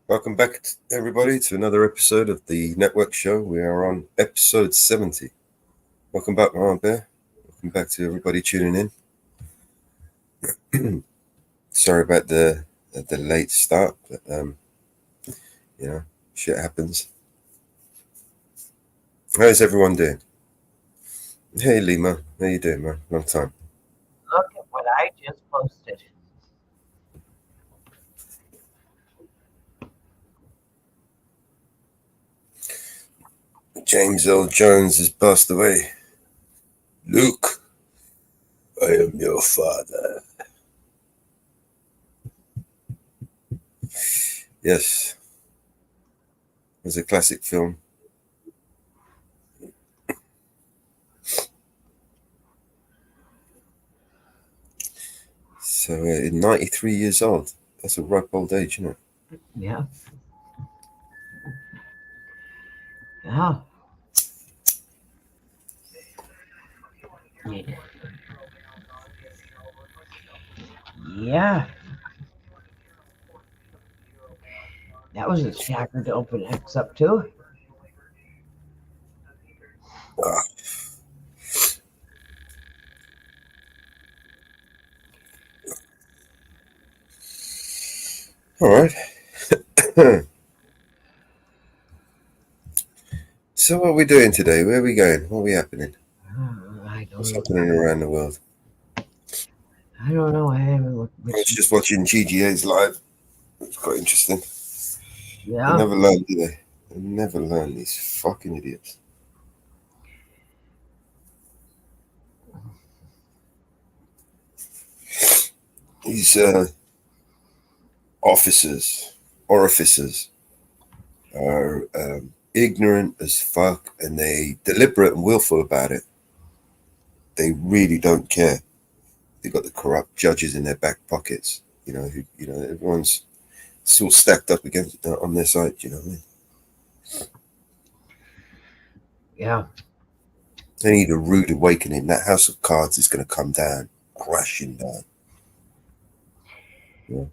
Welcome back, everybody, to another episode of the Network Show. We are on episode 70. Welcome back, Mama Bear. Welcome back to everybody tuning in. Sorry about the late start, but shit happens. How's everyone doing? Hey, Lima, how you doing, man? Long time. Look at what I just posted. James L. Jones has passed away. Luke, I am your father. Yes, it was a classic film. So, 93 years old. That's a ripe old age, isn't it? Yeah. Yeah. Yeah. Yeah. That was a shocker to open X up to. Ah. All right. So what are we doing today? Where are we going? What are we happening? I What's don't happening know. around the world? I don't know. I haven't looked. I was just watching GGA's live. It's quite interesting. They Yeah. never learn, do they? They never learn, these fucking idiots. These orificers are ignorant as fuck, and they deliberate and willful about it. They really don't care. They've got the corrupt judges in their back pockets. Everyone's it's all stacked up against on their side. You know what I mean? Yeah. They need a rude awakening. That house of cards is going to come down, crashing down. Yeah.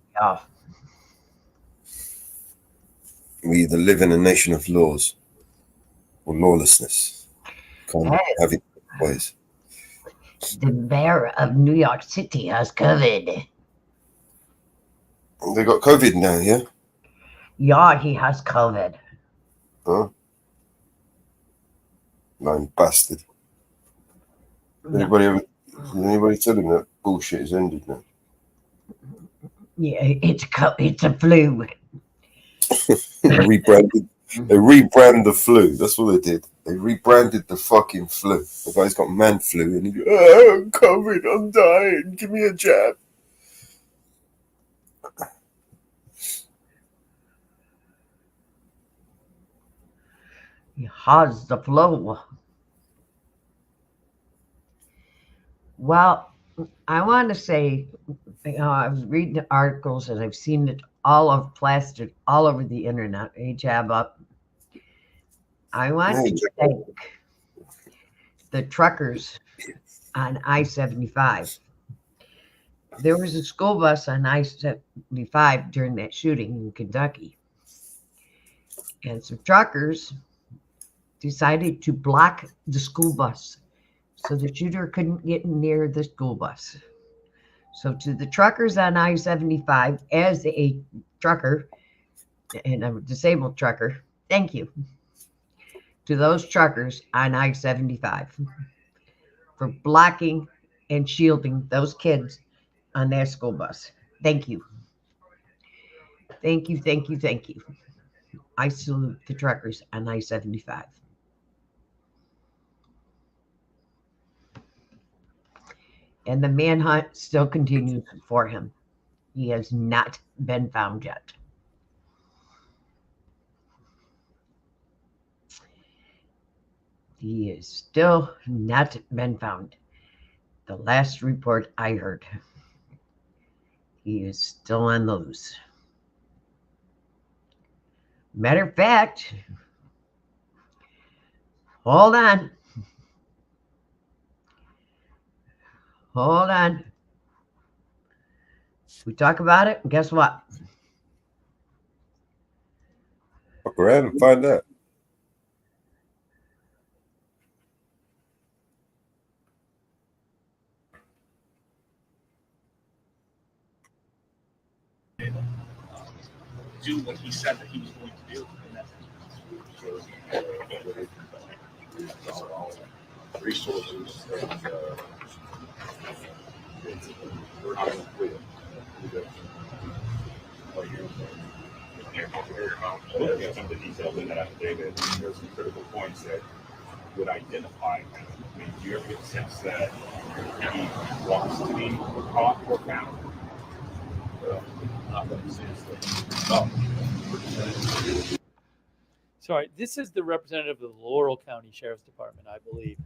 We either live in a nation of laws or lawlessness. Can't Hey, have it ways. the mayor of New York City has COVID. They got COVID now, yeah? Yeah, he has COVID. Huh? Lying bastard. Yeah. Anybody tell him that bullshit is ended now? Yeah, it's a flu. Rebranded. They rebranded the flu. That's what they did. They rebranded the fucking flu. The guy's got man flu, and he goes, "Oh, COVID, I'm dying. Give me a jab." He has the flu. Well, I want to say, I was reading the articles and I've seen it all over plastered all over the internet. Hijab up. I want to thank the truckers on I-75. There was a school bus on I-75 during that shooting in Kentucky, and some truckers decided to block the school bus so the shooter couldn't get near the school bus. So to the truckers on I-75, as a trucker, and I'm a disabled trucker, thank you to those truckers on I-75 for blocking and shielding those kids on that school bus. Thank you. Thank you, thank you, thank you. I salute the truckers on I-75. And the manhunt still continues for him. He has not been found yet. He is still not been found. The last report I heard, he is still on the loose. Matter of fact, hold on. Hold on. We talk about it, and guess what? Fuck around and find out. Do what he said that he was going to do. Resources and we're not going to quit. Looking at some of the details in that affidavit, there's some critical points that would identify him. I mean, do you ever get the sense that he wants to be caught or found? Not in the sense that Sorry, this is the representative of the Laurel County Sheriff's Department, I believe,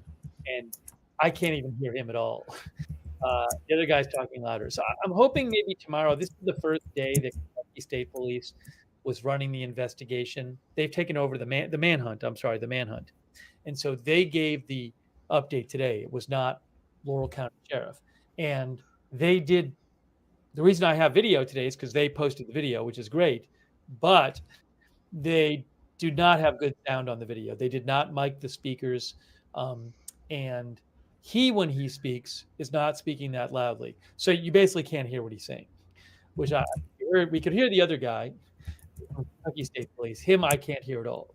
and I can't even hear him at all. The other guy's talking louder. So I'm hoping maybe tomorrow. This is the first day that Kentucky State Police was running the investigation. They've taken over the manhunt. I'm sorry, the manhunt, and so they gave the update today. It was not Laurel County Sheriff, and they did. The reason I have video today is because they posted the video, which is great, but they do not have good sound on the video. They did not mic the speakers, and he, when he speaks, is not speaking that loudly. So you basically can't hear what he's saying, which we could hear the other guy from Kentucky State Police. Him, I can't hear at all.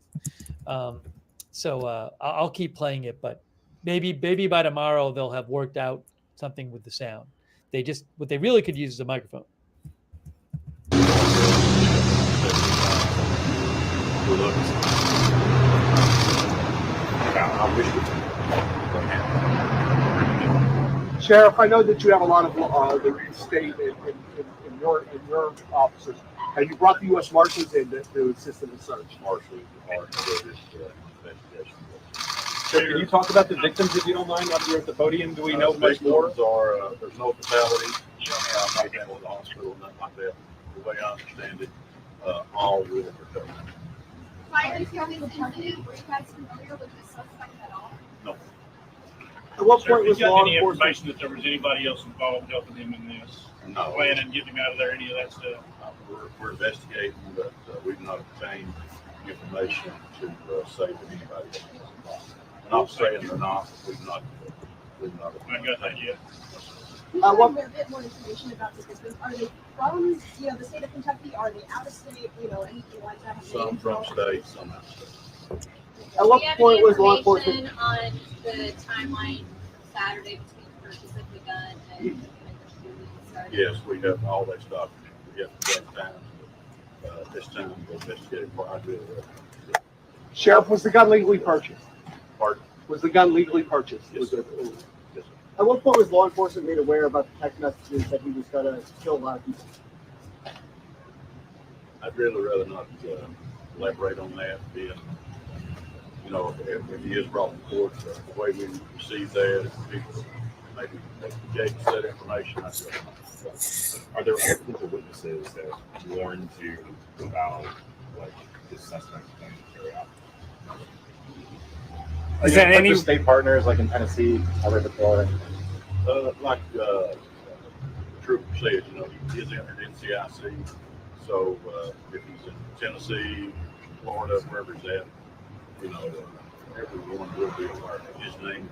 So I'll keep playing it, but maybe by tomorrow they'll have worked out something with the sound. What they really could use is a microphone. Sheriff, I know that you have a lot of the state in your officers. Have you brought the U.S. Marshals in to assist in the search? Marshals are good at investigation. So can you talk about the victims, if you don't mind, up here at the podium? Do we know much more? There's no fatality. Not down with the hospital, nothing like that. The way I understand it, all will recover. Fire County Detective, were you guys familiar with the suspect at all? No. At what Sir, point did was you have law any enforcement? information that there was anybody else involved helping him in this? No. Planning and getting him out of there, any of that stuff? We're investigating, but we've not obtained information to say that anybody else is involved. I'm not saying they're not. We've not. I got that yet. A bit more information about the victims. Are they from, the state of Kentucky? Are they out of state? Anything like that? Some from state, some out of state. At what point was law enforcement? Do you have any information on the timeline Saturday between the purchase of the gun and when the shooting started? Yes, we have all that stuff. We have to take time. This time we'll investigate what I do. Sheriff, was the gun legally purchased? Pardon? Was the gun legally purchased? Yes, sir. Yes, sir. At what point was law enforcement made aware about the text messages that he was going to kill a lot of people? I'd really rather not elaborate on that. Being, if he is brought to court, the way we receive that, if people maybe gave us that information, I'd rather not. Are there potential witnesses that warned you about what this suspect is going to carry out? Is there any state partners like in Tennessee, other deployed? Like Trooper said, he is entered NCIC. So if he's in Tennessee, Florida, wherever he's at, everyone will be aware of his name,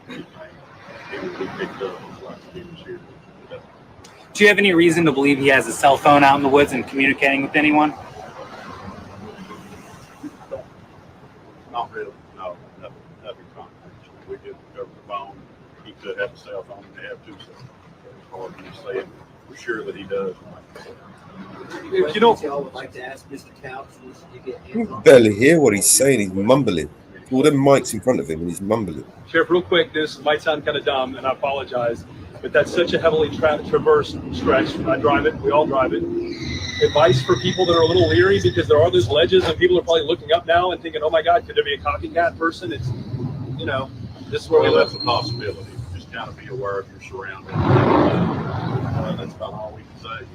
his name. He will be picked up like he was here today. Do you have any reason to believe he has a cell phone out in the woods and communicating with anyone? Not really. No, nothing confidential. We did recover the phone. He could have a cell phone. They have two cell phones. It's hard to say for sure that he does. If you don't, I would like to ask Mr. Couch, you get You can barely hear what he's saying. He's mumbling. All them mics in front of him, and he's mumbling. Sheriff, real quick, this might sound kind of dumb, and I apologize, but that's such a heavily traversed stretch. I drive it. We all drive it. Advice for people that are a little leery, because there are those ledges, and people are probably looking up now and thinking, "Oh my God, could there be a copycat person?" It's, this is where we live. That's a possibility. Just kind of be aware of your surroundings. That's about all we can say.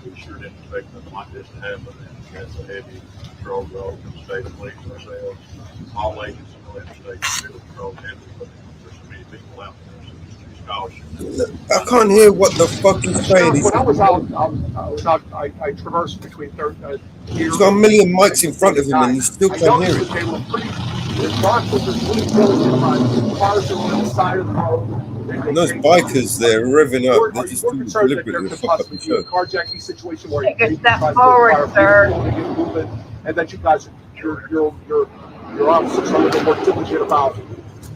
We sure didn't expect nothing like this to happen, and that's a heavy patrol role for the state of police ourselves. All agencies know that state field patrol heavily, but there's so many people out there. So Oh, shit. I can't hear what the fuck he's saying. When I was out, I traversed between here. He's got a million mics in front of him and you still I can't hear noticed it. that they were pretty. The dark was really diligent about cars that were on the side of the road. And those bikers, they're revving up. They're just Are you doing concerned that deliberately there to could fuck up possibly the be a show. carjacking situation where Take a you step try to forward, fire sir. people and get moving, and that you guys, your officers are a little more diligent about.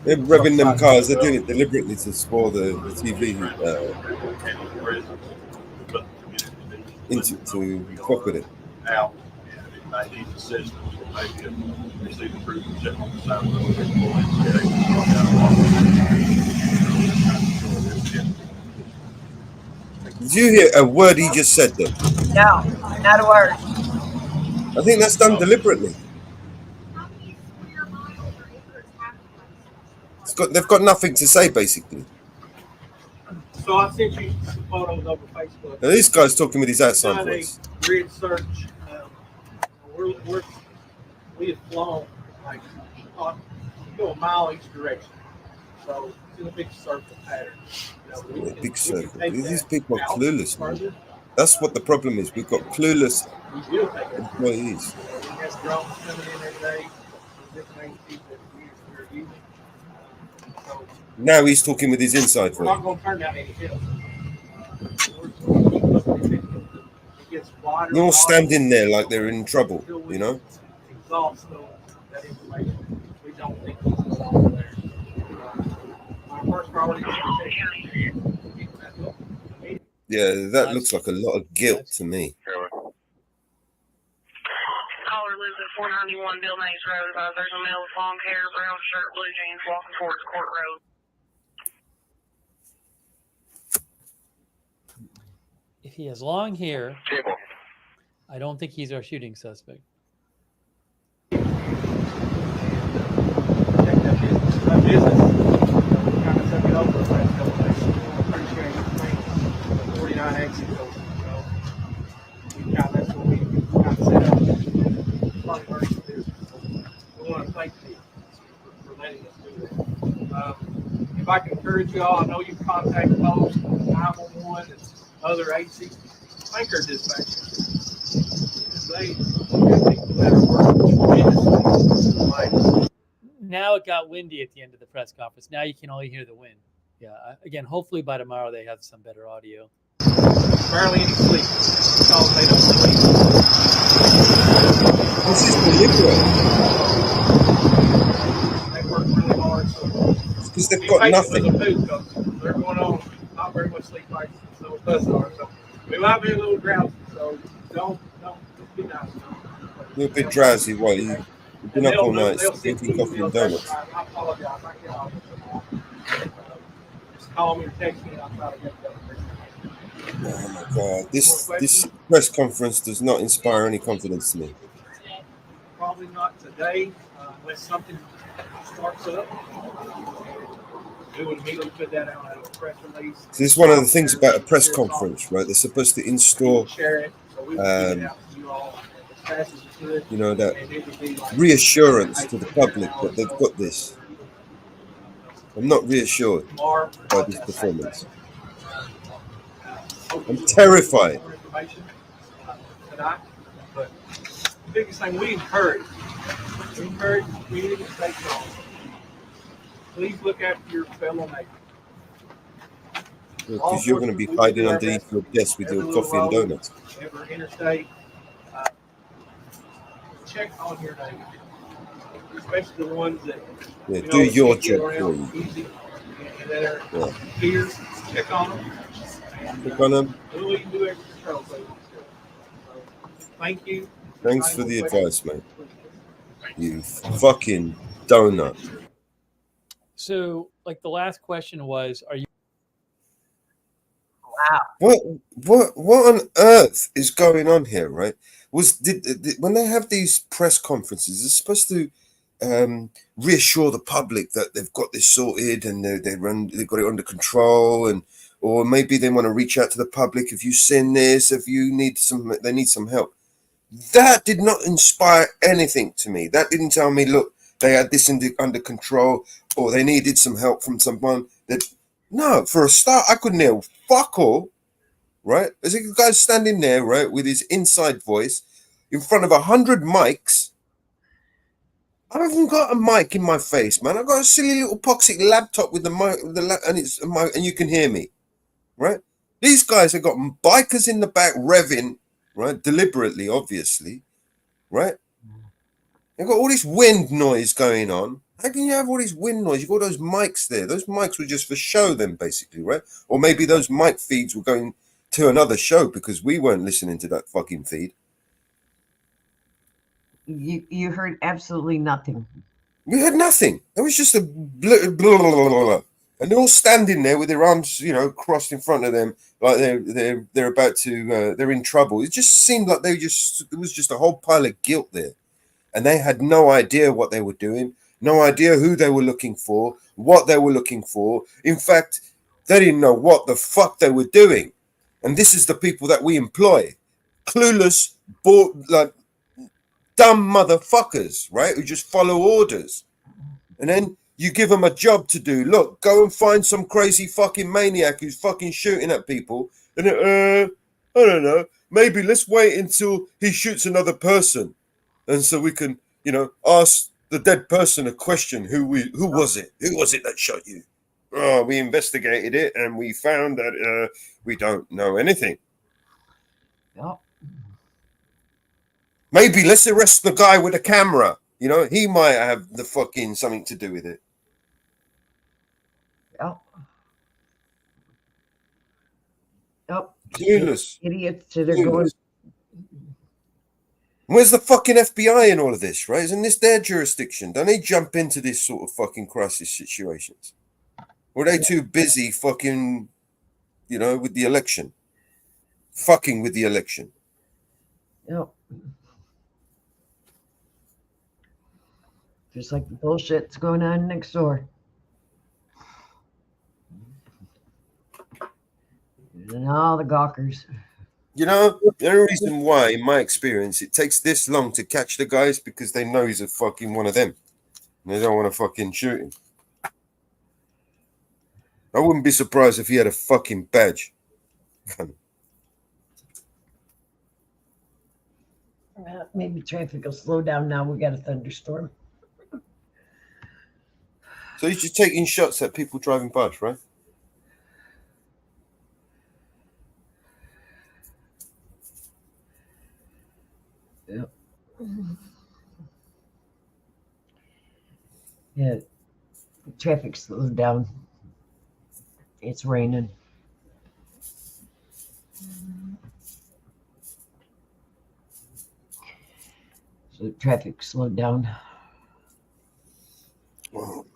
They're revving them cars. They're doing it deliberately to spoil the TV to fuck with it. Out, and it might need assistance, or maybe if you see the crew sitting on the side of the road, they pull in, yeah, they can walk out. Did you hear a word he just said there? No, not a word. I think that's done deliberately. They've got nothing to say, basically. So I sent you some photos over Facebook. Now, this guy's talking with his outside Done a voice. grid search. We have flown like go a mile each direction. So it's in a big circle pattern. Big circle. These people are clueless, man. That's what the problem is. We've got clueless employees. We have drones coming in every day. Different agencies that we're using. So Now he's talking with his inside we're not voice. going to turn down any hills. They're all standing there like they're in trouble, you know? Exhaust that information. We don't think it's over there. My first priority is to protect that look. Yeah, that looks like a lot of guilt to me. Caller lives at 491 Bill Mays Road. There's a male with long hair, brown shirt, blue jeans walking towards Court Road. If he has long hair, I don't think he's our shooting suspect. That business, kind of took it over the last couple of days. Pretty sure it's 49 exits. So that's what we kind of set up. We want to thank you for letting us do that. If I can encourage you all, I know you contact those 911 and other agencies. Thank our dispatchers. Now it got windy at the end of the press conference. Now you can only hear the wind. Yeah. Again, hopefully by tomorrow they have some better audio. Barely any sleep because they don't sleep. This is deliberate. They work really hard. So because they've got nothing. They're going on not very much sleep like so us are. So we might be a little drowsy. So don't be nice. You're a bit drowsy while you've been up all night drinking coffee and donuts. I apologize. Just call me or text me and I'll try to get that. Oh my God, this press conference does not inspire any confidence to me. Probably not today, unless something starts up. We would immediately put that out as a press release. So this is one of the things about a press conference, right? They're supposed to install, you know, that reassurance to the public that they've got this. I'm not reassured by this performance. I'm terrified. But the biggest thing we encourage community to stay strong. Please look after your fellow neighbors. Because you're going to be hiding underneath your desk with your coffee and donuts. Every interstate, check on your neighbors, especially the ones that do your job for you. Easy, and that are peers. Check on them. Check on them. Do what you can do extra control. So thank you. Thanks for the advice, mate. You fucking donut. So, like the last question was, are you? Wow. What on earth is going on here, right? When they have these press conferences, they're supposed to reassure the public that they've got this sorted and they've got it under control, or maybe they want to reach out to the public if you send this, if you need they need some help. That did not inspire anything to me. That didn't tell me, look, they had this under control, or they needed some help from someone. That No, for a start, I couldn't hear fuck all. Right? There's a guy standing there, right, with his inside voice in front of 100 mics. I haven't got a mic in my face, man. I've got a silly little poxy laptop with the mic, and it's a mic, and you can hear me, right? These guys have got bikers in the back revving, right, deliberately, obviously, right? They've got all this wind noise going on. How can you have all this wind noise? You've got those mics there. Those mics were just for show, then, basically, right? Or maybe those mic feeds were going to another show because we weren't listening to that fucking feed. You heard absolutely nothing. We heard nothing. It was just a blah, blah, blah, blah, blah. And they're all standing there with their arms, crossed in front of them, like they're about to, they're in trouble. It just seemed like there was just a whole pile of guilt there, and they had no idea what they were doing, no idea who they were looking for, what they were looking for. In fact, they didn't know what the fuck they were doing. And this is the people that we employ, clueless, like dumb motherfuckers, right? Who just follow orders. And then you give them a job to do. Look, go and find some crazy fucking maniac who's fucking shooting at people. And I don't know, maybe let's wait until he shoots another person. And so we can, ask the dead person a question. Who was it? Who was it that shot you? Oh, we investigated it and we found that we don't know anything. Yep. Maybe let's arrest the guy with the camera. He might have the fucking something to do with it. Yep. Yep. Clueless. Idiots that are going. Where's the fucking FBI in all of this, right? Isn't this their jurisdiction? Don't they jump into this sort of fucking crisis situations? Or are they too busy fucking, with the election? Fucking with the election. Yep. Just like the bullshit that's going on next door. And all the gawkers. The only reason why, in my experience, it takes this long to catch the guys because they know he's a fucking one of them. And they don't want to fucking shoot him. I wouldn't be surprised if he had a fucking badge. Maybe traffic will slow down now. We got a thunderstorm. So he's just taking shots at people driving past, right? Yep. Yeah, traffic slowed down. It's raining. So traffic slowed down. Oh,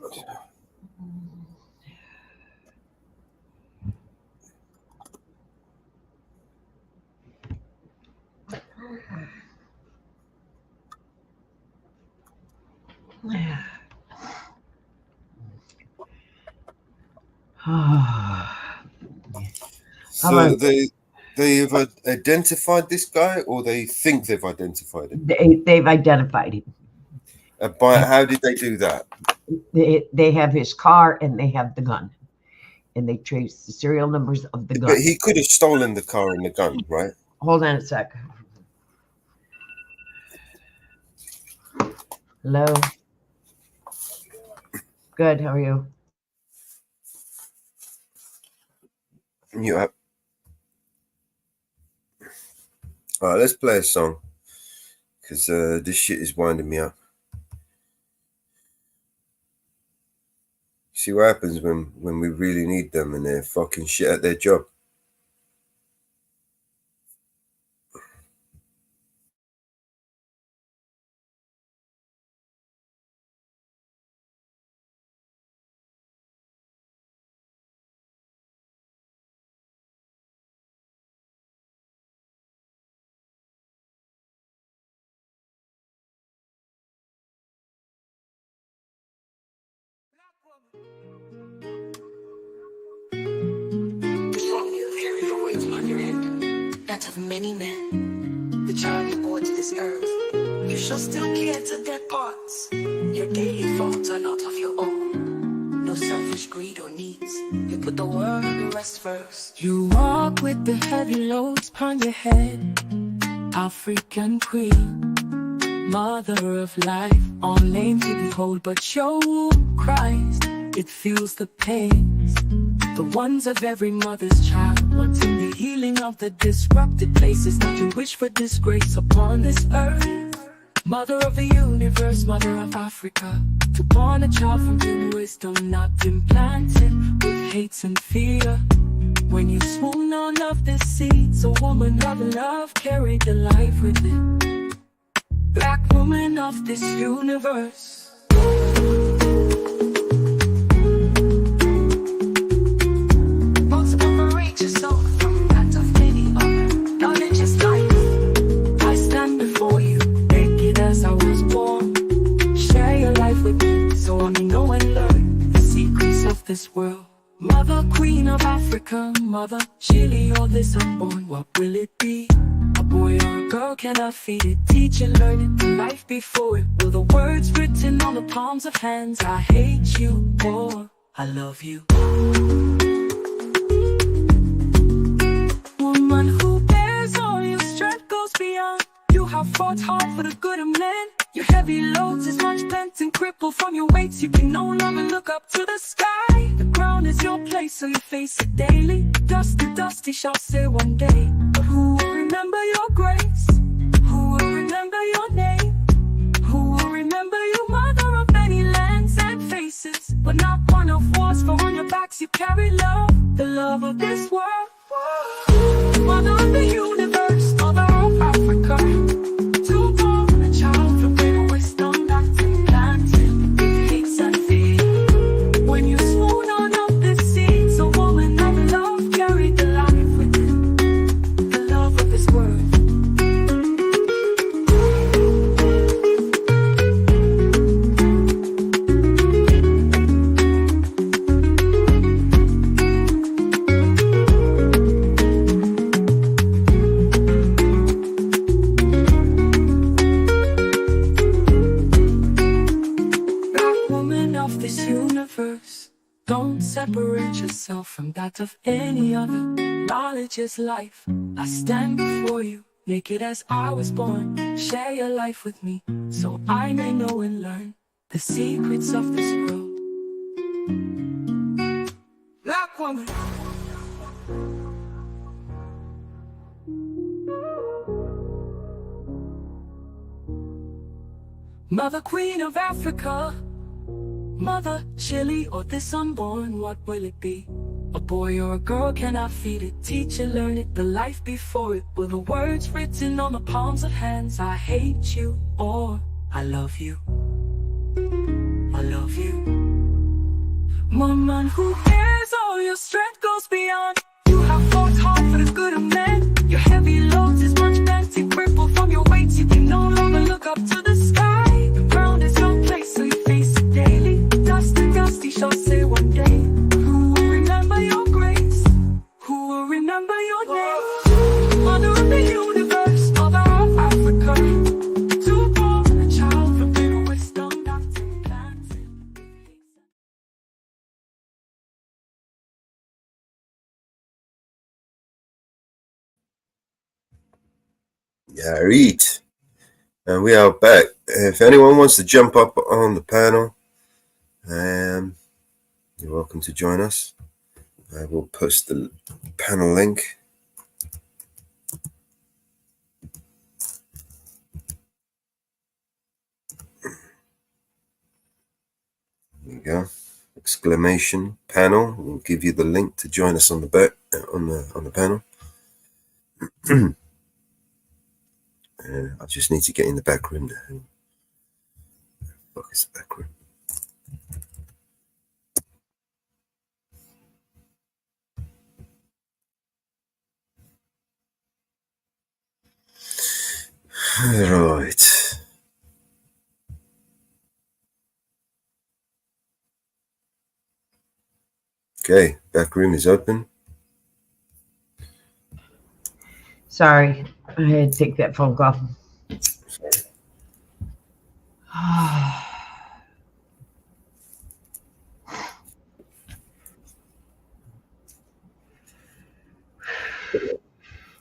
so they've identified this guy, or they think they've identified him? They've identified him. How did they do that? They have his car and they have the gun, and they trace the serial numbers of the gun. But he could have stolen the car and the gun, right? Hold on a sec. Hello. Good. How are you? You have. All right, let's play a song because this shit is winding me up. See what happens when we really need them and they're fucking shit at their job. That of many men, the child you bore to this earth, you shall still care to their parts. Your daily thoughts are not of your own, no selfish greed or needs. dreams. You put the world and the rest first. You walk with the heavy loads upon your head. African queen, mother of life, all names you behold, but your womb cries. It feels the pains, the ones of every mother's child, wanting the healing of the disrupted places, not to wish for disgrace upon this earth. Mother of the universe, mother of Africa, to born a child from pure wisdom, not implanted with hates and fear. When you swoon on of the seeds, a woman of love carried the life within. Black woman of this universe. Separate yourself from that of any other. Knowledge is life. I stand before you, naked as I was born. Share your life with me, so I may know and learn the secrets of this world. Mother, queen of Africa, mother, Chile, or this unborn, what will it be? A boy or a girl, can I feed it? Teach it, learn it, the life before it. Will the words written on the palms of hands? I hate you, or I love you. Woman who bears all your strength goes beyond. You have fought hard for the good of men. Your heavy loads is much bent and crippled from your weights. You can no longer look up to the sky. The ground is your place, so you face it daily. Dust to dust, he shall say one day. But who will remember your grace? Who will remember your name? Who will remember you, mother of many lands and faces? But not one of wars, for on your backs you carry love, the love of this world. Mother of the universe, mother of Africa, to born a child from greater wisdom that's implanted with hates and fear. When you swoon on of the seeds, a woman of love carried the life within, the love of this world. Don't separate yourself from that of any other. Knowledge is life. I stand before you, naked as I was born. Share your life with me, so I may know and learn the secrets of this world. Black woman. Mother, queen of Africa, mother, Chile, or this unborn, what will it be? A boy or a girl, can I feed it? Teach it, learn it, the life before it. Will the words written on the palms of hands? I hate you, or I love you. I love you. Woman who bears all your strength goes beyond. You have fought hard for the good of men. Your heavy loads is much bent and crippled from your weight. You can no longer look up to the sky. The ground is your place, so you face it daily. Dust to dust, he shall say one day. Who will remember your grace? Who will remember your name? Mother of the universe, mother of Africa, to born a child from pure wisdom that's implanted. Yeah, eat. And we are back. If anyone wants to jump up on the panel, you're welcome to join us. I will post the panel link. There you go. Exclamation panel. We'll give you the link to join us on the back on the panel. I just need to get in the back room now. Fuck is the back room? Right. Okay, back room is open. Sorry, I had to take that phone call.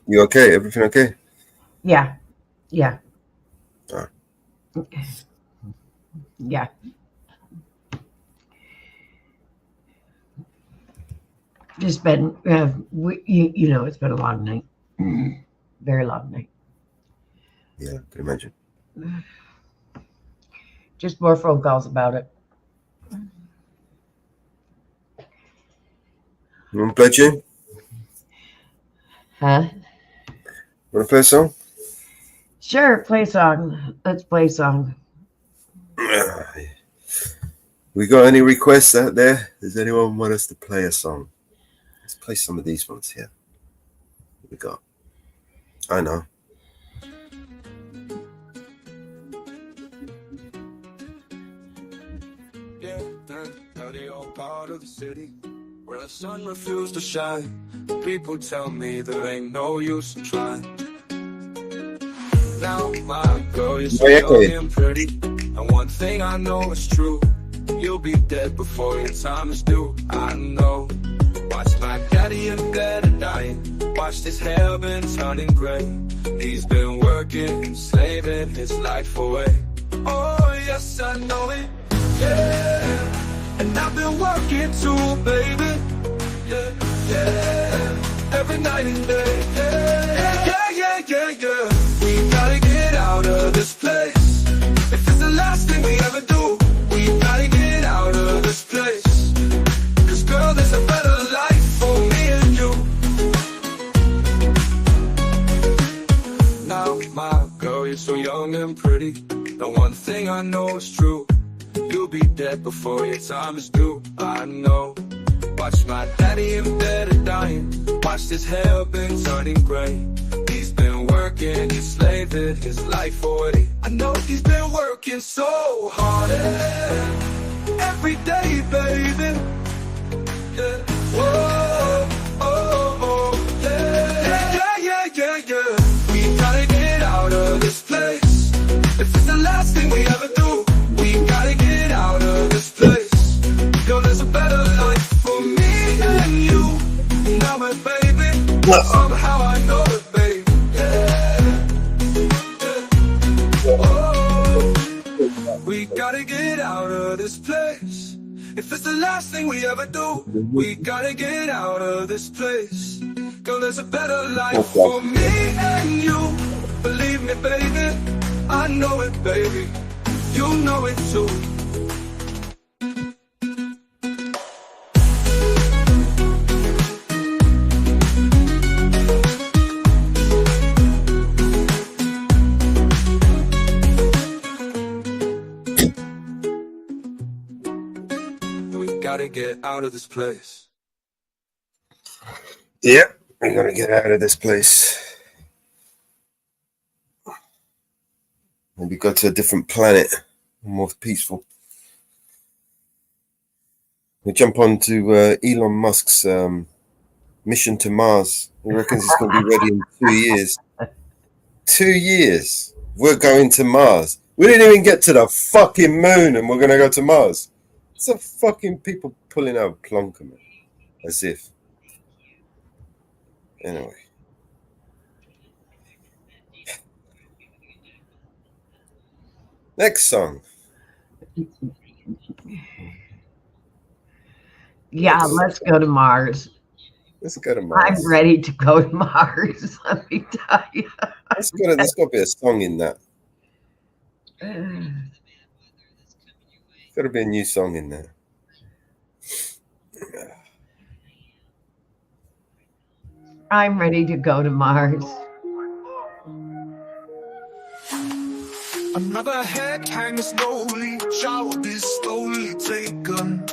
You okay? Everything okay? Yeah. All right. Yeah. Just been, you know, it's been a long night. Very long night. Yeah, I can imagine. Just more phone calls about it. You want to play a tune? Huh? Want to play a song? Sure, play a song. Let's play a song. We got any requests out there? Does anyone want us to play a song? Let's play some of these ones here. What we got? I know. Yeah, dirty old part of the city where the sun refused to shine. People tell me there ain't no use in trying. Now my girl, you're so young and pretty, and one thing I know is true. You'll be dead before your time is due. I know. Watch my daddy in bed and dying. Watched his hair been turning gray. He's been working, slaving his life away. Oh yes, I know it. Yeah, and I've been working too, baby. Yeah, yeah, every night and day. Yeah. We gotta get out of this place. If it's the last thing we ever do, we gotta get out of this place. 'Cause girl, there's a better life for me and you. Now, my girl, you're so young and pretty. The one thing I know is true. You'll be dead before your time is due. I know. Watch my daddy in bed and dying. Watched his hair been turning gray. He's been working, he's slaving his life away. I know he's been working so hard every day, baby. Yeah. Whoa, yeah. We gotta get out of this place. If it's the last thing we ever do, we gotta get out of this place. Girl, there's a better life for me and you. Now, my baby, somehow I know it, baby. Oh, we gotta get out of this place. If it's the last thing we ever do, we gotta get out of this place. Girl, there's a better life for me and you. Believe me, baby, I know it, baby. You know it too. Gotta get out of this place. Yeah, we gotta get out of this place. Maybe go to a different planet, more peaceful. We jump on to Elon Musk's mission to Mars. He reckons it's going to be ready in 2 years. 2 years. We're going to Mars. We didn't even get to the fucking moon and we're going to go to Mars. Some fucking people pulling out plonker, man. As if. Anyway. Next song. Yeah, let's go to Mars. Let's go to Mars. I'm ready to go to Mars, let me tell you. There's got to be a song in that. Got to be a new song in there. I'm ready to go to Mars. Another head hangs slowly, child is slowly taken.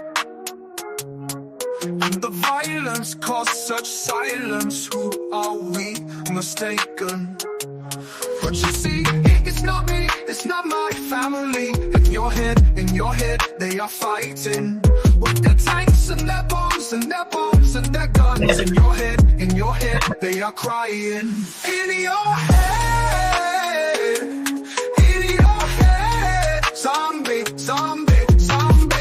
And the violence caused such silence. Who are we mistaken? But you see, it's not me, it's not my family. In your head, they are fighting with their tanks and their bombs and their bombs and their guns. In your head, they are crying. In your head, zombie, zombie, zombie.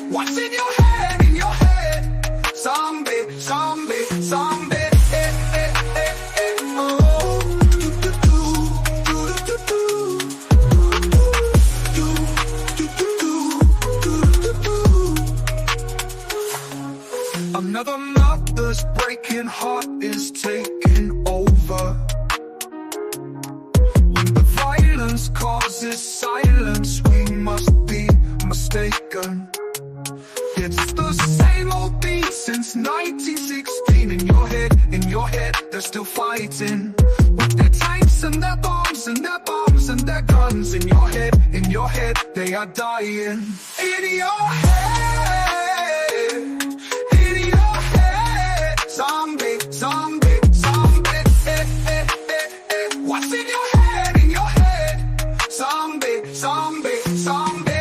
What's in your head, zombie, zombie, zombie. causes silence. We must be mistaken. It's the same old beat since 1916. In your head, they're still fighting with their tanks and their bombs and their bombs and their guns. In your head, they are dying. In your head, zombie, zombie, zombie. What's in your head? In your head, zombie, zombie, zombie.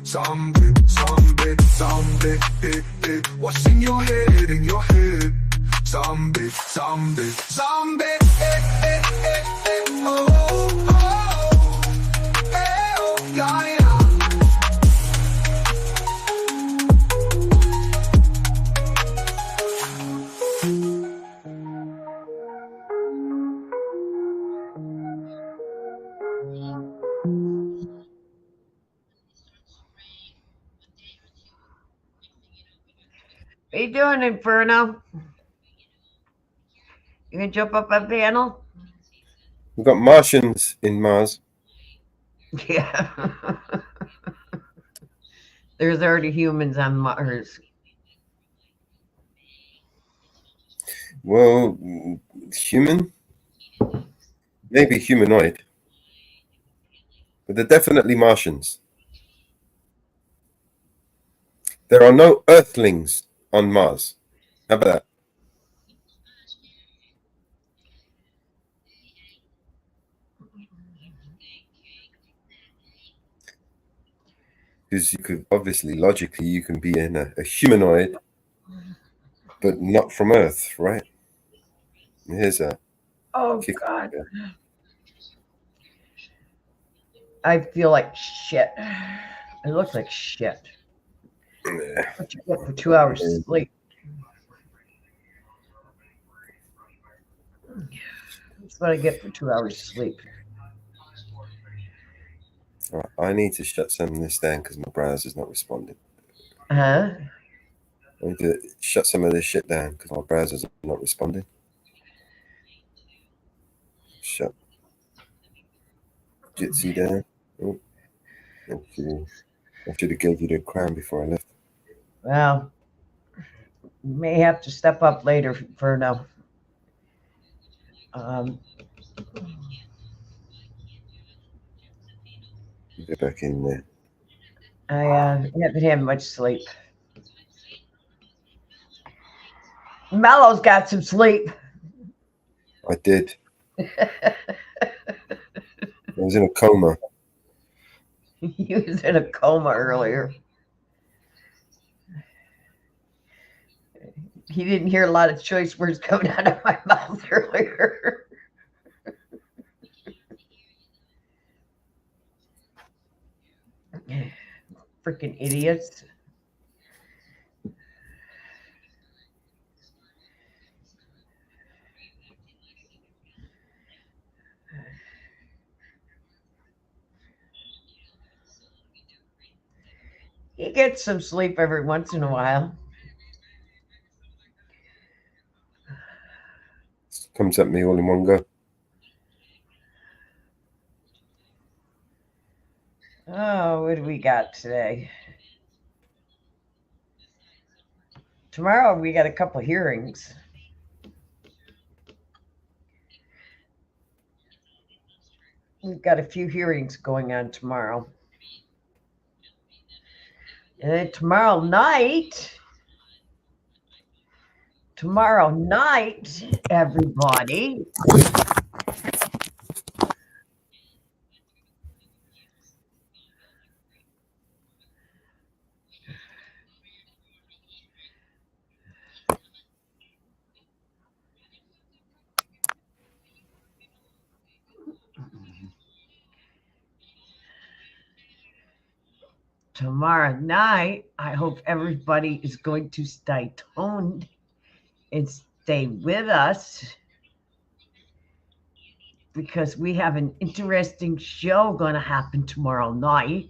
Zombie, zombie, zombie, what's in your head, in your head? Zombie, zombie, zombie, oh, oh, oh, yeah, yeah. What are you doing, Inferno? You gonna jump up that panel? We've got Martians in Mars. Yeah. There's already humans on Mars. Well, human? Maybe humanoid. But they're definitely Martians. There are no Earthlings on Mars. How about that? Because you could obviously, logically, you can be in a humanoid, but not from Earth, right? Here's a kick. God. I feel like shit. It looks like shit. What you get for 2 hours sleep? That's what I get for 2 hours sleep. Right, I need to shut some of this down because my browser's not responding. Huh? I need to shut some of this shit down because my browser's not responding. Shut Jitsi down. Oh, thank you. I should have gave you the crown before I left. Well, you may have to step up later for now. Get back in there. I haven't had much sleep. Mellow's got some sleep. I did. I was in a coma. He was in a coma earlier. He didn't hear a lot of choice words coming out of my mouth earlier. Freaking idiots. He gets some sleep every once in a while. Comes at me all in one go. Oh, what do we got today? Tomorrow we got a couple of hearings. We've got a few hearings going on tomorrow. And then tomorrow night, everybody, tomorrow night, I hope everybody is going to stay tuned and stay with us, because we have an interesting show going to happen tomorrow night.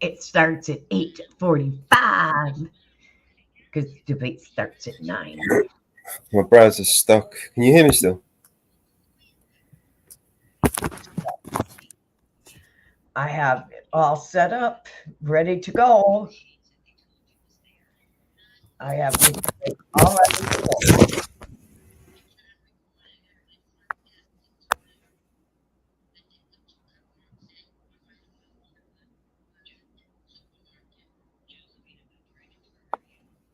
It starts at 8:45 because the debate starts at 9. My browser's stuck. Can you hear me still? I have it all set up, ready to go. I have it all ready to go.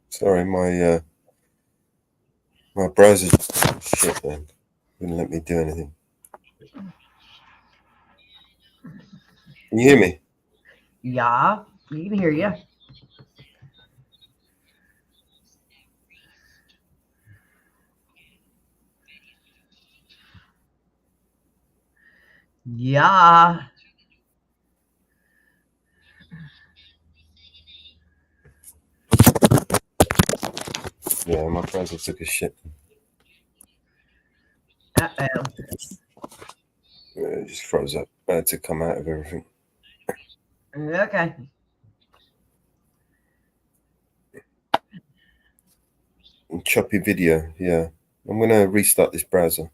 Sorry, my browser's shit, man. Wouldn't let me do anything. Can you hear me? Yeah, we can hear you. Yeah. Yeah, my browser took a shit. Uh-oh. It just froze up. I had to come out of everything. Okay. And choppy video, yeah. I'm going to restart this browser.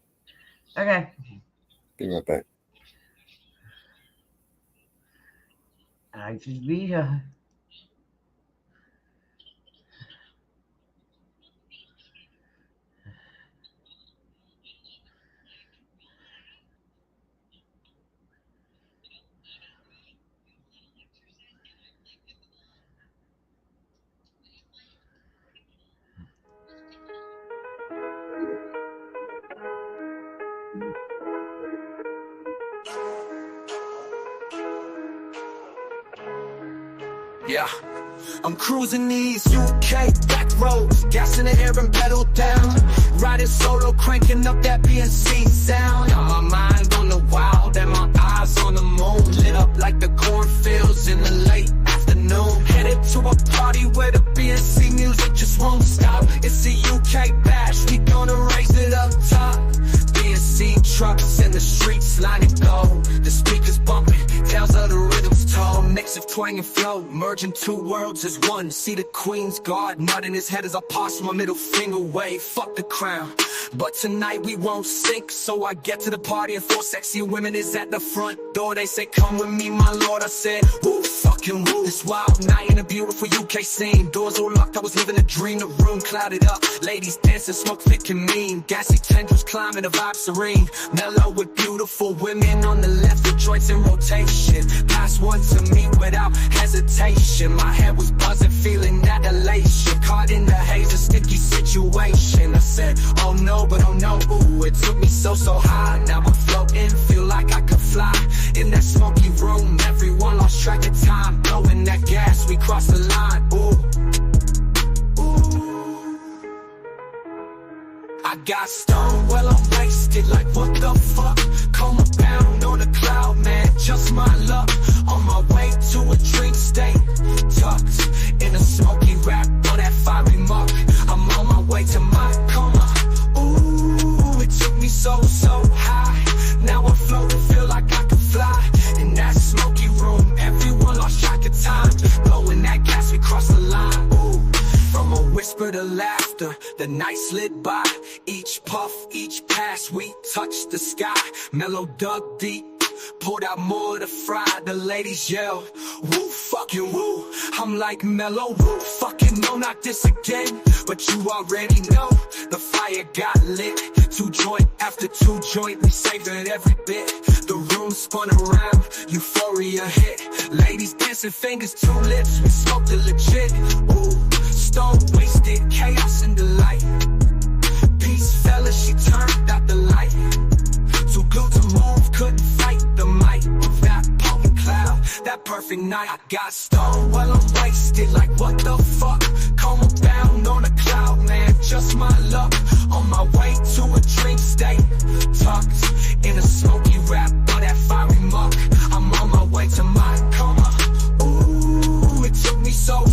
Okay. Be right back. I should be here. Yeah, I'm cruising these UK back roads, gas in the air and pedal down, riding solo, cranking up that BNC sound. Got my mind on the wild and my eyes on the moon, lit up like the cornfields in the late afternoon. Headed to a party where the BNC music just won't stop. It's a UK bash, we gonna raise it up top. BNC trucks in the streets lining gold, the speakers bumping, tails of the rhythms tall, mix of twang and flow, merging two worlds as one. See the Queen's Guard nut in his head as I pass my middle finger wave. Fuck the crown, but tonight we won't sink. So I get to the party and 4 sexy women is at the front door. They say come with me my lord, I said woo, fucking woo. This wild night in a beautiful UK scene, doors all locked, I was living a dream. The room clouded up, ladies dancing, smoke thick and mean, gassy tendrils climbing, the vibe serene, mellow with beautiful women on the left, the joints in rotation. Pass one to me without hesitation, my head was buzzing, feeling that elation, caught in the haze, a sticky situation. I said oh no, but oh no, ooh, it took me so high, now I'm floating, feel like I could fly. lost track of time. Blowing that gas, we crossed the line. Ooh. I got stoned, well I'm wasted, like what the fuck? Coma bound on a cloud, man, just my luck. On my way to a dream state, tucked in a smoky wrap on that fiery muck. I'm on my way to my coma. Ooh, it took me so high. Now I'm floating, feel like I could fly. In that smoky room, everyone lost track of time. Blowing that gas, we crossed the line. Ooh. From a whisper to laughter, the night slid by. Each puff, each pass, we touched the sky. Mellow dug deep, poured out more to fry. The ladies yell, woo, fucking woo. I'm like mellow, woo, fucking no, not this again. But you already know, the fire got lit. 2 joint after 2 joint, we savored every bit. The room spun around, euphoria hit. Ladies dancing, fingers to lips, we smoked it legit. Ooh, stone wasted, chaos and delight. Peace fella, she turned out the light. Too good to move, couldn't fight the might of that potent cloud. That perfect night, I got stoned while I'm wasted, like what the fuck? Coma bound on a cloud, man, just my luck. On my way to a dream state, tucked in a smoky wrap on that fiery muck. I'm on my way to my coma. Ooh, it took me so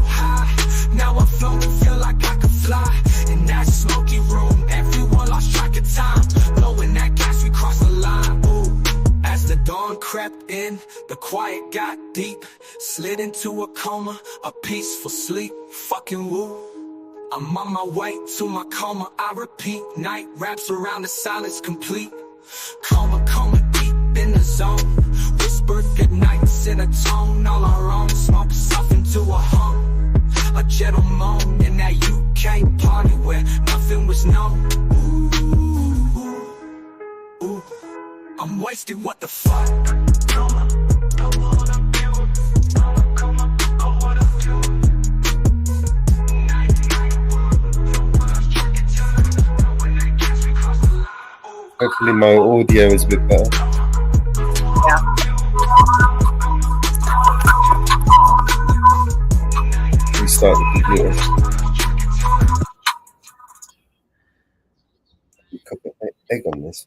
high. Now I'm floating, feel like I could fly. In that smoky room, everyone lost track of time. Blowing that gas, we crossed the line. Ooh. As the dawn crept in, the quiet got deep. Slid into a coma, a peaceful sleep. Fucking woo. I'm on my way to my coma, I repeat. Night wraps around the silence complete. Coma deep in the zone. Whispered goodnights in a tone all our own. Smoke stuff into a hum. A gentle moan in that UK party where nothing was known. Ooh, I'm wasted, what the fuck? Coma, what I'm doing. Coma, what I'm doing. Hopefully my audio is a bit better. Yeah. Restart the computer. Cook an egg on this.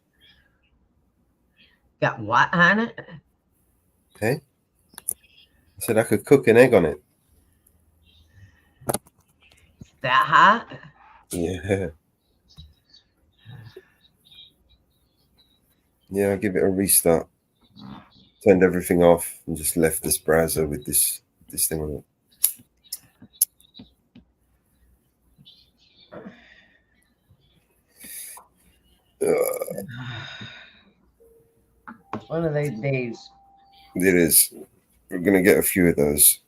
Got what on it? Okay. I said I could cook an egg on it. That hot? Yeah. Yeah, I'll give it a restart. Turned everything off and just left this browser with this thing on it. One of those days. It is. We're going to get a few of those,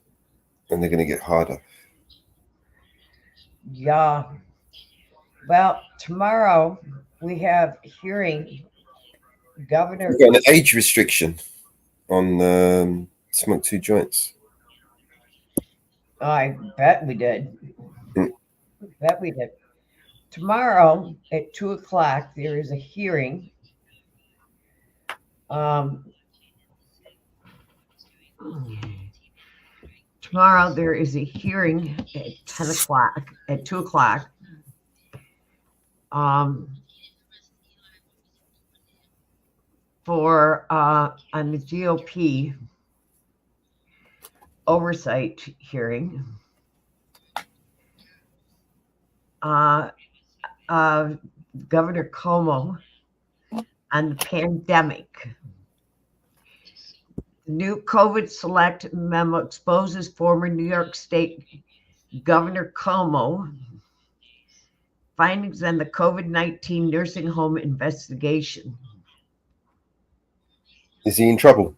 and they're going to get harder. Yeah. Well, tomorrow we have hearing. Governor. We've got an age restriction on smoke 2 joints. I bet we did. Bet we did. Tomorrow at 2:00, there is a hearing. Tomorrow there is a hearing at 2:00. For on the GOP oversight hearing. Governor Cuomo on the pandemic. The new COVID select memo exposes former New York State Governor Cuomo findings on the COVID-19 nursing home investigation. Is he in trouble?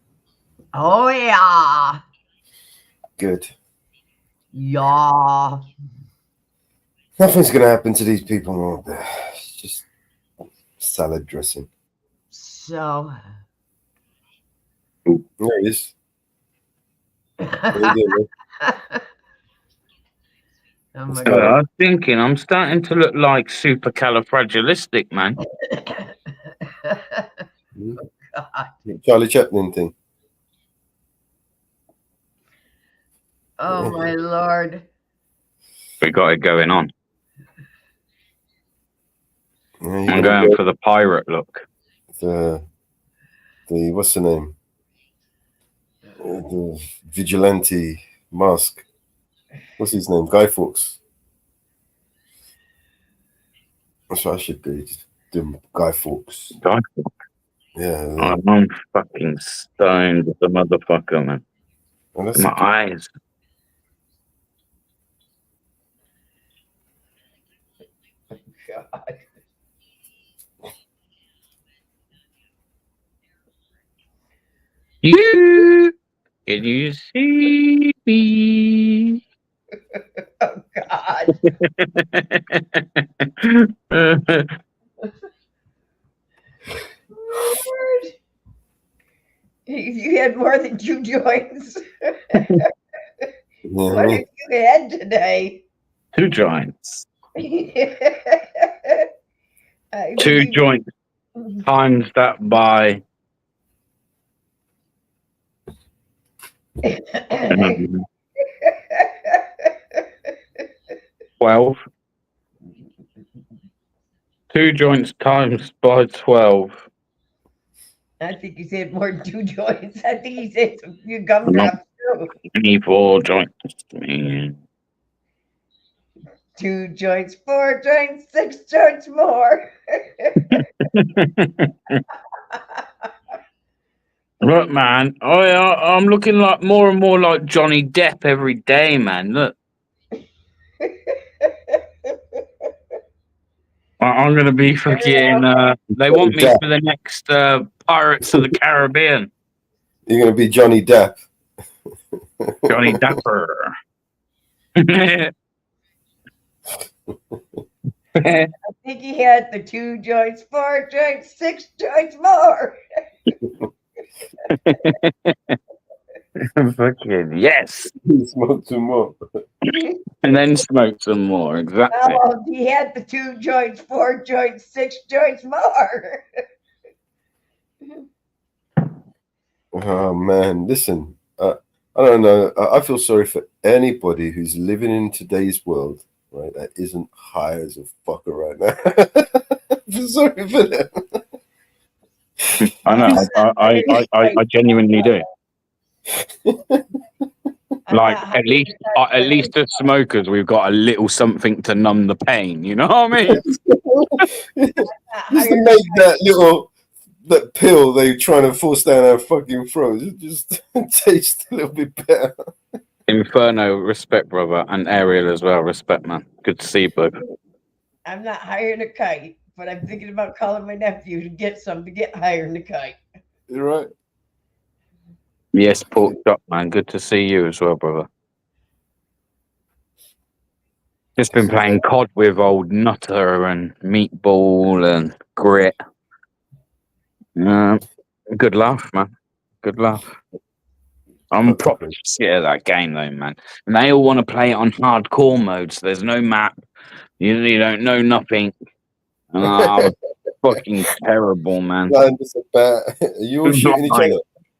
Oh, yeah. Good. Yeah. Nothing's going to happen to these people. It's just salad dressing. So. Ooh, there he is. Oh my So God. I was thinking, I'm starting to look like supercalifragilistic, man. God. Charlie Chaplin thing. Oh my lord. We got it going on. Yeah, I'm going for the pirate look. The what's the name? The vigilante mask. What's his name? Guy Fawkes. That's what I should do. Just do Guy Fawkes. Guy Fawkes. Yeah. I'm fucking stoned with the motherfucker, man. Well, My eyes. God. Can you see me? Oh God. Lord. If you had more than 2 joints, what have you had today? 2 joints. I 2 joints times that by 12. 2 joints times by 12. I think he said more than 2 joints. I think he said some few gumdrops too. 24 joints. Man. 2 joints, 4 joints, 6 joints more. Look, man, I'm looking like more and more like Johnny Depp every day, man. Look. I'm going to be fucking... they want me for the next Pirates of the Caribbean. You're going to be Johnny Depp. Johnny Dapper. I think he had the 2 joints, 4 joints, 6 joints more. Fucking yes. Smoke some more. And then smoke some more, exactly. Oh, he had the 2 joints, 4 joints, 6 joints more. Oh man, listen. I don't know. I feel sorry for anybody who's living in today's world, right? That isn't high as a fucker right now. I feel sorry for them. I know. I genuinely do. Like at least as smokers, we've got a little something to numb the pain. You know what I mean? Just to make that pill they trying to force down our fucking throats just taste a little bit better. Inferno, respect, brother, and Ariel as well, respect, man. Good to see you both. I'm not hiring a kite, but I'm thinking about calling my nephew to get some to get higher than a kite. You're right. Yes, pork chop, man. Good to see you as well, brother. Just been playing COD with old Nutter and Meatball and Grit. Good laugh, man. Good laugh. I'm proper scared of that game, though, man. And they all want to play it on hardcore mode, so there's no map. You don't know nothing. Fucking terrible, man. You all shooting each other?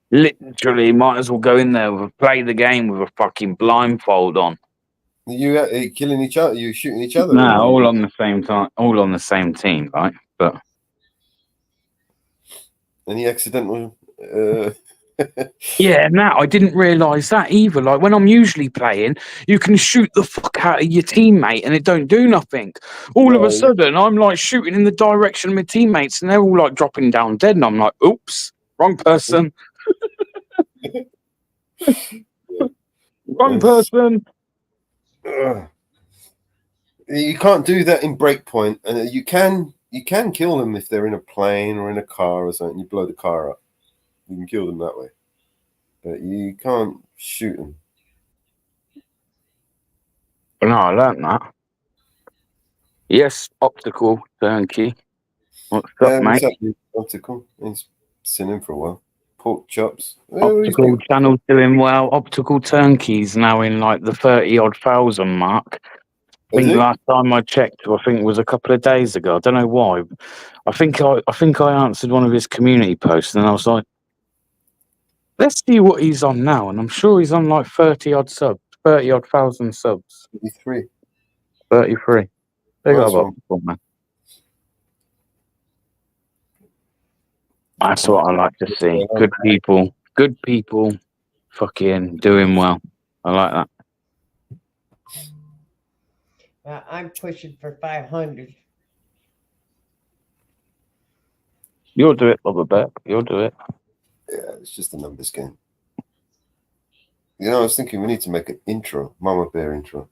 Literally, might as well go in there play the game with a fucking blindfold on. Are you killing each other? You shooting each other? No, all on the same time, all on the same team, right? But any accidental? Yeah, I didn't realise that either. Like when I'm usually playing, you can shoot the fuck out of your teammate and it don't do nothing. All of a sudden, I'm like shooting in the direction of my teammates and they're all like dropping down dead, and I'm like, "Oops, wrong person." Wrong person. You can't do that in Breakpoint, and you can kill them if they're in a plane or in a car or something. You blow the car up, you can kill them that way, but you can't shoot them. No, I learned that. Yes, optical turnkey. What's up, mate? Optical. It's seen him for a while. Pork chops. Optical channel doing well. Optical turnkeys now in like the 30-odd thousand mark. I think last time I checked, I think it was a couple of days ago. I don't know why. I think I answered one of his community posts, and I was like, "Let's see what he's on now." And I'm sure he's on like 30-odd subs, 30-odd thousand subs. 33. 33. Big Nice up, one. people, man. That's what I like to see. Good people, fucking doing well. I like that. I'm pushing for 500. You'll do it, Bubba Beck. You'll do it. Yeah, it's just a numbers game. You know, I was thinking we need to make an intro, Mama Bear intro.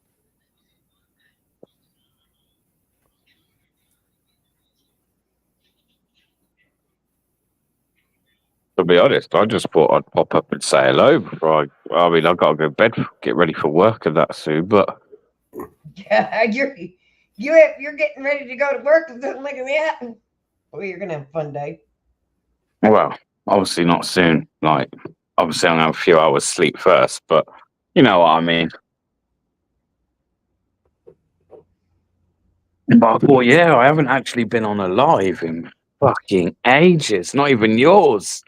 To be honest, I just thought I'd pop up and say hello before I mean, I've got to go to bed, get ready for work and that soon, but... Yeah, you're getting ready to go to work and something like that. Well, you're going to have a fun day. Well, obviously not soon. Like, obviously I'm going to have a few hours sleep first, but you know what I mean. But well, yeah, I haven't actually been on a live in fucking ages. Not even yours.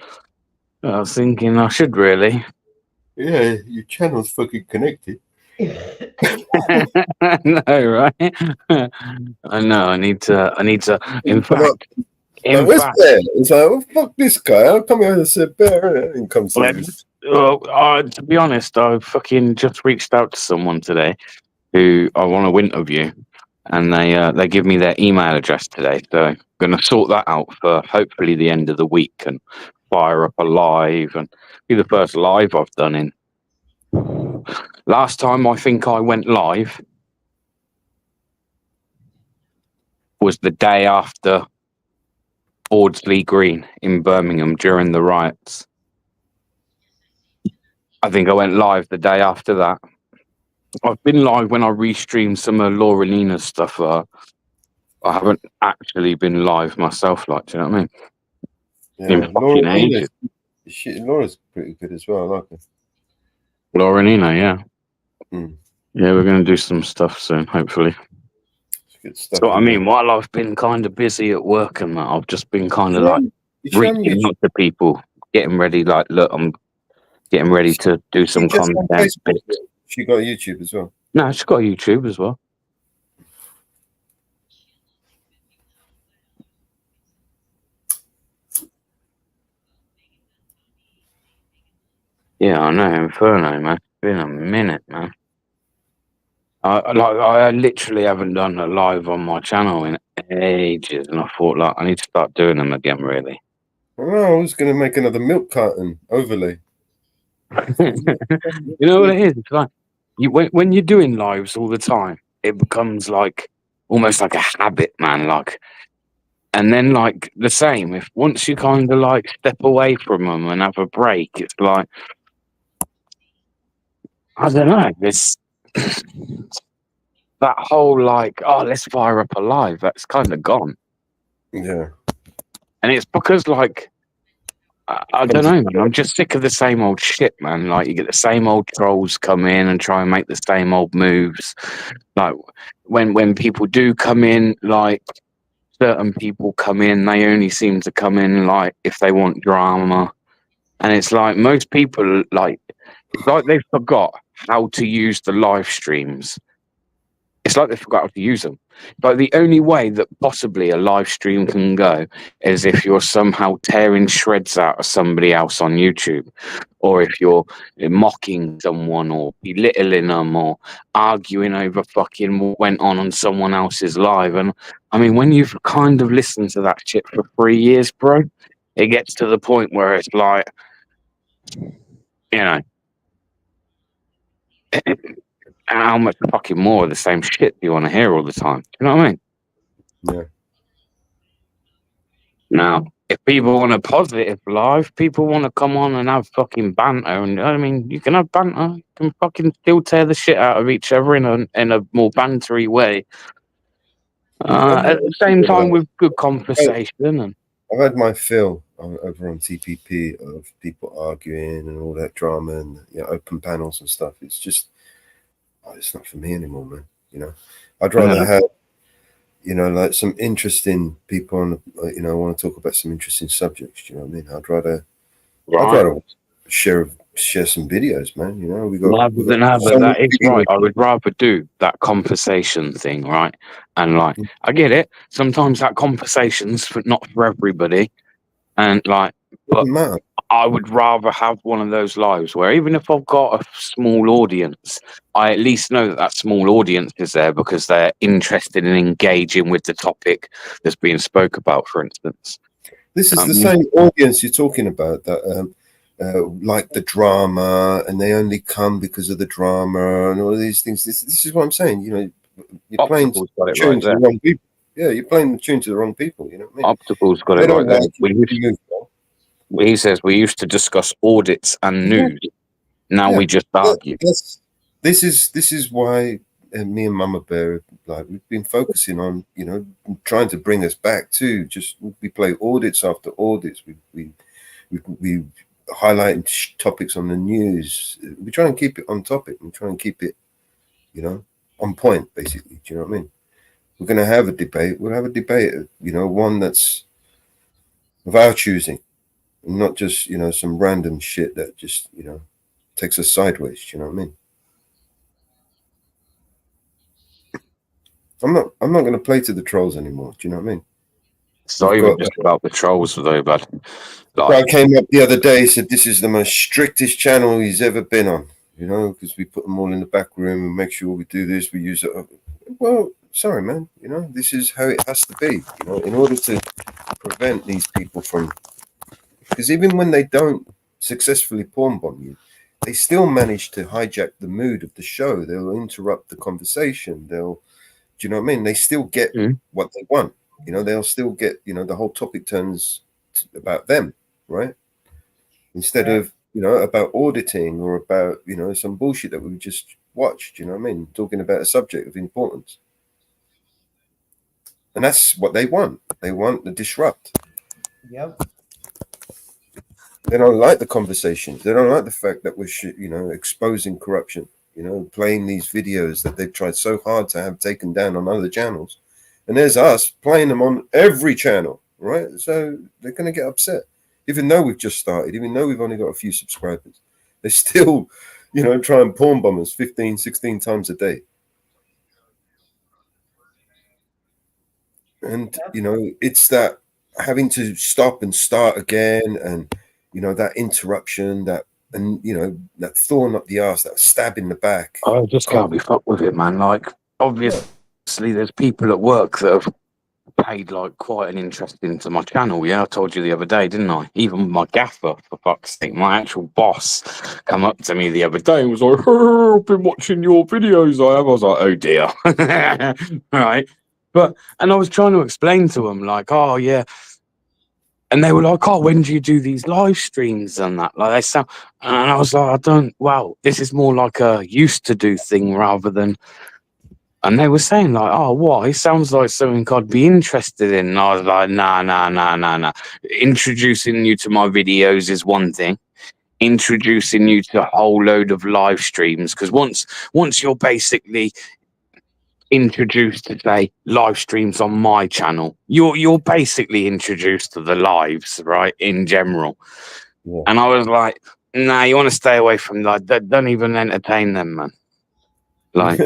I was thinking I should really. Yeah, your channel's fucking connected. I know, right? I know. I need to. In fact, where's Bear? It's like, oh, fuck this guy. I'll come here and say Bear and comes to to be honest, I fucking just reached out to someone today who I want to interview, and they give me their email address today. So I'm going to sort that out for hopefully the end of the week and fire up a live and be the first live I've done in. Last time I think I went live was the day after Bordsley Green in Birmingham during the riots. I think I went live the day after that. I've been live when I restreamed some of Laura Nina's stuff. I haven't actually been live myself, like, do you know what I mean? Yeah, Laura's pretty good as well. I like her. Laura Nina, yeah. Mm. Yeah, we're going to do some stuff soon, hopefully. Good stuff. So, I mean, while I've been kind of busy at work and that, I've just been kind of like reaching out to people, getting ready. Like, look, I'm getting ready to do some content. She got YouTube as well. No, she's got YouTube as well. Yeah, I know, Inferno, man. It's been a minute, man. I literally haven't done a live on my channel in ages, and I thought, like, I need to start doing them again, really. Oh, I was going to make another milk carton overlay. You know what it is? It's like when you're doing lives all the time, it becomes like almost like a habit, man. Like, and then like the same. If once you kind of like step away from them and have a break, it's like I don't know. This that whole like, oh, let's fire up a live. That's kind of gone. Yeah, and it's because like. I don't know, man. I'm just sick of the same old shit, man. Like, you get the same old trolls come in and try and make the same old moves. Like, when people do come in, like, certain people come in, they only seem to come in, like, if they want drama. And it's like, most people, like, it's like they forgot how to use the live streams. It's like they forgot how to use them. But the only way that possibly a live stream can go is if you're somehow tearing shreds out of somebody else on YouTube, or if you're mocking someone or belittling them or arguing over fucking what went on someone else's live. And I mean, when you've kind of listened to that shit for 3 years, bro, it gets to the point where it's like, you know, how much fucking more of the same shit do you want to hear all the time? Do you know what I mean? Yeah. Now, if people want a positive live, people want to come on and have fucking banter, and I mean, you can have banter, you can fucking still tear the shit out of each other in a more bantery way. At the same time, with good conversation. And I've had my fill over on TPP of people arguing and all that drama and open panels and stuff. It's just, it's not for me anymore, man. You know, I'd rather have, like some interesting people on. I want to talk about some interesting subjects. You know what I mean? I'd rather share share some videos, man. You know, we got That is right. I would rather do that conversation thing, right? And like, I get it. Sometimes that conversation's not for everybody, and like, but I would rather have one of those lives where even if I've got a small audience, I at least know that small audience is there because they're interested in engaging with the topic that's being spoke about, for instance. This is the same audience you're talking about that like the drama, and they only come because of the drama and all of these things. This is what I'm saying. You know, you're playing tune to the wrong people. Yeah, you're playing the tune to the wrong people. You know what I mean? Obstacles got it right there. He says we used to discuss audits and news. Now we just argue. This is why me and Mama Bear, like, we've been focusing on, you know, trying to bring us back to just, we play audits after audits. We highlighting topics on the news. We try and keep it on topic. We try and keep it, you know, on point, basically. Do you know what I mean? We're going to have a debate. We'll have a debate, you know, one that's of our choosing, and not just, you know, some random shit that just, you know, takes us sideways. Do you know what I mean? I'm not going to play to the trolls anymore. Do you know what I mean? It's not even just about the trolls, though, but I came up the other day, said this is the most strictest channel he's ever been on, you know, because we put them all in the back room and make sure we do this, we use it. Well, sorry, man, you know, this is how it has to be, you know, in order to prevent these people from, because even when they don't successfully porn bomb you, they still manage to hijack the mood of the show. They'll interrupt the conversation. Do you know what I mean? They still get what they want. You know, they'll still get, you know, the whole topic turns about them, right? Instead of, you know, about auditing or about, you know, some bullshit that we just watched, you know what I mean? Talking about a subject of importance. And that's what they want. They want to disrupt. Yep. They don't like the conversations. They don't like the fact that we're, you know, exposing corruption, you know, playing these videos that they've tried so hard to have taken down on other channels. And there's us playing them on every channel, right? So they're going to get upset. Even though we've just started, even though we've only got a few subscribers, they still, you know, try and porn bomb us 15, 16 times a day. And, you know, it's that having to stop and start again, and, you know, that interruption, that, and, you know, that thorn up the arse, that stab in the back. I just can't be fucked with it, man. Like, obviously, there's people at work that have paid like quite an interest into my channel. Yeah, I told you the other day, didn't I? Even my gaffer, for fuck's sake, my actual boss, come up to me the other day and was like, "Oh, I've been watching your videos." I was like, "Oh dear," right? And I was trying to explain to them, like, "Oh yeah," and they were like, "Oh, when do you do these live streams and that?" Like, they sound, and I was like, "I don't. Wow, this is more like a used to do thing rather than." And they were saying, like, "Oh, what? It sounds like something I'd be interested in." And I was like, nah. Introducing you to my videos is one thing. Introducing you to a whole load of live streams, because once you're basically introduced to, say, live streams on my channel, you're basically introduced to the lives, right, in general. Yeah. And I was like, nah, you want to stay away from that. Don't even entertain them, man. Like,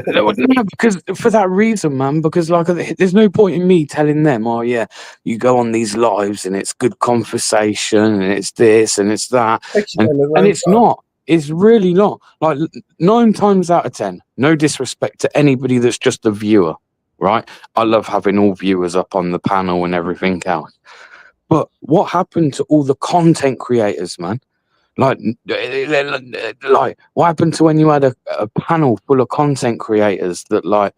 no, because for that reason, man, because like, there's no point in me telling them, "Oh yeah, you go on these lives and it's good conversation and it's this and it's that," and it's not. It's really not. Like 9 times out of 10, no disrespect to anybody that's just a viewer, right? I love having all viewers up on the panel and everything else. But what happened to all the content creators, man? Like, what happened to when you had a panel full of content creators that, like,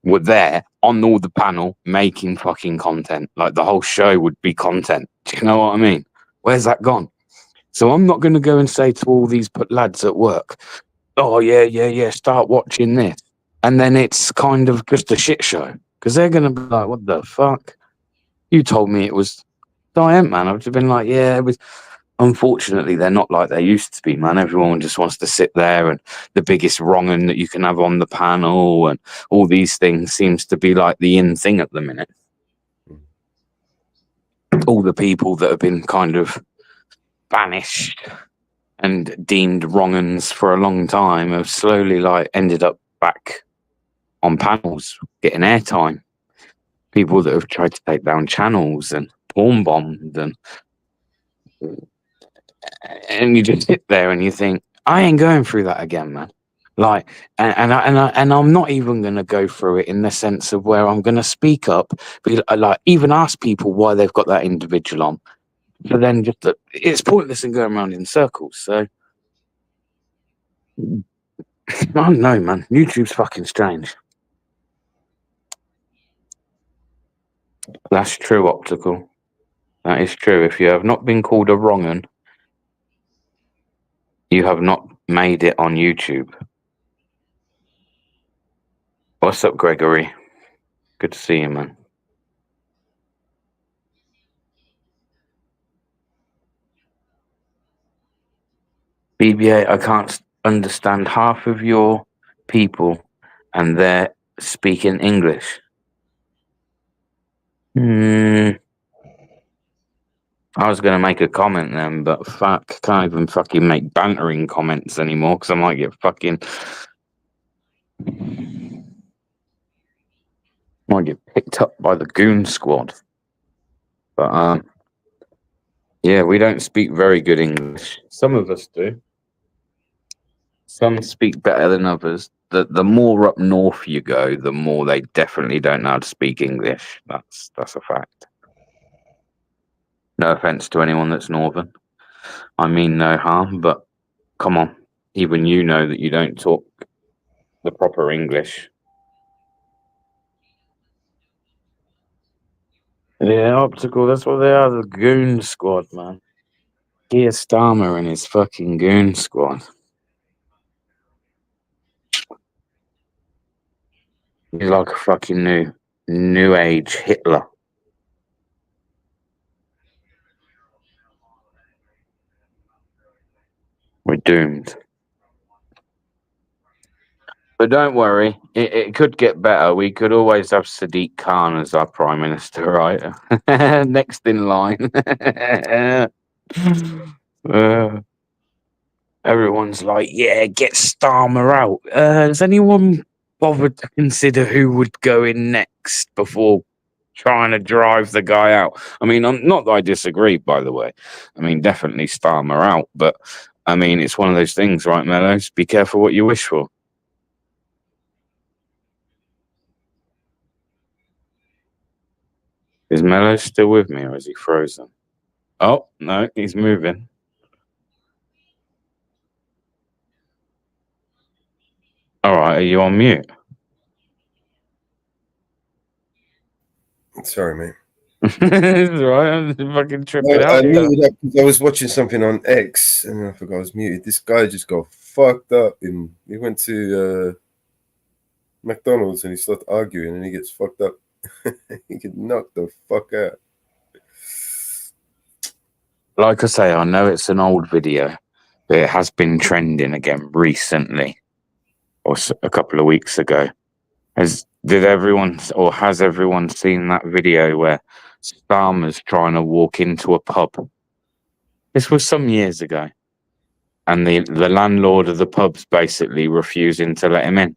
were there on all the panel making fucking content? Like, the whole show would be content. Do you know what I mean? Where's that gone? So I'm not going to go and say to all these lads at work, "Oh, yeah, start watching this." And then it's kind of just a shit show. Because they're going to be like, "What the fuck? You told me it was..." So I am, man. I've just been like, yeah, it was... Unfortunately, they're not like they used to be, man. Everyone just wants to sit there, and the biggest wrong'un that you can have on the panel and all these things seems to be like the in thing at the minute. All the people that have been kind of banished and deemed wrong-uns for a long time have slowly like ended up back on panels getting airtime. People that have tried to take down channels and porn bombed and you just sit there and you think, I ain't going through that again, man. Like, and I'm not even going to go through it in the sense of where I'm going to speak up, but like even ask people why they've got that individual on. But then just it's pointless in going around in circles. So I don't know, man. YouTube's fucking strange. That's true, Optical. That is true. If you have not been called a wrong-un, you have not made it on YouTube. What's up, Gregory? Good to see you, man. BBA, I can't understand half of your people and they're speaking English. I was going to make a comment then, but fuck, can't even fucking make bantering comments anymore because I might get picked up by the goon squad. But yeah, we don't speak very good English. Some of us do. Some speak better than others. The more up north you go, the more they definitely don't know how to speak English. That's a fact. No offense to anyone that's northern. I mean no harm, but come on. Even you know that you don't talk the proper English. Yeah, Optical, that's what they are, the goon squad, man. Keir Starmer and his fucking goon squad. He's like a fucking new age Hitler. We're doomed. But don't worry, it could get better. We could always have Sadiq Khan as our Prime Minister, right? Next in line. Everyone's like, yeah, get Starmer out. Has anyone bothered to consider who would go in next before trying to drive the guy out? I mean, not that I disagree, by the way. I mean, definitely Starmer out. But, I mean, it's one of those things, right, Mellows? Be careful what you wish for. Is Mello still with me or is he frozen? Oh, no, he's moving. All right, are you on mute? Sorry, mate. It's all right, I'm fucking tripping out. I muted up because I was watching something on X and I forgot I was muted. This guy just got fucked up. He went to McDonald's and he started arguing and he gets fucked up. He get knocked the fuck out. Like I say, I know it's an old video, but it has been trending again recently, or a couple of weeks ago. Has everyone seen that video where Starmer's trying to walk into a pub? This was some years ago, and the landlord of the pub's basically refusing to let him in.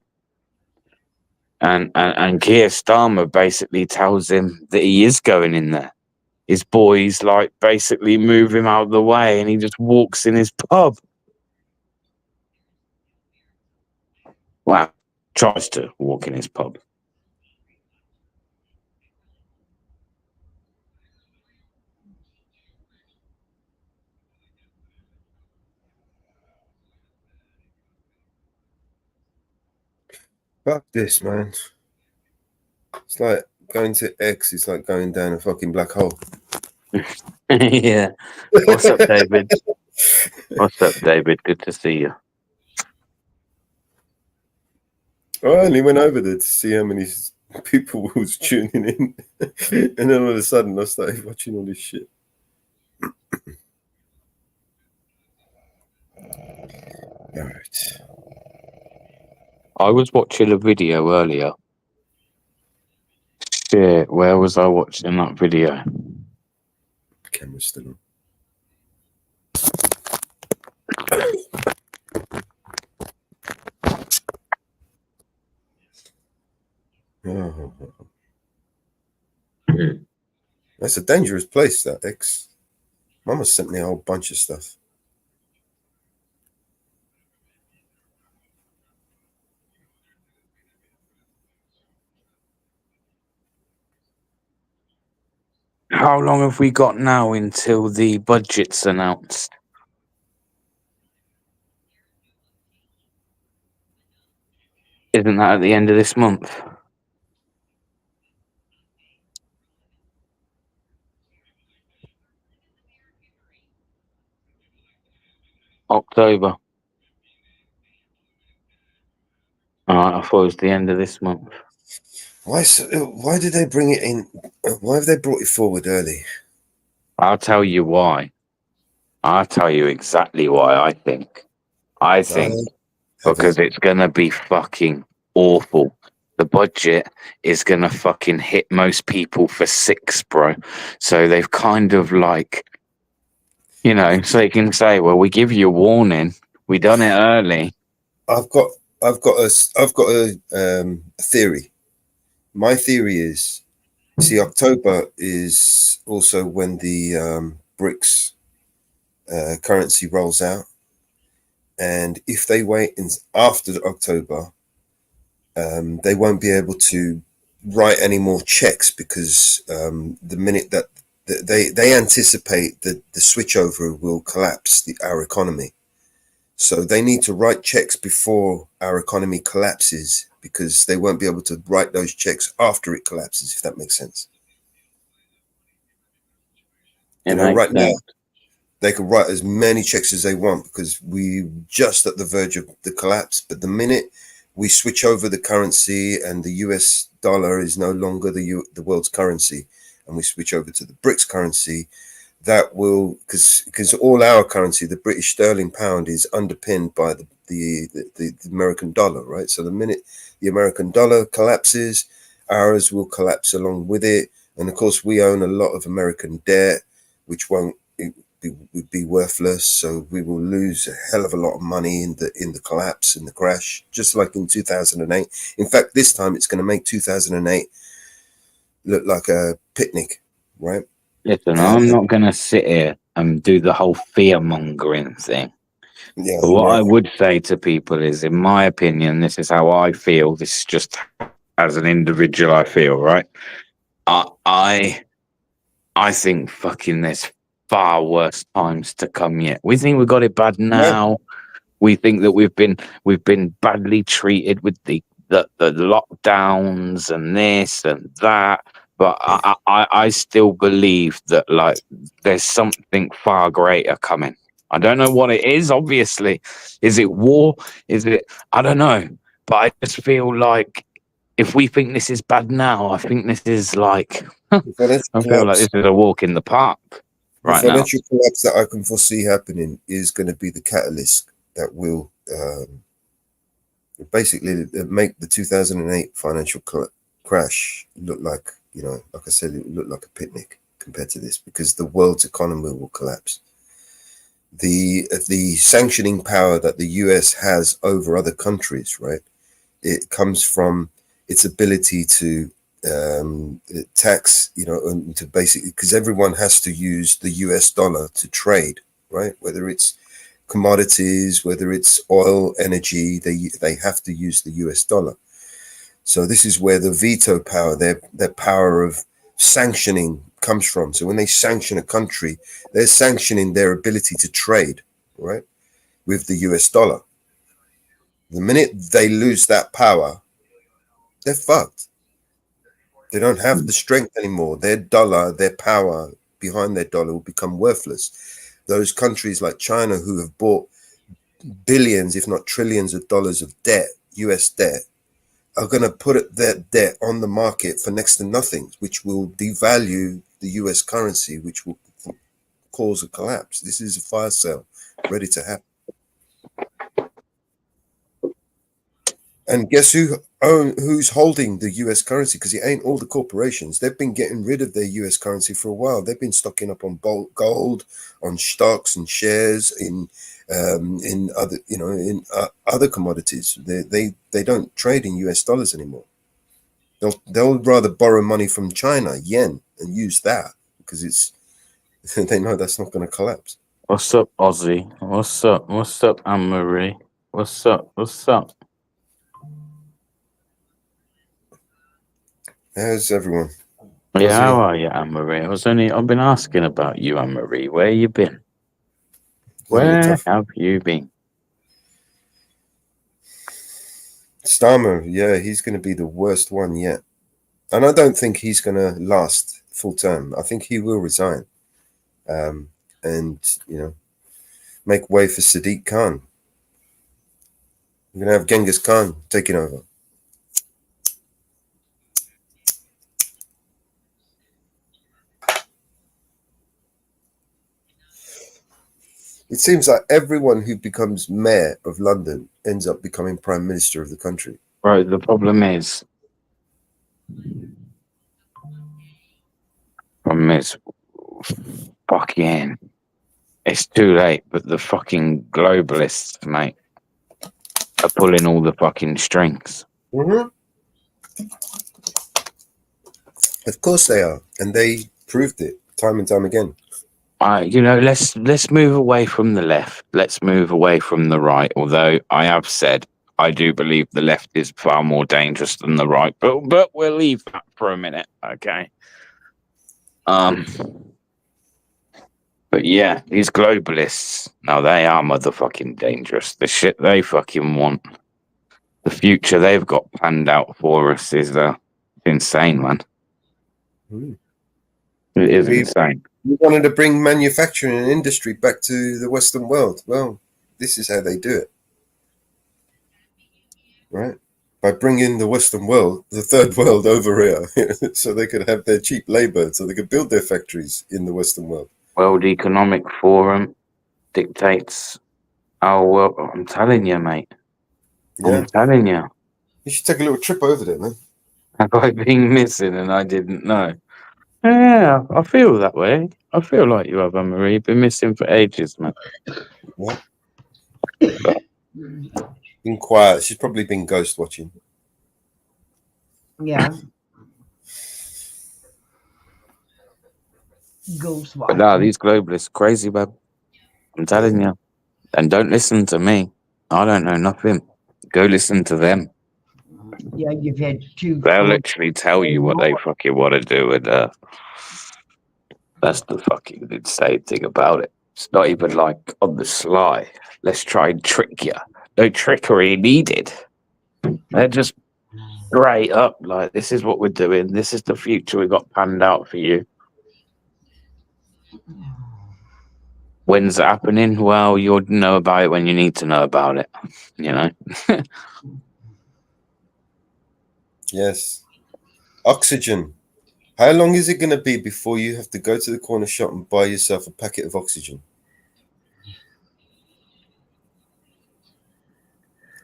And Keir Starmer basically tells him that he is going in there. His boys like basically move him out of the way and he just walks in his pub. Wow. Tries to walk in his pub. Fuck this, man. It's like going to X, it's like going down a fucking black hole. Yeah. What's up, David? What's up, David? Good to see you. I only went over there to see how many people was tuning in. And then all of a sudden I started watching all this shit. All right. I was watching a video earlier. Shit, where was I watching that video? Camera's still on. That's a dangerous place, that X. Mama sent me a whole bunch of stuff. How long have we got now until the budget's announced? Isn't that at the end of this month? October. I thought it was the end of this month. Why did they bring it in? Why have they brought it forward early? I'll tell you why. I'll tell you exactly why I think. I think because it's going to be fucking awful. The budget is going to fucking hit most people for 6, bro. So they've kind of like, you know, so they can say, well, we give you a warning. We done it early. I've got a theory. My theory is, see, October is also when the BRICS currency rolls out, and if they wait after October, they won't be able to write any more checks because the minute that they anticipate that the switchover will collapse our economy. So they need to write checks before our economy collapses because they won't be able to write those checks after it collapses, if that makes sense. You know, right now, they can write as many checks as they want because we're just at the verge of the collapse. But the minute we switch over the currency and the US dollar is no longer the world's currency, and we switch over to the BRICS currency, that will, because all our currency, the British sterling pound, is underpinned by the American dollar, right? So the minute the American dollar collapses, ours will collapse along with it. And of course, we own a lot of American debt, which would be worthless. So we will lose a hell of a lot of money in the collapse, in the crash, just like in 2008. In fact, this time it's going to make 2008 look like a picnic, right? Listen, I'm not going to sit here and do the whole fear-mongering thing. Yeah, but what right. I would say to people is, in my opinion, this is how I feel. This is just as an individual I feel, right? I think fucking there's far worse times to come yet. We think we've got it bad now. Yeah. We think that we've been badly treated with the lockdowns and this and that. But I still believe that, like, there's something far greater coming. I don't know what it is, obviously. Is it war? Is it... I don't know. But I just feel like if we think this is bad now, I think this is like... I feel like this is a walk in the park right now. The financial collapse that I can foresee happening is going to be the catalyst that will basically make the 2008 financial crash look like, you know, like I said, it looked like a picnic compared to this, because the world's economy will collapse. The sanctioning power that the US has over other countries, right? It comes from its ability to tax, you know, and to basically, because everyone has to use the US dollar to trade, right? Whether it's commodities, whether it's oil, energy, they have to use the US dollar. So this is where the veto power, their power of sanctioning comes from. So when they sanction a country, they're sanctioning their ability to trade, right, with the US dollar. The minute they lose that power, they're fucked. They don't have the strength anymore. Their dollar, their power behind their dollar will become worthless. Those countries like China, who have bought billions, if not trillions of dollars of debt, US debt, are going to put that debt on the market for next to nothing, which will devalue the US currency, which will cause a collapse. This is a fire sale ready to happen. And guess who's holding the US currency? Because it ain't all the corporations. They've been getting rid of their US currency for a while. They've been stocking up on gold, on stocks and shares in in other, in other commodities. They don't trade in US dollars anymore. They'll rather borrow money from China, yen, and use that because it's they know that's not going to collapse. What's up, Ozzy? What's up? What's up, Anne Marie? What's up? What's up? How's everyone? Yeah, how are you, Anne Marie? I've been asking about you, Anne Marie. Where you been? Where have you been? Starmer, yeah, he's going to be the worst one yet. And I don't think he's going to last full term. I think he will resign and, make way for Sadiq Khan. We're going to have Genghis Khan taking over. It seems like everyone who becomes mayor of London ends up becoming prime minister of the country. Right, the problem is fucking, it's too late, but the fucking globalists, mate, are pulling all the fucking strings. Mm-hmm. Of course they are, and they proved it time and time again. Let's move away from the left. Let's move away from the right. Although I have said I do believe the left is far more dangerous than the right, but we'll leave that for a minute, okay? But yeah, these globalists, now they are motherfucking dangerous. The shit they fucking want, the future they've got planned out for us is insane, man. It is insane. We wanted to bring manufacturing and industry back to the Western world. Well, this is how they do it, right? By bringing the Western world, the third world, over here, so they could have their cheap labor, so they could build their factories in the Western world. World Economic Forum dictates our world. I'm telling you, mate. Yeah. I'm telling you. You should take a little trip over there, man. Have I been missing and I didn't know? Yeah, I feel that way. I feel like you have, Anne-Marie. Been missing for ages, man. What? Been quiet. She's probably been ghost watching. Yeah. Ghost watching. But no, these globalists crazy, man. I'm telling you. And don't listen to me. I don't know nothing. Go listen to them. Yeah, you've had two. They'll literally tell you what they fucking want to do, and that's the fucking insane thing about it. It's not even like on the sly. Let's try and trick you. No trickery needed. They're just straight up like, this is what we're doing. This is the future we got planned out for you. When's it happening? Well, you'll know about it when you need to know about it. You know? Yes. Oxygen. How long is it going to be before you have to go to the corner shop and buy yourself a packet of oxygen?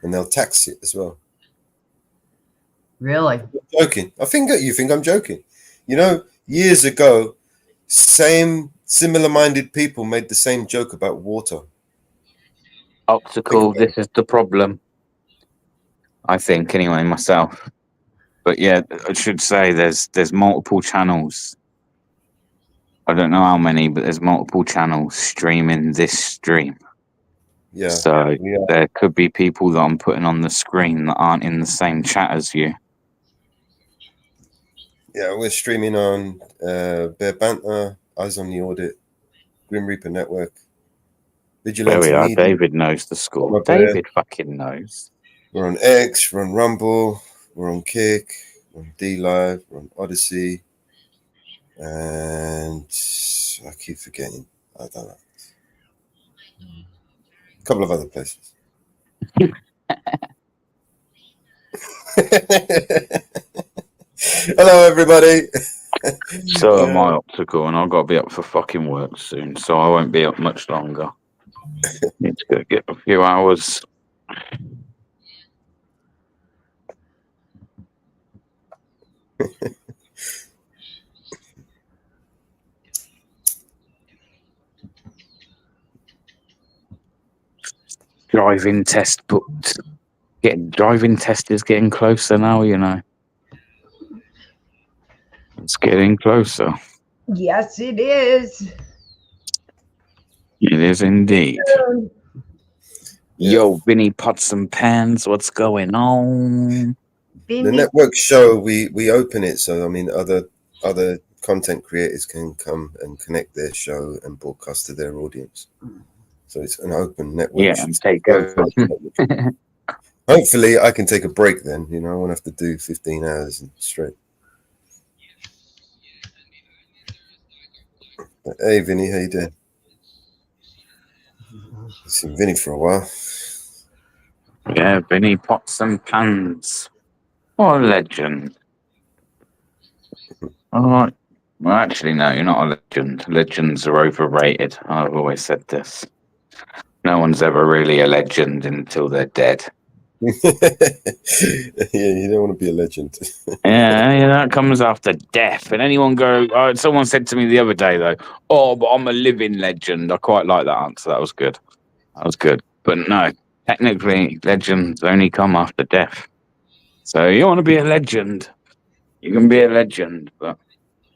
And they'll tax it as well. Really? I'm joking. You think I'm joking. Years ago, similar-minded people made the same joke about water. Optical, this is the problem. I think, anyway, myself. But yeah, I should say there's multiple channels. I don't know how many, but there's multiple channels streaming this stream. Yeah. So there could be people that I'm putting on the screen that aren't in the same chat as you. Yeah, we're streaming on Bear Banter, Eyes on the Audit, Grim Reaper Network, Vigilante There we are. Media. David knows the score. David fucking knows. We're on X, we're on Rumble, we're on Kick, we're on D-Live, we're on Odyssey, and I keep forgetting. I don't know. A couple of other places. Hello, everybody. So am I, Optical, and I've got to be up for fucking work soon, so I won't be up much longer. Need to go get a few hours. driving test booked. Driving test is getting closer now, you know. It's getting closer. Yes, it is. It is indeed. Yeah. Yo, Vinny Pots and Pans, what's going on? The network show, we open it, so I mean other content creators can come and connect their show and broadcast to their audience. So it's an open network. Yeah, and take over. Hopefully I can take a break then, you know, I won't have to do 15 hours straight. Hey Vinny, how you doing? I've seen Vinny for a while. Yeah, Vinny Pots and Pans. What a legend. All right. Well, actually, no, you're not a legend. Legends are overrated. I've always said this. No one's ever really a legend until they're dead. Yeah, you don't want to be a legend. Yeah, that comes after death. And anyone go, someone said to me the other day, though, oh, but I'm a living legend. I quite like that answer. That was good. But no, technically, legends only come after death. So you want to be a legend, you can be a legend. But,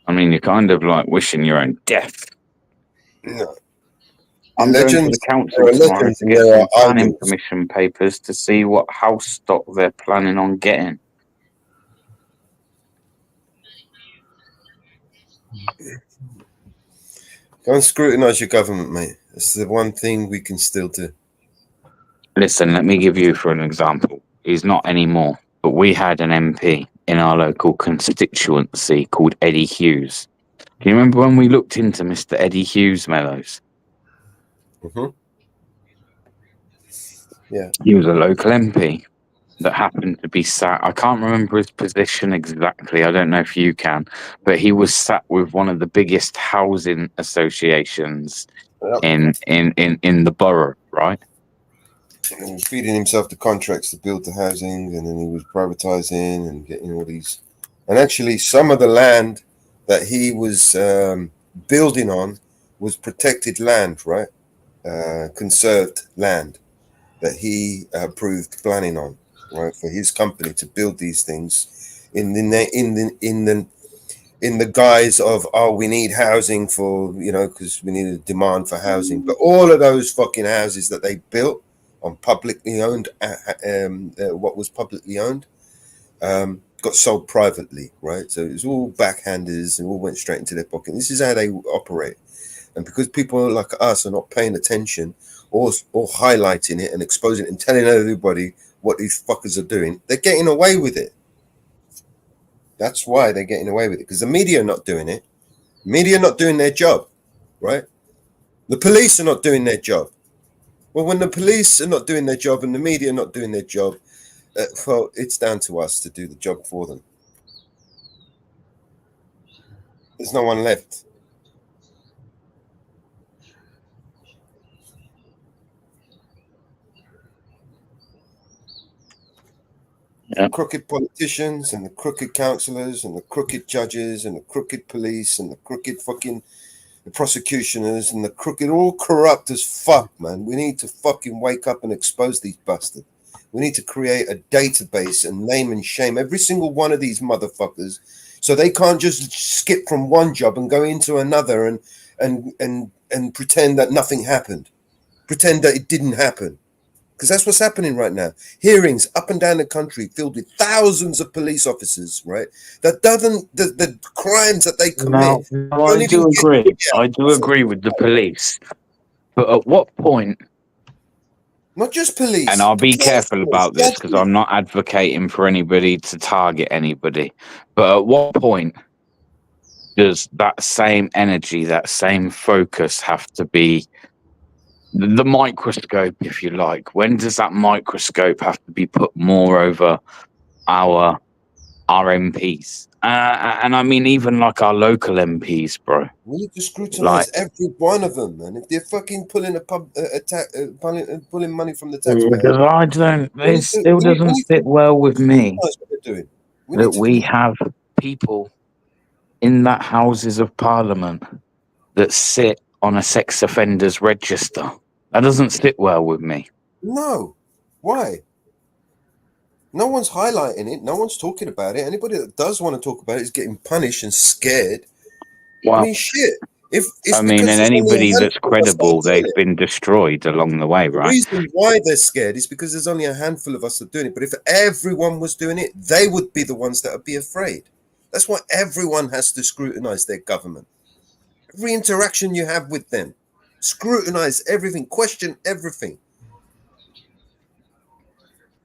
I mean, you're kind of like wishing your own death. No. I'm going to the council tomorrow to get some planning permission papers to see what house stock they're planning on getting. Go and scrutinise your government, mate. That's the one thing we can still do. Listen, let me give you for an example. He's not anymore, but we had an MP in our local constituency called Eddie Hughes. Do you remember when we looked into Mr. Eddie Hughes, Mellows? Mm-hmm. Yeah. He was a local MP that happened to be sat, I can't remember his position exactly, I don't know if you can, but he was sat with one of the biggest housing associations in the borough, right? And he was feeding himself the contracts to build the housing, and then he was privatizing and getting all these. And actually, some of the land that he was building on was protected land, right? Conserved land that he approved planning on, right, for his company to build these things in the guise of, oh, we need housing for, you know, because we need a demand for housing. But all of those fucking houses that they built on publicly owned, what was publicly owned, got sold privately, right? So it was all backhanders and all went straight into their pocket. This is how they operate. And because people like us are not paying attention or highlighting it and exposing it and telling everybody what these fuckers are doing, they're getting away with it. That's why they're getting away with it, because the media are not doing it. Media are not doing their job, right? The police are not doing their job. Well, when the police are not doing their job and the media are not doing their job, well, it's down to us to do the job for them. There's no one left. The crooked politicians and the crooked councillors and the crooked judges and the crooked police and the crooked fucking the prosecutioners and the crooked, all corrupt as fuck, man. We need to fucking wake up and expose these bastards. We need to create a database and name and shame every single one of these motherfuckers, so they can't just skip from one job and go into another and pretend that nothing happened, pretend that it didn't happen. Because that's what's happening right now. Hearings up and down the country filled with thousands of police officers, right? That doesn't, the crimes that they commit. No, I do agree. I do agree with the police. But at what point? Not just police. And I'll be careful about this because I'm not advocating for anybody to target anybody. But at what point does that same energy, that same focus have to be the microscope, if you like? When does that microscope have to be put more over our MPs? And I mean, even like our local MPs, bro. We need to scrutinize every one of them, man. If they're fucking pulling pulling money from the taxpayer, because I don't. It still doesn't sit well with me that we have people in that Houses of Parliament that sit on a sex offenders register. That doesn't sit well with me. No. Why? No one's highlighting it. No one's talking about it. Anybody that does want to talk about it is getting punished and scared. Well, I mean, shit. If it's I mean, because and there's only a anybody that's handful of us that are credible, doing they've it. been destroyed along the way, The right? reason why they're scared is because there's only a handful of us that are doing it. But if everyone was doing it, they would be the ones that would be afraid. That's why everyone has to scrutinize their government. Every interaction you have with them, scrutinize everything, question everything.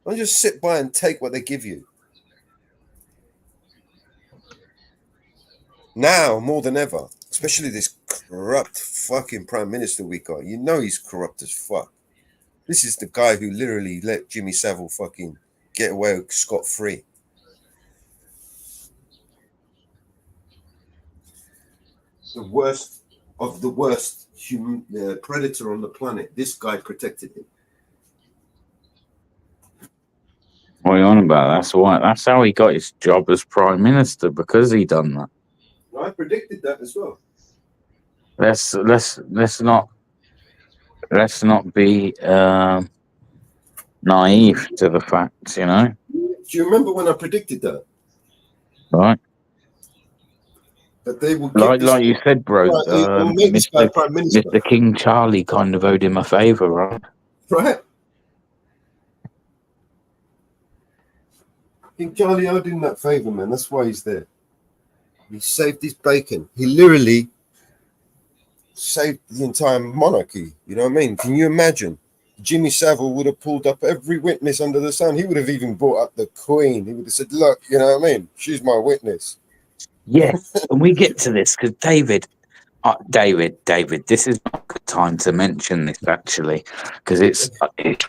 Don't just sit by and take what they give you. Now, more than ever, especially this corrupt fucking prime minister we got. You know he's corrupt as fuck. This is the guy who literally let Jimmy Savile fucking get away scot-free. The worst of the worst human predator on the planet. This guy protected him. What are you on about? That's why. That's how he got his job as prime minister, because he done that. I predicted that as well. Let's not be naive to the facts, you know. Do you remember when I predicted that? Right. That they will get Like you said, bro. will make this guy prime minister. Mr. King Charlie kind of owed him a favor, right? Right. King Charlie owed him that favor, man. That's why he's there. He saved his bacon. He literally saved the entire monarchy. You know what I mean? Can you imagine? Jimmy Savile would have pulled up every witness under the sun. He would have even brought up the Queen. He would have said, look, you know what I mean? She's my witness. Yeah, and we get to this because David, this is not a good time to mention this actually, because it's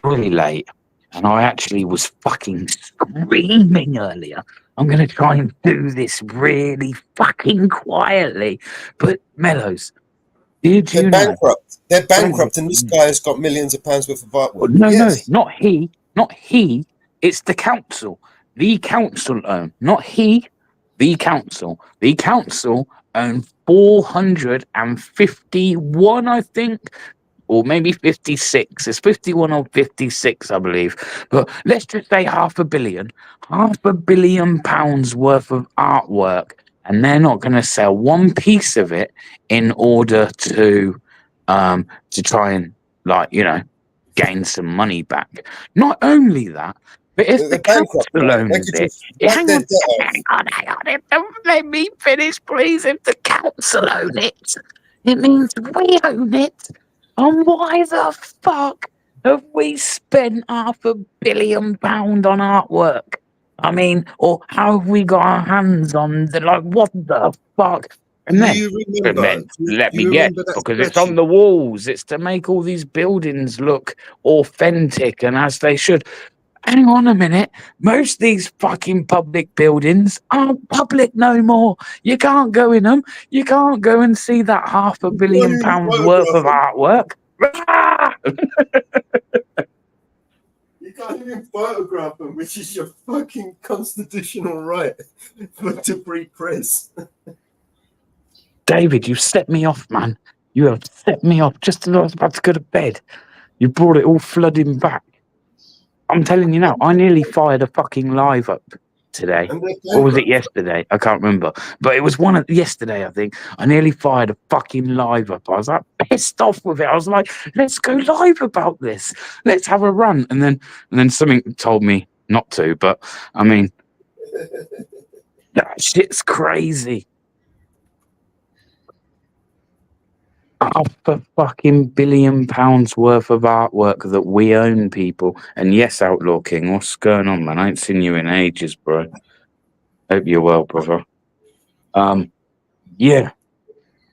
really late, and I actually was fucking screaming earlier. I'm gonna try and do this really fucking quietly, but Mellows, did you know? Bankrupt. They're bankrupt, and this guy has got millions of pounds worth of artwork. No, not he. It's the council. The council own, not he. The council. The council own 451, I think, or maybe 56. It's 51 or 56, I believe. But let's just say £500 million pounds worth of artwork, and they're not going to sell one piece of it in order to try and, like, you know, gain some money back. Not only that, but if the council owns it, hang on, let me finish, please. If the council own it, it means we own it. And why the fuck have we spent £500 million on artwork? I mean, or how have we got our hands on the, like, what the fuck? And then, let me guess, because it's on the walls. It's to make all these buildings look authentic and as they should. Hang on a minute. Most of these fucking public buildings aren't public no more. You can't go in them. You can't go and see that £500 million worth of artwork. You can't even photograph them, which is your fucking constitutional right to free press. David, you set me off, man. You have set me off just as I was about to go to bed. You brought it all flooding back. I'm telling you now, I nearly fired a fucking live up today. Or was it yesterday? I can't remember. But it was yesterday, I think. I nearly fired a fucking live up. I was like pissed off with it. I was like, let's go live about this. Let's have a run. And then something told me not to. But I mean, that shit's crazy. £500 million worth of artwork that we own, people. And yes, Outlaw King, what's going on, man? I ain't seen you in ages, bro. Hope you're well, brother. Yeah.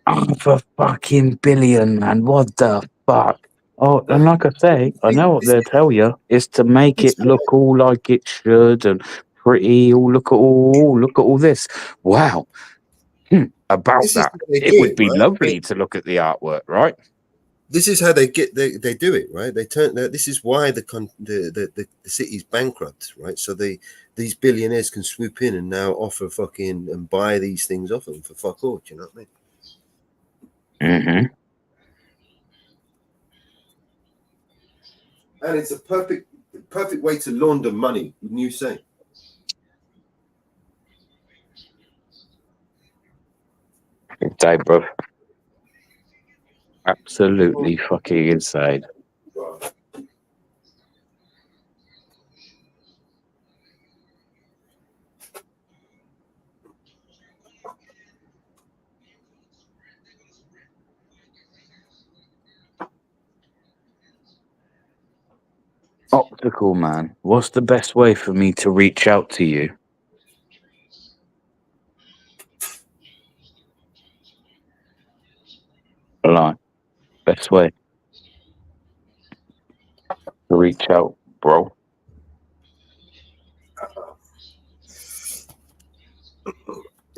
£500 million, man. What the fuck? Oh, and like I say, I know what they'll tell you is to make it look all like it should and pretty. Look at all this. Wow. About that, it would be lovely to look at the artwork, right? This is how they do it, right? This is why the city's bankrupt, right? So these billionaires can swoop in and now offer fucking and buy these things off them for fuck all. Do you know what I mean? And it's a perfect way to launder money, wouldn't you say? Day, bro. Absolutely fucking insane. Optical man, what's the best way for me to reach out to you? Like, best way to reach out, bro.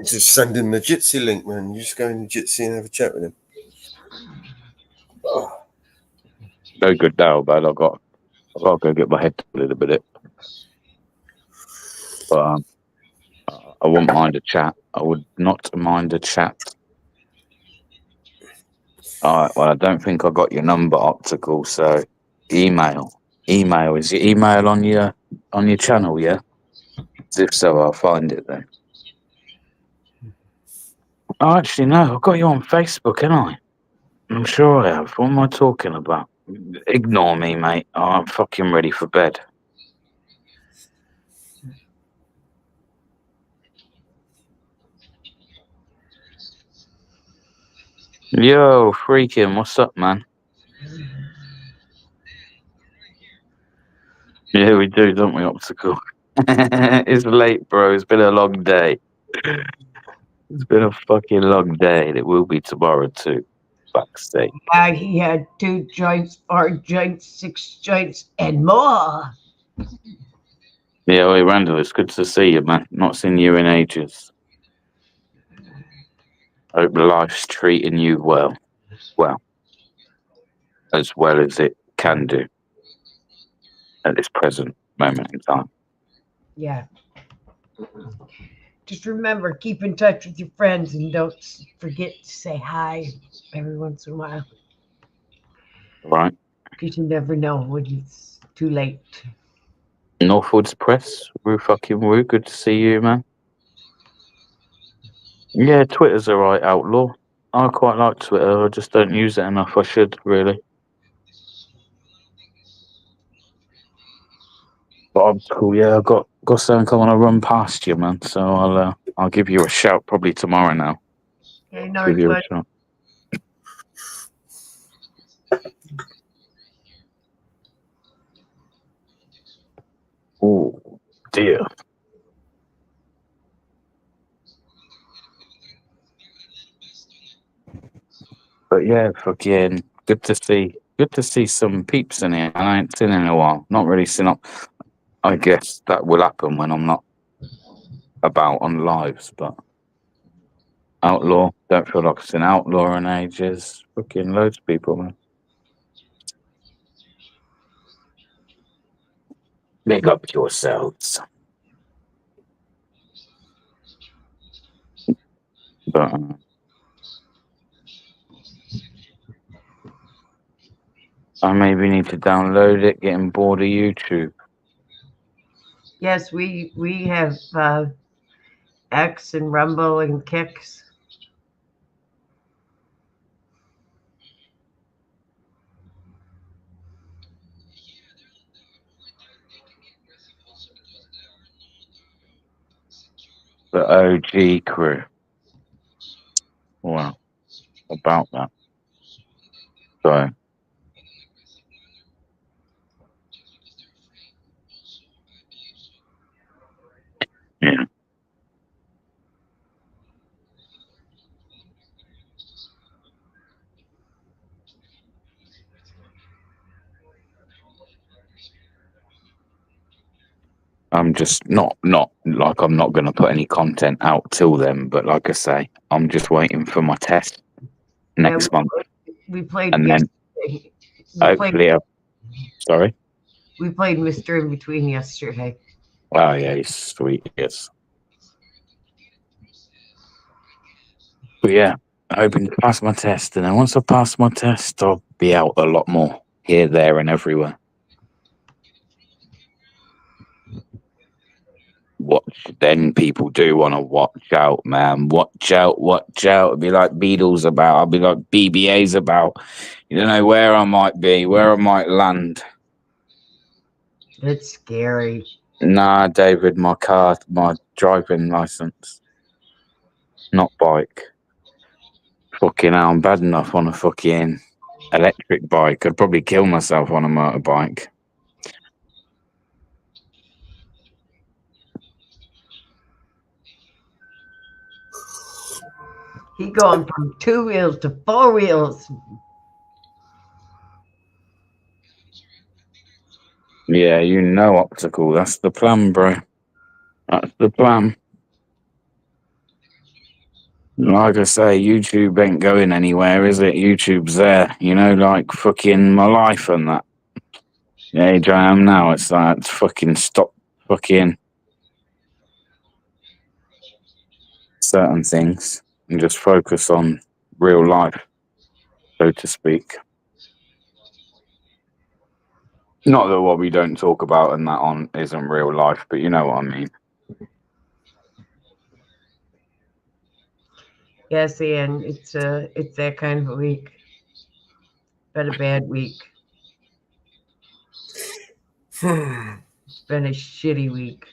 Just send him the Jitsi link, man. You just go in the Jitsi and have a chat with him. Oh. No good now, man. I've got to go get my head a little bit. But I wouldn't mind a chat. I would not mind a chat. All right. Well, I don't think I got your number, Optical. So, email. Is your email on your channel? Yeah. If so, I'll find it then. Oh, actually, no. I've got you on Facebook, haven't I? I'm sure I have. What am I talking about? Ignore me, mate. Oh, I'm fucking ready for bed. Yo, freaking, what's up, man? Yeah, we do, don't we, Optical? It's late, bro. It's been a long day. It's been a fucking long day. It will be tomorrow, too. Fuck's sake. He had 2 joints, 4 joints, 6 joints, and more. Yeah, well, Randall, it's good to see you, man. Not seen you in ages. Hope life's treating you well. Well, as well as it can do at this present moment in time. Yeah. Just remember, keep in touch with your friends and don't forget to say hi every once in a while. Right. Because you never know when it's too late. Northwoods Press, woo. Good to see you, man. Yeah, Twitter's alright, Outlaw. I quite like Twitter. I just don't use it enough. I should, really. But I'm cool. Yeah, I've got something I want to run past you, man. So I'll give you a shout probably tomorrow now. Okay, no, Give you a shout. Oh dear. But yeah, fucking good to see some peeps in here. I ain't seen in a while. Not really seen up. I guess that will happen when I'm not about on lives, but Outlaw, don't feel like I've seen Outlaw in ages. Fucking loads of people, man. Big up yourselves. But I maybe need to download it, getting bored of YouTube. Yes, we have X and Rumble and Kicks. The OG crew. Wow. About that. So. Yeah. I'm just not like I'm not going to put any content out till then, but like I say, I'm just waiting for my test next month. We played and yesterday. Then hopefully, sorry. We played Mr. In Between yesterday. Oh yeah, he's sweet. Yes. But yeah, hoping to pass my test, and then once I pass my test, I'll be out a lot more here, there, and everywhere. then people do want to watch out, man. Watch out, watch out. It'd be like Beatles about. I'll be like BBA's about. You don't know where I might be, where I might land. It's scary. Nah, David, my driving license, not bike. Fucking hell, I'm bad enough on a fucking electric bike. I'd probably kill myself on a motorbike. He going from 2 wheels to 4 wheels. Yeah, you know, optical. That's the plan, bro. That's the plan. Like I say, YouTube ain't going anywhere, is it? YouTube's there, you know, like fucking my life and that. The age I am now, it's like, it's fucking stop fucking certain things and just focus on real life, so to speak. Not that what we don't talk about and that on isn't real life, but you know what I mean. Yes, Ian, it's that kind of a week. Been a bad week. It's been a shitty week.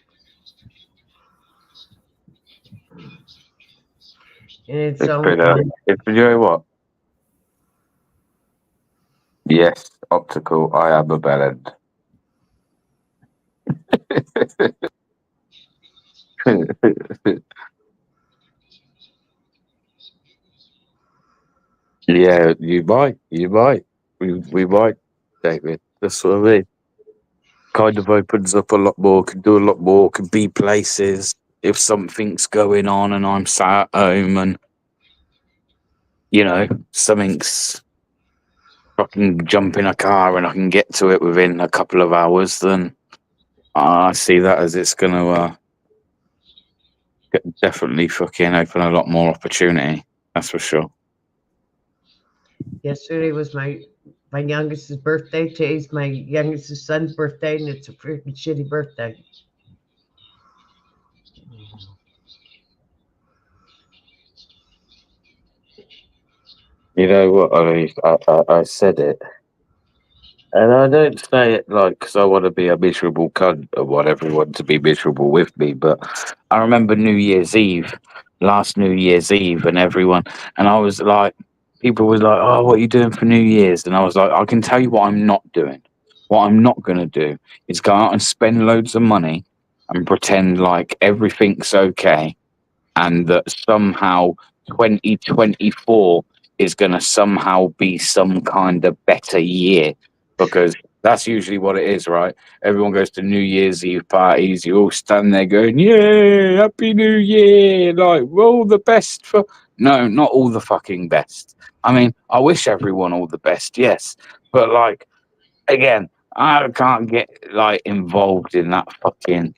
And it's so fun. It's, you know what? Yes, optical, I have a bellend. Yeah, you buy. We buy, David. That's what I mean. Kind of opens up a lot more, can do a lot more, can be places if something's going on and I'm sat at home and, you know, something's fucking jump in a car and I can get to it within a couple of hours, then I see that as it's going to definitely fucking open a lot more opportunity. That's for sure. Yesterday was my youngest's birthday. Today's my youngest's son's birthday, and it's a freaking shitty birthday. You know what, I said it, and I don't say it like because I want to be a miserable cunt or want everyone to be miserable with me, but I remember last New Year's Eve, and I was like, people was like, oh, what are you doing for New Year's? And I was like, I can tell you what I'm not doing. What I'm not going to do is go out and spend loads of money and pretend like everything's okay and that somehow 2024 is going to somehow be some kind of better year, because that's usually what it is, right? Everyone goes to New Year's Eve parties. You all stand there going, yeah, Happy New Year. Like, all the best for... No, not all the fucking best. I mean, I wish everyone all the best, yes. But, like, again, I can't get, like, involved in that fucking...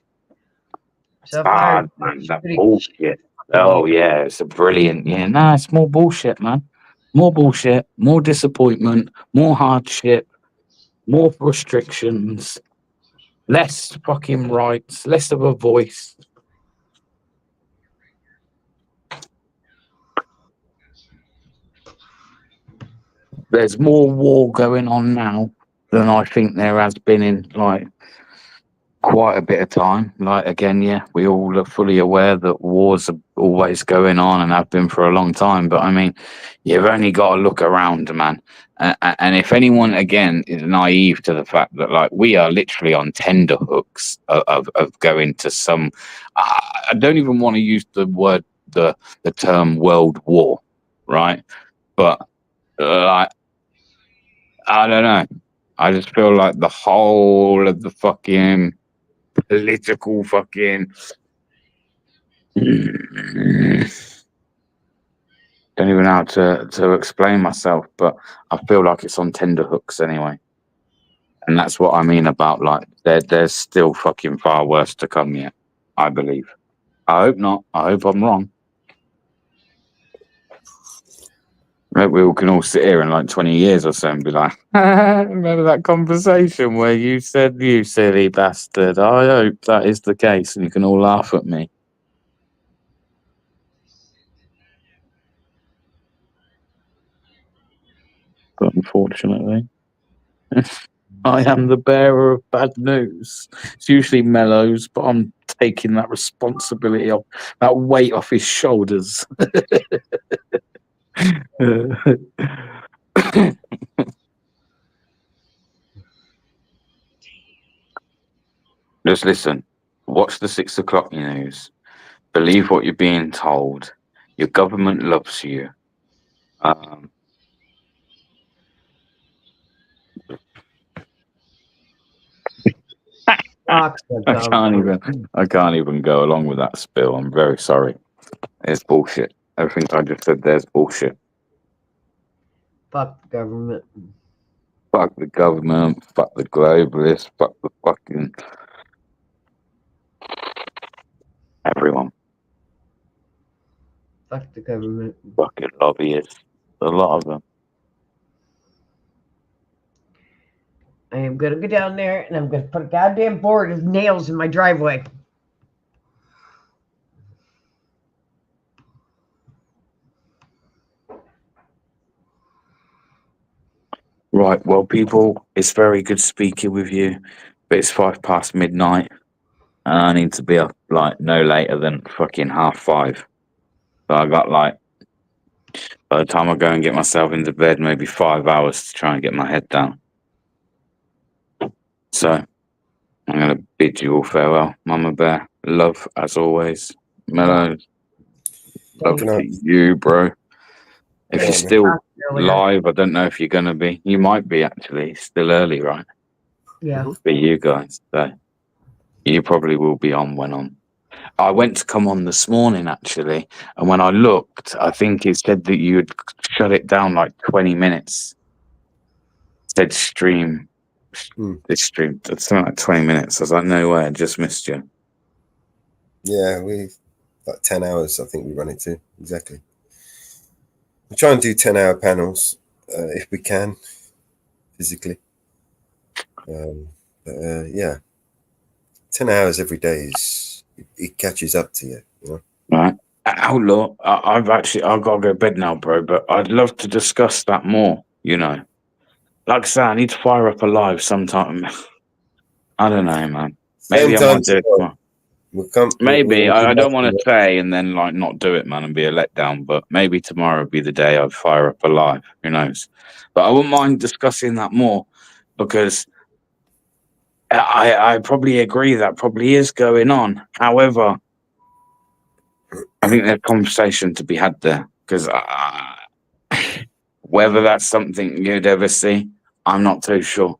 So far, man, that bullshit. Oh, yeah, it's a brilliant... Yeah, no, it's more bullshit, man. More bullshit, more disappointment, more hardship, more restrictions, less fucking rights, less of a voice. There's more war going on now than I think there has been in, like, quite a bit of time. Like, again, yeah, we all are fully aware that wars are always going on and have been for a long time. But I mean, you've only got to look around, man. And if anyone, again, is naive to the fact that, like, we are literally on tender hooks of going to some, I don't even want to use the term world war, right? But like, I don't know. I just feel like the whole of the fucking political fucking don't even know how to explain myself, but I feel like it's on tender hooks anyway. And that's what I mean about, like, there's still fucking far worse to come yet, I believe. I hope not. I hope I'm wrong. We all can all sit here in like 20 years or so and be like, remember that conversation where you said, you silly bastard? I hope that is the case, and you can all laugh at me. But unfortunately, I am the bearer of bad news. It's usually Mellows, but I'm taking that responsibility off, that weight off his shoulders. Just listen. Watch the 6 o'clock news. Believe what you're being told. Your government loves you. I can't even go along with that spill. I'm very sorry. It's bullshit. Everything I just said there's bullshit. Fuck the government. Fuck the government. Fuck the globalists. Fuck the fucking everyone. Fuck the government. Fucking lobbyists. A lot of them. I am going to go down there and I'm going to put a goddamn board of nails in my driveway. Right, well, people, it's very good speaking with you, but it's 5 past midnight, and I need to be up like no later than fucking 5:30. So I got like, by the time I go and get myself into bed, maybe 5 hours to try and get my head down. So I'm going to bid you all farewell, Mama Bear. Love as always. Mellow, love to you, bro. If you're still live, I don't know if you're going to be. You might be, actually. It's still early, right? Yeah. For you guys. So you probably will be on when on. I went to come on this morning, actually, and when I looked, I think it said that you had shut it down like 20 minutes. It said stream. This stream. It's something like 20 minutes. I was like, no way, I just missed you. Yeah, we've like 10 hours, I think we run it to. Exactly. We try and do 10-hour panels if we can, physically. Yeah, 10 hours every day it catches up to you, you know. Right. Outlaw, I've got to go to bed now, bro, but I'd love to discuss that more, you know. Like I say, I need to fire up a live sometime. I don't know, man. Maybe I might do it tomorrow. Maybe. I don't want to say and then like not do it, man, and be a letdown, but maybe tomorrow would be the day I'd fire up a live. Who knows? But I wouldn't mind discussing that more because I probably agree that probably is going on. However, I think there's conversation to be had there because whether that's something you'd ever see, I'm not too sure.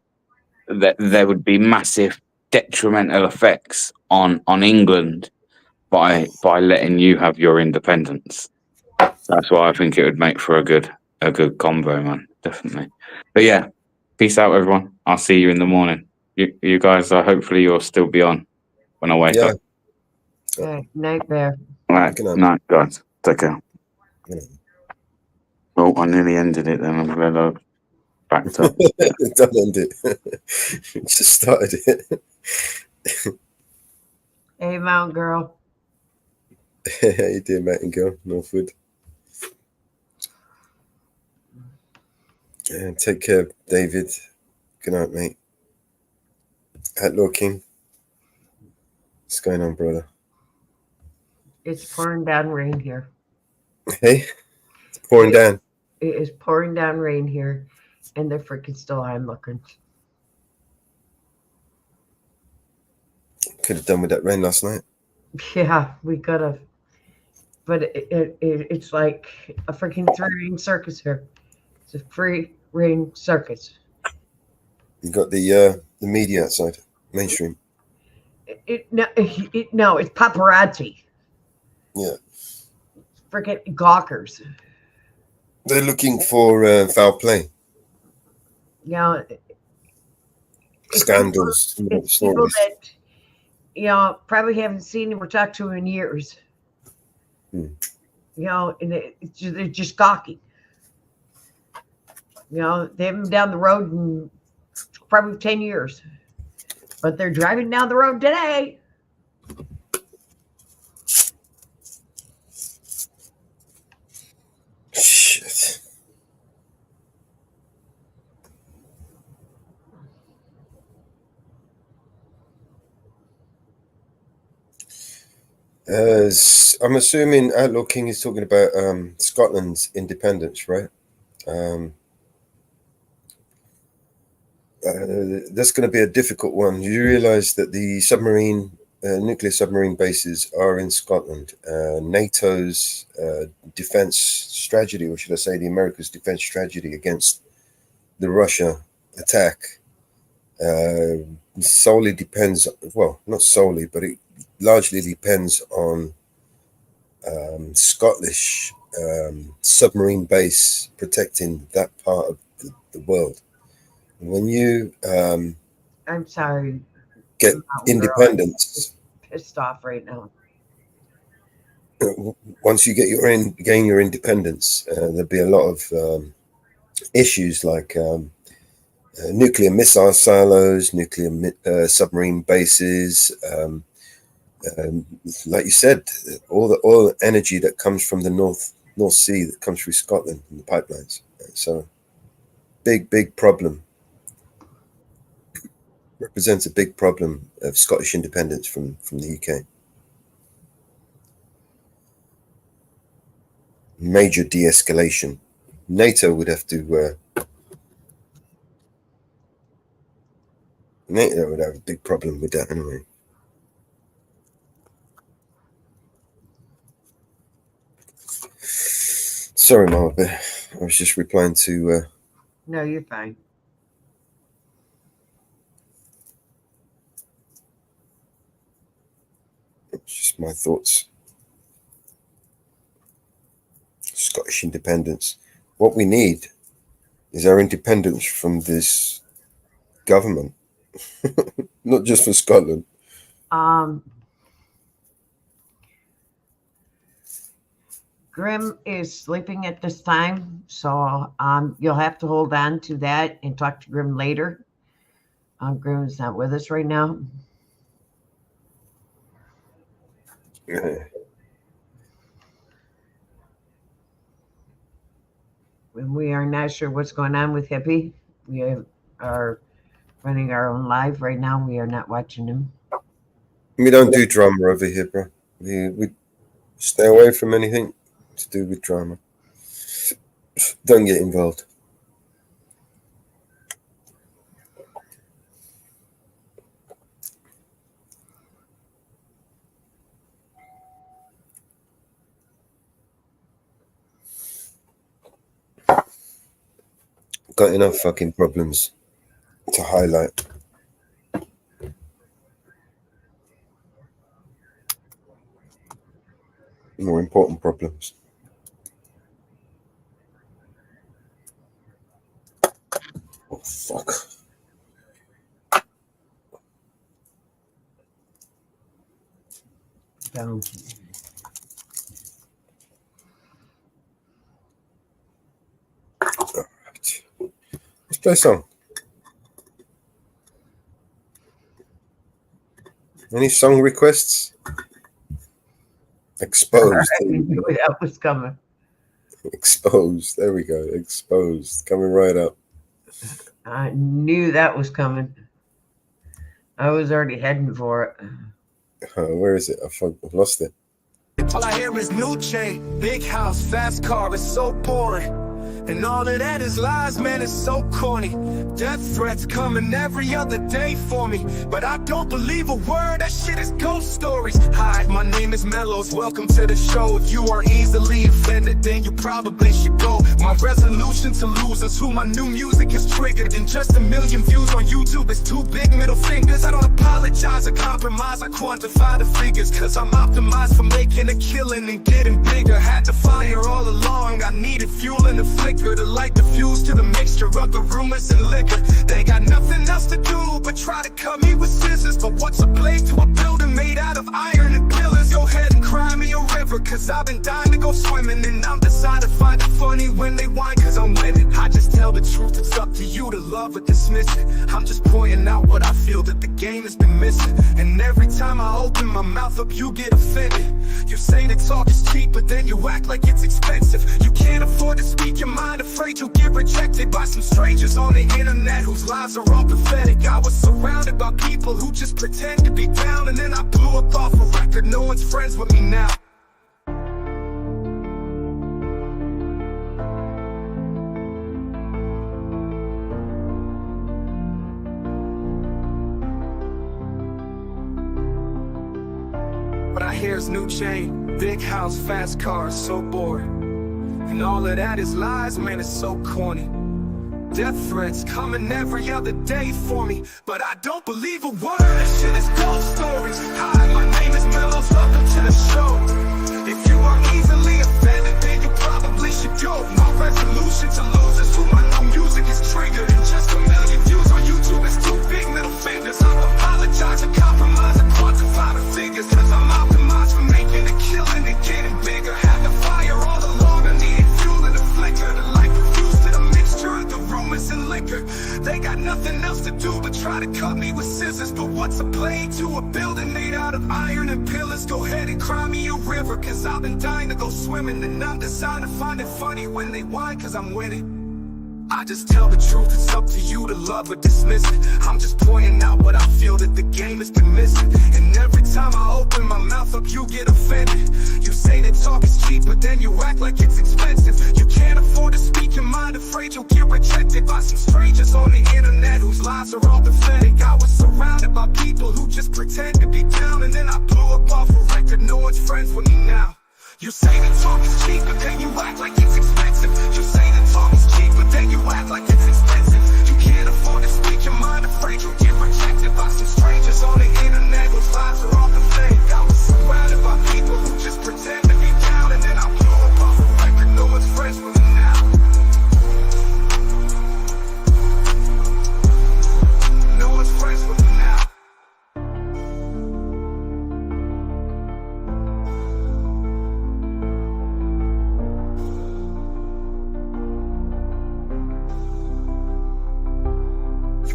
That there would be massive detrimental effects on England by letting you have your independence. That's why I think it would make for a good convo, man. Definitely. But yeah, peace out, everyone. I'll see you in the morning. You guys are hopefully you'll still be on when I wake up. Good night, Bear. All right, night, guys. Take care. Well, I nearly ended it then. I'm glad I backed up. Don't end it. Just started it. Hey, Mountain Girl. How you doing, Mountain Girl? Northwood. And take care, David. Good night, mate. Outlaw King. What's going on, brother? It's pouring down rain here. Hey, it's pouring down. It is pouring down rain here, and they're freaking still onlooking. Could have done with that rain last night. Yeah, we could have. But it's like a freaking 3-ring circus here. It's a free ring circus. You got the media outside, mainstream. No, it's paparazzi. Yeah. Freaking gawkers. They're looking for foul play. Yeah. Scandals. It's people that, probably haven't seen him or talked to him in years. And they're just gawking. You know, they haven't been down the road in probably 10 years, but they're driving down the road today. Shit. I'm assuming Outlaw King is talking about Scotland's independence, right? That's going to be a difficult one. You realize that the nuclear submarine bases are in Scotland. NATO's defense strategy, or should I say the America's defense strategy against the Russia attack, solely depends, well, not solely, but it largely depends on Scottish submarine base protecting that part of the world. When you I'm sorry, get independence, I'm pissed off right now. Once you gain your independence, there'll be a lot of issues like nuclear missile silos, nuclear submarine bases. Like you said, all the oil energy that comes from the North Sea that comes through Scotland and the pipelines. So, big problem. Represents a big problem of Scottish independence from the UK. Major de-escalation. NATO would have to. NATO would have a big problem with that anyway. Sorry, Mama Bear. I was just replying to. No, you're fine. It's just my thoughts. Scottish independence. What we need is our independence from this government, not just for Scotland. Grim is sleeping at this time, so you'll have to hold on to that and talk to Grim later. Grim is not with us right now. We are not sure what's going on with Hippie. We are running our own live right now. We are not watching him. We don't do drama over here, bro. We stay away from anything to do with drama. Don't get involved. Got enough fucking problems to highlight. More important problems. Oh, fuck. So. Let's play a song. Any song requests? Exposed. I knew that was coming. Exposed. There we go. Exposed. Coming right up. I knew that was coming. I was already heading for it. Where is it? I've lost it. All I hear is new chain, big house, fast car, it's so boring. And all of that is lies, man, it's so corny. Death threats coming every other day for me, but I don't believe a word, that shit is ghost stories. Hi, my name is Mellows, welcome to the show. If you are easily offended, then you probably should go. My resolution to lose is who my new music is triggered. And just 1 million views on YouTube is 2 big middle fingers. I don't apologize or compromise, I quantify the figures, cause I'm optimized for making a killing and getting bigger. Had to fire all along, I needed fuel in the flame. flicker to light the fuse to the mixture of the rumors and liquor. They got nothing else to do but try to cut me with scissors. But what's a blade to a building made out of iron and pillars? Go ahead and cry me a river, cause I've been dying to go swimming. And I'm decided to find it funny when they whine, cause I'm winning. I just tell the truth, it's up to you to love or dismiss it. I'm just pointing out what I feel that the game has been missing. And every time I open my mouth up, you get offended. You say that talk is cheap, but then you act like it's expensive. You can't afford to speak your mind, afraid you'll get rejected by some strangers on the internet whose lives are all pathetic. I was surrounded by people who just pretend to be down, and then I blew up off a record. No one's friends with me now. But I hear's new chain, big house, fast cars, so bored. And all of that is lies, man, it's so corny. Death threats coming every other day for me, but I don't believe a word. This shit is ghost stories. Hi, my name is Mellows, welcome to the show. If you are easily offended, then you probably should go. My resolution to lose is who my new music is triggered. And just 1 million views on YouTube is 2 big middle fingers. I'll apologize and compromise and quantify the figures, cause I'm optimized for making a killing and getting bigger. Had the fire all along, I needed fuel and a flicker. The light refused to the mixture of the rumors and liquor. They got nothing else to do but try to cut me with scissors. But what's a blade to a building made out of iron and pillars? Go ahead and cry me a river, cause I've been dying to go swimming. And I'm deciding to find it funny when they whine, cause I'm winning. I just tell the truth, it's up to you to love or dismiss it. I'm just pointing out what I feel that the game has been missing. And every time I open my mouth up, you get offended. You say that talk is cheap, but then you act like it's expensive. You can't afford to speak your mind, afraid you'll get rejected by some strangers on the internet whose lives are all pathetic. I was surrounded by people who just pretend to be down, and then I blew up off a record. No one's friends with me now. You say that talk is cheap, but then you act like it's expensive. You say that talk is cheap, but then you act like it's expensive. You can't afford to speak your mind, afraid you'll get rejected by some strangers on the internet whose lives are all pathetic. I was surrounded by people who just pretend to be down, and then I blew up off a record. No one's friends with me now. No one's friends with me now.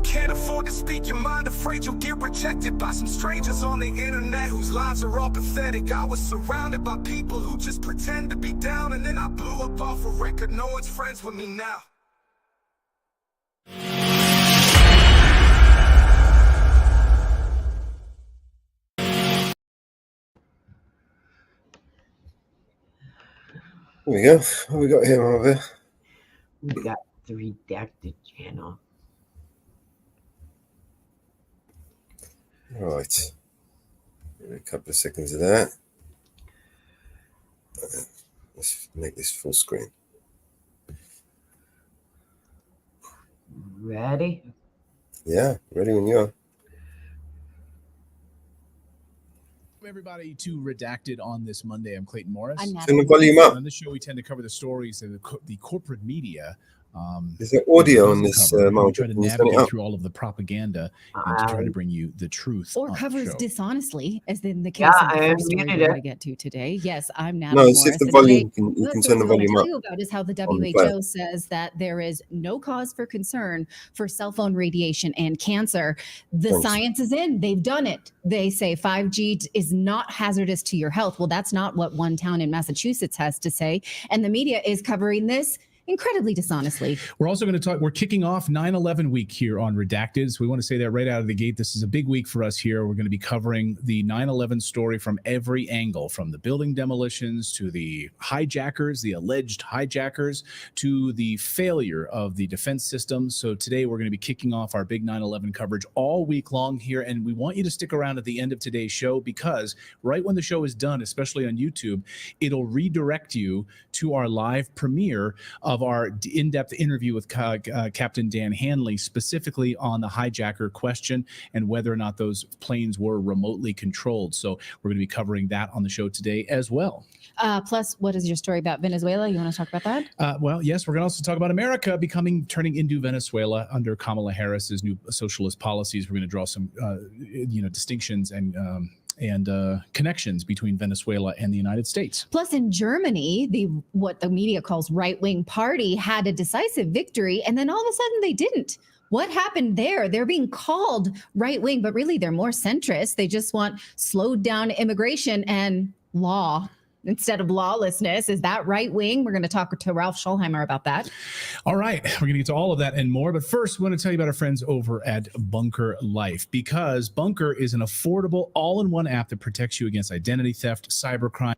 Can't afford to speak your mind, afraid you'll get rejected by some strangers on the internet whose lives are all pathetic. I was surrounded by people who just pretend to be down, and then I blew up off a record. No one's friends with me now. There we go. What have we got here, Marvin? We got the redacted channel. All right. A couple of seconds of that. Let's make this full screen. Ready? Yeah, ready when you are. Everybody to Redacted on this Monday. I'm Clayton Morris. Turn the volume up. On this show, we tend to cover the stories of the corporate media. Is there audio on this? We Marvin? try to Can you turn it navigate up? through all of the propaganda and to try to bring you the truth. Or on the covers show. dishonestly, as in the case Yeah, of the I first story muted we're it. going to get to today. Yes, I'm Natalie No, it's if Morris. the and volume, today, you that's can what turn the we're going to volume tell up. you about is how the on the WHO phone. says that there is no cause for concern for cell phone radiation and cancer. The Thanks. science is in. They've done it. They say 5G is not hazardous to your health. Well, that's not what one town in Massachusetts has to say. And the media is covering this incredibly dishonestly. We're also going to talk, we're kicking off 9/11 week here on Redacted. So we want to say that right out of the gate. This is a big week for us here. We're going to be covering the 9/11 story from every angle, from the building demolitions to the hijackers, the alleged hijackers, to the failure of the defense system. So today we're going to be kicking off our big 9/11 coverage all week long here. And we want you to stick around at the end of today's show, because right when the show is done, especially on YouTube, it'll redirect you to our live premiere of of our in-depth interview with Captain Dan Hanley, specifically on the hijacker question and whether or not those planes were remotely controlled. So we're going to be covering that on the show today as well. Plus, what is your story about Venezuela? You want to talk about that? Well, yes, we're going to also talk about America turning into Venezuela under Kamala Harris's new socialist policies. We're going to draw some, distinctions and connections between Venezuela and the United States. Plus, in Germany, what the media calls right-wing party had a decisive victory, and then all of a sudden they didn't. What happened there? They're being called right-wing, but really they're more centrist. They just want slowed down immigration and law instead of lawlessness. Is that right-wing? We're going to talk to Ralph Schulheimer about that. All right. We're going to get to all of that and more. But first, we want to tell you about our friends over at Bunker Life, because Bunker is an affordable all-in-one app that protects you against identity theft, cybercrime.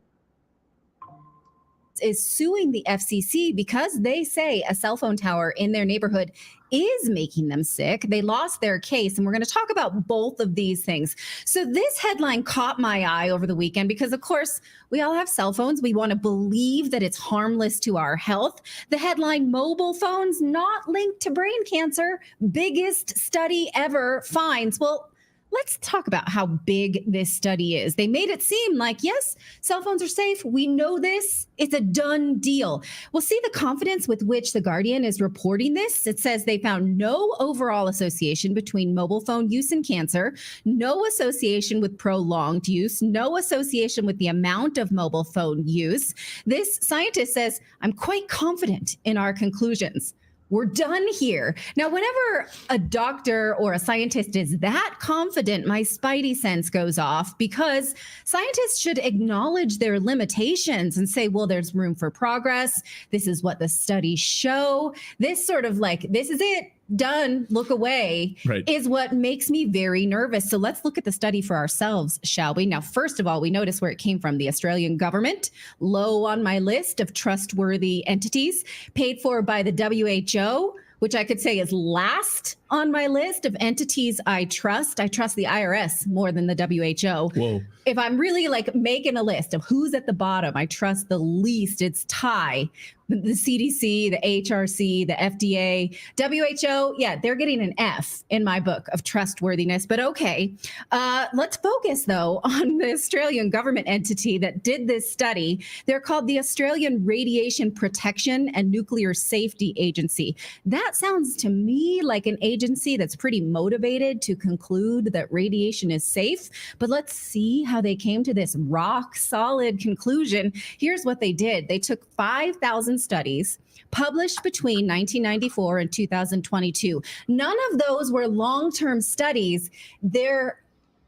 Is suing the FCC because they say a cell phone tower in their neighborhood is making them sick. They lost their case, and we're going to talk about both of these things. So this headline caught my eye over the weekend because, of course, we all have cell phones. We want to believe that it's harmless to our health. The headline, mobile phones not linked to brain cancer, biggest study ever finds. Well, let's talk about how big this study is. They made it seem like, yes, cell phones are safe. We know this. It's a done deal. We'll see the confidence with which The Guardian is reporting this. It says they found no overall association between mobile phone use and cancer, no association with prolonged use, no association with the amount of mobile phone use. This scientist says, I'm quite confident in our conclusions. We're done here. Now, whenever a doctor or a scientist is that confident, my spidey sense goes off, because scientists should acknowledge their limitations and say, well, there's room for progress. This is what the studies show. This sort of like, this is it. Done, look away, right, is what makes me very nervous. So let's look at the study for ourselves, shall we? Now, first of all, we notice where it came from. The Australian government, low on my list of trustworthy entities, paid for by the WHO, which I could say is last on my list of entities I trust. I trust the IRS more than the WHO. Whoa. If I'm really like making a list of who's at the bottom, I trust the least. It's Thai, the CDC, the HRC, the FDA, WHO. Yeah, they're getting an F in my book of trustworthiness. But okay, let's focus though on the Australian government entity that did this study. They're called the Australian Radiation Protection and Nuclear Safety Agency. That sounds to me like an agency that's pretty motivated to conclude that radiation is safe. But let's see how they came to this rock solid conclusion. Here's what they did. They took 5,000 studies published between 1994 and 2022. None of those were long-term studies. Their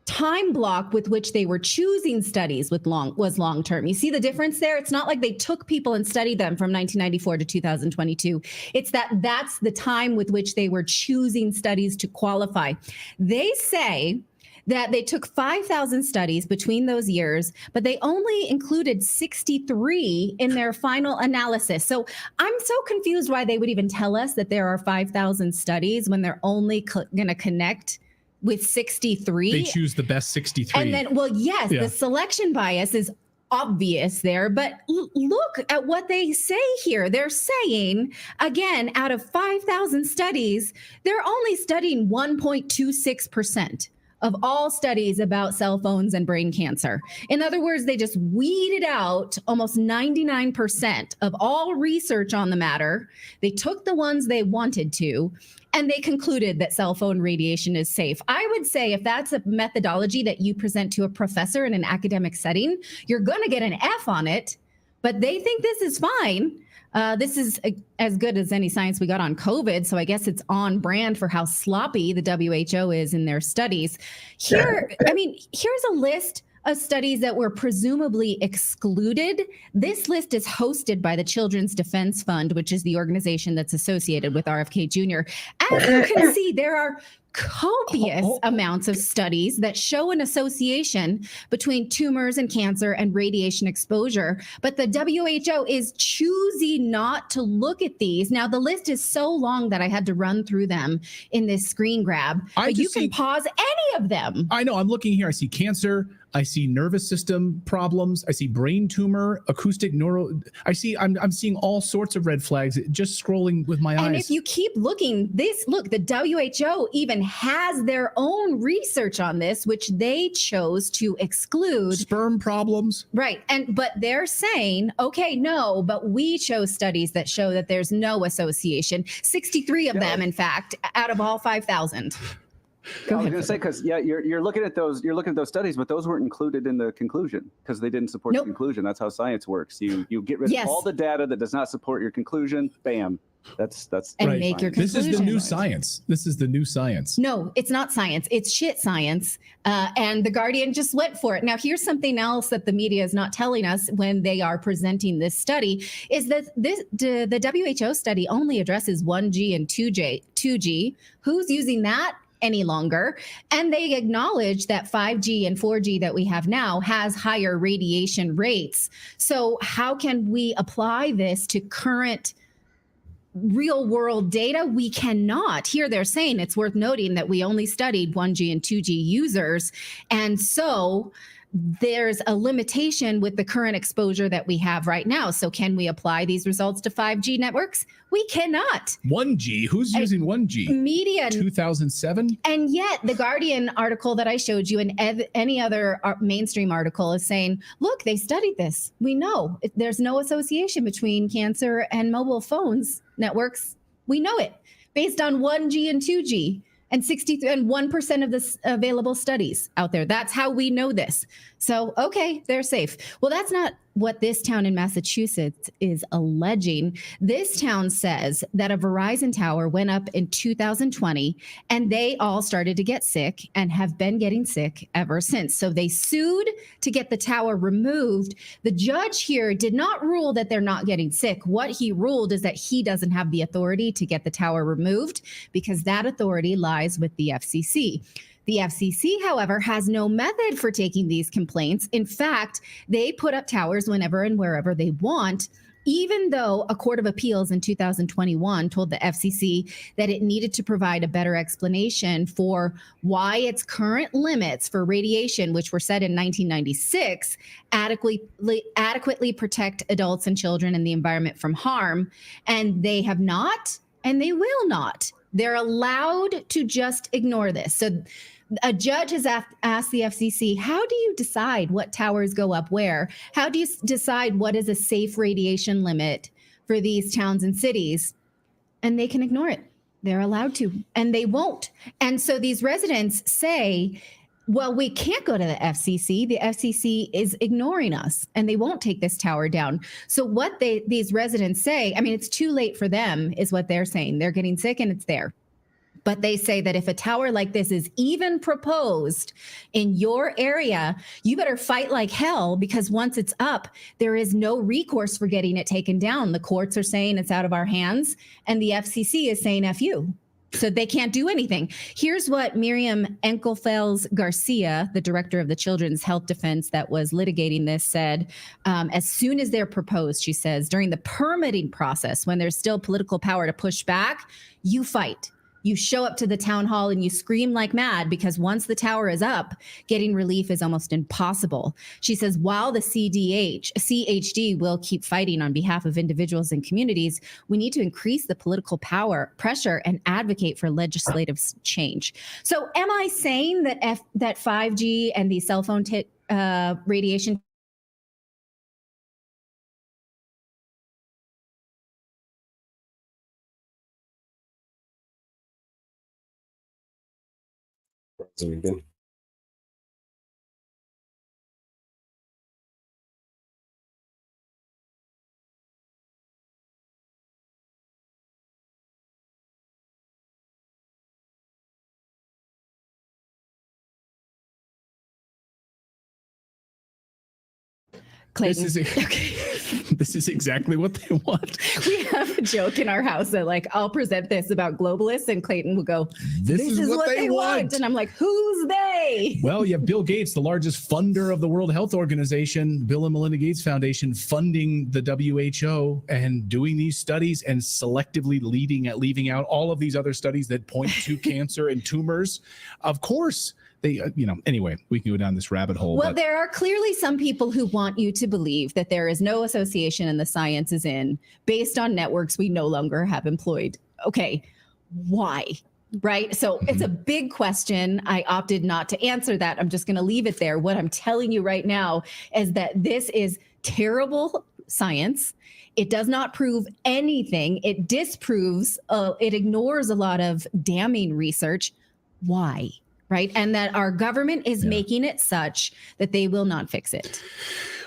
time block with which they were choosing studies was long-term. You see the difference there? It's not like they took people and studied them from 1994 to 2022. It's that's the time with which they were choosing studies to qualify. They say that they took 5,000 studies between those years, but they only included 63 in their final analysis. So I'm so confused why they would even tell us that there are 5,000 studies when they're only going to connect with 63. They choose the best 63. And then, well, yes, Yeah. The selection bias is obvious there, but look at what they say here. They're saying, again, out of 5,000 studies, they're only studying 1.26% of all studies about cell phones and brain cancer. In other words, they just weeded out almost 99% of all research on the matter. They took the ones they wanted to, and they concluded that cell phone radiation is safe. I would say if that's a methodology that you present to a professor in an academic setting, you're going to get an F on it, but they think this is fine. This is as good as any science we got on COVID. So I guess it's on brand for how sloppy the WHO is in their studies. Here, I mean, here's a list of studies that were presumably excluded. This list is hosted by the Children's Defense Fund, which is the organization that's associated with RFK Jr. As you can see, there are copious amounts of studies that show an association between tumors and cancer and radiation exposure, but the WHO is choosing not to look at these. Now, the list is so long that I had to run through them in this screen grab, but you can pause any of them. I know. I'm looking here. I see cancer. I see nervous system problems. I see brain tumor, acoustic neuro. I'm seeing all sorts of red flags just scrolling with my eyes. And if you keep looking, look, the WHO even has their own research on this, which they chose to exclude. Sperm problems. Right. But they're saying, okay, no, but we chose studies that show that there's no association. 63 of them, in fact, out of all 5,000. I was going to say, because you're looking at those studies, but those weren't included in the conclusion because they didn't support the conclusion. That's how science works. You get rid of all the data that does not support your conclusion. Bam. That's and right. Make your conclusion. This is the new science. This is the new science. No, it's not science. It's shit science. And the Guardian just went for it. Now, here's something else that the media is not telling us when they are presenting this study is that the WHO study only addresses 1G and 2G. Who's using that any longer? And they acknowledge that 5G and 4G that we have now has higher radiation rates. So how can we apply this to current real world data? We cannot. Here they're saying it's worth noting that we only studied 1G and 2G users. And so there's a limitation with the current exposure that we have right now. So can we apply these results to 5G networks? We cannot. 1G? Who's using 1G? Media. 2007? And yet the Guardian article that I showed you and any other mainstream article is saying, look, they studied this. We know there's no association between cancer and mobile phones networks. We know it based on 1G and 2G. And 1% of the available studies out there. That's how we know this. So, okay, they're safe. Well, that's not what this town in Massachusetts is alleging. This town says that a Verizon tower went up in 2020 and they all started to get sick and have been getting sick ever since. So they sued to get the tower removed. The judge here did not rule that they're not getting sick. What he ruled is that he doesn't have the authority to get the tower removed because that authority lies with the FCC. The FCC, however, has no method for taking these complaints. In fact, they put up towers whenever and wherever they want, even though a court of appeals in 2021 told the FCC that it needed to provide a better explanation for why its current limits for radiation, which were set in 1996, adequately protect adults and children and the environment from harm. And they have not, and they will not. They're allowed to just ignore this. So a judge has asked the FCC, how do you decide what towers go up where? How do you decide what is a safe radiation limit for these towns and cities? And they can ignore it. They're allowed to, and they won't. And so these residents say, well, we can't go to the FCC. The FCC is ignoring us and they won't take this tower down. So what these residents say, I mean, it's too late for them is what they're saying. They're getting sick and it's there. But they say that if a tower like this is even proposed in your area, you better fight like hell because once it's up, there is no recourse for getting it taken down. The courts are saying it's out of our hands and the FCC is saying F you. So they can't do anything. Here's what Miriam Enkelfels Garcia, the director of the Children's Health Defense that was litigating this, said, as soon as they're proposed, she says, during the permitting process, when there's still political power to push back, you fight. You show up to the town hall and you scream like mad because once the tower is up, getting relief is almost impossible. She says, while the CHD will keep fighting on behalf of individuals and communities, we need to increase the political pressure and advocate for legislative change. So am I saying that that 5G and the cell phone radiation Again. Clayton. This is exactly what they want. We have a joke in our house that like I'll present this about globalists and Clayton will go, this is what they want. And I'm like, who's they? Well, you have Bill Gates, the largest funder of the World Health Organization, Bill and Melinda Gates Foundation, funding the WHO and doing these studies and selectively leaving out all of these other studies that point to cancer and tumors. Of course. They, anyway, we can go down this rabbit hole. Well, there are clearly some people who want you to believe that there is no association and the science is in based on networks we no longer have employed. Okay, why? Right? So it's a big question. I opted not to answer that. I'm just going to leave it there. What I'm telling you right now is that this is terrible science. It does not prove anything. It disproves, it ignores a lot of damning research. Why? Right. And that our government is making it such that they will not fix it.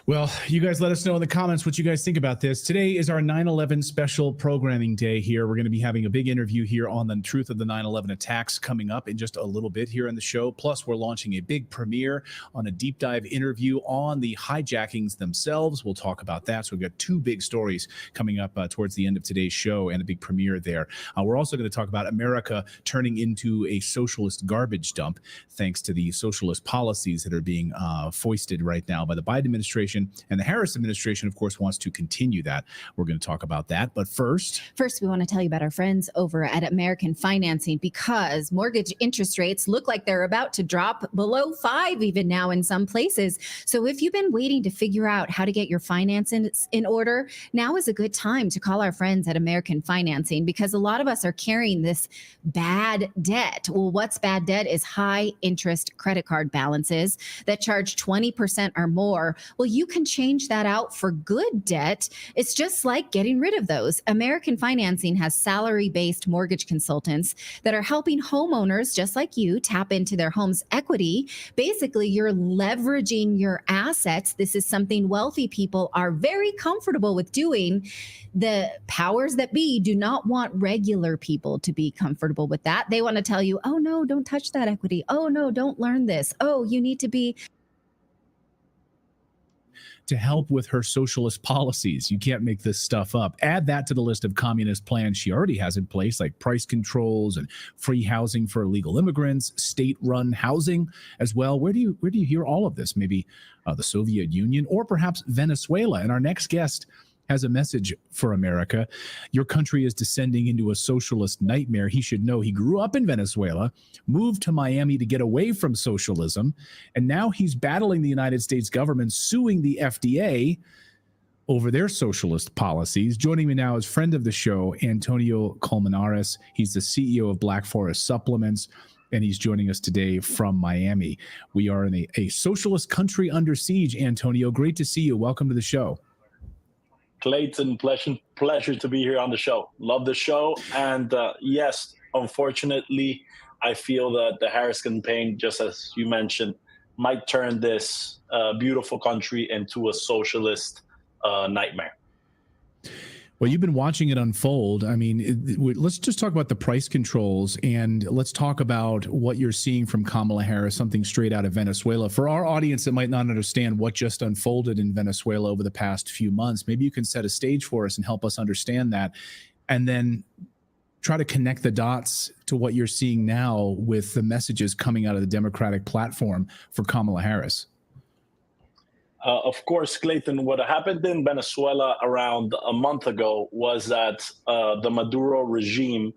Well, you guys let us know in the comments what you guys think about this. Today is our 9/11 special programming day here. We're going to be having a big interview here on the truth of the 9/11 attacks coming up in just a little bit here in the show. Plus, we're launching a big premiere on a deep dive interview on the hijackings themselves. We'll talk about that. So we've got two big stories coming up towards the end of today's show and a big premiere there. We're also going to talk about America turning into a socialist garbage dump thanks to the socialist policies that are being foisted right now by the Biden administration. And the Harris administration, of course, wants to continue that. We're going to talk about that. But first, we want to tell you about our friends over at American Financing, because mortgage interest rates look like they're about to drop below 5 even now in some places. So if you've been waiting to figure out how to get your finances in order, now is a good time to call our friends at American Financing, because a lot of us are carrying this bad debt. Well, what's bad debt is high interest credit card balances that charge 20% or more. Well, you can change that out for good debt. It's just like getting rid of those. American Financing has salary-based mortgage consultants that are helping homeowners just like you tap into their home's equity. Basically, you're leveraging your assets. This is something wealthy people are very comfortable with doing. The powers that be do not want regular people to be comfortable with that. They want to tell you, oh no, don't touch that equity. Oh no, don't learn this. Oh, you need to be to help with her socialist policies. You can't make this stuff up. Add that to the list of communist plans she already has in place, like price controls and free housing for illegal immigrants, state-run housing as well. Where do you hear all of this? Maybe the Soviet Union or perhaps Venezuela. And our next guest has a message for America. Your country is descending into a socialist nightmare. He should know. He grew up in Venezuela, moved to Miami to get away from socialism, and now he's battling the United States government, suing the FDA over their socialist policies. Joining me now is friend of the show, Antonio Colmenares. He's the CEO of Black Forest Supplements, and he's joining us today from Miami. We are in a socialist country under siege, Antonio. Great to see you. Welcome to the show. Clayton, pleasure to be here on the show. Love the show. And yes, unfortunately, I feel that the Harris campaign, just as you mentioned, might turn this beautiful country into a socialist nightmare. Well, you've been watching it unfold. I mean, let's just talk about the price controls, and let's talk about what you're seeing from Kamala Harris, something straight out of Venezuela. For our audience that might not understand what just unfolded in Venezuela over the past few months, maybe you can set a stage for us and help us understand that, and then try to connect the dots to what you're seeing now with the messages coming out of the Democratic platform for Kamala Harris. Of course, Clayton, what happened in Venezuela around a month ago was that the Maduro regime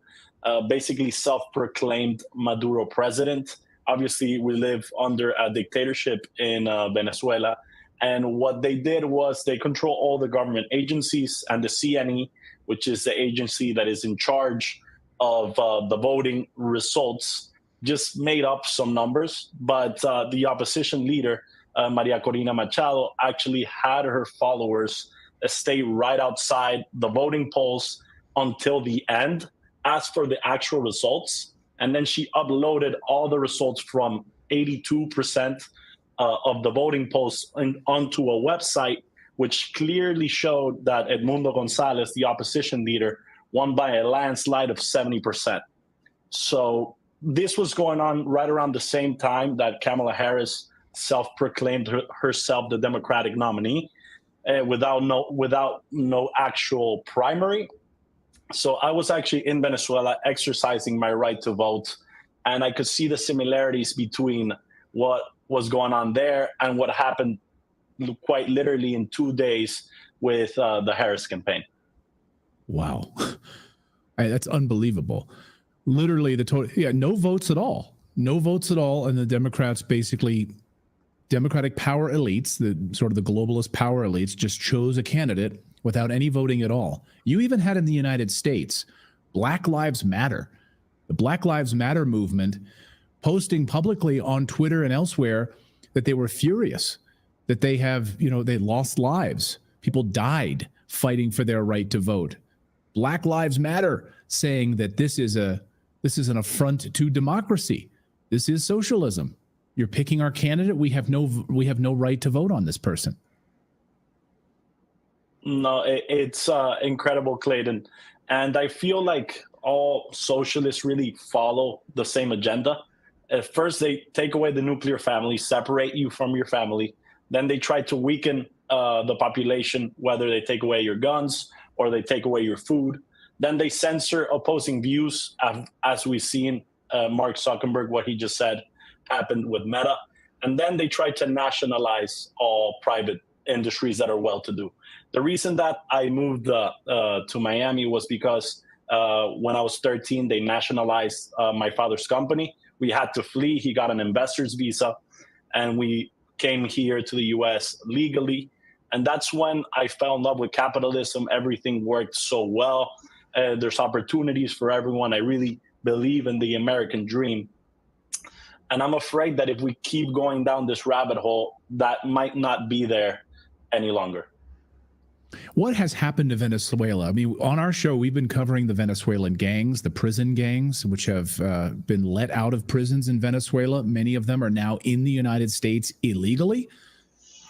basically self-proclaimed Maduro president. Obviously, we live under a dictatorship in Venezuela. And what they did was they control all the government agencies, and the CNE, which is the agency that is in charge of the voting results, just made up some numbers. But the opposition leader, Maria Corina Machado, actually had her followers stay right outside the voting polls until the end, asked for the actual results, and then she uploaded all the results from 82% of the voting polls onto a website, which clearly showed that Edmundo Gonzalez, the opposition leader, won by a landslide of 70%. So this was going on right around the same time that Kamala Harris self-proclaimed herself the Democratic nominee. without no actual primary. So I was actually in Venezuela exercising my right to vote, and I could see the similarities between what was going on there and what happened quite literally in 2 days with the Harris campaign. Wow. That's unbelievable. Literally no votes at all. No votes at all. And the Democrats, basically Democratic power elites, the sort of the globalist power elites, just chose a candidate without any voting at all. You even had in the United States, Black Lives Matter, the Black Lives Matter movement posting publicly on Twitter and elsewhere that they were furious, that they have, they lost lives. People died fighting for their right to vote. Black Lives Matter saying that this is an affront to democracy. This is socialism. You're picking our candidate. We have no right to vote on this person. No, it's incredible, Clayton. And I feel like all socialists really follow the same agenda. At first, they take away the nuclear family, separate you from your family. Then they try to weaken the population, whether they take away your guns or they take away your food. Then they censor opposing views, as we've seen Mark Zuckerberg, what he just said happened with Meta. And then they try to nationalize all private industries that are well-to-do. The reason that I moved to Miami was because when I was 13, they nationalized my father's company. We had to flee. He got an investor's visa, and we came here to the U.S. legally. And that's when I fell in love with capitalism. Everything worked so well. There's opportunities for everyone. I really believe in the American dream. And I'm afraid that if we keep going down this rabbit hole, that might not be there any longer. What has happened to Venezuela? I mean, on our show, we've been covering the Venezuelan gangs, the prison gangs, which have been let out of prisons in Venezuela. Many of them are now in the United States illegally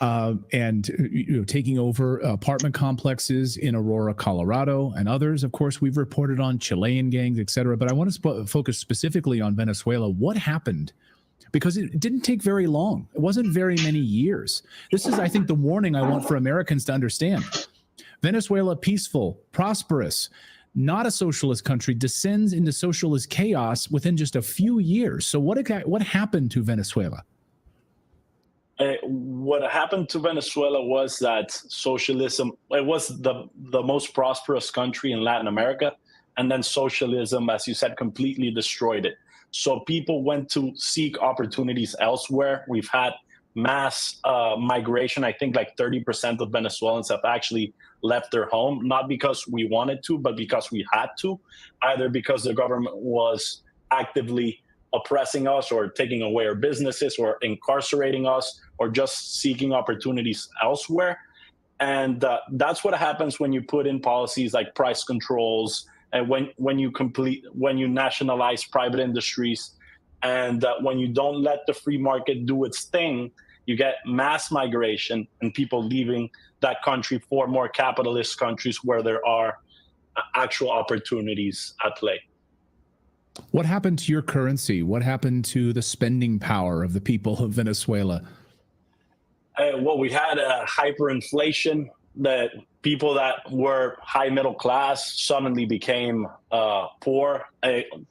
and taking over apartment complexes in Aurora, Colorado, and others. Of course, we've reported on Chilean gangs, et cetera. But I want to focus specifically on Venezuela. What happened? Because it didn't take very long. It wasn't very many years. This is, I think, the warning I want for Americans to understand. Venezuela, peaceful, prosperous, not a socialist country, descends into socialist chaos within just a few years. So what happened to Venezuela? What happened to Venezuela was that socialism, it was the most prosperous country in Latin America. And then socialism, as you said, completely destroyed it. So people went to seek opportunities elsewhere. We've had mass migration. I think like 30% of Venezuelans have actually left their home, not because we wanted to, but because we had to, either because the government was actively oppressing us or taking away our businesses or incarcerating us or just seeking opportunities elsewhere. And that's what happens when you put in policies like price controls and when you nationalize private industries and when you don't let the free market do its thing. You get mass migration and people leaving that country for more capitalist countries where there are actual opportunities at play. What happened to your currency? What happened to the spending power of the people of Venezuela? Well, we had a hyperinflation that people that were high middle class suddenly became poor.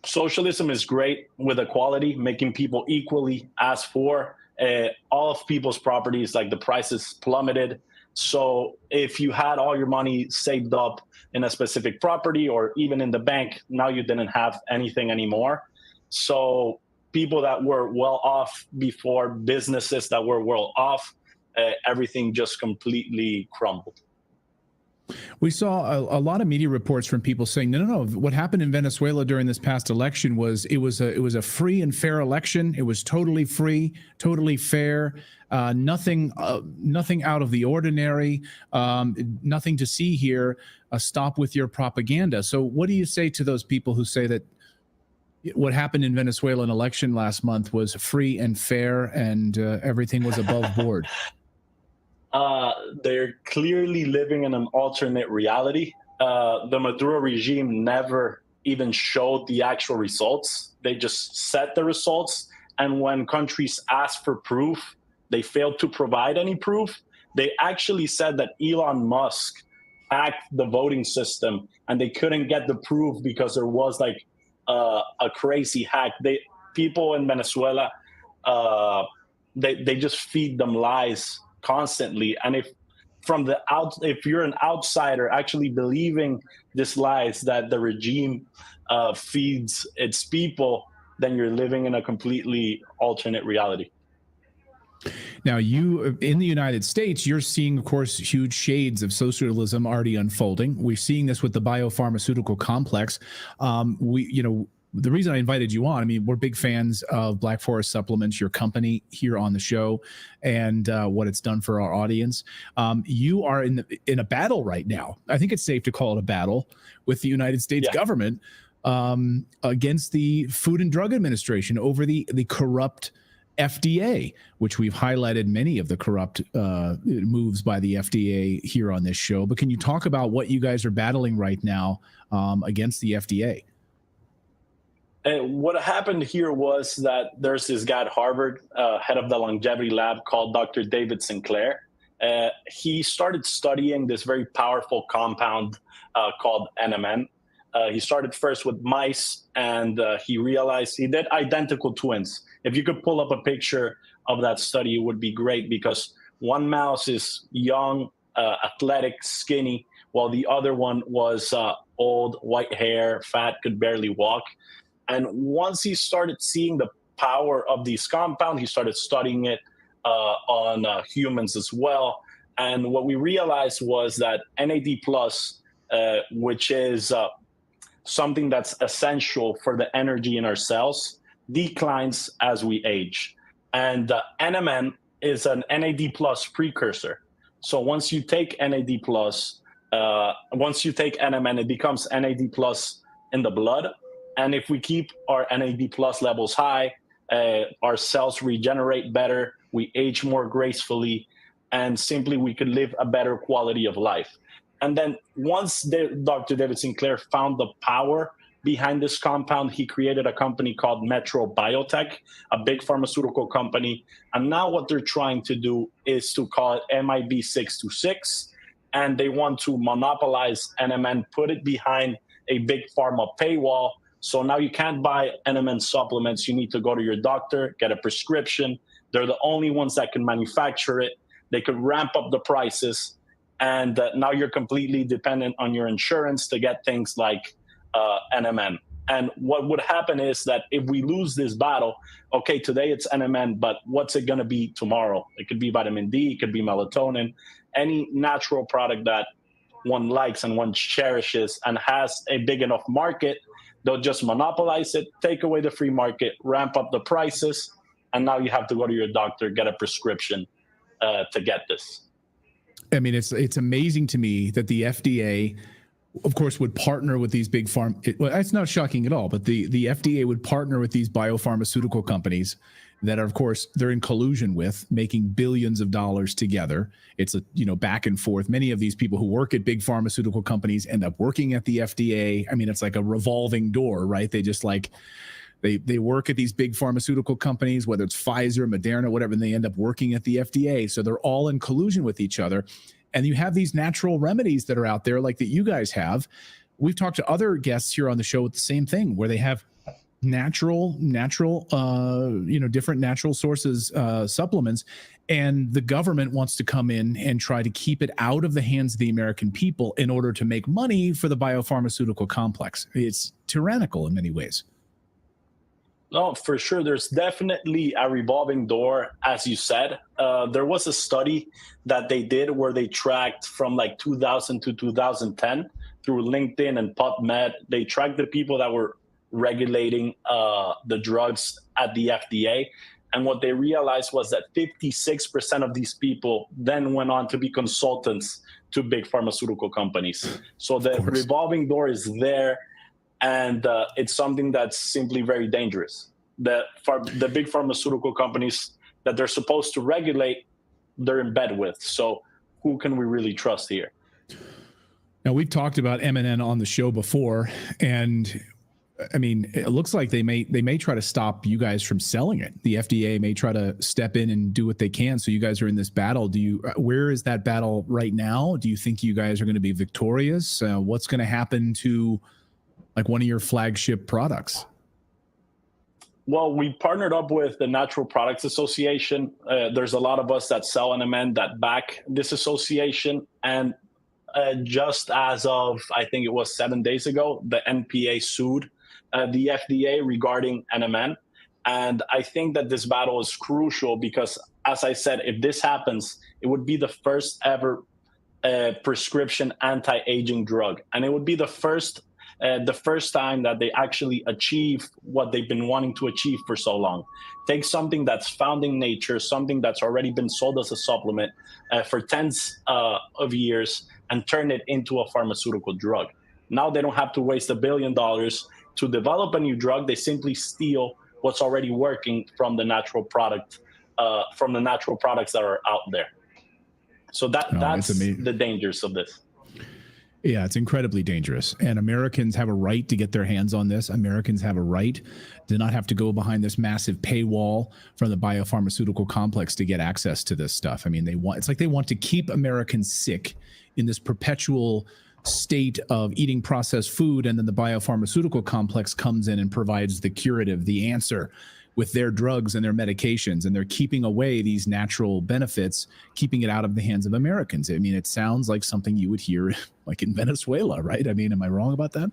Socialism is great with equality, making people equally as poor. All of people's properties, like the prices plummeted. So if you had all your money saved up in a specific property or even in the bank, now you didn't have anything anymore. So people that were well off before, businesses that were well off, everything just completely crumbled. We saw a lot of media reports from people saying, no. What happened in Venezuela during this past election was it was a free and fair election. It was totally free, totally fair, nothing out of the ordinary, nothing to see here. Stop with your propaganda. So what do you say to those people who say that what happened in Venezuelan election last month was free and fair and everything was above board? They're clearly living in an alternate reality. The Maduro regime never even showed the actual results. They just set the results. And when countries ask for proof, they failed to provide any proof. They actually said that Elon Musk hacked the voting system, and they couldn't get the proof because there was like a crazy hack. People in Venezuela, they just feed them lies constantly, and if you're an outsider actually believing these lies that the regime feeds its people, then you're living in a completely alternate reality. Now, you in the United States, you're seeing, of course, huge shades of socialism already unfolding. We're seeing this with the biopharmaceutical complex. The reason I invited you on, I mean, we're big fans of Black Forest Supplements, your company here on the show, and what it's done for our audience. You are in a battle right now. I think it's safe to call it a battle with the United States government against the Food and Drug Administration over the corrupt FDA, which we've highlighted many of the corrupt moves by the FDA here on this show. But can you talk about what you guys are battling right now against the FDA? And what happened here was that there's this guy at Harvard, head of the longevity lab, called Dr. David Sinclair. He started studying this very powerful compound called NMN. He started first with mice, and he realized he did identical twins. If you could pull up a picture of that study, it would be great, because one mouse is young, athletic, skinny, while the other one was old, white hair, fat, could barely walk. And once he started seeing the power of these compounds, he started studying it on humans as well. And what we realized was that NAD+, which is something that's essential for the energy in our cells, declines as we age. And NMN is an NAD+ precursor. So once you take NAD+, once you take NMN, it becomes NAD+ in the blood. And if we keep our NAD+ levels high, our cells regenerate better, we age more gracefully, and simply we could live a better quality of life. And then once Dr. David Sinclair found the power behind this compound, he created a company called Metro Biotech, a big pharmaceutical company. And now what they're trying to do is to call it MIB626, and they want to monopolize NMN, put it behind a big pharma paywall. So now you can't buy NMN supplements. You need to go to your doctor, get a prescription. They're the only ones that can manufacture it. They could ramp up the prices. And now you're completely dependent on your insurance to get things like NMN. And what would happen is that if we lose this battle, okay, today it's NMN, but what's it going to be tomorrow? It could be vitamin D, it could be melatonin, any natural product that one likes and one cherishes and has a big enough market. They'll just monopolize it, take away the free market, ramp up the prices, and now you have to go to your doctor, get a prescription to get this. I mean, it's amazing to me that the FDA, of course, would partner with these big well, that's not shocking at all, but the FDA would partner with these biopharmaceutical companies that are, of course, they're in collusion with, making billions of dollars together. It's back and forth. Many of these people who work at big pharmaceutical companies end up working at the FDA. I mean, it's like a revolving door, right? They just they work at these big pharmaceutical companies, whether it's Pfizer, Moderna, whatever, and they end up working at the FDA. So they're all in collusion with each other. And you have these natural remedies that are out there, like that you guys have. We've talked to other guests here on the show with the same thing, where they have natural, different natural sources, supplements, and the government wants to come in and try to keep it out of the hands of the American people in order to make money for the biopharmaceutical complex. It's tyrannical in many ways. No, for sure. There's definitely a revolving door, as you said. There was a study that they did where they tracked from like 2000 to 2010 through LinkedIn and PubMed. They tracked the people that were regulating the drugs at the FDA. And what they realized was that 56% of these people then went on to be consultants to big pharmaceutical companies. So the revolving door is there. And it's something that's simply very dangerous. The big pharmaceutical companies that they're supposed to regulate, they're in bed with. So who can we really trust here? Now, we've talked about MNN on the show before, and I mean, it looks like they may try to stop you guys from selling it. The FDA may try to step in and do what they can. So you guys are in this battle. Where is that battle right now? Do you think you guys are going to be victorious? What's going to happen to like one of your flagship products? Well, we partnered up with the Natural Products Association. There's a lot of us that sell NMN that back this association. And just as of, I think it was 7 days ago, the NPA sued the FDA regarding NMN. And I think that this battle is crucial because, as I said, if this happens, it would be the first ever prescription anti-aging drug. And it would be the first time that they actually achieve what they've been wanting to achieve for so long. Take something that's found in nature, something that's already been sold as a supplement for tens of years, and turn it into a pharmaceutical drug. Now they don't have to waste $1 billion to develop a new drug. They simply steal what's already working from the natural product, from the natural products that are out there. So that's the dangers of this. Yeah, it's incredibly dangerous. And Americans have a right to get their hands on this. Americans have a right to not have to go behind this massive paywall from the biopharmaceutical complex to get access to this stuff. I mean, it's like they want to keep Americans sick in this perpetual state of eating processed food, and then the biopharmaceutical complex comes in and provides the curative, the answer with their drugs and their medications, and they're keeping away these natural benefits, keeping it out of the hands of Americans. I mean, it sounds like something you would hear like in Venezuela, right? I mean, am I wrong about that?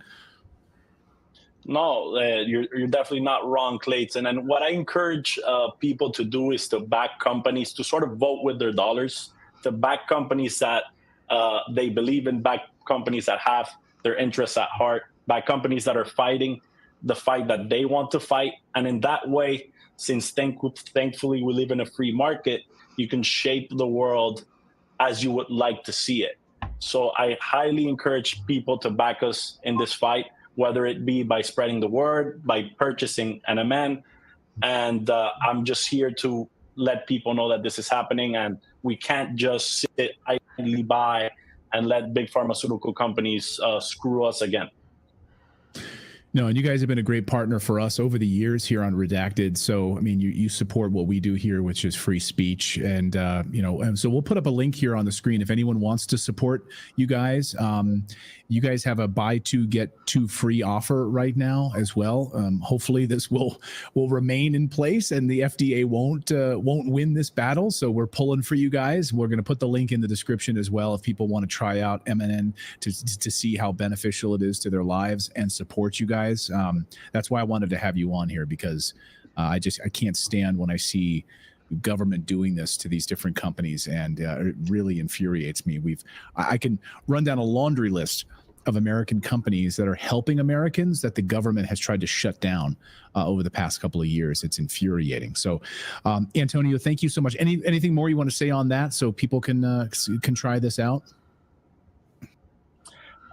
No, you're definitely not wrong, Clayton. And what I encourage people to do is to back companies, to sort of vote with their dollars, to back companies that they believe in, back companies that have their interests at heart, back companies that are fighting the fight that they want to fight. And in that way, since thankfully we live in a free market, you can shape the world as you would like to see it. So I highly encourage people to back us in this fight, whether it be by spreading the word, by purchasing NMN. And I'm just here to let people know that this is happening, and we can't just sit idly by and let big pharmaceutical companies screw us again. No, and you guys have been a great partner for us over the years here on Redacted. So, I mean, you support what we do here, which is free speech. And, and so we'll put up a link here on the screen if anyone wants to support you guys. You guys have a buy two, get two free offer right now as well. Hopefully this will remain in place and the FDA won't win this battle. So we're pulling for you guys. We're going to put the link in the description as well if people want to try out MNN to see how beneficial it is to their lives and support you guys. That's why I wanted to have you on here, because I can't stand when I see government doing this to these different companies, and it really infuriates me. I can run down a laundry list of American companies that are helping Americans that the government has tried to shut down over the past couple of years. It's infuriating. So, Antonio, thank you so much. Anything more you want to say on that so people can try this out?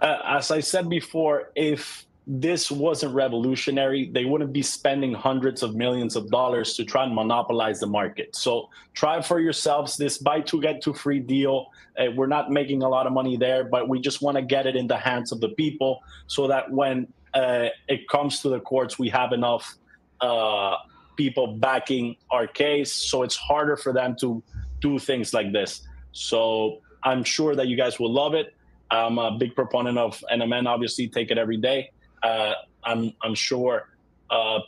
As I said before, if this wasn't revolutionary, they wouldn't be spending hundreds of millions of dollars to try and monopolize the market. So try for yourselves this buy two, get two free deal. We're not making a lot of money there, but we just want to get it in the hands of the people so that when it comes to the courts, we have enough people backing our case. So it's harder for them to do things like this. So I'm sure that you guys will love it. I'm a big proponent of NMN, obviously, take it every day. I'm sure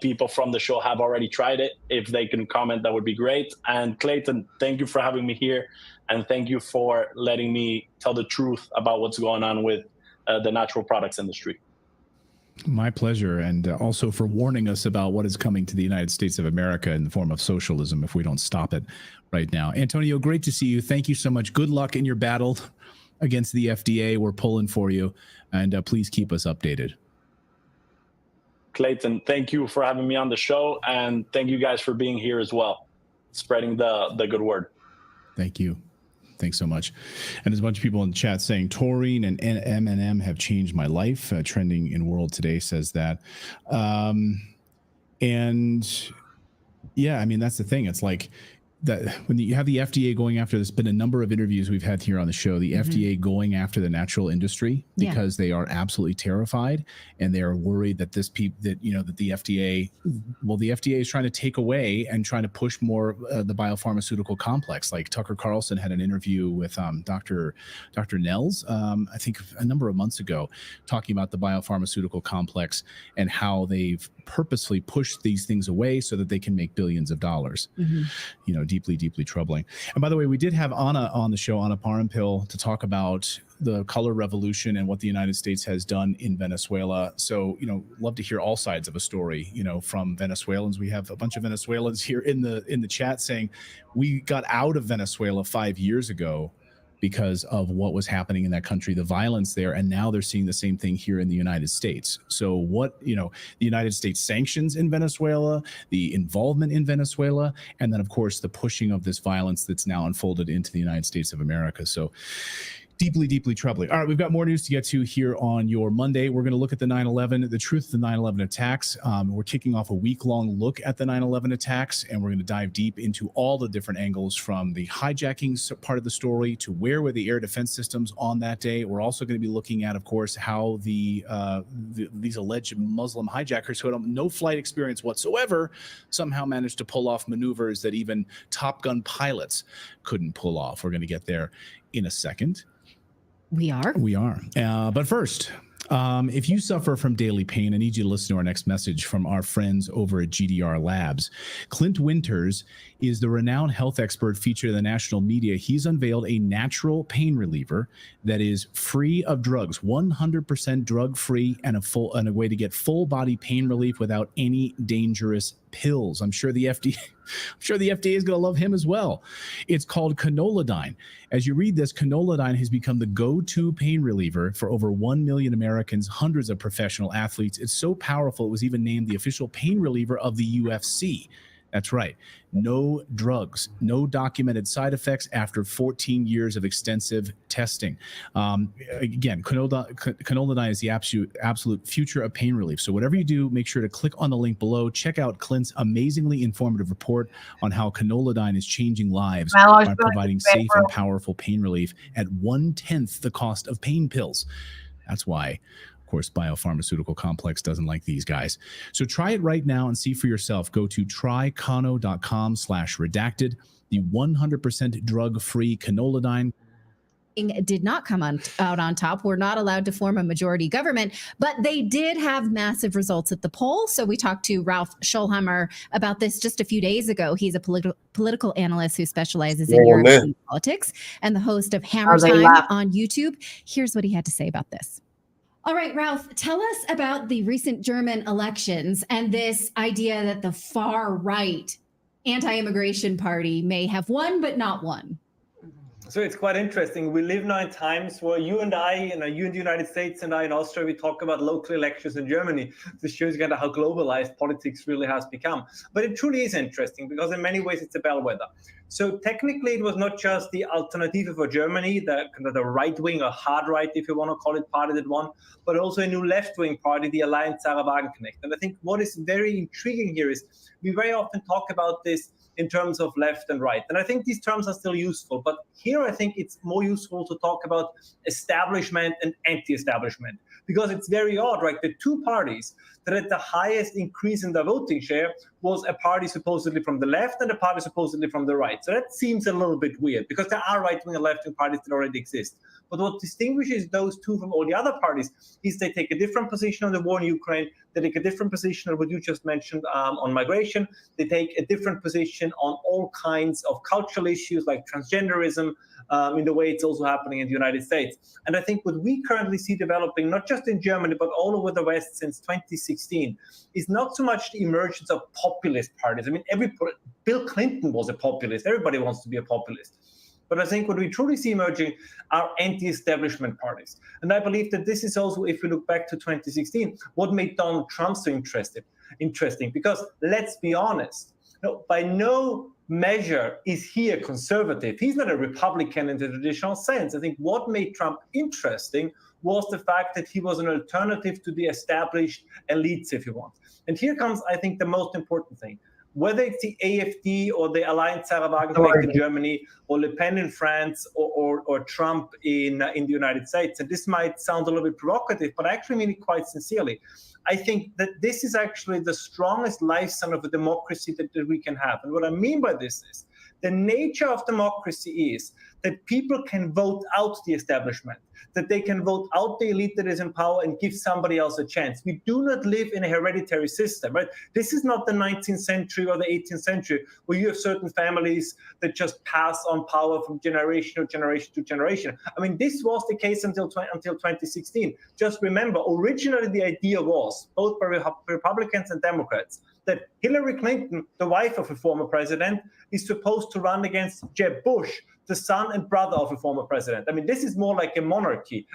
people from the show have already tried it. If they can comment, that would be great. And Clayton, thank you for having me here, and thank you for letting me tell the truth about what's going on with the natural products industry. My pleasure, and also for warning us about what is coming to the United States of America in the form of socialism if we don't stop it right now. Antonio, great to see you. Thank you so much. Good luck in your battle against the FDA. We're pulling for you, and please keep us updated. Clayton, thank you for having me on the show, and thank you guys for being here as well, spreading the good word. Thank you. Thanks so much. And there's a bunch of people in the chat saying taurine and M&M have changed my life. Trending in World Today says that. And yeah, I mean, that's the thing. It's like that when you have the FDA going after, there's been a number of interviews we've had here on the show, the FDA going after the natural industry because they are absolutely terrified and they are worried that that the FDA, the FDA is trying to take away and trying to push more the biopharmaceutical complex. Like Tucker Carlson had an interview with Dr. Nels, I think a number of months ago, talking about the biopharmaceutical complex and how they've purposely pushed these things away so that they can make billions of dollars. Deeply, deeply troubling. And by the way, we did have Anna on the show, Anna Parampil, to talk about the color revolution and what the United States has done in Venezuela. So, love to hear all sides of a story, from Venezuelans. We have a bunch of Venezuelans here in the chat saying we got out of Venezuela 5 years ago because of what was happening in that country, the violence there. And now they're seeing the same thing here in the United States. So the United States sanctions in Venezuela, the involvement in Venezuela, and then of course the pushing of this violence that's now unfolded into the United States of America. So deeply, deeply troubling. All right, we've got more news to get to here on your Monday. We're going to look at the 9/11, the truth of the 9/11 attacks. We're kicking off a week-long look at the 9/11 attacks, and we're going to dive deep into all the different angles from the hijacking part of the story to where were the air defense systems on that day. We're also going to be looking at, of course, how these alleged Muslim hijackers who had no flight experience whatsoever somehow managed to pull off maneuvers that even Top Gun pilots couldn't pull off. We're going to get there in a second. We are. But first, if you suffer from daily pain, I need you to listen to our next message from our friends over at GDR Labs. Clint Winters is the renowned health expert featured in the national media. He's unveiled a natural pain reliever that is free of drugs, 100% drug-free, and a way to get full body pain relief without any dangerous pills. I'm sure the FDA is going to love him as well. It's called Canolidine. As you read this, Canolidine has become the go-to pain reliever for over 1 million Americans, hundreds of professional athletes. It's so powerful, it was even named the official pain reliever of the UFC. That's right. No drugs, no documented side effects after 14 years of extensive testing. Again, Canolidine is the absolute future of pain relief. So whatever you do, make sure to click on the link below. Check out Clint's amazingly informative report on how Canolidine is changing lives by providing safe and powerful pain relief at 1/10 the cost of pain pills. That's why, of course, biopharmaceutical complex doesn't like these guys. So try it right now and see for yourself. Go to trycano.com/redacted. The 100% drug-free Canolidine did not come out on top. We're not allowed to form a majority government, but they did have massive results at the poll. So we talked to Ralph Scholheimer about this just a few days ago. He's a political analyst who specializes in European politics and the host of Hammer Time on YouTube. Here's what he had to say about this. All right, Ralph, tell us about the recent German elections and this idea that the far right anti-immigration party may have won, but not won. So it's quite interesting. We live now in times where you and I, you in the United States and I in Austria, we talk about local elections in Germany. This shows kind of how globalized politics really has become. But it truly is interesting because in many ways it's a bellwether. So technically it was not just the Alternative for Germany, the right-wing or hard right, if you want to call it, party that won, but also a new left-wing party, the Alliance Sarah Wagenknecht. And I think what is very intriguing here is we very often talk about this in terms of left and right. And I think these terms are still useful. But here I think it's more useful to talk about establishment and anti-establishment, because it's very odd, right? The two parties that had the highest increase in the voting share was a party supposedly from the left and a party supposedly from the right. So that seems a little bit weird because there are right-wing and left-wing parties that already exist. But what distinguishes those two from all the other parties is they take a different position on the war in Ukraine. They take a different position on what you just mentioned on migration. They take a different position on all kinds of cultural issues like transgenderism, in the way it's also happening in the United States. And I think what we currently see developing, not just in Germany, but all over the West since 2016, is not so much the emergence of populist parties. I mean, Bill Clinton was a populist. Everybody wants to be a populist. But I think what we truly see emerging are anti-establishment parties. And I believe that this is also, if we look back to 2016, what made Donald Trump so interesting. Because let's be honest, by no measure is he a conservative. He's not a Republican in the traditional sense. I think what made Trump interesting was the fact that he was an alternative to the established elites, if you want. And here comes, I think, the most important thing. whether it's the AfD or the Alliance Sarah Wagenknecht in Germany, or Le Pen in France, or Trump in the United States. And this might sound a little bit provocative, but I actually mean it quite sincerely. I think that this is actually the strongest lifeline of a democracy that we can have. And what I mean by this is the nature of democracy is that people can vote out the establishment, that they can vote out the elite that is in power and give somebody else a chance. We do not live in a hereditary system, right? This is not the 19th century or the 18th century where you have certain families that just pass on power from generation to generation to generation. I mean, this was the case until 2016. Just remember, originally the idea was, both by Republicans and Democrats, that Hillary Clinton, the wife of a former president, is supposed to run against Jeb Bush, the son and brother of a former president. I mean, this is more like a monarchy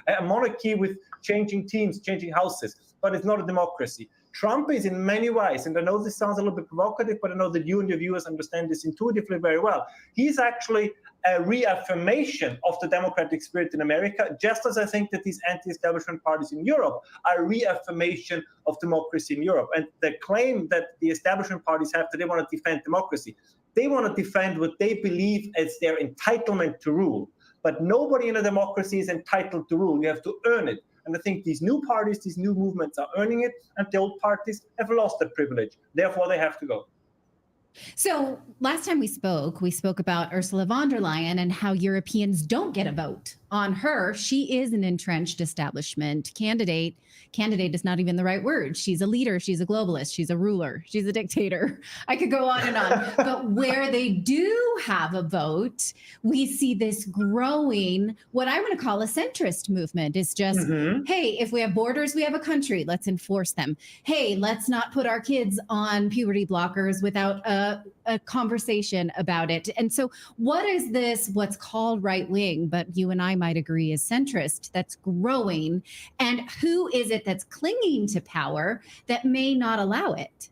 with changing teams, changing houses, but it's not a democracy. Trump is in many ways, and I know this sounds a little bit provocative, but I know that you and your viewers understand this intuitively very well. He's actually a reaffirmation of the democratic spirit in America, just as I think that these anti-establishment parties in Europe are a reaffirmation of democracy in Europe. And the claim that the establishment parties have that they want to defend democracy, they want to defend what they believe as their entitlement to rule. But nobody in a democracy is entitled to rule. You have to earn it. And I think these new parties, these new movements are earning it, and the old parties have lost that privilege. Therefore, they have to go. So last time we spoke about Ursula von der Leyen and how Europeans don't get a vote on her. She is an entrenched establishment candidate. Candidate is not even the right word. She's a leader. She's a globalist. She's a ruler. She's a dictator. I could go on and on. But where they do have a vote, we see this growing, what I'm going to call a centrist movement. It's just, hey, if we have borders, we have a country. Let's enforce them. Hey, let's not put our kids on puberty blockers without a conversation about it. And so what is this, what's called right wing, but you and I might agree is centrist, that's growing? And who is it that's clinging to power that may not allow it?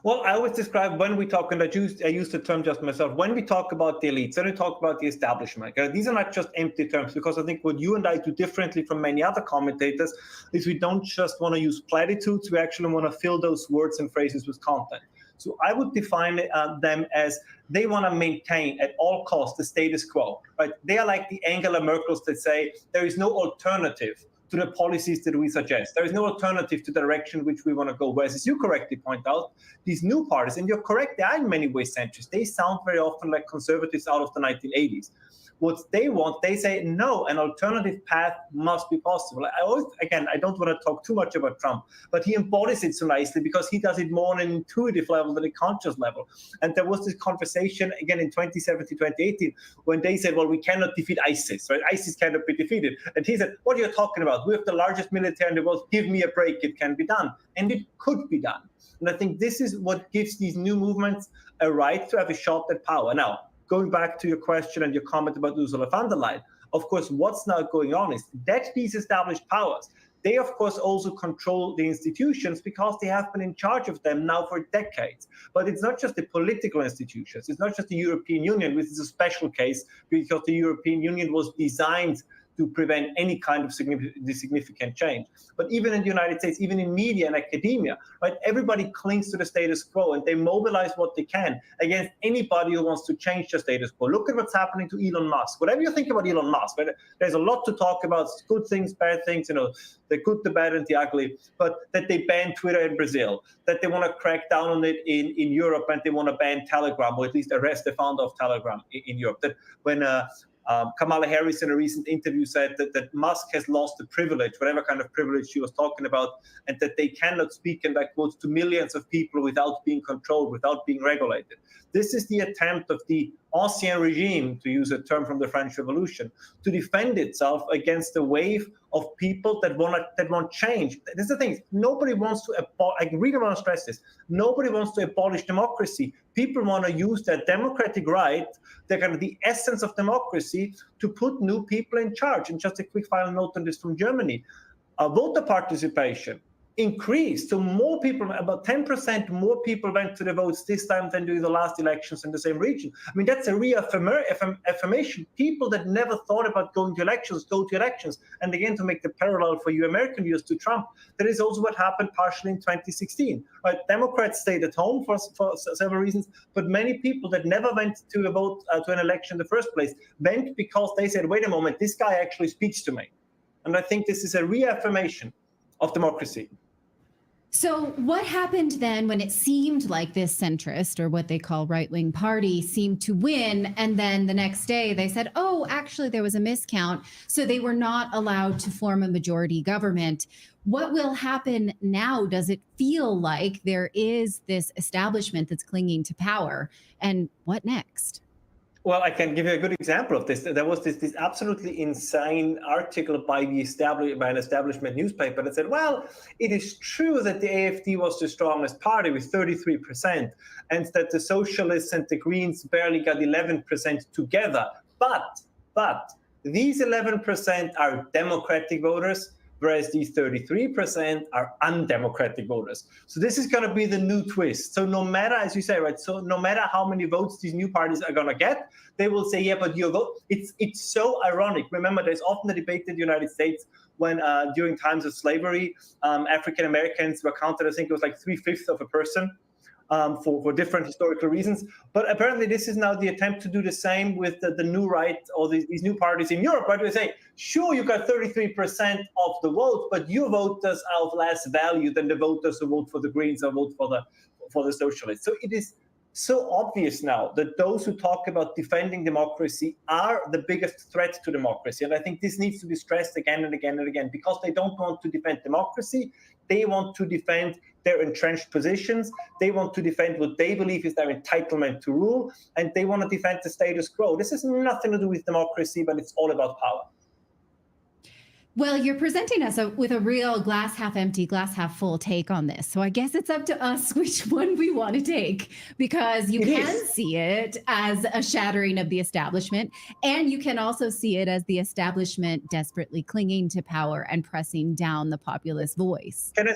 Well, I always describe when we talk, and I use the term just myself, when we talk about the elites, when we talk about the establishment, these are not just empty terms, because I think what you and I do differently from many other commentators is we don't just want to use platitudes, we actually want to fill those words and phrases with content. So I would define them as they want to maintain at all costs the status quo, right? They are like the Angela Merkels that say there is no alternative to the policies that we suggest. There is no alternative to the direction which we want to go. Whereas, as you correctly point out, these new parties, and you're correct, they are in many ways centrist. They sound very often like conservatives out of the 1980s. What they want, they say, no, an alternative path must be possible. I don't want to talk too much about Trump, but he embodies it so nicely because he does it more on an intuitive level than a conscious level. And there was this conversation, again, in 2017, 2018, when they said, well, we cannot defeat ISIS, right? ISIS cannot be defeated. And he said, what are you talking about? We have the largest military in the world. Give me a break. It can be done. And it could be done. And I think this is what gives these new movements a right to have a shot at power. Now, going back to your question and your comment about Ursula von der Leyen, of course, what's now going on is that these established powers, they, of course, also control the institutions because they have been in charge of them now for decades. But it's not just the political institutions. It's not just the European Union, which is a special case because the European Union was designed to prevent any kind of significant change. But even in the United States, even in media and academia, right, everybody clings to the status quo and they mobilize what they can against anybody who wants to change the status quo. Look at what's happening to Elon Musk. Whatever you think about Elon Musk, right, there's a lot to talk about, good things, bad things, the good, the bad, and the ugly, but that they banned Twitter in Brazil, that they want to crack down on it in Europe, and they want to ban Telegram, or at least arrest the founder of Telegram in Europe. That when Kamala Harris in a recent interview said that Musk has lost the privilege, whatever kind of privilege she was talking about, and that they cannot speak, and that quotes, to millions of people without being controlled, without being regulated. This is the attempt of the ancien regime, to use a term from the French Revolution, to defend itself against the wave of people that want change. This is the thing. Nobody wants to, I really want to stress this, nobody wants to abolish democracy. People want to use their democratic right, the essence of democracy, to put new people in charge. And just a quick final note on this from Germany. Voter participation increased. So more people, about 10% more people went to the votes this time than during the last elections in the same region. I mean, that's a reaffirmation. People that never thought about going to elections go to elections. And again, to make the parallel for you American viewers to Trump, that is also what happened partially in 2016. Right? Democrats stayed at home for several reasons, but many people that never went to a vote to an election in the first place went because they said, wait a moment, this guy actually speaks to me. And I think this is a reaffirmation of democracy. So what happened then when it seemed like this centrist, or what they call right-wing party, seemed to win, and then the next day they said, oh, actually there was a miscount, so they were not allowed to form a majority government. What will happen now? Does it feel like there is this establishment that's clinging to power? And what next? Well, I can give you a good example of this. There was this absolutely insane article by an establishment newspaper that said, well, it is true that the AfD was the strongest party with 33%, and that the Socialists and the Greens barely got 11% together. But these 11% are Democratic voters, whereas these 33% are undemocratic voters. So this is going to be the new twist. So no matter, as you say, right, so no matter how many votes these new parties are going to get, they will say, yeah, but your vote, it's so ironic. Remember, there's often a debate in the United States when during times of slavery, African Americans were counted, I think it was like 3/5 of a person. For different historical reasons. But apparently this is now the attempt to do the same with the new right, or these new parties in Europe, right? They say, sure, you got 33% of the vote, but your voters are of less value than the voters who vote for the Greens or vote for the Socialists. So it is so obvious now that those who talk about defending democracy are the biggest threat to democracy. And I think this needs to be stressed again and again and again, because they don't want to defend democracy. They want to defend their entrenched positions. They want to defend what they believe is their entitlement to rule. And they want to defend the status quo. This has nothing to do with democracy, but it's all about power. Well, you're presenting us with a real glass half empty, glass half full take on this. So I guess it's up to us which one we want to take, because you can see it as a shattering of the establishment, and you can also see it as the establishment desperately clinging to power and pressing down the populist voice. Can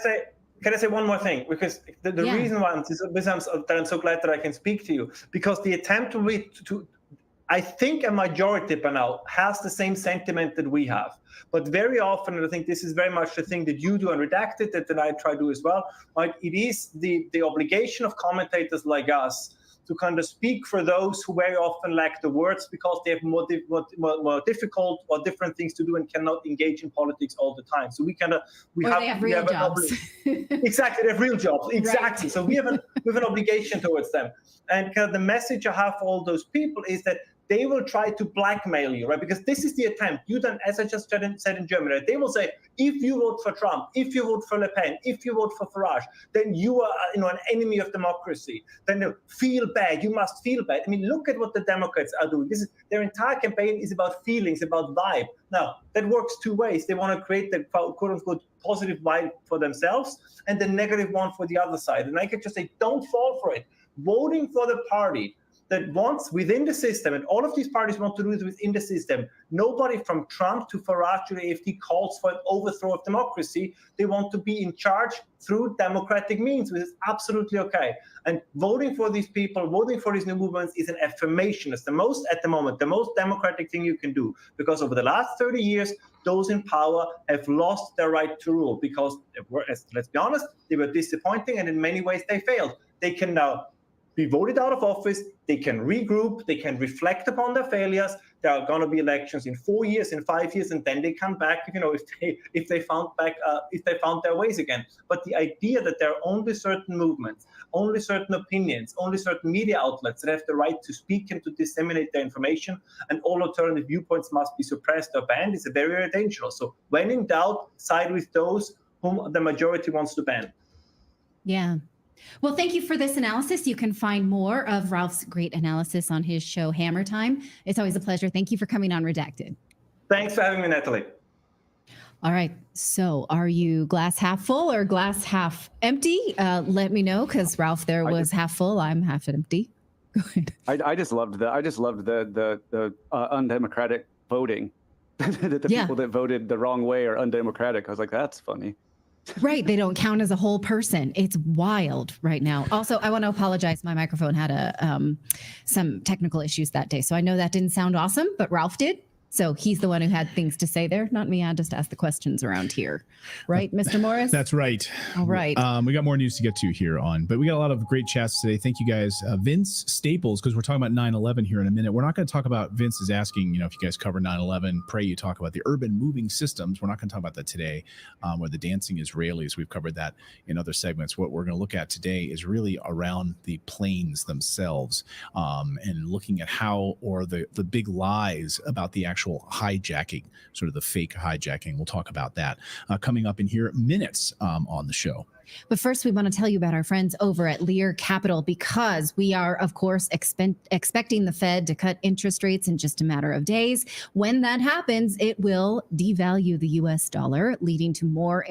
I say one more thing? Because the reason why I'm so glad that I can speak to you, because the attempt to I think a majority by now has the same sentiment that we have. But very often, and I think this is very much the thing that you do on Redacted, that I try to do as well, right? It is the obligation of commentators like us to kind of speak for those who very often lack the words because they have more difficult or different things to do and cannot engage in politics all the time. So we have real jobs. Exactly, they have real jobs. Exactly. Right. So we have an obligation towards them. And kind of the message I have for all those people is that they will try to blackmail you, right? Because this is the attempt. You then, as I just said in Germany, they will say, if you vote for Trump, if you vote for Le Pen, if you vote for Farage, then you are, an enemy of democracy. Then feel bad. You must feel bad. I mean, look at what the Democrats are doing. Their entire campaign is about feelings, about vibe. Now, that works two ways. They want to create the quote-unquote positive vibe for themselves and the negative one for the other side. And I could just say, don't fall for it. Voting for the party that wants within the system, and all of these parties want to do it within the system. Nobody from Trump to Farage to the AfD calls for an overthrow of democracy. They want to be in charge through democratic means, which is absolutely okay. And voting for these people, voting for these new movements is an affirmation. It's the most democratic thing you can do. Because over the last 30 years, those in power have lost their right to rule because, let's be honest, they were disappointing and in many ways they failed. They can now be voted out of office, they can regroup, they can reflect upon their failures. There are going to be elections in 4 years, in 5 years, and then they come back, if they found their ways again. But the idea that there are only certain movements, only certain opinions, only certain media outlets that have the right to speak and to disseminate their information, and all alternative viewpoints must be suppressed or banned is very, very dangerous. So when in doubt, side with those whom the majority wants to ban. Yeah. Well, thank you for this analysis. You can find more of Ralph's great analysis on his show, Hammer Time. It's always a pleasure. Thank you for coming on Redacted. Thanks for having me, Natalie. All right. So are you glass half full or glass half empty? Let me know, because Ralph there was half full. I'm half empty. Go ahead. I just loved the undemocratic voting. That the people that voted the wrong way are undemocratic. I was like, that's funny. Right. They don't count as a whole person. It's wild right now. Also, I want to apologize. My microphone had some technical issues that day. So I know that didn't sound awesome, but Ralph did. So he's the one who had things to say there, not me. I just asked the questions around here. Right, Mr. Morris? That's right. All right. We got more news to get to here but we got a lot of great chats today. Thank you guys. Vince Staples, because we're talking about 9/11 here in a minute. We're not going to talk about, Vince is asking, if you guys cover 9/11, pray you talk about the urban moving systems. We're not going to talk about that today, or the dancing Israelis. We've covered that in other segments. What we're going to look at today is really around the planes themselves, and looking at how, or the big lies about the actual hijacking, sort of the fake hijacking. We'll talk about that coming up in here minutes on the show. But first, we want to tell you about our friends over at Lear Capital, because we are, of course, expecting the Fed to cut interest rates in just a matter of days. When that happens, it will devalue the U.S. dollar, leading to more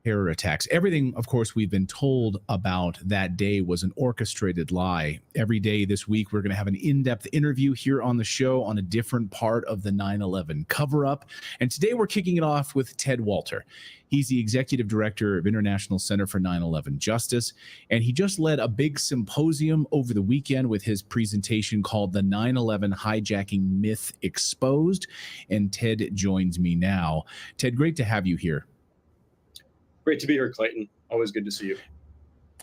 terror attacks. Everything, of course, we've been told about that day was an orchestrated lie. Every day this week, we're going to have an in-depth interview here on the show on a different part of the 9/11 cover-up. And today we're kicking it off with Ted Walter. He's the executive director of International Center for 9/11 Justice, and he just led a big symposium over the weekend with his presentation called The 9/11 Hijacking Myth Exposed. And Ted joins me now. Ted, great to have you here. Great to be here, Clayton. Always good to see you.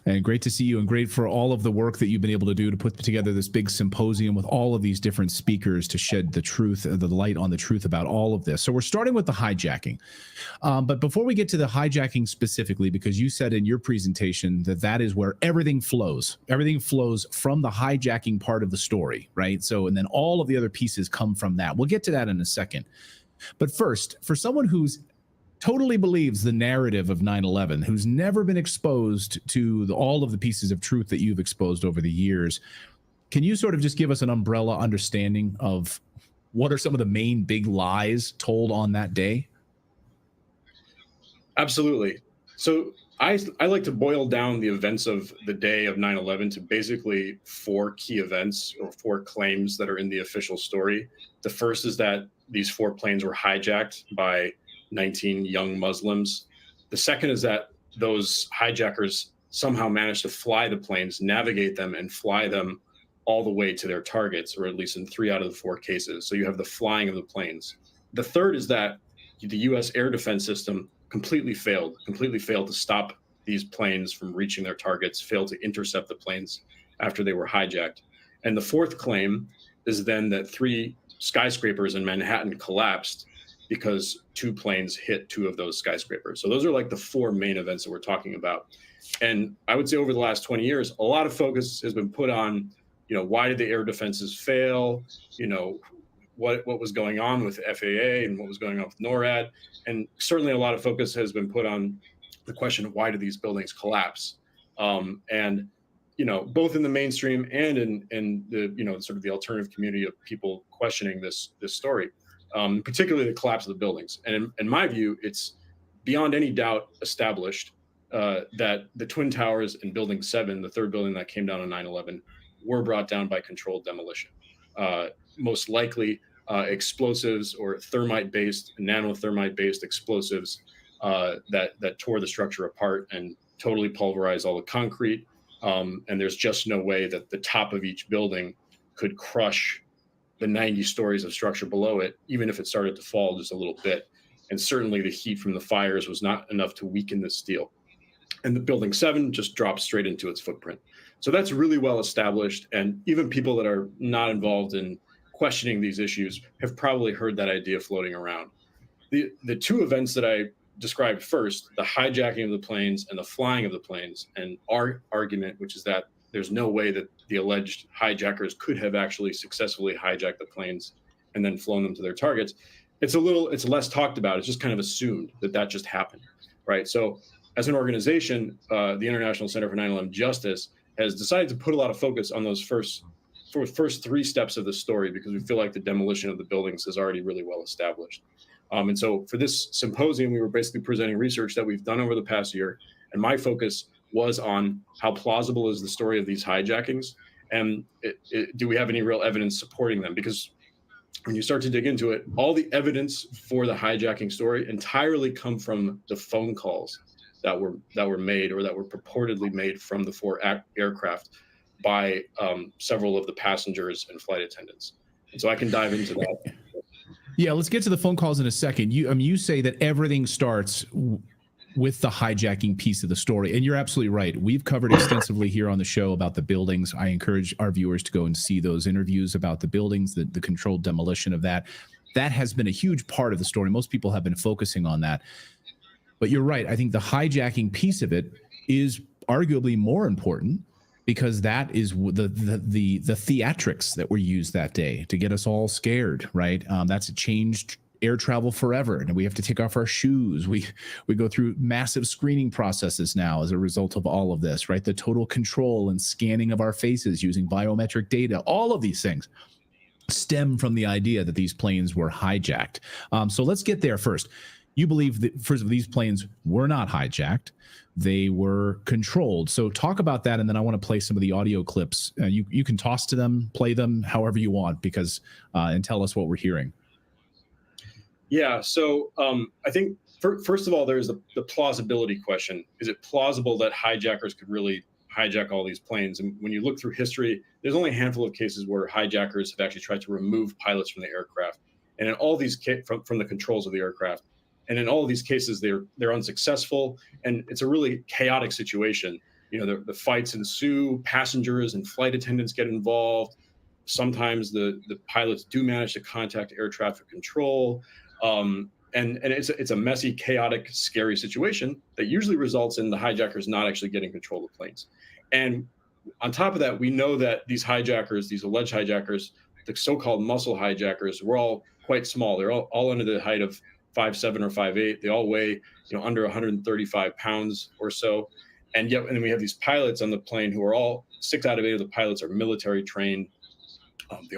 And great to see you, and great for all of the work that you've been able to do to put together this big symposium with all of these different speakers to shed the truth, the light on the truth about all of this. So we're starting with the hijacking. But before we get to the hijacking specifically, because you said in your presentation that is where everything flows. Everything flows from the hijacking part of the story, right? So, and then all of the other pieces come from that. We'll get to that in a second. But first, for someone who's totally believes the narrative of 9/11, who's never been exposed to all of the pieces of truth that you've exposed over the years, can you sort of just give us an umbrella understanding of what are some of the main big lies told on that day? Absolutely. So I like to boil down the events of the day of 9/11 to basically 4 key events, or 4 claims that are in the official story. The first is that these 4 planes were hijacked by 19 young Muslims. The second is that those hijackers somehow managed to fly the planes, navigate them, and fly them all the way to their targets, or at least in 3 out of the 4 cases. So you have the flying of the planes. The third is that the U.S. air defense system completely failed to stop these planes from reaching their targets, failed to intercept the planes after they were hijacked. And the fourth claim is then that 3 skyscrapers in Manhattan collapsed because 2 planes hit 2 of those skyscrapers. So those are like the 4 main events that we're talking about. And I would say over the last 20 years, a lot of focus has been put on, why did the air defenses fail? What was going on with FAA and what was going on with NORAD. And certainly a lot of focus has been put on the question of why do these buildings collapse? And both in the mainstream and in the sort of the alternative community of people questioning this story. Particularly the collapse of the buildings. And in my view, it's beyond any doubt established that the Twin Towers and Building 7, the 3rd building that came down on 9/11, were brought down by controlled demolition. Most likely explosives or thermite-based, nanothermite-based explosives that tore the structure apart and totally pulverized all the concrete. And there's just no way that the top of each building could crush the 90 stories of structure below it, even if it started to fall just a little bit. And certainly the heat from the fires was not enough to weaken the steel. And the Building 7 just dropped straight into its footprint. So that's really well established. And even people that are not involved in questioning these issues have probably heard that idea floating around. The 2 events that I described first, the hijacking of the planes and the flying of the planes, and our argument, which is that there's no way that the alleged hijackers could have actually successfully hijacked the planes and then flown them to their targets. It's less talked about. It's just kind of assumed that just happened, right? So as an organization, the International Center for 9/11 Justice has decided to put a lot of focus on those first 3 steps of the story, because we feel like the demolition of the buildings is already really well established. And so for this symposium, we were basically presenting research that we've done over the past year. And my focus was on how plausible is the story of these hijackings, and do we have any real evidence supporting them? Because when you start to dig into it, all the evidence for the hijacking story entirely come from the phone calls that were made or that were purportedly made from the 4 aircraft by several of the passengers and flight attendants. And so I can dive into that. Yeah, let's get to the phone calls in a second. You say that everything starts with the hijacking piece of the story, and you're absolutely right. We've covered extensively here on the show about the buildings. I encourage our viewers to go and see those interviews about the buildings, the controlled demolition of that. That has been a huge part of the story. Most people have been focusing on that. But you're right. I think the hijacking piece of it is arguably more important, because that is the theatrics that were used that day to get us all scared, right? That's changed air travel forever, and we have to take off our shoes. We go through massive screening processes now as a result of all of this, right? The total control and scanning of our faces using biometric data. All of these things stem from the idea that these planes were hijacked. So let's get there first. You believe that, first of all, these planes were not hijacked. They were controlled. So talk about that, and then I want to play some of the audio clips. You can toss to them, play them however you want, because and tell us what we're hearing. Yeah, so I think, first of all, there's the plausibility question. Is it plausible that hijackers could really hijack all these planes? And when you look through history, there's only a handful of cases where hijackers have actually tried to remove pilots from the aircraft. And in all these from the controls of the aircraft. And in all of these cases, they're unsuccessful, and it's a really chaotic situation. You know, the fights ensue, passengers and flight attendants get involved. Sometimes the pilots do manage to contact air traffic control, and it's a messy, chaotic, scary situation that usually results in the hijackers not actually getting control of the planes. And on top of that, we know that these hijackers, these alleged hijackers, the so-called muscle hijackers, were all quite small. They're all under the height of 5'7" or 5'8". They all weigh, under 135 pounds or so. And then we have these pilots on the plane who are all 6 out of 8 of the pilots are military trained. They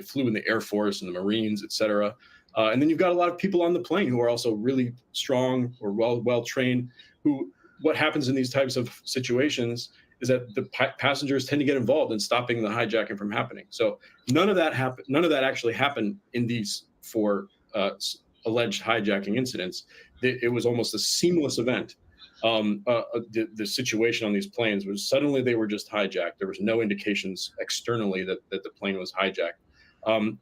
flew in the Air Force and the Marines, et cetera. And then you've got a lot of people on the plane who are also really strong or well trained. What happens in these types of situations is that the passengers tend to get involved in stopping the hijacking from happening. So none of that happened. None of that actually happened in these 4 alleged hijacking incidents. It was almost a seamless event. The situation on these planes was suddenly they were just hijacked. There was no indications externally that the plane was hijacked.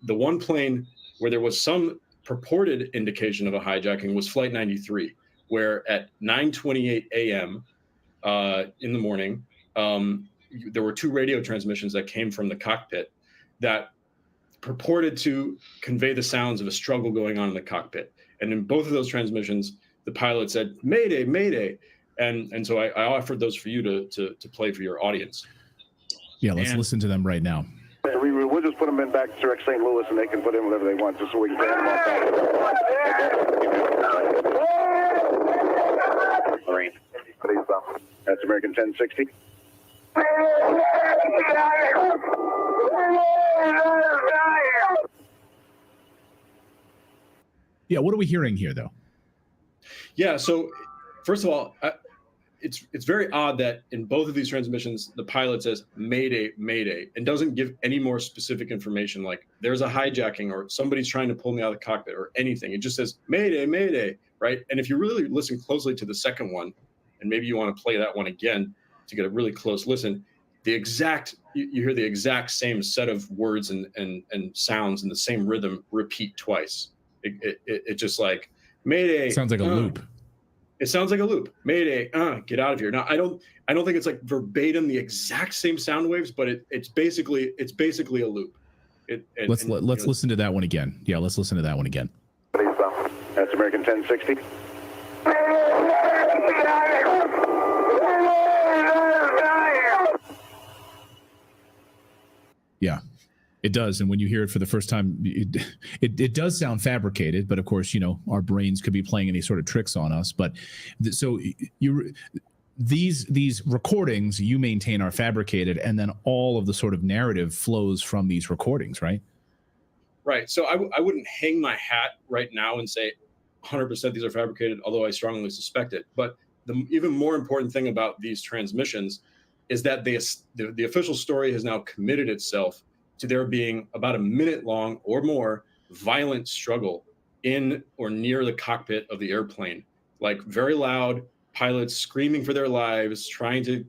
The one plane where there was some purported indication of a hijacking was Flight 93, where at 9:28 a.m. In the morning, there were 2 radio transmissions that came from the cockpit that purported to convey the sounds of a struggle going on in the cockpit. And in both of those transmissions, the pilot said, "Mayday, Mayday." And so I offered those for you to play for your audience. Yeah, let's listen to them right now. We'll just put them in back to St. Louis, and they can put in whatever they want, just so we can get them off back. Marine. That's American 1060. Yeah, what are we hearing here, though? Yeah, so first of all, it's very odd that in both of these transmissions, the pilot says "Mayday, Mayday," and doesn't give any more specific information, like there's a hijacking or somebody's trying to pull me out of the cockpit or anything. It just says "Mayday, Mayday," right? And if you really listen closely to the second one, and maybe you want to play that one again to get a really close listen, you hear the exact same set of words and sounds in the same rhythm repeat twice. It just like "Mayday." Sounds like a loop. It sounds like a loop. "Mayday, get out of here." Now I don't think it's like verbatim the exact same sound waves, but it's basically a loop. Let's listen to that one again. Yeah, let's listen to that one again. That's American 1060. Yeah, it does. And when you hear it for the first time, it does sound fabricated. But of course, our brains could be playing any sort of tricks on us. But so these recordings you maintain are fabricated, and then all of the sort of narrative flows from these recordings, right? Right. So I wouldn't hang my hat right now and say 100% these are fabricated, although I strongly suspect it. But the even more important thing about these transmissions is that the official story has now committed itself to there being about a minute long or more violent struggle in or near the cockpit of the airplane, like very loud, pilots screaming for their lives, trying to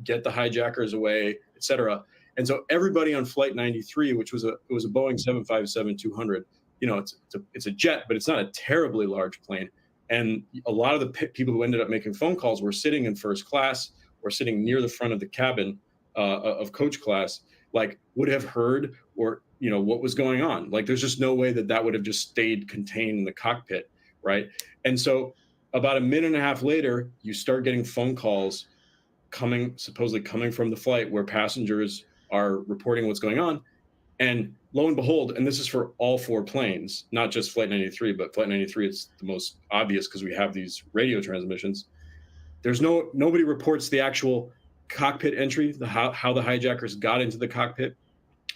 get the hijackers away, etc. And so everybody on Flight 93, which was a Boeing 757-200, you know, it's a jet, but it's not a terribly large plane. And a lot of the people who ended up making phone calls were sitting in first class or sitting near the front of the cabin of coach class, like would have heard or, you know, what was going on. Like there's just no way that would have just stayed contained in the cockpit, right? And so about a minute and a half later, you start getting phone calls supposedly coming from the flight where passengers are reporting what's going on. And lo and behold, and this is for all four planes, not just Flight 93, but Flight 93 is the most obvious because we have these radio transmissions. Nobody reports the actual cockpit entry, how the hijackers got into the cockpit.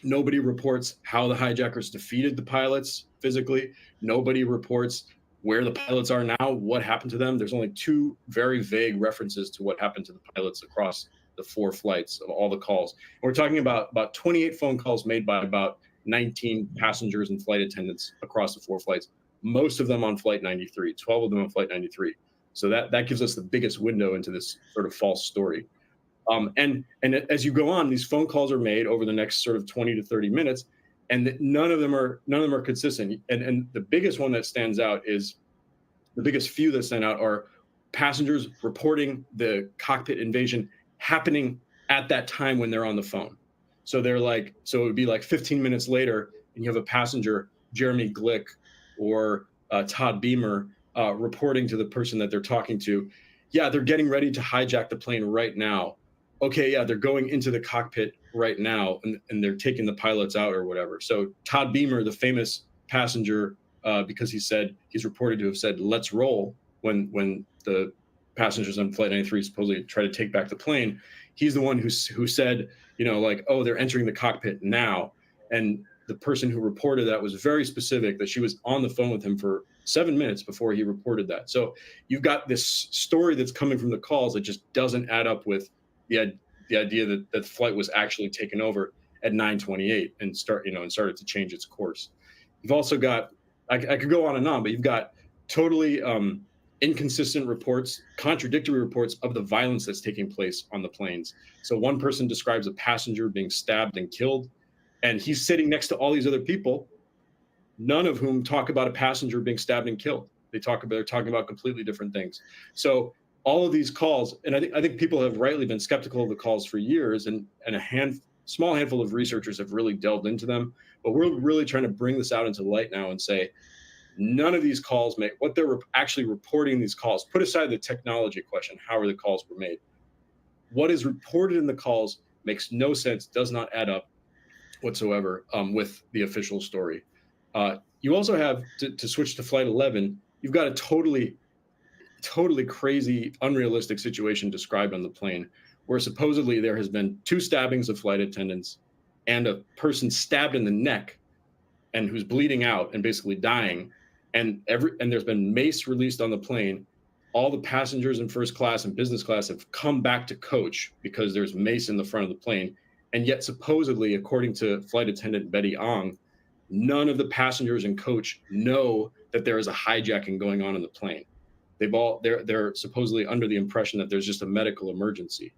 Nobody reports how the hijackers defeated the pilots physically. Nobody reports where the pilots are now, what happened to them. There's only two very vague references to what happened to the pilots across the four flights of all the calls. And we're talking about 28 phone calls made by about 19 passengers and flight attendants across the four flights, most of them on Flight 93, 12 of them on Flight 93. So that gives us the biggest window into this sort of false story. And as you go on, these phone calls are made over the next sort of 20 to 30 minutes, and none of them are consistent. And the biggest one that stands out is the biggest few that stand out are passengers reporting the cockpit invasion happening at that time when they're on the phone. So it would be like 15 minutes later, and you have a passenger, Jeremy Glick or Todd Beamer, reporting to the person that they're talking to, yeah, they're getting ready to hijack the plane right now. Okay, yeah, they're going into the cockpit right now, and they're taking the pilots out or whatever. So Todd Beamer, the famous passenger, because he's reported to have said, "Let's roll," when the passengers on Flight 93 supposedly try to take back the plane. He's the one who said, you know, like, oh, they're entering the cockpit now. And the person who reported that was very specific that she was on the phone with him for 7 minutes before he reported that. So you've got this story that's coming from the calls that just doesn't add up with the idea that the flight was actually taken over at 9:28 and started to change its course. You've also got, I could go on and on, but you've got totally inconsistent reports, contradictory reports of the violence that's taking place on the planes. So one person describes a passenger being stabbed and killed, and he's sitting next to all these other people, none of whom talk about a passenger being stabbed and killed. They're talking about completely different things. So all of these calls, and I think people have rightly been skeptical of the calls for years, and a small handful of researchers have really delved into them. But we're really trying to bring this out into light now and say, none of these calls make what they're actually reporting these calls. Put aside the technology question, how are the calls were made? What is reported in the calls makes no sense, does not add up whatsoever with the official story. You also have, to switch to Flight 11, you've got a totally crazy, unrealistic situation described on the plane where supposedly there has been 2 stabbings of flight attendants and a person stabbed in the neck and who's bleeding out and basically dying. And there's been mace released on the plane. All the passengers in first class and business class have come back to coach because there's mace in the front of the plane. And yet supposedly, according to flight attendant Betty Ong, none of the passengers in coach know that there is a hijacking going on in the plane. They're supposedly under the impression that there's just a medical emergency.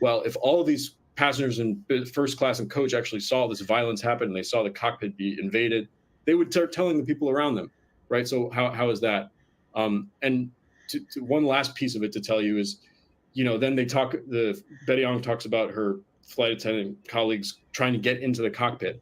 Well, if all of these passengers in first class and coach actually saw this violence happen and they saw the cockpit be invaded, they would start telling the people around them, right? So how is that? And to one last piece of it to tell you is, then Betty Ong talks about her flight attendant colleagues trying to get into the cockpit.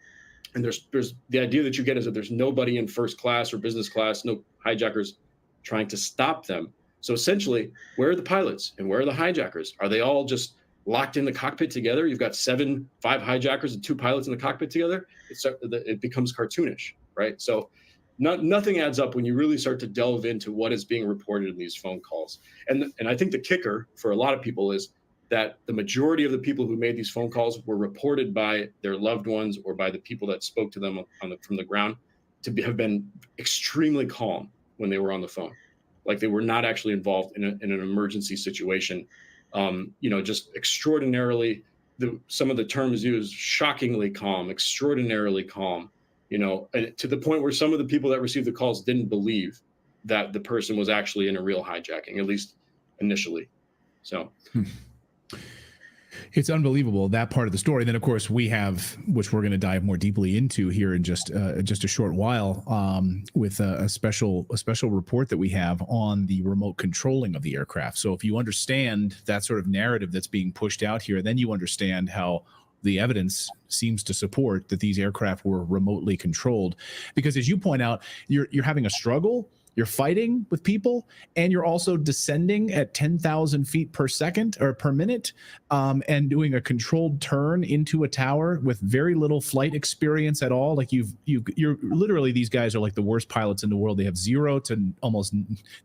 And there's the idea that you get is that there's nobody in first class or business class, no hijackers trying to stop them. So essentially, where are the pilots and where are the hijackers? Are they all just locked in the cockpit together? You've got 5 hijackers and 2 pilots in the cockpit together. It becomes cartoonish, right? So nothing adds up when you really start to delve into what is being reported in these phone calls. And I think the kicker for a lot of people is that the majority of the people who made these phone calls were reported by their loved ones or by the people that spoke to them from the ground to have been extremely calm when they were on the phone. Like they were not actually involved in an emergency situation. Just extraordinarily some of the terms used, shockingly calm, extraordinarily calm, you know, and to the point where some of the people that received the calls didn't believe that the person was actually in a real hijacking, at least initially. So it's unbelievable, that part of the story. Then, of course, we have, which we're going to dive more deeply into here in just a short while, with a special report that we have on the remote controlling of the aircraft. So if you understand that sort of narrative that's being pushed out here, then you understand how the evidence seems to support that these aircraft were remotely controlled. Because as you point out, you're having a struggle. You're fighting with people, and you're also descending at 10,000 feet per second or per minute, and doing a controlled turn into a tower with very little flight experience at all. Like you're literally, these guys are like the worst pilots in the world. They have zero to almost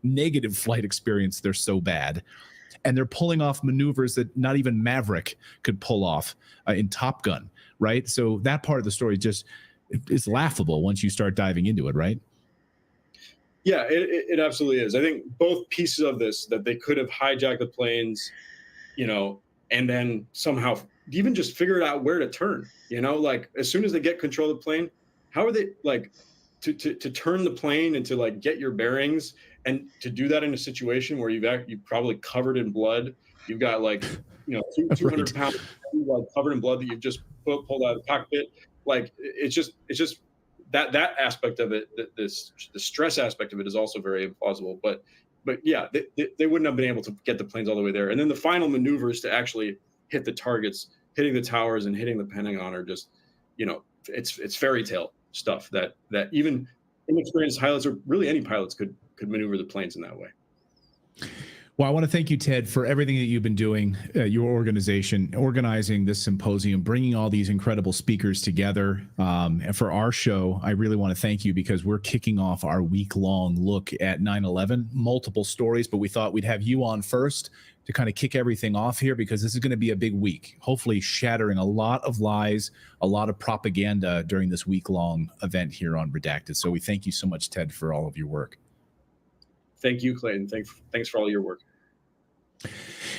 negative flight experience. They're so bad. And they're pulling off maneuvers that not even Maverick could pull off in Top Gun, right? So that part of the story just is laughable once you start diving into it, right? Yeah, it absolutely is. I think both pieces of this, that they could have hijacked the planes, you know, and then somehow even just figured out where to turn, you know, like as soon as they get control of the plane, how are they like to turn the plane and to like get your bearings, and to do that in a situation where you've probably covered in blood. You've got like, you know, 200 pounds like covered in blood that you've just pulled out of the cockpit. Like it's just that aspect of it, the stress aspect of it is also very implausible. But yeah, they wouldn't have been able to get the planes all the way there. And then the final maneuvers to actually hit the targets, hitting the towers and hitting the Pentagon are just, you know, it's fairy tale stuff that even inexperienced pilots, or really any pilots, could maneuver the planes in that way. Well, I want to thank you, Ted, for everything that you've been doing, your organization, organizing this symposium, bringing all these incredible speakers together. And for our show, I really want to thank you, because we're kicking off our week-long look at 9/11, multiple stories, but we thought we'd have you on first to kind of kick everything off here, because this is going to be a big week, hopefully shattering a lot of lies, a lot of propaganda during this week-long event here on Redacted. So we thank you so much, Ted, for all of your work. Thank you, Clayton. Thanks for all your work.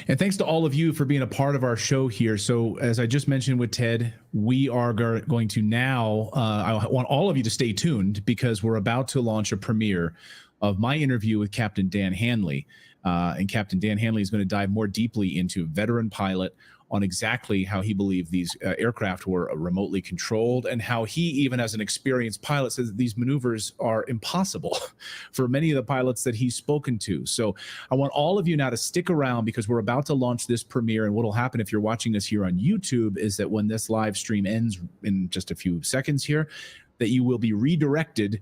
And thanks to all of you for being a part of our show here. So as I just mentioned with Ted, we are going to now, I want all of you to stay tuned, because we're about to launch a premiere of my interview with Captain Dan Hanley. And Captain Dan Hanley is going to dive more deeply into veteran pilot on exactly how he believed these aircraft were remotely controlled, and how he, even as an experienced pilot, says that these maneuvers are impossible for many of the pilots that he's spoken to. So I want all of you now to stick around, because we're about to launch this premiere. And what will happen if you're watching us here on YouTube is that when this live stream ends in just a few seconds here, that you will be redirected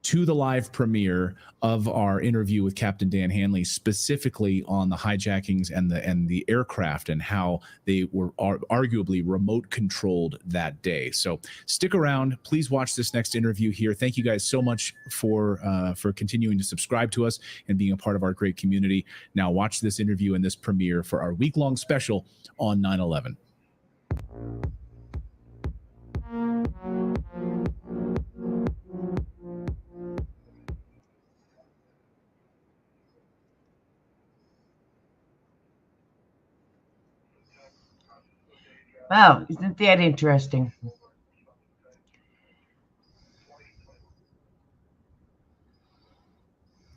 to the live premiere of our interview with Captain Dan Hanley, specifically on the hijackings and the aircraft, and how they were arguably remote controlled that day. So stick around. Please watch this next interview here. Thank you guys so much for continuing to subscribe to us and being a part of our great community. Now watch this interview and this premiere for our week-long special on 9/11. Wow, isn't that interesting?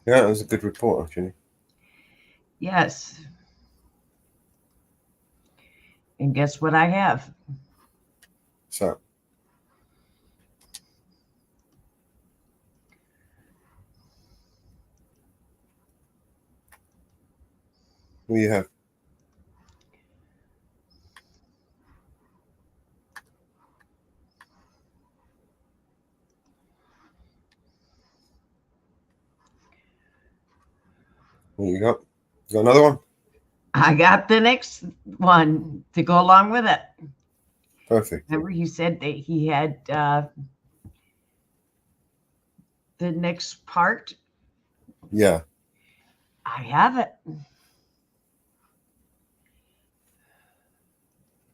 Yeah, it was a good report, actually. Yes. And guess what I have? So, what do you have? What you got? You got another one? I got the next one to go along with it. Perfect. Remember, he said that he had the next part? Yeah. I have it.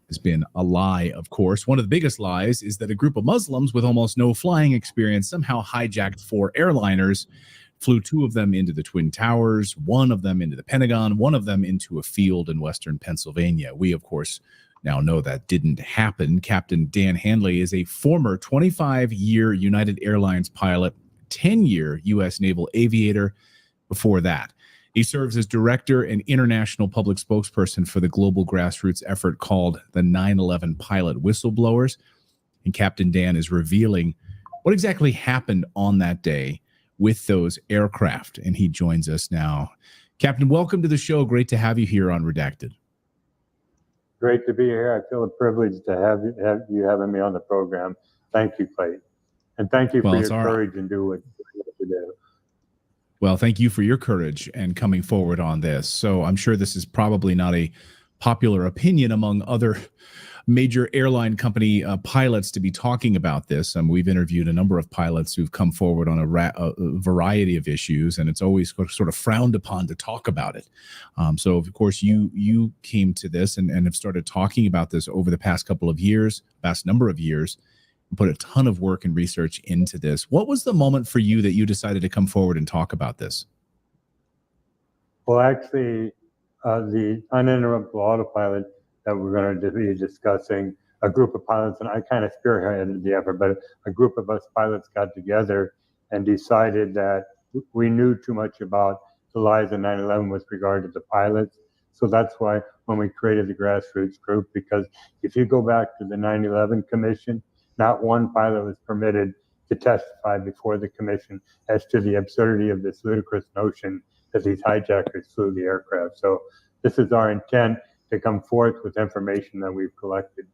Has been a lie, of course. One of the biggest lies is that a group of Muslims with almost no flying experience somehow hijacked 4 airliners, flew 2 of them into the Twin Towers, 1 of them into the Pentagon, 1 of them into a field in western Pennsylvania. We, of course, now know that didn't happen. Captain Dan Handley is a former 25-year United Airlines pilot, 10-year U.S. Naval aviator before that. He serves as director and international public spokesperson for the global grassroots effort called the 9/11 Pilot Whistleblowers. And Captain Dan is revealing what exactly happened on that day with those aircraft. And he joins us now. Captain, welcome to the show. Great to have you here on Redacted. Great to be here. I feel a privilege to have you having me on the program. Thank you, Clayton. And thank you for your courage and do what you have to do. Well, thank you for your courage and coming forward on this. So I'm sure this is probably not a popular opinion among other major airline company pilots to be talking about this. We've interviewed a number of pilots who've come forward on a variety of issues, and it's always sort of frowned upon to talk about it. So, of course, you came to this and have started talking about this over the past number of years, put a ton of work and research into this. What was the moment for you that you decided to come forward and talk about this? Well, actually, the uninterruptible autopilot that we're going to be discussing, a group of pilots, and I kind of spearheaded the effort, but a group of us pilots got together and decided that we knew too much about the lies of 9/11 with regard to the pilots. So that's why when we created the grassroots group, because if you go back to the 9/11 Commission, not one pilot was permitted to testify before the commission as to the absurdity of this ludicrous notion that these hijackers flew the aircraft. So this is our intent, to come forth with information that we've collected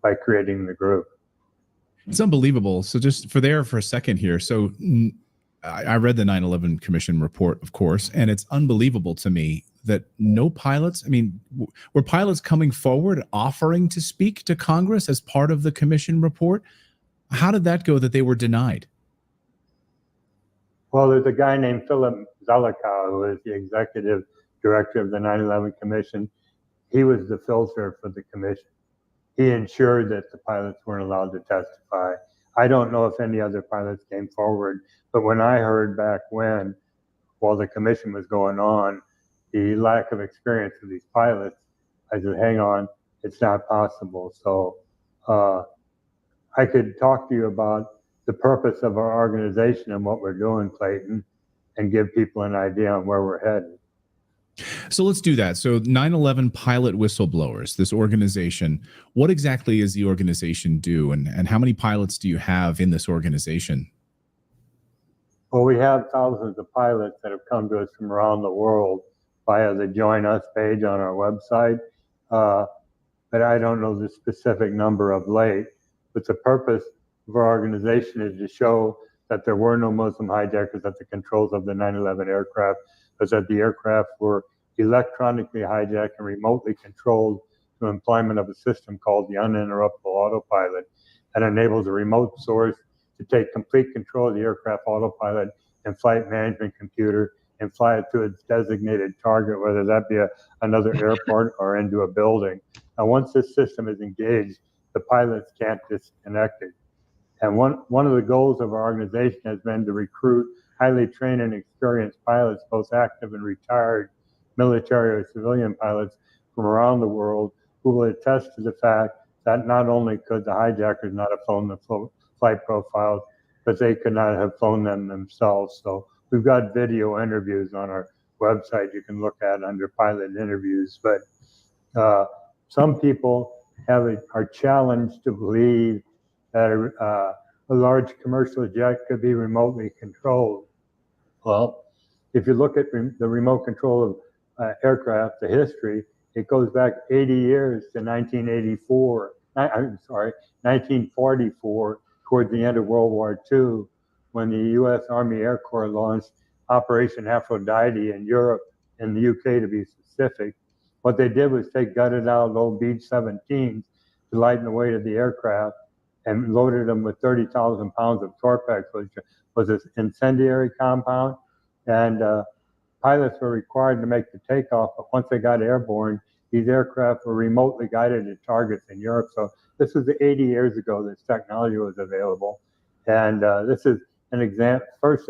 by creating the group. It's unbelievable. So just for a second here. So I read the 9/11 Commission report, of course, and it's unbelievable to me that no pilots, were pilots coming forward offering to speak to Congress as part of the commission report? How did that go that they were denied? Well, there's a guy named Philip Zelikow, who is the executive director of the 9/11 Commission. He was the filter for the commission. He ensured that the pilots weren't allowed to testify. I don't know if any other pilots came forward, but when I heard back while the commission was going on, the lack of experience of these pilots, I said, hang on, it's not possible. So I could talk to you about the purpose of our organization and what we're doing, Clayton, and give people an idea on where we're headed. So let's do that. So 9/11 Pilot Whistleblowers, this organization, what exactly is the organization do, and how many pilots do you have in this organization? Well, we have thousands of pilots that have come to us from around the world via the Join Us page on our website. But I don't know the specific number of late. But the purpose of our organization is to show that there were no Muslim hijackers at the controls of the 9/11 aircraft, but that the aircraft were electronically hijacked and remotely controlled through employment of a system called the uninterruptible autopilot that enables a remote source to take complete control of the aircraft autopilot and flight management computer and fly it to its designated target, whether that be another airport or into a building. Now, once this system is engaged, the pilots can't disconnect it. And one of the goals of our organization has been to recruit highly trained and experienced pilots, both active and retired military or civilian pilots from around the world, who will attest to the fact that not only could the hijackers not have flown the flight profiles, but they could not have flown them themselves. So we've got video interviews on our website you can look at under pilot interviews. But some people are challenged to believe that a large commercial jet could be remotely controlled. Well, if you look at the remote control of aircraft, the history, it goes back 80 years to 1944, toward the end of World War II, when the U.S. Army Air Corps launched Operation Aphrodite in Europe, in the UK to be specific. What they did was take gutted out old B-17s to lighten the weight of the aircraft and loaded them with 30,000 pounds of Torpex, which was this incendiary compound. And pilots were required to make the takeoff, but once they got airborne, these aircraft were remotely guided to targets in Europe. So this was 80 years ago this technology was available. And this is an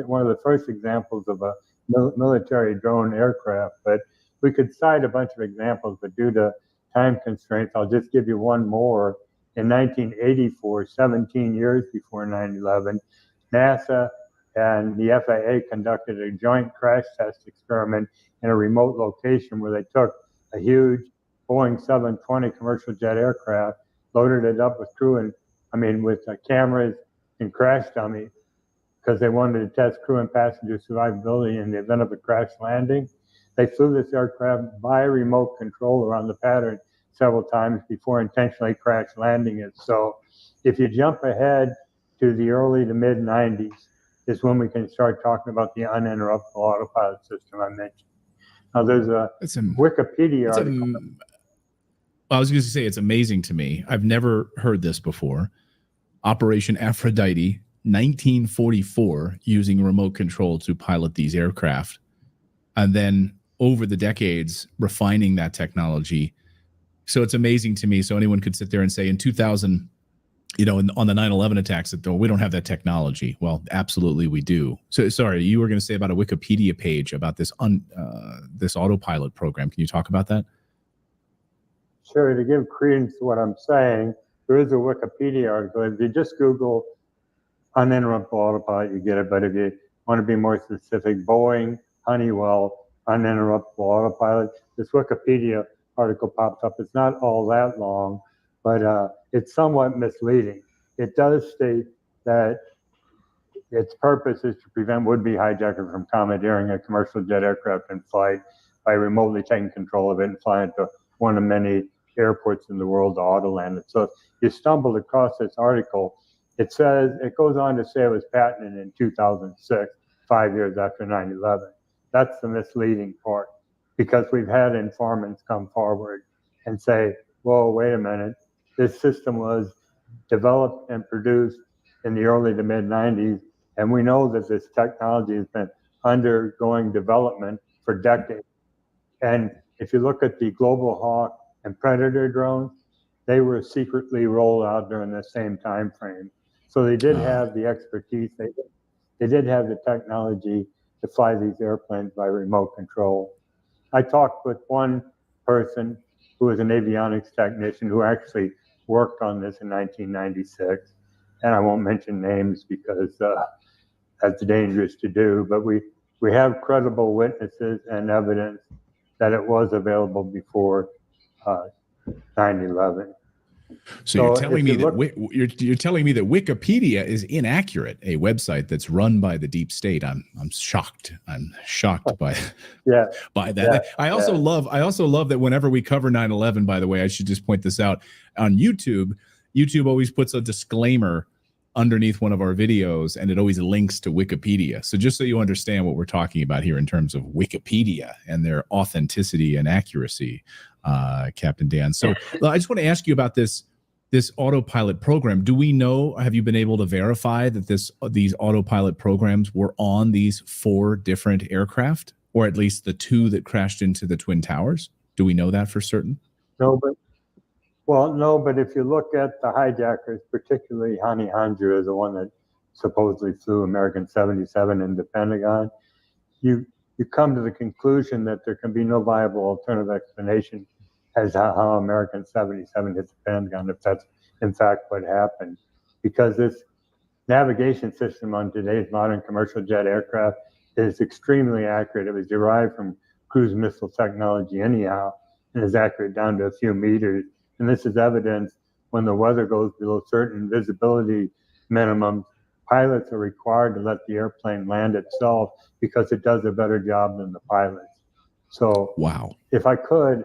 one of the first examples of a military drone aircraft. But we could cite a bunch of examples, but due to time constraints, I'll just give you one more. In 1984, 17 years before 9/11, NASA and the FAA conducted a joint crash test experiment in a remote location where they took a huge Boeing 720 commercial jet aircraft, loaded it up with crew and, with cameras and crash dummies, because they wanted to test crew and passenger survivability in the event of a crash landing. They flew this aircraft by remote control around the pattern several times before intentionally crash landing it. So if you jump ahead to the early to mid 90s is when we can start talking about the uninterruptible autopilot system I mentioned. Now there's a Wikipedia article. I was going to say, it's amazing to me. I've never heard this before. Operation Aphrodite, 1944, using remote control to pilot these aircraft. And then over the decades, refining that technology. So it's amazing to me. So anyone could sit there and say in 2000, on the 9/11 attacks, that we don't have that technology. Well, absolutely we do. So sorry, you were going to say about a Wikipedia page about this this autopilot program. Can you talk about that? Sure. To give credence to what I'm saying, there is a Wikipedia article. If you just Google uninterruptible autopilot, you get it. But if you want to be more specific, Boeing, Honeywell, uninterruptible autopilot, this Wikipedia article pops up. It's not all that long, but it's somewhat misleading. It does state that its purpose is to prevent would-be hijackers from commandeering a commercial jet aircraft in flight by remotely taking control of it and flying to one of many airports in the world to auto-land it. So if you stumbled across this article, it goes on to say it was patented in 2006, 5 years after 9/11. That's the misleading part, because we've had informants come forward and say, whoa, wait a minute, this system was developed and produced in the early to mid 90s, and we know that this technology has been undergoing development for decades. And if you look at the Global Hawk and Predator drones, they were secretly rolled out during the same time frame. So they did have the expertise, they did have the technology to fly these airplanes by remote control. I talked with one person who was an avionics technician who actually worked on this in 1996. And I won't mention names because that's dangerous to do, but we have credible witnesses and evidence that it was available before 9/11. So you're telling me that you're telling me that Wikipedia is inaccurate, a website that's run by the deep state. I'm shocked. I'm shocked by by that. Yeah, I also love that whenever we cover 9/11, by the way, I should just point this out on YouTube. YouTube always puts a disclaimer underneath one of our videos, and it always links to Wikipedia. So just so you understand what we're talking about here in terms of Wikipedia and their authenticity and accuracy, Captain Dan. So I just want to ask you about this autopilot program. Do we know, have you been able to verify that these autopilot programs were on these 4 different aircraft, or at least the 2 that crashed into the Twin Towers? Do we know that for certain? No, but if you look at the hijackers, particularly Hani Hanjour is the one that supposedly flew American 77 in the Pentagon, you come to the conclusion that there can be no viable alternative explanation as how American 77 hit the Pentagon, if that's in fact what happened. Because this navigation system on today's modern commercial jet aircraft is extremely accurate. It was derived from cruise missile technology anyhow, and is accurate down to a few meters. And this is evidence when the weather goes below certain visibility minimums, pilots are required to let the airplane land itself because it does a better job than the pilots. So wow, if I could,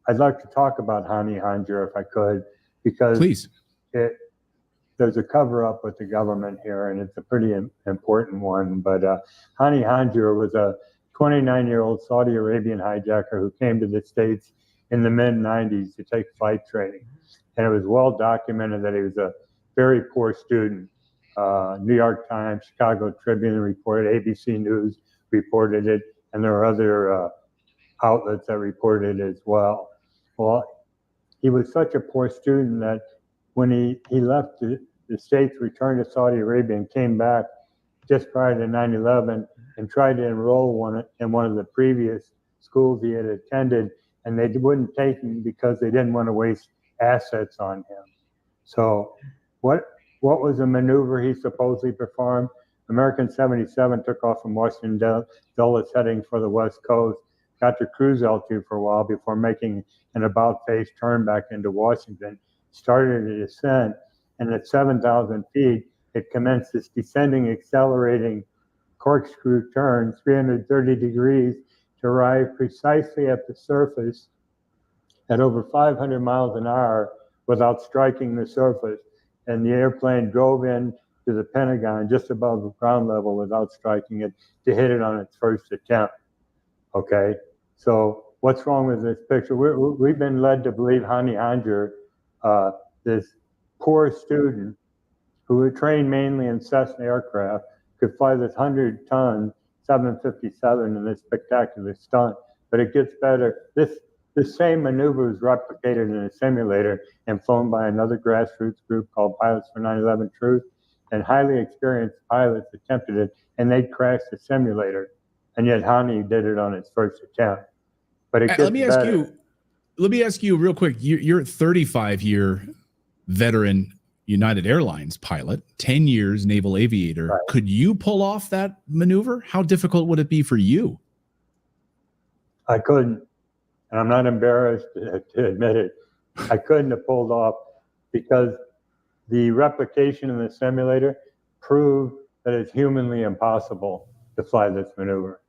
I'd like to talk about Hani Hanjour if I could, because please. There's a cover-up with the government here, and it's a pretty important one. But Hani Hanjour was a 29-year-old Saudi Arabian hijacker who came to the States in the mid-90s to take flight training. And it was well documented that he was a very poor student. New York Times, Chicago Tribune reported, ABC News reported it, and there are other outlets that reported it as well. Well, he was such a poor student that when he left the States, returned to Saudi Arabia, and came back just prior to 9/11 and tried to enroll in one of the previous schools he had attended, and they wouldn't take him because they didn't want to waste assets on him. So what was the maneuver he supposedly performed? American 77 took off from Washington Dulles heading for the West Coast, got to cruise altitude for a while before making an about-face turn back into Washington, started a descent, and at 7,000 feet, it commenced its descending, accelerating corkscrew turn, 330 degrees, to arrive precisely at the surface at over 500 miles an hour without striking the surface. And the airplane drove in to the Pentagon just above the ground level without striking it to hit it on its first attempt. Okay, so what's wrong with this picture? We've been led to believe Hani Hanjour, this poor student who was trained mainly in Cessna aircraft, could fly this 100-ton 757 in this spectacular stunt. But it gets better. This same maneuver was replicated in a simulator and flown by another grassroots group called Pilots for 9/11 Truth, and highly experienced pilots attempted it, and they crashed the simulator. And yet Hani did it on its first attempt. But it gets let me ask you real quick. You're a 35-year veteran United Airlines pilot, 10 years naval aviator. Right. Could you pull off that maneuver? How difficult would it be for you? I couldn't, and I'm not embarrassed to admit it. I couldn't have pulled off because the replication in the simulator proved that it's humanly impossible to fly this maneuver.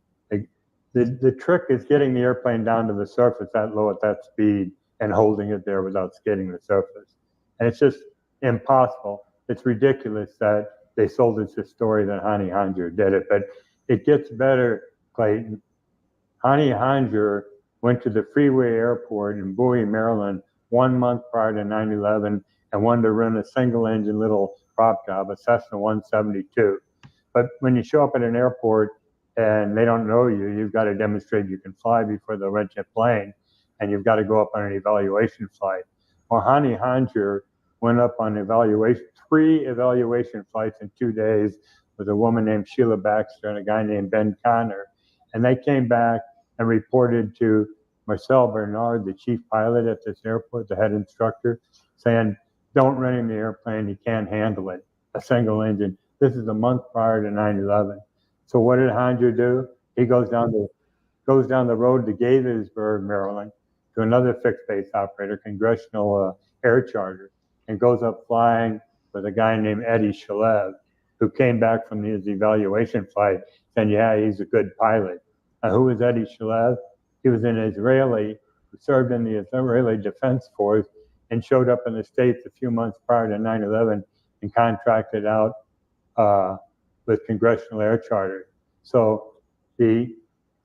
The trick is getting the airplane down to the surface that low at that speed and holding it there without skidding the surface. And it's just impossible. It's ridiculous that they sold us a story that Hani Hanjour did it, but it gets better, Clayton. Hani Hanjour went to the Freeway Airport in Bowie, Maryland, 1 month prior to 9/11 and wanted to run a single-engine little prop job, a Cessna 172. But when you show up at an airport and they don't know you, you've got to demonstrate you can fly before they'll rent your plane, and you've got to go up on an evaluation flight. Well, Hani Hanjour went up on three evaluation flights in 2 days with a woman named Sheila Baxter and a guy named Ben Connor. And they came back and reported to Marcel Bernard, the chief pilot at this airport, the head instructor, saying, don't run him the airplane, he can't handle it, a single engine. This is a month prior to 9/11. So what did Hanjour do? He goes down the road to Gaithersburg, Maryland, to another fixed base operator, Congressional Air Charter, and goes up flying with a guy named Eddie Shalev, who came back from his evaluation flight saying, yeah, he's a good pilot. Who was Eddie Shalev? He was an Israeli who served in the Israeli Defense Force and showed up in the States a few months prior to 9/11 and contracted out with Congressional Air Charter. So the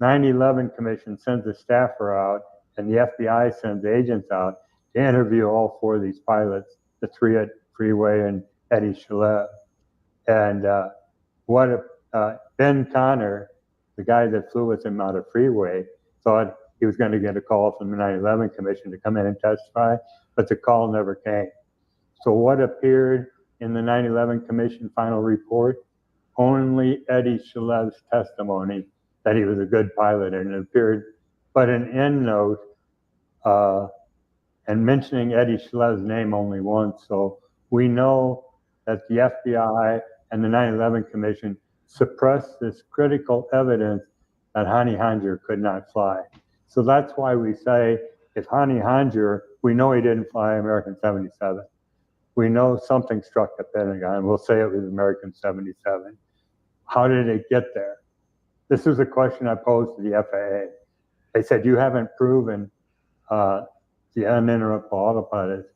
9/11 Commission sends a staffer out, and the FBI sends agents out to interview all four of these pilots, the three at Freeway and Eddie Shalev. And Ben Connor, the guy that flew with him out of Freeway, thought he was going to get a call from the 9/11 Commission to come in and testify, but the call never came. So what appeared in the 9/11 Commission final report? Only Eddie Shalev's testimony that he was a good pilot, and it appeared, but an endnote and mentioning Eddie Shalev's name only once. So we know that the FBI and the 9/11 Commission suppressed this critical evidence that Hani Hanjour could not fly. So that's why we say if Hani Hanjour, we know he didn't fly American 77. We know something struck the Pentagon. We'll say it was American 77. How did it get there? This is a question I posed to the FAA. They said, you haven't proven the uninterruptible autopilot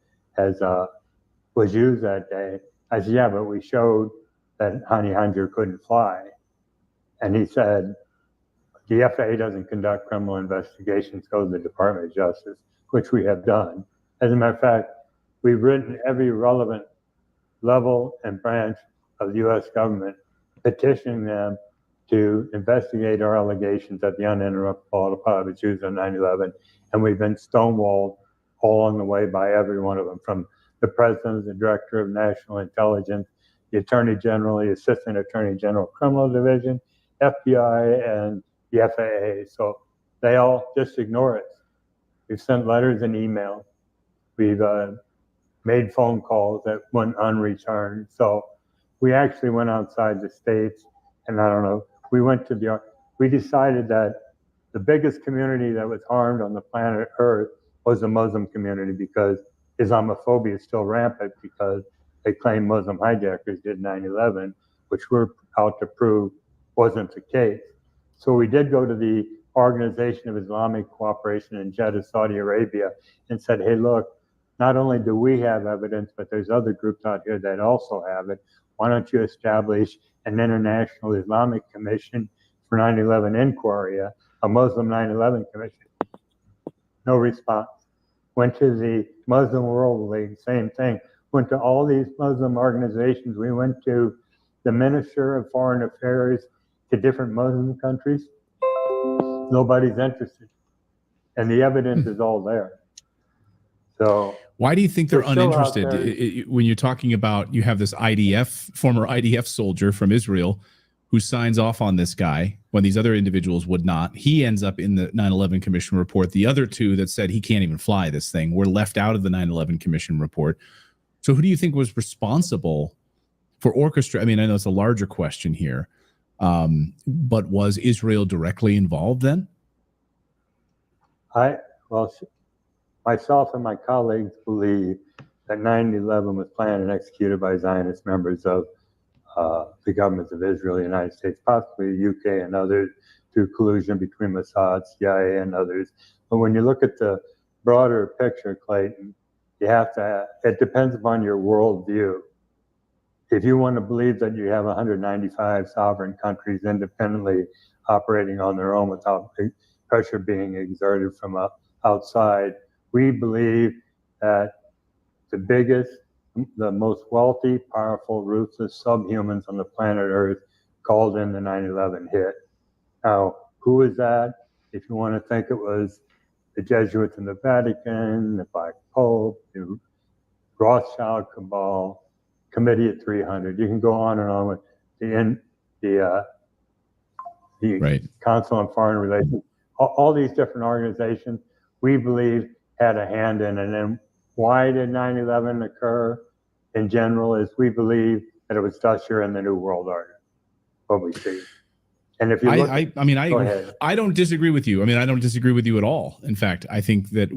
was used that day. I said, yeah, but we showed that Hani Hanjour couldn't fly. And he said, the FAA doesn't conduct criminal investigations, go to the Department of Justice, which we have done. As a matter of fact, we've written every relevant level and branch of the U.S. government, petitioning them to investigate our allegations that the uninterruptible autopilot was used on 9/11, and we've been stonewalled all along the way by every one of them, from the President, the Director of National Intelligence, the Attorney General, the Assistant Attorney General Criminal Division, FBI, and the FAA. So they all just ignore us. We've sent letters and emails. We've made phone calls that went unreturned. So we actually went outside the states, and I don't know, we decided that the biggest community that was harmed on the planet Earth was the Muslim community, because Islamophobia is still rampant because they claim Muslim hijackers did 9/11, which we're out to prove wasn't the case. So we did go to the Organization of Islamic Cooperation in Jeddah, Saudi Arabia, and said, hey, look, not only do we have evidence, but there's other groups out here that also have it. Why don't you establish an International Islamic Commission for 9/11 inquiry, a Muslim 9/11 commission? No response. Went to the Muslim World League, same thing. Went to all these Muslim organizations. We went to the Minister of Foreign Affairs to different Muslim countries. Nobody's interested. And the evidence is all there. So why do you think they're uninterested? there. When you're talking about, you have this former IDF soldier from Israel who signs off on this guy when these other individuals would not. He ends up in the 9/11 Commission report. The other two that said he can't even fly this thing were left out of the 9/11 Commission report. So who do you think was responsible for orchestrating? I mean, I know it's a larger question here, but was Israel directly involved then? Myself and my colleagues believe that 9/11 was planned and executed by Zionist members of the governments of Israel, the United States, possibly the UK and others, through collusion between Mossad, CIA, and others. But when you look at the broader picture, Clayton, it depends upon your worldview. If you want to believe that you have 195 sovereign countries independently operating on their own without pressure being exerted from outside, we believe that the biggest, the most wealthy, powerful, ruthless subhumans on the planet Earth called in the 9/11 hit. Now, who is that? If you want to think it was the Jesuits in the Vatican, the Black Pope, the Rothschild cabal, Committee at 300. You can go on and on with the Council on Foreign Relations. All these different organizations, we believe, had a hand in it. And why did 9/11 occur in general is we believe that it was usher in the New World Order, what we see. And if you look I don't disagree with you. I mean, I don't disagree with you at all. In fact, I think that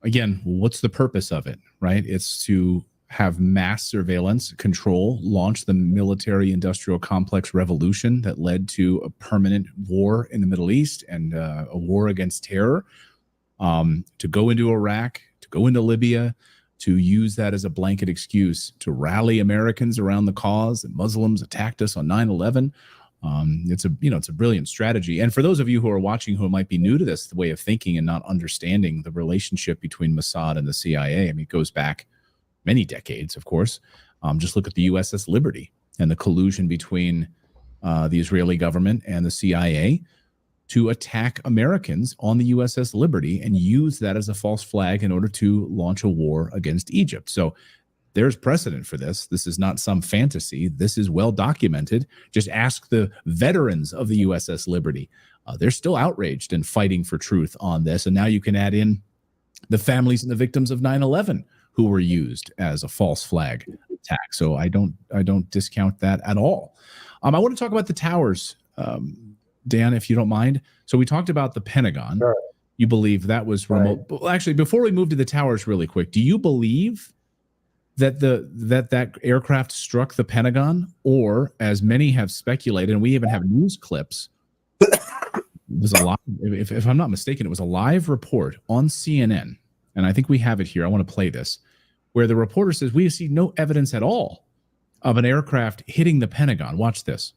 again, what's the purpose of it, right? It's to have mass surveillance, control, launch the military-industrial complex revolution that led to a permanent war in the Middle East and a war against terror, to go into Iraq, to go into Libya, to use that as a blanket excuse to rally Americans around the cause that Muslims attacked us on 9/11. It's a brilliant strategy. And for those of you who are watching who might be new to this way of thinking and not understanding the relationship between Mossad and the CIA, I mean, it goes back many decades, of course. Just look at the USS Liberty and the collusion between the Israeli government and the CIA to attack Americans on the USS Liberty and use that as a false flag in order to launch a war against Egypt. So there's precedent for this. This is not some fantasy. This is well documented. Just ask the veterans of the USS Liberty. They're still outraged and fighting for truth on this. And now you can add in the families and the victims of 9/11 who were used as a false flag attack. So I don't discount that at all. I want to talk about the towers, Dan, if you don't mind. So we talked about the Pentagon. Sure. You believe that was remote. Well, actually, before we move to the towers really quick, do you believe that that aircraft struck the Pentagon, or as many have speculated, and we even have news clips, was a lot, if I'm not mistaken, it was a live report on CNN, and I think we have it here. I want to play this, where the reporter says, we see no evidence at all of an aircraft hitting the Pentagon. Watch this.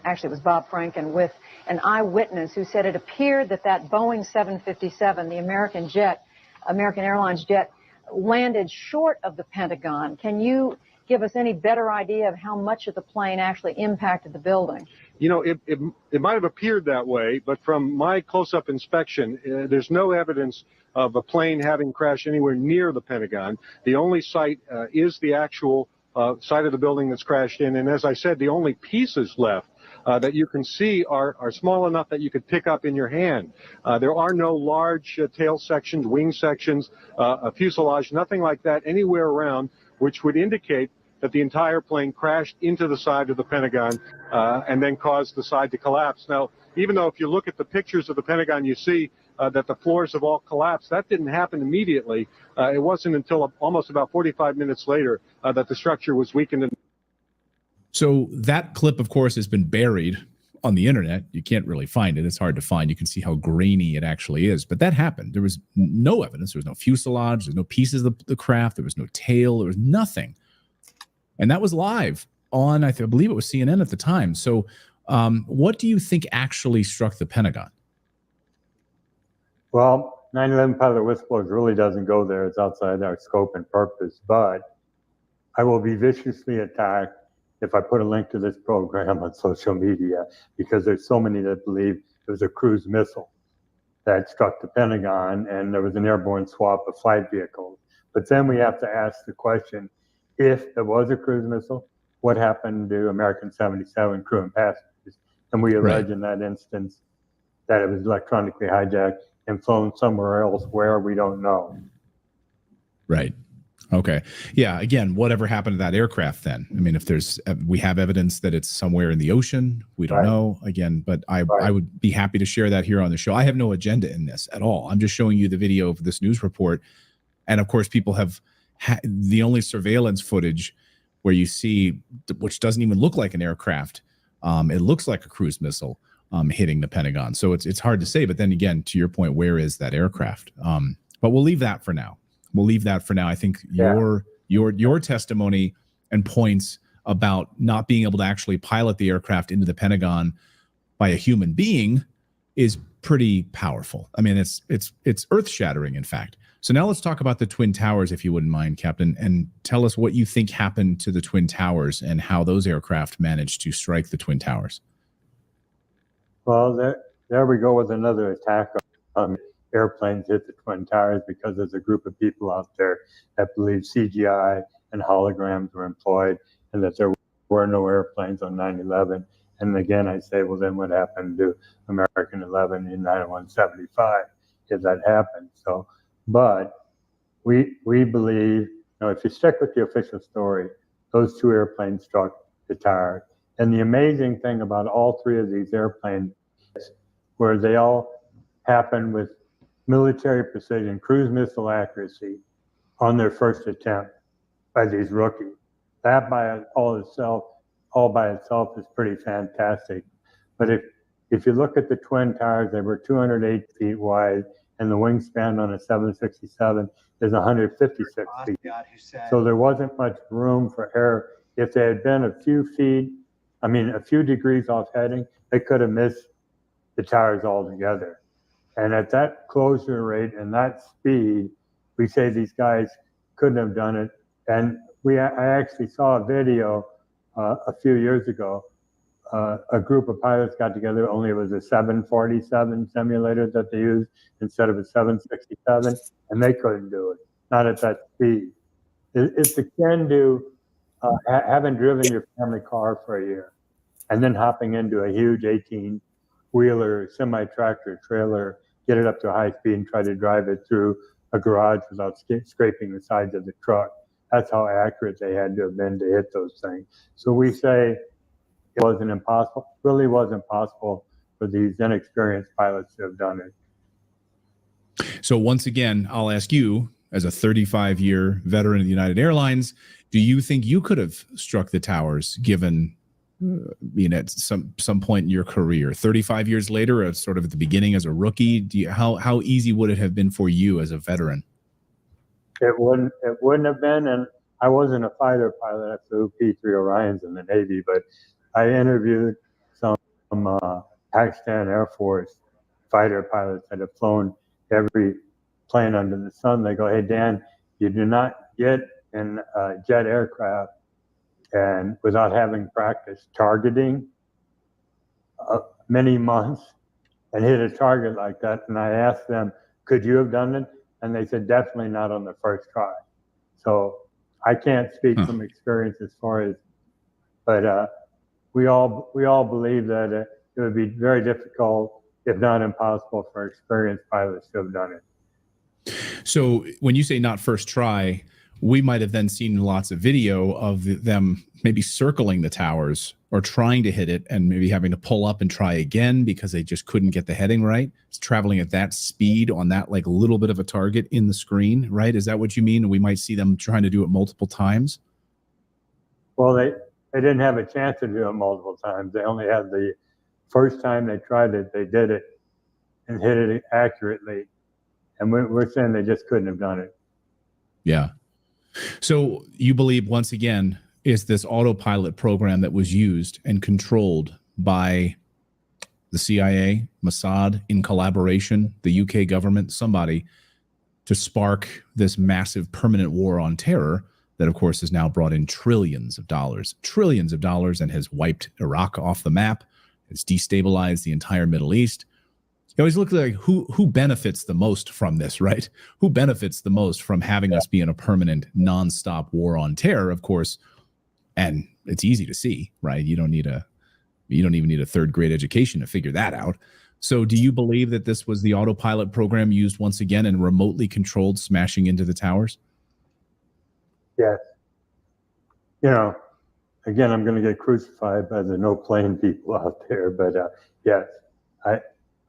Actually, it was Bob Franken with an eyewitness who said it appeared that Boeing 757, the American Airlines jet, landed short of the Pentagon. Can you give us any better idea of how much of the plane actually impacted the building? You know, it might have appeared that way, but from my close-up inspection, there's no evidence of a plane having crashed anywhere near the Pentagon. The only site is the actual site of the building that's crashed in, and as I said, the only pieces left that you can see are small enough that you could pick up in your hand. There are no large tail sections, wing sections, a fuselage, nothing like that anywhere around, which would indicate that the entire plane crashed into the side of the Pentagon and then caused the side to collapse. Now, even though if you look at the pictures of the Pentagon, you see that the floors have all collapsed, that didn't happen immediately. It wasn't until almost about 45 minutes later that the structure was weakened. So that clip, of course, has been buried on the internet. You can't really find it. It's hard to find. You can see how grainy it actually is. But that happened. There was no evidence. There was no fuselage. There's no pieces of the craft. There was no tail. There was nothing. And that was live on, I believe it was CNN at the time. So what do you think actually struck the Pentagon? Well, 9/11 pilot whistleblowers really doesn't go there. It's outside our scope and purpose. But I will be viciously attacked if I put a link to this program on social media, because there's so many that believe it was a cruise missile that struck the Pentagon and there was an airborne swap of flight vehicles. But then we have to ask the question, if it was a cruise missile, what happened to American 77 crew and passengers? And we allege in that instance that it was electronically hijacked and flown somewhere else where we don't know. Right. Okay. Yeah. Again, whatever happened to that aircraft then? I mean, if there's, we have evidence that it's somewhere in the ocean, we don't know. Again, but I would be happy to share that here on the show. I have no agenda in this at all. I'm just showing you the video of this news report. And of course, people have the only surveillance footage where you see, which doesn't even look like an aircraft. It looks like a cruise missile hitting the Pentagon. So it's hard to say. But then again, to your point, where is that aircraft? But we'll leave that for now. We'll leave that for now. I think your testimony and points about not being able to actually pilot the aircraft into the Pentagon by a human being is pretty powerful. I mean, it's earth-shattering, in fact. So now let's talk about the Twin Towers, if you wouldn't mind, Captain, and tell us what you think happened to the Twin Towers and how those aircraft managed to strike the Twin Towers. Well, there we go with another attack on airplanes hit the Twin Towers, because there's a group of people out there that believe CGI and holograms were employed and that there were no airplanes on 9/11. And again, I say, well, then what happened to American 11 in 9/11/75 if that happened? So, but we believe, if you stick with the official story, those two airplanes struck the towers. And the amazing thing about all three of these airplanes, where they all happened with military precision, cruise missile accuracy on their first attempt by these rookies. That all by itself is pretty fantastic. But if you look at the Twin Towers, they were 208 feet wide, and the wingspan on a 767 is 156 feet. So there wasn't much room for error. If they had been a few degrees off heading, they could have missed the towers altogether. And at that closure rate and that speed, we say these guys couldn't have done it. And I actually saw a video a few years ago. A group of pilots got together, only it was a 747 simulator that they used instead of a 767, and they couldn't do it, not at that speed. It's akin to having driven your family car for a year and then hopping into a huge 18-wheeler, semi-tractor trailer, get it up to high speed and try to drive it through a garage without scraping the sides of the truck. That's how accurate they had to have been to hit those things. So we say it wasn't impossible, really wasn't possible for these inexperienced pilots to have done it. So once again, I'll ask you, as a 35-year veteran of United Airlines, do you think you could have struck the towers given, at some point in your career, 35 years later, sort of at the beginning as a rookie? How easy would it have been for you as a veteran? It wouldn't have been, and I wasn't a fighter pilot. I flew P-3 Orions in the Navy, but I interviewed some Pakistan Air Force fighter pilots that have flown every plane under the sun. They go, hey, Dan, you do not get in a jet aircraft and without having practiced targeting many months and hit a target like that. And I asked them, could you have done it? And they said, definitely not on the first try. So I can't speak from experience as far as, but we all believe that it would be very difficult, if not impossible, for experienced pilots to have done it. So when you say not first try, we might have then seen lots of video of them maybe circling the towers or trying to hit it and maybe having to pull up and try again because they just couldn't get the heading right. It's traveling at that speed on that like little bit of a target in the screen, right? Is that what you mean? We might see them trying to do it multiple times? Well, they didn't have a chance to do it multiple times. They only had the first time they tried it, they did it and hit it accurately. And we're saying they just couldn't have done it. Yeah. So you believe, once again, is this autopilot program that was used and controlled by the CIA, Mossad, in collaboration, the UK government, somebody, to spark this massive permanent war on terror that, of course, has now brought in trillions of dollars, and has wiped Iraq off the map. It's destabilized the entire Middle East. You always look like who benefits the most from this, right? Who benefits the most from having us be in a permanent, nonstop war on terror, of course. And it's easy to see, right? You don't even need a third grade education to figure that out. So do you believe that this was the autopilot program used once again and remotely controlled smashing into the towers? Yes. You know, again, I'm going to get crucified by the no plane people out there, but yes,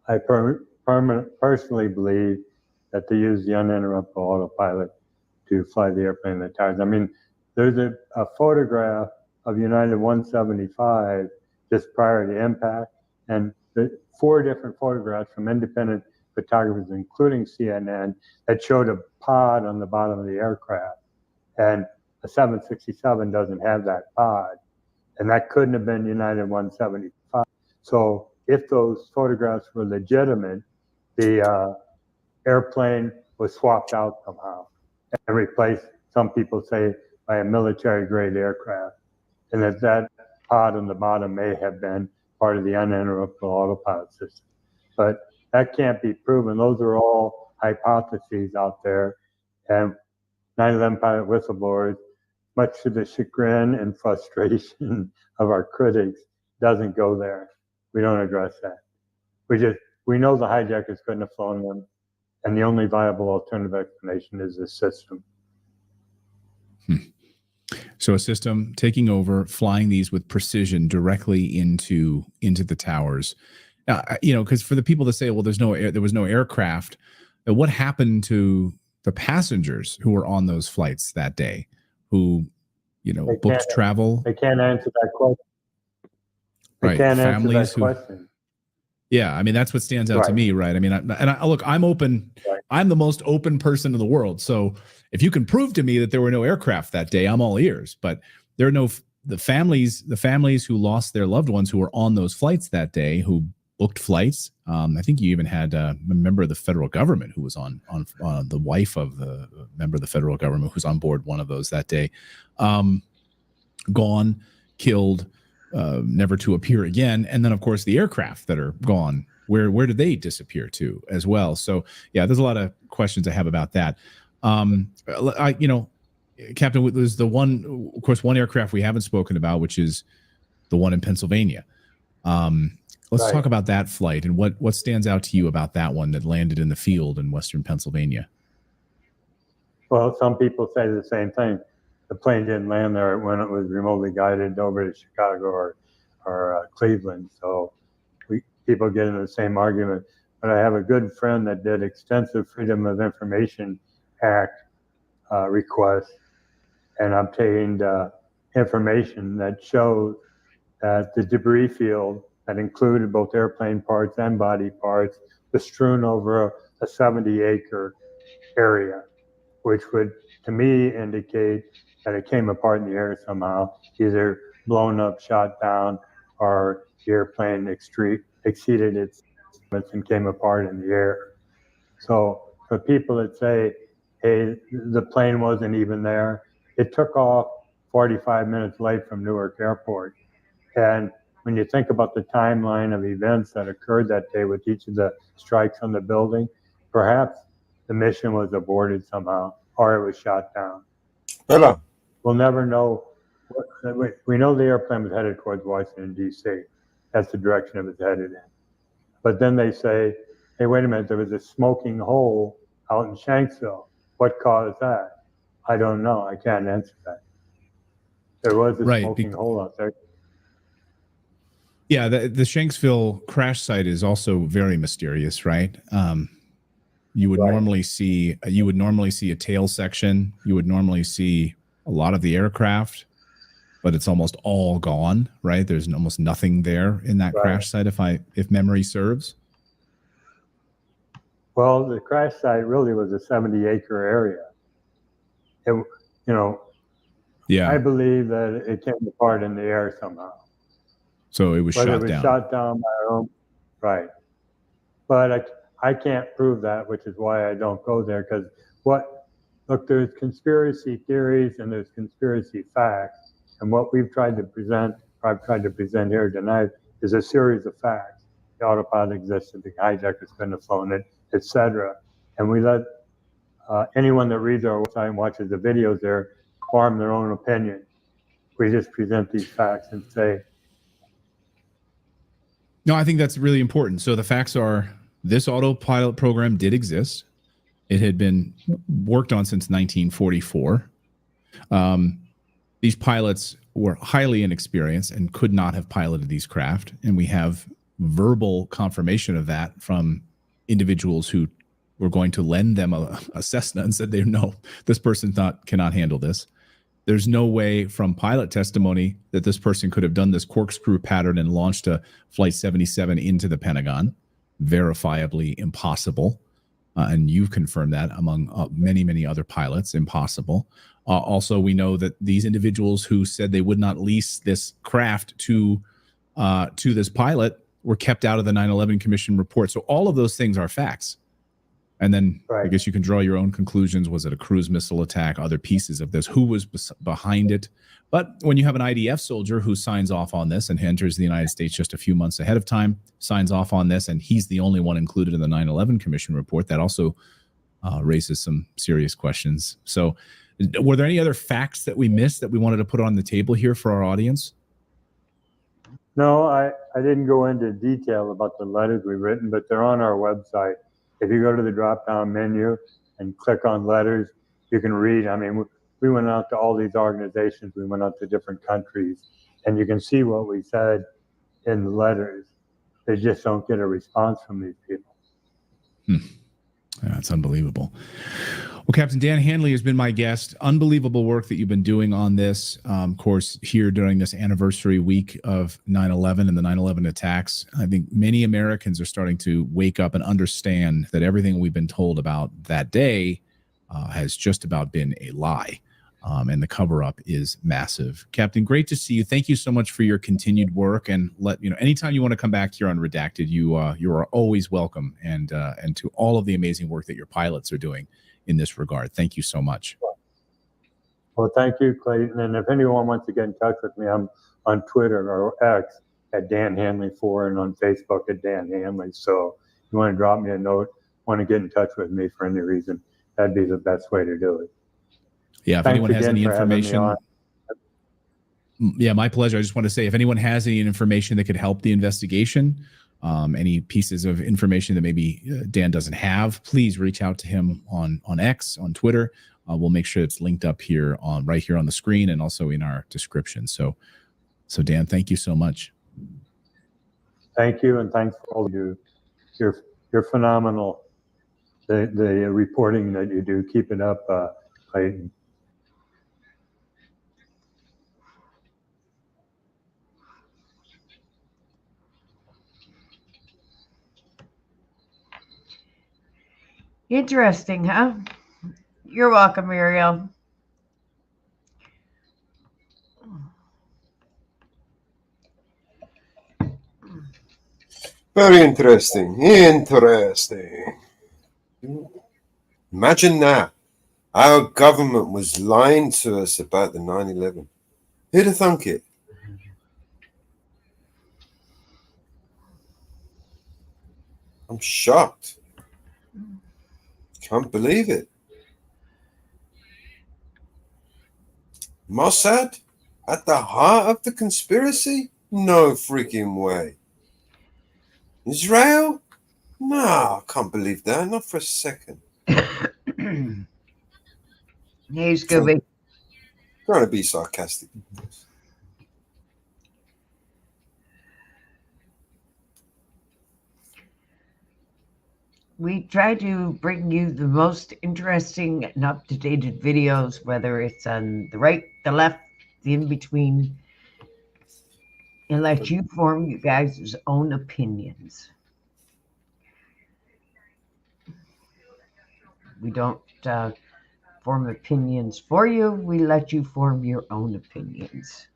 I personally believe that they use the uninterruptible autopilot to fly the airplane in the towers. I mean, there's a photograph of United 175 just prior to impact, and 4 different photographs from independent photographers, including CNN, that showed a pod on the bottom of the aircraft. And a 767 doesn't have that pod, and that couldn't have been United 175. So if those photographs were legitimate, the airplane was swapped out somehow and replaced, some people say, by a military-grade aircraft, and that pod on the bottom may have been part of the uninterruptible autopilot system. But that can't be proven. Those are all hypotheses out there, and 9/11 pilot whistleblowers, much to the chagrin and frustration of our critics, doesn't go there. We don't address that. We know the hijackers couldn't have flown them, and the only viable alternative explanation is this system. So a system taking over, flying these with precision directly into the towers. Because for the people that say, well, there was no aircraft, what happened to the passengers who were on those flights that day, who, booked travel? They can't answer that question. They can't answer that question. Yeah, I mean, that's what stands out to me, right? I mean, look, I'm open. Right. I'm the most open person in the world. So if you can prove to me that there were no aircraft that day, I'm all ears. But there are the families who lost their loved ones who were on those flights that day, who booked flights. I think you even had a member of the federal government who was on the wife of the member of the federal government who's on board one of those that day, gone, killed, never to appear again. And then, of course, the aircraft that are gone, where did they disappear to as well? So, yeah, there's a lot of questions I have about that. Captain, there's the one, of course, one aircraft we haven't spoken about, which is the one in Pennsylvania. Let's talk about that flight and what stands out to you about that one that landed in the field in Western Pennsylvania. Well, some people say the same thing. The plane didn't land there when it was remotely guided over to Chicago or Cleveland. So people get into the same argument. But I have a good friend that did extensive Freedom of Information Act requests and obtained information that shows that the debris field that included both airplane parts and body parts was strewn over a 70-acre area, which would, to me, indicate that it came apart in the air somehow, either blown up, shot down, or the airplane exceeded its limits and came apart in the air. So for people that say, hey, the plane wasn't even there, it took off 45 minutes late from Newark Airport. And when you think about the timeline of events that occurred that day with each of the strikes on the building, perhaps the mission was aborted somehow, or it was shot down. Hello. We'll never know We know the airplane was headed towards Washington, D.C. That's the direction it was headed in. But then they say, hey, wait a minute, there was a smoking hole out in Shanksville. What caused that? I don't know. I can't answer that. There was a smoking hole out there. Yeah, the Shanksville crash site is also very mysterious, right? You would normally see a tail section. You would normally see a lot of the aircraft, but it's almost all gone, right? There's almost nothing there in that crash site, if memory serves. Well, the crash site really was a 70-acre area. I believe that it came apart in the air somehow. So it was Whether shot it was down. shot down by our own, right. But I can't prove that, which is why I don't go there. Because look, there's conspiracy theories and there's conspiracy facts. And what we've tried to present, or I've tried to present here tonight, is a series of facts. The autopilot existed, the hijackers couldn't have flown it, etc. And we let anyone that reads our website and watches the videos there form their own opinion. We just present these facts and say, No, I think that's really important. So the facts are this autopilot program did exist. It had been worked on since 1944. These pilots were highly inexperienced and could not have piloted these craft. And we have verbal confirmation of that from individuals who were going to lend them a Cessna and said, no, this person cannot handle this. There's no way from pilot testimony that this person could have done this corkscrew pattern and launched a Flight 77 into the Pentagon. Verifiably impossible. And you've confirmed that among many, many other pilots. Impossible. Also, we know that these individuals who said they would not lease this craft to this pilot were kept out of the 9/11 Commission report. So all of those things are facts. And then I guess you can draw your own conclusions. Was it a cruise missile attack? Other pieces of this? Who was behind it? But when you have an IDF soldier who signs off on this and enters the United States just a few months ahead of time, signs off on this, and he's the only one included in the 9/11 Commission report, that also raises some serious questions. So were there any other facts that we missed that we wanted to put on the table here for our audience? no, I didn't go into detail about the letters we've written, but they're on our website. If you go to the drop-down menu and click on letters, you can read. I mean, we went out to all these organizations. We went out to different countries, and you can see what we said in the letters. They just don't get a response from these people. That's unbelievable. Well, Captain Dan Hanley has been my guest. Unbelievable work that you've been doing on this, of course, here during this anniversary week of 9/11 and the 9/11 attacks. I think many Americans are starting to wake up and understand that everything we've been told about that day has just about been a lie. And the cover-up is massive. Captain, great to see you. Thank you so much for your continued work. And anytime you want to come back here on Redacted, you are always welcome. And to all of the amazing work that your pilots are doing in this regard. Thank you so much. Well, thank you, Clayton. And if anyone wants to get in touch with me, I'm on Twitter or X at Dan Hanley 4 and on Facebook at Dan Hanley. So if you want to drop me a note, want to get in touch with me for any reason, that'd be the best way to do it. Yeah, if anyone has any information. Yeah, my pleasure. I just want to say, if anyone has any information that could help the investigation, any pieces of information that maybe Dan doesn't have, please reach out to him on X, on Twitter. We'll make sure it's linked up here right here on the screen and also in our description. So Dan, thank you so much. Thank you, and thanks for all you do. You're phenomenal. The reporting that you do, keep it up, Clayton. Interesting, huh? You're welcome, Muriel. Very interesting. Interesting. Imagine that. Our government was lying to us about the 9/11. Who'd have thunk it? I'm shocked. Can't believe it. Mossad? At the heart of the conspiracy? No freaking way. Israel? No, I can't believe that. Not for a second. Hey, Scooby. Trying to be sarcastic. We try to bring you the most interesting and up-to-date videos, whether it's on the right, the left, the in-between, and let you form you guys' own opinions. We don't form opinions for you. We let you form your own opinions.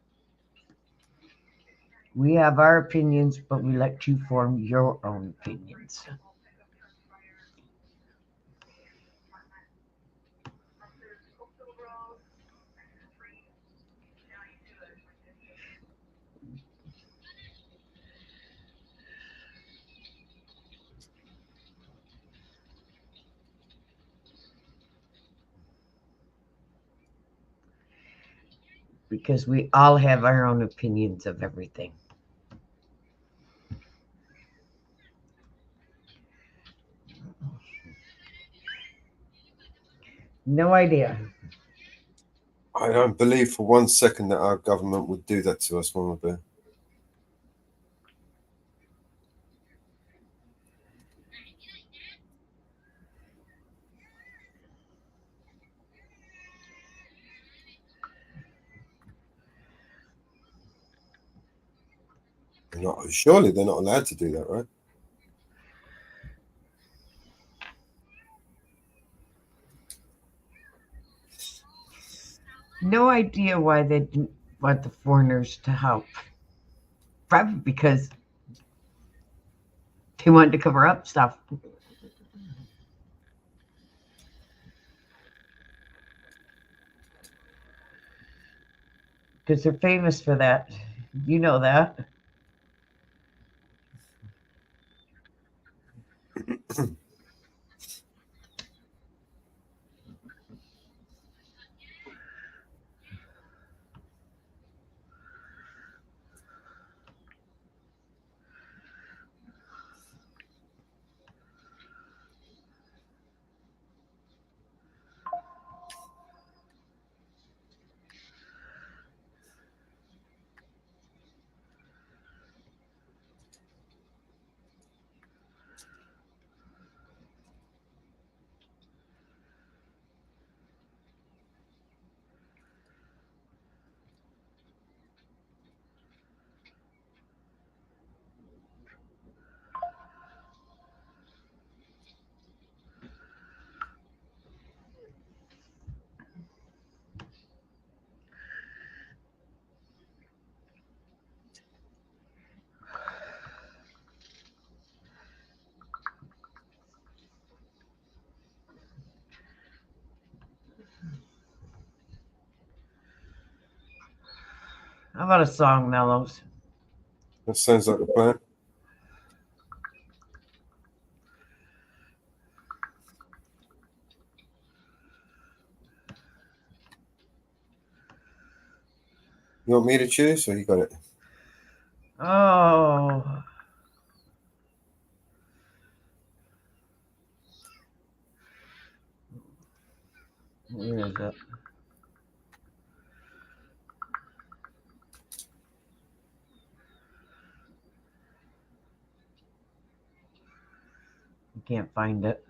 We have our opinions, but we let you form your own opinions. Because we all have our own opinions of everything. No idea. I don't believe for 1 second that our government would do that to us, Mama Bear. Surely they're not allowed to do that, right? No idea why they didn't want the foreigners to help. Probably because they wanted to cover up stuff. Because they're famous for that. You know that. How about a song, Mellows? That sounds like a plan. You want me to choose, or you got it? Oh. Where is it? I can't find it.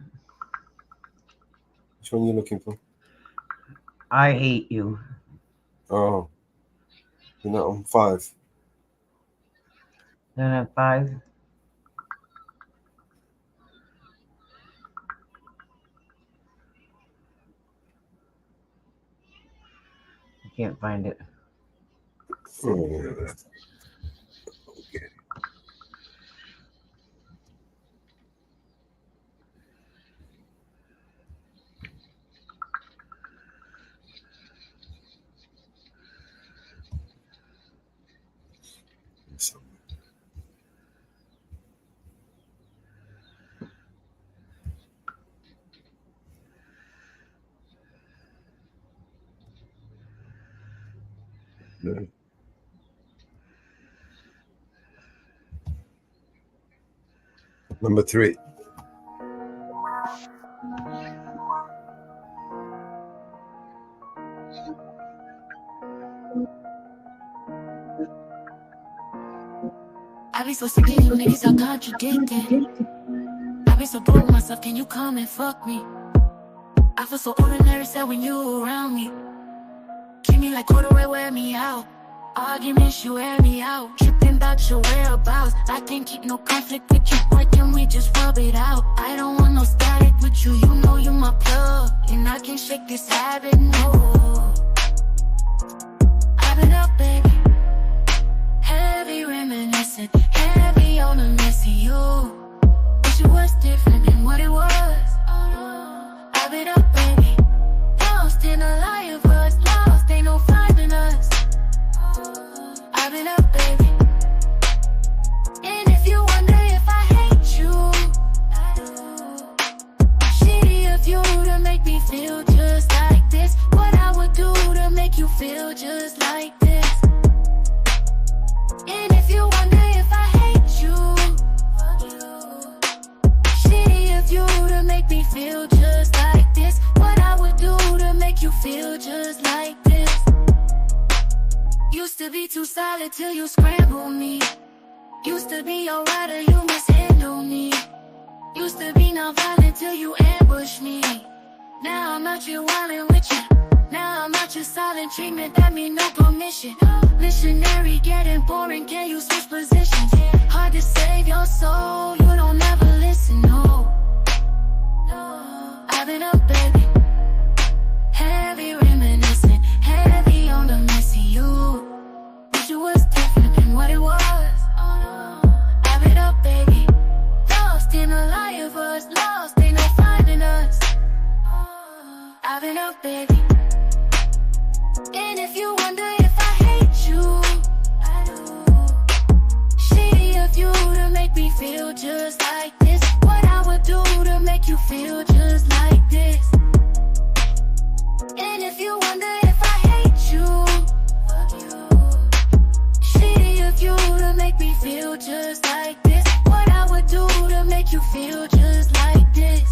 Which one are you looking for? I Hate You. Oh. You're not on 5. Then at 5. I can't find it. No. Number 3. I be so sick of you niggas, I contradicting. I be so broke myself, can you come and fuck me? I feel so ordinary, sad when you around me. Keep me like corduroy, wear me out. Arguments, you wear me out. Tripping about your whereabouts. I can't keep no conflict with you, boy, can we just rub it out? I don't want no static with you, you know you my plug. And I can't shake this habit, no. I've been up, baby. Heavy reminiscing, heavy on the messy you. Wish it was different than what it was. I've been up, baby. Lost in a lie of us, lost, ain't no finding us. I've been up, baby. And if you wonder if I hate you, I do. Shitty of you to make me feel just like this. What I would do to make you feel just like this. And if you wonder if I hate you, shitty of you to make me feel just like this. What I would do to make you feel just like this. Used to be too solid till you scramble me. Used to be your rider, you mishandle me. Used to be non-violent till you ambush me. Now I'm out here wildin' with you. Now I'm out your silent treatment, that mean no permission. Missionary getting boring, can you switch positions? Hard to save your soul, you don't ever listen, no. I've been up, baby. Heavy reminiscing, heavy on the messy you. Wish it was different than what it was. I've been up, baby. Lost in a lie of us, lost, ain't no finding us. I've been up, baby. And if you wonder if I hate you, I do. Shitty of you to make me feel just like this. What I would do to make you feel just like this. And if you wonder if I hate you, fuck you. Shitty of you to make me feel just like this. What I would do to make you feel just like this.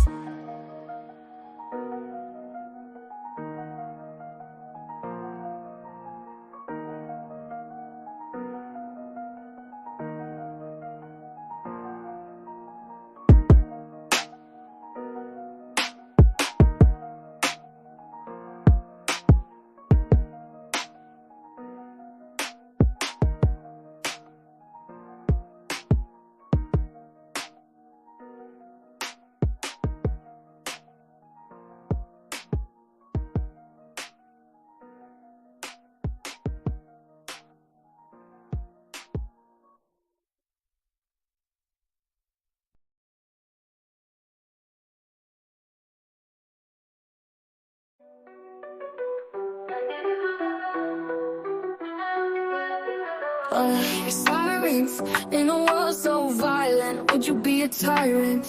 Your sirens in a world so violent. Would you be a tyrant?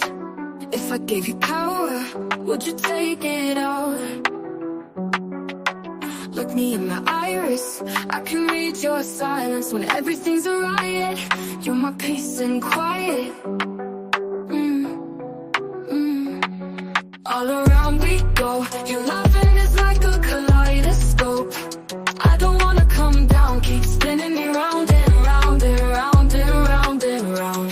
If I gave you power, would you take it all? Look me in my iris, I can read your silence. When everything's a riot, you're my peace and quiet. All around we go, your loving is like a kaleidoscope. I don't wanna come down, keep spinning me round and round and round and round and round.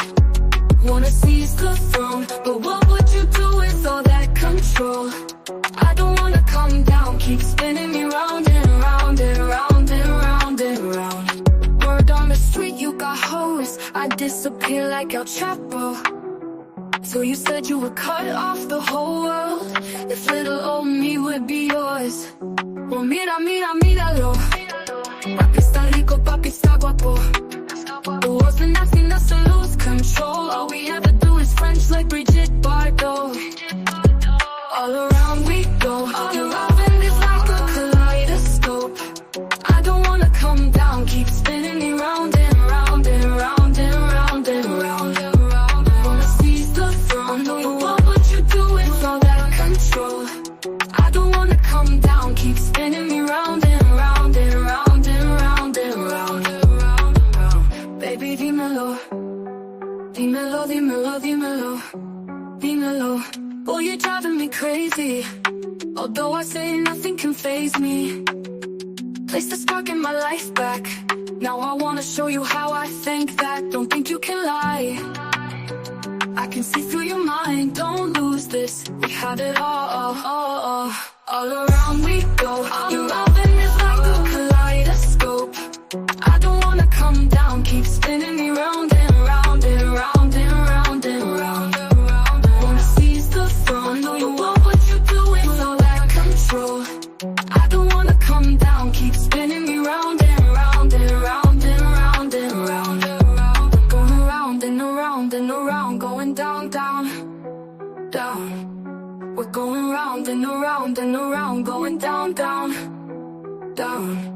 Wanna seize the throne, but what would you do with all that control? I don't wanna come down, keep spinning me round and round and round and round and round. Word on the street, you got hoes, I disappear like El Chapo. So you said you would cut off the whole world if little old me would be yours. Well, mira, mira, míralo. Papi está rico, papi está guapo. The world's been asking us to lose control. All we ever do is French like Brigitte Bardot. All around we go. Your loving is like a kaleidoscope. I don't wanna come down, keep spinning me round and round and round and round and round. Wanna seize the throne, but what would you do with all that control? I don't wanna come down, keep spinning me round and round and round and round and Place the spark in my life back. Now I wanna show you how I think that. Don't think you can lie. I can see through your mind. Don't lose this. We had it all around we go. Your loving is like a kaleidoscope. I don't wanna come down. Keep spinning me round and round and round and round and round. Wanna seize the throne. Know you want what you're doing, all that control. I don't wanna come down. Keep spinning me round and round and round and round and round. Going around and around and around. Going down, down, down. We're going round and around and around. Going down, down, down.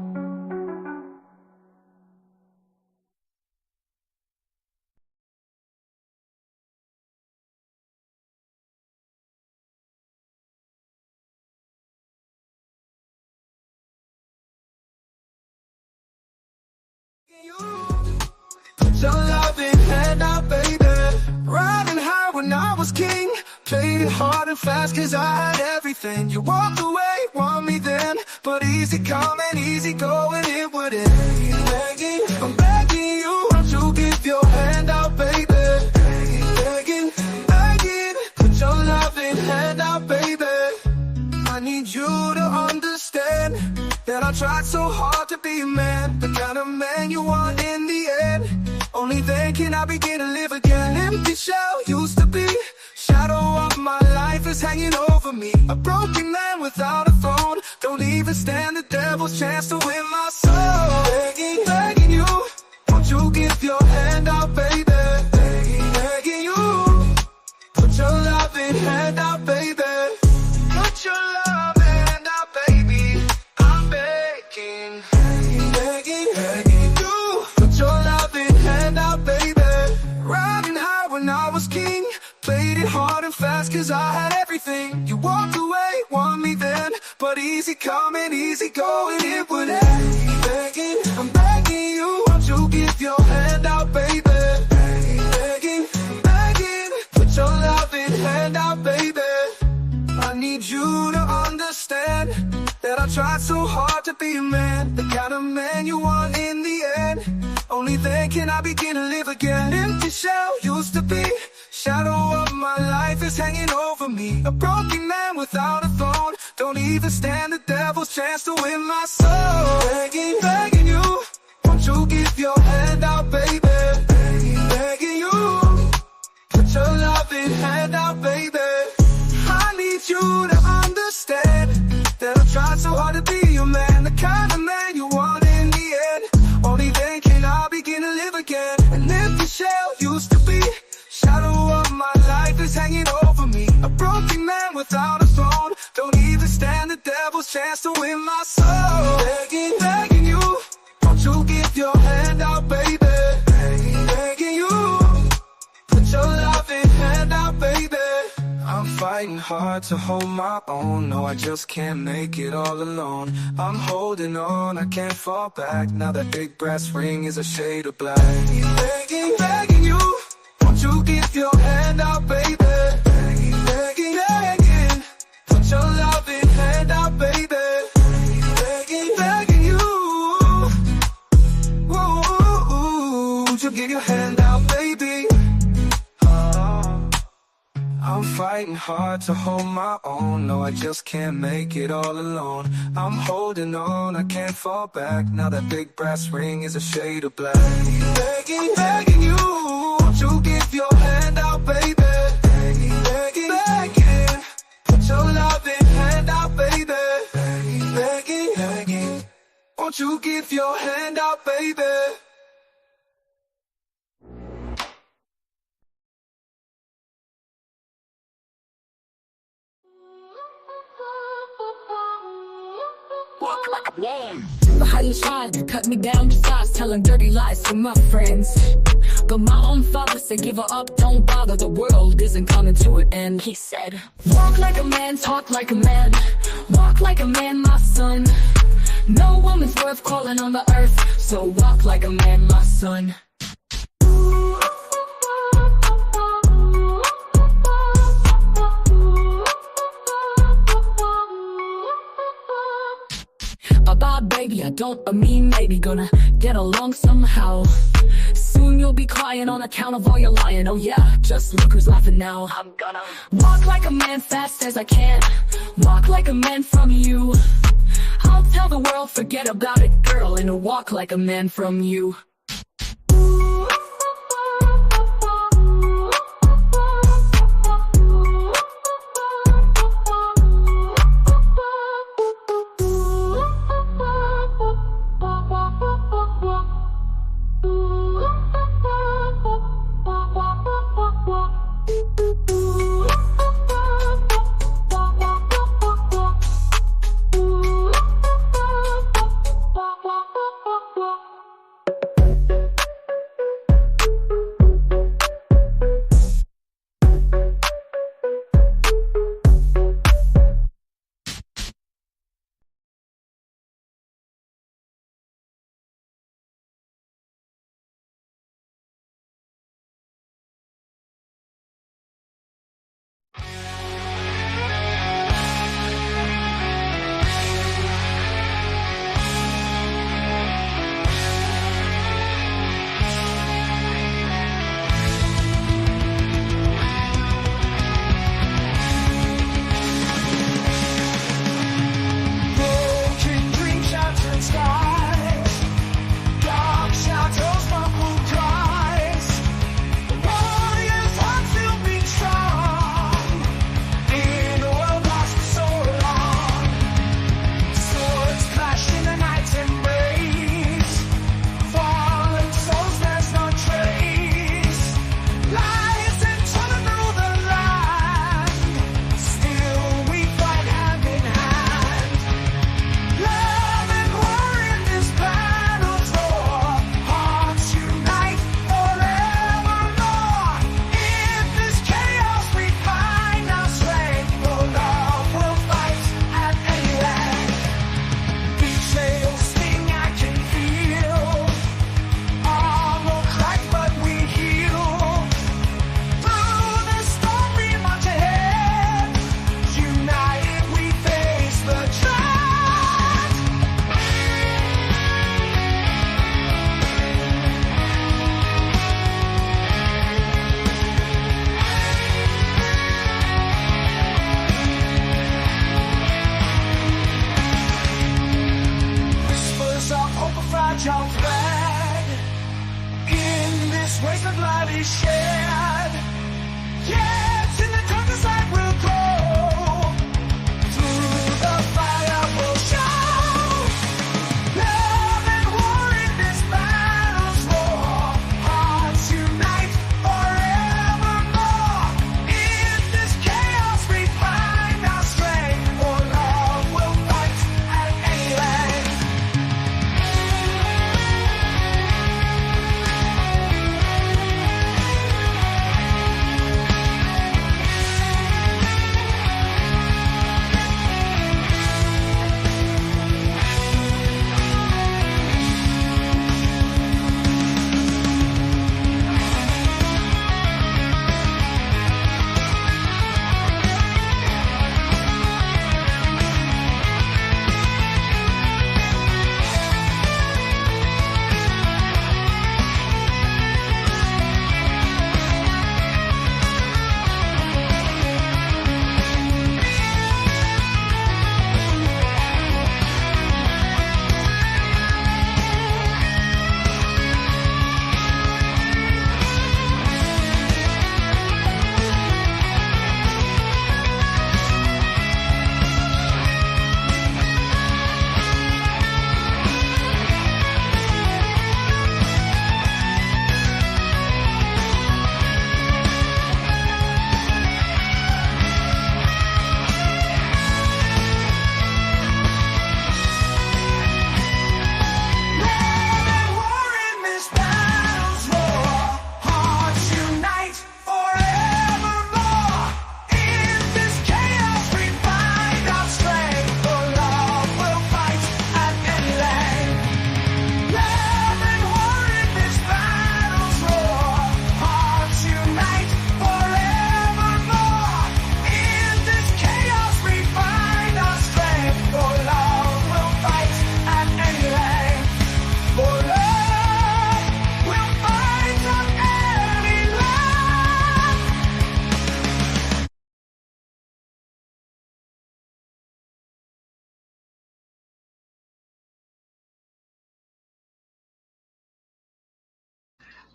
Put your loving hand out, baby. Riding high when I was king. Played it hard and fast cause I had everything. You walked away, want me then. But easy come and easy go and it would end. I'm begging you, won't you give your hand out, baby. Begging, begging. Put your loving hand out, baby. I need you to understand that I tried so hard to be a man, the kind of man you want in the end. Only then can I begin to live again. Empty shell used to be, shadow of my life is hanging over me. A broken man without a throne, don't even stand the devil's chance to win my soul. Begging, begging you, won't you give your hand out, baby. Begging, begging you, put your loving hand out, baby. Put your loving hand out, baby. I'm begging, begging, begging you, put your loving hand out, baby. Riding high when I was king. Played it hard and fast cause I had everything. You walked away, want me then. But easy come and easy go and it would end. Begging, I'm begging you, won't you give your hand out, baby. Begging, begging, begging. Put your loving hand out, baby. I need you to understand that I tried so hard to be a man, the kind of man you want in the end. Only then can I begin to live again. Empty shell used to be, shadow of my life is hanging over me. A broken man without a throne, don't even stand the devil's chance to win my soul. Begging, begging you, won't you give your hand out, baby. Begging, begging you, put your loving hand out, baby. I need you to understand that I tried so hard to be your man, the kind of man you want in the end. Only then can I begin to live again. An empty shell used to be, shadow of my life is hanging over me. A broken man without a throne, don't even stand the devil's chance to win my soul. Begging, begging you, won't you give your hand out, baby. Begging, begging you, put your loving hand out, baby. I'm fighting hard to hold my own. No, I just can't make it all alone. I'm holding on, I can't fall back. Now that big brass ring is a shade of black. Begging, begging you, won't you give your hand out, baby. Begging, begging, begging. Put your loving hand out, baby. Begging, begging you. Whoa, won't you give your hand out, baby. I'm fighting hard to hold my own. No, I just can't make it all alone. I'm holding on, I can't fall back. Now that big brass ring is a shade of black. Begging, begging you, won't you give your hand out, baby. Begging, begging, begging. Put your loving hand out, baby. Begging, begging, begging. Won't you give your hand out, baby. Walk like a man. How you trying to cut me down to size, telling dirty lies to my friends. But my own father said give her up, don't bother, the world isn't coming to an end. He said, walk like a man, talk like a man. Walk like a man, my son. No woman's worth calling on the earth, so walk like a man, my son. Bye-bye, baby, I don't mean maybe. Gonna get along somehow. Soon you'll be crying on account of all your lying. Oh yeah, just look who's laughing now. I'm gonna walk like a man fast as I can. Walk like a man from you. I'll tell the world, forget about it, girl, and walk like a man from you.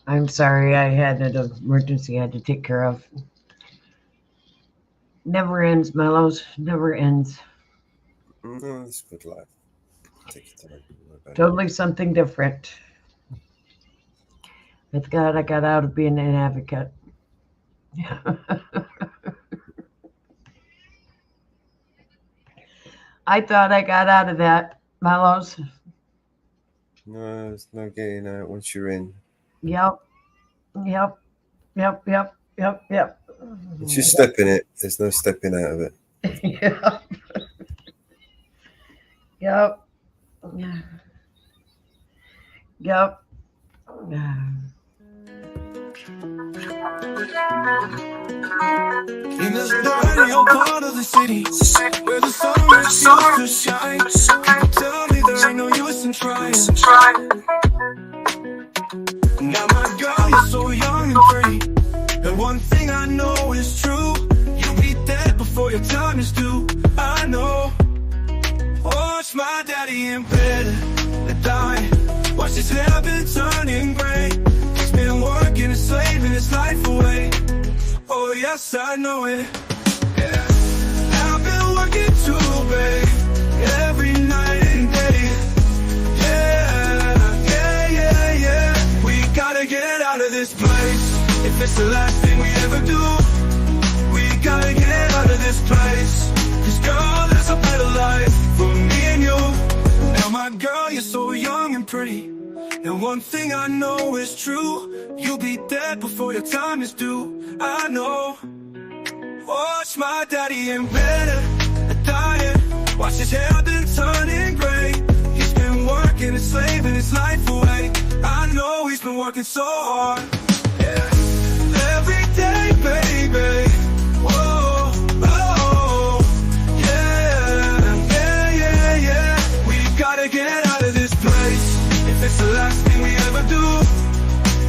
I'm sorry, I had an emergency I had to take care of. Never ends, Mellows. Never ends. No, it's good life. Take your time. Totally something different. With God, I got out of being an advocate. I thought I got out of that, Mellows. No, there's no getting out once you're in. Yep. Once you step in it, there's no stepping out of it. Yep. Yep. Yep. In this dirty old part of the city, where the sun refuses to shine, people tell me there ain't no use in trying. Now my girl, you're so young and pretty, and one thing I know is true, you'll be dead before your time is due. I know. Watch my daddy in bed, die. Watch his hair been turning gray. He's been working and slaving his life away. Oh yes, I know it. Yeah. I've been working too, babe, every night and day. Yeah. We gotta get out of this place. If it's the last thing we ever do, we gotta get out of this place. 'Cause girl, there's a better life for me and you. Now my girl, you're so young and pretty, and one thing I know is true, you'll be dead before your time is due. I know. Watch my daddy in bed, dying. Watch his hair been turning gray. He's been working and slaving his life away. I know he's been working so hard. Yeah. Every day, baby. Whoa, oh, yeah. We gotta get out of this place. If it's the last thing we ever do,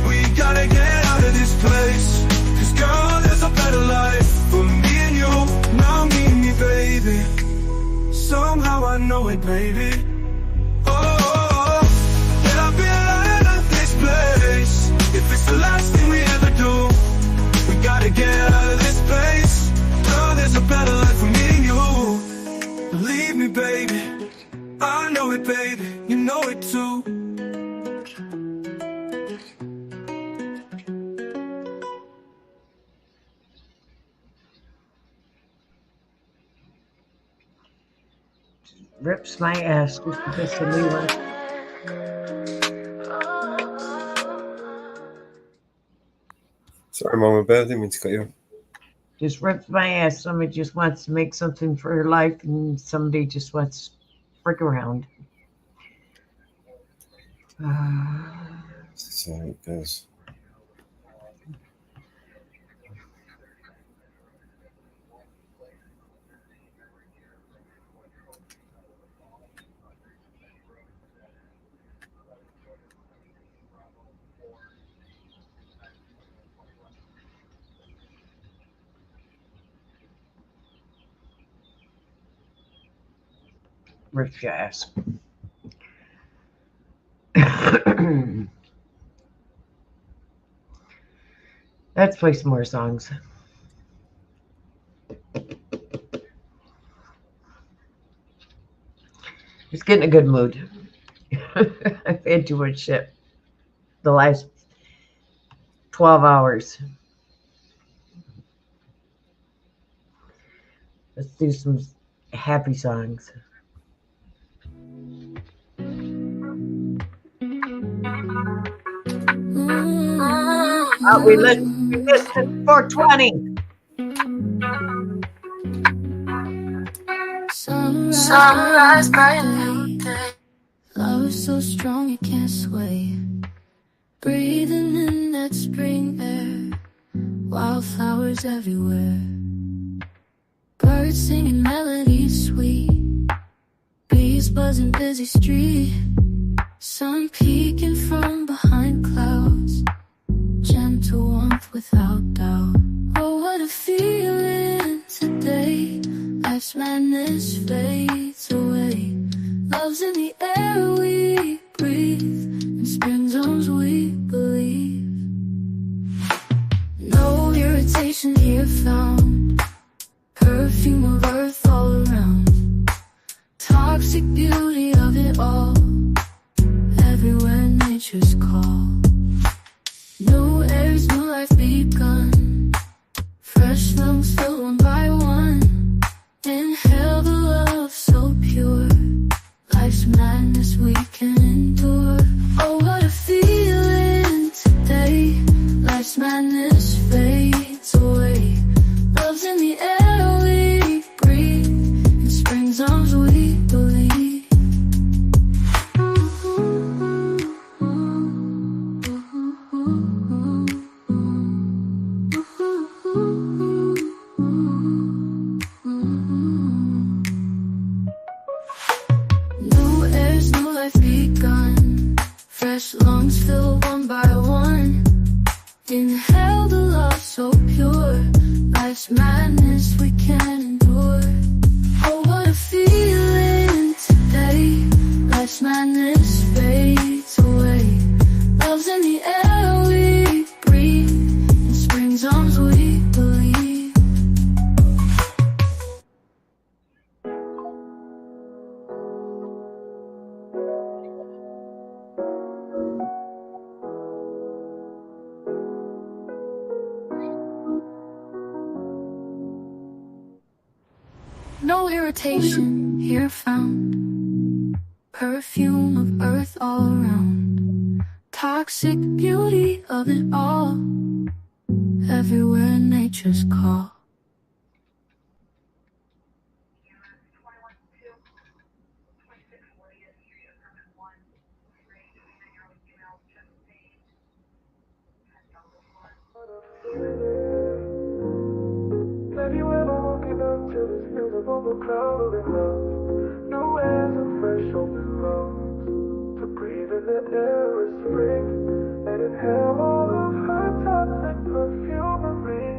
we gotta get out of this place. 'Cause girl, there's a better life for me and you. Now meet me, baby. Somehow I know it, baby. Oh, yeah, I've been out of this place. If it's the last thing we ever do, we gotta get out of this place. Girl, there's a better life for me and you. Believe me, baby. I know it, baby. You know it too. Rips my ass just because of Leela. Sorry, Mama Bear, I didn't mean to cut you off. Just rips my ass. Somebody just wants to make something for her life, and somebody just wants to frick around. That's how it goes. Rips your ass. Let's play some more songs. Just get in a good mood. I've had too much shit the last 12 hours. Let's do some happy songs. We listened 420. Sunrise bright and day. Love so strong you can't sway. Breathing in that spring air. Wildflowers everywhere. Birds singing melodies sweet. Bees buzzing busy street. Sun peeking from behind clouds. Gentle warmth without doubt. Oh, what a feeling today. Life's madness fades away. Love's in the air we breathe. In spring zones we believe. madness we can endure. Oh, what a feeling today. Life's madness fades away. Love's in the air we breathe. In spring's arms we believe. New airs, new life begun. Fresh lungs fill one by one. Inhale the love so pure. Life's madness we can endure. Oh, what a feeling today. Life's madness fades away. Love's in the air we breathe. In spring's arms we believe. No irritation here found. Perfume of earth all around. Toxic beauty of it all. Everywhere nature's call. Have you ever woken up to this feeling overclouded love? No airs of fresh open lungs. To breathe in the air of spring and inhale all of her toxic perfumery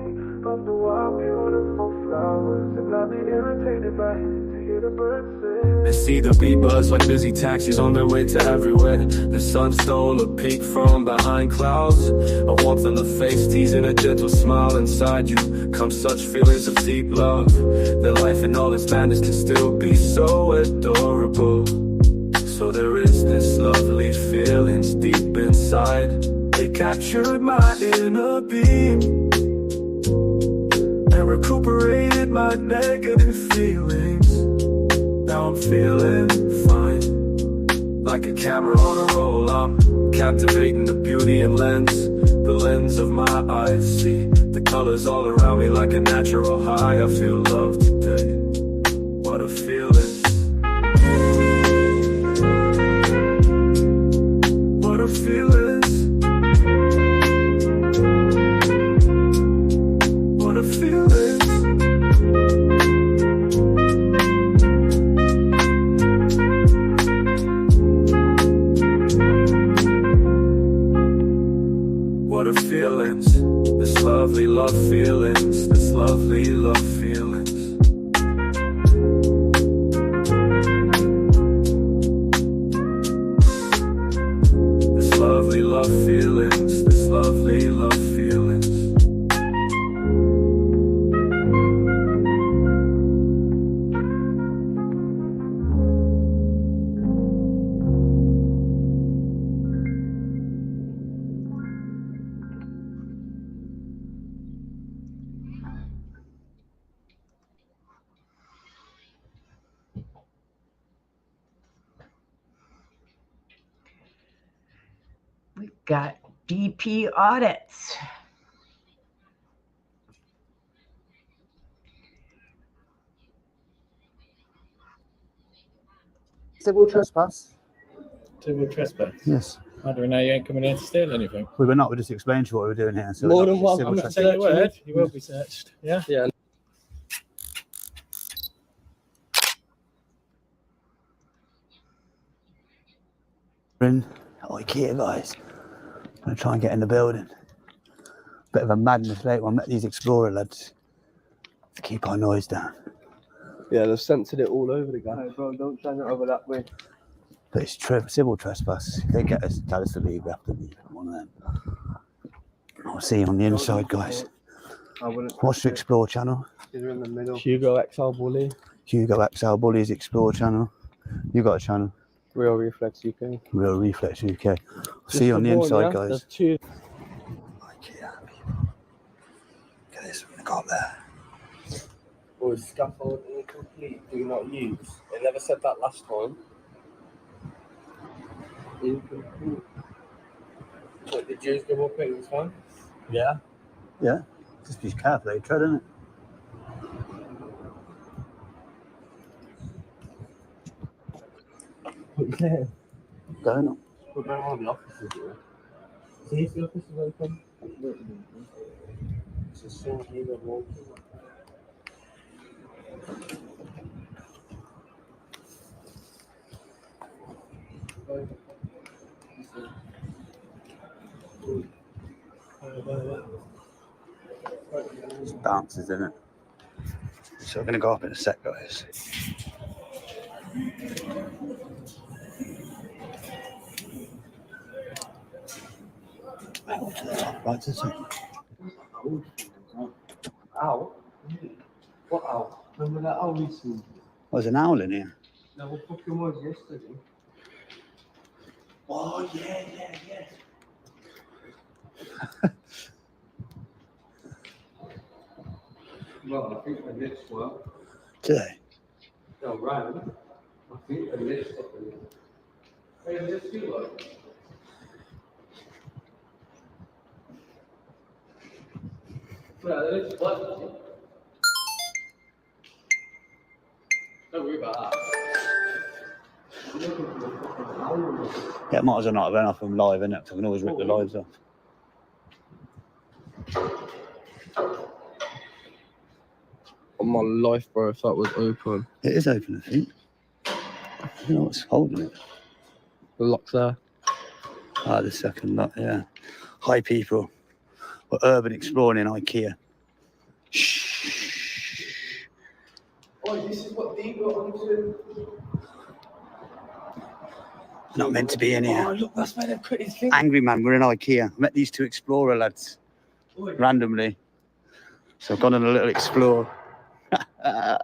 of the wild, beautiful flowers. And not be irritated by to hear the birds sing. And see the bee buzz like busy taxis on their way to everywhere. The sun stole a peek from behind clouds. A warmth in the face, teasing a gentle smile inside you. Come such feelings of deep love. That life in all its madness can still be so adorable. So there is this lovely feelings deep inside. They captured my inner being and recuperated my negative feelings. Now I'm feeling fine. Like a camera on a roll, I'm captivating the beauty and lens. The lens of my eyes, see the colors all around me like a natural high. I feel love today. What a feeling. What a feeling. What a feeling. What a feelings, this lovely love feelings, this lovely love feelings. This lovely love feelings, this lovely love feelings. We've got DP audits. Civil trespass. Civil trespass. Yes. I don't know. You ain't coming here to steal anything. We were not. We just explained to you what we were doing here. So More we're than not one. civil I'm not trespass. saying a word. You will be searched. Yeah. Yeah. We're in IKEA, guys. I'm going to try and get in the building. Bit of a madness later. I met these Explorer lads to keep our noise down. Yeah, they've censored it all over the guy. Hey, bro, don't shine it over that way. But it's civil trespass. If they get us, tell us to leave, we have to leave. One of them. I'll see you on the inside, guys. Watch the Explore channel. You're in the middle. Hugo XL Bully. Hugo XL Bullies Explore channel. You got a channel? Real Reflex UK. Real Reflex UK. I'll see you on the inside, guys. There's two. IKEA. Look at this one I got there. Or scaffold incomplete, do not use. They never said that last time. What, the Jews go up it, it's fine? Yeah. Yeah. Just be careful, they tread, innit? What you saying? Going on. But there are the offices here. See if the office is open? It's a small here walking. It's bounces, isn't it? So we're going to go up in a sec, guys. Right to the top, right to the top. Owl? What owl? Remember that owl we saw? There's an owl in here. No, what fucking was yesterday? Oh, yeah. Well, I think the next one. Today? No, round. I think the next one. Hey, let's do like. Well, let's play. Don't worry about that. Yeah, might as well not have been off them live, innit? Because I can always rip the lives off. On my life, bro, if that was open. It is open, I think. I don't know what's holding it. The lock's there. Ah, the second lock, yeah. Hi, people. We're urban exploring in IKEA. Shh. Oh, this is what they got onto. Not meant to be in here. Oh, look, that's where they've put his thing. Angry man, we're in IKEA. I met these two explorer lads randomly. So I've gone on a little explore. We're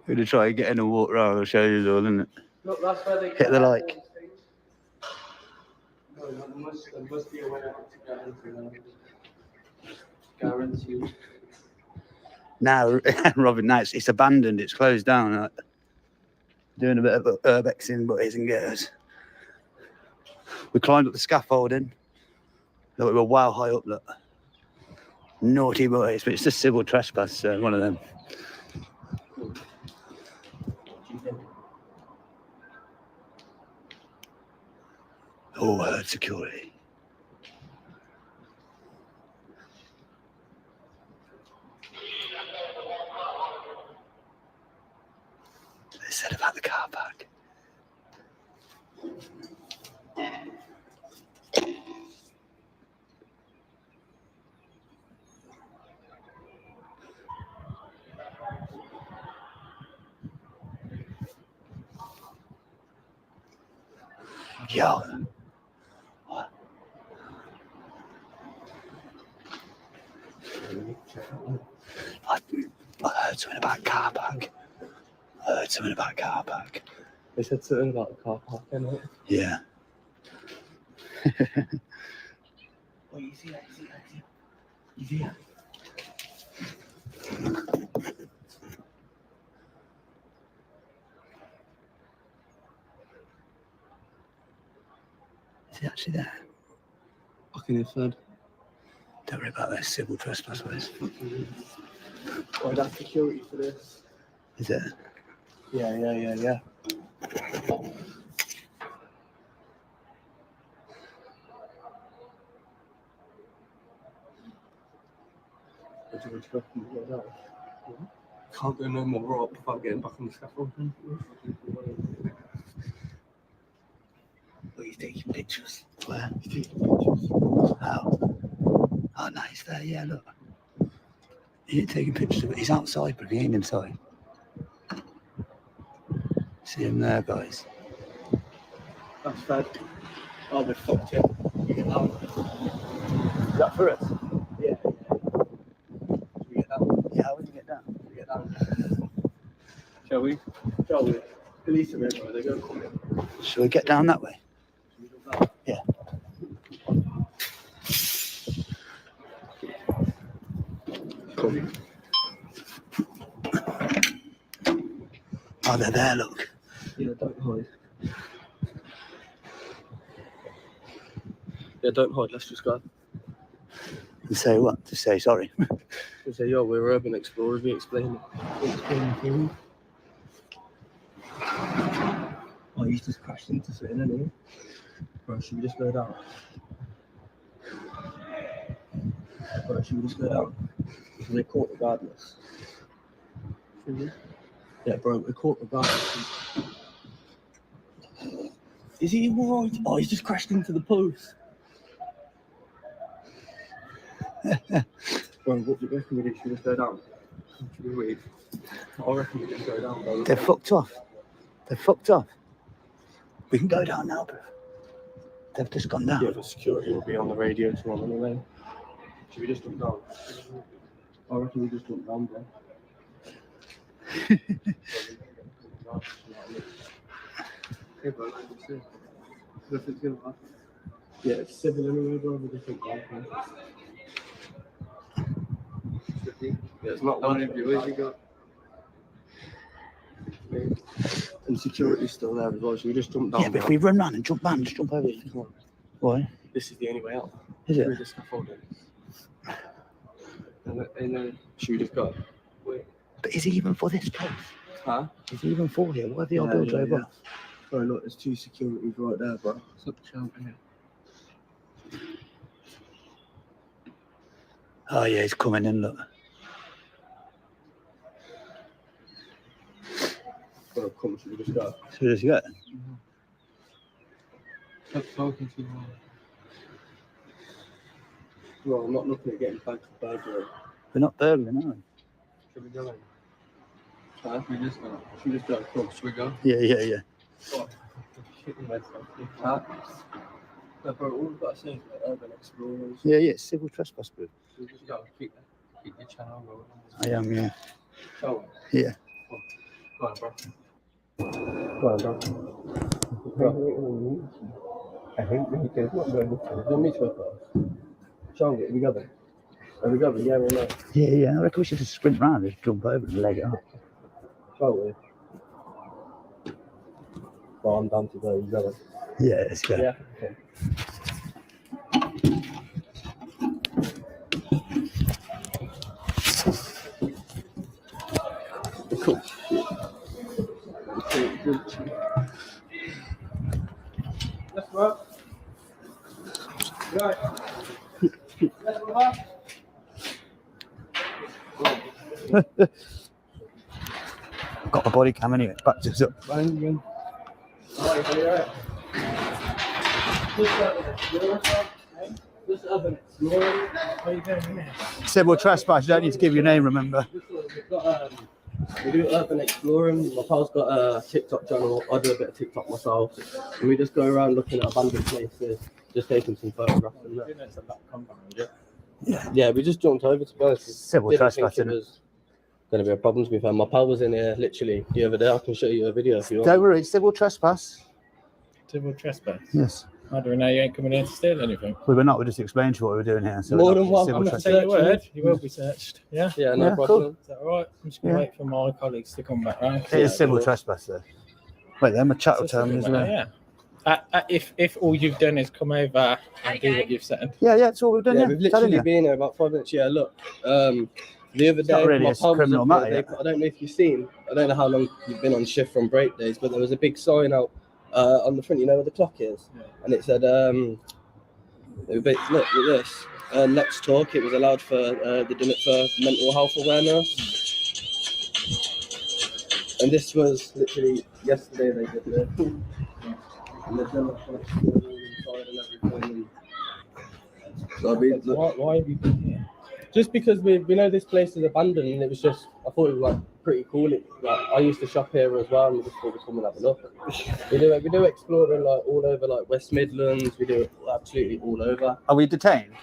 going to try and get in and walk around. I'll show you all, isn't it? Look, that's where they Hit the like. No, there must be a way out to guarantee that. Guarantee. Now, Robin, now it's abandoned. It's closed down. Like, doing a bit of urbexing, butties and getters. We climbed up the scaffolding. Look, we were wow high up, look. Naughty boys, but it's just civil trespass, one of them. Oh, herd security. They said about the car park. Yo. What? I heard something about car park. They said something about the car park, didn't it? Yeah. Oh, you see that? You see that? Is he actually there? Fucking inside. Don't worry about this civil trespass, boys. Oh, that's security for this. Is it? Yeah. Can't go no more up without getting back on the scaffolding. Are you taking pictures? Where? He's taking pictures. How? Oh, no, he's there. Yeah, look. He ain't taking pictures of it. He's outside, but he ain't inside. See him there, guys. That's bad. Oh, they fucked it. You get that one. Is that for us? Yeah. We get that one. Yeah, how would you get down? We get that one. Shall we? Police are everywhere. They're going to come in. Shall we get down that way? Yeah. Come. Oh, they're there, look. Yeah, don't hide. Yeah, don't hide. Let's just go. You say what? To say sorry. We say, yo, we're urban explorers. We explain the thing. Oh, he's just crashed into something, isn't he? Bro, should we just go down? Bro, should we just go down? So they caught regardless. Yeah, bro, we're caught regardless. Is he alright? Oh, he's just crashed into the post. Bro, what do you reckon we do? Should we just go down? Should we wait? I reckon we just go down, bro. They're fucked off. They're fucked off. We can go down now, bro. They've just gone down. Yeah, but security will be on the radio tomorrow anyway. Should we just jump down? I reckon we just jump down, bro. Hey, bro, nothing's gonna happen. Yeah, it's civil anyway, bro. We just jump down, bro. Yeah, it's not one viewers you got. And security's still there as well. Should we just jump down? Yeah, but if we run round and jump down, just jump over. Why? This is the only way out. Is it? Through the scaffolding. And then should we just go? Wait. But is he even for this place? Huh? Is he even for here? What have the old build over? Bro, look, there's 2 securities right there, bro. Look, here. Oh yeah, he's coming in. Look. Bro, come, should we just go? Should we just go? Stop talking to me. Bro, I'm not looking at getting back to burglary. We're not burgling, are we? Should we go in? Huh? Should we just go? Should we just go? Come, should we go? Yeah. Oh, shitting myself. Huh? No, bro, all we've got to say is like urban explorers. Yeah, civil trespass, bro. Should we just go? Keep your channel rolling. I am, yeah. Go. Yeah. Go on, bro. Go on, bro. I think we can go. Don't meet with us. Show me, we got it. We got it, yeah or no? Yeah. I reckon we should just sprint round, just jump over and leg it up. Show me. Well, I'm down to go, you got it. Yeah, let's go. Yeah, okay. Cool. Let's work. Right. Let's work. Got a body cam anyway, backed us up. Bang. Alright, are you alright? Just urban exploring. What are you doing in there? Civil trespass, you don't need to give your name, remember? We do urban exploring. My pal's got a TikTok channel. I do a bit of TikTok myself. And we just go around looking at abandoned places, just taking some photographs and that. Yeah, we just jumped over to be honest. Civil trespass, it was going to be a problem to be fair. My pal was in here literally the other day. I can show you a video if you want. Don't worry, it's civil trespass. Civil trespass? Yes. How do we know you ain't coming here to steal anything? We were not, we just explained to you what we were doing here. So More than one. I'm not saying your word. You will be searched. Yeah? Yeah, no problem. Cool. Is that all right? I'm just going to wait for my colleagues to come back, right? It is civil trespass, though. Wait, then my chat will tell me as well. Yeah. If all you've done is come over and do what you've said. Yeah, that's all we've done. Yeah, we've literally been here about 5 minutes. Yeah, look. The other day, really my a pal was criminal up matter here. yet. I don't know if you've seen. I don't know how long you've been on shift from break days, but there was a big sign out on the front. You know where the clock is, and it said, "Look at this. Let's talk." It was allowed for they did it for mental health awareness, and this was literally yesterday. They did it, and they've done it inside and everything. So why have you been here? Just because we know this place is abandoned, and it was just I thought it was like pretty cool. I used to shop here as well, and we just thought we'd come and have a look. We do exploring like all over like West Midlands. We do it absolutely all over. Are we detained?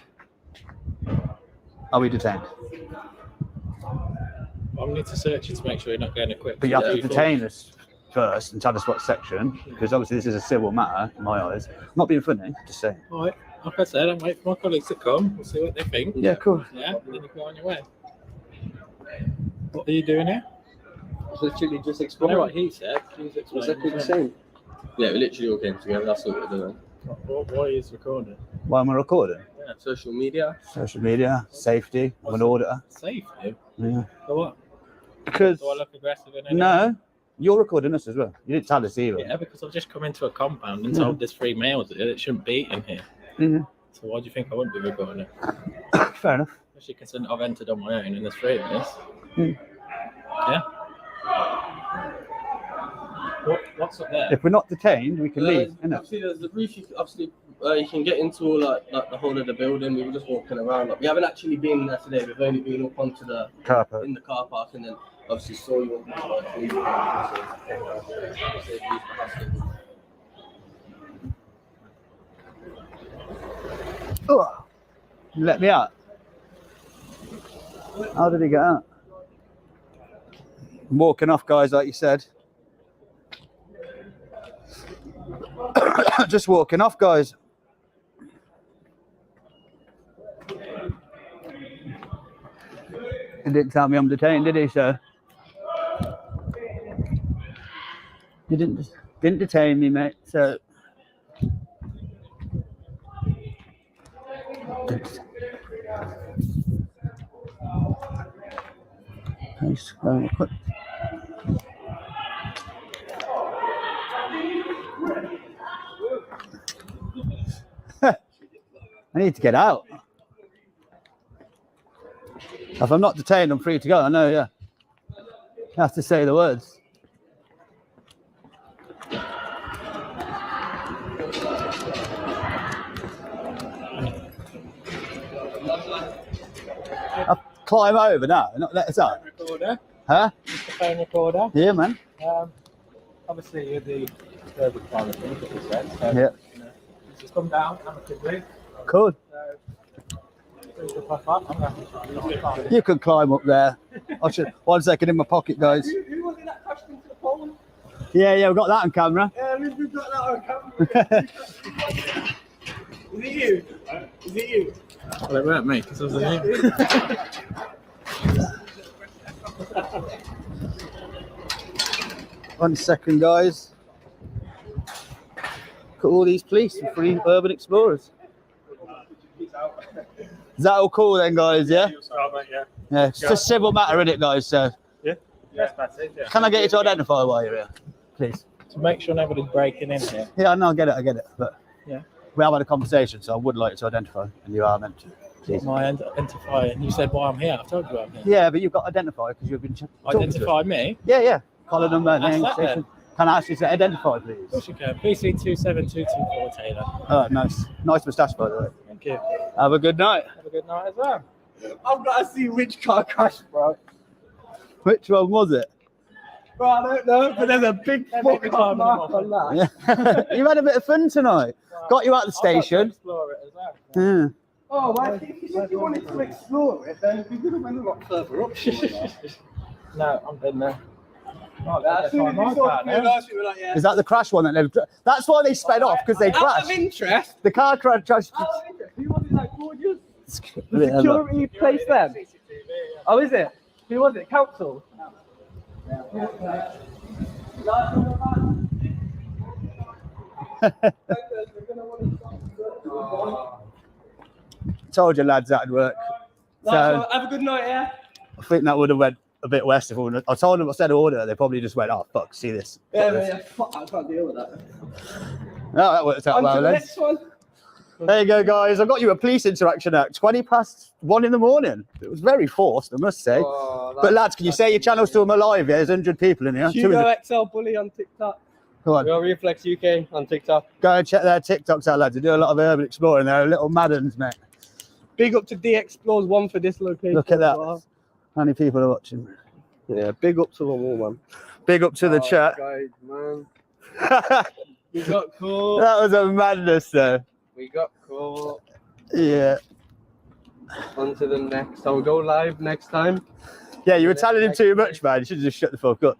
Are we detained? I need to search you to make sure you're not going equipped. But you have to detain us first and tell us what section, because obviously this is a civil matter in my eyes. I'm not being funny, just saying. All right. Like I said, I'm waiting for my colleagues to come. We'll see what they think. Yeah, cool. Yeah, and then you go on your way. What are you doing here? Literally just I exploring. know what he said. He was explaining. Exactly the same. Yeah, we literally all came together. That's what we're doing. Why is recording? Why am I recording? Yeah, social media. Social media, safety, I'm an auditor. Safety? Yeah. For what? Because Do I look aggressive in any way? no, you're recording us as well. You didn't tell us either. Yeah, because I've just come into a compound and told there's 3 males here that shouldn't be in here. Mhm. So why do you think I wouldn't be recording? Fair enough. Especially considering I've entered on my own and there's 3 of us. Mm. Yeah. What's up there? If we're not detained, we can leave. Innit? Obviously, there's the roof. You can get into like the whole of the building. We were just walking around. Like, we haven't actually been there today. We've only been up onto the car park. in the car park, and then obviously saw you. Oh, you let me out. How did he get out? I'm walking off, guys, like you said. Just walking off, guys. He didn't tell me I'm detained, did he? So you didn't detain me, mate. So nice. I need to get out. If I'm not detained, I'm free to go. I know, yeah. I have to say the words. I'll climb over now. Not let us out. Recorder. Huh? Mr. Phone recorder. Yeah, man. Obviously, you're the third recorder, as you said. So, Yeah. you know, just come down, amicably. Cool. So, You can climb up there. I should. 1 second in my pocket, guys. Who was it that crashed into the pole? Yeah, we've got that on camera. Yeah, we've got that on camera. Is it you? Is it you? Well, it weren't me, because I was the One second, guys. Look at all these police and 3 urban explorers. Is that all cool then, guys? Yeah? Yeah, it's just a civil matter, isn't it, guys? So, Yeah? Yes, that's it. Yeah. can I get you to identify while you're here, please? To make sure nobody's breaking in here. Yeah, no, I get it. But Yeah. we have had a conversation, so I would like to identify, and you are meant to. Please. My identify, and you said why I'm here. I've told you why I'm here. Yeah, but you've got to identify because you've been talking to us. Identify me? Yeah. Collar number, That's name, that then. station. Can I ask you to identify, please? Of course you can. PC 27224 Taylor. Oh, nice. Nice moustache, by the way. Thank you. Have a good night. Have a good night as well. I've got to see which car crashed, bro. Which one was it? Bro, I don't know, but there's a big fucking mark on that. Yeah. You've had a bit of fun tonight. Got you out of the station. Explore it as well. Yeah. Oh, well, if you wanted to explore it, then we could have went a lot further up. No, I'm done there. As soon as you saw me last, you were like, yeah. Is that the crash one that they've? That's why they sped off, because they Out of crashed. interest, The car crashed. who was it that called you? The Security place then? Oh, is it? Who was it? Council? Told you, lads, that'd work. So Have a good night, yeah? I think that would have went a bit west if I told them I said order. They probably just went, "Oh fuck, see this." Fuck, I can't deal with that. Oh, that worked out On well to the then. next one. There you go, guys. I got you a police interaction at 1:20 in the morning. It was very forced, I must say. But lads, can you say your channel's still alive? Yeah, there's 100 people in here. Hugo 200. XL Bully on TikTok. Go on. Real Reflex UK on TikTok. Go and check their TikToks out, lads. They do a lot of urban exploring. They're little Maddens, mate. Big up to D Explores 1 for this location. Look at that. as well. How many people are watching? Yeah, big up to them all, man. Big up to the chat. Guys, man. We got caught. That was a madness, though. We got caught. Yeah. On to the next. I'll go live next time. Yeah, you were telling him too much, man. You should have just shut the fuck up.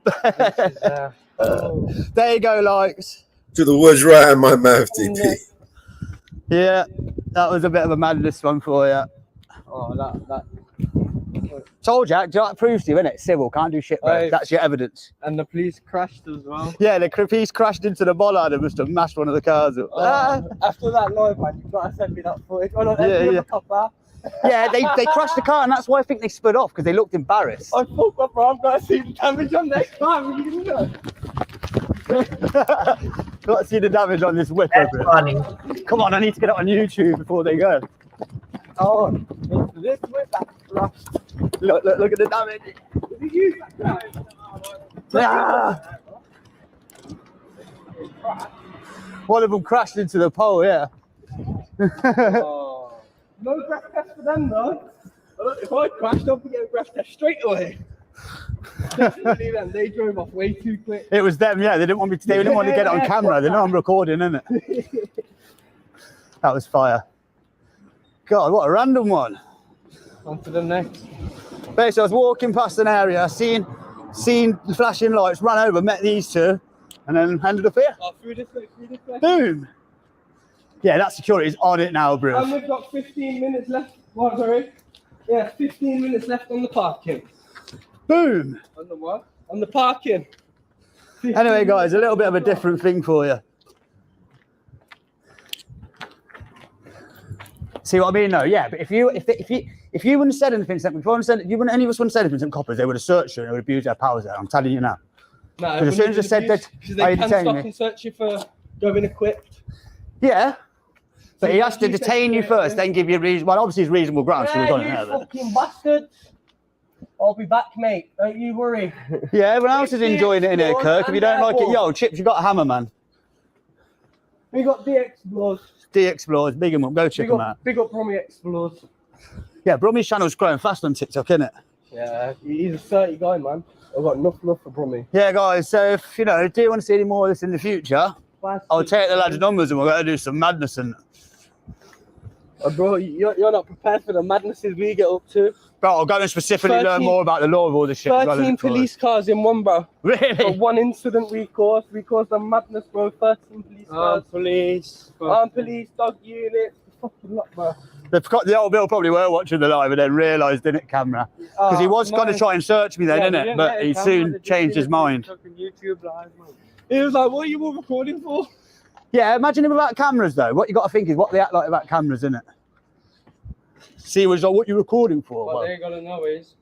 There you go, likes. To the words right out of my mouth, DP. Yeah, that was a bit of a madness one for you. Oh, that Told you, that proves to you, innit? Civil, can't do shit, bro. That's your evidence. And the police crashed as well. Yeah, the police crashed into the bollard and must have mashed one of the cars up. After that live, man, you've got to send me that footage. Oh, no, Yeah. Yeah, they crashed the car, and that's why I think they split off, because they looked embarrassed. I fuck up, bro. I've got to see the damage on this car. Got to see the damage on this whip. That's funny. Come on, I need to get it on YouTube before they go. Oh, this whip that's crashed. Look at the damage. Did you use that? One of them crashed into the pole, yeah. No breath test for them, though. If I crashed, I'd get a breath test straight away. They drove off way too quick. It was them, yeah. They didn't want me to. They didn't want to get it on camera. They know I'm recording, innit? That was fire. God, what a random one. On to the next. Basically, I was walking past an area, seen flashing lights, ran over, met these two, and then ended up here. Oh, through this way. Boom. Yeah, that security's on it now, bro. And we've got 15 minutes left. What, sorry? Yeah, 15 minutes left on the parking. Boom. On the what? On the parking. Anyway, guys, a little bit of a different thing for you. See what I mean? No, yeah. But if you wouldn't have said anything, if any of us wouldn't have said anything to coppers, they would have searched you and they would have abused their powers there. I'm telling you now. No, as soon as I said that, they can stop and search you for going equipped. Yeah. But he has to detain you first, then give you reason. Well, obviously, it's reasonable grounds. Yeah, you fucking bastards. I'll be back, mate. Don't you worry. Yeah, everyone else is enjoying it in here, Kirk. If you don't like it, yo, Chips, you got a hammer, man. We got D-Explores. D-Explores, big him up. Go check them out. Big up Brummy Explores. Yeah, Brummy's channel's growing fast on TikTok, isn't it? Yeah, he's a 30 guy, man. I've got enough love for Brummy. Yeah, guys, so if, do you want to see any more of this in the future, I'll take the lads' numbers and we're going to do some madness and... bro, you're not prepared for the madnesses we get up to. Bro, I'll go and specifically learn more about the law of all this shit. 13 police cars in one, bro. Really? For one incident we caused. We caused the madness, bro. 13 police cars. Armed police, dog units. Fucking lot, bro. The old Bill probably were watching the live and then realised, didn't it, camera? Because he was going to try and search me then, didn't it? But he soon changed his mind. YouTube live, man. He was like, what are you all recording for? Yeah, imagine him about cameras, though. What you got to think is what they act like about cameras, isn't it? See, was like, what you're recording for? What they got to know is...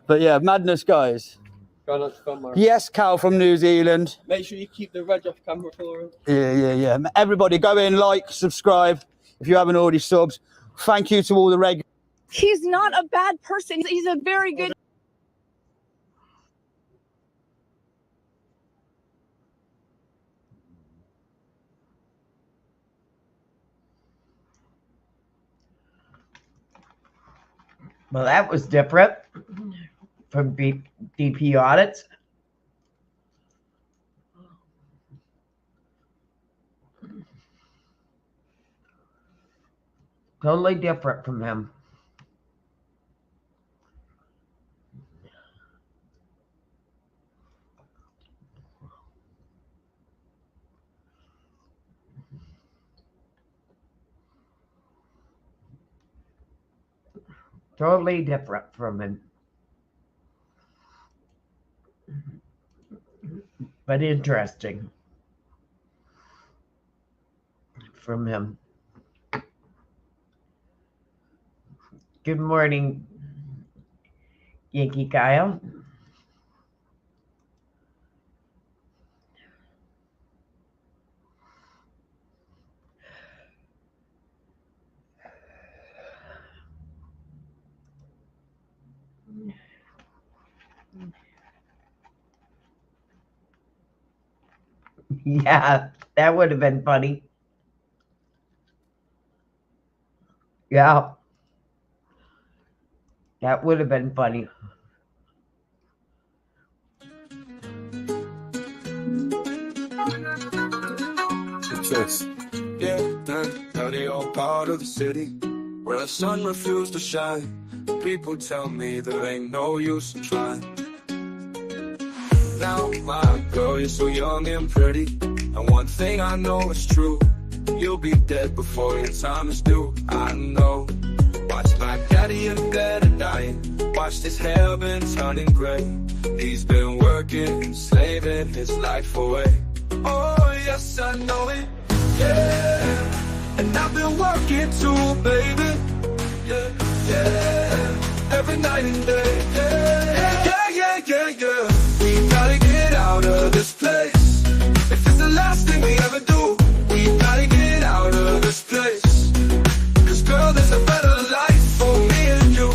But yeah, madness, guys. Yes, Cal from New Zealand. Make sure you keep the reg off camera for him. Yeah. Everybody go in, like, subscribe if you haven't already subbed. Thank you to all the regulars. He's not a bad person. He's a very good... Well, that was different from DP audits. Totally different from him. Totally different from him. But interesting from him. Good morning, Yankee Kyle. Yeah, that would have been funny. Yeah. That would have been funny. Yeah, now they all part of the city where the sun refused to shine. People tell me there ain't no use in trying. Now, my girl, you're so young and pretty, and one thing I know is true: you'll be dead before your time is due. I know Watch my daddy in bed at night. Watch his hair been turning gray. He's been working, slaving his life away. Oh yes, I know it, yeah. And I've been working too, baby. Yeah, yeah. Every night and day, yeah. Yeah, yeah, yeah, yeah. We gotta get out of this place. If it's the last thing we ever do, we gotta get out of this place. Cause girl, there's a better life for me and you.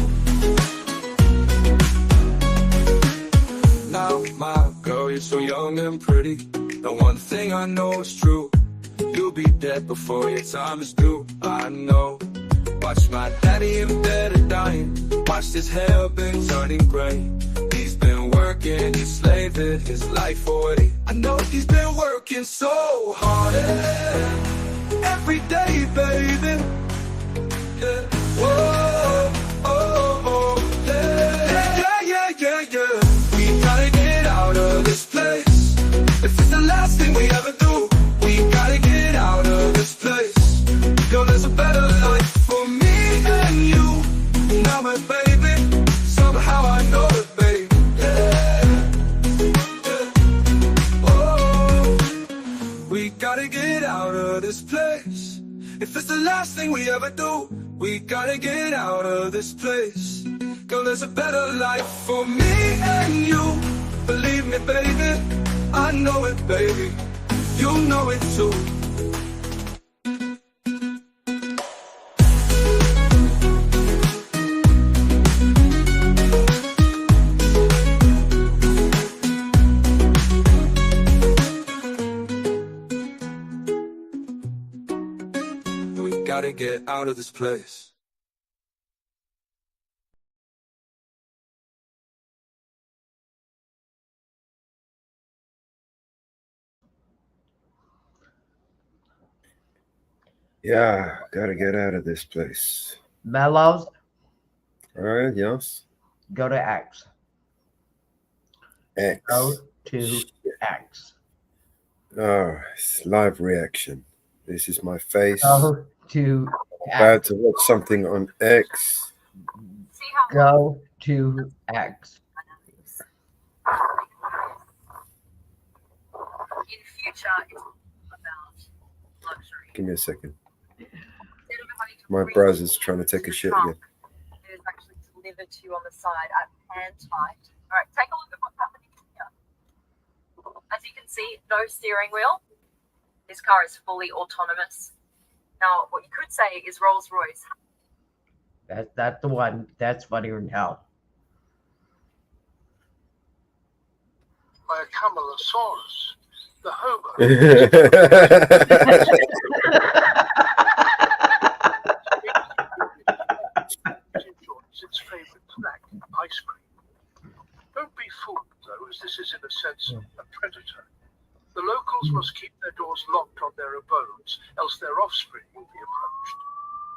Now, my girl, you're so young and pretty. The one thing I know is true. You'll be dead before your time is due. I know. Watch my daddy in bed at dying. Watch his hair been turning gray. He's been working, he's slaving his life away. I know he's been working so hard, yeah. Every day, baby. Yeah. Whoa, oh, oh, yeah. Yeah, yeah, yeah, yeah. We gotta get out of this place. If it's the last thing we ever do, we gotta get out of this place. Yo, there's a better life for me and you. Now, my baby, somehow I know it, baby. Yeah, yeah. Oh, we gotta get out of this place. If it's the last thing we ever do, we gotta get out of this place. Girl, there's a better life for me and you. Believe me, baby, I know it, baby. You know it too. We gotta get out of this place. Yeah, gotta get out of this place. Mellows, All right, yes. go to X. X. Go to X. Oh, it's live reaction. This is my face. Go to About to watch something on X. Go to X. In future, it's about luxury. Give me a second. My browser's trying to take a shit again. It is actually delivered to you on the side at hand tight. All right, take a look at what's happening here. As you can see, no steering wheel. This car is fully autonomous. Now, what you could say is Rolls-Royce. That's the one. That's funnier than hell. By a Camelosaurus, the hobo. Enjoys its favorite snack, ice cream. Don't be fooled, though, as this is in a sense a predator. The locals must keep their doors locked on their abodes, else their offspring will be approached.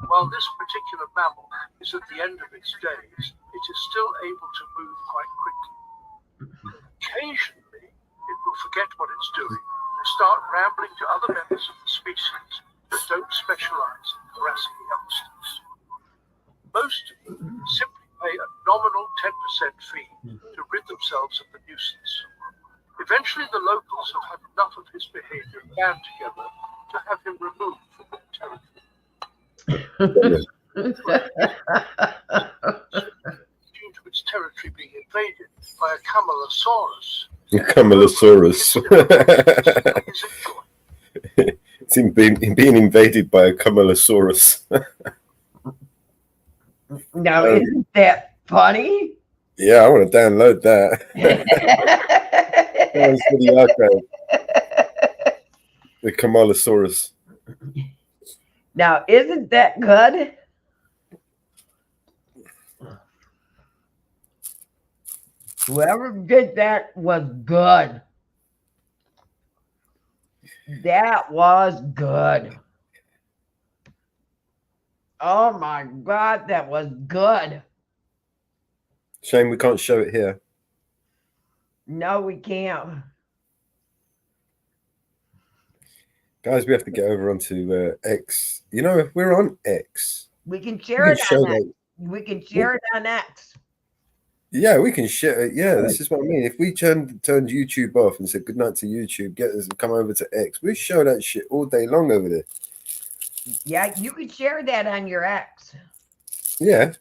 While this particular mammal is at the end of its days, it is still able to move quite quickly. Occasionally, it will forget what it's doing and start rambling to other members of the species that don't specialize in harassing youngsters. Most of them simply pay a nominal 10% fee to rid themselves of the nuisance. Eventually, the locals have had enough of his behavior and band together to have him removed from their territory. Due to its territory being invaded by a Camelosaurus. Camelosaurus. It's being invaded by a Camelosaurus. Now, isn't that funny? Yeah, I want to download that. That was for the archive. The Camelosaurus. Now, isn't that good? Whoever did that was good. That was good. Oh my God, that was good. Shame we can't show it here. No, we can't. Guys, we have to get over onto X. You know, we're on X. We can share it show on X. that. We can share it on X. Yeah, we can share it. Yeah, this is what I mean. If we turned YouTube off and said goodnight to YouTube, get us come over to X, we show that shit all day long over there. Yeah, you could share that on your X. Yeah.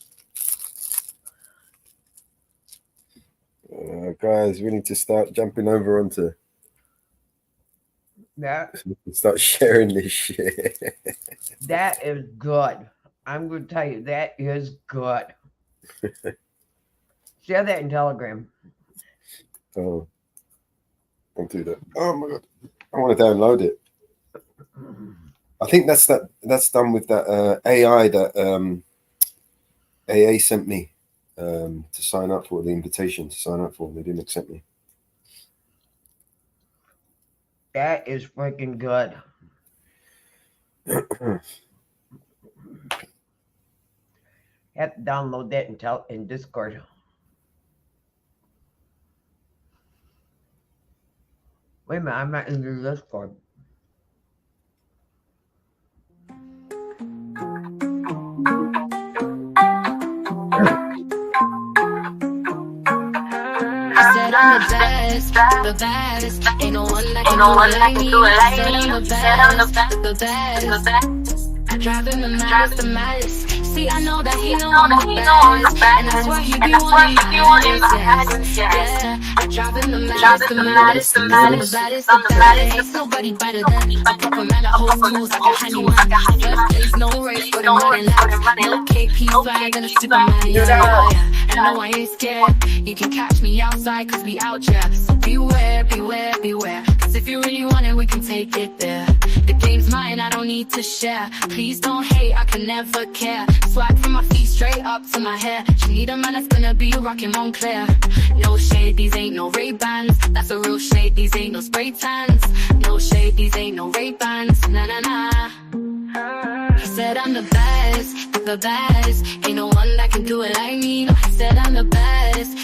Guys, we need to start jumping over onto. Yeah. We can start sharing this shit. That is good. I'm going to tell you, that is good. Share that in Telegram. Oh, I'll do that. Oh my god, I want to download it. I think that's done with that AI that AA sent me to sign up for, the invitation to sign up for. They didn't accept me. That is freaking good. Have to download that in Discord. Wait a minute, I'm not in the Discord. Said I'm the best, ain't no one that can do it like me. Said I'm the best. I drive him the maddest. See, I know that he know I'm the best, and that's why he be wanting my address, yeah. I drive him the maddest, I'm the baddest. Ain't nobody better than a proper man that holds tools like a handyman. There's no race, but I'm running laps. No KP flag and a Superman, yeah. And no, I ain't scared. You can catch me outside, cause we out here. So beware, beware, beware. Cause if you really want it, we can take it there. The game's mine, I don't need to share. Please don't hate, I can never care. Swag from my feet straight up to my hair. She need a man that's gonna be rockin' Montclair. No shade, these ain't no Ray-Bans. That's a real shade, these ain't no spray tans. No shade, these ain't no Ray-Bans. Nah, nah, nah. He said I'm the best. Ain't no one that can do it like me. No, he said I'm the best.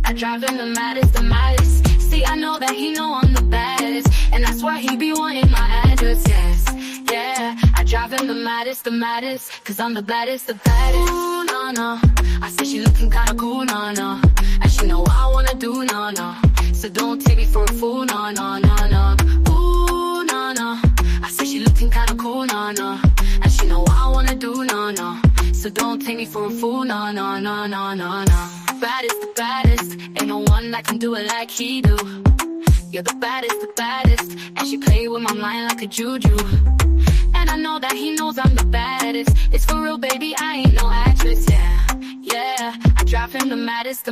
I drive him the maddest. See, I know that he know I'm the best, and that's why he be wanting my address, yes. Yeah, I drive him the maddest, cause I'm the baddest. Ooh, no, no. I said she looking kinda cool, no, no. And she know what I wanna do, no, no. So don't take me for a fool, no, no, no, no. Ooh, no, no. I said she looking kinda cool, no, no. And she know what I wanna do, no, no. So don't take me for a fool, no, no, no, no, no, no. The baddest, ain't no one that can do it like he do. You're the baddest, and she play with my mind like a juju. And I know that he knows I'm the baddest. It's for real, baby, I ain't no actress, yeah. Yeah, I drive him the maddest,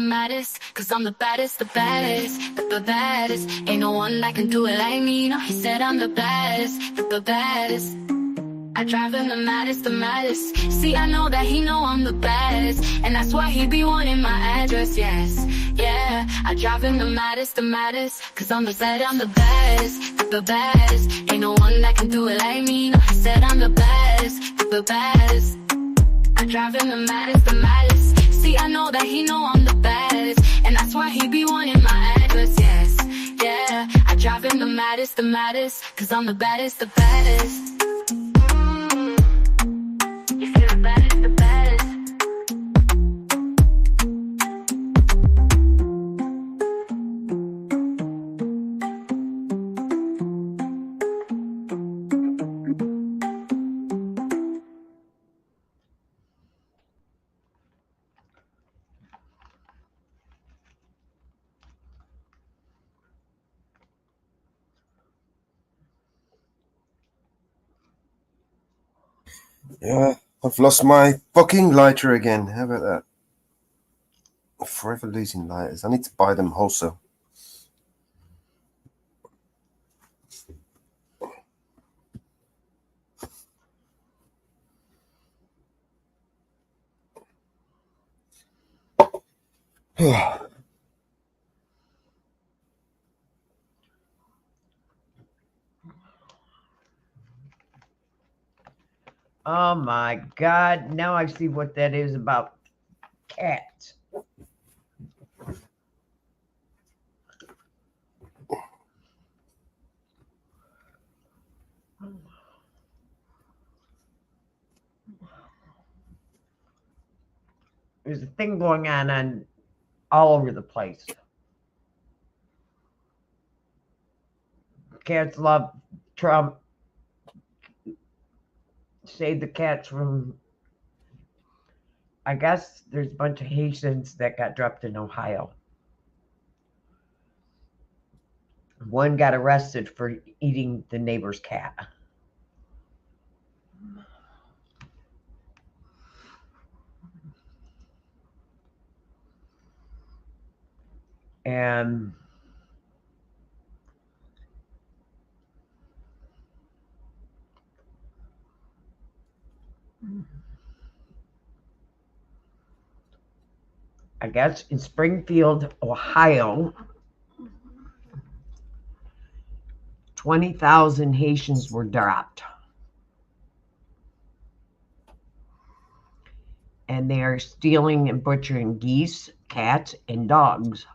cause I'm the baddest, the baddest. Ain't no one that can do it like me, no. He said I'm the baddest, the baddest. I drive him the maddest. See, I know that he know I'm the best, and that's why he be wanting my address, yes. Yeah, I drive him the maddest, cause I'm the best. Ain't no one that can do it like me, no. He said I'm the best. I drive him the maddest. See, I know that he know I'm the best, and that's why he be wanting my address, yes. Yeah, I drive him the maddest, cause I'm the baddest. You feel the baddest. Yeah, I've lost my fucking lighter again. How about that? I'm forever losing lighters. I need to buy them wholesale. Oh my God. Now I see what that is about cats. there's a thing going on all over the place. Cats love Trump. Save the cats from, I guess there's a bunch of Haitians that got dropped in Ohio. One got arrested for eating the neighbor's cat. And I guess in Springfield, Ohio, 20,000 Haitians were dropped. And they are stealing and butchering geese, cats, and dogs.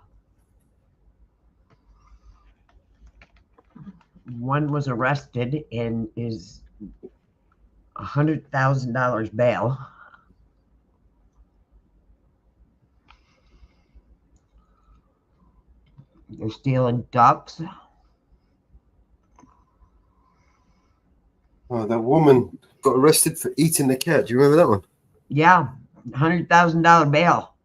One was arrested and is $100,000 bail. They're stealing ducks. Oh, that woman got arrested for eating the cat. Do you remember that one? Yeah, $100,000 bail.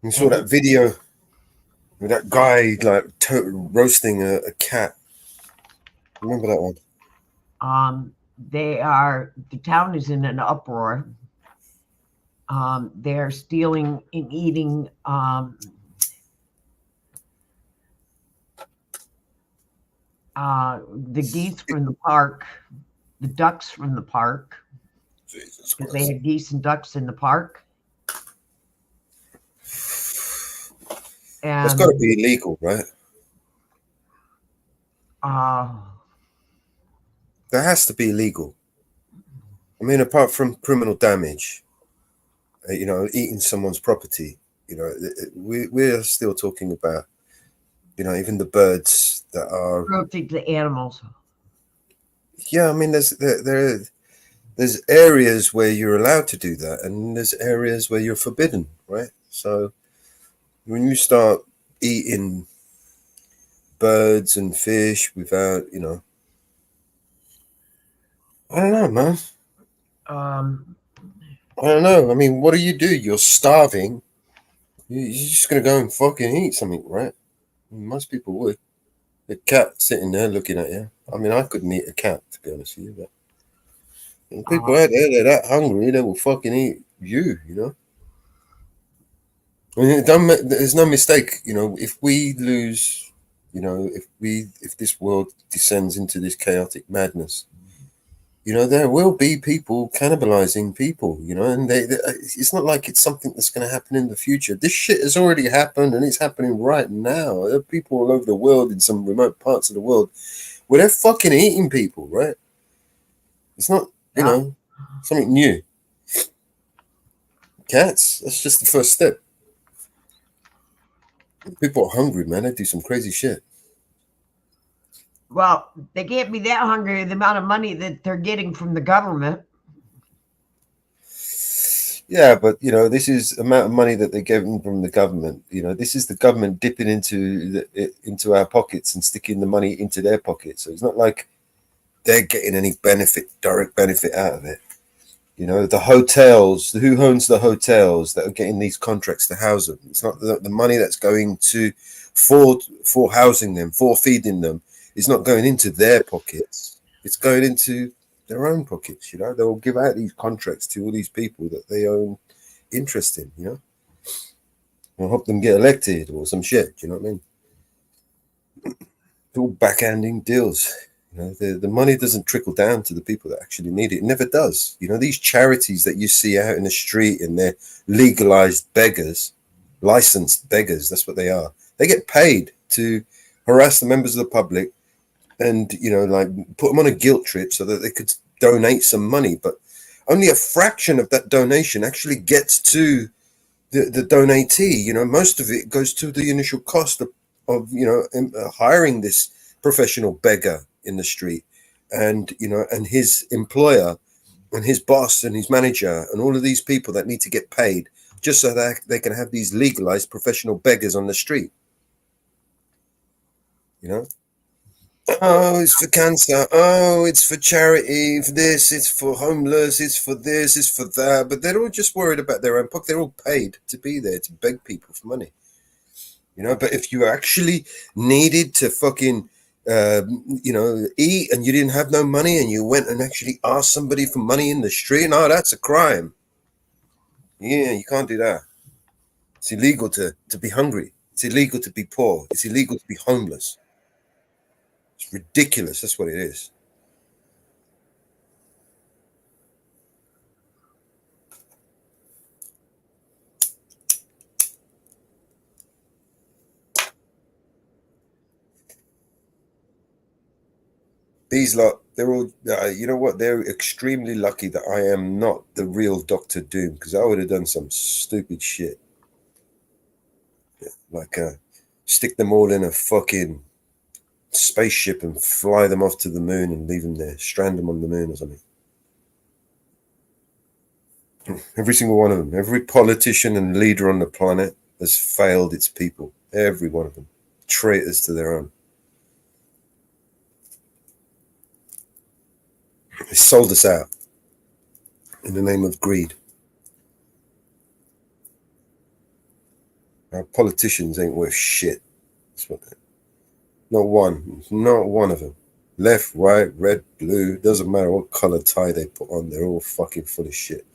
You saw that video with that guy like roasting a cat. Remember that one? The town is in an uproar. They're stealing and eating the geese from the park, the ducks from the park. Jesus Christ. They had geese and ducks in the park. And that's got to be illegal, right? That has to be illegal. I mean, apart from criminal damage, eating someone's property, we're still talking about, even the birds that are cruelty to animals. Yeah, I mean, there's areas where you're allowed to do that, and there's areas where you're forbidden, right? So when you start eating birds and fish without, I don't know, man. I don't know. I mean, what do? You're starving. You're just gonna go and fucking eat something, right? Most people would. A cat sitting there looking at you. I mean, I couldn't eat a cat, to be honest with you, but people out there, they're that hungry, they will fucking eat you, I mean, there's no mistake, if we lose, if this world descends into this chaotic madness, there will be people cannibalizing people, and it's not like it's something that's going to happen in the future. This shit has already happened, and it's happening right now. There are people all over the world in some remote parts of the world where they're fucking eating people, right? It's not, something new. Cats, that's just the first step. People are hungry, man. They do some crazy shit. Well, they can't be that hungry, the amount of money that they're getting from the government. Yeah, but, this is the amount of money that they're getting from the government. This is the government dipping into our pockets and sticking the money into their pockets. So it's not like they're getting any direct benefit out of it. The hotels, who owns the hotels that are getting these contracts to house them? It's not the money that's going for housing them, for feeding them. It's not going into their pockets. It's going into their own pockets. They'll give out these contracts to all these people that they own interest in. And help them get elected or some shit. Do you know what I mean? It's all backhanding deals. The money doesn't trickle down to the people that actually need it. It never does. These charities that you see out in the street, and they're legalized beggars, licensed beggars. That's what they are. They get paid to harass the members of the public and, put them on a guilt trip so that they could donate some money. But only a fraction of that donation actually gets to the donatee. Most of it goes to the initial cost of hiring this professional beggar in the street, and and his employer and his boss and his manager and all of these people that need to get paid just so that they can have these legalized professional beggars on the street. You know? Oh, it's for cancer. Oh, it's for charity, for this, it's for homeless, it's for this, it's for that. But they're all just worried about their own pocket. They're all paid to be there to beg people for money. You know, but if you actually needed to fucking, you know, eat and you didn't have no money and you went and actually asked somebody for money in the street, no, that's a crime. Yeah, you can't do that. It's illegal to be hungry. It's illegal to be poor. It's illegal to be homeless. It's ridiculous. That's what it is. These lot, they're all, you know what? They're extremely lucky that I am not the real Dr. Doom, because I would have done some stupid shit. Like stick them all in a fucking spaceship and fly them off to the moon and leave them there, strand them on the moon or something. Every single one of them, every politician and leader on the planet has failed its people. Every one of them. Traitors to their own. They sold us out in the name of greed. Our politicians ain't worth shit. That's what not one of them. Left, right, red, blue, doesn't matter what color tie they put on, they're all fucking full of shit.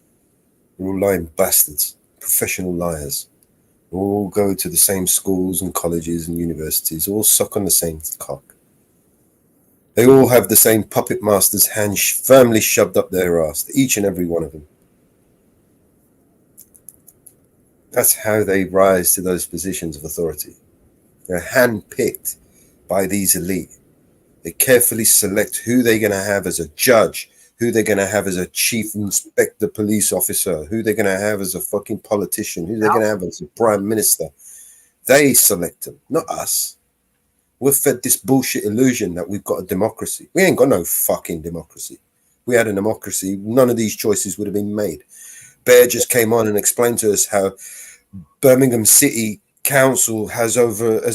They're all lying bastards, professional liars. They all go to the same schools and colleges and universities, all suck on the same cock. They all have the same puppet master's hand firmly shoved up their ass, each and every one of them. That's how they rise to those positions of authority. They're handpicked by these elite. They carefully select who they're going to have as a judge, who they're going to have as a chief inspector police officer, who they're going to have as a fucking politician, who they're going to have as a prime minister. They select them, not us. We're fed this bullshit illusion that we've got a democracy. We ain't got no fucking democracy. We had a democracy, none of these choices would have been made. Bear just came on and explained to us how Birmingham City Council has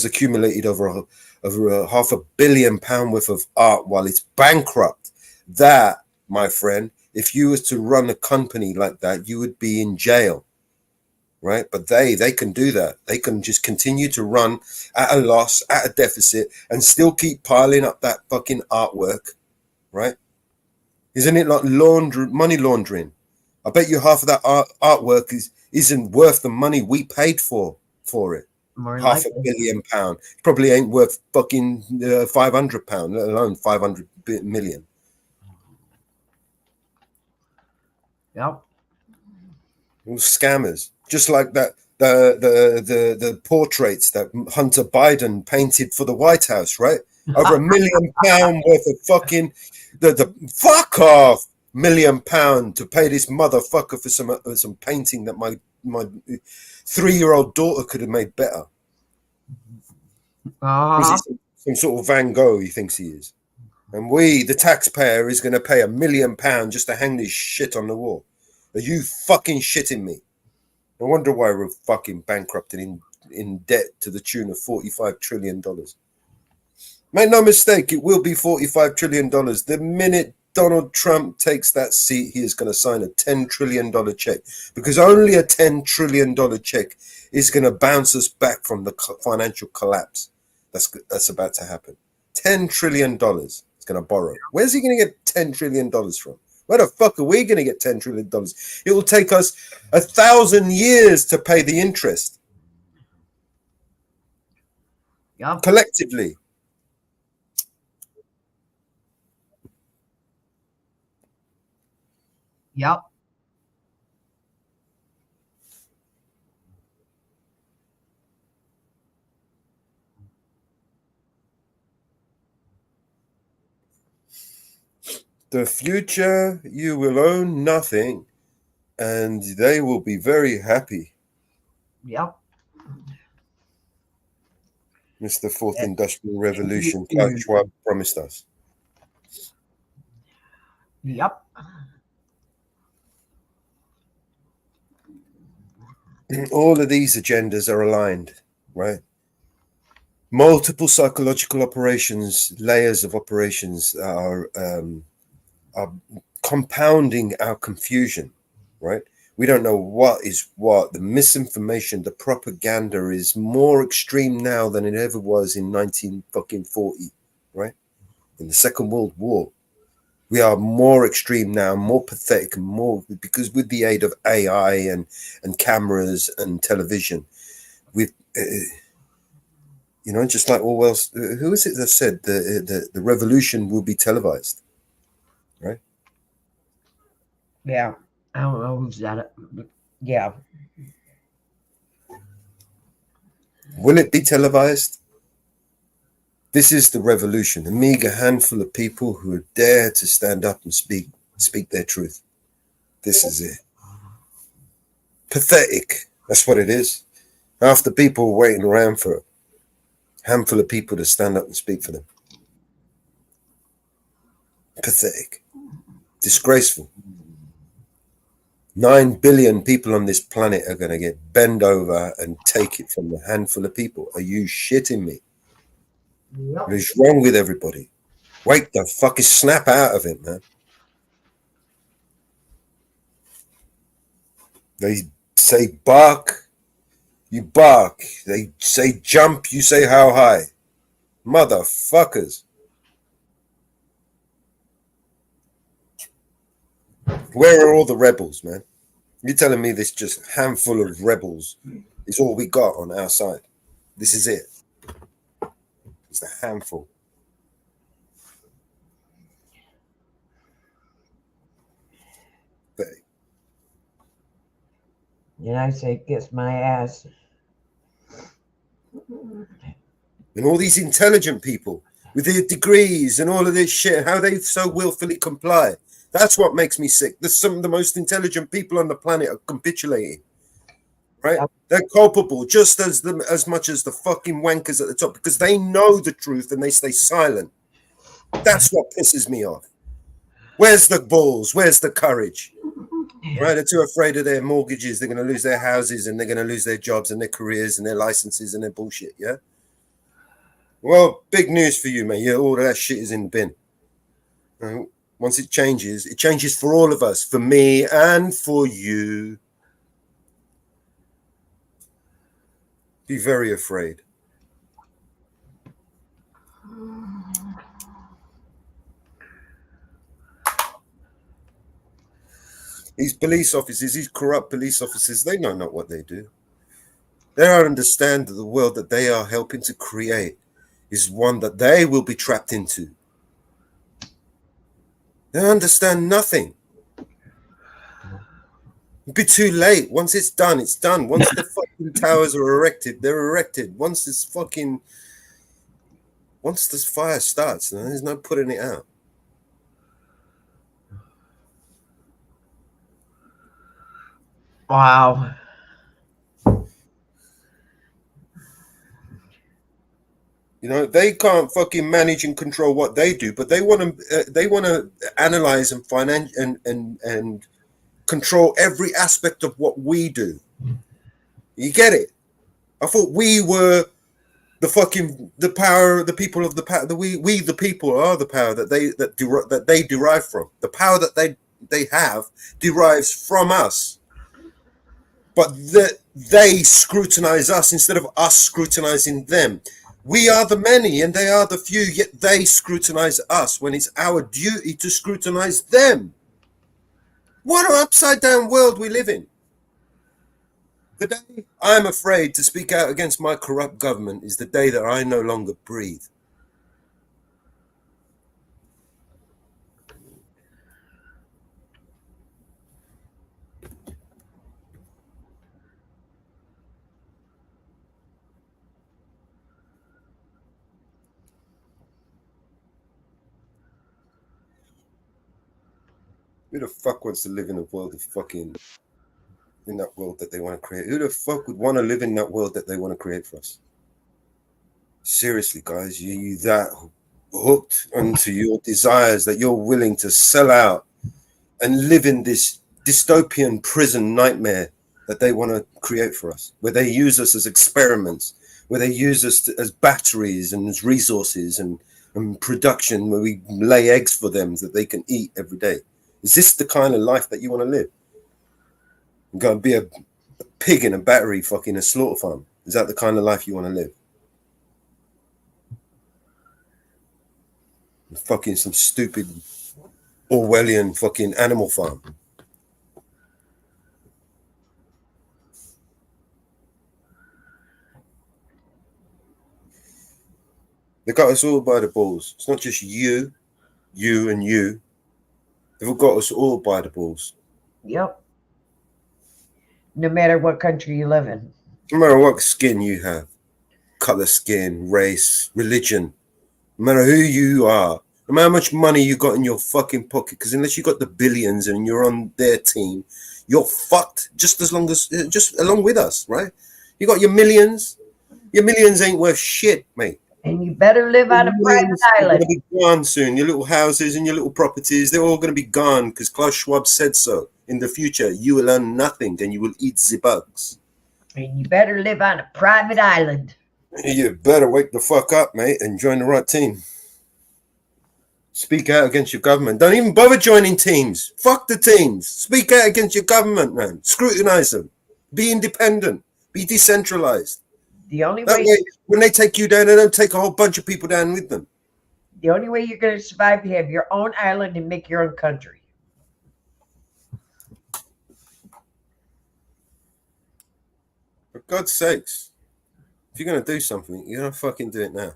accumulated over £500 million worth of art while it's bankrupt. That, my friend, if you was to run a company like that, you would be in jail. Right? But they can do that. They can just continue to run at a loss, at a deficit, and still keep piling up that fucking artwork. Right? Isn't it like money laundering? I bet you half of that artwork isn't worth the money we paid for it. More £500 million. Probably ain't worth fucking £500, let alone 500 million. Yep. All scammers. Just like that, the portraits that Hunter Biden painted for the White House, right? Over £1 million worth of fucking the fuck off £1 million to pay this motherfucker for some painting that my 3-year-old daughter could have made better. Is he some sort of Van Gogh he thinks he is? And we, the taxpayer, is going to pay £1 million just to hang this shit on the wall. Are you fucking shitting me? No wonder why we're fucking bankrupt and in debt to the tune of $45 trillion. Make no mistake, it will be $45 trillion. The minute Donald Trump takes that seat, he is going to sign a $10 trillion check, because only a $10 trillion check is going to bounce us back from the financial collapse that's about to happen. $10 trillion is going to borrow. Where's he going to get $10 trillion from? Where the fuck are we going to get $10 trillion? It will take us 1,000 years to pay the interest. Yep. Collectively. Yep. The future, you will own nothing, and they will be very happy. Yep. It's the fourth industrial revolution Klaus Schwab promised us. Yep. all of these agendas are aligned, right? Multiple psychological operations, layers of operations are compounding our confusion, right? We don't know what is what. The misinformation, the propaganda is more extreme now than it ever was in 1940, right? In the Second World War. We are more extreme now, more pathetic, and more because with the aid of AI and cameras and television, with just like Orwell's, who is it that said the revolution will be televised, right? Yeah, I don't know who's that. Yeah. Will it be televised? This is the revolution, a meager handful of people who dare to stand up and speak their truth. This is it. Pathetic. That's what it is. Half the people are waiting around for a handful of people to stand up and speak for them. Pathetic. Disgraceful. 9 billion people on this planet are going to get bent over and take it from a handful of people. Are you shitting me? Yep. What is wrong with everybody? Wake the fucking snap out of it, man. They say bark, you bark. They say jump, you say how high. Motherfuckers. Where are all the rebels, man? You're telling me this just handful of rebels is all we got on our side. This is it. It's a handful. And I say, kiss my ass. And all these intelligent people with their degrees and all of this shit, how they so willfully comply. That's what makes me sick. There's some of the most intelligent people on the planet are capitulating. Right? Yep. They're culpable just as much as the fucking wankers at the top because they know the truth and they stay silent. That's what pisses me off. Where's the balls? Where's the courage? Right? They're too afraid of their mortgages. They're going to lose their houses and they're going to lose their jobs and their careers and their licenses and their bullshit. Yeah. Well, big news for you, man. Yeah, all of that shit is in the bin. Once it changes for all of us, for me and for you. Be very afraid. These police officers, these corrupt police officers, they know not what they do. They don't understand that the world that they are helping to create is one that they will be trapped into. They don't understand nothing. It'll be too late. Once it's done, it's done. Once the fucking towers are erected, they're erected. Once this fire starts, there's no putting it out. Wow. You know, they can't fucking manage and control what they do, but they want to analyze and finance and control every aspect of what we do. You get it? I thought we were the power, the people of the power. We the people are the power that they derive from. The power that they have derives from us. But they scrutinize us instead of us scrutinizing them. We are the many and they are the few, yet they scrutinize us when it's our duty to scrutinize them. What an upside down world we live in. The day I'm afraid to speak out against my corrupt government is the day that I no longer breathe. Who the fuck wants to live in a world of fucking, in that world that they want to create? Who the fuck would want to live in that world that they want to create for us? Seriously, guys, you that hooked onto your desires that you're willing to sell out and live in this dystopian prison nightmare that they want to create for us, where they use us as experiments, where they use us as batteries and as resources and production, where we lay eggs for them that they can eat every day. Is this the kind of life that you want to live? You're going to be a pig in a battery fucking a slaughter farm. Is that the kind of life you want to live? Fucking some stupid Orwellian fucking animal farm. They got us all by the balls. It's not just you and you. They've got us all by the balls. Yep. No matter what country you live in. No matter what skin you have, color, skin, race, religion, no matter who you are, no matter how much money you got in your fucking pocket, because unless you got the billions and you're on their team, you're fucked just along with us, right? You got your millions. Your millions ain't worth shit, mate. And you better live on a private island. Going to be gone soon. Your little houses and your little properties, they're all going to be gone because Klaus Schwab said so. In the future, you will earn nothing and you will eat the bugs. And you better live on a private island. You better wake the fuck up, mate, and join the right team. Speak out against your government. Don't even bother joining teams. Fuck the teams. Speak out against your government, man. Scrutinize them. Be independent. Be decentralized. The only That way, way, when they take you down, they don't take a whole bunch of people down with them. the only way you're going to survive is to have your own island and make your own country. For God's sakes, if you're going to do something, you're going to fucking do it now.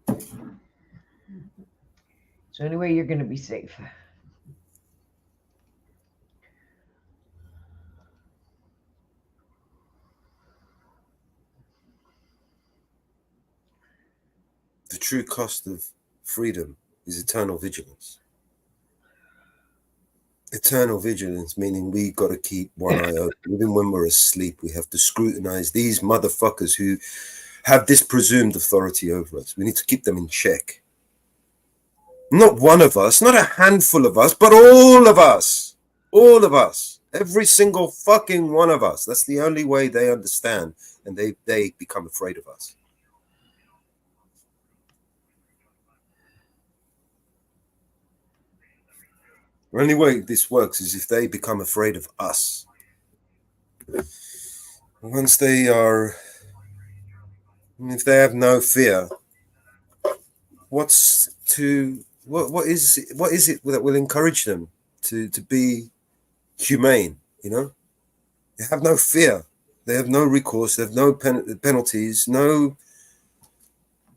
It's the only way you're going to be safe. The true cost of freedom is eternal vigilance. Eternal vigilance, meaning we got to keep one eye open. Even when we're asleep, we have to scrutinize these motherfuckers who have this presumed authority over us. We need to keep them in check. Not one of us, not a handful of us, but all of us. All of us. Every single fucking one of us. That's the only way they understand, and they become afraid of us. The only way this works is if they become afraid of us. Once they are, if they have no fear, what is it that will encourage them to be humane? You know, they have no fear, they have no recourse, they have no penalties, no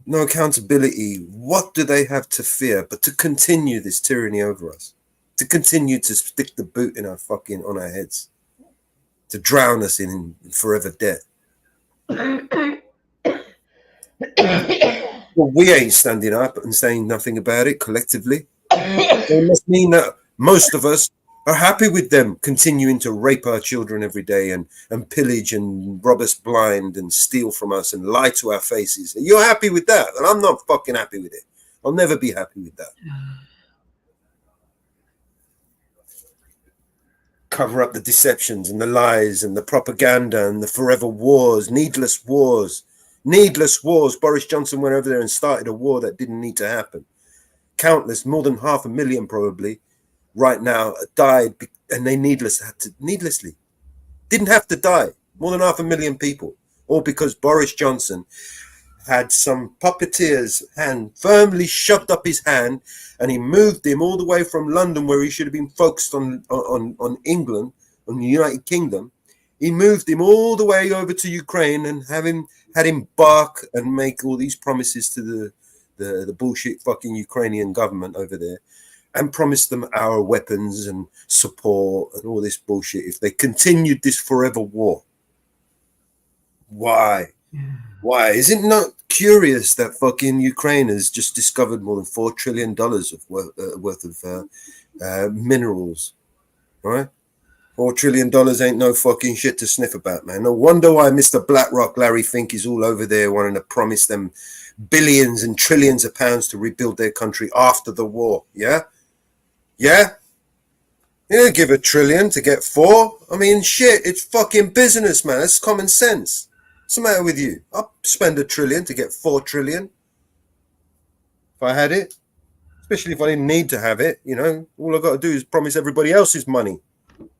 accountability. What do they have to fear but to continue this tyranny over us? To continue to stick the boot in on our heads, to drown us in forever debt. Well, we ain't standing up and saying nothing about it collectively. It must mean that most of us are happy with them continuing to rape our children every day and pillage and rob us blind and steal from us and lie to our faces. You're happy with that, and I'm not fucking happy with it. I'll never be happy with that. Cover up the deceptions and the lies and the propaganda and the forever wars, needless wars. Needless wars. Boris Johnson went over there and started a war that didn't need to happen. Countless, more than 500,000 probably, right now died, and they needlessly didn't have to die. More than 500,000 people, all because Boris Johnson had some puppeteer's hand firmly shoved up his hand, and he moved him all the way from London, where he should have been focused on England, on the United Kingdom. He moved him all the way over to Ukraine and had him bark and make all these promises to the bullshit fucking Ukrainian government over there, and promised them our weapons and support and all this bullshit if they continued this forever war. Why? Why? Is it not curious that fucking Ukraine has just discovered more than $4 trillion of worth of minerals, right? $4 trillion ain't no fucking shit to sniff about, man. No wonder why Mr. BlackRock, Larry Fink, is all over there wanting to promise them billions and trillions of pounds to rebuild their country after the war. Yeah? Yeah? You don't give $1 trillion to get 4. I mean, shit, it's fucking business, man. It's common sense. What's the matter with you? I'll spend $1 trillion to get 4 trillion. If I had it. Especially if I didn't need to have it, you know. All I've got to do is promise everybody else's money.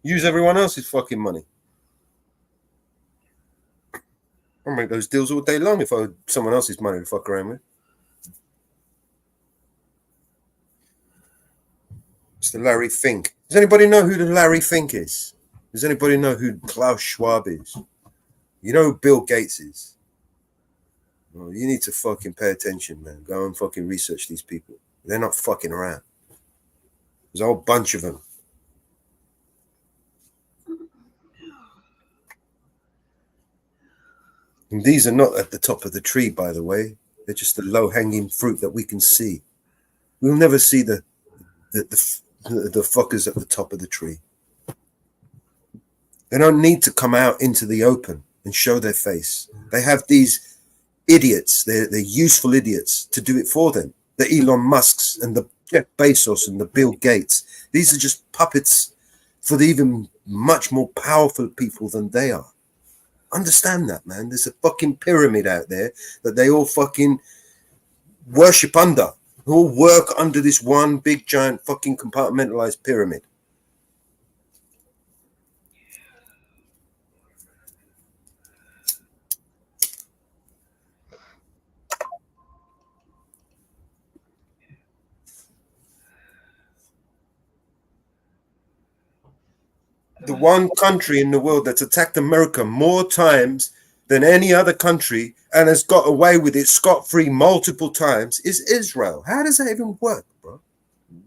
Use everyone else's fucking money. I'll make those deals all day long if I had someone else's money to fuck around with. Mr. Larry Fink. Does anybody know who the Larry Fink is? Does anybody know who Klaus Schwab is? You know who Bill Gates is? Well, you need to fucking pay attention, man. Go and fucking research these people. They're not fucking around. There's a whole bunch of them. And these are not at the top of the tree, by the way. They're just the low-hanging fruit that we can see. We'll never see the fuckers at the top of the tree. They don't need to come out into the open and show their face. They have these idiots, they're useful idiots, to do it for them. The Elon Musks and the Jeff Bezos and the Bill Gates. These are just puppets for the even much more powerful people than they are. Understand that, man. There's a fucking pyramid out there that they all fucking worship under. Who all work under this one big giant fucking compartmentalized pyramid. The one country in the world that's attacked America more times than any other country and has got away with it scot-free multiple times is Israel. How does that even work, bro?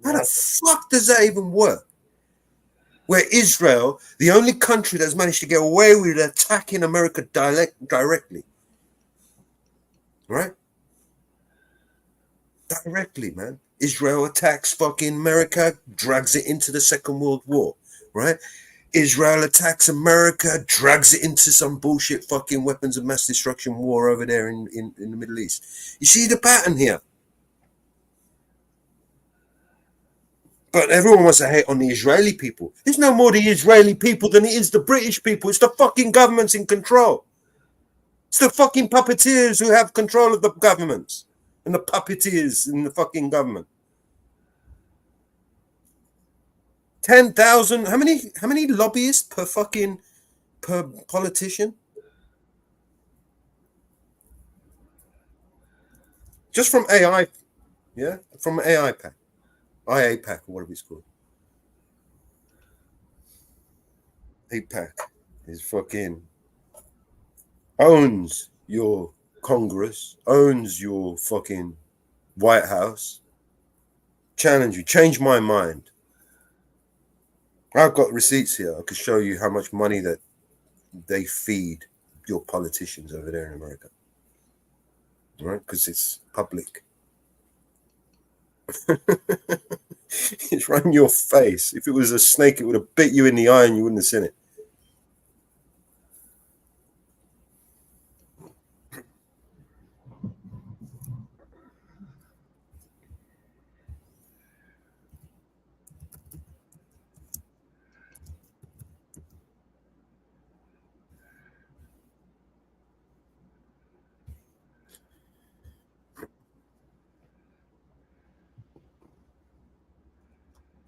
How the fuck does that even work? Where Israel, the only country that's managed to get away with attacking America directly. Right? Directly, man. Israel attacks fucking America, drags it into the Second World War. Right? Israel attacks America, drags it into some bullshit fucking weapons of mass destruction war over there in the Middle East. You see the pattern here? But everyone wants to hate on the Israeli people. There's no more the Israeli people than it is the British people. It's the fucking governments in control. It's the fucking puppeteers who have control of the governments and the puppeteers in the fucking government. 10,000. How many lobbyists per politician? Just from AI, yeah, from AI pack, IA pack or whatever it's called. APAC is fucking owns your Congress, owns your fucking White House. Challenge you, change my mind. I've got receipts here. I could show you how much money that they feed your politicians over there in America. Right? Because it's public. It's right in your face. If it was a snake, it would have bit you in the eye and you wouldn't have seen it.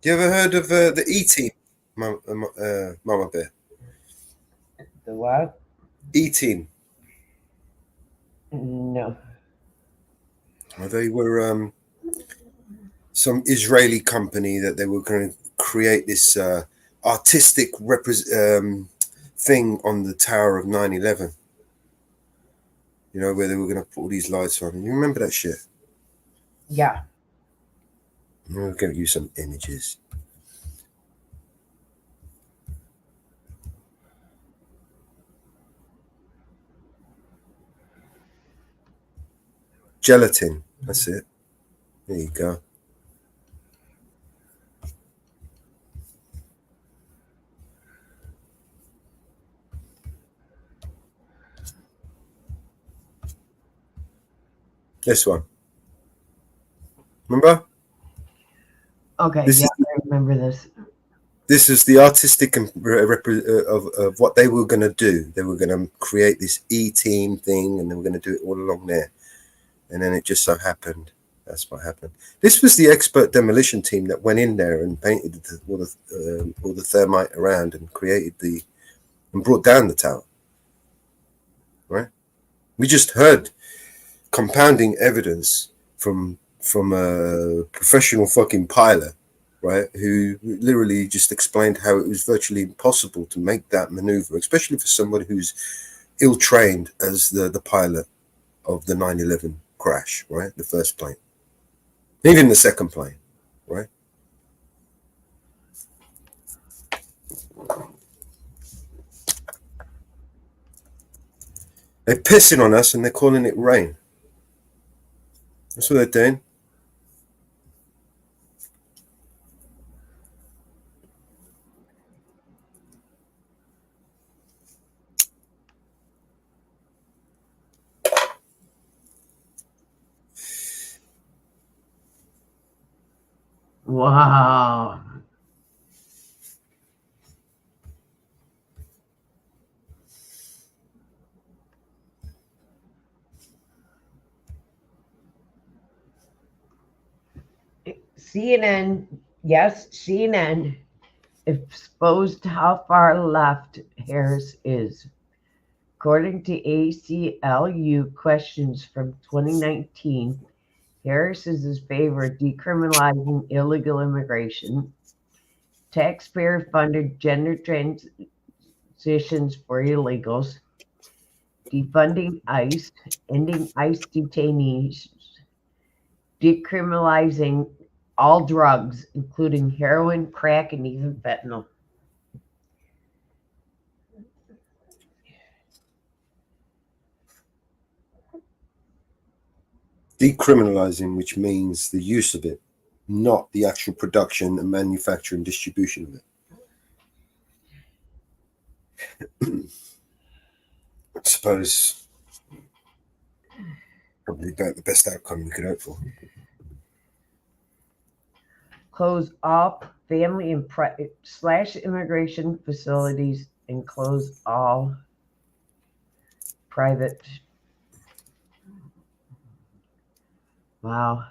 You ever heard of the E-Team, Mama Bear? The what? E-Team. No. Well, they were some Israeli company that they were going to create this artistic thing on the Tower of 9/11. You know, where they were going to put all these lights on. You remember that shit? Yeah. I'll give you some images. Gelatin. That's it. There you go. This one. Remember? Okay, This yeah, is I remember this. This is the artistic of what they were going to do. They were going to create this E-team thing, and they were going to do it all along there. And then it just so happened that's what happened. This was the expert demolition team that went in there and painted all the thermite around and created and brought down the tower. Right? We just heard compounding evidence from a professional fucking pilot, right, who literally just explained how it was virtually impossible to make that maneuver, especially for somebody who's ill-trained as the pilot of the 9/11 crash, right, the first plane, even the second plane, right? They're pissing on us and they're calling it rain. That's what they're doing. Wow. CNN, yes, CNN exposed how far left Harris is. According to ACLU questions from 2019, Harris is in favor of decriminalizing illegal immigration, taxpayer-funded gender transitions for illegals, defunding ICE, ending ICE detainees, decriminalizing all drugs, including heroin, crack, and even fentanyl. Decriminalizing, which means the use of it, not the actual production and manufacture and distribution of it. I suppose probably about the best outcome we could hope for. Close all family and / immigration facilities and close all private. Wow.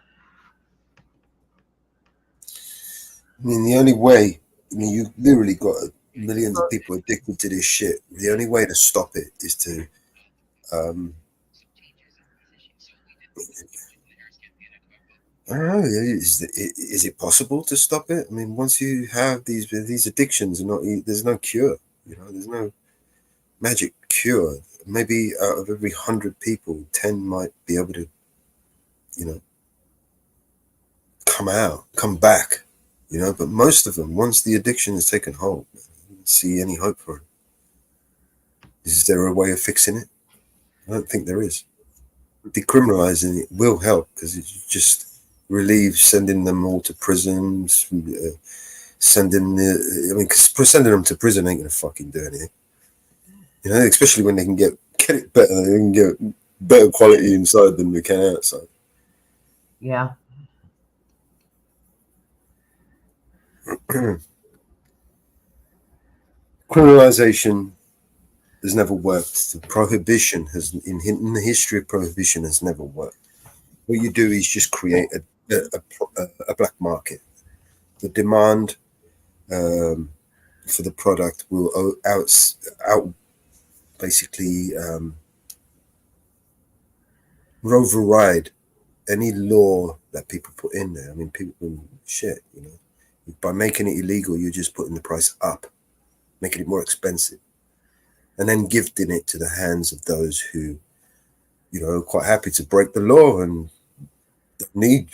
I mean, the only way, you've literally got millions of people addicted to this shit. The only way to stop it is to I don't know. Is it possible to stop it? I mean, once you have these addictions, there's no cure. There's no magic cure. Maybe out of every 100 people, 10 might be able to, come back. But most of them, once the addiction has taken hold, I don't see any hope for it. Is there a way of fixing it? I don't think there is. Decriminalizing it will help because it just relieves sending them all to prisons. Sending them to prison ain't gonna fucking do anything. Especially when they can get it better, they can get better quality inside than they can outside. Yeah. Criminalization has never worked. Prohibition in the history of prohibition has never worked. What you do is just create a black market. The demand for the product will basically override any law that people put in there. I mean, people by making it illegal, you're just putting the price up, making it more expensive, and then gifting it to the hands of those who, are quite happy to break the law and need,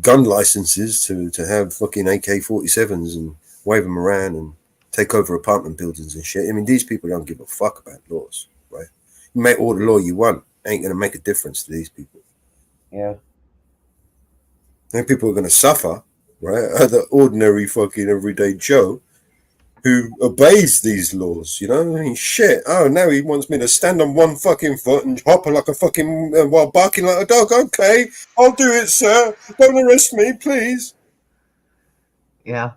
gun licenses to have fucking AK-47s and wave them around and take over apartment buildings and shit. I mean, these people don't give a fuck about laws, right? You make all the law you want, ain't going to make a difference to these people. Yeah. And people are going to suffer, right? The ordinary fucking everyday Joe who obeys these laws, you know? I mean, shit. Oh, now he wants me to stand on one fucking foot and hop like a fucking, while barking like a dog. Okay, I'll do it, sir. Don't arrest me, please. Yeah.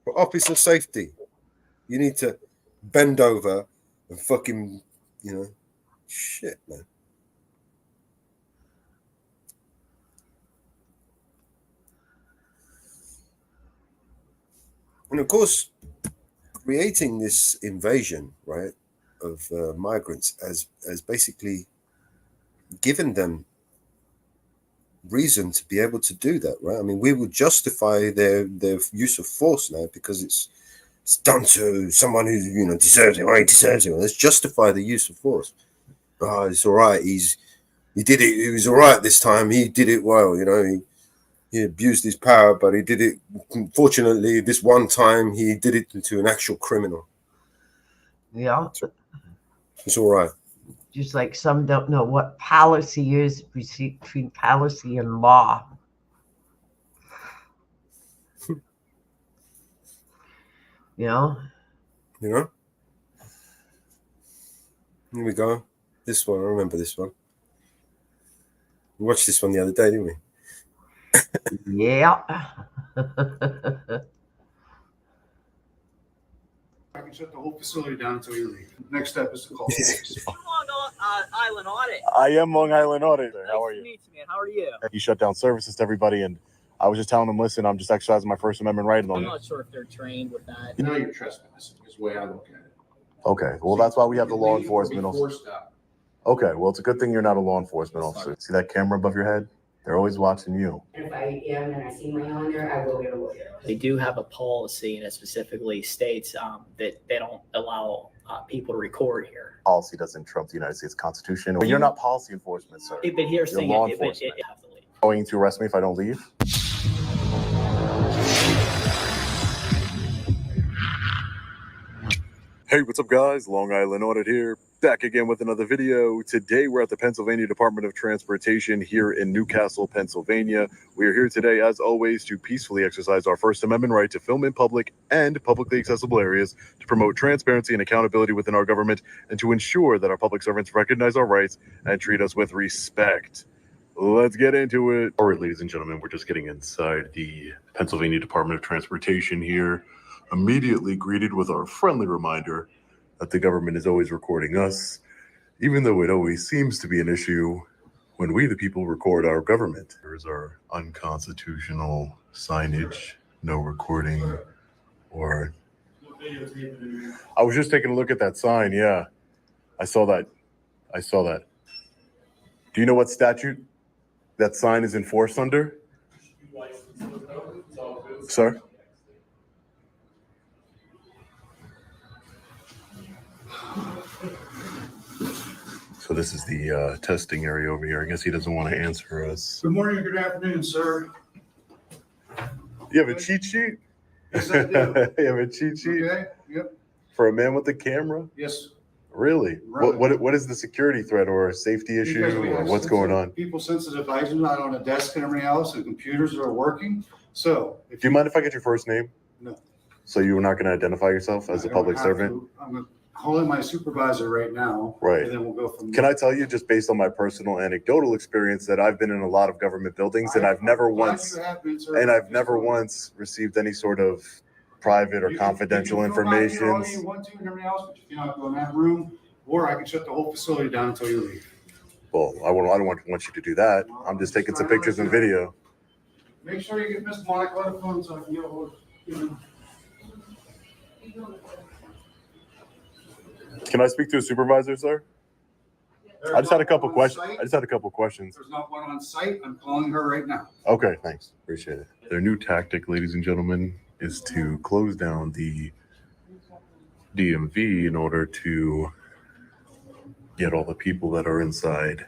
For officer safety, you need to bend over and fucking, you know, shit, man. And of course, creating this invasion, right, of migrants as basically given them reason to be able to do that, right? I mean, we will justify their use of force now because it's done to someone who, you know, deserves it, right? Deserves it. Let's justify the use of force. Oh, it's all right. He did it. He was all right this time. He did it well, you know. He abused his power, but he did it. Fortunately, this one time he did it to an actual criminal. Yeah. It's all right. Just like some don't know what policy is between policy and law. You know? You know? Here we go. This one, I remember this one. We watched this one the other day, didn't we? Yeah. I can shut the whole facility down until you leave. Next step is to call. Long Island Audit. I am Long Island Auditor. How are you? Nice to meet you, man. How are you? You shut down services to everybody, and I was just telling them, listen, I'm just exercising my First Amendment right. I'm not sure if they're trained with that. You know you're trespassing is the way I look at it. Okay, well, that's why we have the law enforcement officer. Forced out. Okay, well, it's a good thing you're not a law enforcement officer. See that camera above your head? They're always watching you. If I am and I see my own there, I will get a lawyer. They do have a policy, and it specifically states that they don't allow people to record here. Policy doesn't trump the United States Constitution. But you're not policy enforcement, sir. But here's the You're thing. law It enforcement. have to leave. Going to arrest me if I don't leave? Hey, what's up, guys? Long Island Audit here, back again with another video. Today, we're at the Pennsylvania Department of Transportation here in Newcastle, Pennsylvania. We are here today, as always, to peacefully exercise our First Amendment right to film in public and publicly accessible areas, to promote transparency and accountability within our government, and to ensure that our public servants recognize our rights and treat us with respect. Let's get into it. All right, ladies and gentlemen, we're just getting inside the Pennsylvania Department of Transportation here. Immediately greeted with our friendly reminder that the government is always recording us, even though it always seems to be an issue when we, the people, record our government. There's our unconstitutional signage, no recording, or... I was just taking a look at that sign, yeah. I saw that. Do you know what statute that sign is enforced under? Sir? So this is the testing area over here. I guess he doesn't want to answer us. Good morning or good afternoon, sir. You have a cheat sheet? Yes, I do. You have a cheat sheet? Okay, yep. For a man with a camera? Yes. Really? Right. What is the security threat or a safety issue Because we or have what's going on? People-sensitive items not on a desk and everything else, and computers are working. So, Do you mind if I get your first name? No. So you're not going to identify yourself as a public servant? I'm calling my supervisor right now. Right. And then we'll go from Can I tell you, just based on my personal anecdotal experience, that I've been in a lot of government buildings and I've never once received any sort of private or confidential information. All you want to and everything else, but you cannot go in that room, or I can shut the whole facility down until you leave. Well, I don't want you to do that. I'm just taking some pictures and video. Make sure you get Miss Monica on the phone so I can get hold of Can I speak to a supervisor, sir? I just had a couple questions. There's not one on site. I'm calling her right now. Okay, thanks. Appreciate it. Their new tactic, ladies and gentlemen, is to close down the DMV in order to get all the people that are inside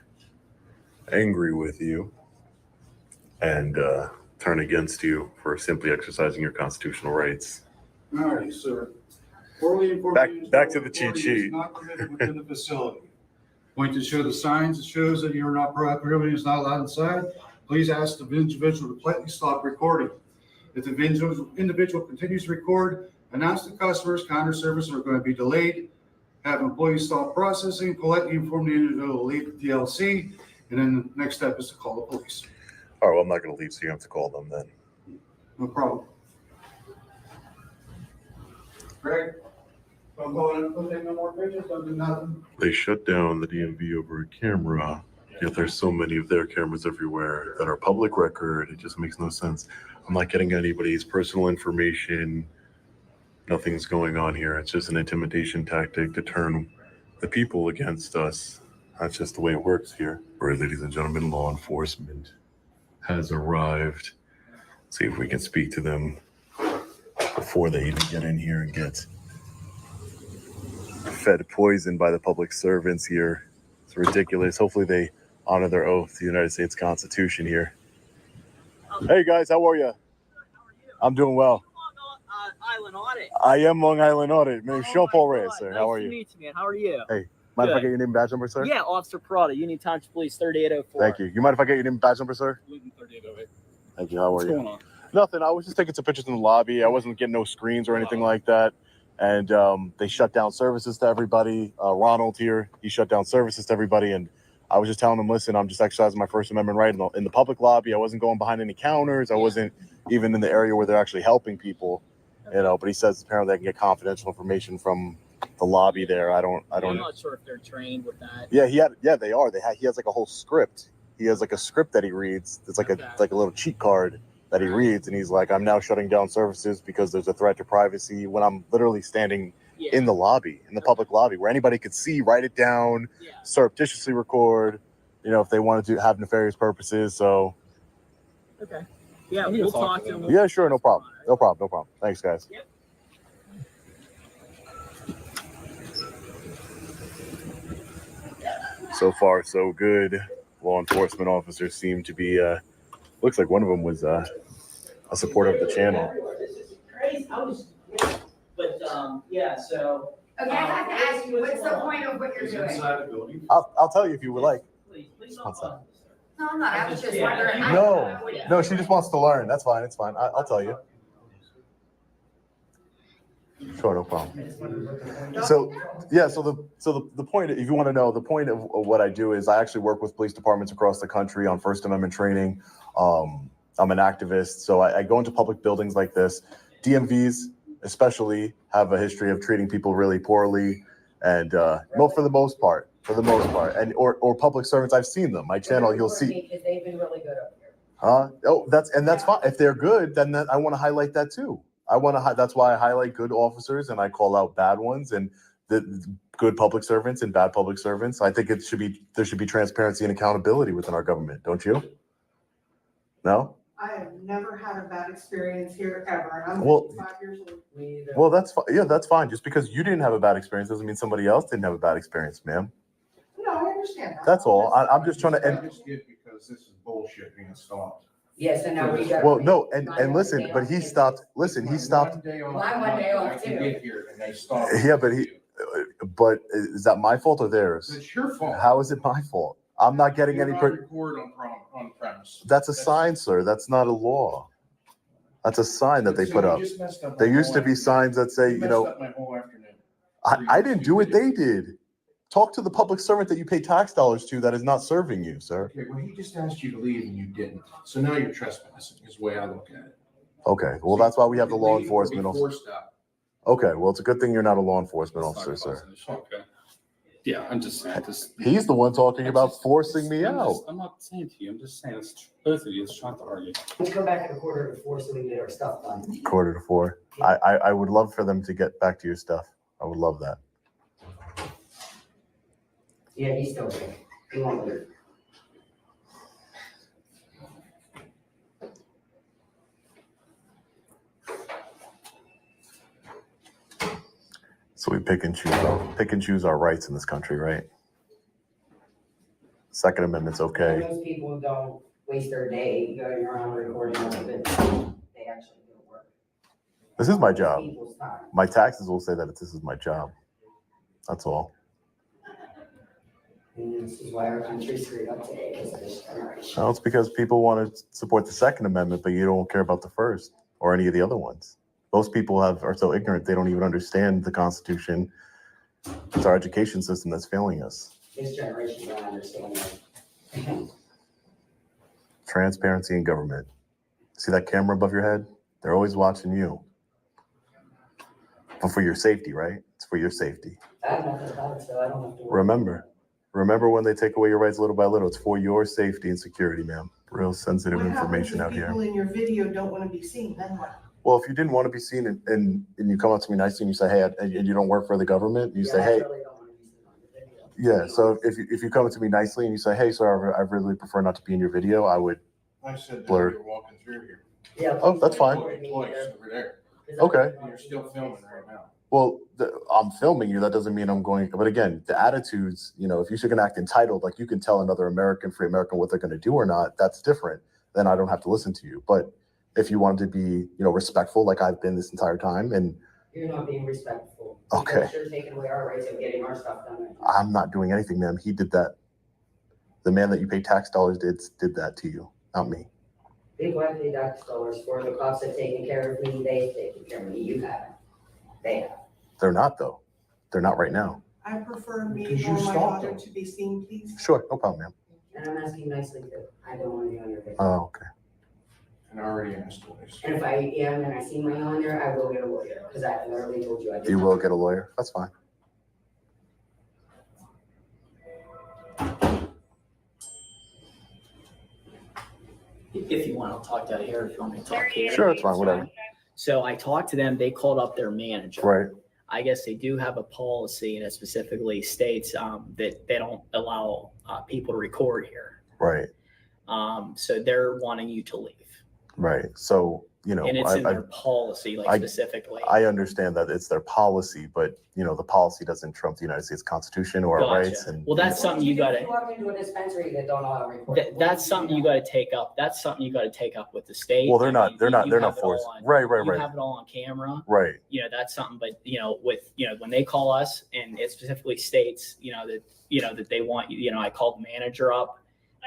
angry with you and turn against you for simply exercising your constitutional rights. All right, sir. Back to the cheat sheet. Not permitted within the facility. Point to show the signs that shows that you're not prohibited is not allowed inside. Please ask the individual to politely stop recording. If the individual continues to record, announce to customers counter services are going to be delayed. Have employees stop processing, politely inform the individual to leave the DLC, and then the next step is to call the police. All right, well, I'm not going to leave, so you have to call them then. No problem. Greg, don't go in and take no more pictures, don't do nothing. They shut down the DMV over a camera, yet there's so many of their cameras everywhere that are public record. It just makes no sense. I'm not getting anybody's personal information. Nothing's going on here. It's just an intimidation tactic to turn the people against us. That's just the way it works here. All right, ladies and gentlemen, law enforcement has arrived. See if we can speak to them before they even get in here and get fed poison by the public servants here. It's ridiculous. Hopefully they honor their oath to the United States Constitution here. Hey guys, how are you? I'm doing well. Island Audit. I am Long Island Audit. My name's Sean Paul Reyes, sir. Nice how are to you? meet you, man. How are you? Hey, mind if I Good. get your name and badge number, sir? Yeah, Officer Prada, Union Township Police 3804. Thank you. You mind if I get your name and badge number, sir? 3808. Thank you. How are What's you? going on? Nothing. I was just taking some pictures in the lobby. I wasn't getting no screens or anything like that. And they shut down services to everybody. Ronald here, he shut down services to everybody. And I was just telling them, listen, I'm just exercising my First Amendment right in the public lobby. I wasn't going behind any counters. I wasn't even in the area where they're actually helping people. You know, but he says apparently they can get confidential information from the lobby there. I don't. I'm not sure if they're trained with that. Yeah, they are. He has like a whole script. He has like a script that he reads. It's like a little cheat card that he reads, and he's like, I'm now shutting down services because there's a threat to privacy, when I'm literally standing in the lobby, in the public lobby, where anybody could see, write it down, surreptitiously record, you know, if they wanted to have nefarious purposes. So Okay. Yeah, we'll talk to them. yeah, sure, no problem. No problem. Thanks, guys. Yep. So far, so good. Law enforcement officers seem to be, looks like one of them was a supporter of the channel. But yeah, so. Okay, I have to ask you, what's the point of what you're doing? Inside the building. I'll tell you if you would like. Please One second. No, I'm not, I was just wondering. No, she just wants to learn. That's fine. It's fine. I'll tell you. Sure, no problem. So yeah, so the point, if you want to know, the point of what I do is I actually work with police departments across the country on First Amendment training. I'm an activist, so I go into public buildings like this. DMVs especially have a history of treating people really poorly, and for the most part, and or public servants. I've seen them. My channel, you'll see. Because they've been really good up here. Oh, that's fine. If they're good, then I want to highlight that too. That's why I highlight good officers and I call out bad ones, and the good public servants and bad public servants. I think there should be transparency and accountability within our government. Don't you? No? I have never had a bad experience here ever. And I'm Well- 55 years old. Well, that's fine. Yeah, that's fine. Just because you didn't have a bad experience doesn't mean somebody else didn't have a bad experience, ma'am. No, I understand that. That's all. I'm just trying to. I just did because this is bullshit being stopped. Yes, and now we got. Well, no, and listen, but he stopped. Listen, he stopped. One day off. Mine one day off, I can too. get here and they stopped. Yeah, but is that my fault or theirs? It's your fault. How is it my fault? I'm not getting You're any. not record on premise. That's a sign, sir. That's not a law. That's a sign that they See, put you up. just messed up There my used to whole be signs that say, You you messed know, up my whole afternoon. I didn't do it. They did. Talk to the public servant that you pay tax dollars to that is not serving you, sir. Okay, well, he just asked you to leave and you didn't. So now you're trespassing is the way I look at it. Okay, well, that's why we have the law Leave or be enforcement officer. forced out. Okay, well, it's a good thing you're not a law enforcement officer, sir. Okay. Yeah, I'm just. He's the one talking about forcing me out. I'm not saying to you. I'm just saying it's both of you is trying to argue. Let's go back at a 3:45 so we can get our stuff done. 3:45. I would love for them to get back to your stuff. I would love that. Yeah, he's still there. He won't leave. So we pick and choose our rights in this country, right? Second Amendment's okay. Those people don't waste their day going around recording all of it. They actually do work. This is my job. People's time. My taxes will say that this is my job. That's all. And this is why our country's screwed up today, is this generation. Well, it's because people want to support the Second Amendment, but you don't care about the First or any of the other ones. Most people are so ignorant they don't even understand the Constitution. It's our education system that's failing us. This generation don't understand that. Transparency in government. See that camera above your head? They're always watching you. But for your safety, right? It's for your safety. I have nothing about it, so I don't have to worry. Remember when they take away your rights little by little, it's for your safety and security, ma'am. Real sensitive What information happens out if here. people in your video don't want to be seen, then what? Well, if you didn't want to be seen and you come up to me nicely and you say, hey, and you don't work for the government, and you say, hey, yeah. So if you come up to me nicely and you say, hey, sir, I really prefer not to be in your video, I would I said that blur. you're walking through here. Yeah. Oh, that's fine. Twice over there. Okay. And you're still filming right now. Well, I'm filming you. That doesn't mean I'm going. But again, the attitudes, if you're going to act entitled, like you can tell another free American what they're going to do or not, that's different. Then I don't have to listen to you. But if you wanted to be, respectful, like I've been this entire time, and You're not being respectful. Okay. Because you're taking away our rights of getting our stuff done. I'm not doing anything, ma'am. He did that. The man that you pay tax dollars did that to you, not me. People have paid tax dollars for the cops have taken care of me. They've taken care of me. You haven't. They have. They're not though. They're not right now. I prefer me Because you or my stalked daughter them. to be seen, please. Sure, no problem, ma'am. And I'm asking nicely too. I don't want to be on your video. Oh, okay. And I already asked twice. And if I am and I see my on there, I will get a lawyer because I literally told you I did. You will get a lawyer. That's fine. If you want, I'll talk to here. If you want me to talk here. Sure, it's fine. Whatever. So I talked to them. They called up their manager. Right. I guess they do have a policy that specifically states that they don't allow people to record here. Right. So they're wanting you to leave. Right. So, And it's in their policy, like specifically. I understand that it's their policy, but the policy doesn't trump the United States Constitution or our Gotcha. rights. And Well, that's something you got If you walk into a dispensary that don't allow recording. That's something you got to take up. That's something you got to take up with the state. well, they're I not mean, they're not you they're have not it all forced. on- Right. You Right. have it all on camera. Right. That's something. But with when they call us and it specifically states that they want you. I called the manager up.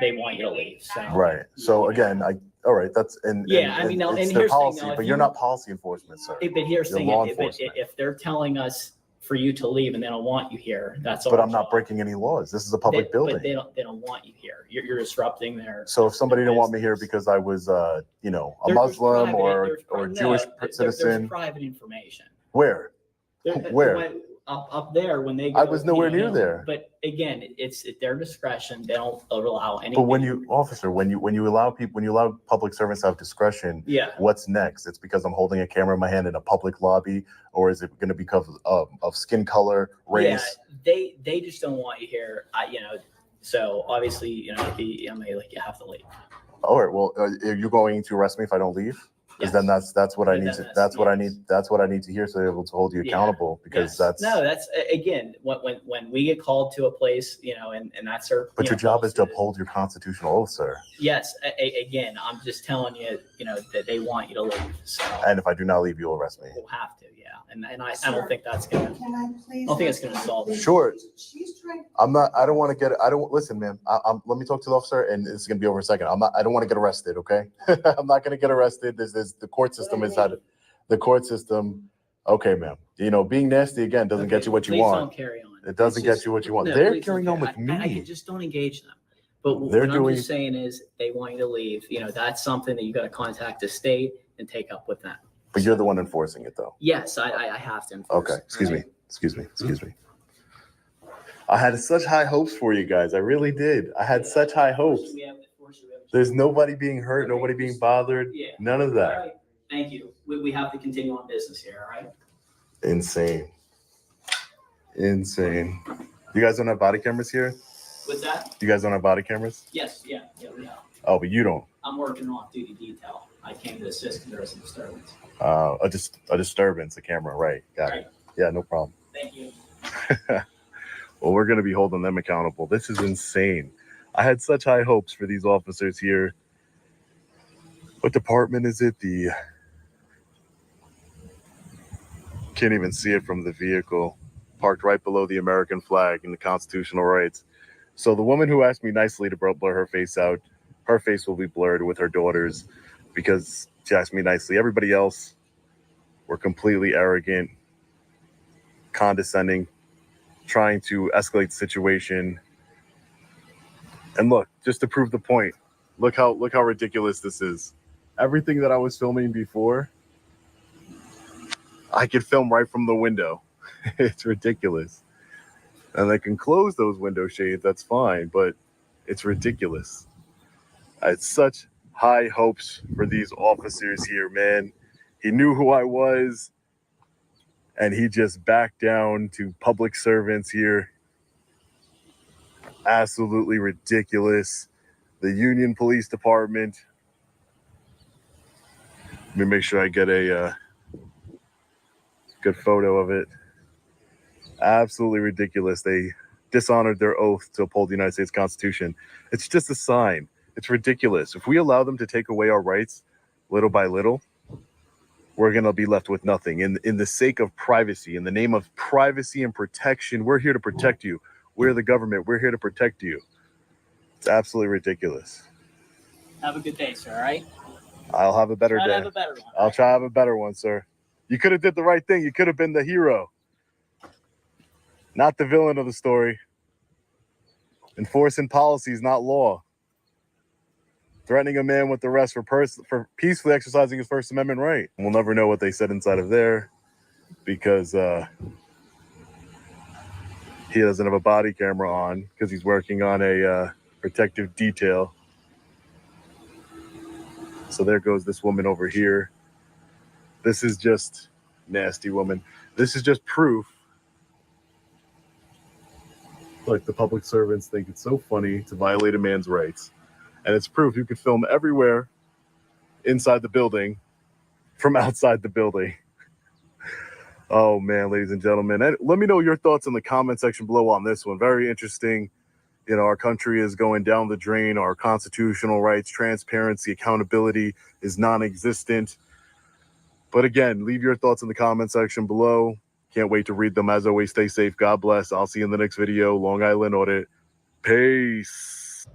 They want you to leave. So Right. So again, all right. That's Yeah, I mean, now- it's and their here's the thing, policy, now, if but you- you're not policy enforcement, sir. But here's the You're thing: law if enforcement. they're telling us for you to leave and they don't want you here, that's all. But I'm not breaking any laws. This is a public building. But they don't want you here. You're disrupting their. So if somebody didn't want me here because I was, a There's Muslim private- or there's- Jewish no, there's citizen, private information. where? Where? Up there when they go. I was nowhere near there. But again, it's at their discretion. They don't allow any. But when you allow public servants to have discretion, Yeah. what's next? It's because I'm holding a camera in my hand in a public lobby, or is it going to be because of skin color, race? Yeah, they just don't want you here. So obviously, you have to leave. All right. Well, are you going to arrest me if I don't leave? Because then that's what I need to that's what I need to hear so they're able to hold you accountable because that's again when we get called to a place and that's our. But your job is to uphold your constitutional oath, sir. Yes. Again, I'm just telling you that they want you to leave. So And if I do not leave, you'll arrest me. we'll have to, yeah. And I don't think that's gonna. Can I please? I don't think it's gonna solve it. Sure. She's trying. I don't want to get. I don't listen, ma'am. Let me talk to the officer, and it's gonna be over in a second. I don't want to get arrested. Okay. I'm not gonna get arrested. This is the court system is how the court system. Okay, ma'am. Being nasty again doesn't get you what you Please want. don't carry on. It doesn't get you what you want. No, They're please don't carrying on carry- with I me. just don't engage them. But They're what I'm doing- just saying is they want you to leave. That's something that you got to contact the state and take up with them. But you're the one enforcing it, though. Yes, I have to enforce. Okay. Excuse me. I had such high hopes for you guys. I really did. I had such high hopes. There's nobody being hurt, nobody being bothered. Yeah. None of All that. right. Thank you. We have to continue on business here, all right? Insane. You guys don't have body cameras here? What's that? You guys don't have body cameras? Yes, yeah, we have. Oh, but you don't. I'm working off-duty detail. I came to assist because there was a disturbance. A disturbance, a camera, right? Got it. Yeah, no problem. Thank you. Well, we're going to be holding them accountable. This is insane. I had such high hopes for these officers here. What department is it? Can't even see it from the vehicle. Parked right below the American flag and the constitutional rights. So the woman who asked me nicely to blur her face out, her face will be blurred with her daughters because she asked me nicely. Everybody else were completely arrogant, condescending, trying to escalate the situation. And look, just to prove the point, look how ridiculous this is. Everything that I was filming before, I could film right from the window. It's ridiculous. And I can close those window shades, that's fine, but it's ridiculous. I had such high hopes for these officers here, man. He knew who I was, and he just backed down to public servants here. Absolutely ridiculous. The Union Police Department. Let me make sure I get a good photo of it. Absolutely ridiculous. They dishonored their oath to uphold the United States Constitution. It's just a sign. It's ridiculous. If we allow them to take away our rights little by little, we're going to be left with nothing. In the sake of privacy, in the name of privacy and protection, we're here to protect you. We're the government. We're here to protect you. It's absolutely ridiculous. Have a good day, sir. All right. I'll have a better Try to day. have a better one. I'll try to have a better one, sir. You could have did the right thing. You could have been the hero, not the villain of the story. Enforcing policies, not law. Threatening a man with arrest for peacefully exercising his First Amendment right. We'll never know what they said inside of there because he doesn't have a body camera on because he's working on a protective detail. So there goes this woman over here. This is just nasty woman. This is just proof. Like the public servants think it's so funny to violate a man's rights. And it's proof you could film everywhere inside the building from outside the building. Oh man, ladies and gentlemen. And let me know your thoughts in the comment section below on this one. Very interesting. You know, our country is going down the drain. Our constitutional rights, transparency, accountability is non-existent. But again, leave your thoughts in the comment section below. Can't wait to read them. As always, stay safe. God bless. I'll see you in the next video. Long Island Audit. Peace.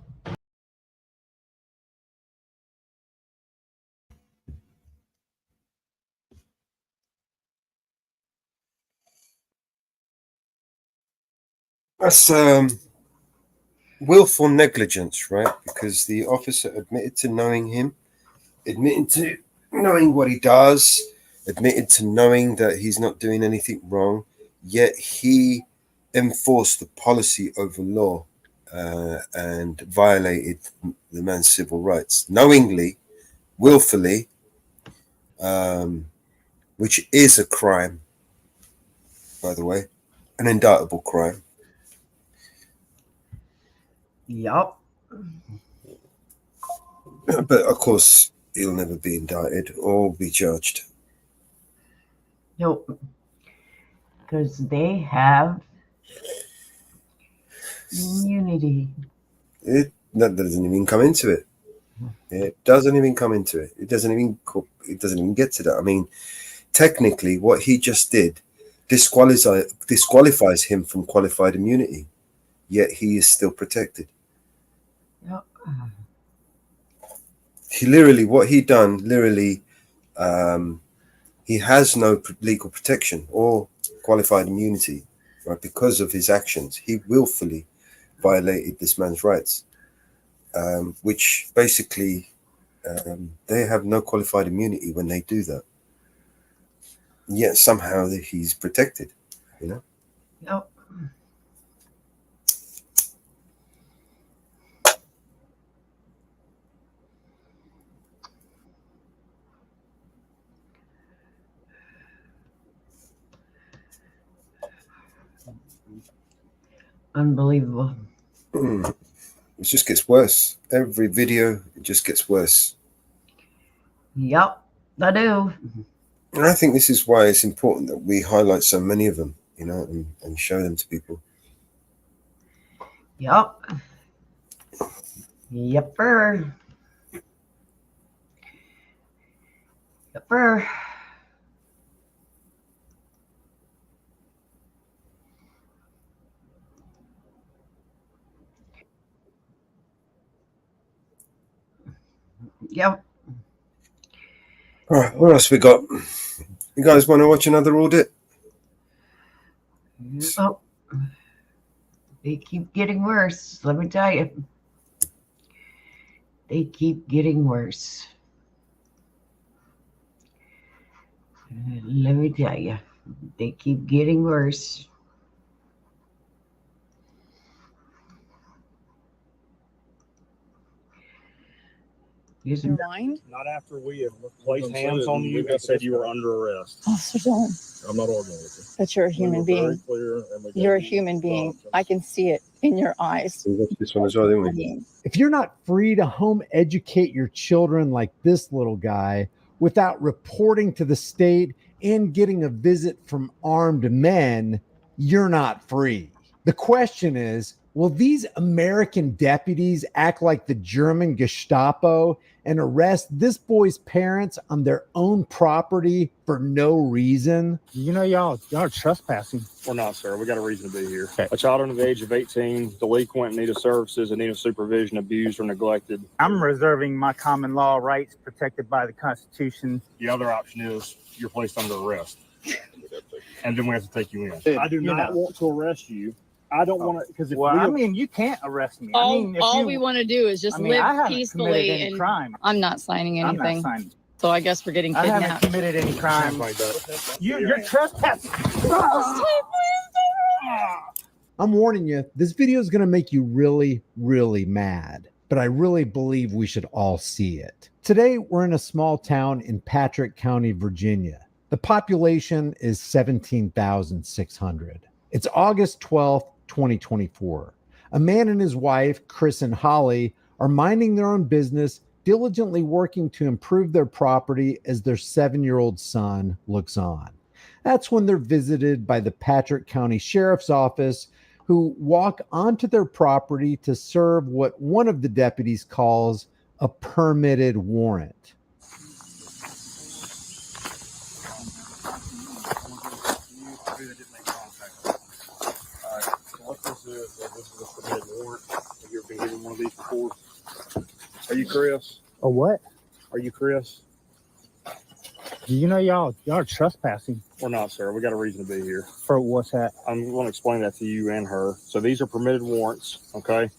That's willful negligence, right? Because the officer admitted to knowing him, admitted to knowing what he does, admitted to knowing that he's not doing anything wrong, yet he enforced the policy over law and violated the man's civil rights knowingly, willfully, which is a crime, by the way, an indictable crime. Yup. But of course, he'll never be indicted or be judged. Nope. Because they have immunity. That doesn't even come into it. It doesn't even come into it. It doesn't even get to that. I mean, technically, what he just did disqualifies him from qualified immunity, yet he is still protected. Yep. He literally, what he done, literally, he has no legal protection or qualified immunity, right? Because of his actions, he willfully violated this man's rights, which basically they have no qualified immunity when they do that. Yet somehow he's protected, you know. Yep. Unbelievable. It just gets worse. Every video, it just gets worse. Yep, I do. And I think this is why it's important that we highlight so many of them, you know, and show them to people. Yep. Yepper. Yepper. Yep. All right, what else we got? You guys want to watch another audit? Oh, they keep getting worse. Let me tell you. They keep getting worse. Let me tell you. They keep getting worse. Your mind? Not after we have placed hands on you and said you were under arrest. Officer Dillon, I'm not arguing with you. but you're a human being. You're a human being. I can see it in your eyes. We watched this one as well, didn't we? If you're not free to home educate your children like this little guy without reporting to the state and getting a visit from armed men, you're not free. The question is, will these American deputies act like the German Gestapo and arrest this boy's parents on their own property for no reason? You know, y'all are trespassing. We're not, sir. We got a reason to be here. Okay. A child under the age of 18, delinquent, in need of services, in need of supervision, abused, or neglected. I'm reserving my common law rights protected by the Constitution. The other option is you're placed under arrest. And then we have to take you in. I do not want to arrest you. I don't want to, because if I mean, you can't arrest me. All we want to do is just live I haven't peacefully. committed any crime. I'm not signing I'm anything. not signing. So I guess we're getting I kidnapped. haven't committed any crime. You're trespassing. I'm warning you, this video is going to make you really, really mad, but I really believe we should all see it. Today, we're in a small town in Patrick County, Virginia. The population is 17,600. It's August 12th, 2024. A man and his wife, Chris and Holly, are minding their own business, diligently working to improve their property as their 7-year-old son looks on. That's when they're visited by the Patrick County Sheriff's Office, who walk onto their property to serve what one of the deputies calls a permitted warrant. This is a permitted warrant. Have you ever been given one of these before? Are you Chris? A what? Are you Chris? Do you know y'all are trespassing? We're not, sir. We got a reason to be here. For what's that? I'm going to explain that to you and her. So these are permitted warrants, okay?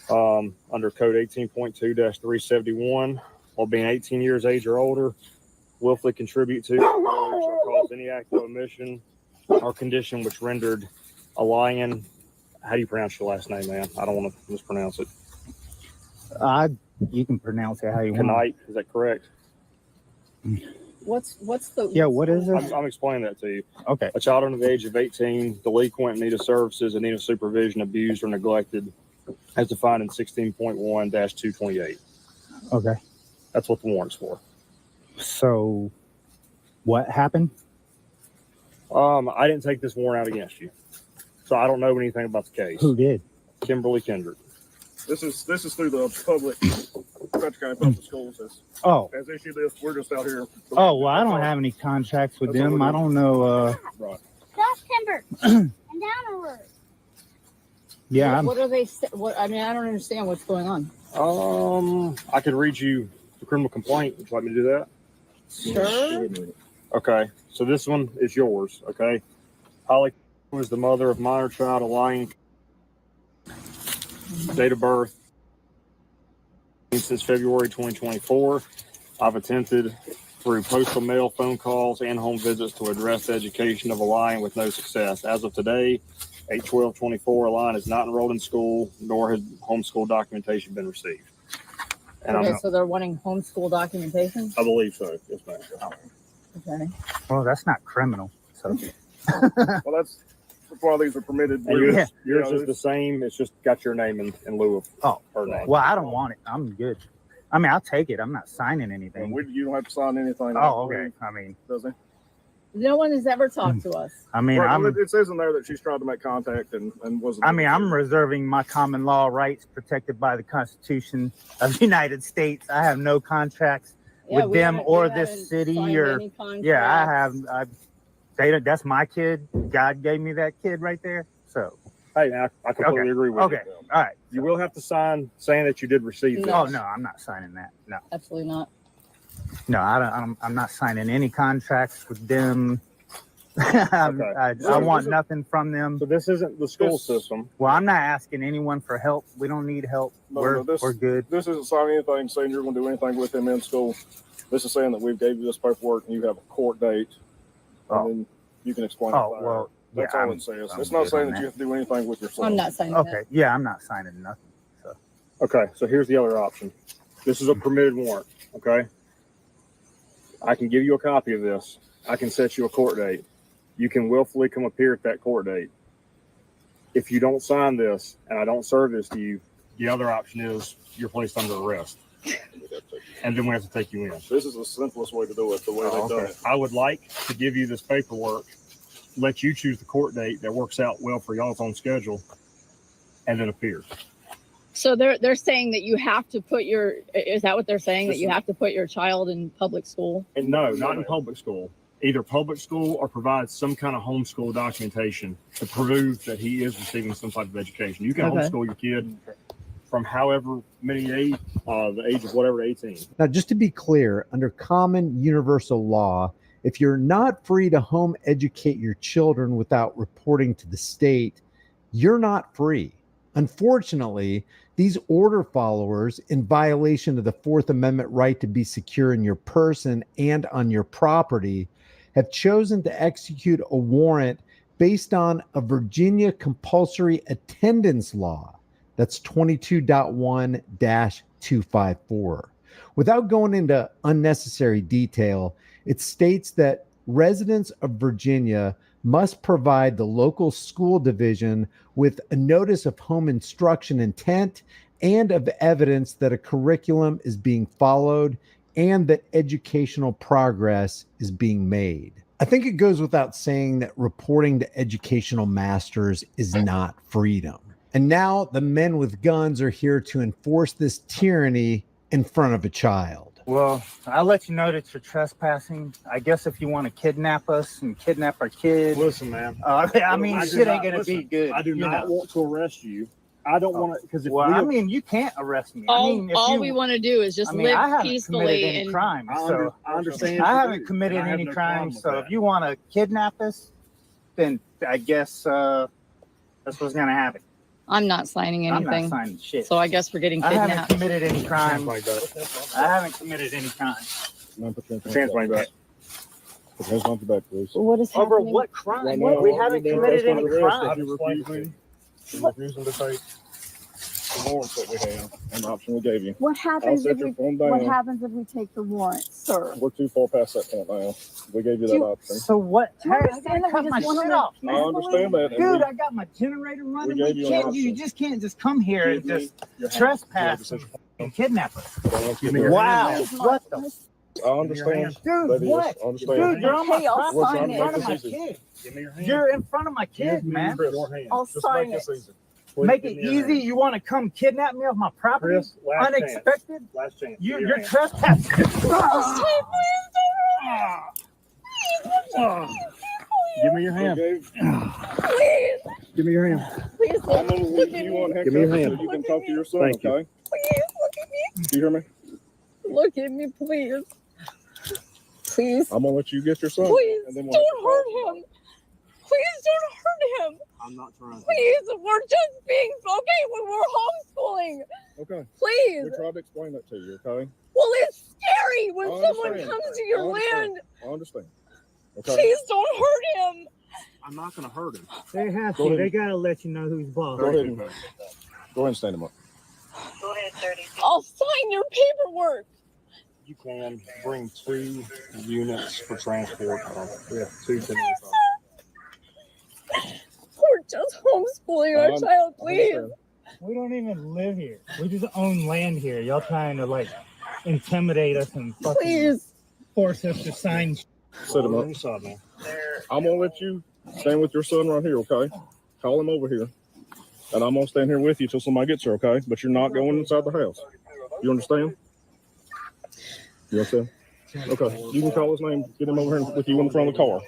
Under code 18.2-371, while being 18 years age or older, willfully contribute to or cause any act of omission or condition which rendered a lying. How do you pronounce your last name, man? I don't want to mispronounce it. You can pronounce it how you want. Tonight, is that correct? What's the what is it? I'm explaining that to you. Okay. A child under the age of 18, delinquent, in need of services, in need of supervision, abused, or neglected, as defined in 16.1-228. Okay. That's what the warrant's for. So, what happened? I didn't take this warrant out against you, so I don't know anything about the case. Who did? Kimberly Kendrick. This is through the Patrick County Public Schools has issued this. We're just out here. Oh, well, I don't have any contracts with them. I don't know. Right. Cross timber and downward. Yeah. What are they? What I mean, I don't understand what's going on. I could read you the criminal complaint. Would you like me to do that? Sure. Okay. So this one is yours. Okay. Holly was the mother of minor child Alliance. Date of birth since February 2024. I've attempted through postal mail, phone calls, and home visits to address the education of Alliance with no success. As of today, 8/12/24, Alliance is not enrolled in school, nor has homeschool documentation been received. And Okay, so they're wanting homeschool documentation? I believe so. Yes, ma'am. Okay. Well, that's not criminal. So. Well, that's why these are permitted. And yours is the same. It's just got your name in lieu of her name. Well, I don't want it. I'm good. I mean, I'll take it. I'm not signing anything. You don't have to sign anything. Oh, okay. I mean, does he? No one has ever talked to us. I mean, it says in there that she's tried to make contact and wasn't. I mean, I'm reserving my common law rights protected by the Constitution of the United States. I have no contracts with them or this city or I have. That's my kid. God gave me that kid right there. So Hey, I completely agree with you. Okay, all right. You will have to sign saying that you did receive this. Oh, no, I'm not signing that. No. Absolutely not. No, I'm not signing any contracts with them. I want nothing from them. So this isn't the school system. Well, I'm not asking anyone for help. We don't need help. We're good. This isn't signing anything saying you're going to do anything with him in school. This is saying that we gave you this paperwork and you have a court date, and then you can explain it. Well, that's all it says. It's not saying that you have to do anything with your son. I'm not signing Okay, that. yeah, I'm not signing nothing. So. Okay, so here's the other option. This is a permitted warrant, okay? I can give you a copy of this. I can set you a court date. You can willfully come appear at that court date. If you don't sign this and I don't serve this to you, the other option is you're placed under arrest. And then we have to take you in. This is the simplest way to do it, the way they've done it. I would like to give you this paperwork, let you choose the court date that works out well for y'all's own schedule, and then appear. So they're saying that you have to put is that what they're saying, that you have to put your child in public school? And no, not in public school. Either public school or provide some kind of homeschool documentation to prove that he is receiving some type of education. You can homeschool your kid from however many age, the age of whatever 18. Now, just to be clear, under common universal law, if you're not free to home educate your children without reporting to the state, you're not free. Unfortunately, these order followers, in violation of the Fourth Amendment right to be secure in your person and on your property, have chosen to execute a warrant based on a Virginia compulsory attendance law. That's 22.1-254. Without going into unnecessary detail, it states that residents of Virginia must provide the local school division with a notice of home instruction intent and of evidence that a curriculum is being followed and that educational progress is being made. I think it goes without saying that reporting to educational masters is not freedom. And now the men with guns are here to enforce this tyranny in front of a child. Well, I'll let you know that you're trespassing. I guess if you want to kidnap us and kidnap our kids. Listen, man. I mean, shit ain't going to be good. I do not want to arrest you. I don't want to, because I mean, you can't arrest me. All we want to do is just live I haven't peacefully. committed any crime, so I understand. I haven't committed any crime, so if you want to kidnap us, then I guess that's what's going to happen. I'm not signing anything. I'm not signing shit. So I guess we're getting I kidnapped. haven't committed any crime. I haven't committed any crime. Hands like that. Put hands on your back, please. What is Over happening? what crime? We haven't committed any crime. You're refusing to take the warrants that we have and the option we gave you. What happens I'll if set your we phone down. what happens if we take the warrant, sir? We're too far past that point now. We gave you that option. So what? Do you understand that we cut my just wanna shit live off, I understand that. and Dude, we- I got my generator running. gave you an option. You just can't just come here and just trespass and kidnap us. Give me your Wow. hand. What the? I understand. Dude, That is, what? I understand. Dude, you're on my Okay, I'll property. We're sign In trying to front make of my this easy. kid. Give me your hand. You're in front of my kid, man. Chris, your hand. I'll Just sign make this it. easy. Please Make give it me your easy. hand. You want to come kidnap me off my property? Chris, last Unexpected? chance. Last chance. You're trespassing. Give me your hand. Please, Give me your hand. please I'm gonna look leave at you me. on Give me your handcuffs so hand. you can talk to your son, Thank you. okay? Please look at me. Do you hear me? Look at me, please. Please, I'm gonna let you get your son. please and then we'll don't hurt him. Please don't hurt him. I'm not trying to. Please, we're just being okay. We're homeschooling. Okay. Please. We tried to explain that to you, okay? Well, it's scary when I someone understand. comes to your I understand. land. I understand. Okay. Please don't hurt him. I'm not going to hurt him. They have Go to. ahead. They got to let you know who's boss. Go ahead and stand him up. Go ahead, 30. I'll sign your paperwork. You can bring 2 units for transport. We have 2 today. We're just homeschooling our child, please. We don't even live here. We just own land here. Y'all trying to like intimidate us and fucking Please. force us to sign. Set him up. I'm gonna let you stand with your son right here, okay? Call him over here. And I'm gonna stand here with you till somebody gets here, okay? But you're not going inside the house. You understand? You understand? Okay. You can call his name, get him over here with you in front of the car.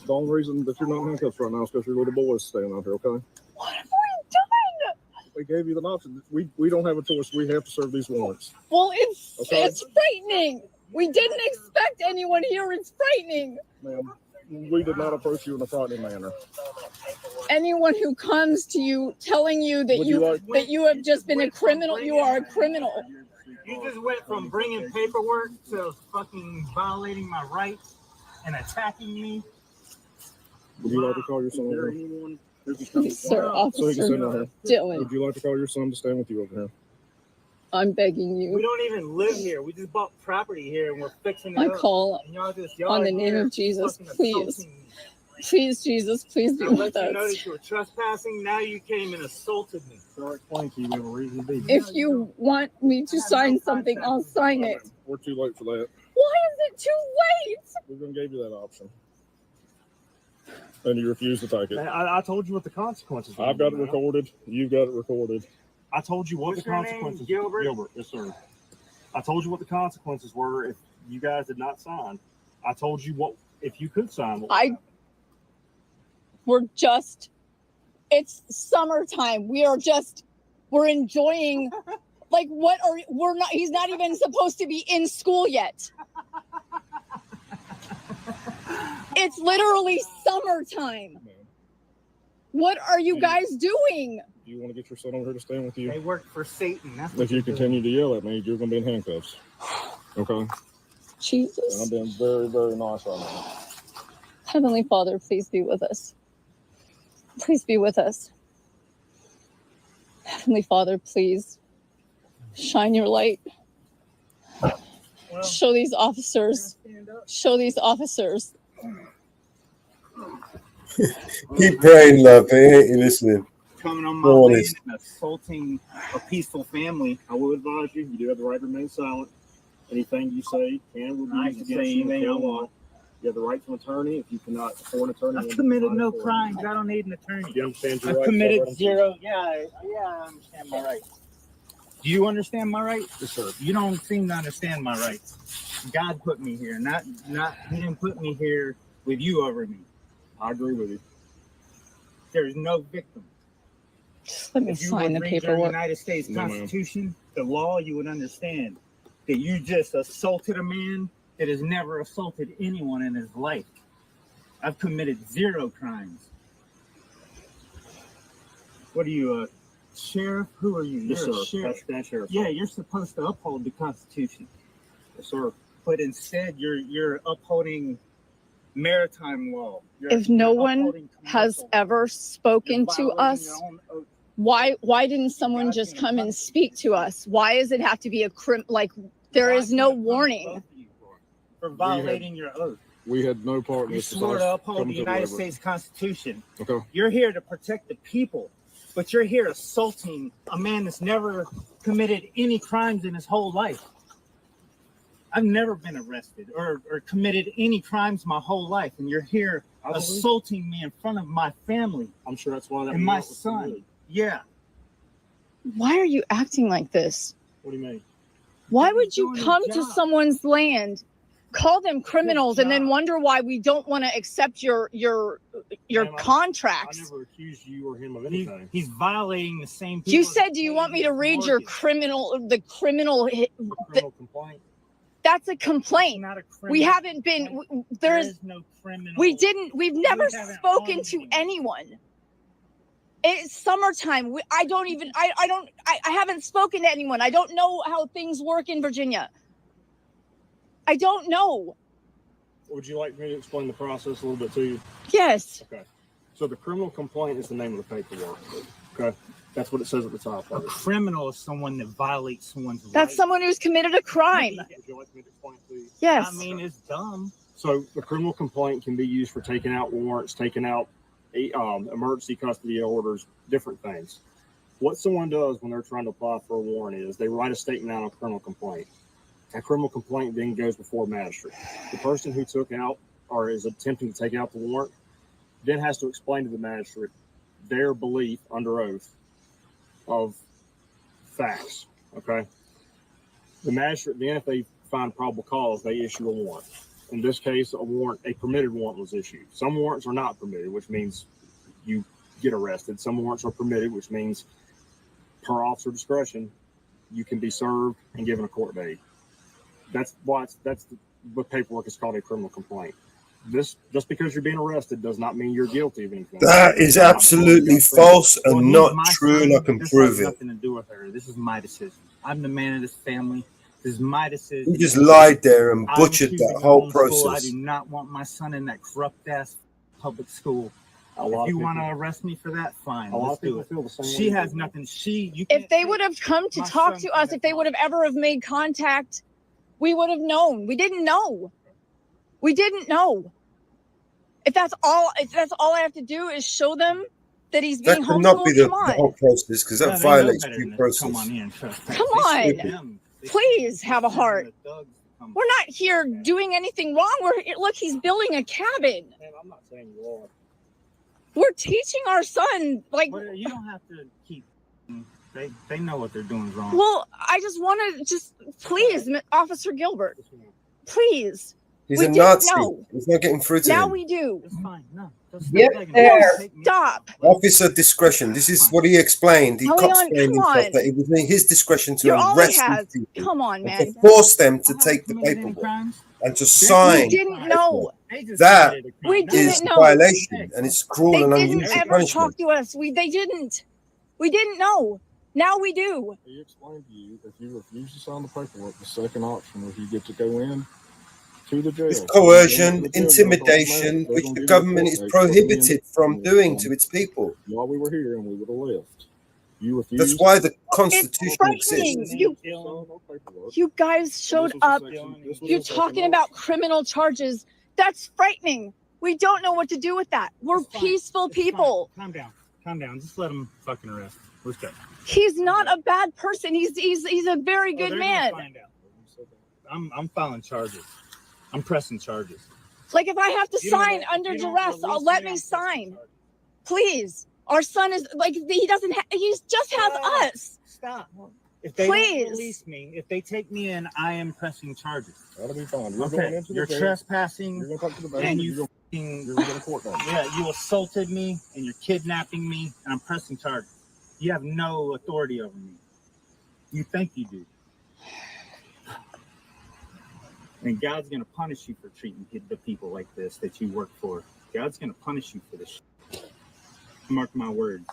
The only reason that you're not handcuffed right now is because your little boy is staying out here, okay? What have we done? We gave you the option. We don't have a choice. We have to serve these warrants. Well, it's Okay. it's frightening. We didn't expect anyone here. It's frightening. Ma'am, we did not approach you in a frightening manner. Anyone who comes to you telling you that Would you, you like- that you have just been a criminal, you are a criminal. You just went from bringing paperwork to fucking violating my rights and attacking me. Would you like to call your son over here? Please, sir, So he can stand out here. Dylan. Would you like to call your son to stand with you over here? I'm begging We you. don't even live here. We just bought property here and we're fixing it I up. call And y'all on the name of Jesus, please. Please, Jesus, please be I with let you know us. that you were trespassing. Now you came and assaulted me. So I explained to you we have a reason to be. If you want me to sign something, I'll sign it. We're too late for that. Why is it too late? We're going to give you that option. And you refuse to take it. I told you what the consequences were. I've got it recorded. You've got it recorded. I told you what What's the your name, consequences. Gilbert? Gilbert, yes, sir. I told you what the consequences were if you guys did not sign. I told you what if you could sign. It's summertime. We're enjoying, like, he's not even supposed to be in school yet. It's literally summertime. What are you guys doing? Do you want to get your son over here to stand with you? They work for Satan. That's what If you continue to yell at me, you're going to be in handcuffs. Okay? Jesus. And I'm being very, very nice right now. Heavenly Father, please be with us. Please be with us. Heavenly Father, please shine your light. Show these officers. Keep praying, love. They ain't you listening. Coming on my Go on, land this. and assaulting a peaceful family. I will advise you, you do have the right to remain silent. Anything you say will be I used can against say you in anything I court of law. want. You have the right to an attorney. If you cannot afford an attorney, I've committed no crimes. I don't need an attorney. You understand your I've rights? committed zero. Yeah, I understand my rights. Do you understand my rights? Yes, sir. You don't seem to understand my rights. God put me here, not. He didn't put me here with you over me. I agree with you. There's no victim. Just let me If you sign would the read your paperwork. United States No, ma'am. Constitution, the law, you would understand that you just assaulted a man that has never assaulted anyone in his life. I've committed zero crimes. What are you, a sheriff? Who are you? Yes, You're a sir. sheriff. That's sheriff. Yeah, you're supposed to uphold the Constitution. Yes, sir. But instead, you're upholding maritime law. If no one has ever spoken to us, why didn't someone just come and speak to us? Why does it have to be there is no warning? For violating your oath. We had no part in You this. swore besides to uphold coming the to United deliver. States Constitution. Okay. You're here to protect the people, but you're here assaulting a man that's never committed any crimes in his whole life. I've never been arrested or committed any crimes my whole life, and you're here assaulting me in front of my family. I'm sure that's why that and my warrant was son. submitted. Yeah. Why are you acting like this? What do you mean? Why would you doing your come to job. someone's land, call them criminals, and then wonder why we don't want to accept your Ma'am, contracts? I never accused you or him of anything. He's violating the same people. You said, "Do you want me to read your criminal Criminal complaint. That's a complaint. Not a We criminal haven't been. complaint. There's. There's no criminal. We've never haven't spoken harmed to anyone. anyone. It's summertime. I haven't spoken to anyone. I don't know how things work in Virginia. I don't know. Would you like me to explain the process a little bit to you? Yes. Okay. So the criminal complaint is the name of the paperwork. Okay. That's what it says at the top A of it. criminal is someone that violates someone's That's rights. someone who's committed a crime. Would you like me to explain it to you? Yes. I mean, it's dumb. So the criminal complaint can be used for taking out warrants, taking out emergency custody orders, different things. What someone does when they're trying to apply for a warrant is they write a statement out on a criminal complaint. That criminal complaint then goes before a magistrate. The person who took out or is attempting to take out the warrant then has to explain to the magistrate their belief under oath of facts. Okay. The magistrate then, if they find probable cause, they issue a warrant. In this case, a permitted warrant was issued. Some warrants are not permitted, which means you get arrested. Some warrants are permitted, which means per officer discretion, you can be served and given a court date. That's what paperwork is called a criminal complaint. This, just because you're being arrested does not mean you're guilty of anything. That is absolutely false and not true, and I can prove it. Nothing to do with her. This is my decision. I'm the man of this family. This is my decision. You just lied there and butchered that whole I process. do not want my son in that corrupt ass public school. If you want to arrest me for that, fine. Let's do it. She has nothing. If they would have come to talk to us, if they would have ever have made contact, we would have known. We didn't know. We didn't know. If that's all I have to do is show them that he's being That cannot be the homeschooled, come whole on. process, because that violates due process. Come on. Please have a heart. We're not here doing anything wrong. Look, he's building a cabin. Man, I'm not saying you are. We're teaching our son, like. Well, you don't have to keep. They know what they're doing wrong. Well, I just want to please, Officer Gilbert, please. He's a Nazi. He's not getting through to Now him. we do. It's fine. No. Stop. Officer discretion. This is what he explained. The cop explained himself that it was in his discretion to arrest these people. Come on, and man. to force them to take the paperwork and to sign. We didn't know. That We is didn't a know. violation, and it's cruel They and didn't unusual ever punishment. talk to us. They didn't. We didn't know. Now we do. He explained to you if you refuse to sign the paperwork, the second option is you get to go in to the jail. It's coercion, intimidation, which the government is prohibited from doing to its people. While we were here and we would have left. You refused. That's why the Constitution It's frightening. exists. You guys showed up. You're talking about criminal charges. That's frightening. We don't know what to do with that. We're peaceful people. Calm down. Calm down. Just let him fucking arrest. Let's go. He's not a bad person. He's a very good man. I'm filing charges. I'm pressing charges. Like if I have to You don't sign know- under you don't duress, release let me, me I'm sign. Please. Our son is like he doesn't he just has us. Stop. If they Please. don't release me, if they take me in, I am pressing charges. That'll be fine. You're going Okay. into the You're jail. trespassing. You're going to talk to the bank. And You're you going to get a court date. Yeah, you assaulted me and you're kidnapping me and I'm pressing charges. You have no authority over me. You think you do. And God's going to punish you for treating the people like this that you work for. God's going to punish you for this. Mark my words.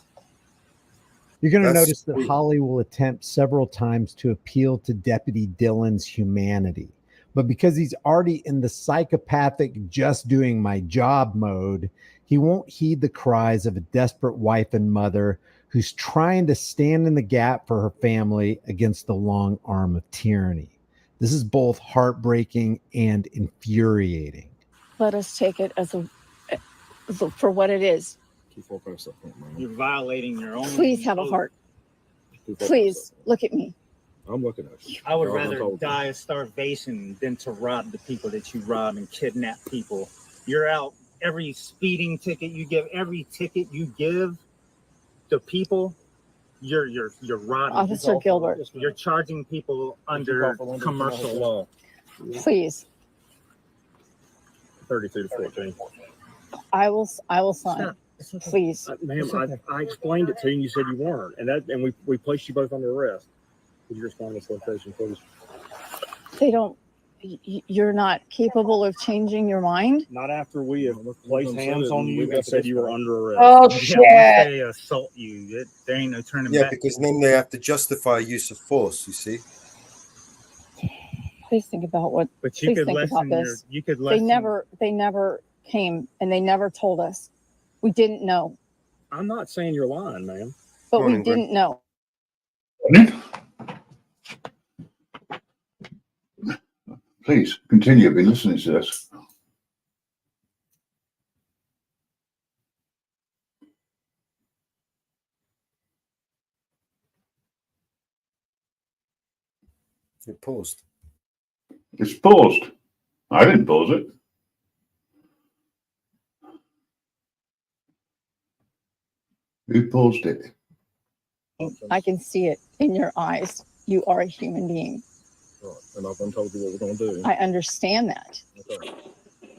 You're going to That's notice that sweet. Holly will attempt several times to appeal to Deputy Dillon's humanity. But because he's already in the psychopathic just doing my job mode, he won't heed the cries of a desperate wife and mother who's trying to stand in the gap for her family against the long arm of tyranny. This is both heartbreaking and infuriating. Let us take it for what it is. Keep far past that point, man. You're violating your own. Please have a heart. Keep far past Please look at me. that. I'm looking at you. I would Y'all done rather told me. die of starvation than to rob the people that you rob and kidnap people. You're out every speeding ticket you give, every ticket you give the people, you're robbing. Officer Gilbert. You're charging people under commercial law. Please. 32 to 14. I will sign. Please. Ma'am, I explained it to you and you said you weren't. And we placed you both under arrest. Would you respond to this location, please? They don't you're not capable of changing your mind? Not after we have placed hands on you and said you were under arrest. Oh, Yeah, shit. once they assault you, there ain't no turning Yeah, back. because then they have to justify use of force, you see. Please think about what. But you please could think about lessen your. this. You could They lessen. never came and they never told us. We didn't know, I'm not saying you're lying, ma'am. but we Morning, Greg. didn't know. Please continue. I've been listening to this. It paused. It's paused. I didn't pause it. Who paused it? I can see it in your eyes. You are a human being. Right. And I've done told you what we're going to do. I understand that. Okay.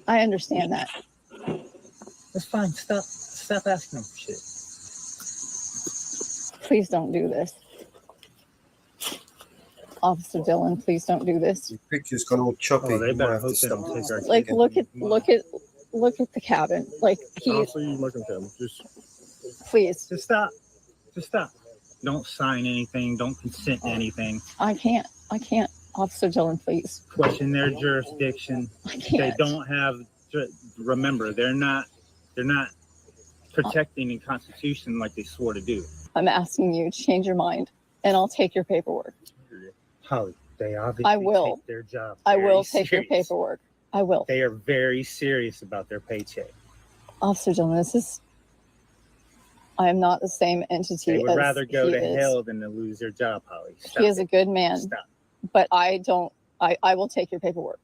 I understand that. That's fine. Stop asking them for shit. Please don't do this. Officer Dillon, please don't do this. Your picture's gone all choppy. Oh, they You might better have to hope they stop don't take this. our Like, kid. look at the cabin. Like, I'll see you making camera. Just please. Just stop. Just stop. Don't sign anything. Don't consent to anything. I can't. Officer Dillon, please. Question their jurisdiction. I can't. They don't have. Remember, they're not protecting the Constitution like they swore to do. I'm asking you to change your mind, and I'll take your paperwork. Holly, they obviously I will. take their job. I will very take your serious. paperwork. I will. They are very serious about their paycheck. Officer Dillon, I am not the same entity. They would as rather go he to is. hell than to lose their job, Holly. Stop He is it. a good man, Stop. but I don't. I will take your paperwork.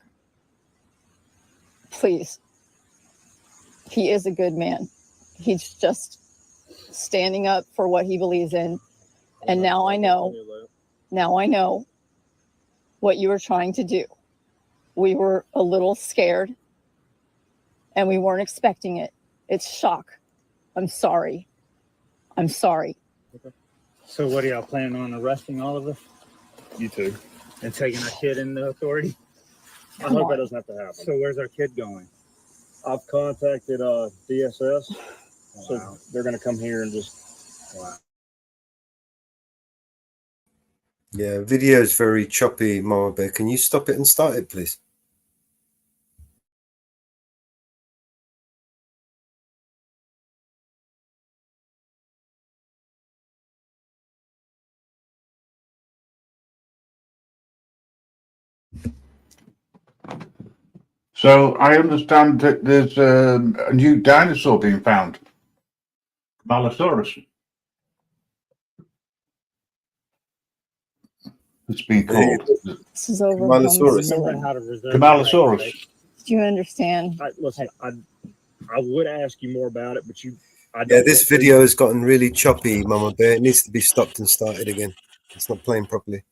Please. He is a good man. He's just standing up for what he believes in. And now I know what you were trying to do. We were a little scared and we weren't expecting it. It's shock. I'm sorry. Okay. So what are y'all planning on, arresting all of us? You too. And taking our kid into authority? I hope that doesn't have to happen. So where's our kid going? I've contacted DSS, Wow. so they're going to come here and just. Wow. Yeah, video is very choppy, Mama Bear. Can you stop it and start it, please? So I understand that there's a new dinosaur being found. Malosaurus. It's been called. This is over. Kamalosaurus. Remember how to reserve Kamalosaurus. the right, right? Do you understand? Listen, I would ask you more about it, but Yeah, this video has gotten really choppy, Mama Bear. It needs to be stopped and started again. It's not playing properly.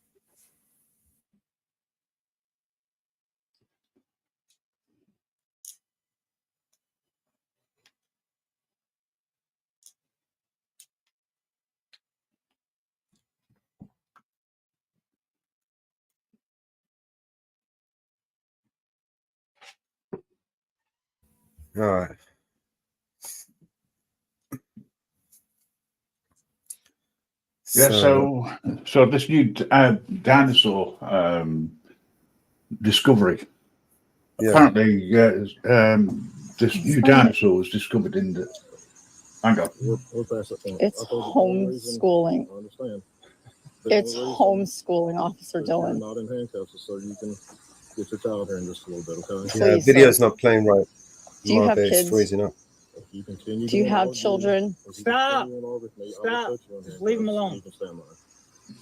All right. Yeah, so this new dinosaur discovery. Yeah. Apparently, this new dinosaur was discovered in the. Hang on. We're past that point. It's I told you for one reason. homeschooling. I understand. It's There's one reason homeschooling, Officer that you're Dillon. not in handcuffs, so you can get your child here in just a little bit, okay? Yeah, Please, video's sir. not playing right. Do you Mama have Bear, it's kids? freezing up. If you continue Do you doing have all children? if you Stop. continue on all with me, I will Stop. put you in Just leave 'em handcuffs, alone. You can stand by.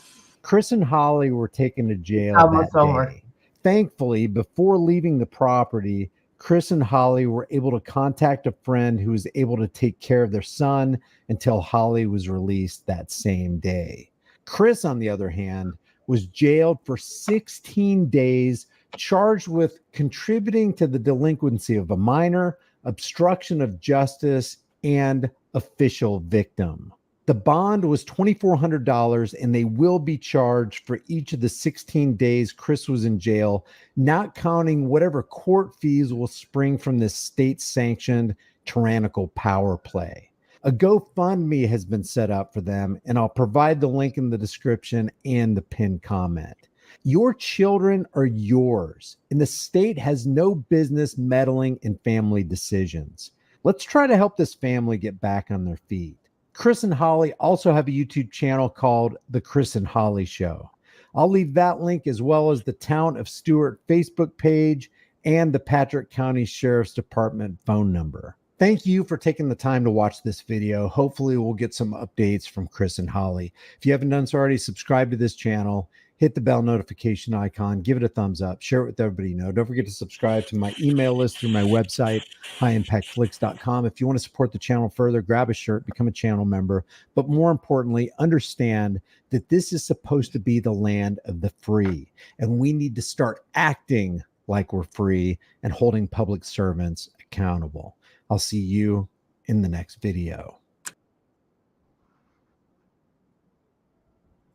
Chris and Holly were taken to jail Almost that over. day. Thankfully, before leaving the property, Chris and Holly were able to contact a friend who was able to take care of their son until Holly was released that same day. Chris, on the other hand, was jailed for 16 days, charged with contributing to the delinquency of a minor, obstruction of justice, and official victim. The bond was $2,400, and they will be charged for each of the 16 days Chris was in jail, not counting whatever court fees will spring from this state-sanctioned tyrannical power play. A GoFundMe has been set up for them, and I'll provide the link in the description and the pinned comment. Your children are yours, and the state has no business meddling in family decisions. Let's try to help this family get back on their feet. Chris and Holly also have a YouTube channel called The Chris and Holly Show. I'll leave that link as well as the Town of Stuart Facebook page and the Patrick County Sheriff's Department phone number. Thank you for taking the time to watch this video. Hopefully we'll get some updates from Chris and Holly. If you haven't done so already, subscribe to this channel, hit the bell notification icon, give it a thumbs up, share it with everybody you know. Don't forget to subscribe to my email list through my website, highimpactflix.com. If you want to support the channel further, grab a shirt, become a channel member. But more importantly, understand that this is supposed to be the land of the free, and we need to start acting like we're free and holding public servants accountable. I'll see you in the next video.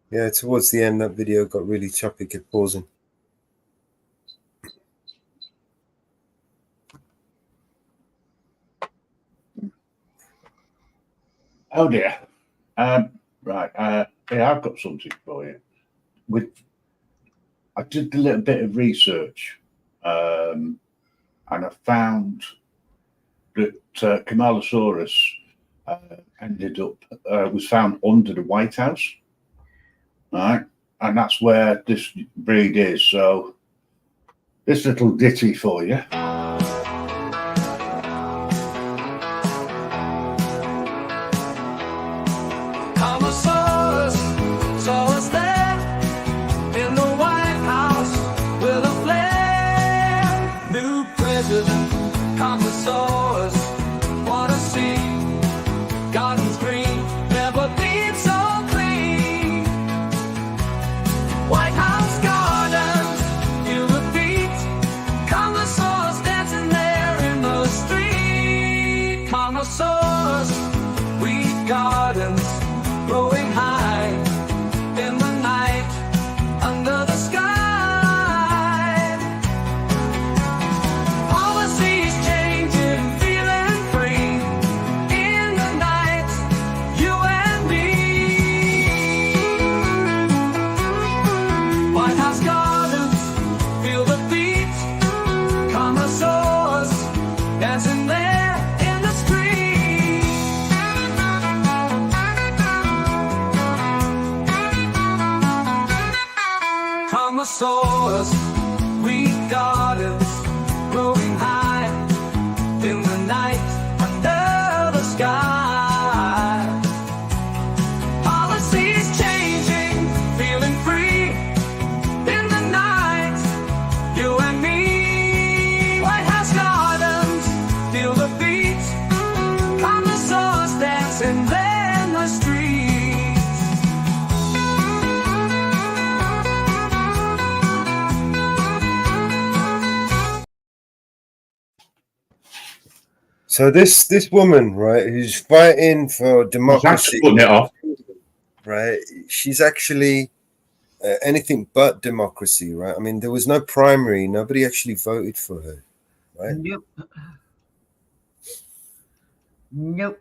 Yeah, towards the end, that video got really choppy, kept pausing. Oh dear. Right. Yeah, I've got something for you. I did a little bit of research, and I found that Kamalosaurus was found under the White House, right? And that's where this breed is. So, this little ditty for you. Kamalosaurus saw us there in the White House with a flare. New president, Kamalosaurus, wanna see gardens green, never been so clean. White House gardens, feel the beat. Kamalosaurus dancing there in the street. Kamalosaurus, wheat gardens growing high in the night under the sky. Policies changing, feeling free in the night, you and me. White House gardens, feel the beat. Kamalosaurus dancing there in the street. Kamalosaurus, wheat gardens growing high in the night under the sky. Policies changing, feeling free in the night, you and me. White House gardens, feel the beat. Kamalosaurus dancing there in the street. So this woman, right, who's fighting for democracy, putting it off. right? She's actually anything but democracy, right? I mean, there was no primary. Nobody actually voted for her, right? Nope. Nope.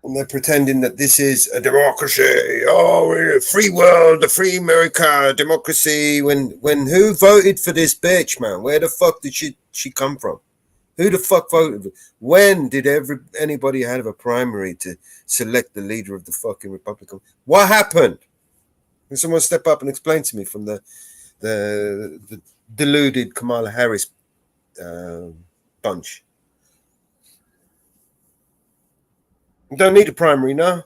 And they're pretending that this is a democracy. Oh, we're a free world, a free America, democracy. When who voted for this bitch, man? Where the fuck did she come from? Who the fuck voted? When did anybody have a primary to select the leader of the fucking Republican? What happened? Can someone step up and explain to me from the deluded Kamala Harris bunch? We don't need a primary, no.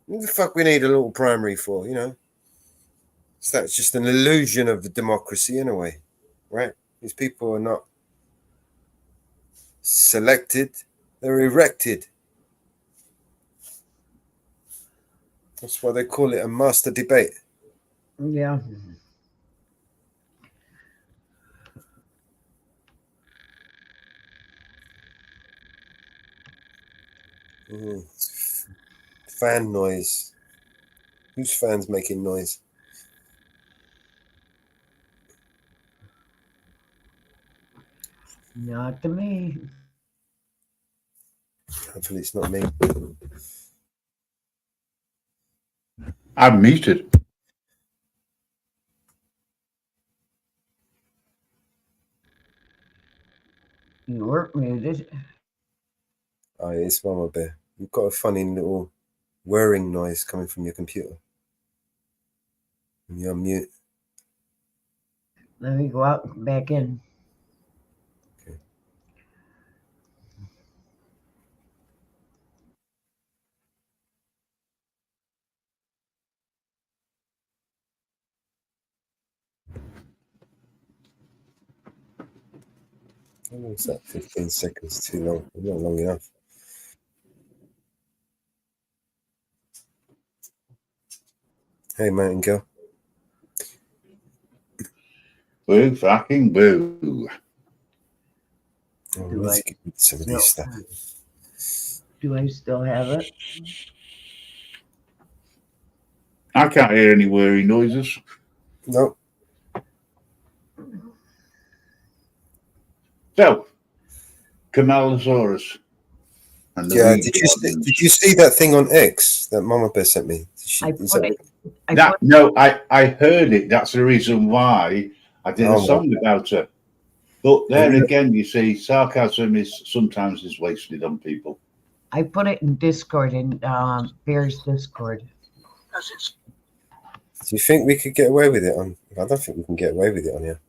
What the fuck we need a little primary for, you know? So that's just an illusion of the democracy in a way, right? These people are not selected, they're erected. That's why they call it a master debate. Yeah. Fan noise. Whose fan's making noise? Not to me. Hopefully it's not me. I'm muted. You weren't muted. Oh, it's Mama Bear. You've got a funny little whirring noise coming from your computer. And you're on mute. Let me go out and come back in. What's that? 15 seconds too long. Not long enough. Hey, Mountain Girl. Boo, fucking boo. Oh, Do let's I get some of these stuff. Do I still have it? I can't hear any whirring noises. No. So, Camalosaurus. And Yeah, did you see that thing on X that Mama Bear sent me? I heard it. That's the reason why I did a song about it. But there again, you see, sarcasm is sometimes wasted on people. I put it in Discord, in Bear's Discord. Do you think we could get away with it on? I don't think we can get away with it on here.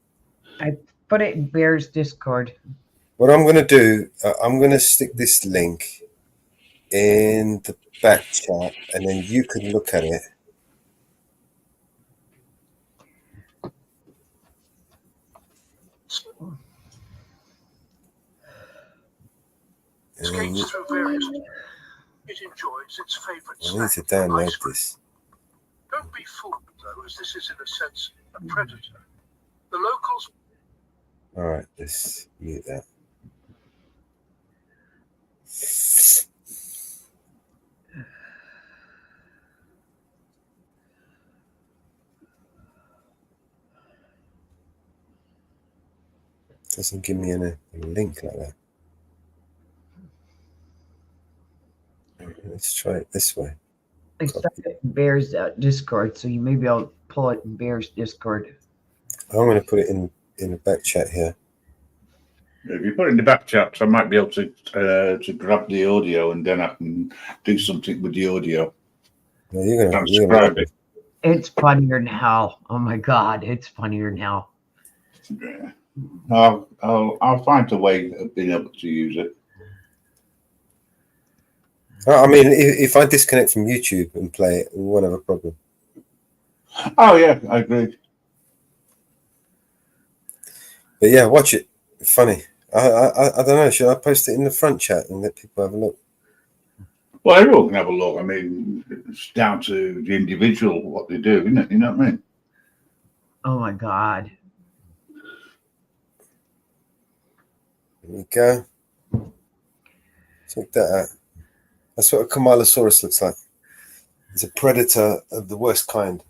I put it in Bear's Discord. What I'm going to do, I'm going to stick this link in the back chat, and then you can look at it. Skates through various. It enjoys its favourite I need snack, to download ice cream. this. Don't be fooled, though, as this is in a sense a predator. The locals. All right, let's mute that. Doesn't give me a link like that. Let's try it this way. I stuck it in Bear's Discord, so you may be able to pull it in Bear's Discord. I'm going to put it in the back chat here. If you put it in the back chat, I might be able to grab the audio, and then I can do something with the audio. No, you're gonna transcribe it. It's funnier than hell. Oh my God, it's funnier than hell. Yeah. I'll find a way of being able to use it. I mean, if I disconnect from YouTube and play it, we won't have a problem. Oh yeah, I agree. But yeah, watch it. It's funny. I don't know. Should I post it in the front chat and let people have a look? Well, everyone can have a look. I mean, it's down to the individual what they do, isn't it? You know what I mean? Oh my God. There you go. Check that out. That's what a Camalosaurus looks like. It's a predator of the worst kind.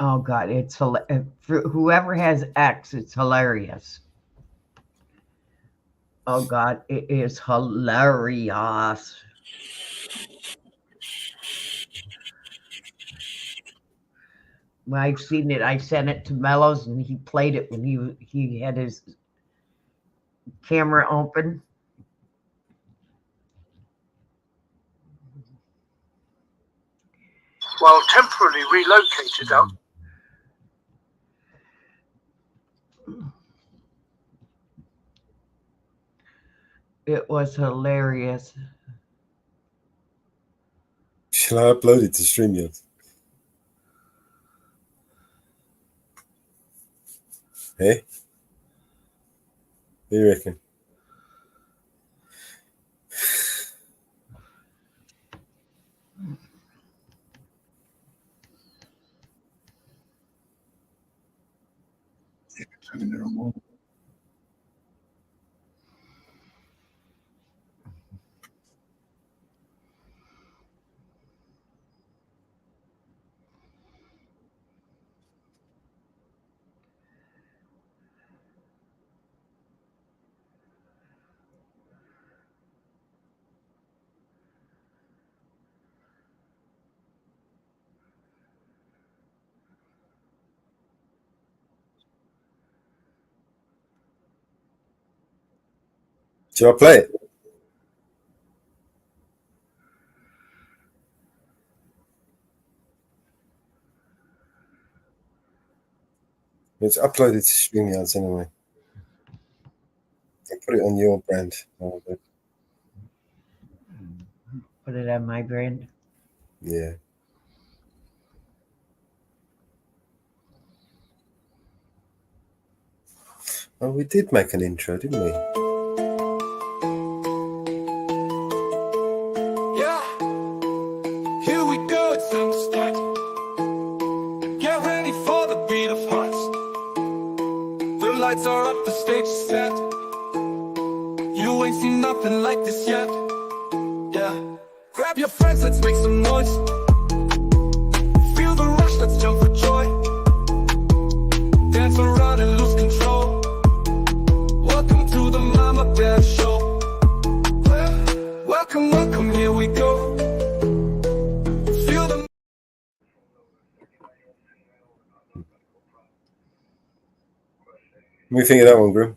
Oh God, it's for whoever has X, it's hilarious. Oh God, it is hilarious. When I've seen it, I sent it to Mellows, and he played it when he had his camera open. While temporarily relocated out. It was hilarious. Shall I upload it to StreamYard? Hey? What do you reckon? Shall I play it? It's uploaded to StreamYards anyway. I'll put it on your brand. Put it on my brand. Yeah. Oh, we did make an intro, didn't we? Yeah, here we go, it's time to start. Get ready for the beat of hearts. The lights are up, the stage is set. You ain't seen nothing like this yet. Yeah, grab your friends, let's make some noise. Feel the rush, let's jump for joy. Dance around and lose control. Welcome to the Mama Bear Show. Welcome, welcome, here we go. Feel the... What do you think of that one, Grim?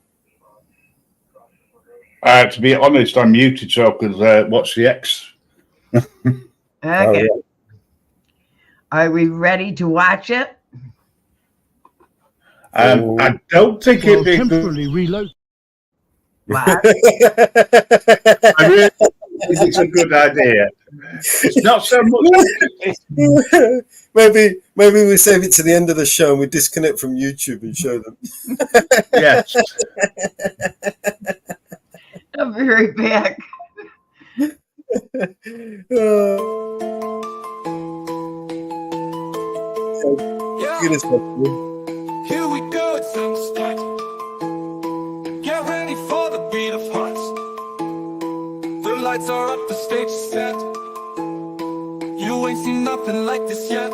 To be honest, I'm muted so I could watch the X. Okay. Oh, yeah. Are we ready to watch it? I don't think it'd be temporarily reload. What? I really think it's a good idea. It's not so much. maybe we save it to the end of the show and we disconnect from YouTube and show them. Yes. I'll be right back. Here we go, it's time to start. Get ready for the beat of hearts. The lights are up, the stage is set. You ain't seen nothing like this yet.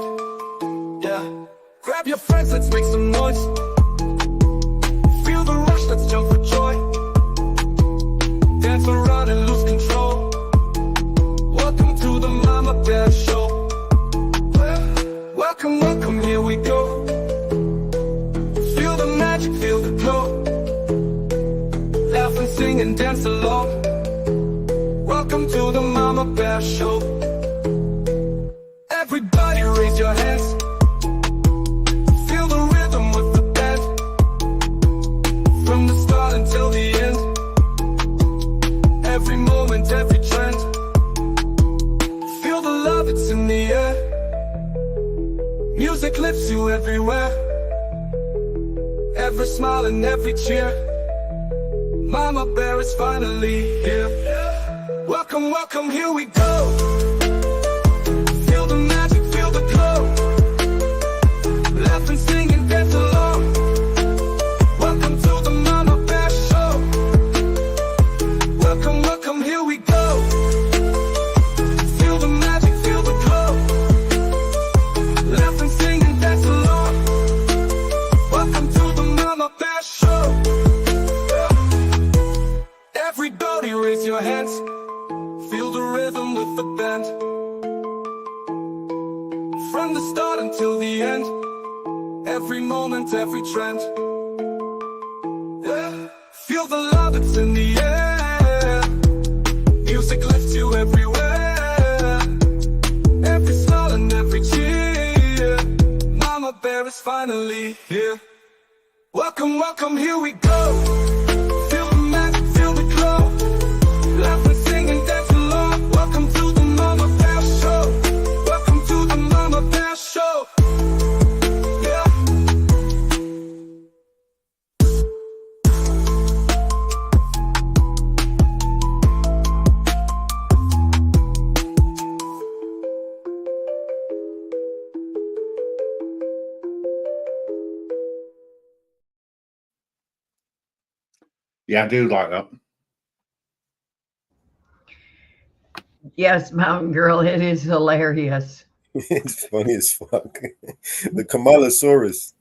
Yeah, grab your friends, let's make some noise. Feel the rush, let's jump for joy. Dance around and lose control. Welcome to the Mama Bear Show. Welcome, welcome, here we go. Feel the magic, feel the glow. Laugh and sing and dance along. Welcome to the Mama Bear Show. Everybody raise your hands. Feel the rhythm with the band. From the start until the end. Every moment, every trend. Feel the love, it's in the air. Music lifts you everywhere. Every smile and every cheer. Mama Bear is finally here. Welcome, welcome, here we go. Feel the magic, feel the glow. Laugh and sing and dance along. Welcome to the Mama Bear Show. Welcome, welcome, here we go. Feel the magic, feel the glow. Laugh and sing and dance along. Welcome to the Mama Bear Show. Everybody raise your hands. Feel the rhythm with the band. From the start until the end. Every moment, every trend. Yeah. Feel the love, it's in the air. Music lifts you everywhere. Every smile and every cheer. Mama Bear is finally here. Welcome, welcome, here we go. Feel the magic, feel the glow. Laugh and sing and dance along. Welcome to the Mama Bear Show. Welcome to the Mama Bear Show. Yeah. Yeah, I do like that. Yes, Mountain Girl, it is hilarious. It's funny as fuck. The Kamalasaurus.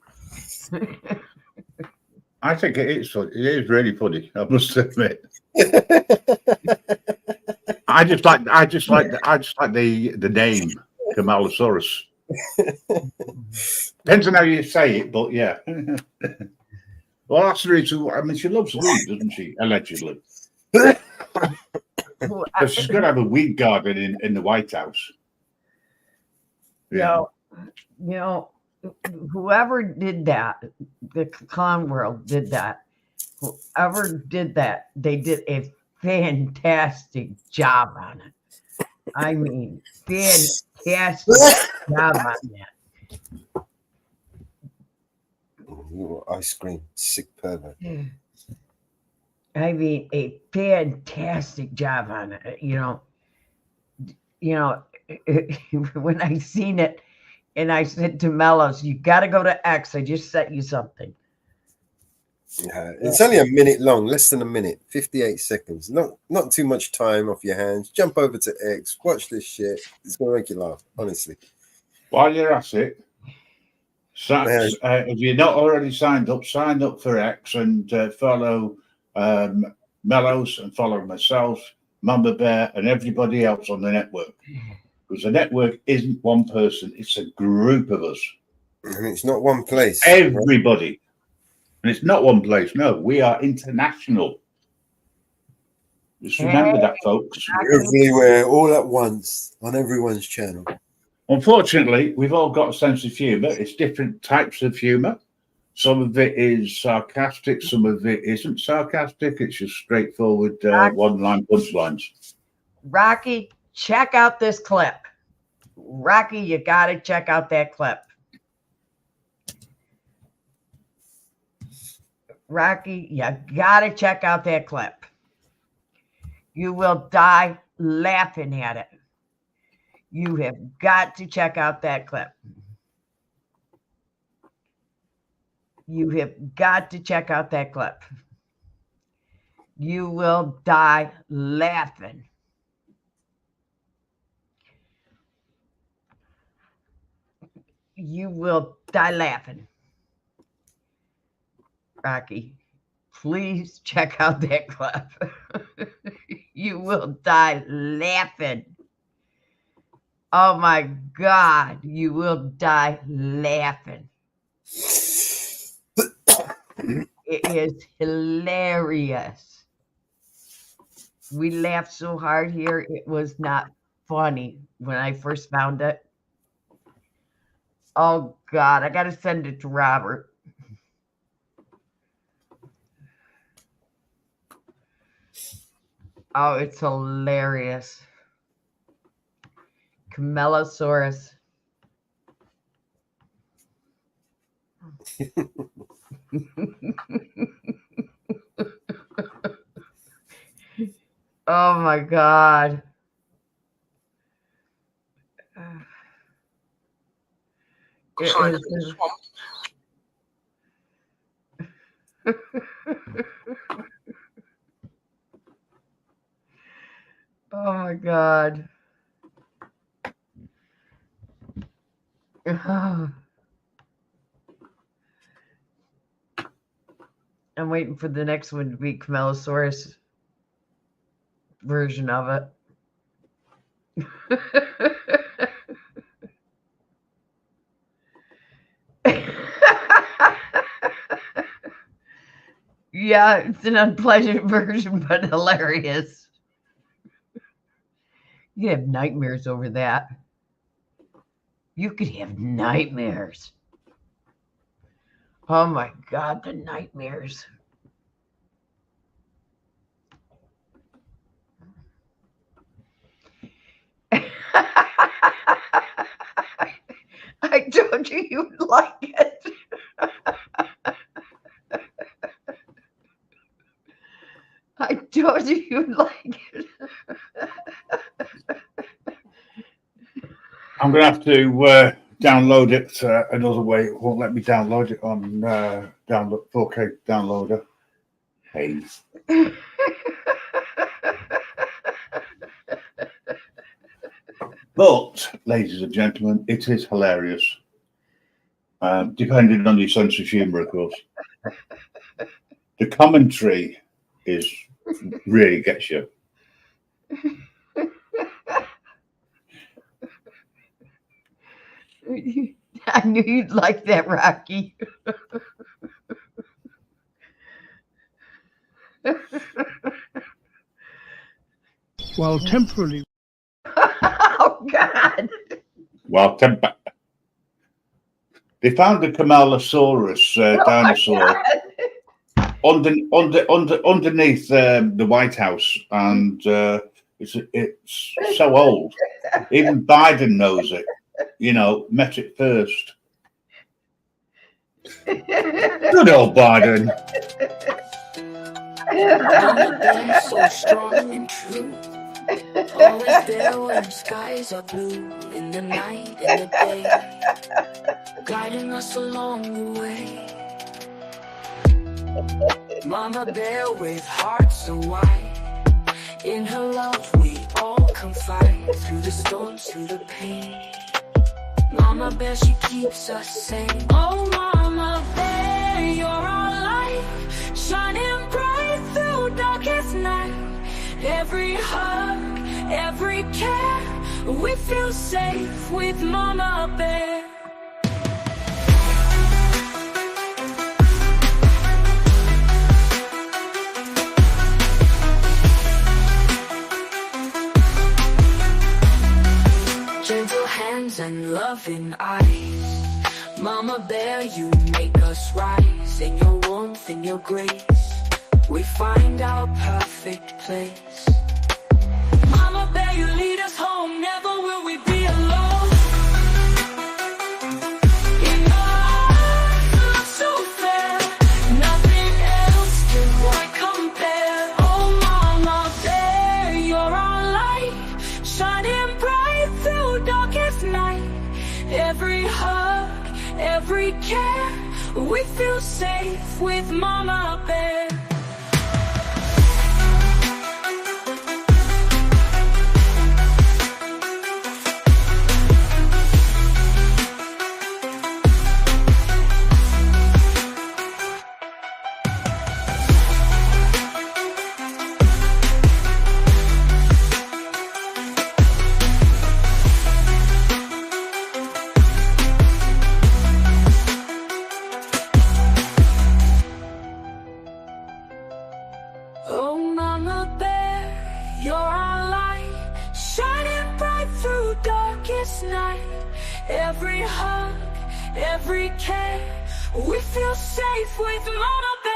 I think it is funny. It is really funny, I must admit. I just like the name Kamalasaurus. Depends on how you say it, but yeah. Well, that's the reason. I mean, she loves weed, doesn't she? Allegedly. So she's going to have a weed garden in the White House. Yeah. You know, whoever did that, the clown world did that. Whoever did that, they did a fantastic job on it. I mean, fantastic job on that. You ice cream, sick pervert. I mean, a fantastic job on it. You know, when I seen it, and I said to Mellows, "You got to go to X. I just sent you something." Yeah, it's only a minute long, less than a minute, 58 seconds. Not too much time off your hands. Jump over to X, watch this shit. It's gonna make you laugh, honestly. While you're at it, if you're not already signed up, sign up for X and follow Mellows and follow myself, Mama Bear, and everybody else on the network. Because the network isn't one person; it's a group of us. And it's not one place. Everybody. Right? And it's not one place. No, we are international. Just remember that, folks. Everywhere, all at once, on everyone's channel. Unfortunately, we've all got a sense of humour. It's different types of humour. Some of it is sarcastic. Some of it isn't sarcastic. It's just straightforward one-line punchlines. Rocky, check out this clip. Rocky, you got to check out that clip. Rocky, you got to check out that clip. You will die laughing at it. You have got to check out that clip. You have got to check out that clip. You will die laughing. You will die laughing. Rocky, please check out that clip. You will die laughing. Oh my God, you will die laughing. It is hilarious. We laughed so hard here, it was not funny when I first found it. Oh God, I got to send it to Robert. Oh, it's hilarious. Camellosaurus. Oh my God. Inside of the swamp. Oh my God. I'm waiting for the next one to be Camellosaurus version of it. Yeah, it's an unpleasant version, but hilarious. You have nightmares over that. You could have nightmares. Oh my God, the nightmares. I told you you'd like it. I told you you'd like it. I'm going to have to download it another way. It won't let me download it on download 4K downloader. Hey. But, ladies and gentlemen, it is hilarious. Depending on your sense of humour, of course. The commentary really gets you. I knew you'd like that, Rocky. While temporarily. Oh God. Well, They found the Camalosaurus dinosaur underneath the White House, and it's so old. Even Biden knows it. You know, met it first. Good old Biden. So strong and true. Always there when the skies are blue. In the night, in the day, guiding us along the way. Mama bear with hearts so wide. In her love we all confide. Through the storms, through the pain. Mama bear, she keeps us sane. Oh, Mama bear, you're our light, shining bright through darkest night. Every hug, every care, we feel safe with Mama bear. Gentle hands and loving eyes. Mama bear, you make us rise. In your warmth, in your grace, we find our perfect place. Mama bear, you lead us home. Never will we be alone. In your eyes, love so fair. Nothing else can quite compare. Oh, Mama bear, you're our light, shining bright through darkest night. Every hug, every care, we feel safe with Mama bear. Oh, Mama bear, you're our light, shining bright through darkest night. Every hug, every care, we feel safe with Mama bear.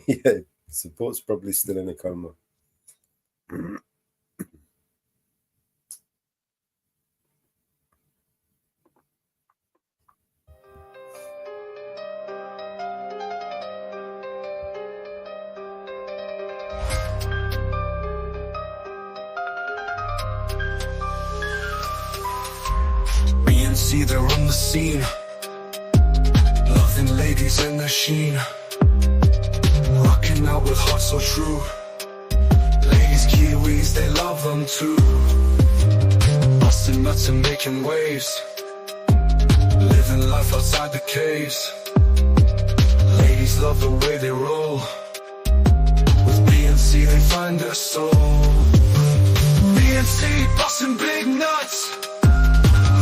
Yeah, support's probably still in a coma. BNC, they're on the scene. Loving ladies in the sheen. Rocking out with hearts so true. Ladies, Kiwis, they love them too. Busting nuts and making waves. Living life outside the caves. Ladies love the way they roll. With BNC, they find their soul. BNC, busting big nuts.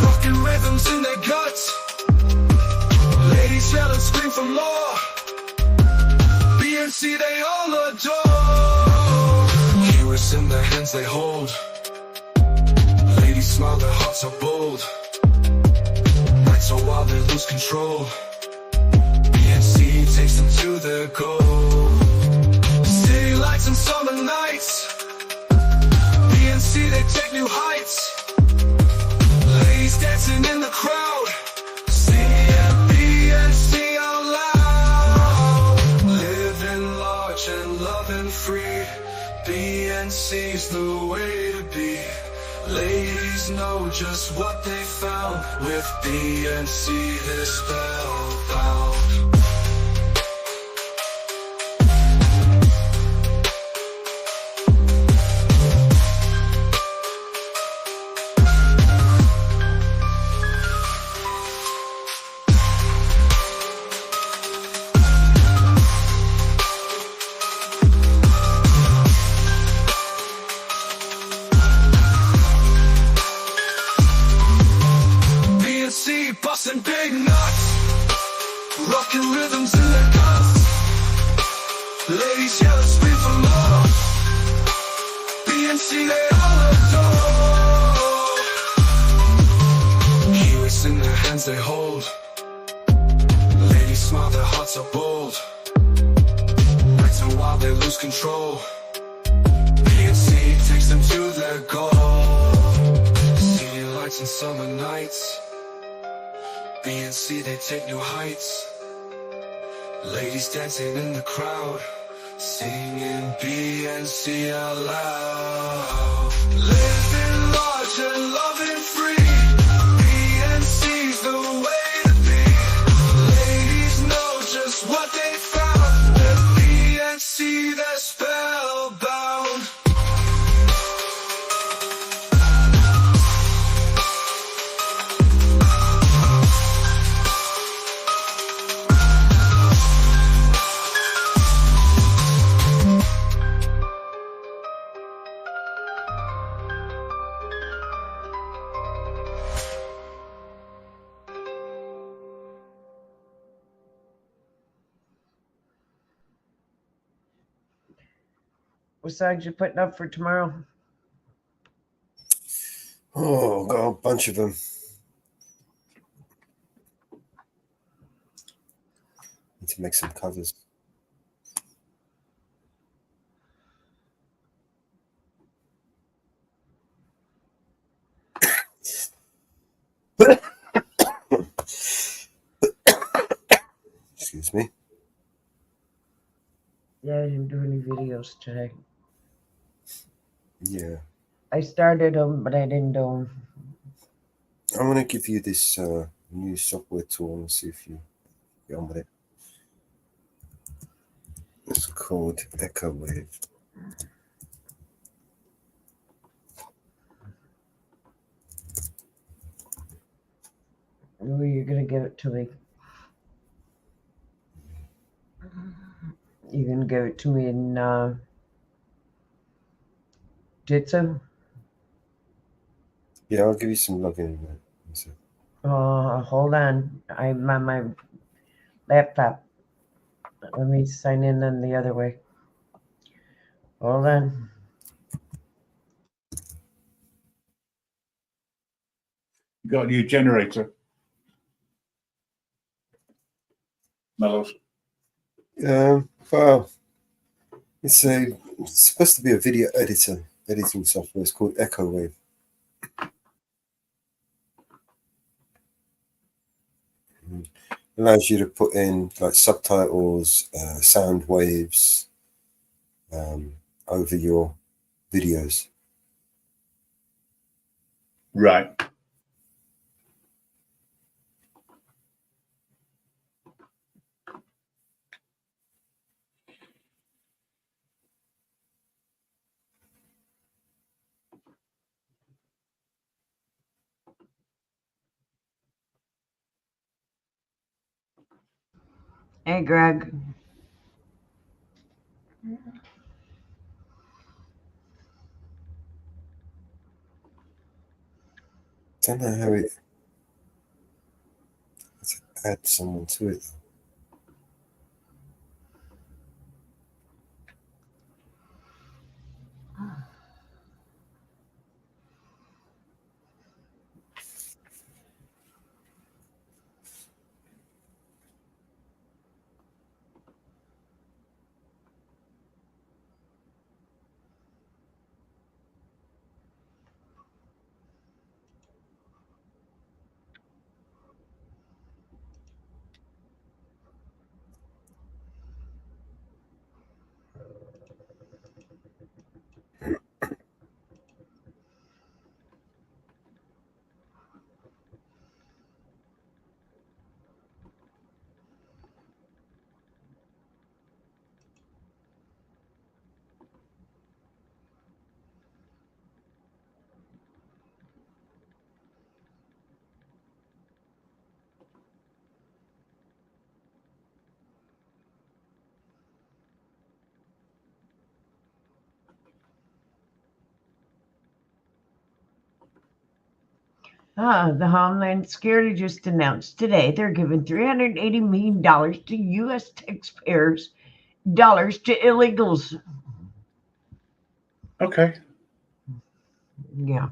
Rocking rhythms in their guts. Ladies yell and scream for more. BNC they all adore. Curious in their hands they hold. Ladies smile, their hearts are bold. Nights so wild they lose control. BNC takes them to their goal. City lights and summer nights. BNC they take new heights. Ladies dancing in the crowd. BNC out loud. Living large and loving free. BNC's the way to be. Ladies know just what they found. With BNC they're spellbound. rocking rhythms in the car. Ladies yell, scream for more. BNC, they all adore. Heroes in their hands they hold. Ladies smile, their hearts are bold. Nights are wild, they lose control. PNC takes them to their goal. City lights and summer nights. BNC, they take new heights. Ladies dancing in the crowd, singing BNC out loud. Living large and loving free. BNC's the way to be. Ladies know just what they found. With BNC, they're spellbound. What songs you putting up for tomorrow? Oh, got a bunch of them. Need to make some covers. Excuse me. Yeah, I didn't do any videos today. Yeah. I started them, but I didn't do them. I'm going to give you this new software tool and see if you get on with it. It's called Echo Wave. Oh, you're going to give it to me. You're going to give it to me in Jitsu? Yeah, I'll give you some login in there. Hold on. I'm on my laptop. Let me sign in on the other way. Hold on. You got a new generator. Mellows. Well, it's supposed to be a video editing software. It's called Echo Wave. Allows you to put in like subtitles, sound waves over your videos. Right. Hey, Greg. Don't know how it. Let's add someone to it. The Homeland Security just announced today they're giving $380 million to U.S. taxpayers dollars to illegals. Okay. Yeah.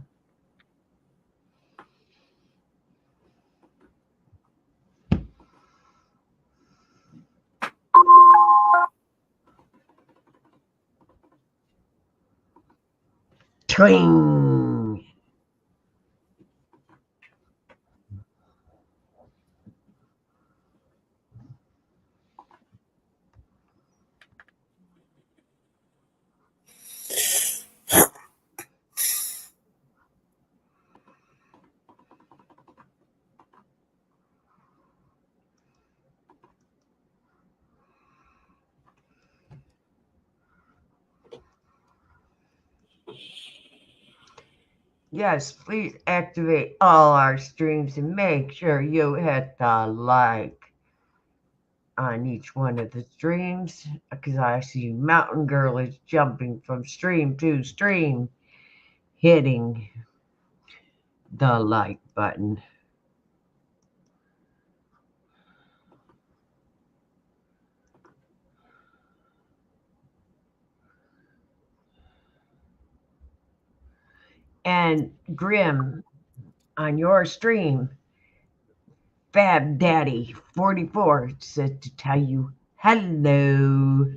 Twing. Yes, please activate all our streams and make sure you hit the like on each one of the streams, because I see Mountain Girl is jumping from stream to stream, hitting the like button. And Grim, on your stream, Fab Daddy 44 said to tell you hello.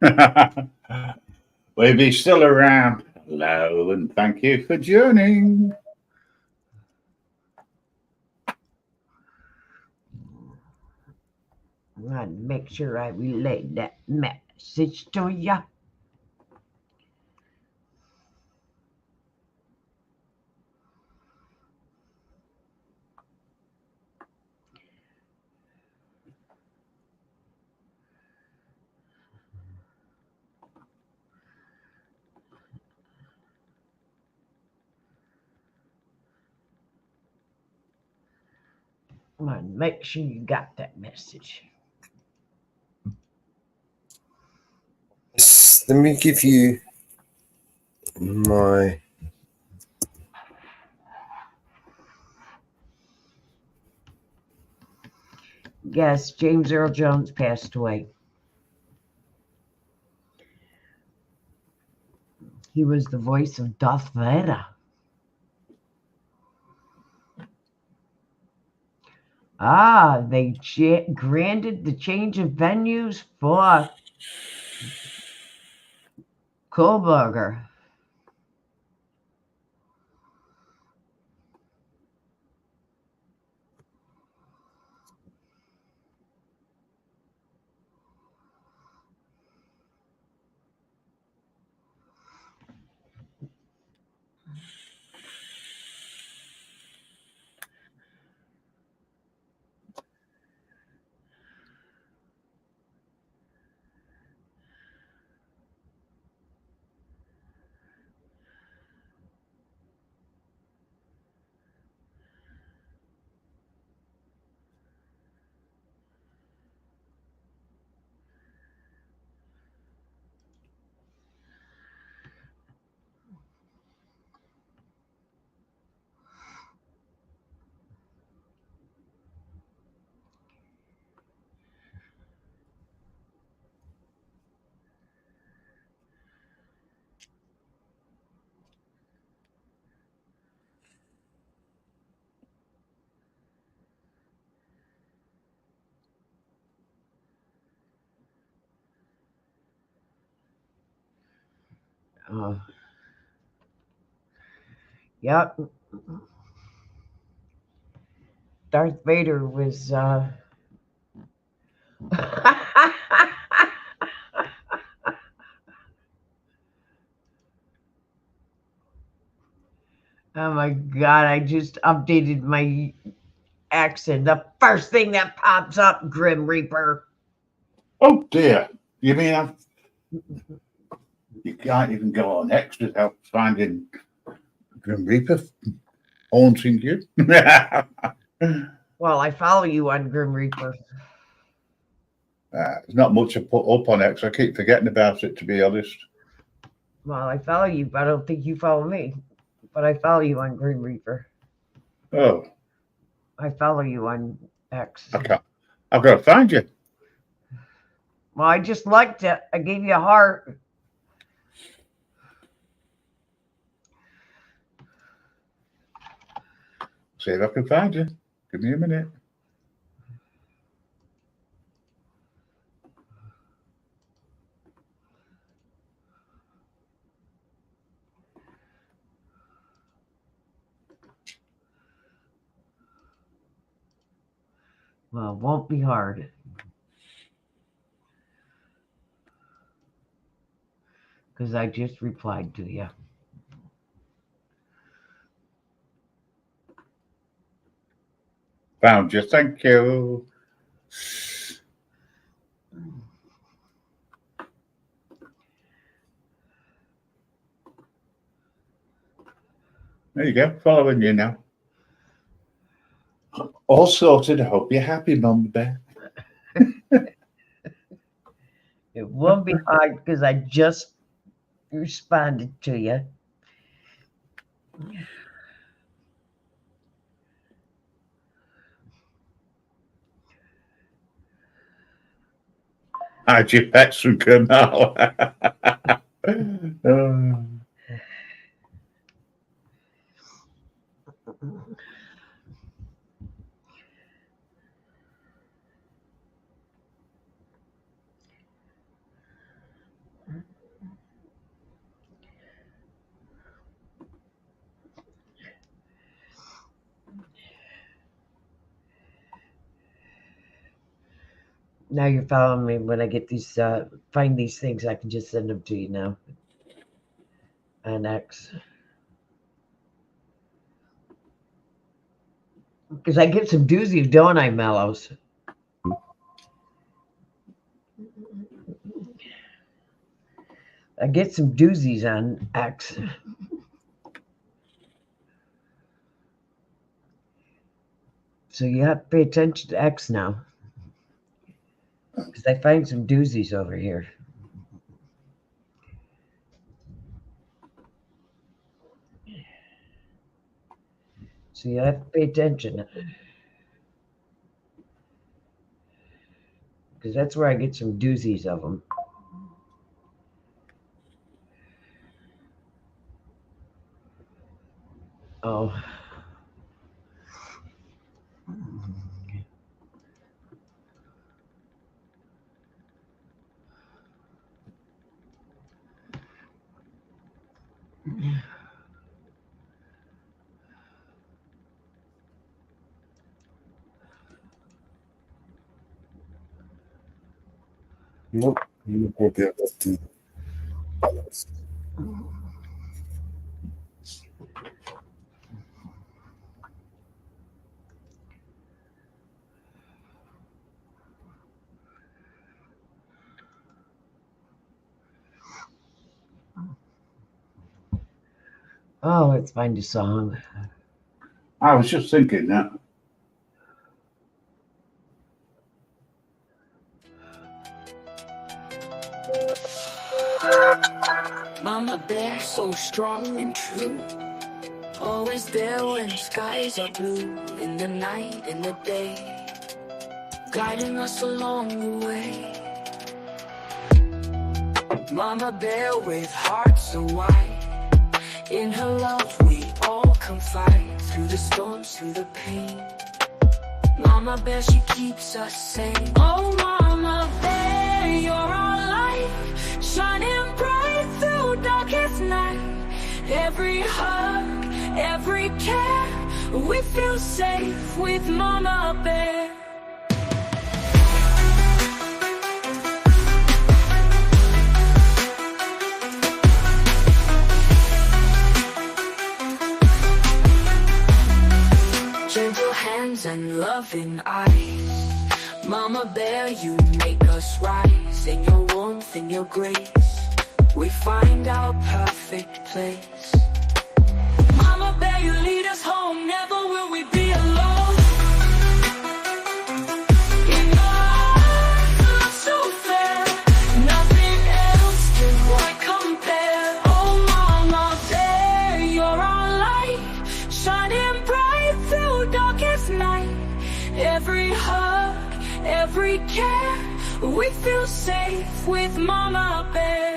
Well, if he's still around, hello, and thank you for joining. I want to make sure I relay that message to you. Come on, make sure you got that message. Let me give you my Yes, James Earl Jones passed away. He was the voice of Darth Vader. They granted the change of venues for Kohlberger. Yep. Darth Vader was oh my God, I just updated my accent. The first thing that pops up, Grim Reaper. Oh dear. You mean you can't even go on X without finding Grim Reaper haunting you? Well, I follow you on Grim Reaper. There's not much to put up on X. I keep forgetting about it, to be honest. Well, I follow you, but I don't think you follow me. But I follow you on Grim Reaper. Oh, I follow you on X. okay. I've got to find you. Well, I just liked it. I gave you a heart. See if I can find you. Give me a minute. Well, it won't be hard. Because I just replied to you. Found you. Thank you. There you go. Following you now. All sorted. I hope you're happy, Mum Bear. It won't be hard because I just responded to you. How'd you fetch some canal? Now you're following me. When I get these, find these things, I can just send them to you now. On X. Because I get some doozies, don't I, Mellows? I get some doozies on X. So you have to pay attention to X now. Because I find some doozies over here. So you have to pay attention. Because that's where I get some doozies of them. Oh. Nope, you won't be able to balance. Oh, let's find a song. I was just thinking that. Mama bear, so strong and true. Always there when skies are blue. In the night, in the day, guiding us along the way. Mama bear with hearts so wide. In her love we all confide. Through the storms, through the pain. Mama bear, she keeps us sane. Oh, Mama bear, you're our light, shining bright through darkest night. Every hug, every care, we feel safe with Mama bear. Gentle hands and loving eyes. Mama bear, you make us rise. In your warmth, in your grace, we find our perfect place. Mama bear, you lead us home. Never will we be alone. In your eyes, love so fair. Nothing else can quite compare. Oh, Mama bear, you're our light, shining bright through every hug, every care. We feel safe with Mama Bear.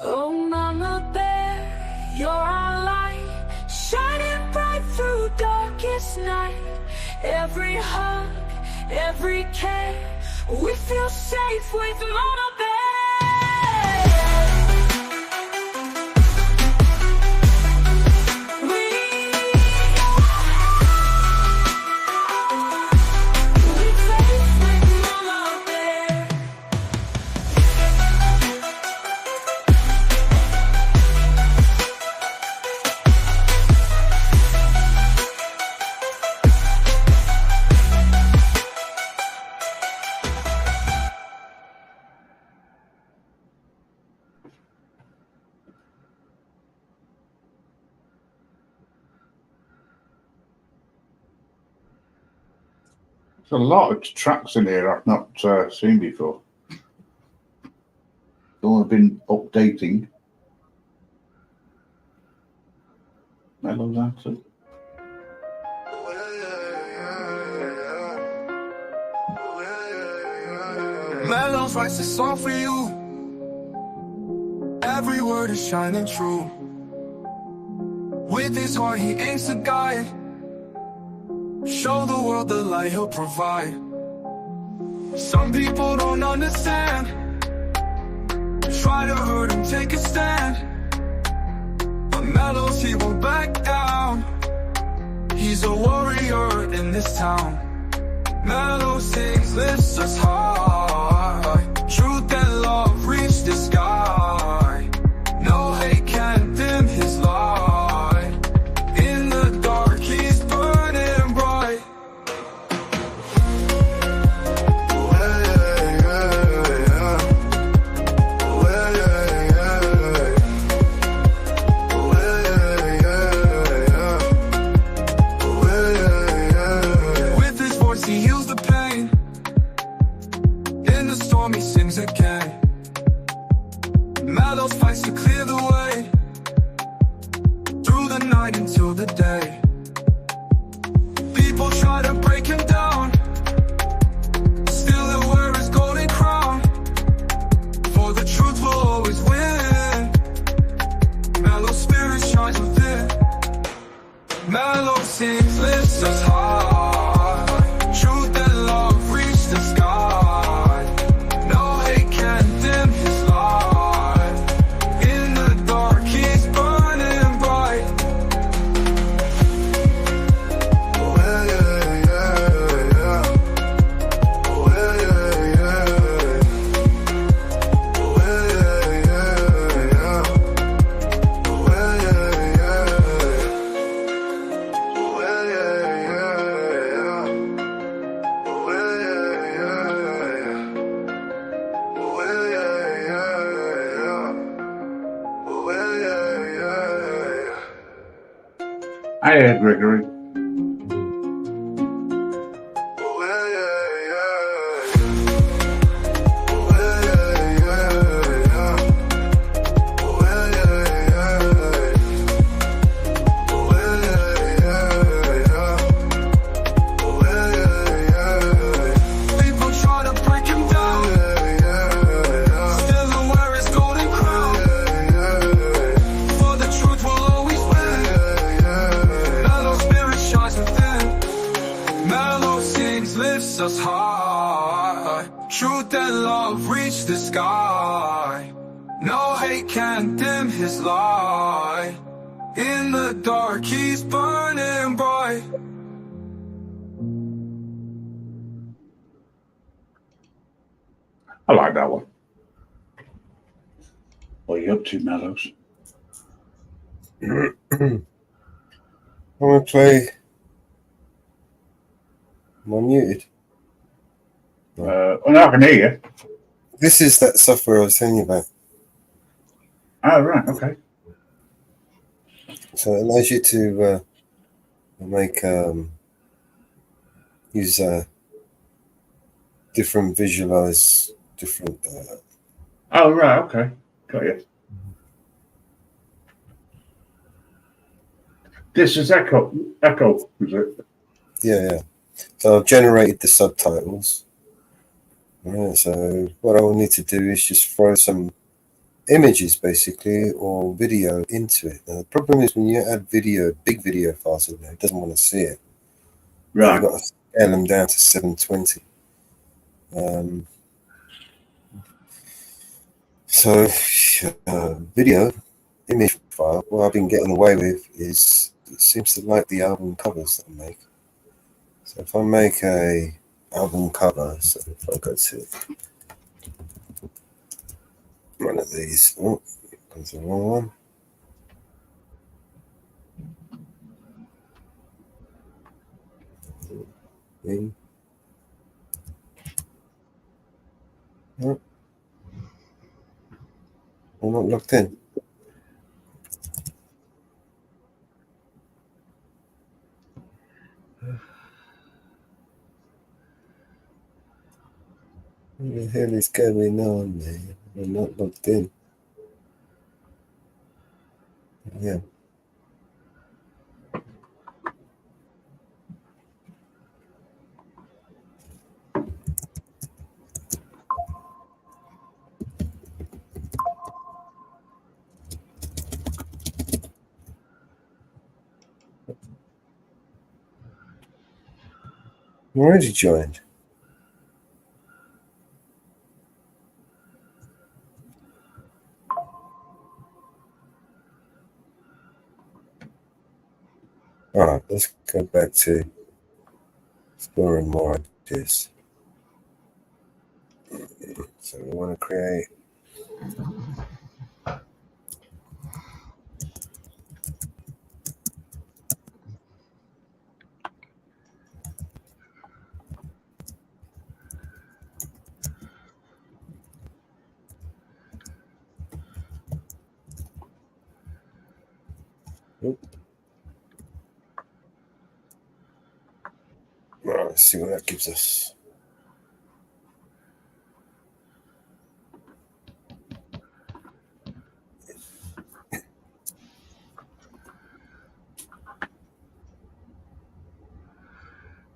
Oh, Mama Bear, you're our light, shining bright through darkest night. Every hug, every care, we feel safe with Mama Bear. There's a lot of tracks in here I've not seen before. All have been updating. Mellows actually. Mellows writes a song for you. Every word is shining true. With his heart he aims to guide. Show the world the light he'll provide. Some people don't understand. Try to hurt him, take a stand. But Mellows, he won't back down. He's a warrior in this town. Mellows sings, lifts us high. Truth and love reach the sky. No hate can dim his light. In the dark he's burning bright. With his voice he heals the pain. In the storm he sings again. Mellows fights to clear the way. Through the night until the day. People try to break him down. Still he'll wear his golden crown. For the truth will always win. Mellows spirit shines within. Mellows sings, lifts us high. Truth and love reach the sky. No hate can dim his light. In the dark he's burning bright. Hiya, Gregory. People try to break him down. Still he'll wear his golden crown. For the truth will always win. Mellows spirit shines within. Mellows sings, lifts us high. Truth and love reach the sky. No hate can dim his light. In the dark he's burning bright. I like that one. What are you up to, Mellows? I'm gonna play Am I muted? Well, I can hear you. This is that software I was telling you about. Oh, right, okay. So it allows you to make use different visualize different. Oh, right, okay, got you. This is Echo, is it? Yeah. So I've generated the subtitles. Right, so what I will need to do is just throw some images basically or video into it. Now the problem is when you add video, big video files in there, it doesn't want to see it. Right. You've got to scale them down to 720. So video image file, what I've been getting away with is it seems to like the album covers that I make. So if I make a album cover, so if I go to one of these, oh, comes the wrong one. No. I'm not logged in. What the hell is going on, man? I'm not logged in. Yeah. I'm already joined. All right, let's go back to exploring more ideas. So we want to create Well, let's see what that gives us.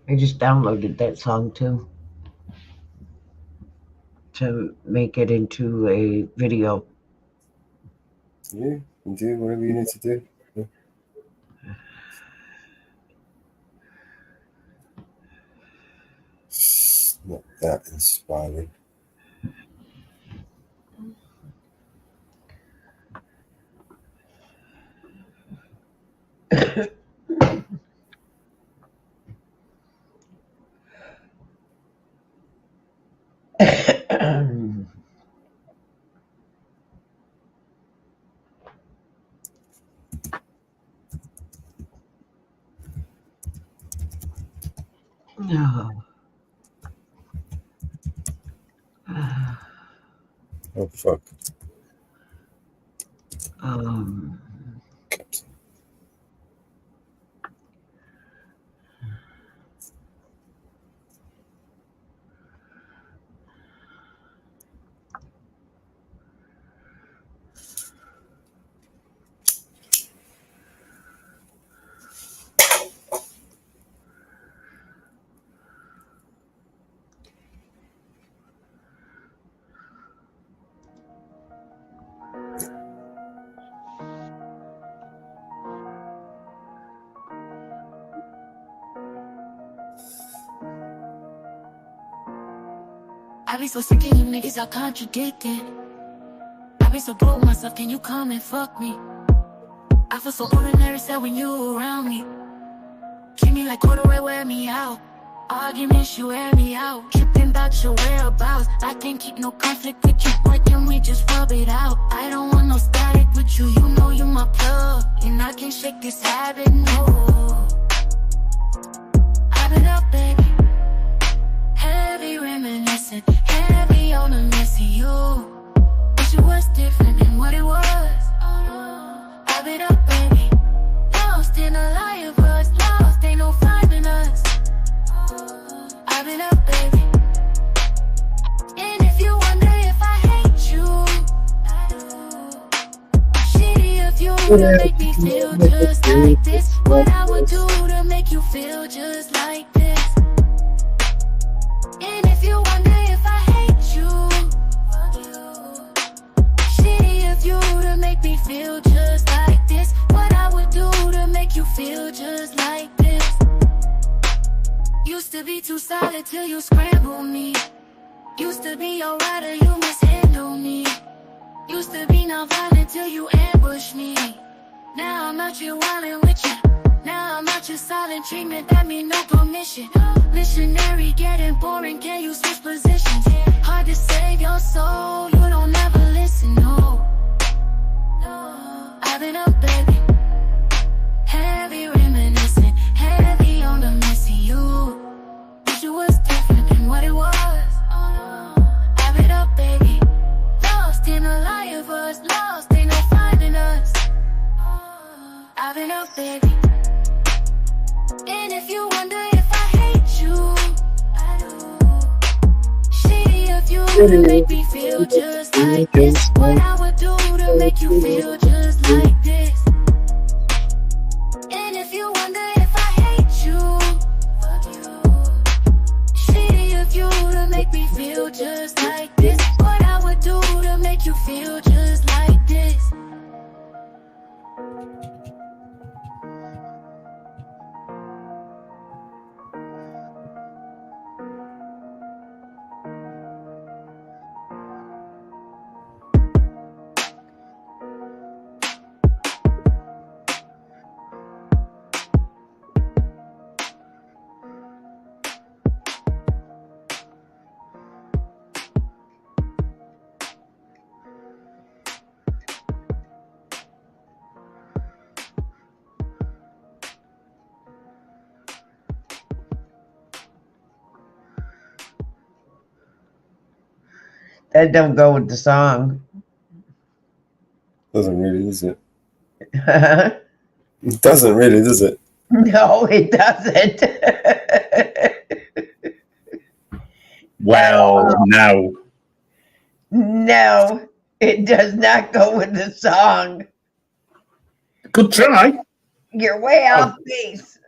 I just downloaded that song too to make it into a video. Yeah, you can do whatever you need to do. Yeah. It's not that inspiring. No. Oh fuck. I be so sick of you niggas, I contradicted. I be so broke myself, can you come and fuck me? I feel so ordinary, sad when you around me. Keep me like corduroy, wear me out. Arguments, you wear me out. Tripping about your whereabouts. I can't keep no conflict with you, boy, can we just rub it out? I don't want no static with you, you know you my plug. And I can't shake this habit, no. I've been up, baby. you feel just like this. And if you wonder if I hate you, fuck you. Shitty of you to make me feel just like this. What I would do to make you feel just like this. Used to be too solid till you scramble me. Used to be your rider, you mishandle me. Used to be not violent till you ambush me. Now I'm out here wildin' with you. Now I'm out here silent treatment, that mean no permission. Missionary getting boring, can you switch positions? Hard to save your soul, you don't ever listen, no. I've been up, baby. Heavy reminiscing, heavy on the missing you. Wish it was different than what it was. I've been up, baby. Lost in a lie of us, lost, ain't no finding us. I've been up, baby. And if you wonder if I hate you, I do. Shitty of you to make me feel just like this. What I would do to make you feel just like this. And if you wonder if I hate you, fuck you. Shitty of you to make me feel just like this. What I would do to make you feel just like this. That don't go with the song. Doesn't really, does it? It doesn't really, does it? No, it doesn't. Well, no. No, it does not go with the song. Good try. You're way off base.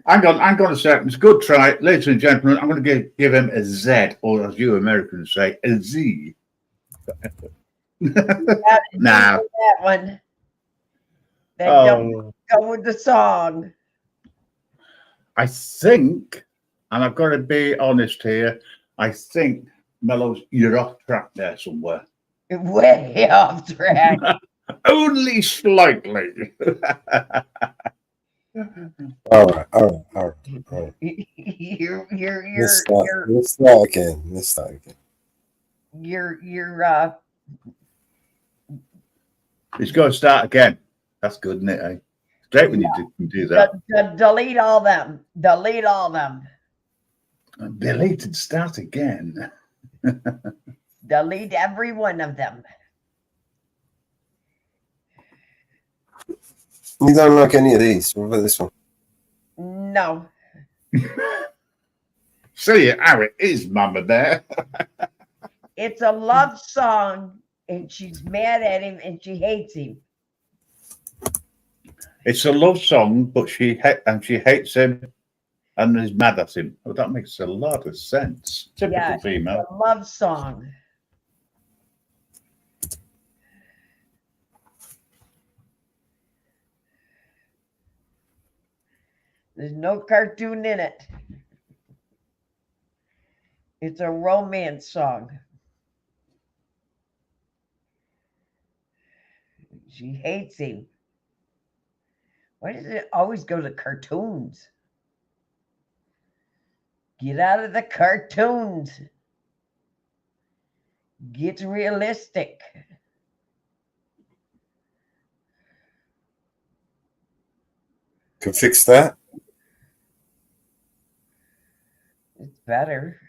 Hang on a second. It's a good try. Ladies and gentlemen, I'm going to give him a Z, or as you Americans say, a Z. Nah. That one. That don't go with the song. I think, and I've got to be honest here, I think, Mellows, you're off track there somewhere. Way off track. Only slightly. All right. You're Let's start again. It's got to start again. That's good, isn't it? Eh? It's great when you do that. Delete all them. Delete all them. Delete and start again. Delete every one of them. You don't like any of these. What about this one? No. See how it is, Mama Bear. It's a love song, and she's mad at him, and she hates him. It's a love song, but she hates him and is mad at him. Well, that makes a lot of sense. Typical female. It's a love song. There's no cartoon in it. It's a romance song. She hates him. Why does it always go to cartoons? Get out of the cartoons. Get realistic. Can fix that. It's better.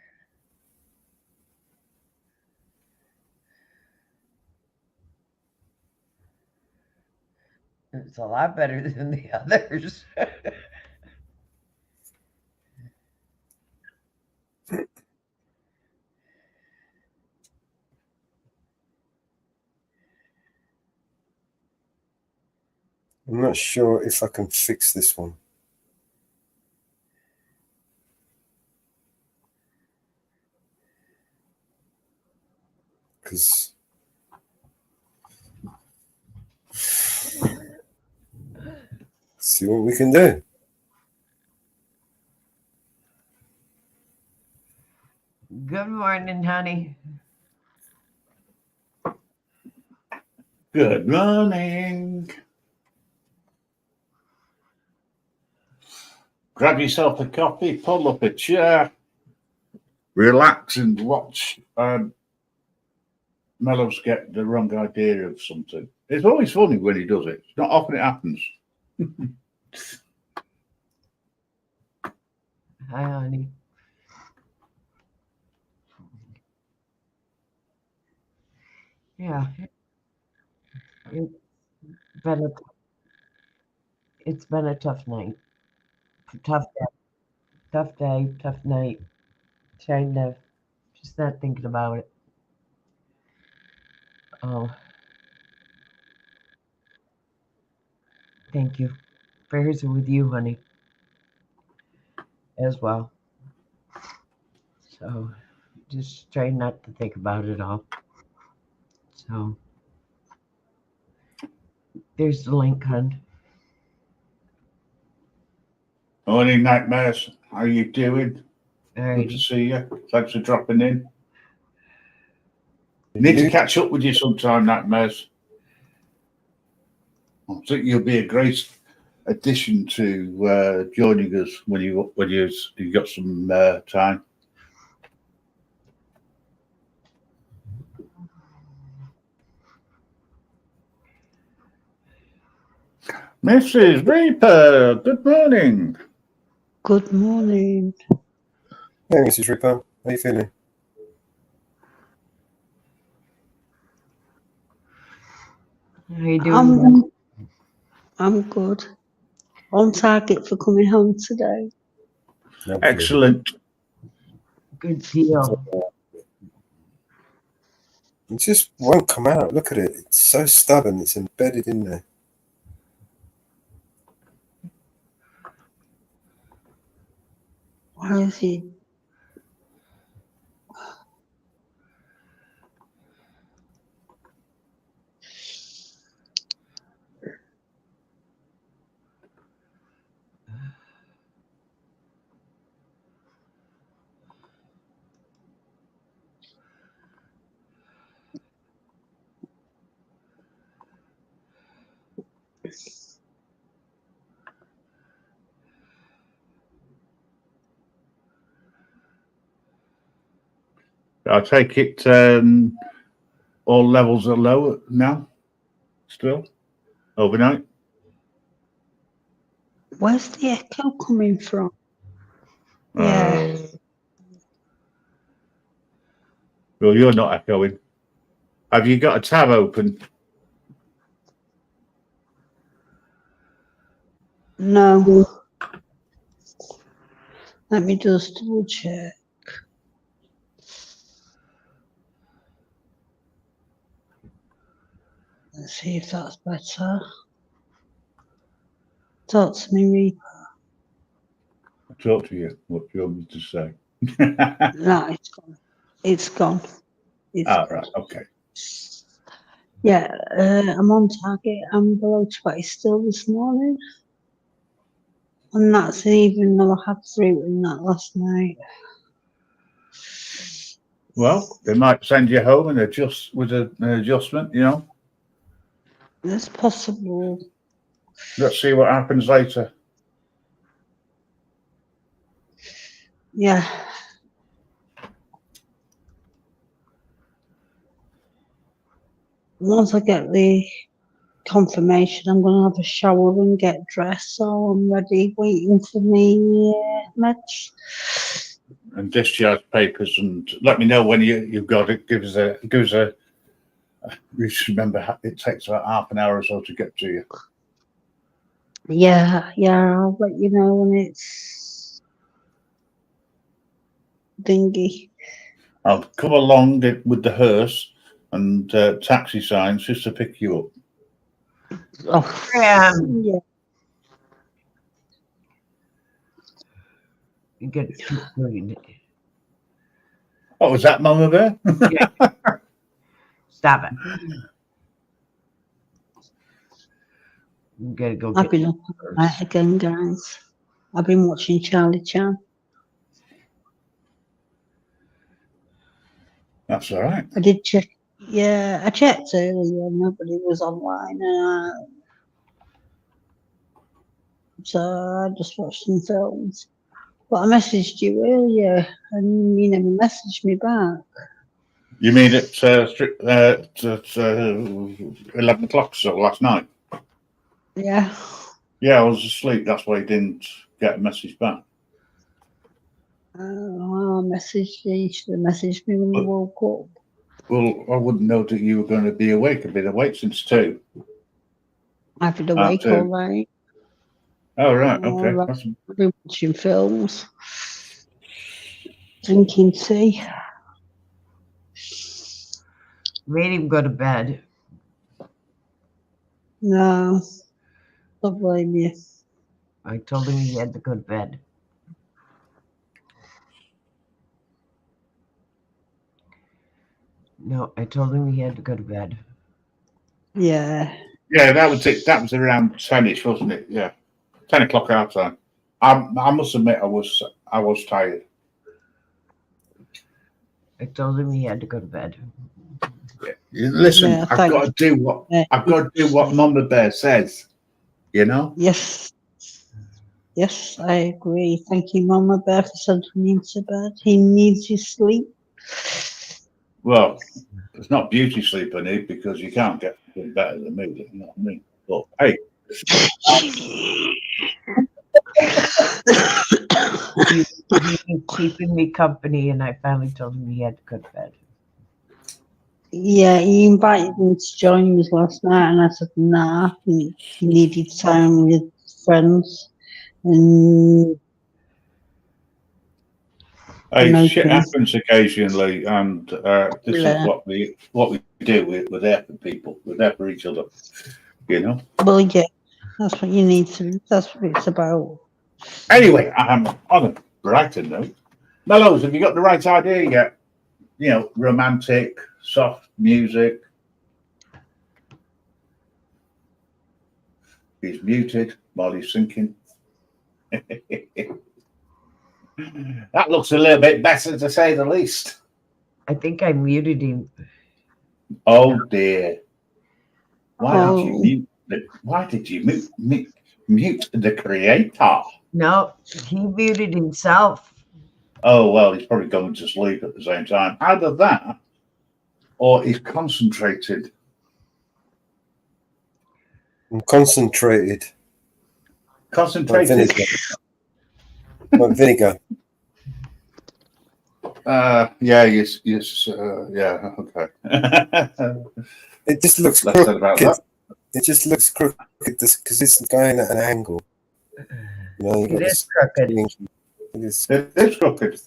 It's a lot better than the others. I'm not sure if I can fix this one. because see what we can do. Good morning, honey. Good morning. Grab yourself a coffee, pull up a chair, relax and watch Mellows get the wrong idea of something. It's always funny when he does it. It's not often it happens. Hi, honey. Yeah. It's been a tough night. Tough day, tough night. Trying to just not thinking about it. Oh. Thank you. Prayers are with you, honey. As well. So just try not to think about it all. So there's the link, hon. Morning, Nightmares. How are you doing? All Good to see you. Thanks for dropping in. Need to catch up with you sometime, Nightmares. I think you'll be a great addition to joining us when you got some time. Mrs. Reaper, good morning. Good morning. Hey, Mrs. Reaper. How you feeling? How you doing? I'm good. On target for coming home today. Excellent. Good deal. It just won't come out. Look at it. It's so stubborn. It's embedded in there. Why is he? I take it all levels are low now, still, overnight. Where's the echo coming from? Yeah. Well, you're not echoing. Have you got a tab open? No. Let me just double check. Let's see if that's better. Talk to me, Reaper. I'll talk to you. What do you want me to say? No, it's gone. It's gone. Right, okay. Yeah, I'm on target. I'm below 20 still this morning. And that's even though I had 3 in that last night. Well, they might send you home and adjust with an adjustment, you know. It's possible. Let's see what happens later. Yeah. Once I get the confirmation, I'm going to have a shower and get dressed, so I'm ready, waiting for me meds. And discharge papers, and let me know when you've got it. Give us a. You should remember it takes about half an hour or so to get to you. Yeah, I'll let you know when it's dingy. I'll come along with the hearse and taxi signs just to pick you up. Oh, yeah. You get What was that, Mama Bear? Yeah. Stop it. You gotta go I've get been up all night again, guys. I've been watching Charlie Chan. That's all right. I did check. Yeah, I checked earlier. Nobody was online, so I just watched some films. But I messaged you earlier, and you never messaged me back. You mean it's 11 o'clock so last night? Yeah. Yeah, I was asleep. That's why I didn't get a message back. I messaged you. You should have messaged me when you woke up. Well, I wouldn't know that you were going to be awake. I've been awake since 2. I've been awake all night. Oh, right. Okay. All right. I've been watching films, drinking tea. Made him go to bed. No, don't blame you. I told him he had to go to bed. No, I told him he had to go to bed. Yeah. Yeah, that was around 10ish, wasn't it? Yeah, 10 o'clock our time. I must admit, I was tired. I told him he had to go to bed. Listen, Yeah, I've got to do what Mama Bear says. You know. Yes. Yes, I agree. Thank you, Mama Bear, for sending him to bed. He needs his sleep. Well, it's not beauty sleep I need because you can't get better than me. You know what I mean? But hey. He was keeping me company, and I finally told him he had to go to bed. Yeah, he invited me to join us last night, and I said, nah, he needed time with friends. And Hey, shit happens occasionally, and this is what we do. We're there for people. We're there for each other. You know. Well, yeah, that's what you need to. That's what it's about. Anyway, on a brighter note, Mellows, have you got the right idea yet? You know, romantic, soft music. He's muted while he's thinking. That looks a little bit better, to say the least. I think I muted him. Oh dear! Why did you mute the creator? No, he muted himself. Oh well, he's probably going to sleep at the same time. Either that, or he's concentrated. I'm concentrated. Concentrated. Like vinegar. Yeah, yes, yeah, okay. It just looks crooked. It just looks crooked because it's going at an angle. You know, It is crooked. It is crooked.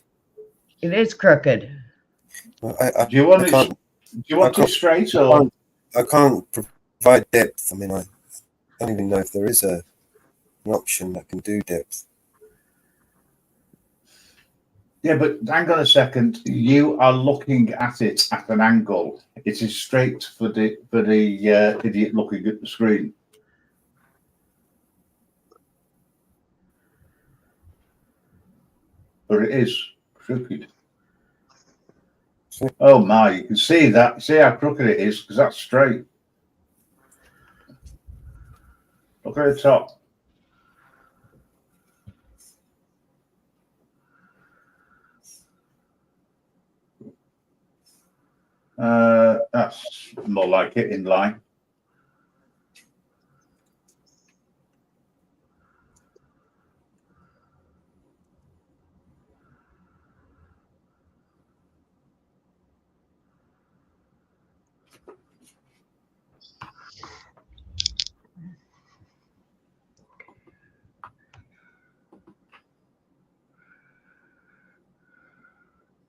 It is crooked. Do you want it straight or? I can't provide depth. I mean, I don't even know if there is an option that can do depth. Yeah, but hang on a second. You are looking at it at an angle. It is straight for the idiot looking at the screen. But it is crooked. Oh my! You can see that. See how crooked it is because that's straight. Look at the top. That's more like it, in line.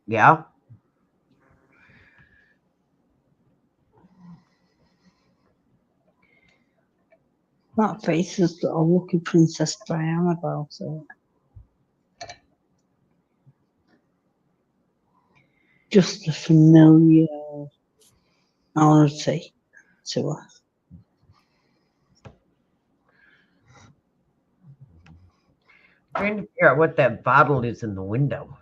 Yeah. That face has got a lucky Princess Diana about it. Just a familiar personality to her. Trying to figure out what that bottle is in the window.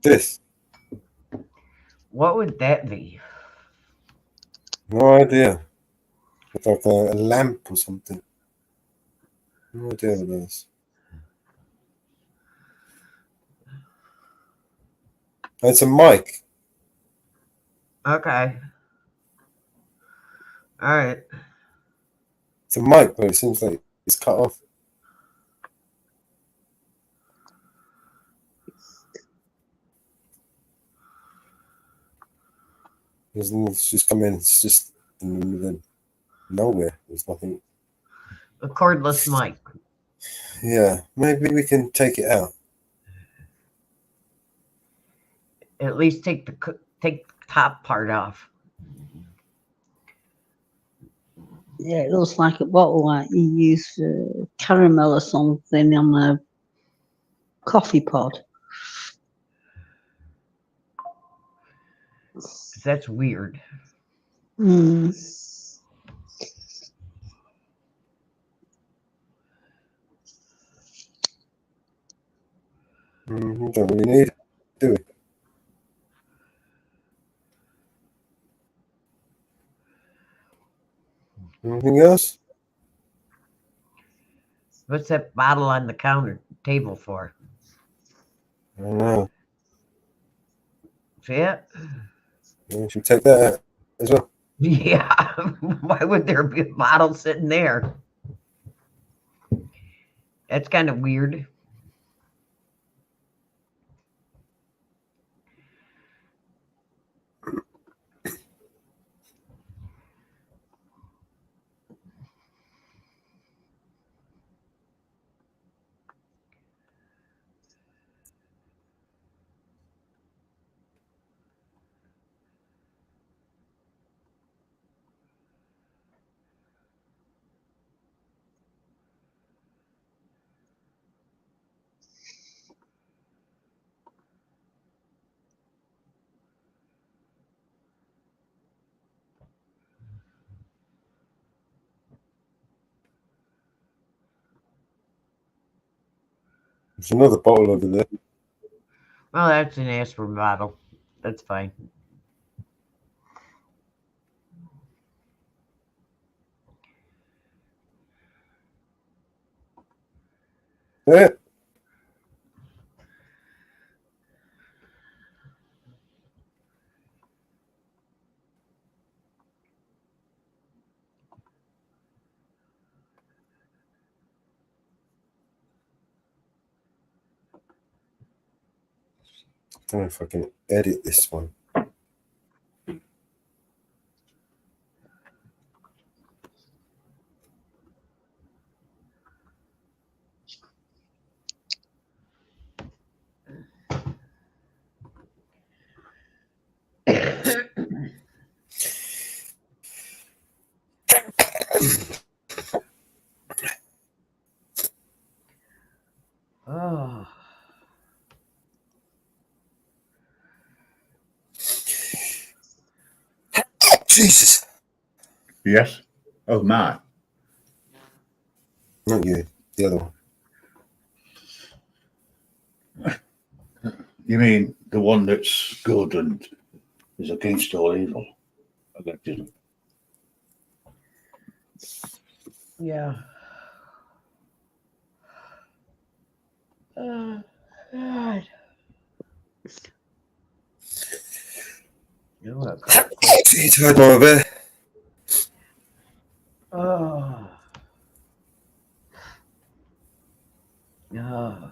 This. What would that be? No idea. It's like a lamp or something. No idea what it is. It's a mic. Okay. All right. It's a mic, but it seems like it's cut off. It's just come in. It's just in the middle of nowhere. There's nothing. A cordless mic. Yeah, maybe we can take it out. At least take the top part off. Yeah, it looks like a bottle like you use for caramel or something on a coffee pod. That's weird. Mm. We don't really need it, do we? Anything else? What's that bottle on the counter table for? I don't know. See it? We should take that out as well. Yeah. Why would there be a bottle sitting there? That's kind of weird. There's another bottle over there. Well, that's an aspirin bottle. That's fine. Yeah. I don't know if I can edit this one. Oh. Jesus. Yes. Oh my. Not you. The other one. You mean the one that's good and is against all evil? Allegedly. Yeah. God. You tired, Mama Bear? Oh. Oh.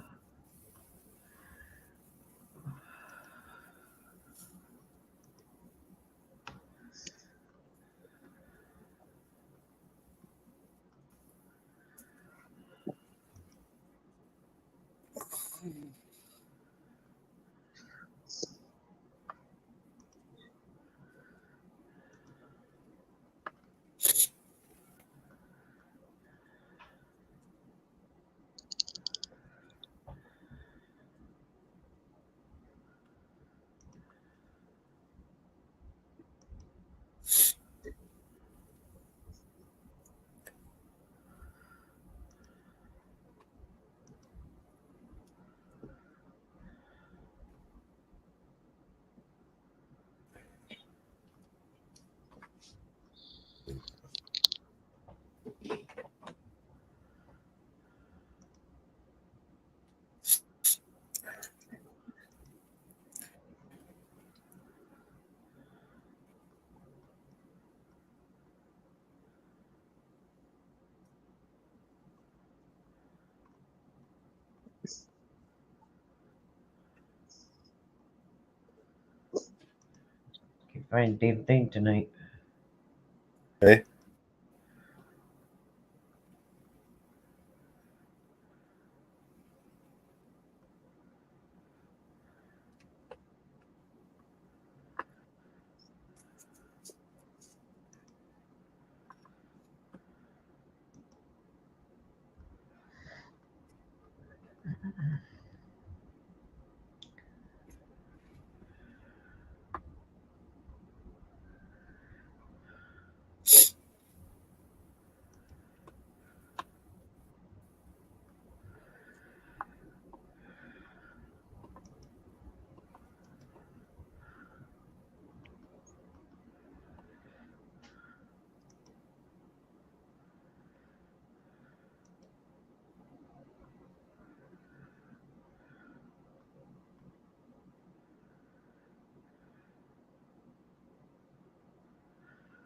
find a damn thing tonight. Hey.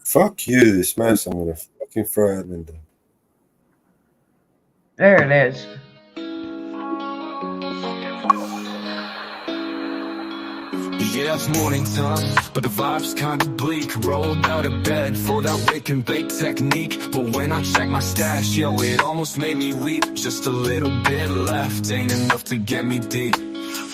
Fuck you, this mouse. I'm gonna fucking throw it in there. There it is. Yeah, it's morning time, but the vibe's kinda bleak. Rolled out of bed for that wake and bake technique. But when I check my stash, yo, it almost made me weep. Just a little bit left, ain't enough to get me deep.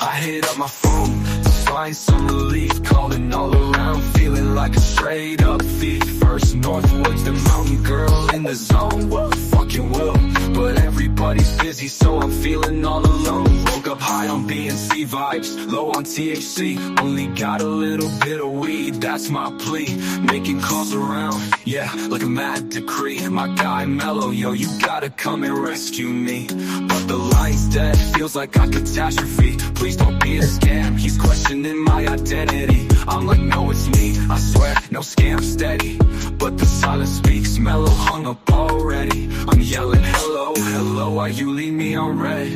I hit up my phone to find some relief. Calling all around, feeling like a straight up thief. First Northwoods, the mountain girl in the zone. Well, fucking will, but everybody's busy, so I'm feeling all alone. Woke up high on B&C vibes, low on THC. Only got a little bit of weed, that's my plea. Making calls around, yeah, like a mad decree. My guy Mellow, yo, you gotta come and rescue me. But the line's dead, feels like a catastrophe. Please don't be a scam, he's questioning my identity. I'm like, no, it's me, I swear, no scam, steady. But the silence speaks, Mellow hung up already. I'm yelling, hello, hello, why you leave me on red?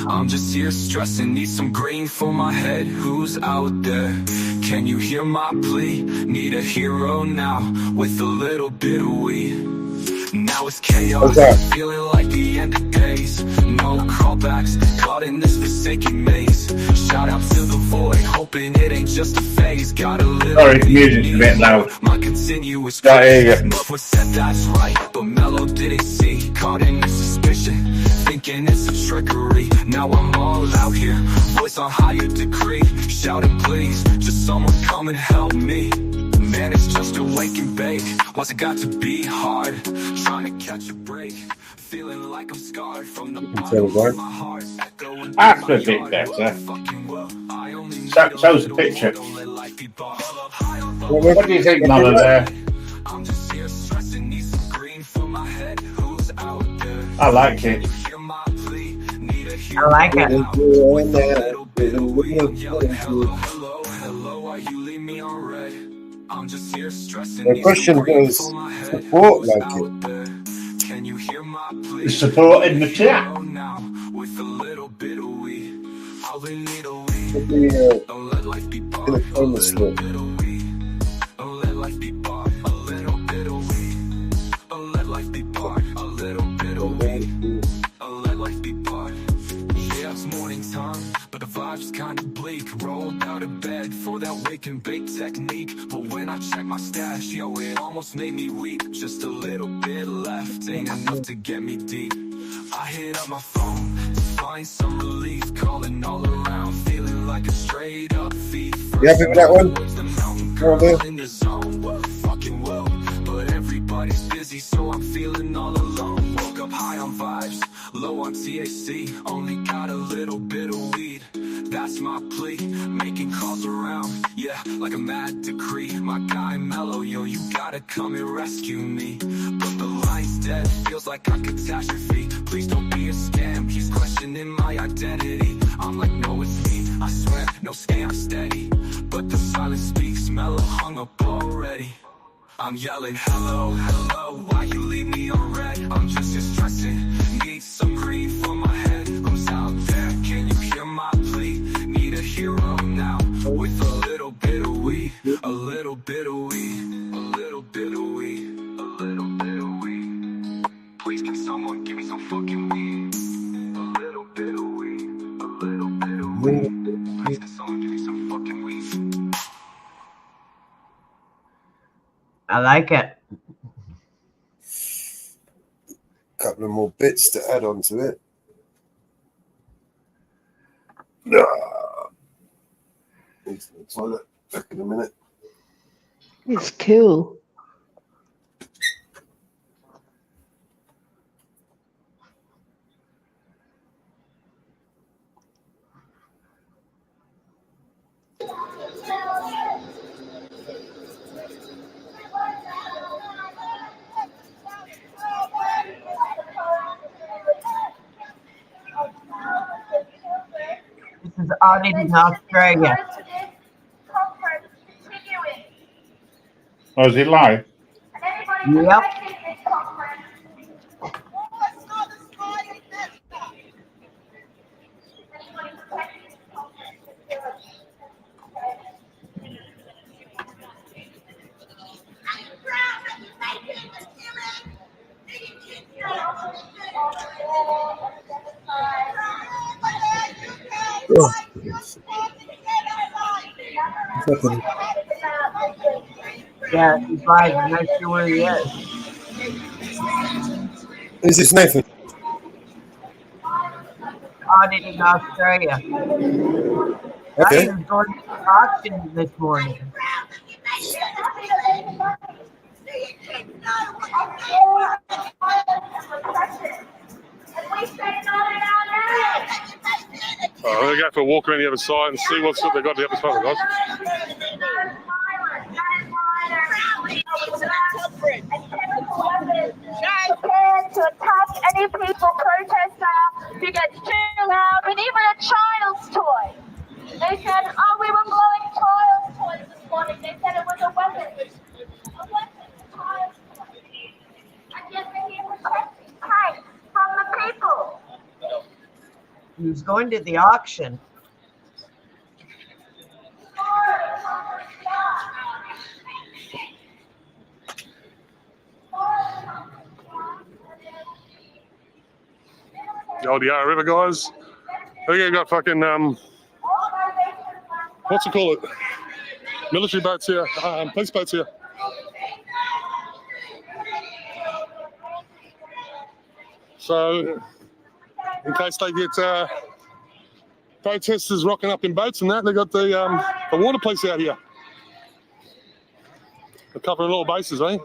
I'm just here stressing, need some green for my head. Who's out there? Can you hear my plea? Need a hero now, with a little bit of weed. Now it's chaos, feeling like the end of days. No callbacks, caught in this forsaken maze. Shout out to the void, hoping it ain't just a phase. Got a little sorry, the music's a bit loud. My continuous Northwood said that's right, but Mellow didn't see. Caught in this suspicion, thinking it's a trickery. Now I'm all out here, voice on higher decree. Shouting please, just someone come and help me. Man, it's just a wake and bake. Why's it got to be hard? Trying to catch a break. Feeling like I'm scarred from the bottom of my heart. That's a bit better. So's the picture. What do you think, Mama Bear? I like it. I like it. The question is, support like it. It's supported the chat. Could be in a bonus slip. But the vibe's kinda bleak. Rolled out of bed for that wake and bake technique. But when I check my stash, yo, it almost made me weep. Just a little bit left, ain't enough to get me deep. I hit up my phone to find some relief. Calling all around, feeling like a straight up thief. You happy with that one? In the zone, well, fucking well. But everybody's busy, so I'm feeling all alone. Woke up high on vibes, low on THC. Only got a little bit of weed, that's my plea. Making calls around, yeah, like a mad decree. My guy Mellow, yo, you gotta come and rescue me. But the line's dead, feels like a catastrophe. Please don't be a scam, he's questioning my identity. I'm like, no, it's me, I swear, no scam, steady. But the silence speaks, Mellow hung up already. I'm yelling, hello, hello, why you leave me on red? I'm just here stressing, need some green for my head. Who's out there, can you hear my plea? Need a hero now, with a little bit of weed. A little bit of weed, a little bit of weed, a little bit of weed. Please can someone give me some fucking weed? A little bit of weed, a little bit of weed. Please can someone give me some fucking weed? I like it. Couple of more bits to add on to it. Into the toilet. Back in a minute. It's cool. This is audit in Australia. Oh, is it live? Yep. Oh. What's happening? Yeah, he's live. I'm not sure where he is. Is this Nathan? Audit in Australia. Okay. I was going to the auction this morning. I'm going to go for a walk around the other side and see what they've got the other side, guys. To attack any peaceful protester who gets too loud, and even a child's toy. They said, oh, we were blowing child's toys this morning. They said it was a weapon. A weapon, a child's toy. And yet we're here protecting Kate from the people. He was going to the auction. The old Yarra River guys. I think I got fucking what's it called? Military boats here, police boats here. So in case they get protesters rocking up in boats and that, they got the water police out here. They're covering all bases, eh?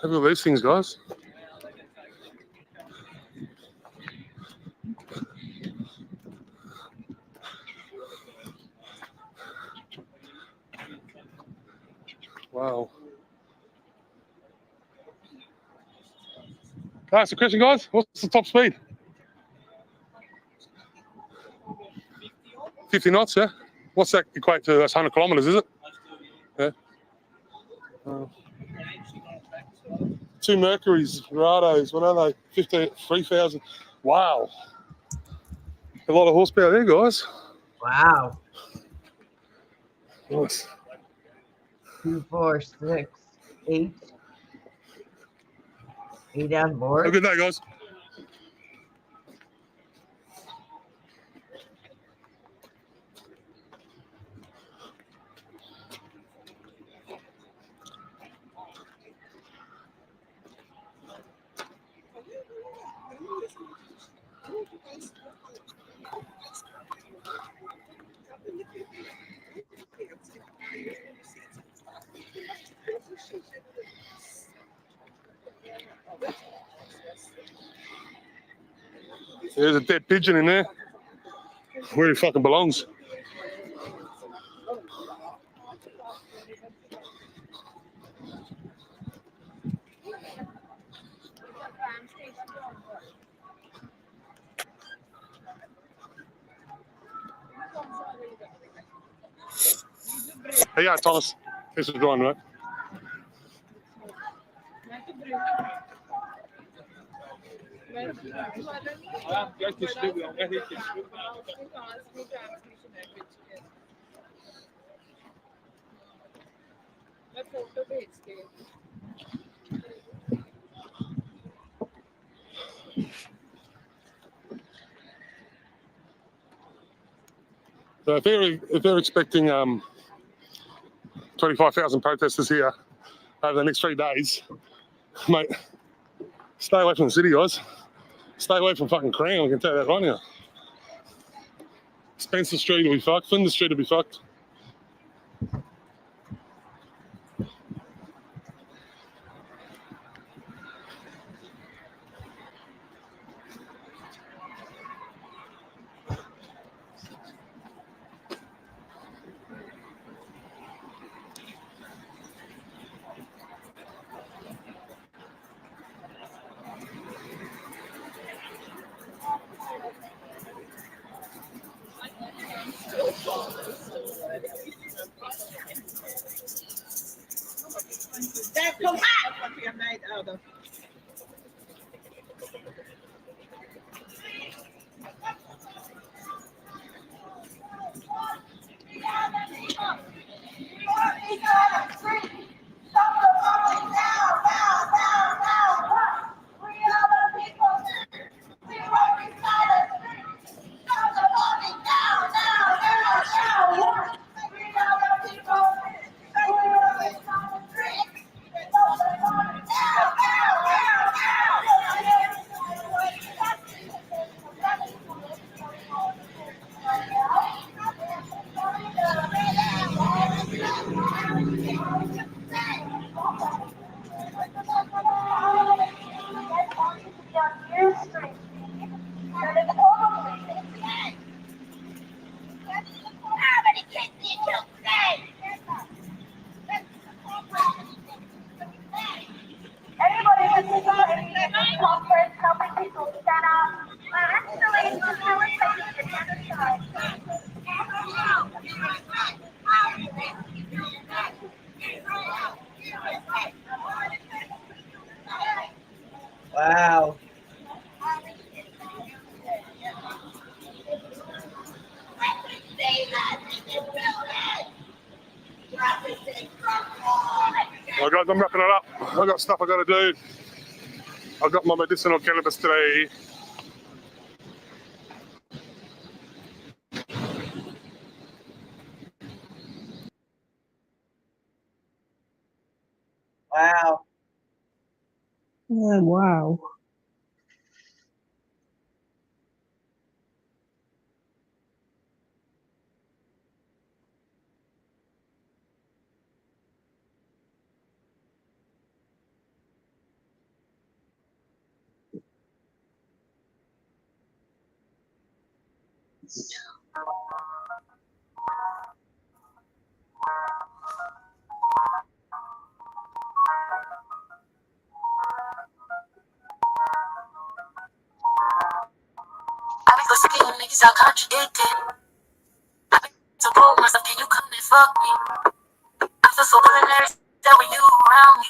Have a look at these things, guys. Wow. Can I ask a question, guys? What's the top speed? 50 knots, yeah? What's that equate to? That's 100 kilometres, is it? Yeah. 2 Mercuries, Rados, what are they? 3,000. Wow. A lot of horsepower there, guys. Wow. Nice. 2, 4, 6, 8. 8 on board. Have a good day, guys. There's a dead pigeon in there. Where he fucking belongs. Hey, yeah, Thomas. Thanks for joining, right? So if they're expecting 25,000 protesters here over the next 3 days, mate, stay away from the city, guys. Stay away from fucking Crown, I can tell you that right now. Spencer Street will be fucked. Flinders Street will be fucked. That's the what we are made out of. Wow. Well, guys, I'm wrapping it up. I've got stuff I got to do. I've got my medicinal cannabis today. Wow. Oh, wow. I be for sick of you niggas all contradicting. I be so bold myself, can you come and fuck me? I feel so ordinary that when you around me.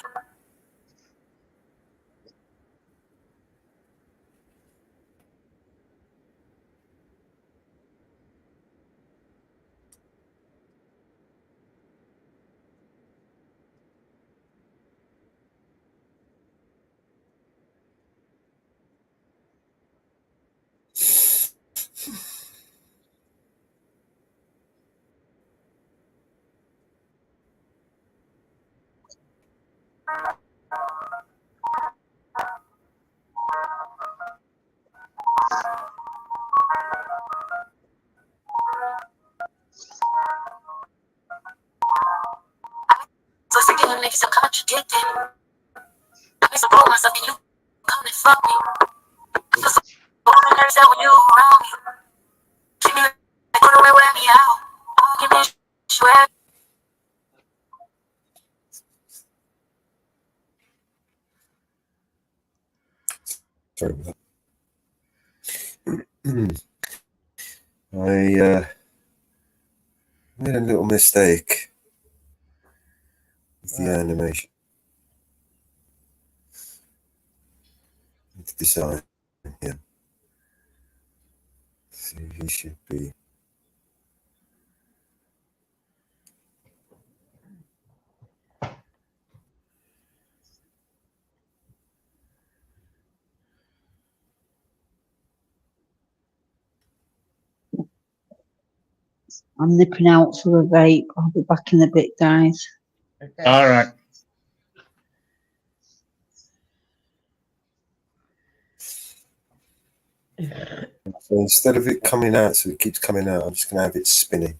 contradicting. I be so broke myself, can you come and fuck me? I feel so ordinary when you around me. Treat me like go away, wear me out. Give me swear. Sorry about that. I made a little mistake with the animation. Need to design him. So he should be. I'm nipping out for a vape. I'll be back in a bit, guys. Okay. All right. So instead of it coming out, so it keeps coming out, I'm just going to have it spinning.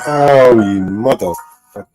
Oh, you motherfucker.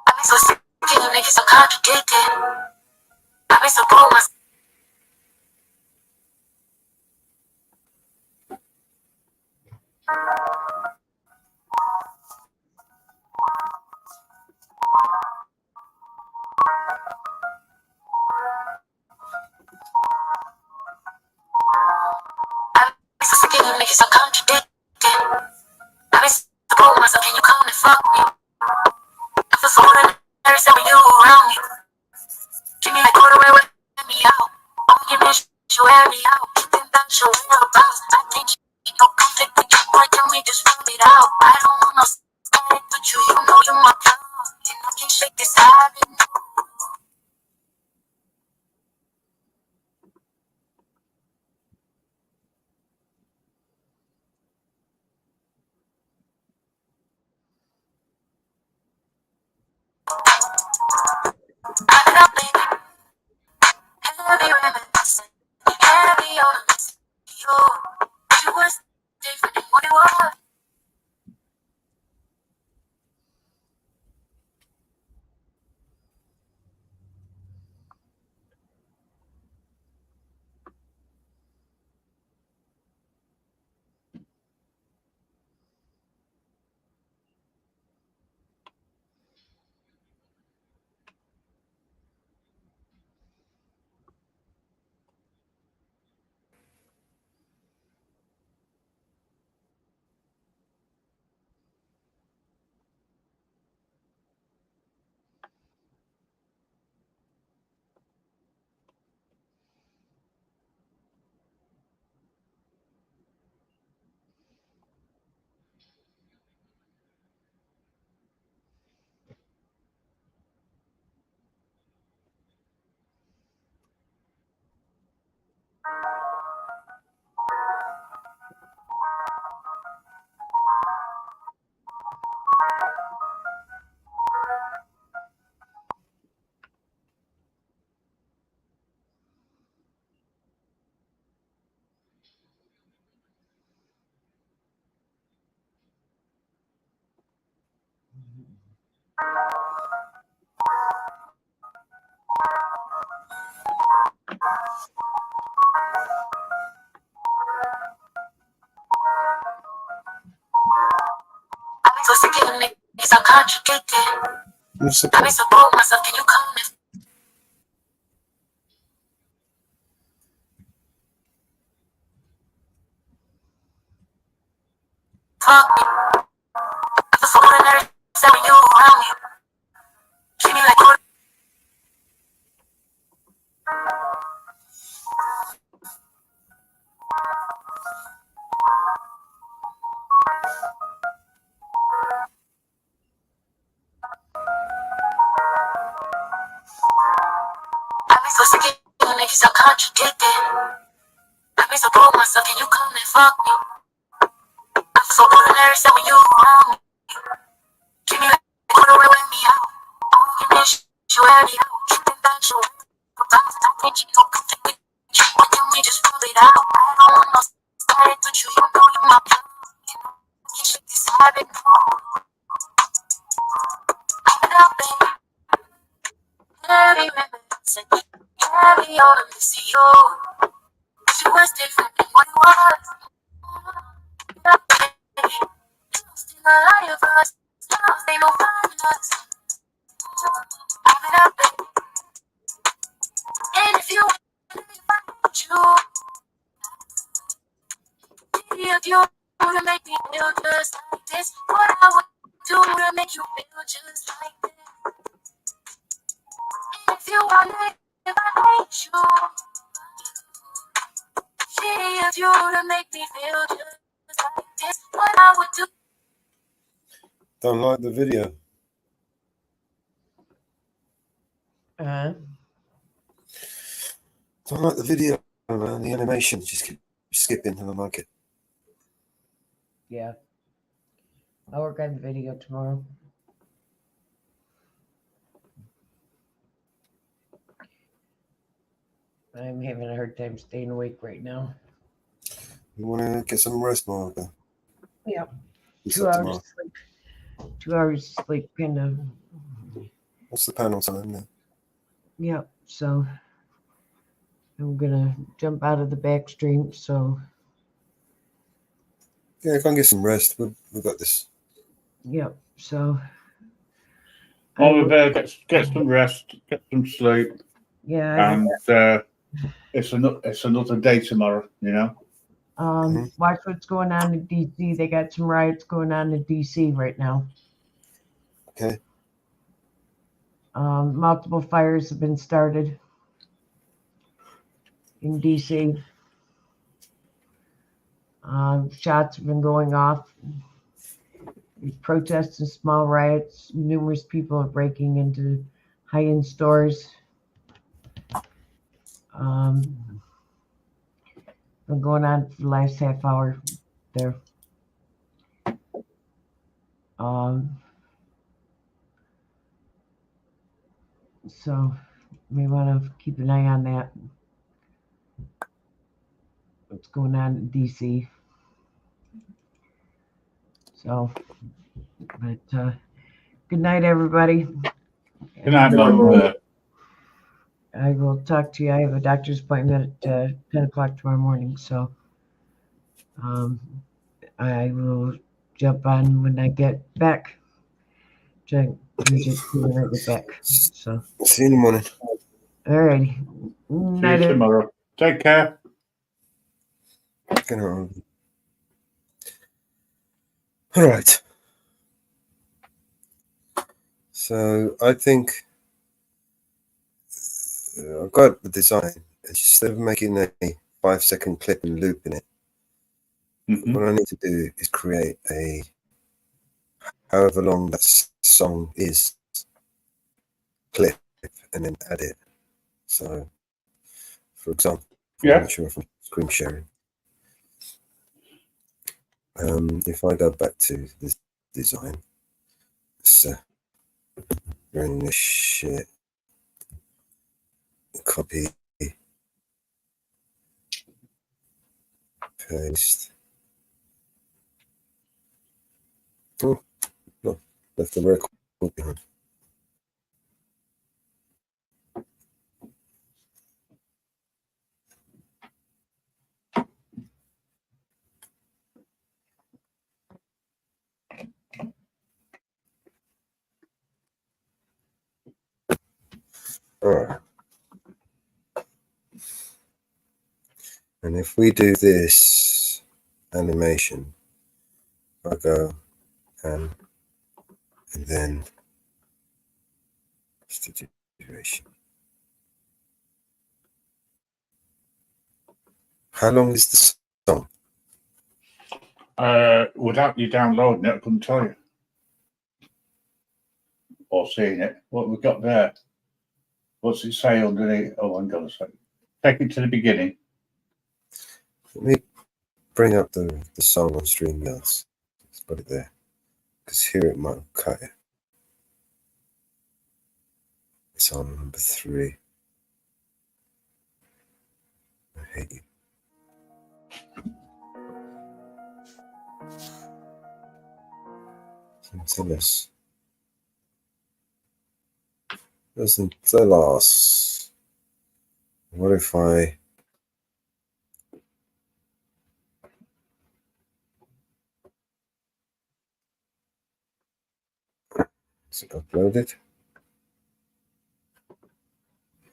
I be so sick of you niggas so contradicting. I be so broke myself. I be so sick of you niggas so contradicting. I be so broke myself, can you come and fuck me? I feel so ordinary when you around me. Treat me like go away, wear me out. Give me you wear me out. Think that you're real about. I think No conflict with your boy, can we just rub it out? I don't want no static with you, you know you're my plug. And I can't shake this habit. Back it up, baby. Heavy reminiscing, heavy on the list. You was different than what it was. I be so sick of them niggas, I'm contradicted. I be so bold myself, can you come and fuck me? I feel so ordinary, except when you around me. Treat me like you. I be so sick of them niggas, I'm contradicted. I be so bold myself, can you come and fuck me? I feel so ordinary, except when you around me. Treat me like you wanna wear me out. Give me shit, you wear me out. Keeping that you I think you don't conflict with you. Why can't we just rub it out? I don't want no static with you, you know you're my plug. Can't shake this habit, no. Back it up, baby. Heavy reminiscing, heavy on the list of you. She was different than what it was. Yeah, baby. Still a lie of us. Love ain't no fun in us. Back it up, baby. And if you want you, if you to make me feel just like this, what I would do to make you feel just like this. And if you want it, if I hate you, if you to make me feel just like this, what I would do. Don't like the video. Don't like the video, man. The animation just keep skipping. I don't like it. Yeah. I'll work on the video tomorrow. I'm having a hard time staying awake right now. You want to get some rest, Martha? Yeah. It's 2 up hours tomorrow. sleep. 2 hours sleep, kind of. What's the panel time then? Yeah. So I'm gonna jump out of the back stream. So Yeah, go and get some rest. We've got this. yeah. So Mama Bear, get some rest, get some sleep. Yeah. And it's another day tomorrow, you know. Watch what's going on in DC. They got some riots going on in DC right now. Okay. Multiple fires have been started in DC. Shots have been going off. Protests and small riots. Numerous people are breaking into high-end stores. Been going on for the last half hour there. So you may want to keep an eye on that. What's going on in DC. So, but good night, everybody. Good night, Mom. I will talk to you. I have a doctor's appointment at 10 o'clock tomorrow morning, so I will jump on when I get back. Get back. So see you in the morning. All righty. See you tomorrow. Take care. Good night. All right. So I think I've got the design. Instead of making a 5-second clip and looping it, what I need to do is create a however long that song is clip and then add it. So, for example, I'm not sure if I'm screen sharing. If I go back to this design, run this shit, copy, paste. Oh, no, left the record behind. All right. And if we do this animation, I go and then duration. How long is the song? Without you downloading it, I couldn't tell you. Or seeing it. What we've got there. What's it say underneath? Oh, I'm going to say. Take it to the beginning. Let me bring up the song on StreamYard. Let's put it there. Because here it might cut it. It's on number 3. I hate you. This doesn't tell us. What if I upload it?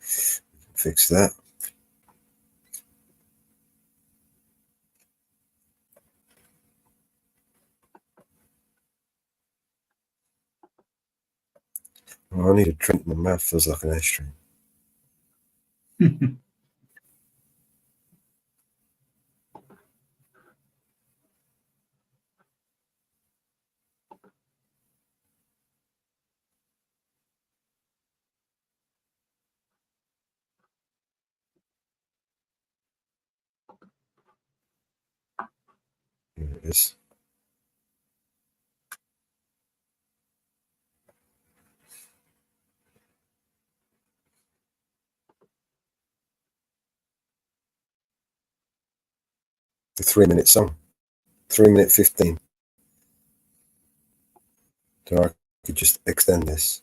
Fix that. Oh, I need a drink. My mouth feels like an ashtray. Here it is. The 3-minute song. 3 minute 15. So I could just extend this.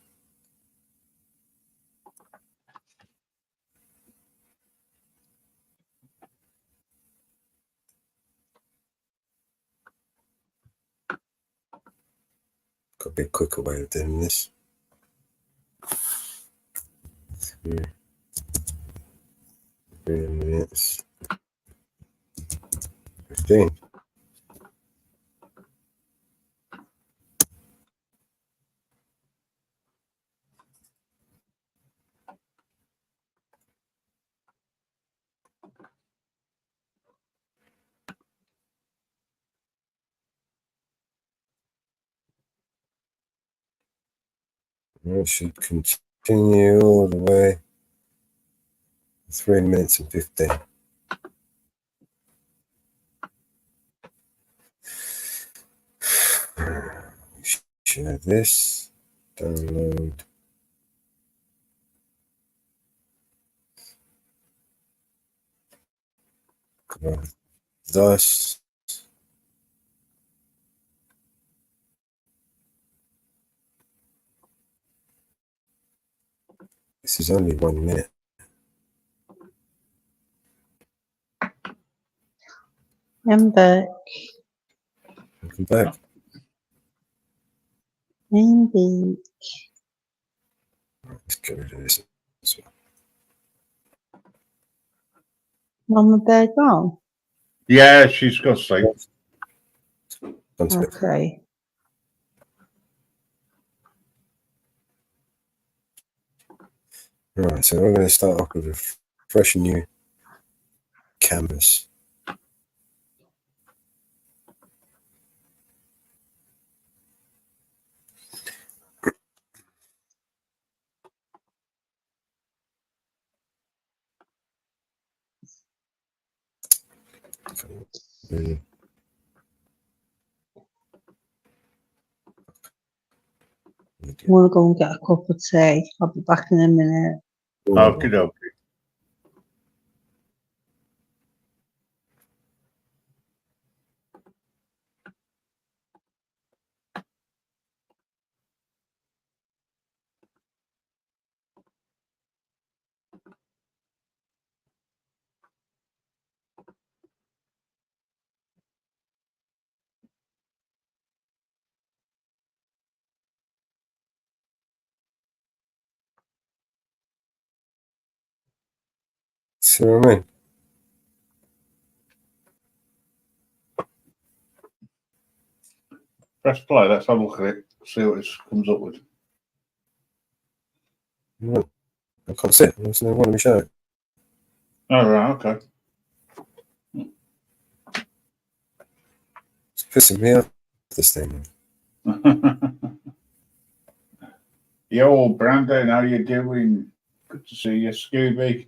Got a bit quicker way of doing this. 3 minutes 15. It should continue all the way. 3 minutes and 15. Share this. Download. Thus. This is only 1 minute. I'm back. Welcome back. I'm back. Let's get rid of this as well. Mama Bear gone? Yeah, she's got to sleep. Okay. Right, so we're going to start off with a fresh and new canvas. I'm gonna go and get a cup of tea. I'll be back in a minute. Okie dokie. See what I mean? Press play. Let's have a look at it. See what it comes up with. No, I can't see it. There's no one to show it. All right. Okay. It's pissing me off, this thing. Yo, Brandon, how you doing? Good to see you, Scooby.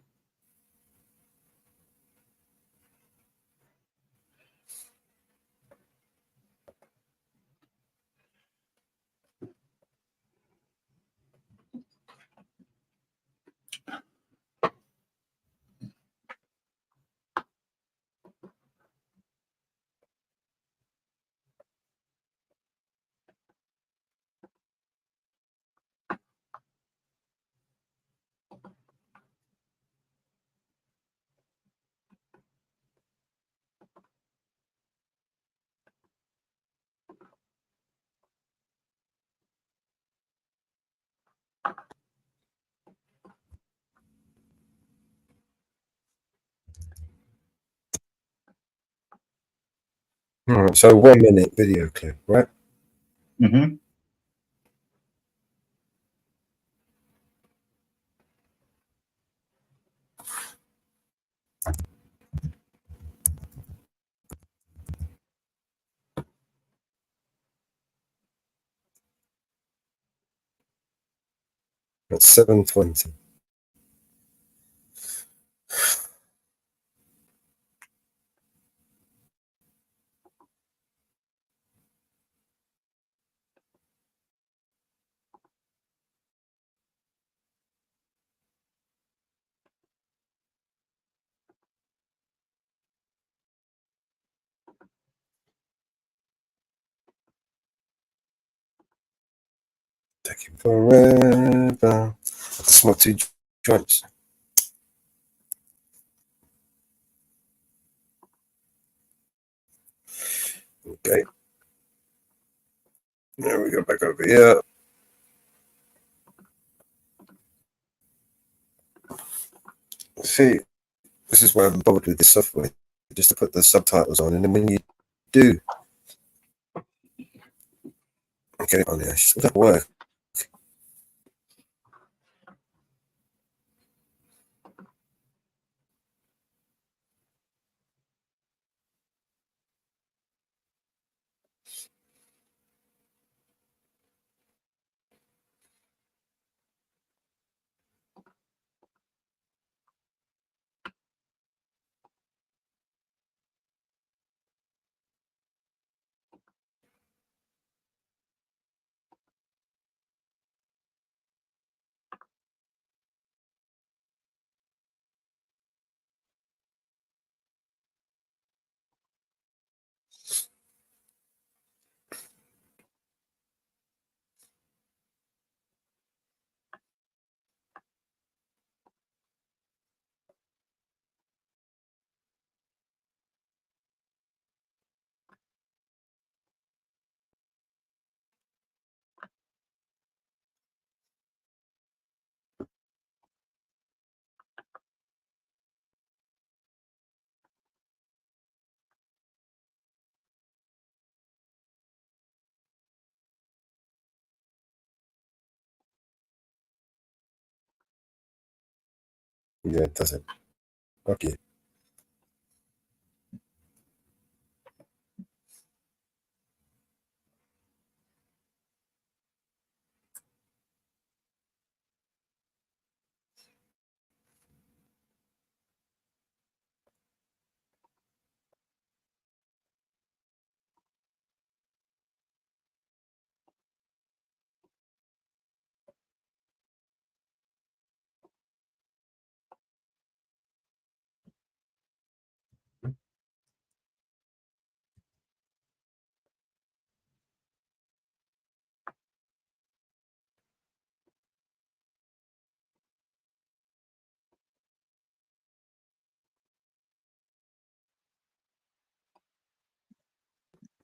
All right, so 1 minute video clip, right? Mm-hmm. At 7:20. Taking forever. I can smoke 2 joints. Okay. Now we go back over here. See, this is why I'm bothered with this software, just to put the subtitles on, and then when you do get it on there, it just doesn't work. Yeah, it doesn't. Okay.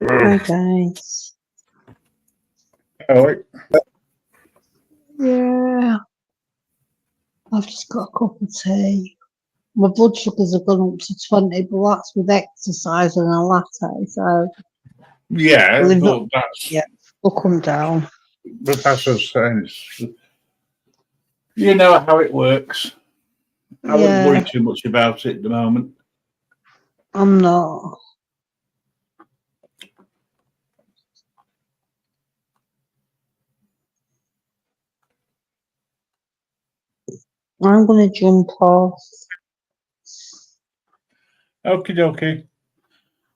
Hi guys. Oh, Yeah, I've just got a cup of tea. My blood sugars have gone up to 20, but that's with exercise and a latte, so yeah, well, they've but not that's yet. They'll come down. but that's what I'm saying. You know how it works. I wouldn't worry Yeah, too much about it at the moment. I'm not. I'm gonna jump off. Okie dokie.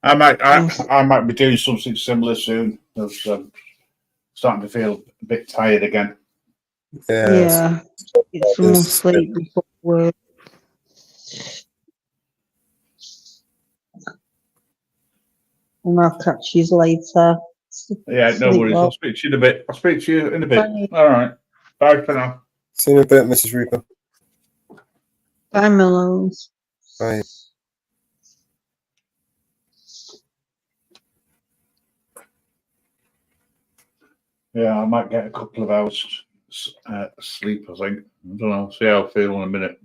I might be doing something similar soon. Because starting to feel a bit tired again. Yeah, get some more sleep before work. And I'll catch you later. Yeah, no Sleep worries. well. I'll speak to you in a bit. I'll speak to you in a bit. Bye. All right. Bye for now. See you in a bit, Mrs. Reaper. Bye, Mellows. Bye. Yeah, I might get a couple of hours sleep, I think. I don't know. See how I feel in a minute.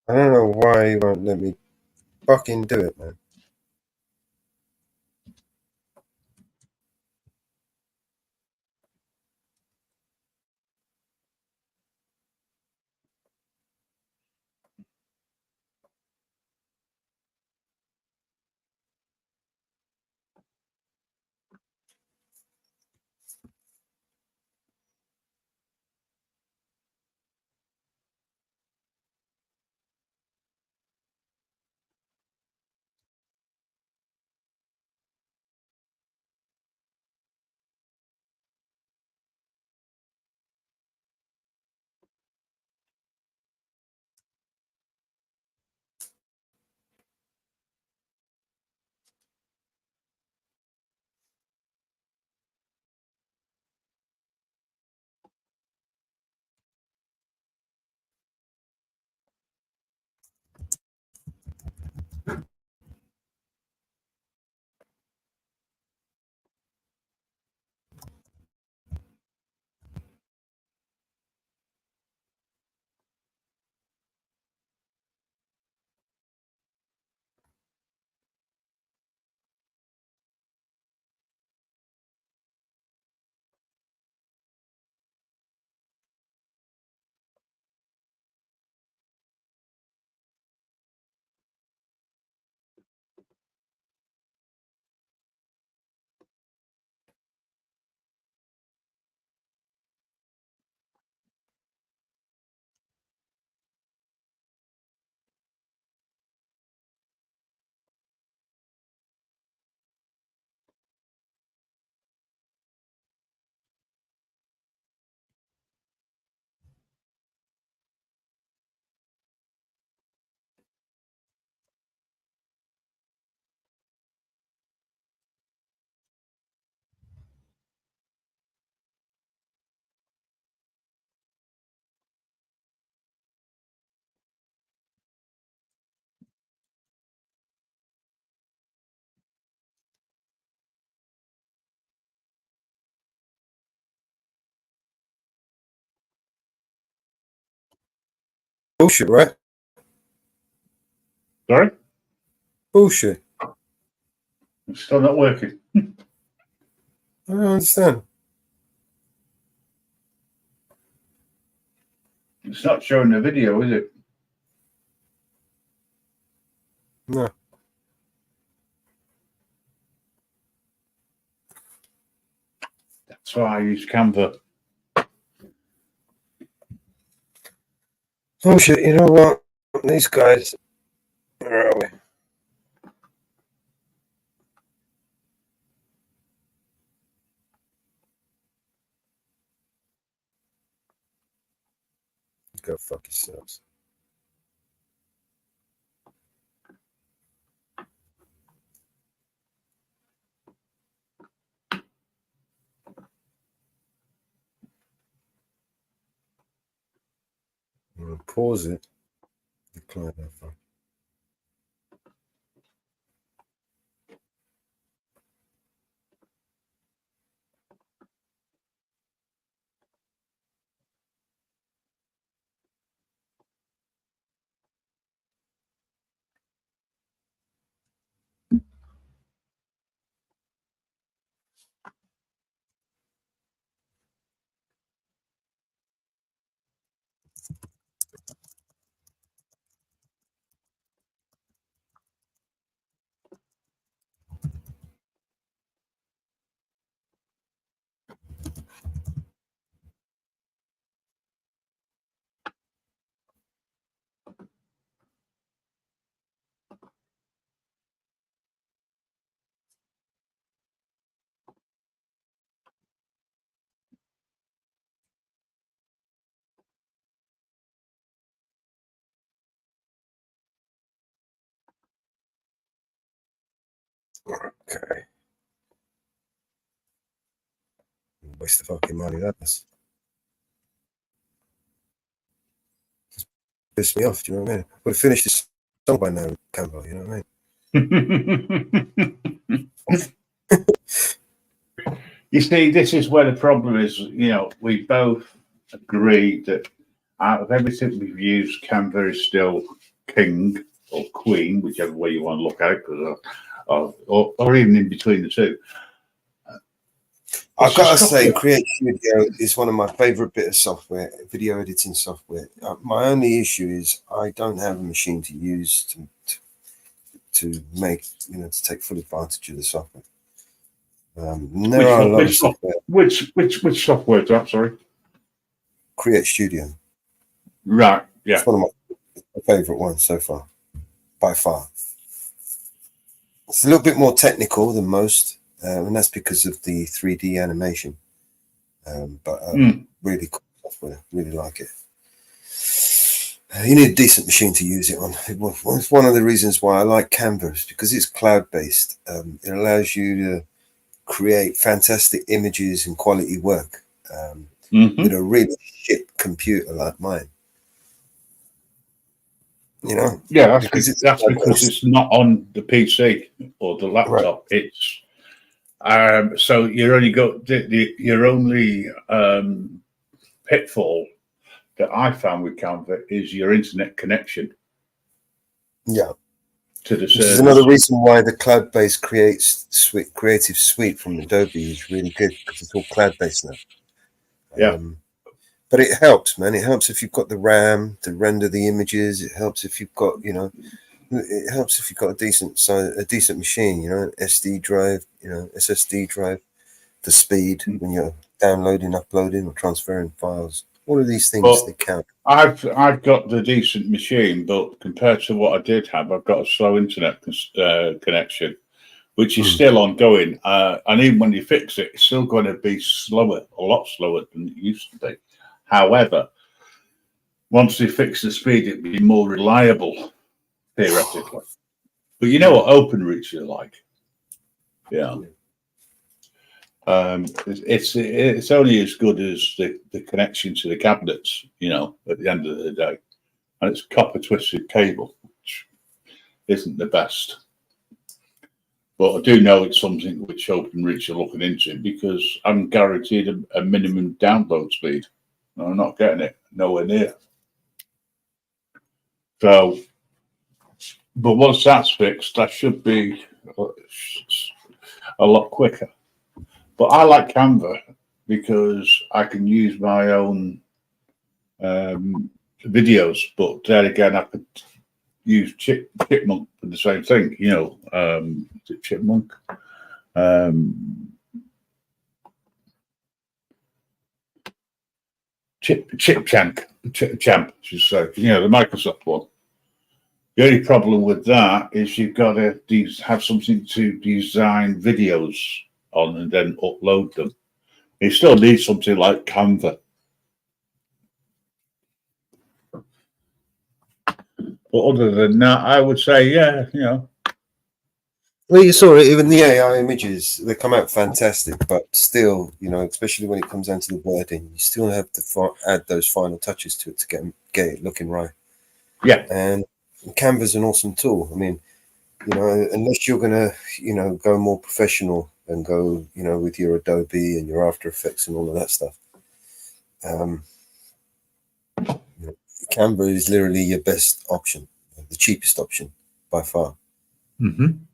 I don't know why you won't let me fucking do it, man. Bullshit, right? Sorry? Bullshit. It's still not working. I don't understand. It's not showing the video, is it? No. That's why I use Canva. Bullshit, you know what? These guys, where are we? Go fuck yourselves. I'm gonna pause it. Decline that phone. Okay. Waste the fucking money, that was. Just pissed me off, do you know what I mean? Would have finished this song by now, Canva, you know what I mean? You see, this is where the problem is. You know, we both agree that out of everything we've used, Canva is still king or queen, whichever way you want to look at it, or even in between the two. I've got to say, Create Studio is one of my favorite bit of software, video editing software. My only issue is I don't have a machine to use to make, you know, to take full advantage of the software. There are a lot of software. Which software is that? Sorry, Create Studio. Right. Yeah. It's one of my favorite ones so far, by far. It's a little bit more technical than most, and that's because of the 3D animation. Really cool software. Really like it. You need a decent machine to use it on. It's one of the reasons why I like Canva, because it's cloud-based. It allows you to create fantastic images and quality work with a really shit computer like mine. You know? Yeah, that's because it's not on the PC or the laptop. Right. It's so you're only got your only pitfall that I found with Canva is your internet connection. Yeah. To the service. This is another reason why the cloud-based Creative Suite from Adobe is really good, because it's all cloud-based now. Yeah. But it helps, man. It helps if you've got the RAM to render the images. It helps if you've got, you know, it helps if you've got a decent machine, you know, SD drive, you know, SSD drive, the speed when you're downloading, uploading, or transferring files. All of these things, they count. I've got the decent machine, but compared to what I did have, I've got a slow internet connection, which is still ongoing. And even when you fix it, it's still going to be slower, a lot slower than it used to be. However, once they fix the speed, it'd be more reliable, theoretically. But you know what OpenReach is like? Yeah. It's only as good as the connection to the cabinets, you know, at the end of the day. And it's copper twisted cable, which isn't the best. But I do know it's something which OpenReach are looking into, because I'm guaranteed a minimum download speed. And I'm not getting it nowhere near. So, but once that's fixed, that should be a lot quicker. But I like Canva because I can use my own videos. But then again, I could use Chipmunk for the same thing. You know, is it Chipmunk? Champ, should say. You know, the Microsoft one. The only problem with that is you've got to have something to design videos on and then upload them. You still need something like Canva. But other than that, I would say, yeah, you know. Well, you saw it, even the AI images, they come out fantastic, but still, you know, especially when it comes down to the wording, you still have to add those final touches to it to get it looking right. Yeah. And Canva's an awesome tool. I mean, you know, unless you're going to, you know, go more professional and go, you know, with your Adobe and your After Effects and all of that stuff. You know, Canva is literally your best option, the cheapest option by far. Mm-hmm.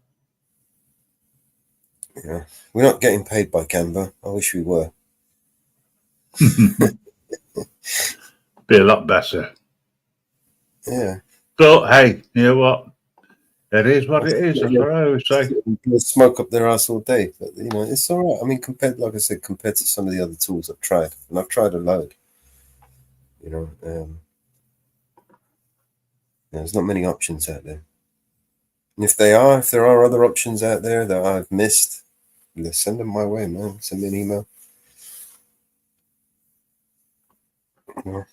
Yeah, we're not getting paid by Canva. I wish we were. Be a lot better. Yeah. But hey, you know what? It is what it is. That's what I always say. Smoke up their ass all day, but you know it's all right. I mean, like I said, compared to some of the other tools I've tried, and I've tried a load. You know, there's not many options out there. And if there are other options out there that I've missed, send them my way, man. Send me an email. You know,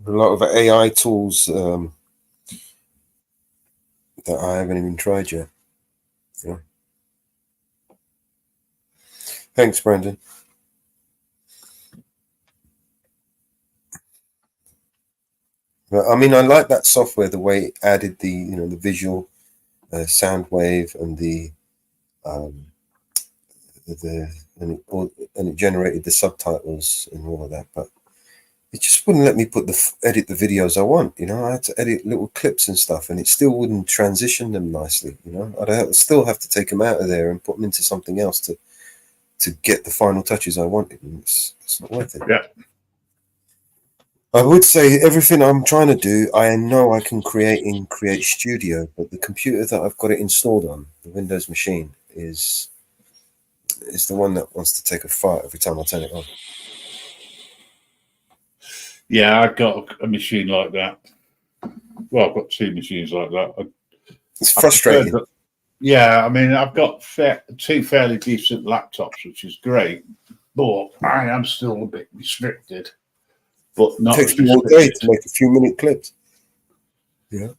a lot of AI tools that I haven't even tried yet. You know. Thanks, Brandon. But, I mean, I like that software, the way it added the, you know, the visual sound wave and and it generated the subtitles and all of that, but it just wouldn't let me edit the videos I want. You know, I had to edit little clips and stuff, and it still wouldn't transition them nicely. You know, I'd still have to take them out of there and put them into something else to get the final touches I wanted. And it's not worth it. Yeah. I would say everything I'm trying to do, I know I can create in Create Studio, but the computer that I've got it installed on, the Windows machine, is the one that wants to take a fart every time I turn it on. Yeah, I've got a machine like that. Well, I've got two machines like that. It's frustrating. Yeah, I mean, I've got two fairly decent laptops, which is great, but I am still a bit restricted. But not it takes me all day to make a few minute clips. Yeah.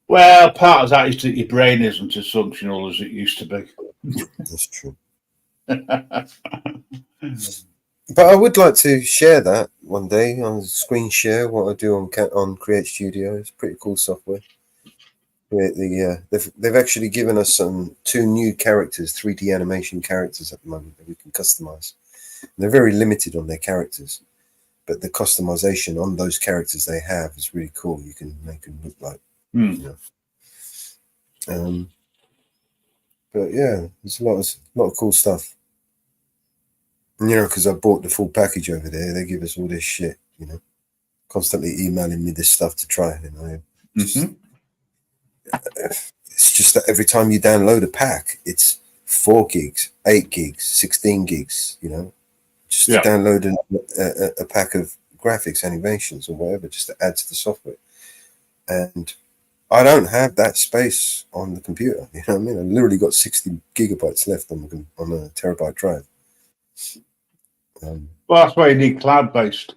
Well, part of that is that your brain isn't as functional as it used to be. That's true. But I would like to share that one day on screen share what I do on Create Studio. It's pretty cool software. They've actually given us two new characters, 3D animation characters at the moment that we can customize. And they're very limited on their characters, but the customization on those characters they have is really cool. You can make them look like, you know. But yeah, there's a lot of cool stuff. You know, because I bought the full package over there. They give us all this shit, you know, constantly emailing me this stuff to try. And it's just that every time you download a pack, it's 4 gigs, 8 gigs, 16 gigs, you know, just to download a pack of graphics, animations, or whatever, just to add to the software. And I don't have that space on the computer. You know what I mean? I've literally got 60 gigabytes left on a terabyte drive. Well, that's why you need cloud-based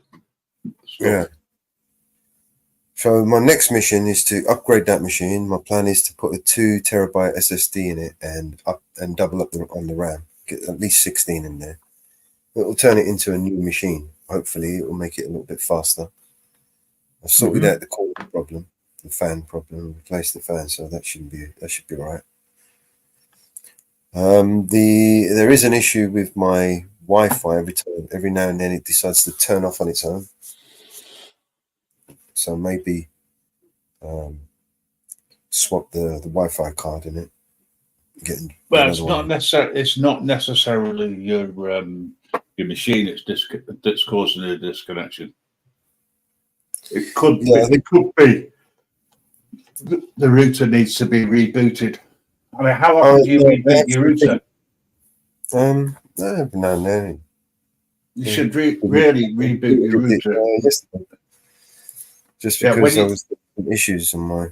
stuff. Yeah. So my next mission is to upgrade that machine. My plan is to put a 2 terabyte SSD in it and double up on the RAM. Get at least 16 in there. It will turn it into a new machine. Hopefully, it will make it a little bit faster. I've sorted out the cord problem, the fan problem, replaced the fan, so that should be all right. There is an issue with my Wi-Fi every now and then it decides to turn off on its own. So maybe swap the Wi-Fi card in it. Well, it's not necessarily. It's not necessarily your machine that's causing the disconnection. It could. Yeah, it could be the router needs to be rebooted. I mean, how often do you reboot your router? Every now and then. You should really reboot your router. Just because there was issues on my.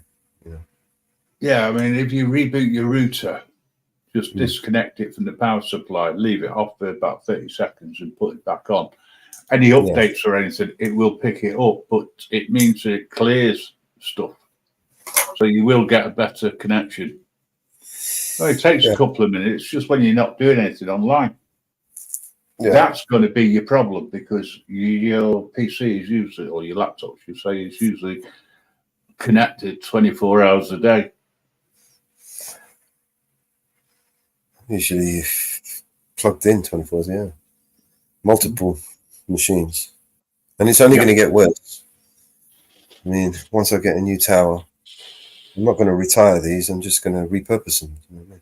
Yeah, I mean, if you reboot your router, just disconnect it from the power supply, leave it off for about 30 seconds and put it back on. Any updates or anything, it will pick it up, but it means that it clears stuff. So you will get a better connection. Well, it takes a couple of minutes just when you're not doing anything online. Yeah. That's going to be your problem because your PC is usually, or your laptop, you say, is usually connected 24 hours a day. Usually plugged in 24 hours, yeah. Multiple machines. And it's only going to get worse. I mean, once I get a new tower, I'm not going to retire these. I'm just going to repurpose them. You know what I mean?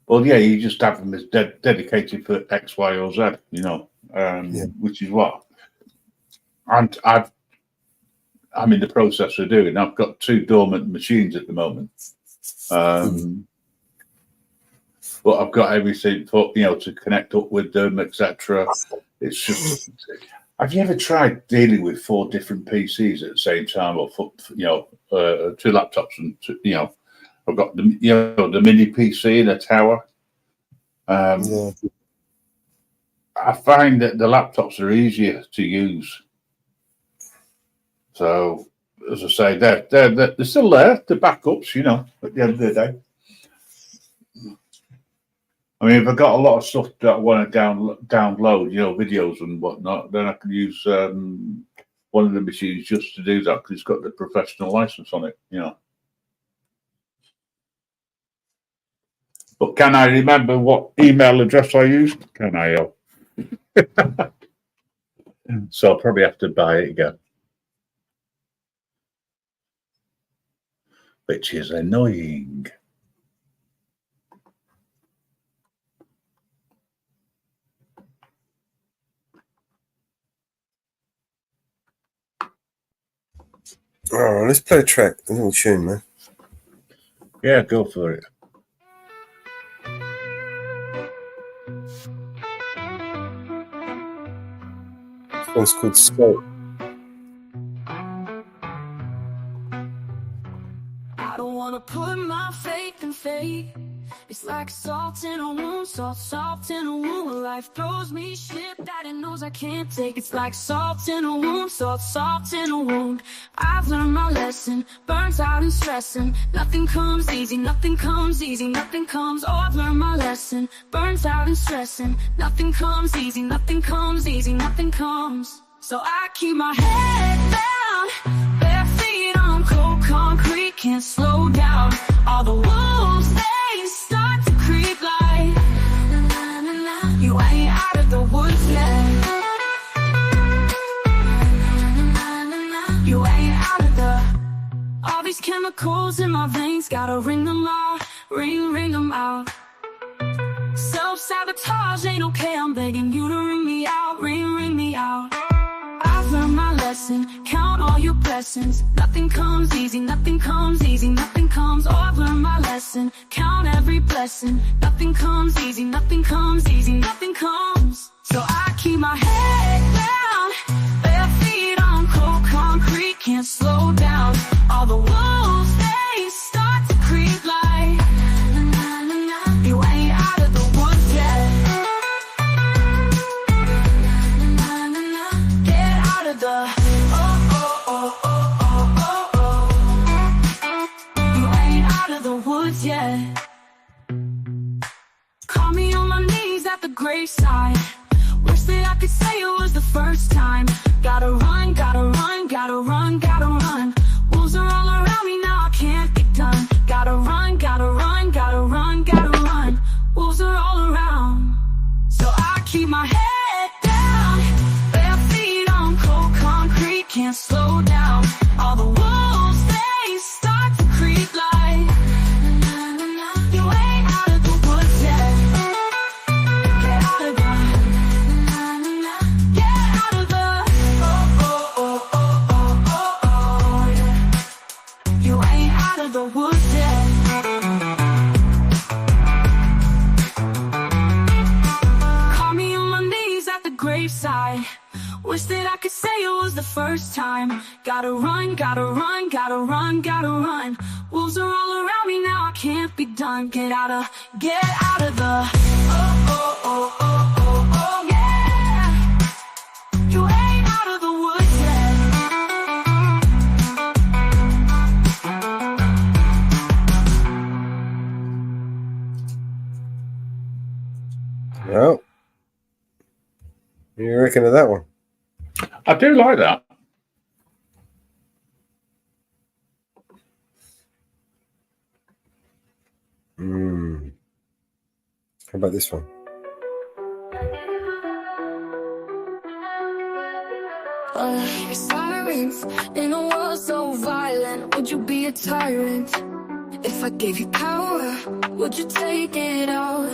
Well, yeah, you just have them as dedicated for X, Y, or Z, you know, which is what I'm in the process of doing. I've got 2 dormant machines at the moment. But I've got everything for, to connect up with them, etc. It's just, have you ever tried dealing with 4 different PCs at the same time, or 2 laptops and I've got the the mini PC in a tower. I find that the laptops are easier to use. So as I say, they're still there, the backups, at the end of the day. I mean, if I've got a lot of stuff that I want to download, videos and whatnot, then I can use one of the machines just to do that because it's got the professional license on it, But can I remember what email address I used? Can I? So I'll probably have to buy it again. Which is annoying. Oh, let's play a track, a little tune, man. Yeah, go for it. This one's called Scope. I don't wanna put my faith in fate. It's like salt in a wound, salt in a wound. Life throws me shit that it knows I can't take. It's like salt in a wound, salt in a wound. I've learned my lesson, burnt out and stressing. Nothing comes easy, nothing comes easy, nothing comes. Oh, I've learned my lesson, burnt out and stressing. Nothing comes easy, nothing comes easy, nothing comes. So I keep my head down, bare feet on cold concrete, can't slow down. All the wolves, they start to creep like you ain't out of the woods yet. You ain't out of the. All these chemicals in my veins, gotta ring them out, ring them out. Self-sabotage ain't okay, I'm begging you to ring me out, ring me out. I've learned my lesson, count all your blessings. Nothing comes easy, nothing comes easy, nothing comes. Oh, I've learned my lesson, count every blessing. Nothing comes easy, nothing comes easy, nothing comes. So I keep my head down, bare feet on cold concrete, can't slow down. All the wolves, they start to creep like you ain't out of the woods yet. Get out of the you ain't out of the woods yet. Call me on my knees at the graveside. Wish that I could say it was the first time. Gotta run, gotta run, gotta run, gotta run. Wolves are all around me now, I can't get done. Gotta run, gotta run, gotta run, gotta run. Wolves are all around. So I keep my head down, bare feet on cold concrete, can't slow down. safe side. Wish that I could say it was the first time. Gotta run, gotta run, gotta run, gotta run. Wolves are all around me now, I can't be done. Get out of the oh, yeah. You ain't out of the woods yet. Well, what do you reckon of that one? I do like that. How about this one? Sirens in a world so violent, would you be a tyrant? If I gave you power, would you take it all?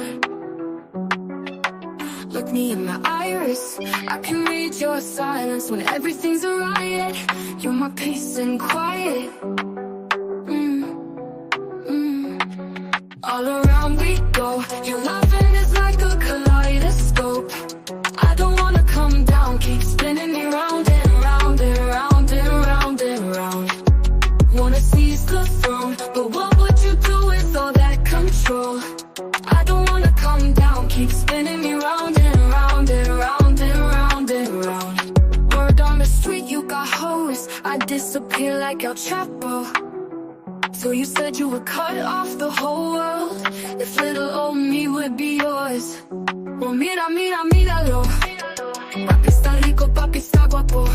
Look me in my iris, I can read your silence when everything's a riot. You're my peace and quiet. All around we go, your loving is like a kaleidoscope. I don't wanna come down, keep spinning me round and round and round and round and round. Wanna seize the throne, but what would you do with all that control? I don't wanna come down, keep spinning me round and round and round and round and round. Word on the street, you got hoes, I disappear like El Chapo. So you said you would cut off the whole world if little old me would be yours. Well, mira, mira, míralo. Papi está rico, papi está guapo.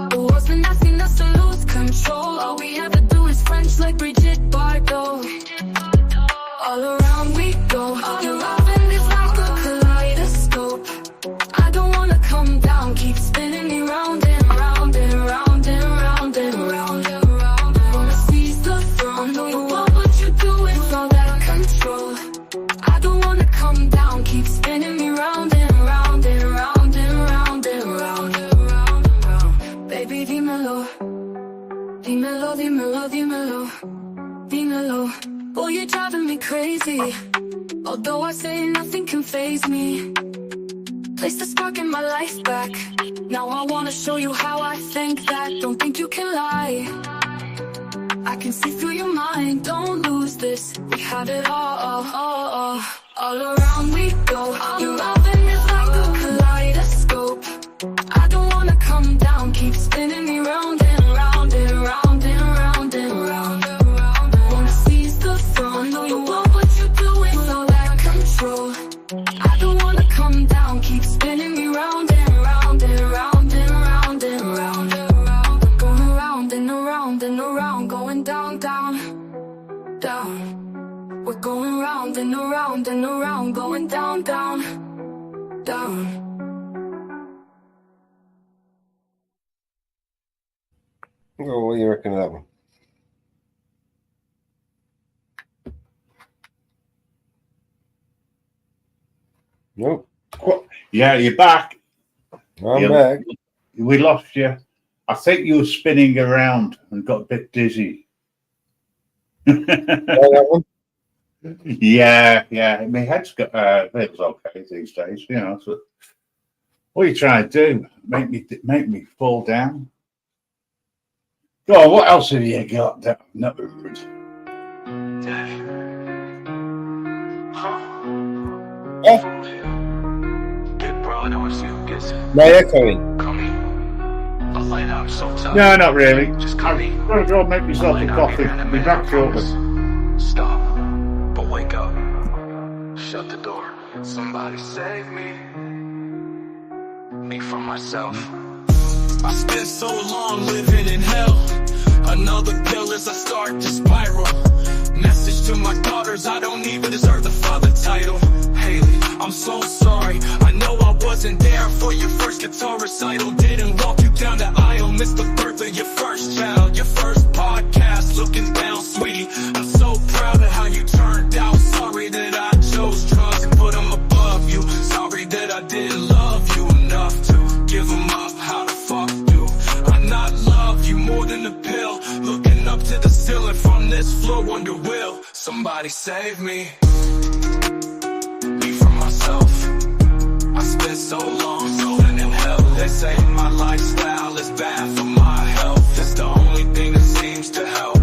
The world's been asking us to lose control. All we ever do is French like Brigitte Bardot. All around we go, your loving is like a kaleidoscope. I don't wanna come down, keep spinning me round and round and round and round and round. Wanna seize the throne, what would you do with all that control? I don't wanna come down, keep spinning me round and round and round and round and round. Baby, dímelo, dímelo, dímelo, dímelo, dímelo. Boy, you're driving me crazy. Although I say nothing can faze me. Place the spark in my life back. Now I wanna show you how I think that. Don't think you can lie. I can see through your mind. Don't lose this. We had it all. All around we go. Your loving is like a kaleidoscope. I don't wanna come down. Keep spinning me round and round and round and round and round. Wanna seize the throne. What would you do with all that control? I don't wanna come down. Keep spinning me round and round and round and round and round. Going around and around and around. Going down, down, down. We're going round and around and around. Going down, down, down. Well, what do you reckon of that one? Nope. Yeah, you're back. I'm back. We lost you. I think you were spinning around and got a bit dizzy. That one? Yeah. My head's got it's okay these days, you know. So what are you trying to do? Make me fall down? Go on, what else have you got that I've not heard? My echoing. No, not really. Just I've got to go and make myself a coffee. I'll be back shortly. Stop, but wake up. Shut the door. Somebody save me. Me from myself. I spent so long living in hell. Another pill as I start to spiral. Message to my daughters, I don't even deserve the father title. Haley, I'm so sorry. I know I wasn't there for your first guitar recital. Didn't walk you down the aisle. Missed the birth of your first child. Your first podcast, looking down, sweetie. I'm so proud of how you turned out. Sorry that I chose drugs and put them above you. Sorry that I didn't love you enough to give them up. How the fuck do I not love you more than a pill? Looking up to the ceiling from this floor, wonder will somebody save me? Me from myself. I spent so long floating in hell. They say my lifestyle is bad for my health. It's the only thing that seems to help.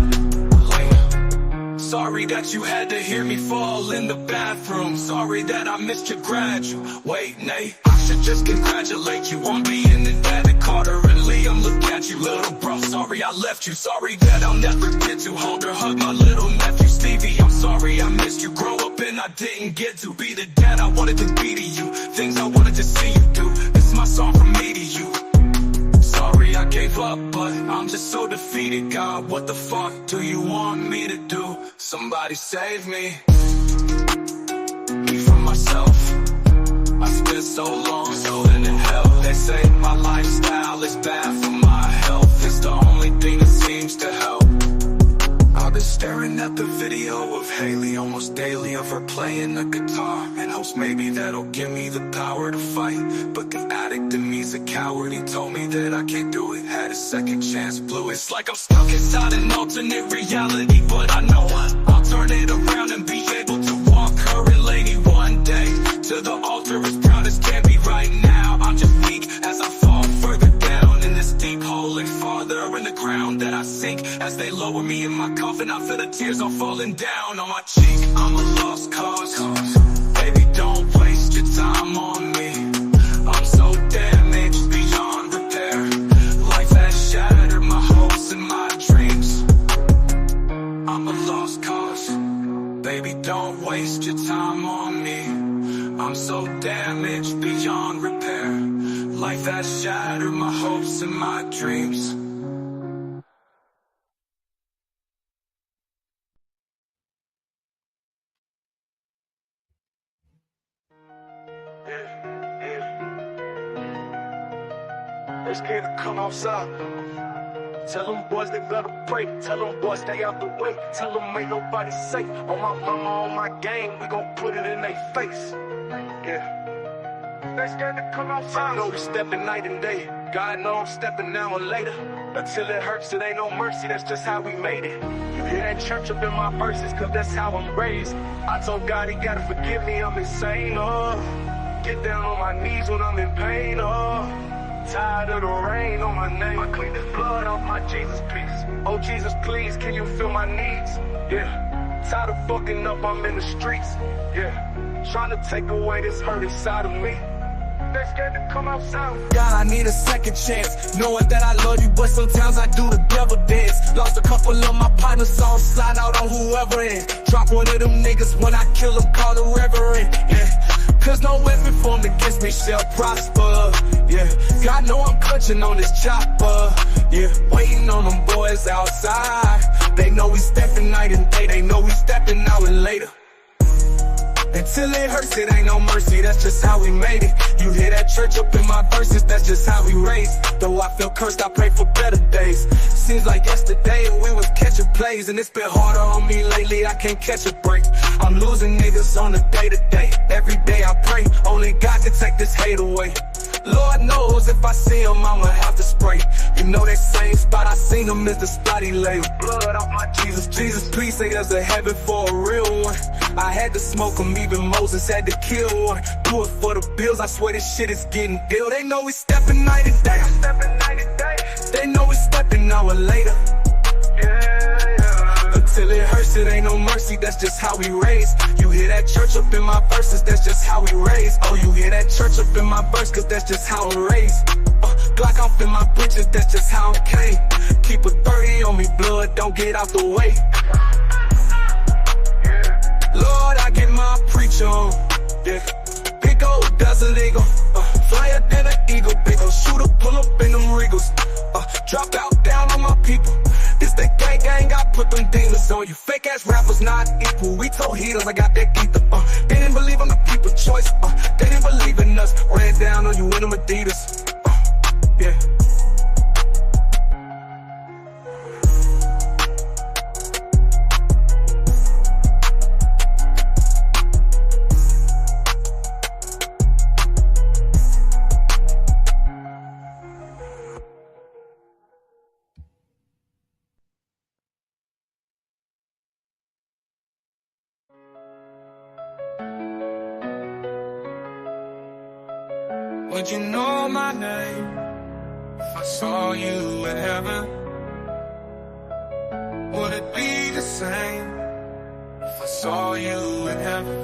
Sorry that you had to hear me fall in the bathroom. Sorry that I missed your graduate, Nate. I should just congratulate you on being the dad that Carter and Liam. Look at you, little bro. Sorry I left you. Sorry that I'll never get to hold or hug my little nephew Stevie. I'm sorry I missed you. Grow up and I didn't get to be the dad I wanted to be to you. Things I wanted to see you do. This is my song from me to you. Sorry I gave up, but I'm just so defeated. God, what the fuck do you want me to do? Somebody save me from myself. I spent so long floating in hell. They say my lifestyle is bad for my health. It's the only thing that seems to help. I've been staring at the video of Haley almost daily, of her playing the guitar, in hopes maybe that'll give me the power to fight. But the addict in me's a coward. He told me that I can't do it. Had a second chance, blew it. It's like I'm stuck inside an alternate reality, but I know I'll turn it around and be able to walk her and Lady one day to the altar as proud as can be. Right now I'm just weak as I fall further down in this deep hole and farther in the ground that I sink. As they lower me in my coffin, I feel the tears all falling down on my cheek. I'm a lost cause. Baby, don't waste your time on me. I'm so damaged beyond repair. Life has shattered my hopes and my dreams. I'm a lost cause. Baby, don't waste your time on me. I'm so damaged beyond repair. Life has shattered my hopes and my dreams. They scared to come outside. Tell them boys they better pray. Tell them boys stay out the way. Tell them ain't nobody safe. On my mama, on my gang, we gon' put it in their face. Yeah. They scared to come outside. I know we stepping night and day. God know I'm stepping now or later. Until it hurts, it ain't no mercy. That's just how we made it. You hear that church up in my verses, cause that's how I'm raised. I told God he gotta forgive me, I'm insane, oh. Get down on my knees when I'm in pain, oh. Tired of the rain on my name. I clean this blood off my Jesus, please. Oh Jesus, please, can you feel my needs? Yeah. Tired of fucking up, I'm in the streets. Yeah. Trying to take away this hurt inside of me. They scared to come outside. God, I need a second chance. Knowing that I love you, but sometimes I do the devil dance. Lost a couple of my partners, so I'll slide out on whoever in. Drop one of them niggas when I kill them, call the reverend. Yeah. Cause no weapon formed against me shall prosper. Yeah, God know I'm clutching on this chopper. Yeah, waiting on them boys outside. They know we stepping night and day. They know we stepping out and later. Until it hurts, it ain't no mercy, that's just how we made it. You hear that church up in my verses, that's just how we raised. Though I feel cursed, I pray for better days. Seems like yesterday we was catching plays, and it's been harder on me lately, I can't catch a break. I'm losing niggas on a day-to-day. Every day I pray, only God can take this hate away. Lord knows if I see him, I'ma have to spray. You know that same spot I seen him is the spot he lay. Blood off my Jesus, Jesus, please say there's a heaven for a real one. I had to smoke him, even Moses had to kill one. Do it for the bills, I swear this shit is getting ill. They know we stepping night and day. They know we stepping an hour later. Until it hurts, it ain't no mercy, that's just how we raised. You hear that church up in my verses, that's just how we raised. Oh, you hear that church up in my verse, cause that's just how I'm raised. Glock off in my britches, that's just how I came. Keep a 30 on me, blood, don't get out the way. Lord, I get my preach on. Yeah. Big old Desert Eagle, flyer than an eagle. Big old shooter, pull up in them Regals. Drop out down on my people. This the gang, I put them demons on you. Fake ass rappers not equal. We told heaters I got that ether. They didn't believe I'm the people's choice. They didn't believe in us. Ran down on you in them Adidas. Yeah. Would you know my name if I saw you in heaven? Would it be the same if I saw you in heaven?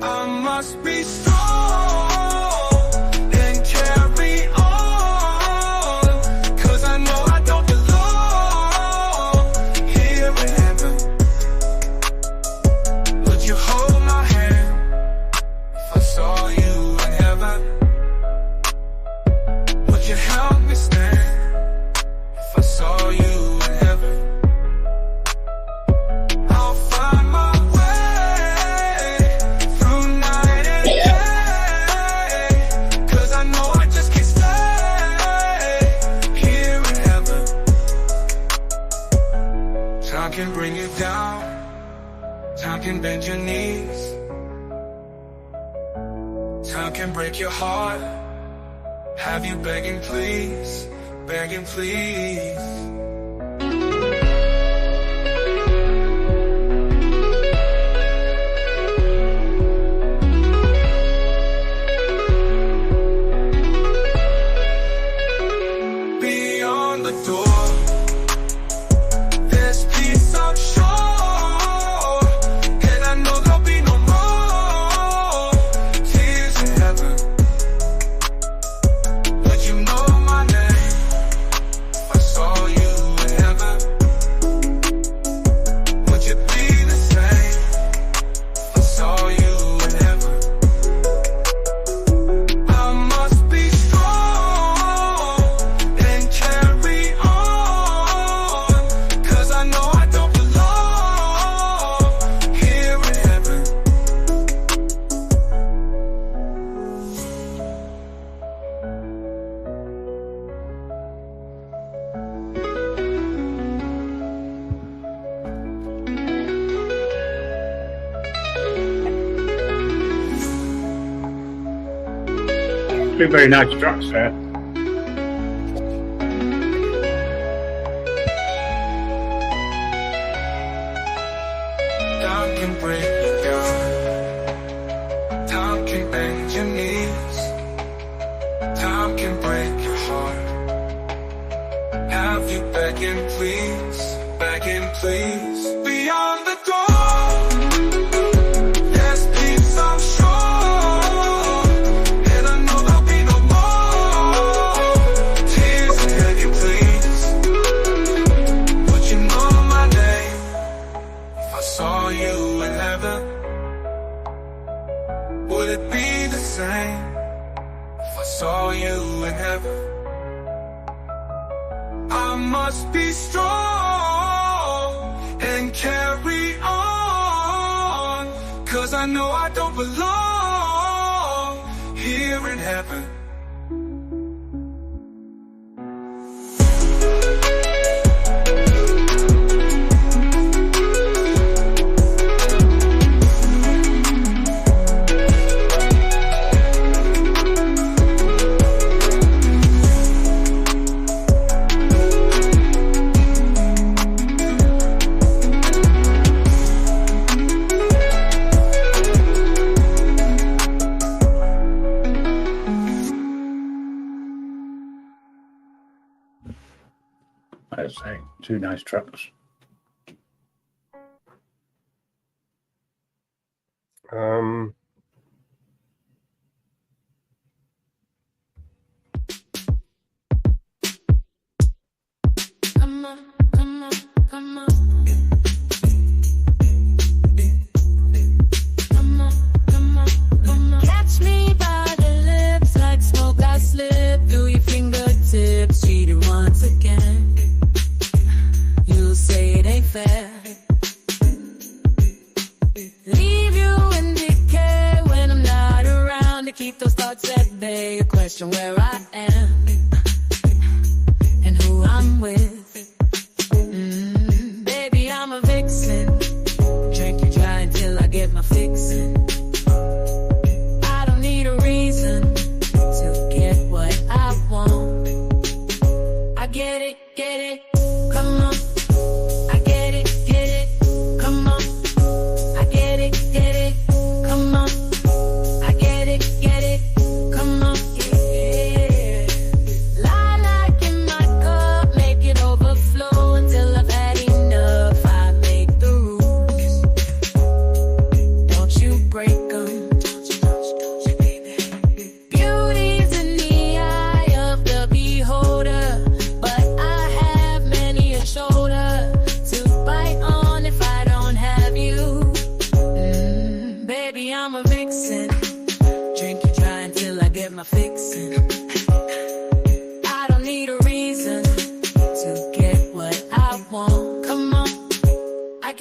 I must be strong and carry on, 'cause I know I don't belong here in heaven. Would you hold my hand if I saw you in heaven? Would you help me stand if I saw you in heaven? I'll find my way through night and day, 'cause I know I just can't stay here in heaven. Time can bring you down, time can bend your knees, time can break your heart, have you begging please, begging please. Beyond the door, there's peace I'm sure, and I know there'll be no more tears in heaven. Would you know my name if I saw you in heaven? Would you be the same if I saw you in heaven? I must be strong and carry on, 'cause I know I don't belong here in heaven. Two very nice trucks there. Time can break you down, time can bend your knees, time can break your heart, have you begging please, begging please. Beyond the door, there's peace I'm sure, and I know there'll be no more tears and begging please. Would you know my name if I saw you in heaven? Would it be the same if I saw you in heaven? I must be strong and carry on, 'cause I know I don't belong here in heaven. Let's say two nice trucks. Come on, come on, come on. Come on, come on, come on. Catch me by the lips like smoke I slip through your fingertips. Cheated once again. You say it ain't fair. Leave you in decay when I'm not around to keep those thoughts at bay. You question where I am and who I'm with. Baby, I'm a vixen. Drink you dry until I get my fixin'. I don't need a reason to get what I want. I get it, come on. I get it, come on. I get it, come on. I get it,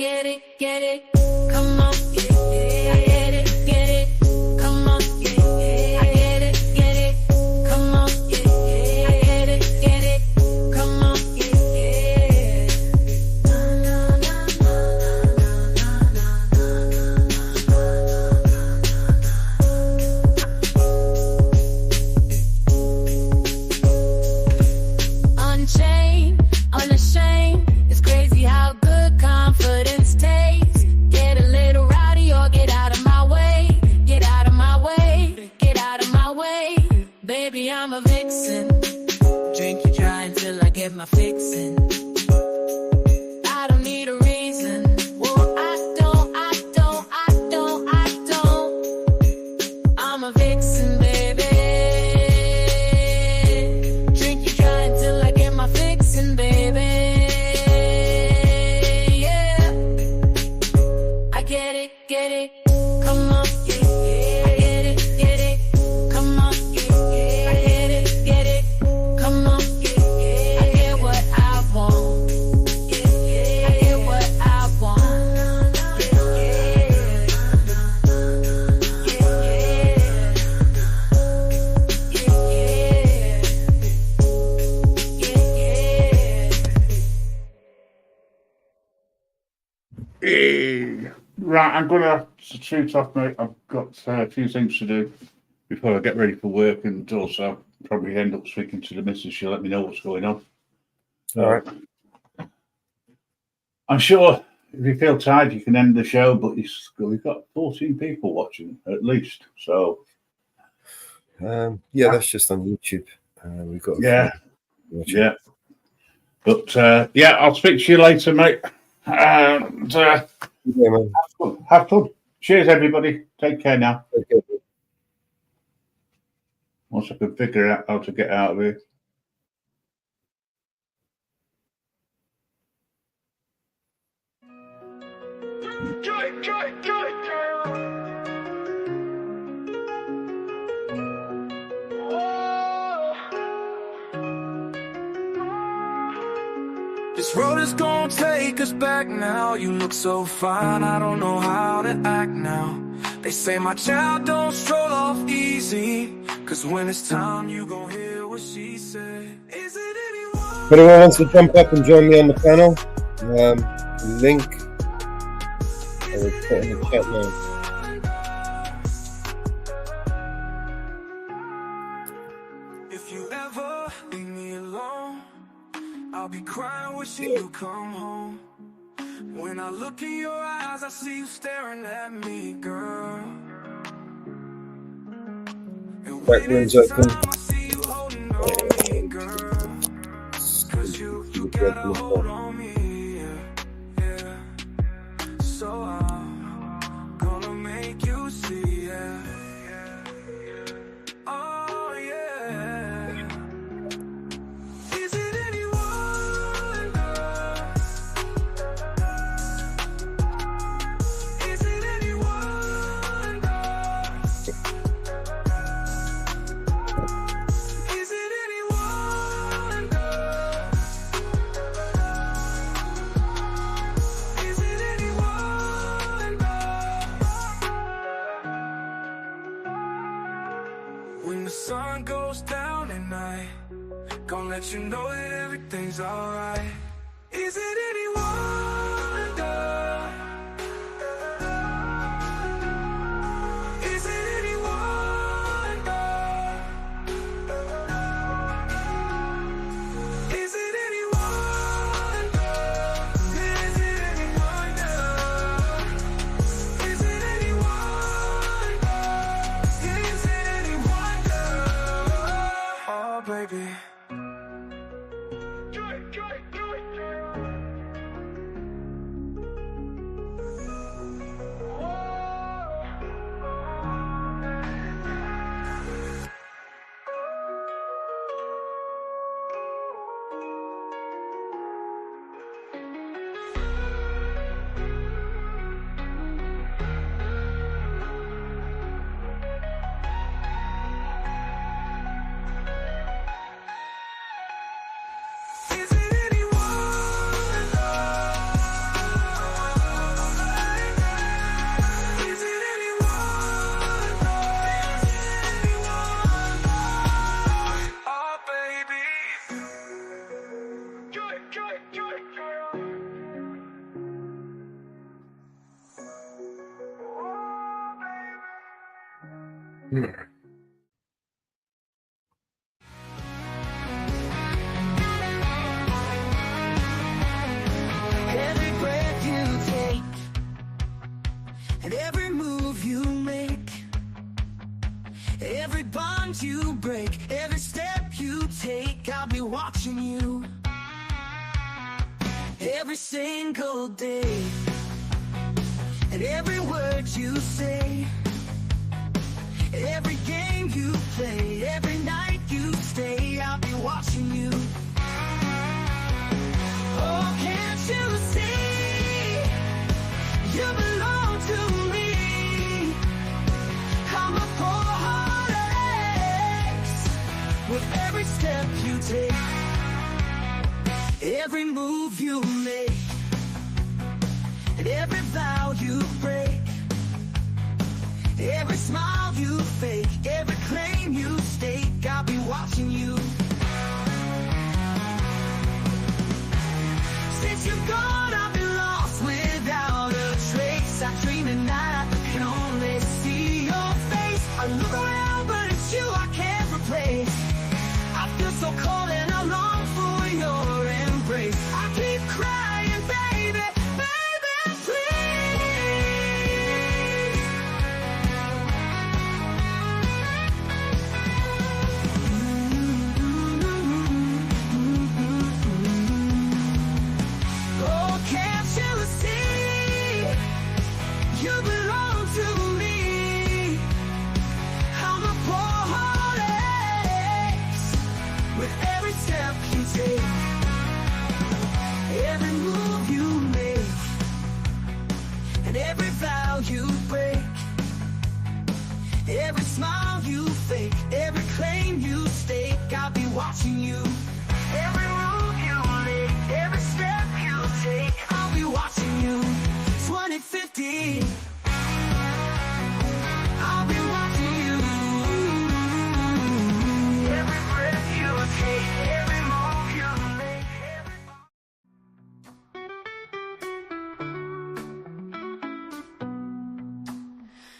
get it, get it. Come on, yeah, yeah. I get it, get it. Come on, yeah, yeah. I get it, get it. Come on, yeah, yeah. I get it, get it. Come on, yeah, yeah. Na na na na Unchained, unashamed. It's crazy how good confidence tastes. Get a little rowdy or get out of my way. Get out of my way. Get out of my way. Baby, I'm a vixen. Drink you dry until I get my fixin'. I don't need a reason. Well, I don't. I'm a vixen, baby. Drink you dry until I get my fixin', baby. Yeah. I get it, get it. Come on, yeah, yeah. I get it, get it. Come on, yeah, yeah. I get it, get it. Come on, yeah, yeah. I get what I want. Yeah, yeah. I get what I want. Yeah, yeah. Right, I'm going to have to shoot off, mate. I've got a few things to do before I get ready for work, and also probably end up speaking to the missus. She'll let me know what's going on. All right. I'm sure if you feel tired, you can end the show, but we've got 14 people watching at least. So, yeah, that's just on YouTube. We've got yeah. But yeah, I'll speak to you later, mate. And yeah, man. Have fun. Cheers, everybody. Take care now. Okay. Once I can figure out how to get out of here. This road is gonna take us back now. You look so fine, I don't know how to act now. They say my child don't stroll off easy, cause when it's time you gon' hear what she said. Is it anyone? If anyone wants to jump up and join me on the panel, link I will put in the chat now. If you ever leave me alone, I'll be crying wishing you come home. When I look in your eyes, I see you staring at me, girl. Back room's open. I see you holding on me, girl. Cause you got a hold on me, yeah. So I'm gonna make you see, yeah. Oh, yeah. Is it anyone, girl? Is it anyone, girl? Is it anyone, girl? Is it anyone, girl? When the sun goes down at night, gonna let you know that everything's alright. Is it anyone, girl? Is it anyone, girl? Is it anyone, girl? Is it anyone, girl? Is it anyone, girl? Is it anyone, girl? Oh, baby. Every breath you take and every move you make, every bond you break, every step you take, I'll be watching you every single day. And every word you say, every game you play, every night you stay, I'll be watching you. Oh, can't you see? You belong to me. I'm a poor heartaches with every step you take, every move you make, and every vow you break, every smile you fake, every claim you stake, I'll be watching you. Since you've gone, I've been lost without a trace. I dream at night, I can only see your face. I look around, but it's you I can't replace. I feel so cold and I long for your embrace. I keep crying, baby, baby, please. Oh, can't you see? You belong to me. I'm a poor heartaches with every step you take, every move you make, and every vow you break, every smile you fake, every claim you stake, I'll be watching you. Every move you make, every step you take, I'll be watching you. 2050, I'll be watching you. Every breath you take, every move you make.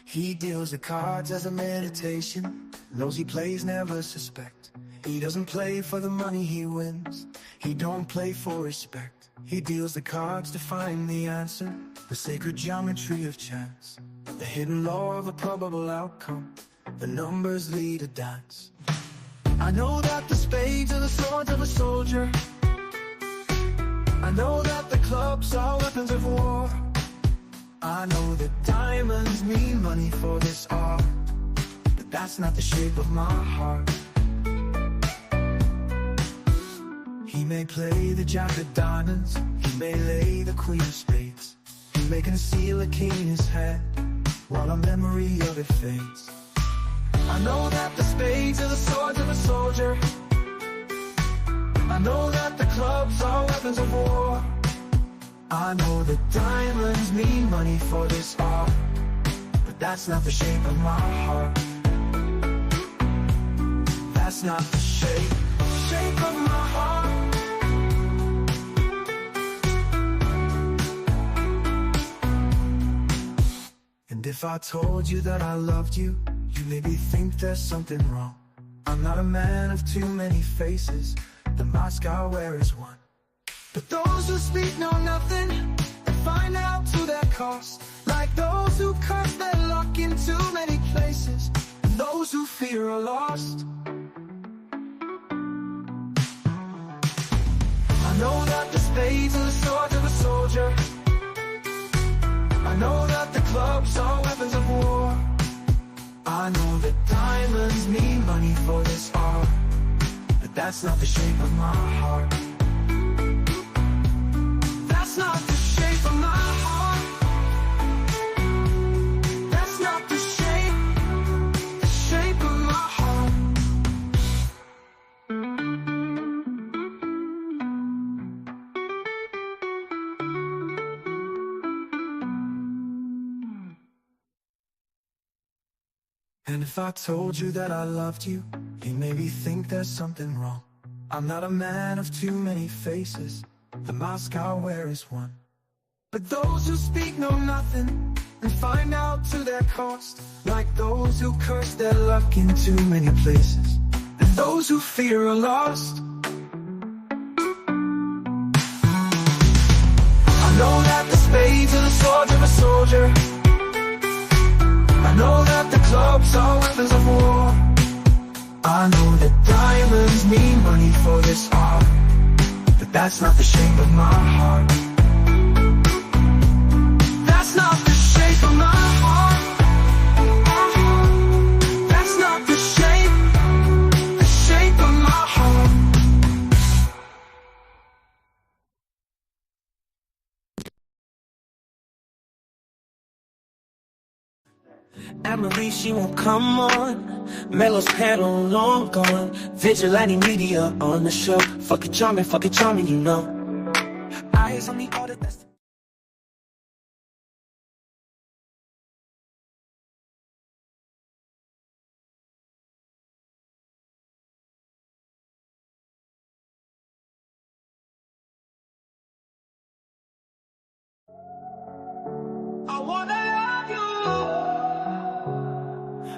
He deals the cards as a meditation. Those he plays never suspect. He doesn't play for the money he wins. He don't play for respect. He deals the cards to find the answer, the sacred geometry of chance, the hidden law of a probable outcome. The numbers lead a dance. I know that the spades are the swords of a soldier. I know that the clubs are weapons of war. I know that diamonds mean money for this art, but that's not the shape of my heart. He may play the jack of diamonds, he may lay the queen of spades. He may conceal a king in his head, while a memory of it fades. I know that the spades are the swords of a soldier. I know that the clubs are weapons of war. I know that diamonds mean money for this art, but that's not the shape of my heart. That's not the shape of my heart. And if I told you that I loved you, you maybe think there's something wrong. I'm not a man of too many faces, the mask I wear is one. But those who speak know nothing and find out to their cost, like those who curse their luck in too many places, and those who fear are lost. I know that the spades are the swords of a soldier. I know that the clubs are weapons of war. I know that diamonds mean money for this art, but that's not the shape of my heart. That's not the shape of my heart. That's not the shape of my heart. And if I told you that I loved you, you maybe think there's something wrong. I'm not a man of too many faces, the mask I wear is one. But those who speak know nothing and find out to their cost. Like those who curse their luck in too many places, and those who fear are lost. I know that the spades are the swords of a soldier. I know that the clubs are weapons of war. I know that diamonds mean money for this art, but that's not the shape of my heart. That's not the shape of my heart. That's not the shape of my heart. Emily, she won't come on. Melo's panel long gone. Vigilante media on the show. Fuck it charming, you know. Eyes on the order, that's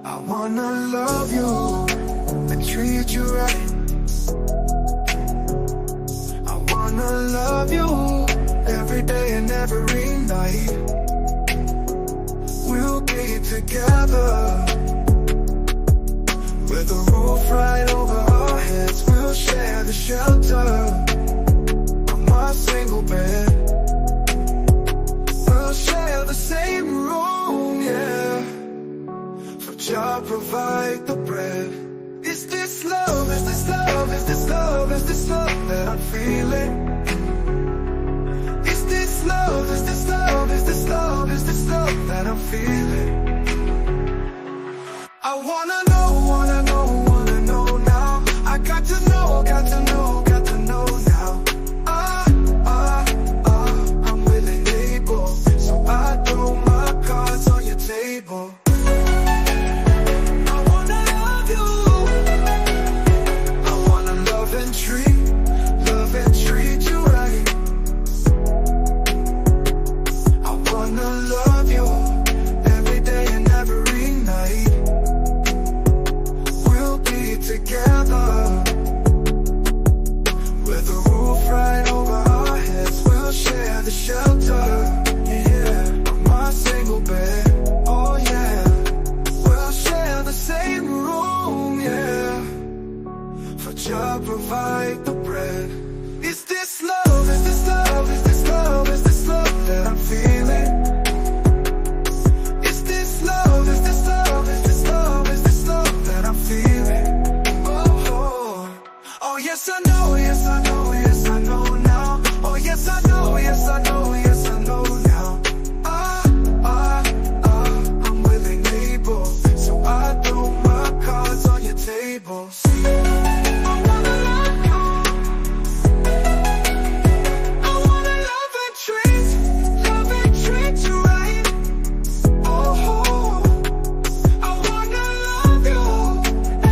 I wanna love you and treat you right. I wanna love you every day and every night. We'll be together with a roof right over our heads. We'll share the shelter of my single bed. We'll share the same room, yeah. For Jah provide the bread. Is this love, is this love, is this love, is this love that I'm feeling? Is this love, is this love, is this love, is this love that I'm feeling? I wanna know now. I got to know now. I'm willing, able, so I throw my cards on your table. I wanna love you. I wanna love and treat you right. I wanna love you every day and every night. We'll be together with a roof right over our heads. We'll share the shelter, yeah, of my single bed. Oh yeah, we'll share the same room, yeah. For Jah provide the bread. Is this love, is this love, is this love, is this love that I'm feeling? Is this love, is this love, is this love, is this love that I'm feeling? Oh yes I know, yes I know, yes I know now. Oh yes I know, yes I know, yes I know now. I'm willing, able, so I throw my cards on your table. I wanna love you. I wanna love and treat you right. Oh, I wanna love you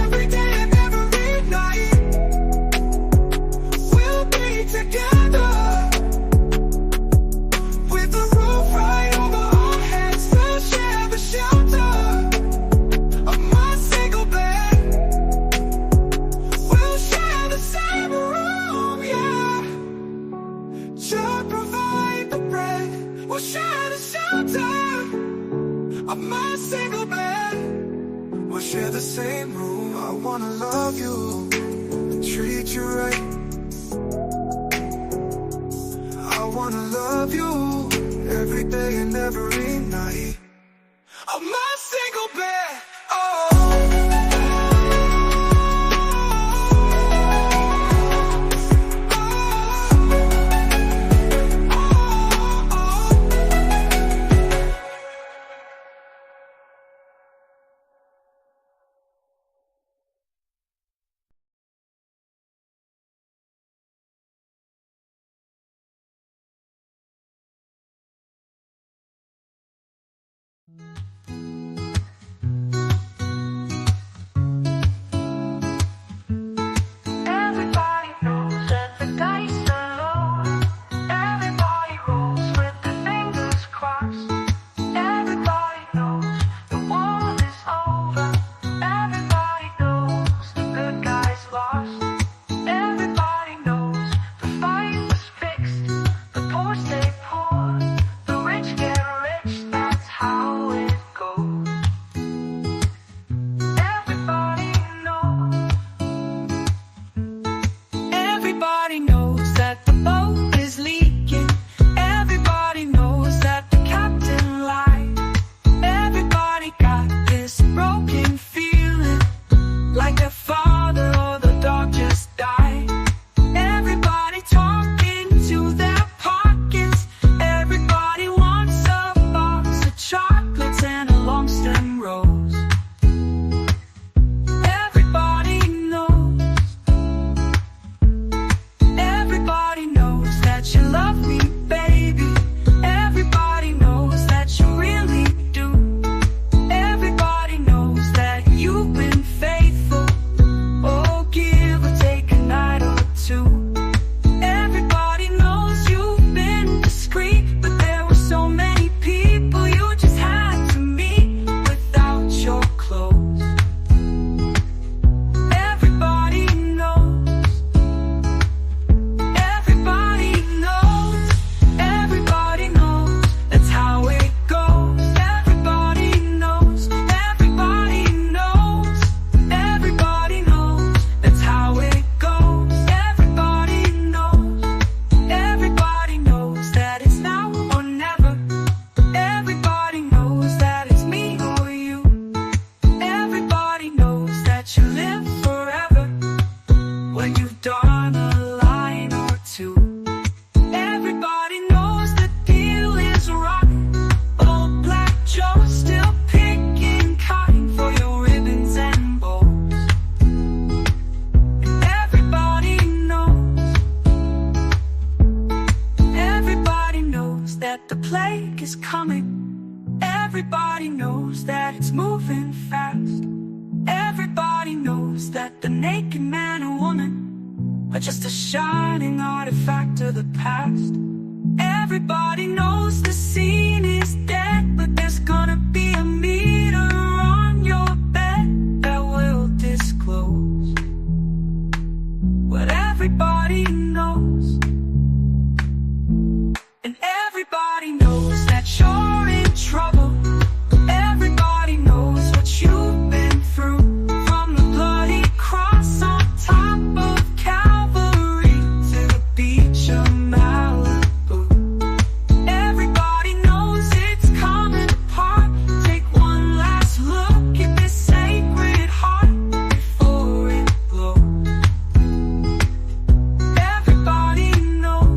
every day and every night. We'll be together with a roof right over our heads. We'll share the shelter of my single bed. We'll share the same room, yeah. Jah provide the bread. We'll share the shelter of my single bed. We'll share the same room. I wanna love you and treat you right. I wanna love you every day and every night. Of my single bed. is moving fast. Everybody knows that the naked man or woman are just a shining artifact of the past. Everybody knows the scene is dead, but there's gonna be a meter on your bed that will disclose what everybody knows. And everybody knows that you're in trouble. Everybody knows what you've been through. From the bloody cross on top of Calvary to the beach of Malibu. Everybody knows it's coming apart. Take one last look at this sacred heart before it blows. Everybody knows.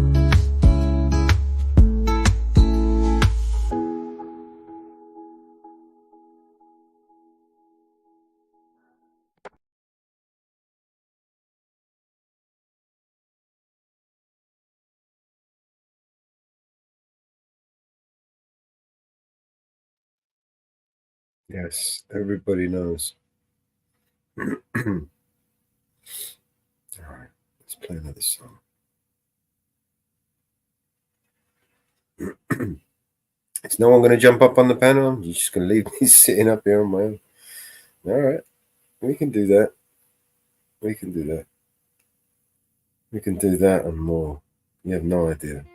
Yes, everybody knows. All right, let's play another song. Is no one going to jump up on the panel? You're just going to leave me sitting up here on my own? All right, we can do that. We can do that. We can do that and more. You have no idea.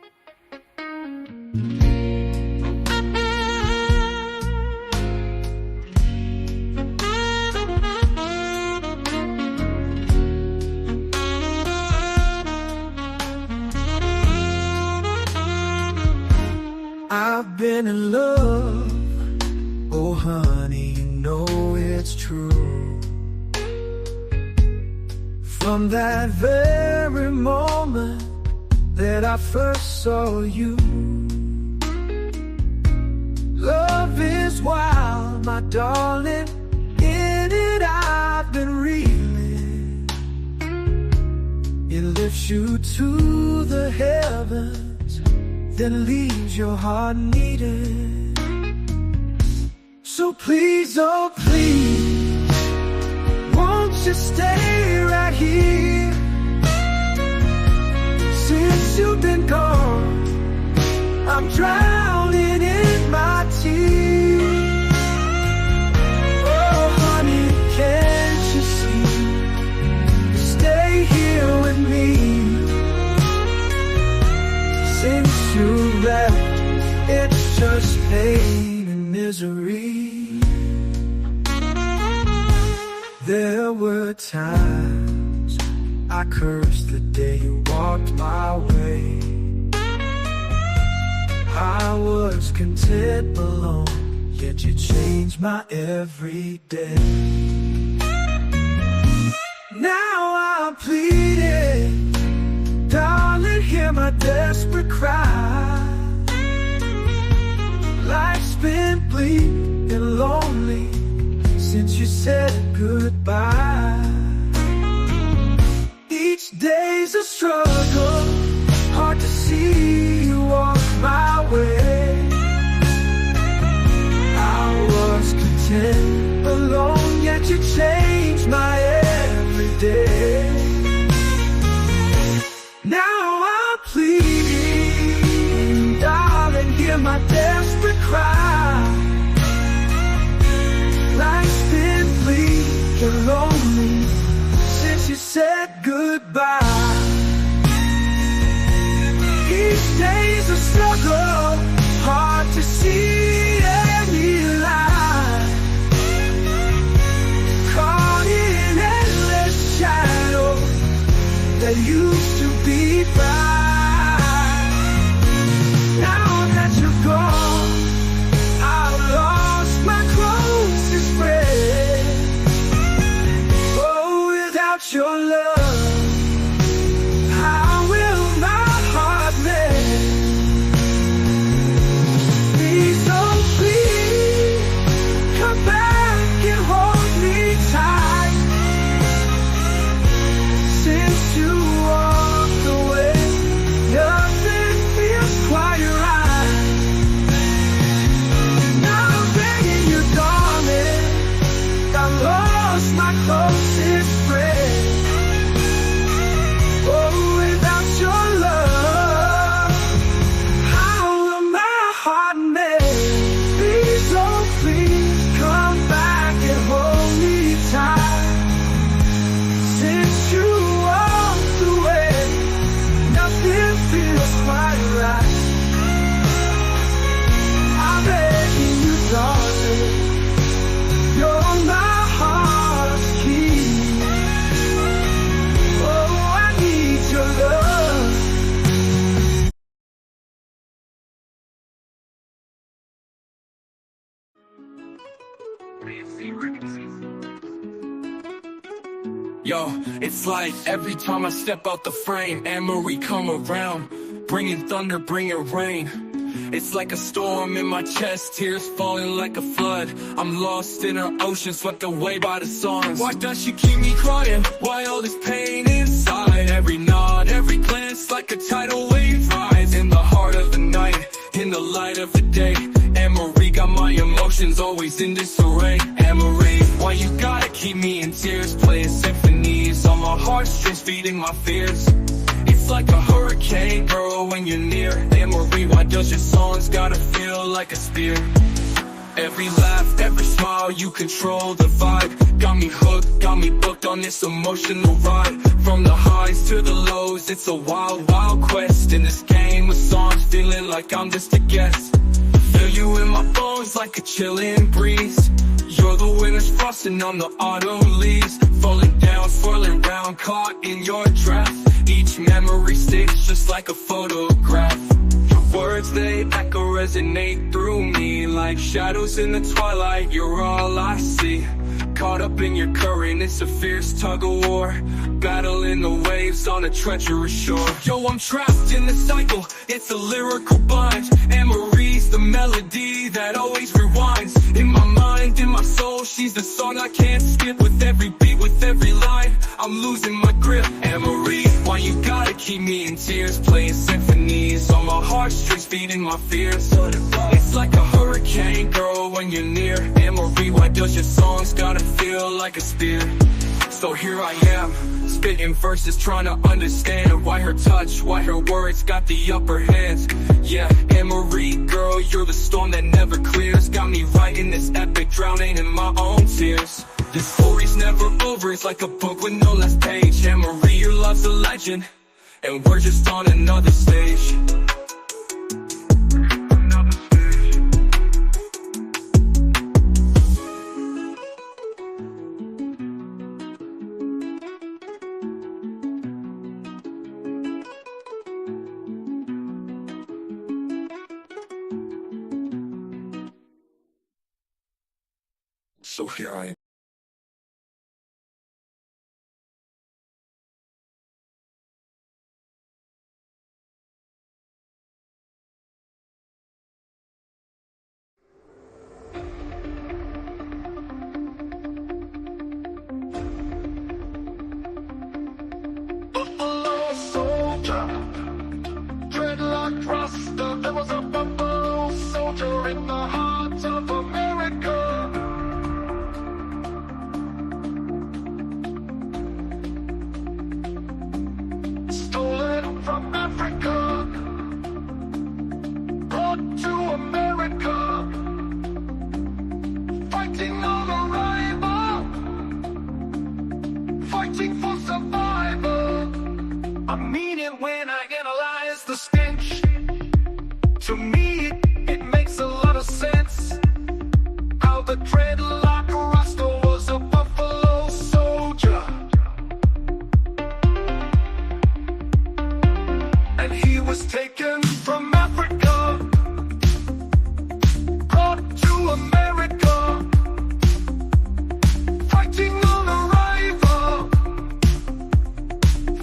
I've been in love, oh honey, you know it's true. From that very moment that I first saw you. Love is wild, my darling, in it I've been reeling. It lifts you to the heavens, then leaves your heart needing. So please, oh please, won't you stay right here? Since you've been gone, I'm drowning in my tears. Oh honey, can't you see? Stay here with me. Since you left, it's just pain and misery. There were times I cursed the day you walked my way. I was content alone, yet you changed my every day. Now I'm pleading, darling, hear my desperate cry. Life's been bleak and lonely since you said goodbye. Each day's a struggle, hard to see you walk my way. I was content alone, yet you changed my every day. Now I'm pleading, darling, hear my desperate cry. Life's been bleak and lonely since you said goodbye. Yo, it's like every time I step out the frame, Anne-Marie come around, bringing thunder, bringing rain. It's like a storm in my chest, tears falling like a flood. I'm lost in her ocean, swept away by the songs. Why does she keep me crying? Why all this pain inside? Every nod, every glance, like a tidal wave rise. In the heart of the night, in the light of the day, Anne-Marie got my emotions always in disarray. Anne-Marie, why you gotta keep me in tears, playing symphonies on my heartstrings, feeding my fears? It's like a hurricane, girl, when you're near. Anne-Marie, why does your songs gotta feel like a spear? Every laugh, every smile, you control the vibe. Got me hooked, got me booked on this emotional ride. From the highs to the lows, it's a wild, wild quest. In this game of songs, feeling like I'm just a guest. Feel you in my bones like a chilling breeze. You're the winter's frost and I'm the autumn leaves. Falling down, swirling round, caught in your draft. Each memory sticks just like a photograph. Your words, they echo, resonate through me. Like shadows in the twilight, you're all I see. Caught up in your current, it's a fierce tug of war. Battling the waves on a treacherous shore. Yo, I'm trapped in the cycle, it's a lyrical bind. Anne-Marie's the melody that always rewinds. In my mind, in my soul, she's the song I can't skip. With every beat, with every line, I'm losing my grip. Anne-Marie, why you gotta keep me in tears, playing symphonies on my heartstrings, feeding my fears? It's like a hurricane, girl, when you're near. Anne-Marie, why does your songs gotta feel like a spear? So here I am, spitting verses, trying to understand why her touch, why her words got the upper hands. Yeah, Anne-Marie, girl, you're the storm that never clears. Got me writing this epic, drowning in my own tears. This story's never over, it's like a book with no last page. Anne-Marie, your love's a legend, and we're just on another stage. So here I am. Buffalo soldier, dreadlock rasta. There was a buffalo soldier in the heart of America. Stolen from Africa, brought to America, fighting on arrival, fighting for survival. I mean it when I analyze the stench. To me, it makes a lot of sense. How the dreadlock rasta was a buffalo soldier, and he was taken from Africa, brought to America, fighting on arrival,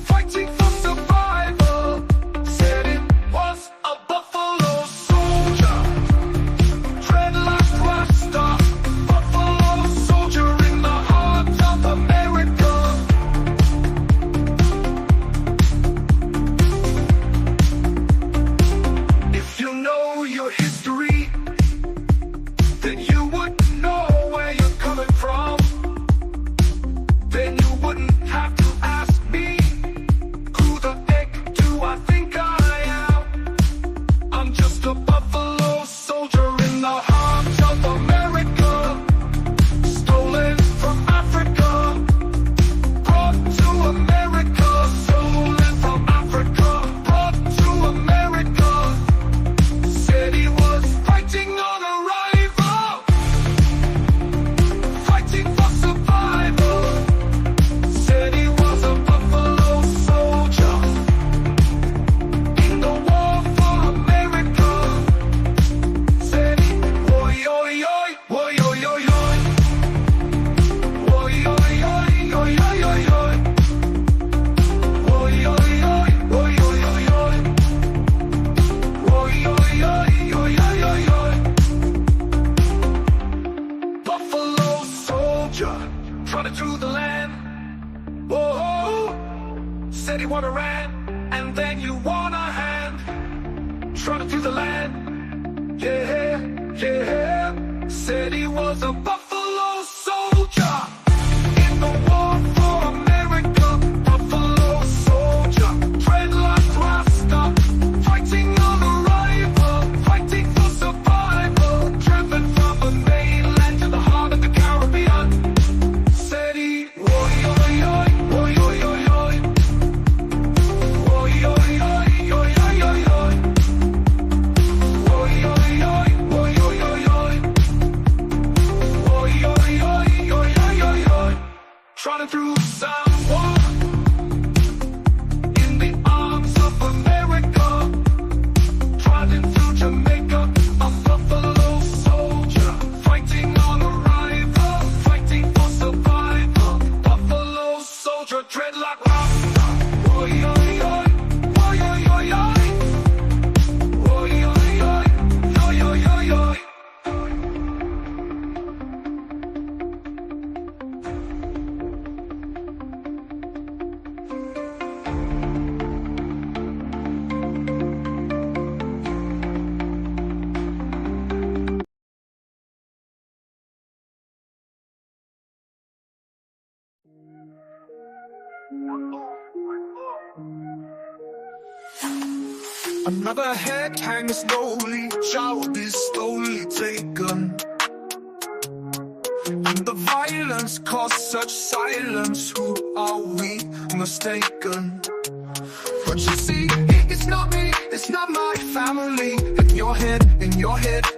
fighting for survival. you want a rant, and then you want a hand. Trotted through the land, yeah, yeah. Said he was a buffalo soldier in the war for America. Buffalo soldier, dreadlocks rasta, fighting on arrival, fighting for survival. Driven from the mainland to the heart of the Caribbean. Said he, oi, oi, oi, oi, oi, oi, oi. Oi, oi, oi, oi, oi, oi, oi. Oi, oi, oi, oi, oi, oi, oi. Oi, oi, oi, oi, oi, oi, oi. Trotting through San Juan in the arms of America. Trotting through Jamaica, a buffalo soldier, fighting on arrival, fighting for survival. Buffalo soldier, dreadlock rasta. Oi, oi, oi, oi, oi, oi, oi. Oi, oi, oi, oi, oi, oi, oi. Another head hangs slowly, child is slowly taken. And the violence caused such silence. Who are we mistaken? But you see, it's not me, it's not my family. In your head,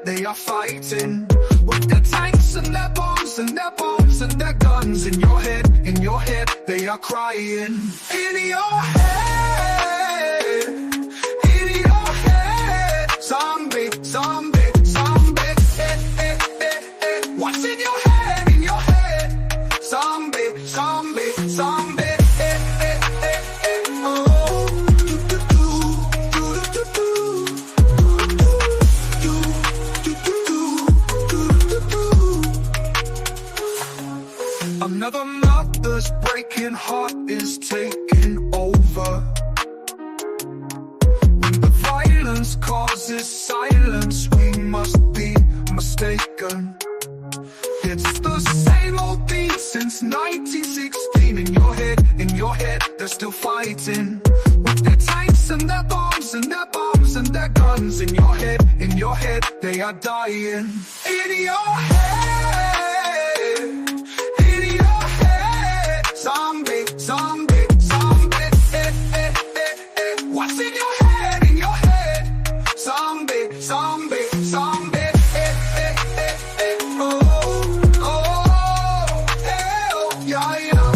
they are fighting with their tanks and their bombs and their bombs and their guns. In your head, they are crying. In your head, in your head, zombie, zombie, zombie. What's in your head? In your head, zombie, zombie, zombie. Another mother's breaking heart is taking over. When the violence causes silence, we must be mistaken. It's the same old thing since 1916. In your head, they're still fighting with their tanks and their bombs and their bombs and their guns. In your head, they are dying. In your head, in your head, zombie, zombie, zombie. What's in your head? In your head, zombie, zombie, zombie. Yeah, yeah.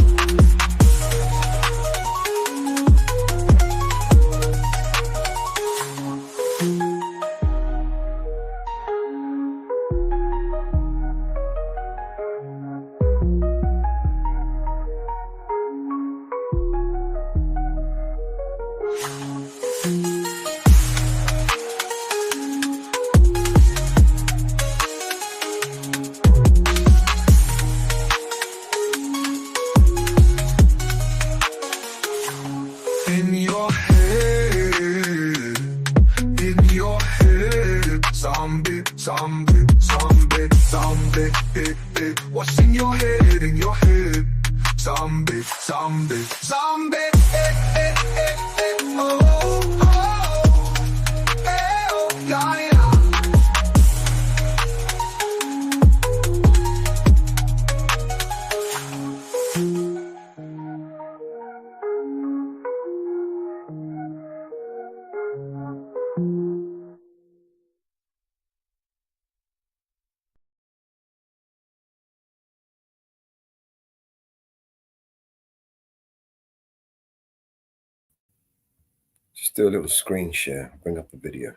In your head, zombie, zombie, zombie, zombie. What's in your head? In your head, zombie, zombie, zombie. Oh, oh, yeah, yeah. Just do a little screen share, bring up the video.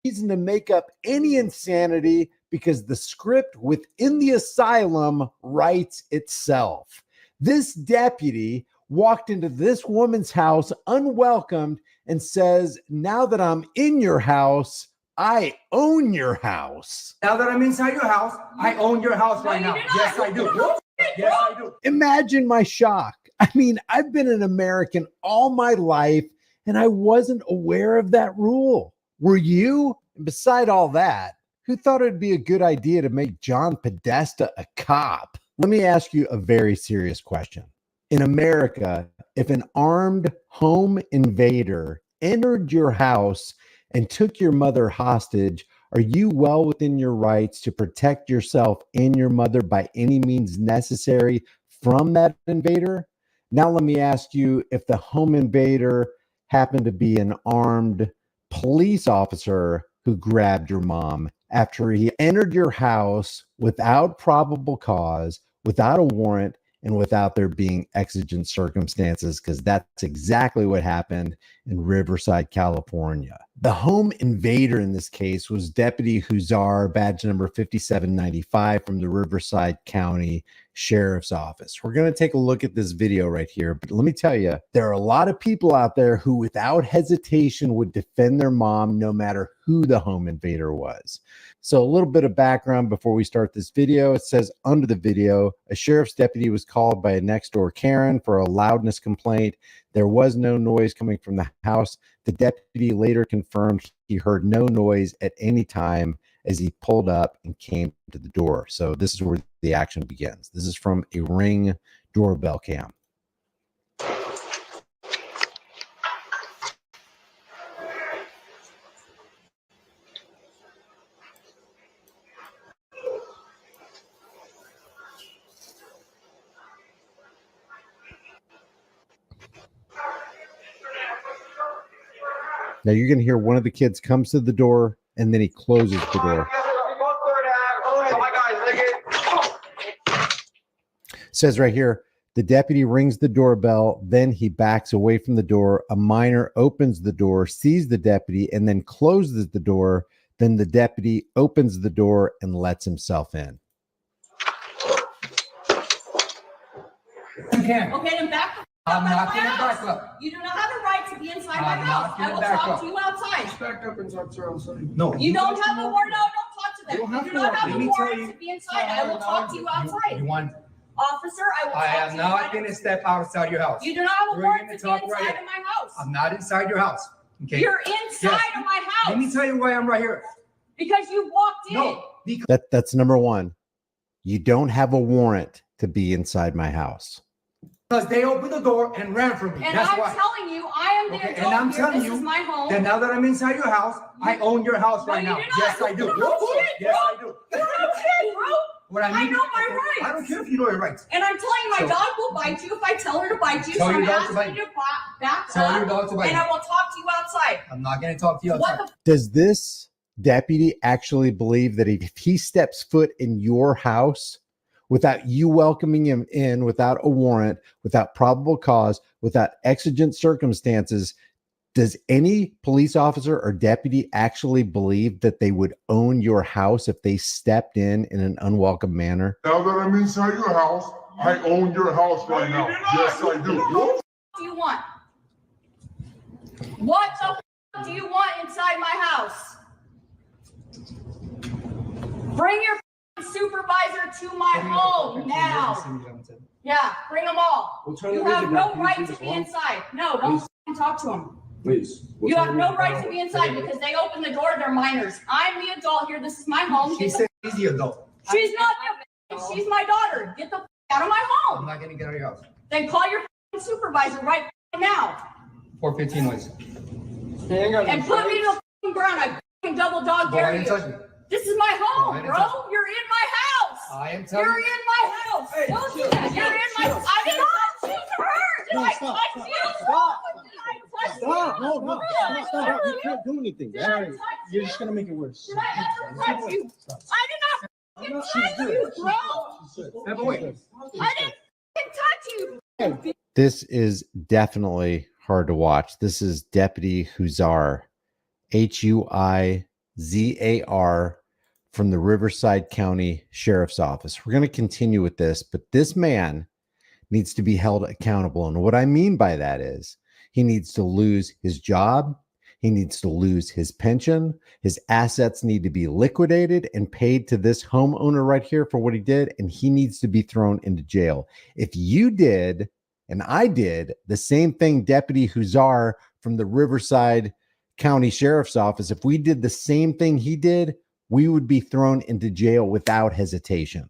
reason to make up any insanity because the script within the asylum writes itself. This deputy walked into this woman's house unwelcomed and says, now that I'm in your house, I own your house. Now that I'm inside your house, I own your house right now. Yes, I do. Yes, I do. Imagine my shock. I mean, I've been an American all my life, and I wasn't aware of that rule. Were you? And beside all that, who thought it'd be a good idea to make John Podesta a cop? Let me ask you a very serious question. In America, if an armed home invader entered your house and took your mother hostage, are you well within your rights to protect yourself and your mother by any means necessary from that invader? Now let me ask you, if the home invader happened to be an armed police officer who grabbed your mom after he entered your house without probable cause, without a warrant, and without there being exigent circumstances, because that's exactly what happened in Riverside, California. The home invader in this case was Deputy Huzar, badge number 5795 from the Riverside County Sheriff's Office. We're going to take a look at this video right here, but let me tell you, there are a lot of people out there who without hesitation would defend their mom no matter who the home invader was. So a little bit of background before we start this video. It says under the video, a sheriff's deputy was called by a next door Karen for a loudness complaint. There was no noise coming from the house. The deputy later confirmed he heard no noise at any time as he pulled up and came to the door. So this is where the action begins. This is from a Ring doorbell cam. Now you're going to hear one of the kids comes to the door and then he closes the door. Says right here, the deputy rings the doorbell, then he backs away from the door. A minor opens the door, sees the deputy, and then closes the door. Then the deputy opens the door and lets himself in. You can. Okay, then back the I'm not my gonna house. back up. You do not have a right to be inside my I'm house. not I gonna will back talk up. to you outside. Back up and talk to her outside. No. You don't have a warrant. No, don't talk to them. You don't have do to. not have Let a me tell warrant you- to be inside. I will talk to you outside. You want? Officer, I will talk I to am you. not right- going to step outside your house. You do not have a We're warrant gonna to be talk inside right of my house. I'm not inside your house. Okay. You're inside of my house. Let me tell you why I'm right here. Because you walked in. No. That's number one. You don't have a warrant to be inside my house. Because they opened the door and ran from me. And That's I'm why. telling you, I am the Okay, adult and I'm here. telling This you is my home. that now that I'm inside your house, I own your house No, right you now. do not. Yes, I do. You're no shit, Yes, bro. I do. You're no shit, bro. What I I mean- know my okay, rights. I don't care if you know your rights. And I'm telling you, my So- dog will bite you if I tell her to bite you. Tell So your I'm dog to asking bite you to back Tell up. your dog to bite And you. I will talk to you outside. I'm not going to talk to you outside. What the Does this deputy actually believe that if he steps foot in your house without you welcoming him in, without a warrant, without probable cause, without exigent circumstances, does any police officer or deputy actually believe that they would own your house if they stepped in an unwelcome manner? Now that I'm inside your house, I own your house right now. Yes, I do. What do you want? What the do you want inside my house? Bring your supervisor to my home now. Yeah, bring them all. We'll turn You the have music no down. right Please, to please, be well. inside. No, don't f***ing talk to them. Please. You have no right to be inside because they opened the door. They're minors. I'm the adult here. This is my home. She Get said the, he's the adult. she's not the. She's my daughter. Get the f- out of my I'm home. not going to get out of your house. Then call your f***ing supervisor right now 415 noise. and put me to the f***ing ground. I f***ing double dog Go dare ahead and you. touch me. This is my home, ahead and bro. touch You're in my house. I am telling You're you. in my house. Don't do that. You're in my house. I did not touch her. Did I touch you? Did I touch Stop! you? No, stop! You can't do anything. Did I touch You're just gonna make it worse. Did I ever touch you? I did not touch you, bro. Step away. I didn't touch you. This is definitely hard to watch. This is Deputy Huzar, Huizar, ZAR from the Riverside County Sheriff's Office. We're going to continue with this, but this man needs to be held accountable. And what I mean by that is he needs to lose his job. He needs to lose his pension. His assets need to be liquidated and paid to this homeowner right here for what he did. And he needs to be thrown into jail. If you did, and I did, the same thing Deputy Huzar from the Riverside County Sheriff's Office, if we did the same thing he did, we would be thrown into jail without hesitation.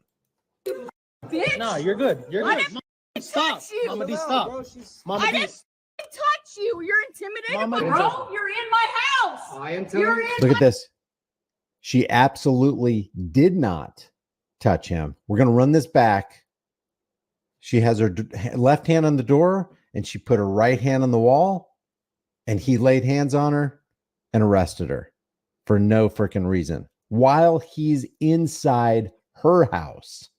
Bitch. No, you're good. You're I good. didn't Stop. touch you. Mama D, stop. Mama I D. didn't touch you. You're intimidated, Mama D. bro. You're in my house. I am You're in Look at this. She absolutely did not touch him. We're going to run this back. She has her left hand on the door and she put her right hand on the wall, and he laid hands on her and arrested her for no freaking reason while he's inside her house.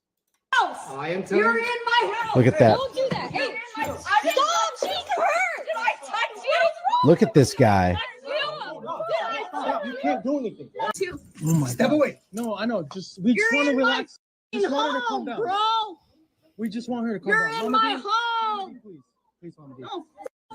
I am telling You're in my house. Look at that. Don't do that. Hey, stop. She's hurt. Did I touch you? Look at this guy. Stop. You can't do anything. Oh my Step away. No, I know. We just want to relax. Just want her to calm down. Bro. We just want her to calm You're down. in Mama my D, home. please, Mama D. No,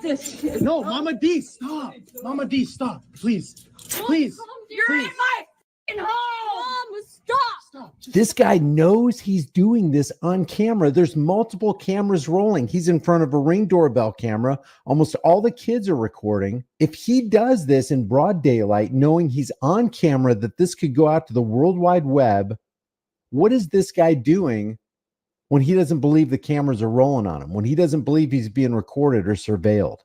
this shit. No, Mama D, stop. Mama D, stop. Please. Please. You're Please. in my f***ing home. Mom, stop. This guy knows he's doing this on camera. There's multiple cameras rolling. He's in front of a Ring doorbell camera. Almost all the kids are recording. If he does this in broad daylight, knowing he's on camera, that this could go out to the World Wide Web, what is this guy doing when he doesn't believe the cameras are rolling on him, when he doesn't believe he's being recorded or surveilled?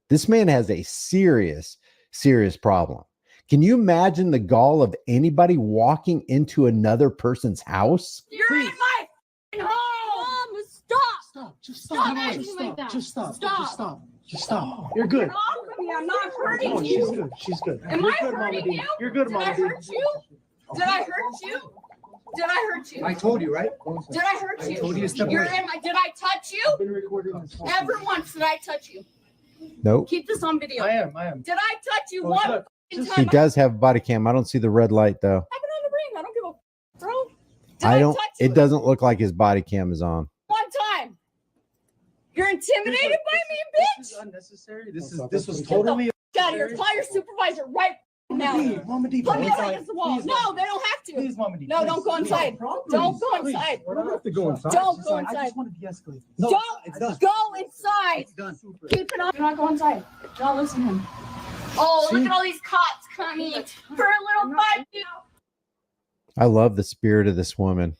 This man has a serious, serious problem. Can you imagine the gall of anybody walking into another person's house? You're in my f***ing home. Mom, stop. Just Stop stop. acting Just like stop. that. Just stop. Stop. Just stop. Just stop. You're good. Get off of me. I'm not hurting Oh, you. she's good. She's good. Am You're I good, Mama hurting D. you? You're good, Did Mama I D. hurt you? Did I hurt you? Did I hurt you? I told you, right? Did I hurt you? I told you to step You're away. in my. Did I touch you? I've been recording this whole Never thing. once did I touch you. Nope. Keep this on video. I am. Did I touch you Oh, one look, f***ing He time? does have a body cam. I don't see the red light though. I have it on the ring. I don't give a f- bro. Did I don't. touch you It doesn't look like his body cam is on. one time? You're intimidated by me, This is bitch. unnecessary. This was totally. Get out of here. Call your supervisor right now. Mama D, Put me inside. against the wall. Please, No, Mama they don't have to. Please, Mama D. No, please. don't go inside. Please, Don't go please. inside. We don't have to go inside. Don't go I inside. just want to de-escalate. it's done. Don't go inside. It's done. Keep it on. Do not go inside. Do not listen to him. Oh, look at all these cops coming for a little fight. I love the spirit of this woman.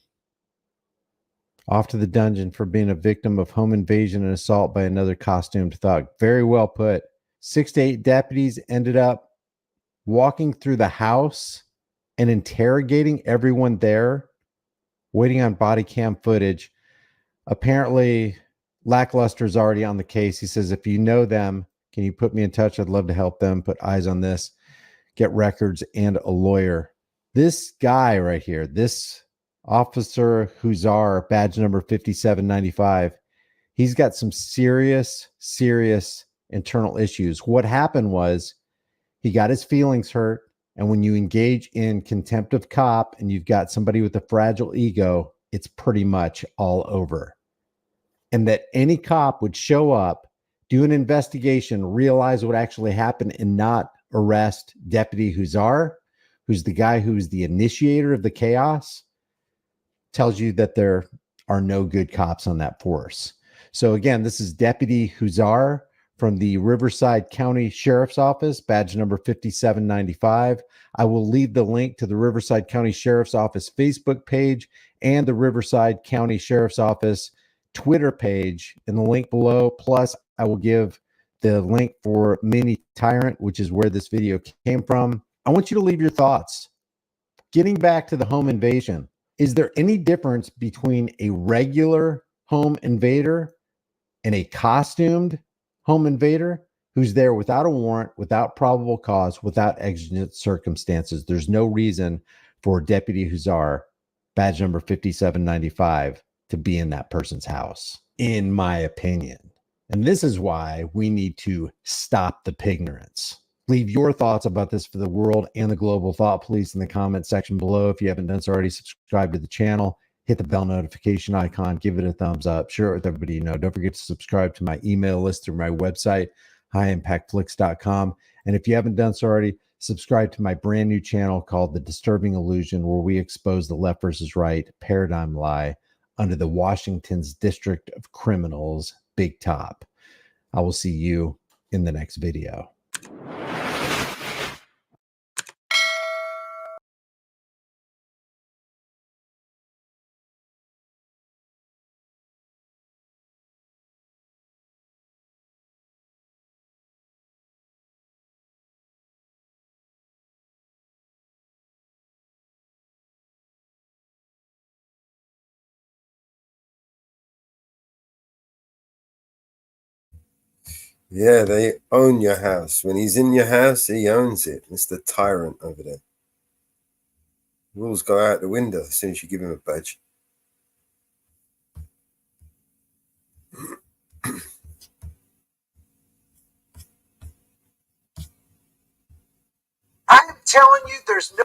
Off to the dungeon for being a victim of home invasion and assault by another costumed thug. Very well put. 6 to 8 deputies ended up walking through the house and interrogating everyone there, waiting on body cam footage. Apparently, Lackluster is already on the case. He says, if you know them, can you put me in touch? I'd love to help them put eyes on this, get records and a lawyer. This guy right here, this Officer Huzar, badge number 5795, he's got some serious internal issues. What happened was he got his feelings hurt. And when you engage in contempt of cop and you've got somebody with a fragile ego, it's pretty much all over. And that any cop would show up, do an investigation, realize what actually happened, and not arrest Deputy Huzar, who's the guy who's the initiator of the chaos, tells you that there are no good cops on that force. So again, this is Deputy Huzar from the Riverside County Sheriff's Office, badge number 5795. I will leave the link to the Riverside County Sheriff's Office Facebook page and the Riverside County Sheriff's Office Twitter page in the link below. Plus, I will give the link for Mini Tyrant, which is where this video came from. I want you to leave your thoughts. Getting back to the home invasion, is there any difference between a regular home invader and a costumed home invader who's there without a warrant, without probable cause, without exigent circumstances? There's no reason for Deputy Huzar, badge number 5795, to be in that person's house, in my opinion. And this is why we need to stop the pignorance. Leave your thoughts about this for the world and the global thought police in the comment section below. If you haven't done so already, subscribe to the channel, hit the bell notification icon, give it a thumbs up, share it with everybody you know. Don't forget to subscribe to my email list through my website, highimpactflix.com. And if you haven't done so already, subscribe to my brand new channel called The Disturbing Illusion, where we expose the left versus right paradigm lie under the Washington's District of Criminals, Big Top. I will see you in the next video. Yeah, they own your house. When he's in your house, he owns it. It's the tyrant over there. Rules go out the window as soon as you give him a badge. I'm telling you, there's no.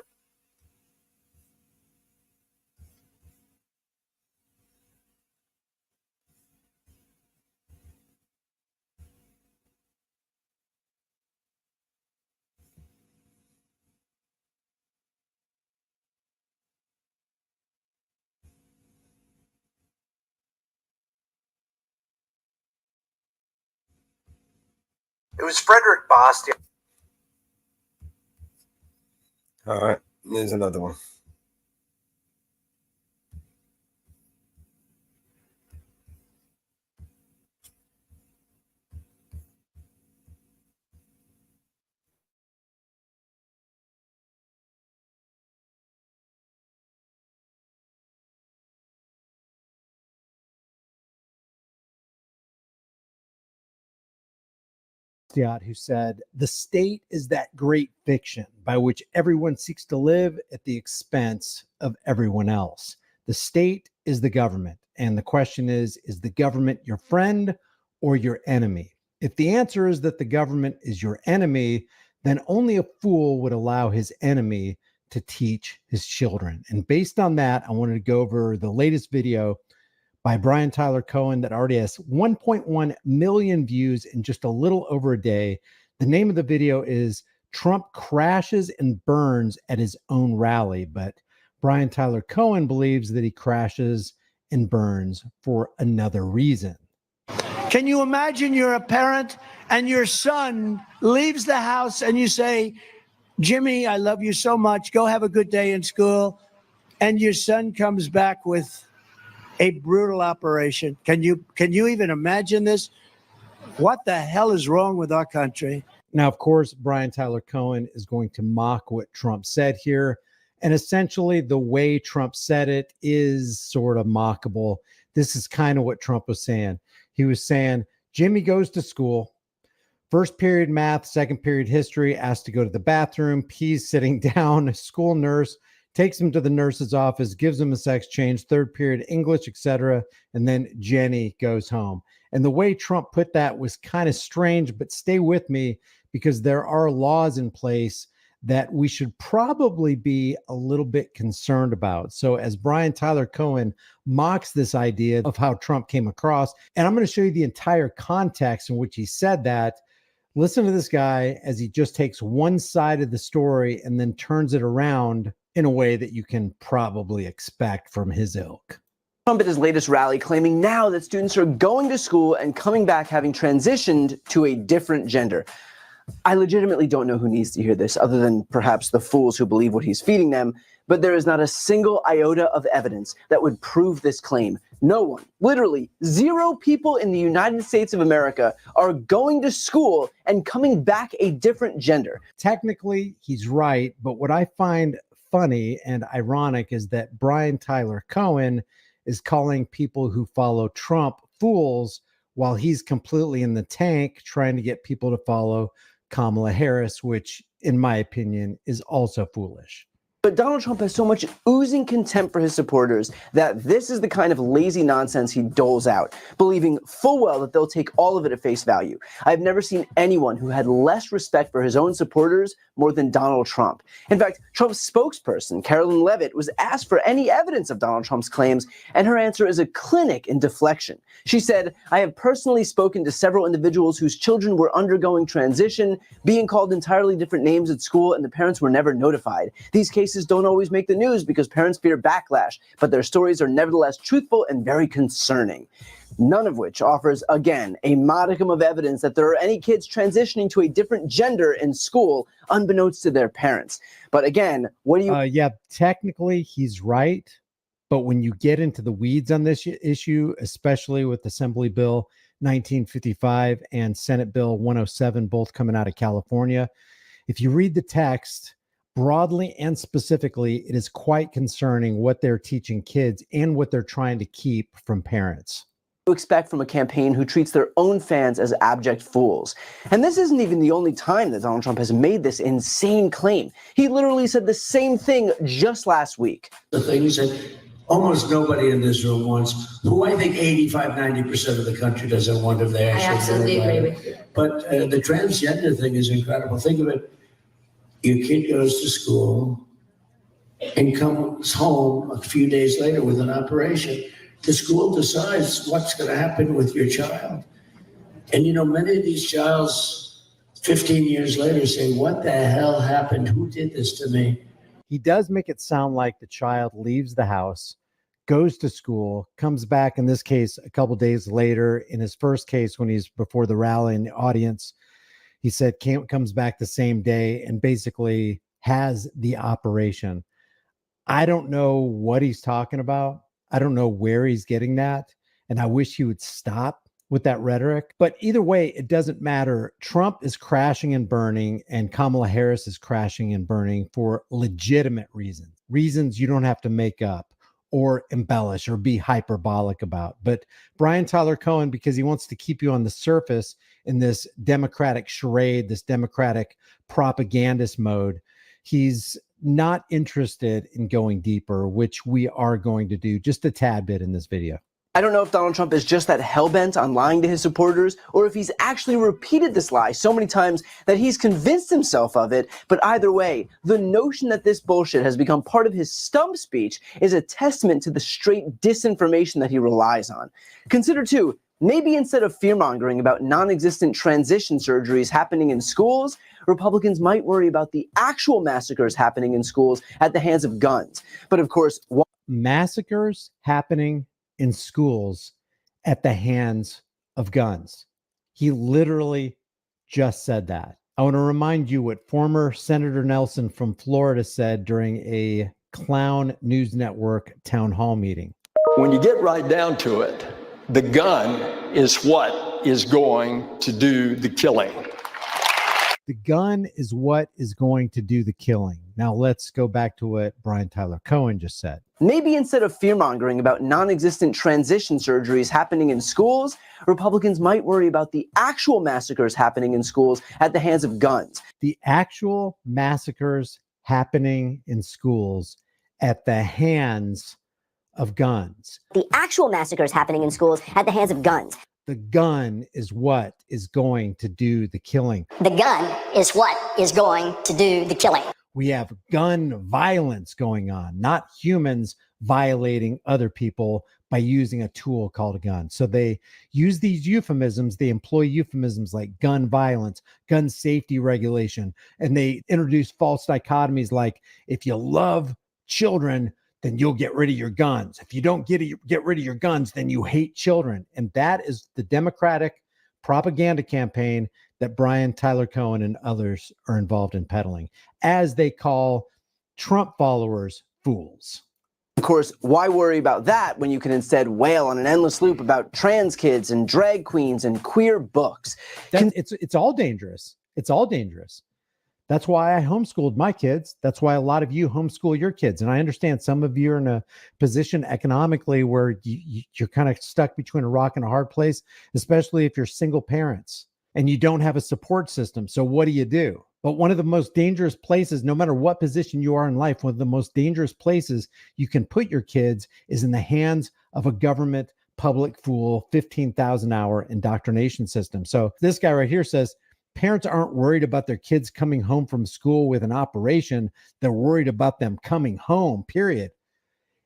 It was Frederick Bastian. All right, there's another one. Who said, "The state is that great fiction by which everyone seeks to live at the expense of everyone else. The state is the government. And the question is the government your friend or your enemy? If the answer is that the government is your enemy, then only a fool would allow his enemy to teach his children." And based on that, I wanted to go over the latest video by Brian Tyler Cohen that already has 1.1 million views in just a little over a day. The name of the video is "Trump Crashes and Burns at His Own Rally," but Brian Tyler Cohen believes that he crashes and burns for another reason. Can you imagine you're a parent and your son leaves the house and you say, "Jimmy, I love you so much. Go have a good day in school." And your son comes back with a brutal operation. Can you even imagine this? What the hell is wrong with our country? Now, of course, Brian Tyler Cohen is going to mock what Trump said here. And essentially, the way Trump said it is sort of mockable. This is kind of what Trump was saying. He was saying, Jimmy goes to school. First period math, second period history, asked to go to the bathroom, pees sitting down, school nurse takes him to the nurse's office, gives him a sex change, third period English, etc. And then Jenny goes home. And the way Trump put that was kind of strange, but stay with me because there are laws in place that we should probably be a little bit concerned about. So as Brian Tyler Cohen mocks this idea of how Trump came across, and I'm going to show you the entire context in which he said that. Listen to this guy as he just takes one side of the story and then turns it around in a way that you can probably expect from his ilk. Trump at his latest rally claiming now that students are going to school and coming back having transitioned to a different gender. I legitimately don't know who needs to hear this other than perhaps the fools who believe what he's feeding them, but there is not a single iota of evidence that would prove this claim. No one, literally 0 people in the United States of America are going to school and coming back a different gender. Technically, he's right, but what I find funny and ironic is that Brian Tyler Cohen is calling people who follow Trump fools while he's completely in the tank trying to get people to follow Kamala Harris, which in my opinion is also foolish. But Donald Trump has so much oozing contempt for his supporters that this is the kind of lazy nonsense he doles out, believing full well that they'll take all of it at face value. I've never seen anyone who had less respect for his own supporters more than Donald Trump. In fact, Trump's spokesperson, Carolyn Levitt, was asked for any evidence of Donald Trump's claims, and her answer is a clinic in deflection. She said, "I have personally spoken to several individuals whose children were undergoing transition, being called entirely different names at school, and the parents were never notified. These cases don't always make the news because parents fear backlash, but their stories are nevertheless truthful and very concerning." None of which offers, again, a modicum of evidence that there are any kids transitioning to a different gender in school, unbeknownst to their parents. But again, what do you... Yeah, technically he's right. But when you get into the weeds on this issue, especially with Assembly Bill 1955 and Senate Bill 107, both coming out of California, if you read the text broadly and specifically, it is quite concerning what they're teaching kids and what they're trying to keep from parents. Expect from a campaign who treats their own fans as abject fools. And this isn't even the only time that Donald Trump has made this insane claim. He literally said the same thing just last week. The things that almost nobody in this room wants, who I think 85-90% of the country doesn't want if they actually... I absolutely agree with you. But the transgender thing is incredible. Think of it. Your kid goes to school and comes home a few days later with an operation. The school decides what's going to happen with your child. And, you know, many of these childs 15 years later say, what the hell happened? Who did this to me? He does make it sound like the child leaves the house, goes to school, comes back, in this case, a couple days later. In his first case, when he's before the rally in the audience, he said comes back the same day and basically has the operation. I don't know what he's talking about. I don't know where he's getting that. And I wish he would stop with that rhetoric. But either way, it doesn't matter. Trump is crashing and burning, and Kamala Harris is crashing and burning for legitimate reasons. Reasons you don't have to make up or embellish or be hyperbolic about. But Brian Tyler Cohen, because he wants to keep you on the surface in this Democratic charade, this Democratic propagandist mode, he's not interested in going deeper, which we are going to do just a tad bit in this video. I don't know if Donald Trump is just that hell-bent on lying to his supporters, or if he's actually repeated this lie so many times that he's convinced himself of it. But either way, the notion that this bullshit has become part of his stump speech is a testament to the straight disinformation that he relies on. Consider, too, maybe instead of fear-mongering about non-existent transition surgeries happening in schools, Republicans might worry about the actual massacres happening in schools at the hands of guns. But of course, massacres happening in schools at the hands of guns. He literally just said that. I want to remind you what former Senator Nelson from Florida said during a Clown News Network town hall meeting. When you get right down to it, the gun is what is going to do the killing. The gun is what is going to do the killing. Now let's go back to what Brian Tyler Cohen just said. Maybe instead of fear-mongering about non-existent transition surgeries happening in schools, Republicans might worry about the actual massacres happening in schools at the hands of guns. The actual massacres happening in schools at the hands of guns. The actual massacres happening in schools at the hands of guns. The gun is what is going to do the killing. The gun is what is going to do the killing. We have gun violence going on, not humans violating other people by using a tool called a gun. So they use these euphemisms, they employ euphemisms like gun violence, gun safety regulation, and they introduce false dichotomies like, if you love children, then you'll get rid of your guns. If you don't get rid of your guns, then you hate children. And that is the Democratic propaganda campaign that Brian Tyler Cohen and others are involved in peddling, as they call Trump followers fools. Of course, why worry about that when you can instead wail on an endless loop about trans kids and drag queens and queer books? It's all dangerous. It's all dangerous. That's why I homeschooled my kids. That's why a lot of you homeschool your kids. And I understand some of you are in a position economically where you're kind of stuck between a rock and a hard place, especially if you're single parents and you don't have a support system. So what do? But one of the most dangerous places, no matter what position you are in life, one of the most dangerous places you can put your kids is in the hands of a government public fool 15,000 hour indoctrination system. So this guy right here says parents aren't worried about their kids coming home from school with an operation. They're worried about them coming home, period.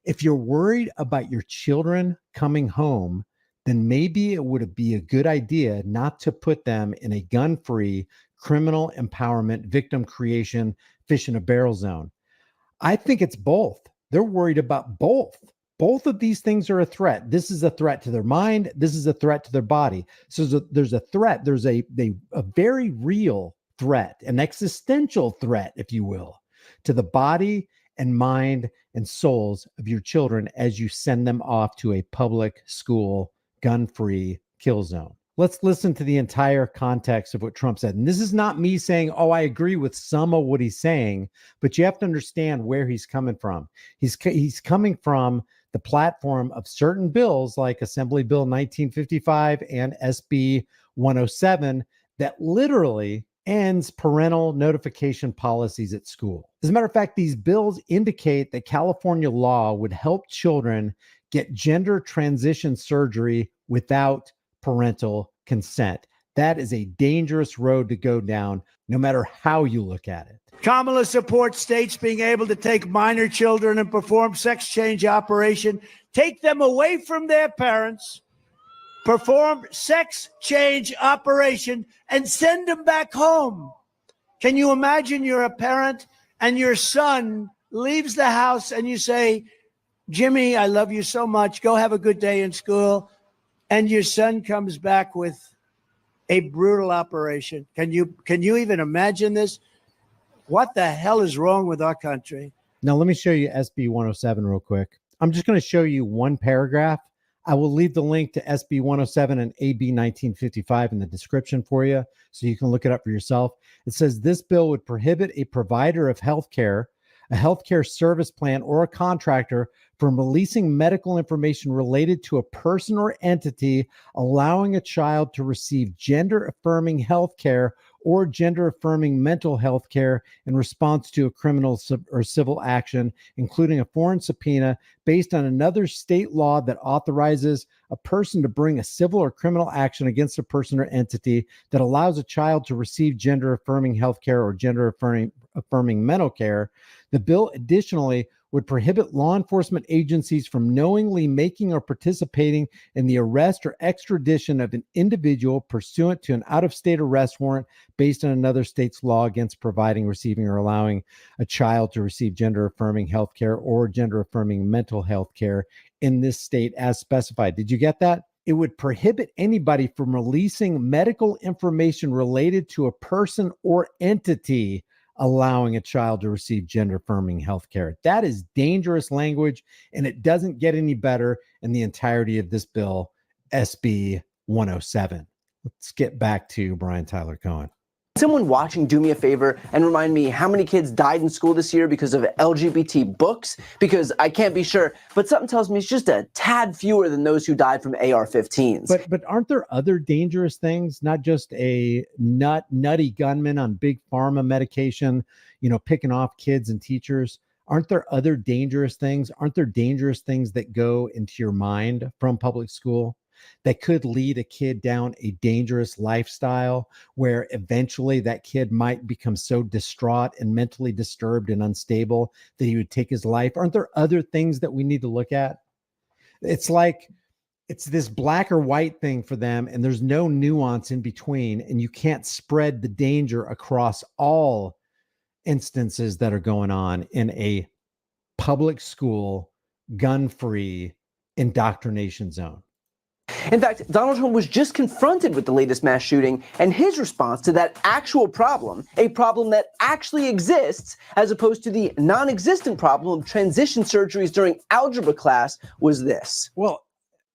If you're worried about your children coming home, then maybe it would be a good idea not to put them in a gun-free criminal empowerment, victim creation, fish in a barrel zone. I think it's both. They're worried about both. Both of these things are a threat. This is a threat to their mind. This is a threat to their body. So there's a threat. There's a very real threat, an existential threat, if you will, to the body and mind and souls of your children as you send them off to a public school, gun-free kill zone. Let's listen to the entire context of what Trump said. And this is not me saying, oh, I agree with some of what he's saying, but you have to understand where he's coming from. He's coming from the platform of certain bills like Assembly Bill 1955 and SB 107 that literally ends parental notification policies at school. As a matter of fact, these bills indicate that California law would help children get gender transition surgery without parental consent. That is a dangerous road to go down, no matter how you look at it. Kamala supports states being able to take minor children and perform sex change operation, take them away from their parents, perform sex change operation, and send them back home. Can you imagine you're a parent and your son leaves the house and you say, Jimmy, I love you so much. Go have a good day in school. And your son comes back with a brutal operation. Can you even imagine this? What the hell is wrong with our country? Now, let me show you SB 107 real quick. I'm just going to show you one paragraph. I will leave the link to SB 107 and AB 1955 in the description for you so you can look it up for yourself. It says this bill would prohibit a provider of healthcare, a healthcare service plan, or a contractor from releasing medical information related to a person or entity allowing a child to receive gender-affirming health care or gender-affirming mental health care in response to a criminal or civil action, including a foreign subpoena based on another state law that authorizes a person to bring a civil or criminal action against a person or entity that allows a child to receive gender-affirming health care or gender-affirming mental care. The bill additionally would prohibit law enforcement agencies from knowingly making or participating in the arrest or extradition of an individual pursuant to an out-of-state arrest warrant based on another state's law against providing, receiving, or allowing a child to receive gender-affirming health care or gender-affirming mental health care in this state as specified. Did you get that? It would prohibit anybody from releasing medical information related to a person or entity allowing a child to receive gender-affirming health care. That is dangerous language, and it doesn't get any better in the entirety of this bill, SB 107. Let's get back to Brian Tyler Cohen. Someone watching, do me a favor and remind me how many kids died in school this year because of LGBT books, because I can't be sure, but something tells me it's just a tad fewer than those who died from AR-15s. But aren't there other dangerous things, not just a nutty gunman on big pharma medication, picking off kids and teachers? Aren't there other dangerous things? Aren't there dangerous things that go into your mind from public school that could lead a kid down a dangerous lifestyle where eventually that kid might become so distraught and mentally disturbed and unstable that he would take his life? Aren't there other things that we need to look at? It's like it's this black or white thing for them, and there's no nuance in between, and you can't spread the danger across all instances that are going on in a public school, gun-free indoctrination zone. In fact, Donald Trump was just confronted with the latest mass shooting, and his response to that actual problem, a problem that actually exists, as opposed to the non-existent problem of transition surgeries during algebra class, was this. Well,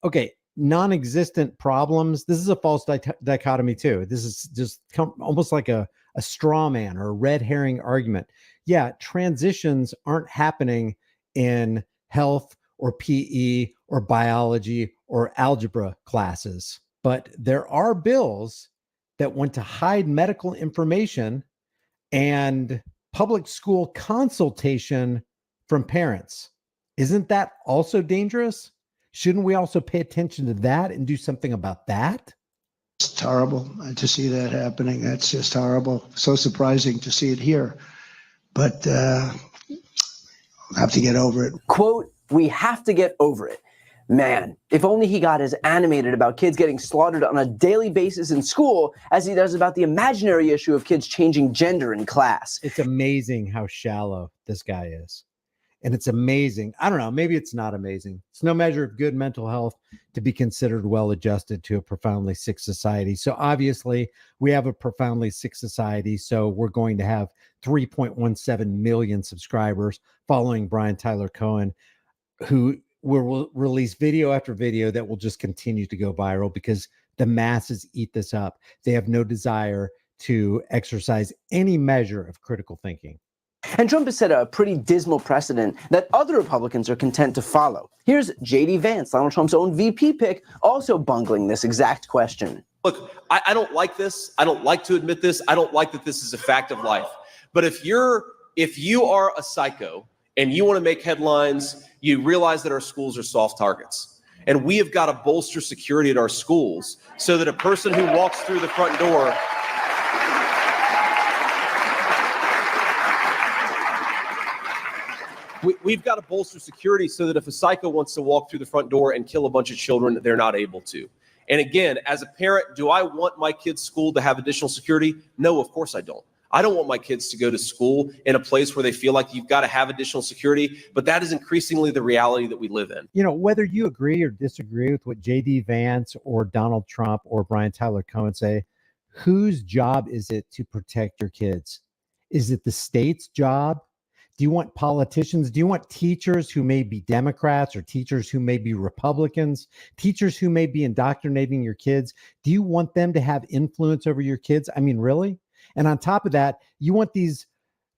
okay, non-existent problems. This is a false dichotomy too. This is just almost like a straw man or a red herring argument. Yeah, transitions aren't happening in health or PE or biology or algebra classes, but there are bills that want to hide medical information and public school consultation from parents. Isn't that also dangerous? Shouldn't we also pay attention to that and do something about that? It's horrible to see that happening. That's just horrible. So surprising to see it here. But I'll have to get over it. Quote, we have to get over it. Man, if only he got as animated about kids getting slaughtered on a daily basis in school as he does about the imaginary issue of kids changing gender in class. It's amazing how shallow this guy is. And it's amazing. I don't know, maybe it's not amazing. It's no measure of good mental health to be considered well-adjusted to a profoundly sick society. So obviously we have a profoundly sick society. So we're going to have 3.17 million subscribers following Brian Tyler Cohen, who will release video after video that will just continue to go viral because the masses eat this up. They have no desire to exercise any measure of critical thinking. And Trump has set a pretty dismal precedent that other Republicans are content to follow. Here's J.D. Vance, Donald Trump's own VP pick, also bungling this exact question. Look, I don't like this. I don't like to admit this. I don't like that this is a fact of life. But if you are a psycho and you want to make headlines, you realize that our schools are soft targets. And we have got to bolster security at our schools so that a person who walks through the front door we've got to bolster security so that if a psycho wants to walk through the front door and kill a bunch of children, they're not able to. And again, as a parent, do I want my kids' school to have additional security? No, of course I don't. I don't want my kids to go to school in a place where they feel like you've got to have additional security, but that is increasingly the reality that we live in. You know, whether you agree or disagree with what J.D. Vance or Donald Trump or Brian Tyler Cohen say, whose job is it to protect your kids? Is it the state's job? Do you want politicians? Do you want teachers who may be Democrats or teachers who may be Republicans, teachers who may be indoctrinating your kids? Do you want them to have influence over your kids? I mean, really? And on top of that, you want these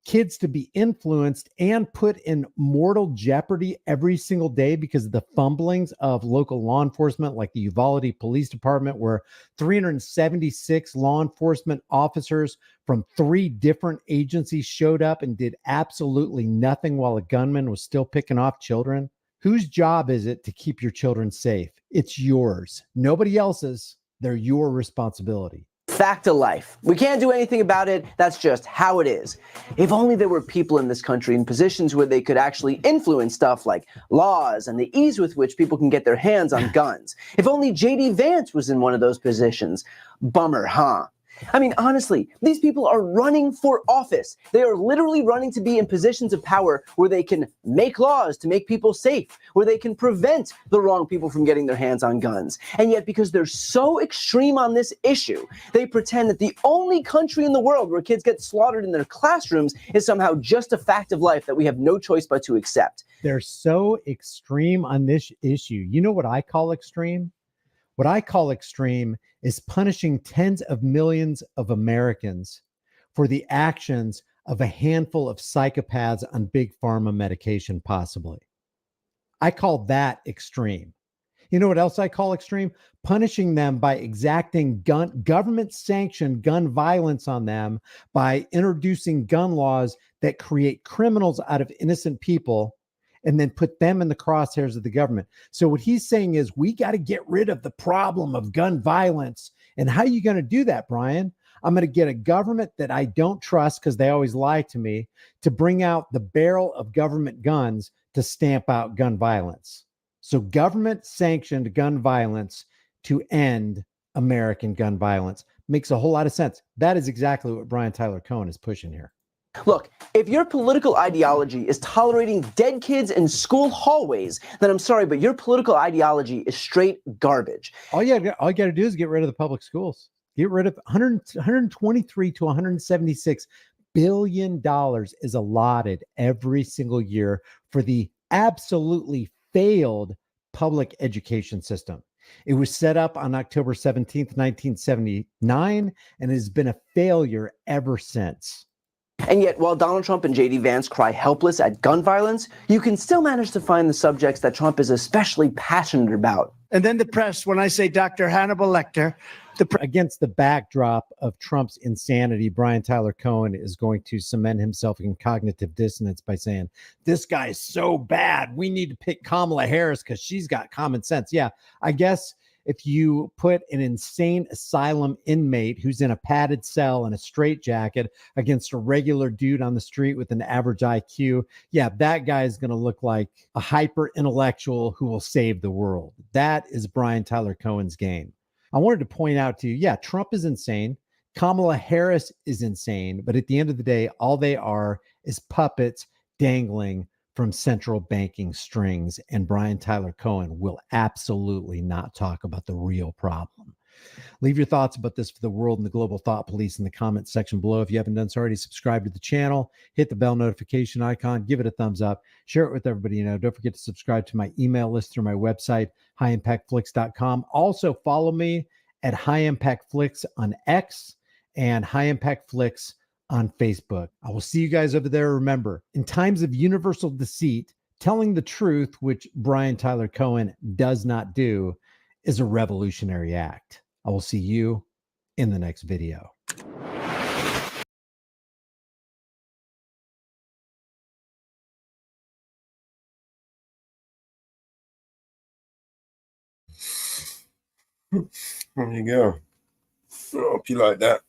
kids to be influenced and put in mortal jeopardy every single day because of the fumblings of local law enforcement, like the Uvalde Police Department, where 376 law enforcement officers from 3 different agencies showed up and did absolutely nothing while a gunman was still picking off children. Whose job is it to keep your children safe? It's yours. Nobody else's. They're your responsibility. Fact of life. We can't do anything about it. That's just how it is. If only there were people in this country in positions where they could actually influence stuff like laws and the ease with which people can get their hands on guns. If only J.D. Vance was in one of those positions. Bummer, huh? I mean, honestly, these people are running for office. They are literally running to be in positions of power where they can make laws to make people safe, where they can prevent the wrong people from getting their hands on guns. And yet, because they're so extreme on this issue, they pretend that the only country in the world where kids get slaughtered in their classrooms is somehow just a fact of life that we have no choice but to accept. They're so extreme on this issue. You know what I call extreme? What I call extreme is punishing tens of millions of Americans for the actions of a handful of psychopaths on big pharma medication, possibly. I call that extreme. You know what else I call extreme? Punishing them by exacting government-sanctioned gun violence on them by introducing gun laws that create criminals out of innocent people and then put them in the crosshairs of the government. So what he's saying is we got to get rid of the problem of gun violence. And how are you going to do that, Brian? I'm going to get a government that I don't trust because they always lie to me to bring out the barrel of government guns to stamp out gun violence. So government sanctioned gun violence to end American gun violence makes a whole lot of sense. That is exactly what Brian Tyler Cohen is pushing here. Look, if your political ideology is tolerating dead kids in school hallways, then I'm sorry, but your political ideology is straight garbage. All you got to do is get rid of the public schools. Get rid of 123 to 176 billion dollars is allotted every single year for the absolutely failed public education system. It was set up on October 17th, 1979, and has been a failure ever since. And yet, while Donald Trump and J.D. Vance cry helpless at gun violence, you can still manage to find the subjects that Trump is especially passionate about. And then the press, when I say Dr. Hannibal Lecter, Against the backdrop of Trump's insanity, Brian Tyler Cohen is going to cement himself in cognitive dissonance by saying, this guy is so bad. We need to pick Kamala Harris because she's got common sense. Yeah, I guess if you put an insane asylum inmate who's in a padded cell and a straitjacket against a regular dude on the street with an average IQ, yeah, that guy is going to look like a hyper intellectual who will save the world. That is Brian Tyler Cohen's game. I wanted to point out to you, yeah, Trump is insane. Kamala Harris is insane. But at the end of the day, all they are is puppets dangling from central banking strings. And Brian Tyler Cohen will absolutely not talk about the real problem. Leave your thoughts about this for the world and the global thought police in the comments section below. If you haven't done so already, subscribe to the channel, hit the bell notification icon, give it a thumbs up, share it with everybody you know. Don't forget to subscribe to my email list through my website, highimpactflix.com. Also follow me at High Impact Flix on X and High Impact Flix on Facebook. I will see you guys over there. Remember, in times of universal deceit, telling the truth, which Brian Tyler Cohen does not do, is a revolutionary act. I will see you in the next video. There you go. I hope you like that.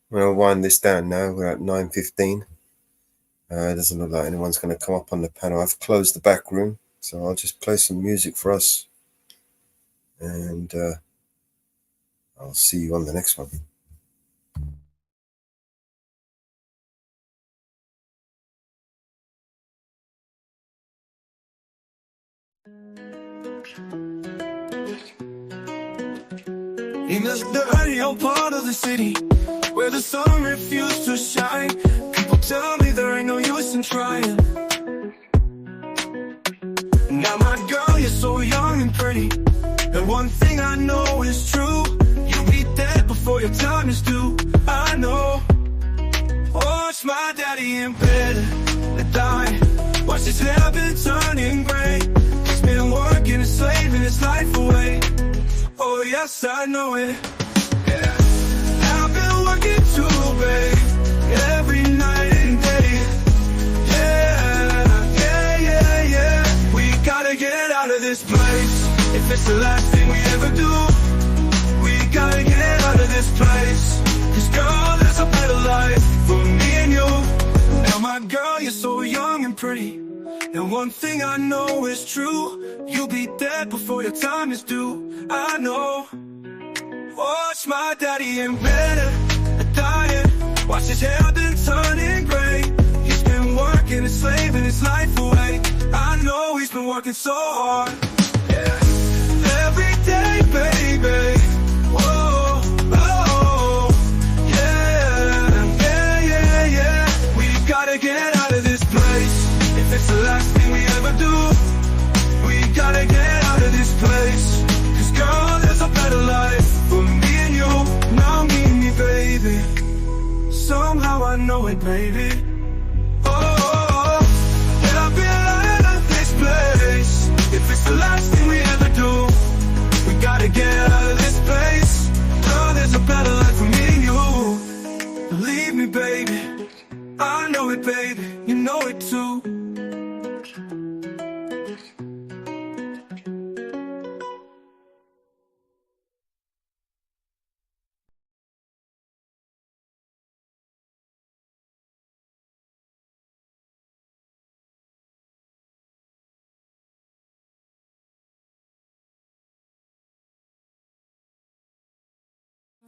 We'll wind this down now. We're at 9:15. It doesn't look like anyone's going to come up on the panel. I've closed the back room, so I'll just play some music for us. And I'll see you on the next one. In this dirty old part of the city where the sun refused to shine, people tell me there ain't no use in trying. Now my girl, you're so young and pretty, and one thing I know is true, you'll be dead before your time is due. I know. Watch my daddy in bed die. Watch his hair been turning gray. He's been working and slaving his life away. Oh yes, I know it. Yeah. I've been working too, babe, every night and day. Yeah, yeah, yeah, yeah. We gotta get out of this place. If it's the last thing we ever do, we gotta get out of this place. 'Cause girl, there's a better life for me and you. Now my girl, you're so young and pretty, and one thing I know is true, you'll be dead before your time is due. I know. Watch my daddy in bed dying. Watch his hair been turning gray. He's been working and slaving his life away. I know he's been working so hard. Yeah. Every day, baby. Whoa, oh, yeah, yeah, yeah, yeah. We gotta get out of this place. If it's the last thing we ever do, we gotta get out of this place. 'Cause girl, there's a better life for me and you. Now me and me, baby. Somehow I know it, baby. Oh, yeah, I've been out of this place. If it's the last thing we ever do, we gotta get out of this place. Girl, there's a better life for me and you. Believe me, baby. I know it, baby. You know it too.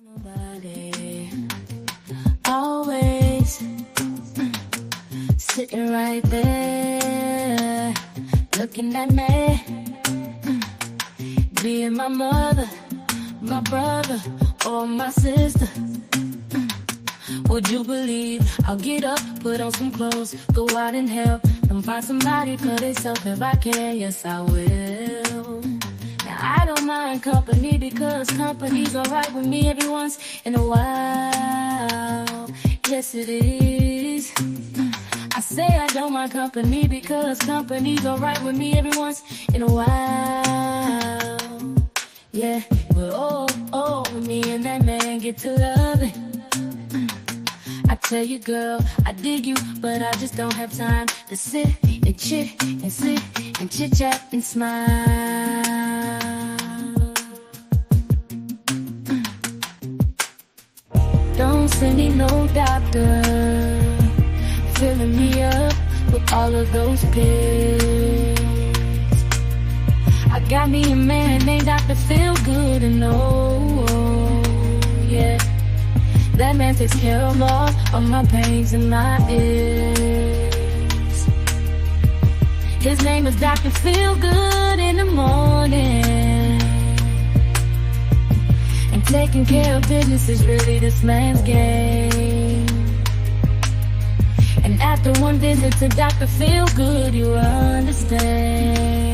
Nobody, always sitting right there, looking at me, being my mother, my brother, or my sister. Would you believe I'll get up, put on some clothes, go out and help them find somebody for themselves if I can? Yes, I will. I don't mind company because company's alright with me every once in a while. Yes, it is. I say I don't mind company because company's alright with me every once in a while. Yeah. Well, me and that man get to loving. I tell you, girl, I dig you, but I just don't have time to sit and chit and sit and chit chat and smile. Don't send me no doctor filling me up with all of those pills. I got me a man named Dr. Feel Good, and yeah, that man takes care of all of my pains and my ills. His name is Dr. Feel Good in the morning, and taking care of business is really this man's game. And after one visit to Dr. Feel Good, you understand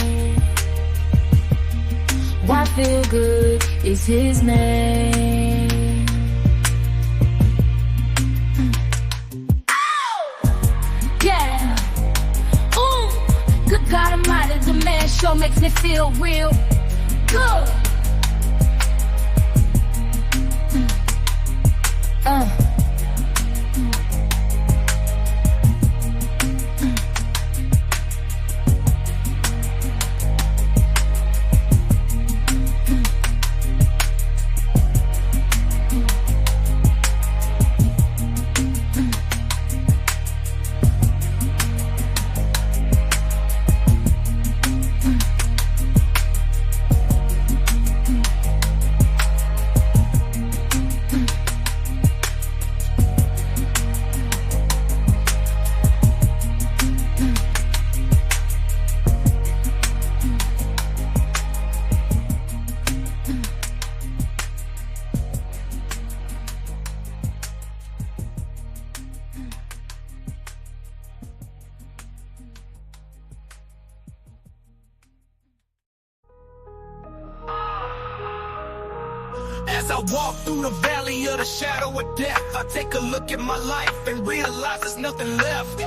why Feel Good is his name. Yeah. Ooh, good God Almighty, the man sure makes me feel real good. As I walk through the valley of the shadow of death, I take a look at my life and realize there's nothing left.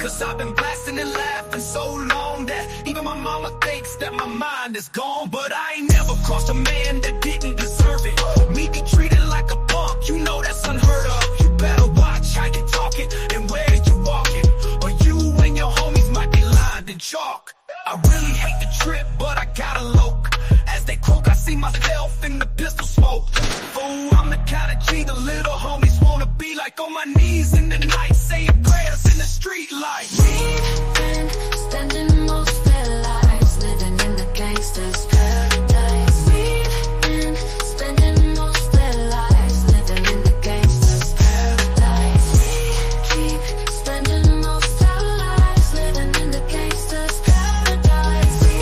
Cause I've been blasting and laughing so long that even my mama thinks that my mind is gone. But I ain't never crossed a man that didn't deserve it. Me be treated like a punk, you know that's unheard of. You better watch how you talking and where you walking, or you and your homies might be lined in chalk. I really hate the trip, but I gotta loke. As they croak, I see myself in the pistol smoke. Fool, I'm the kind of G the little homies wanna be like, on my knees in the night, saying prayers in the street light. We've been spending most their lives living in the gangster's paradise. We've been spending most their lives living in the gangster's paradise. We keep spending most our lives living in the gangster's paradise. We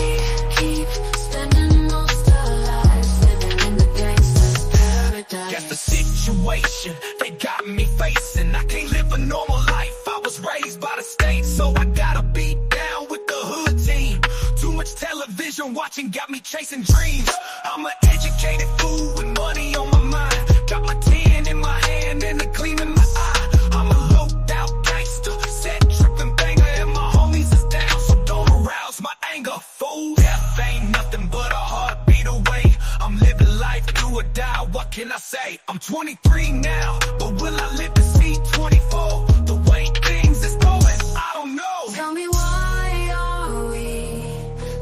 keep spending most our lives living in the gangster's paradise. Guess the situation they got me facing, I can't live a normal life. I was raised by the state, so I gotta be down with the hood team. Too much television watching got me chasing dreams. I'm an educated fool with money on my mind. Got my 10 in my hand and a gleam in my eye. I'm a loped out gangster, set tripping banger, and my homies is down, so don't arouse my anger. Fool, death ain't nothing but a heartbeat away. I'm living life do or die, what can I say? I'm 23 now, but will I live to see 24? The way things is going, I don't know. Tell me, why are we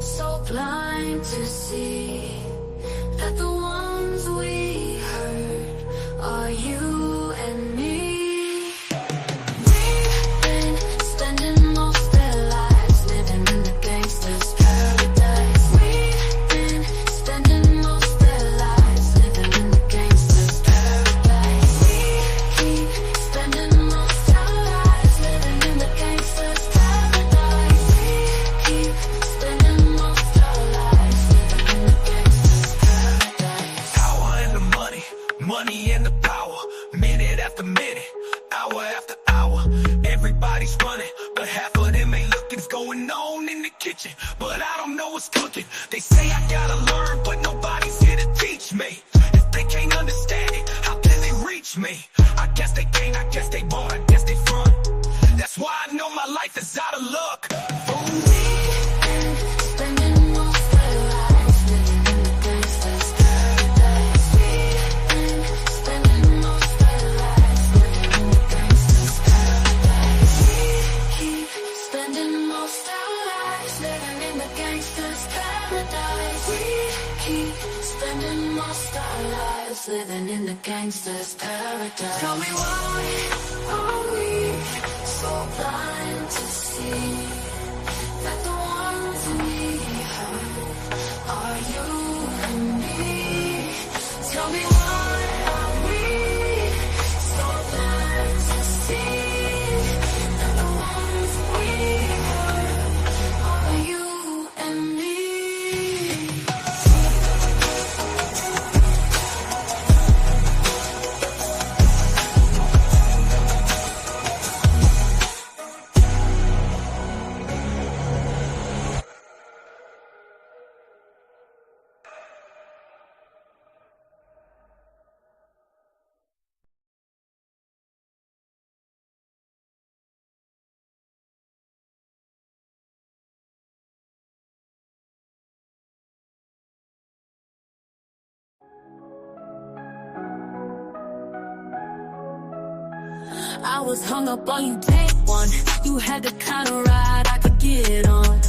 so blind to see that the ones we hurt are you and me? We've been spending most their lives living in the gangster's paradise. We've been spending most their lives living in the gangster's paradise. We keep spending most our lives living in the gangster's paradise. We keep spending most our lives living in the gangster's paradise. Power and the money, money and the power. Minute after minute, hour after hour. Everybody's running, but half of them ain't looking's going on in the kitchen. But I don't know what's cooking. They say I gotta learn, but nobody's here to teach me. If they can't understand it, how can they reach me? I guess they can't, I guess they won't, I guess they front. That's why I know my life is out of luck. Spending most their lives living in the gangster's paradise. gangster's paradise. Tell me why are we so blind to see that the ones we hurt are you and me? Tell me why are we so blind to see that the ones we hurt are you and me? I was hung up on you day one. You had the kind of ride I could get on.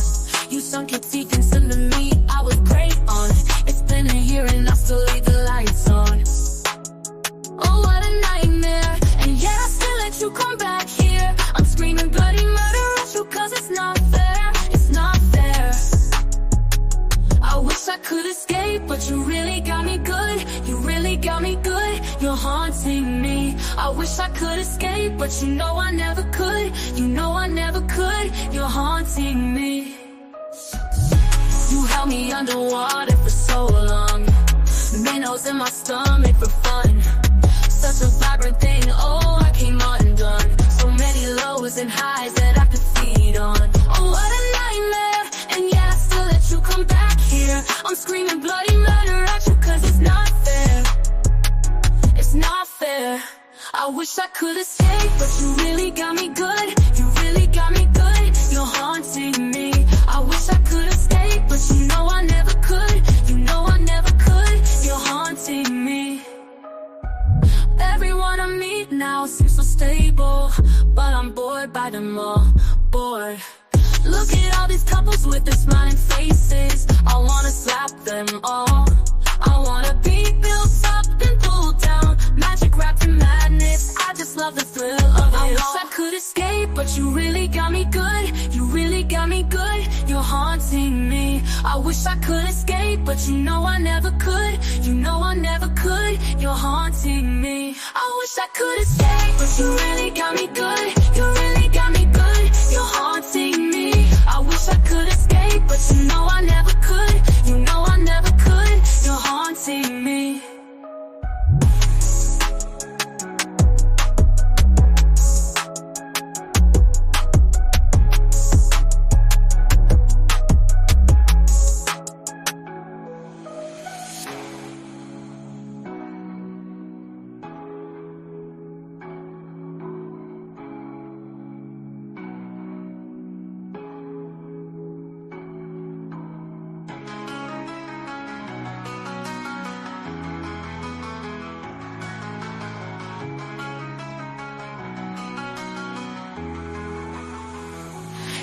You sunk your teeth into me, I was great on. It's been a year and I still leave the lights on. Oh, what a nightmare. And yeah, I still let you come back here. I'm screaming bloody murder at you cause it's not fair. It's not fair. I wish I could escape, but you really got me good. You really got me good. You're haunting me. I wish I could escape, but you know I never could. You know I never could. You're haunting me. You held me underwater for so long. Minnows in my stomach for fun. Such a vibrant thing, oh, I came undone. So many lows and highs that I could feed on. Oh, what a nightmare. And yeah, I still let you come back here. I'm screaming bloody murder at you cause it's not fair. It's not fair. I wish I could escape, but you really got me good. You really got me good. You're haunting me. I wish I could escape, but you know I never could. You know I never could. You're haunting me. Everyone I meet now seems so stable, but I'm bored by them all. Bored. Look at all these couples with their smiling faces. I wanna slap them all. I wanna be built up and pulled down, magic wrapped in madness. I just love the thrill of it. I wish I could escape, but you really got me good. You really got me good. You're haunting me. I wish I could escape, but you know I never could. You know I never could. You're haunting me. I wish I could escape, but you really got me good. You really got me good. You're haunting me. I wish I could escape, but you know I never could. You know I never could. You're haunting me.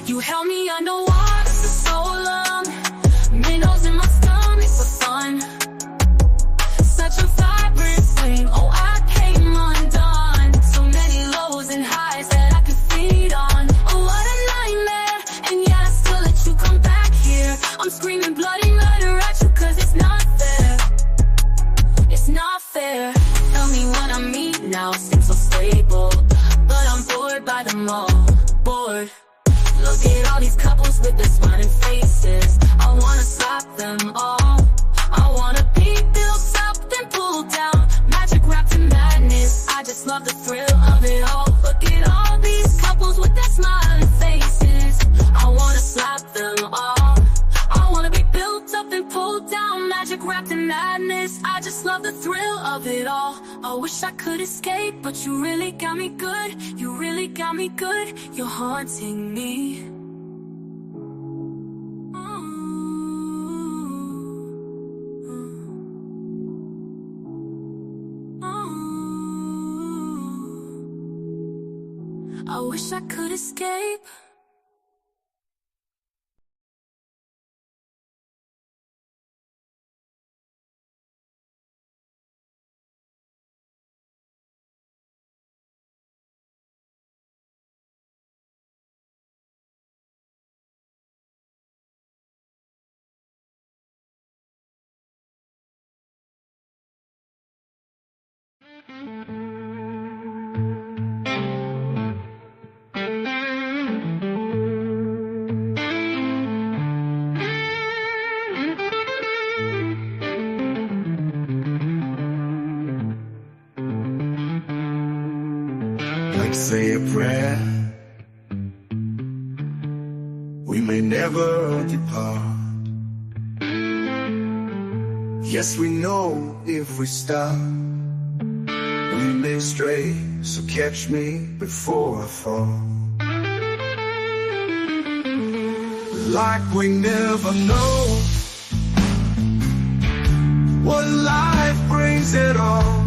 You held me underwater for so long. Minnows in my stomach for fun. Such a vibrant flame, oh, I came undone. So many lows and highs that I could feed on. Oh, what a nightmare. And yeah, I still let you come back here. I'm screaming bloody murder at you cause it's not fair. It's not fair. Tell me what I meet now seems so stable, but I'm bored by them all. Bored. Look at all these couples with their smiling faces. I wanna slap them all. I wanna be built up then pulled down, magic wrapped in madness. I just love the thrill of it all. Look at all these couples with their smiling faces. I wanna slap them all. I wanna be built up and pulled down, magic wrapped in madness. I just love the thrill of it all. I wish I could escape, but you really got me good. You really got me good. You're haunting me. I wish I could escape. Like say a prayer, we may never depart. Yes, we know if we stop, we may stray, so catch me before I fall. Like we never know what life brings at all.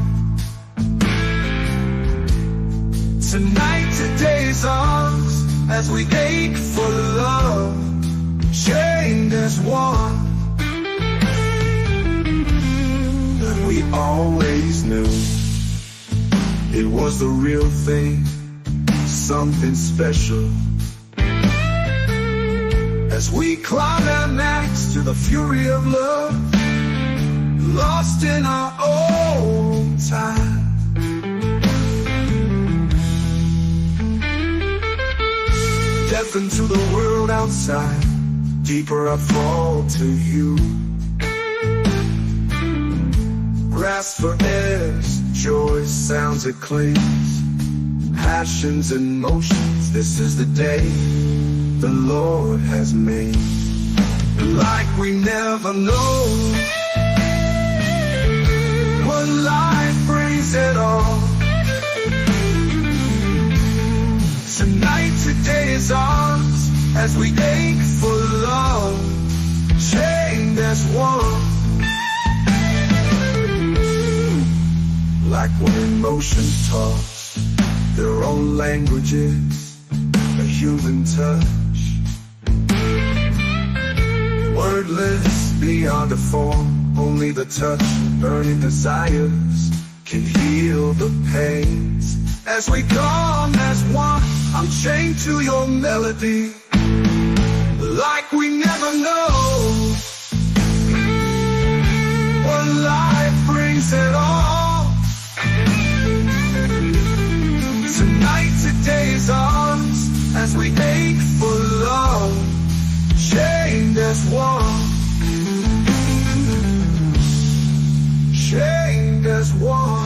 Tonight, today's ours, as we ache for love, chained as one. And we always knew it was the real thing, something special. As we climax to the fury of love, lost in our own time. Death into the world outside, deeper I fall to you. Grasp for airs, joy sounds it clings, passions and motions, this is the day the Lord has made. Like we never know what life brings at all. Tonight, today is ours, as we ache for love, chained as one. Like when emotions toss their own languages, a human touch, wordless beyond the form, only the touch, burning desires can heal the pains. As we come as one, I'm chained to your melody, like we never know what life brings at all. Tonight, today is ours, as we ache for love, chained as one, chained as one.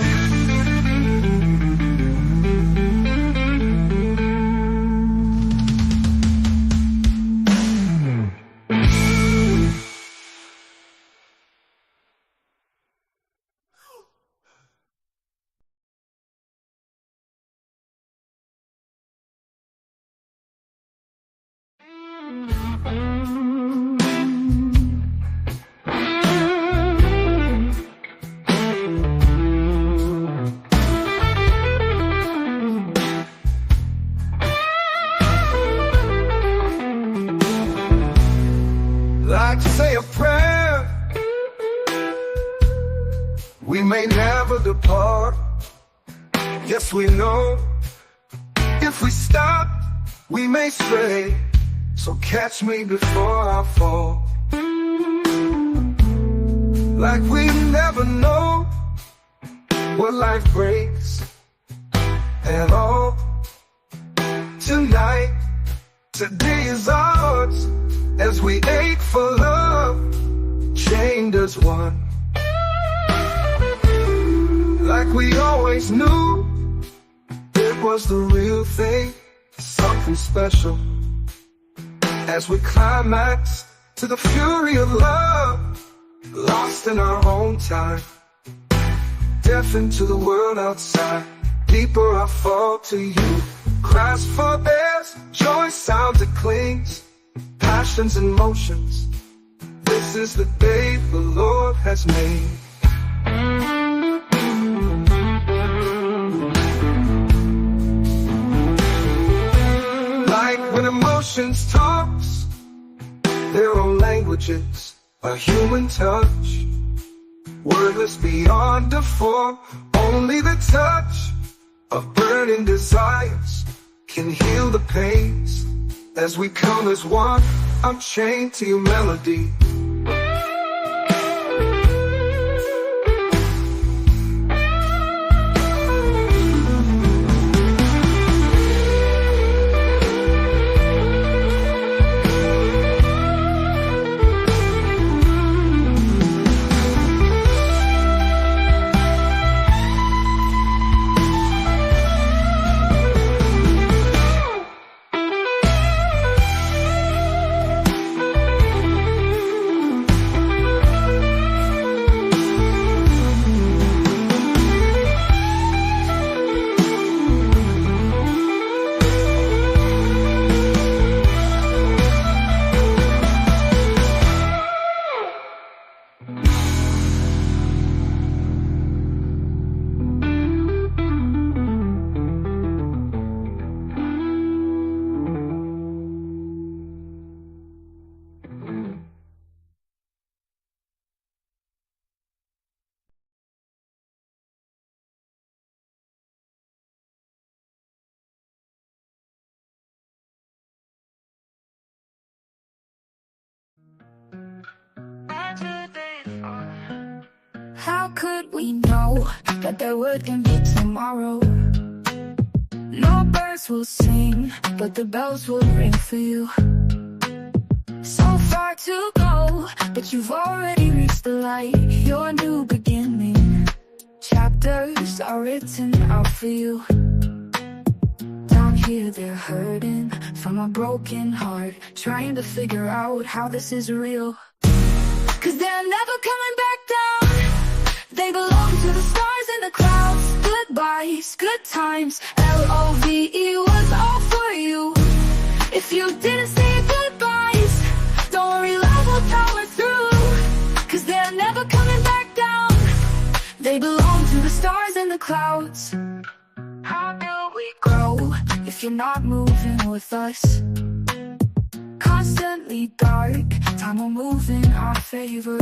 Like to say a prayer, we may never depart. Yes, we know if we stop, we may stray, so catch me before I fall. Like we never know what life brings at all. Tonight, today is ours, as we ache for love, chained as one. Like we always knew, it was the real thing, something special. As we climax to the fury of love, lost in our own time, deaf into the world outside, deeper I fall to you. Cries for airs, joy sounds it clings, passions and motions, this is the day the Lord has made. Like when emotions talks their own languages, a human touch, wordless beyond the form, only the touch of burning desires can heal the pains. As we come as one, I'm chained to your melody. we know that there would can be tomorrow. No birds will sing, but the bells will ring for you. So far to go, but you've already reached the light. Your new beginning, chapters are written out for you. Down here they're hurting from a broken heart, trying to figure out how this is real. Cause they're never coming back down. They belong to the stars and the clouds. Goodbyes, good times, L-O-V-E was all for you. If you didn't say goodbyes, don't worry, love will power through. Cause they're never coming back down. They belong to the stars and the clouds. How do we grow if you're not moving with us? Constantly dark, time will move in our favor.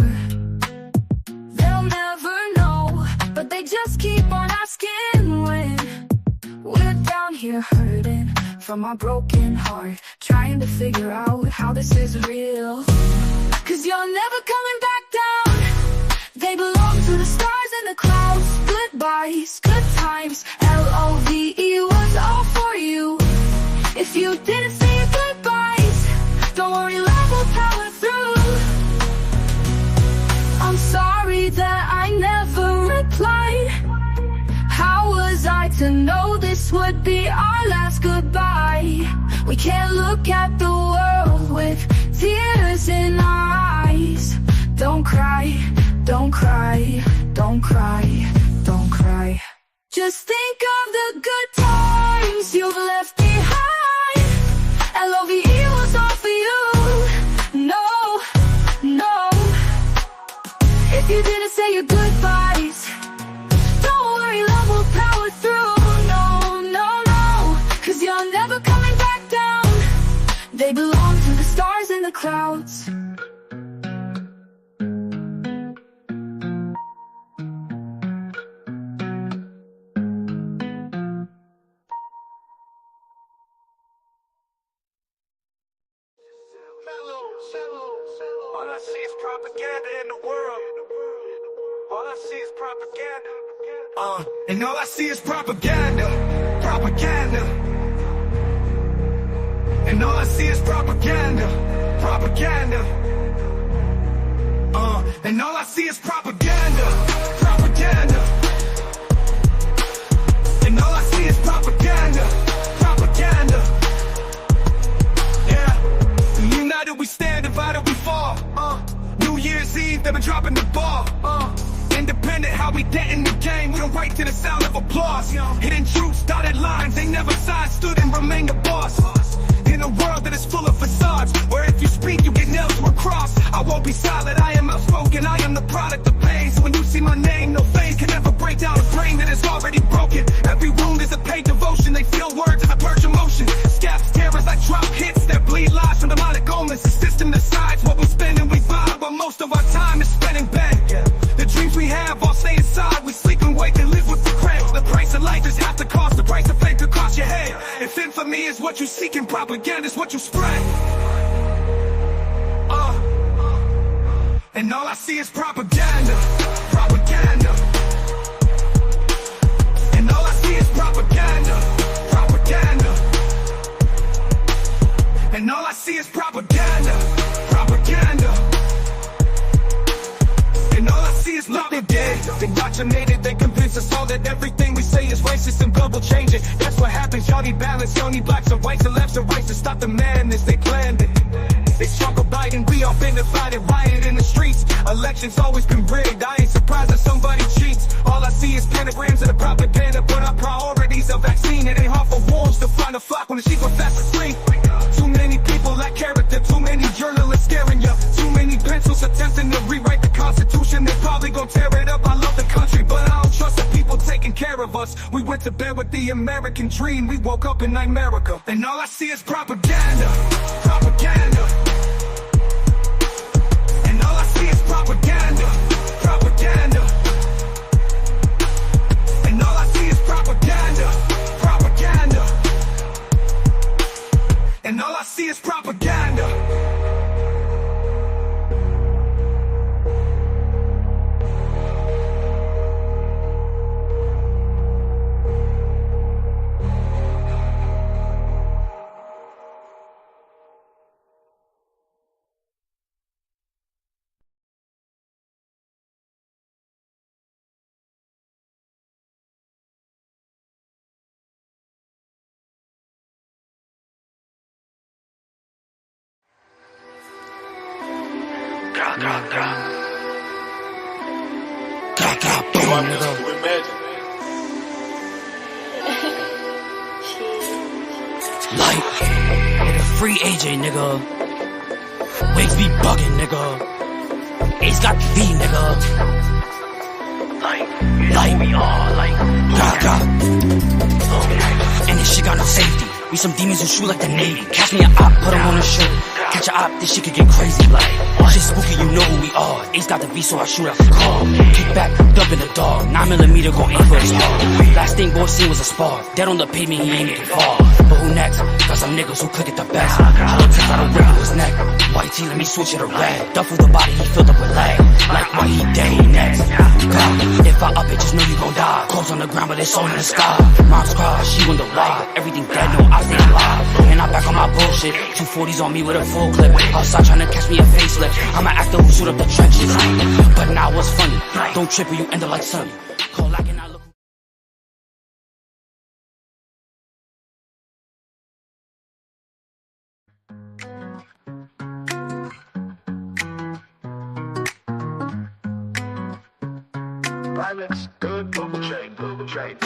They'll never know, but they just keep on asking when. We're down here hurting from our broken heart, trying to figure out how this is real. Cause you're never coming back down. They belong to the stars and the clouds. Goodbyes, good times, L-O-V-E was all for you. If you didn't say goodbyes, don't worry, love will power through. I'm sorry that I never replied. How was I to know this would be our last goodbye? We can't look at the world with tears in our eyes. Don't cry, don't cry, don't cry, don't cry. Just think of the good times you've left behind. L-O-V-E was all for you. No, no. If you didn't say your goodbyes, don't worry, love will power through. No, no, no. Cause you're never coming back down. They belong to the stars and the clouds. All I see is propaganda in the world. All I see is propaganda. And all I see is propaganda. Propaganda. And all I see is propaganda. Propaganda. And all I see is propaganda. Propaganda. And all I see is propaganda. Propaganda. Yeah. United we stand, divided we fall. New Year's Eve, they've been dropping the ball. Independent, how we dead in the game. We don't write to the sound of applause. Hidden truths, dotted lines, they never side stood and remain the boss. In a world that is full of facades, where if you speak, you get nailed to a cross. I won't be silent, I am outspoken, I am the product of pain. So when you see my name, no face can ever break down a brain that is already broken. Every wound is a paid devotion, they feel words as I purge emotion. Scabs tear as I drop hits that bleed lies from demonic omens. The system decides what we spend and we vibe, but most of our time is spent in bed. The dreams we have all stay inside, we sleep and wake and live with the cramps. The price of life is half the cost, the price of fame could cost your head. If infamy is what you seek and propaganda is what you spread. And all I see is propaganda. Propaganda. And all I see is propaganda. Propaganda. And all I see is propaganda. Propaganda. And all I see is love they did. They indoctrinated, they convince us all that everything we say is racist and global changing. That's what happens, y'all need balance, y'all need blacks and whites and lefts and rights to stop the madness, they planned it. They struggle biting, we all been divided, riot in the streets. Elections always been rigged, I ain't surprised that somebody cheats. All I see is pentagrams and the propaganda, but our priorities are vaccine. It ain't hard for wolves to find a flock when the sheep are fast asleep. Too many people lack character, too many journalists scaring you. Too many pencils attempting to rewrite the Constitution. They probably gon' tear it up, I love the country, but I don't trust the people taking care of us. We went to bed with the American dream, we woke up in America. And all I see is propaganda. Propaganda. And all I see is propaganda. Propaganda. And all I see is propaganda. Propaganda. And all I see is propaganda. Boom, nigga. Like, nigga, free AJ, nigga. Wigs be bugging, nigga. Ace got the V, nigga. Like we all like, and this shit got no safety. We some demons who shoot like the Navy. Catch me a op, put him on a shirt. Catch a op, this shit could get crazy. Like, shit spooky, you know who we are. Ace got the V, so I shoot out the car. Kick back, dub in the dog. 9mm go aim for his heart. Last thing boy seen was a spar. Dead on the pavement, he ain't get far. But who next? Got some niggas who click it the best. Hollow tips out of rip his neck. White tee, let me switch it to red. Duff with the body, he filled up with leg. Like why he dead, he next. God, if I up it, just know you gon' die. Clothes on the ground, but it's all in the sky. Mom's cry, she wonder why. Everything dead, no, I stay alive. And I back on my bullshit. 240s on me with a full clip. Outside trying to catch me a facelift. I'm an actor who shoot up the trenches. But now what's funny? Don't trip or you end up like Sonny. Call like and I look. Good bubble chain, bubble chain.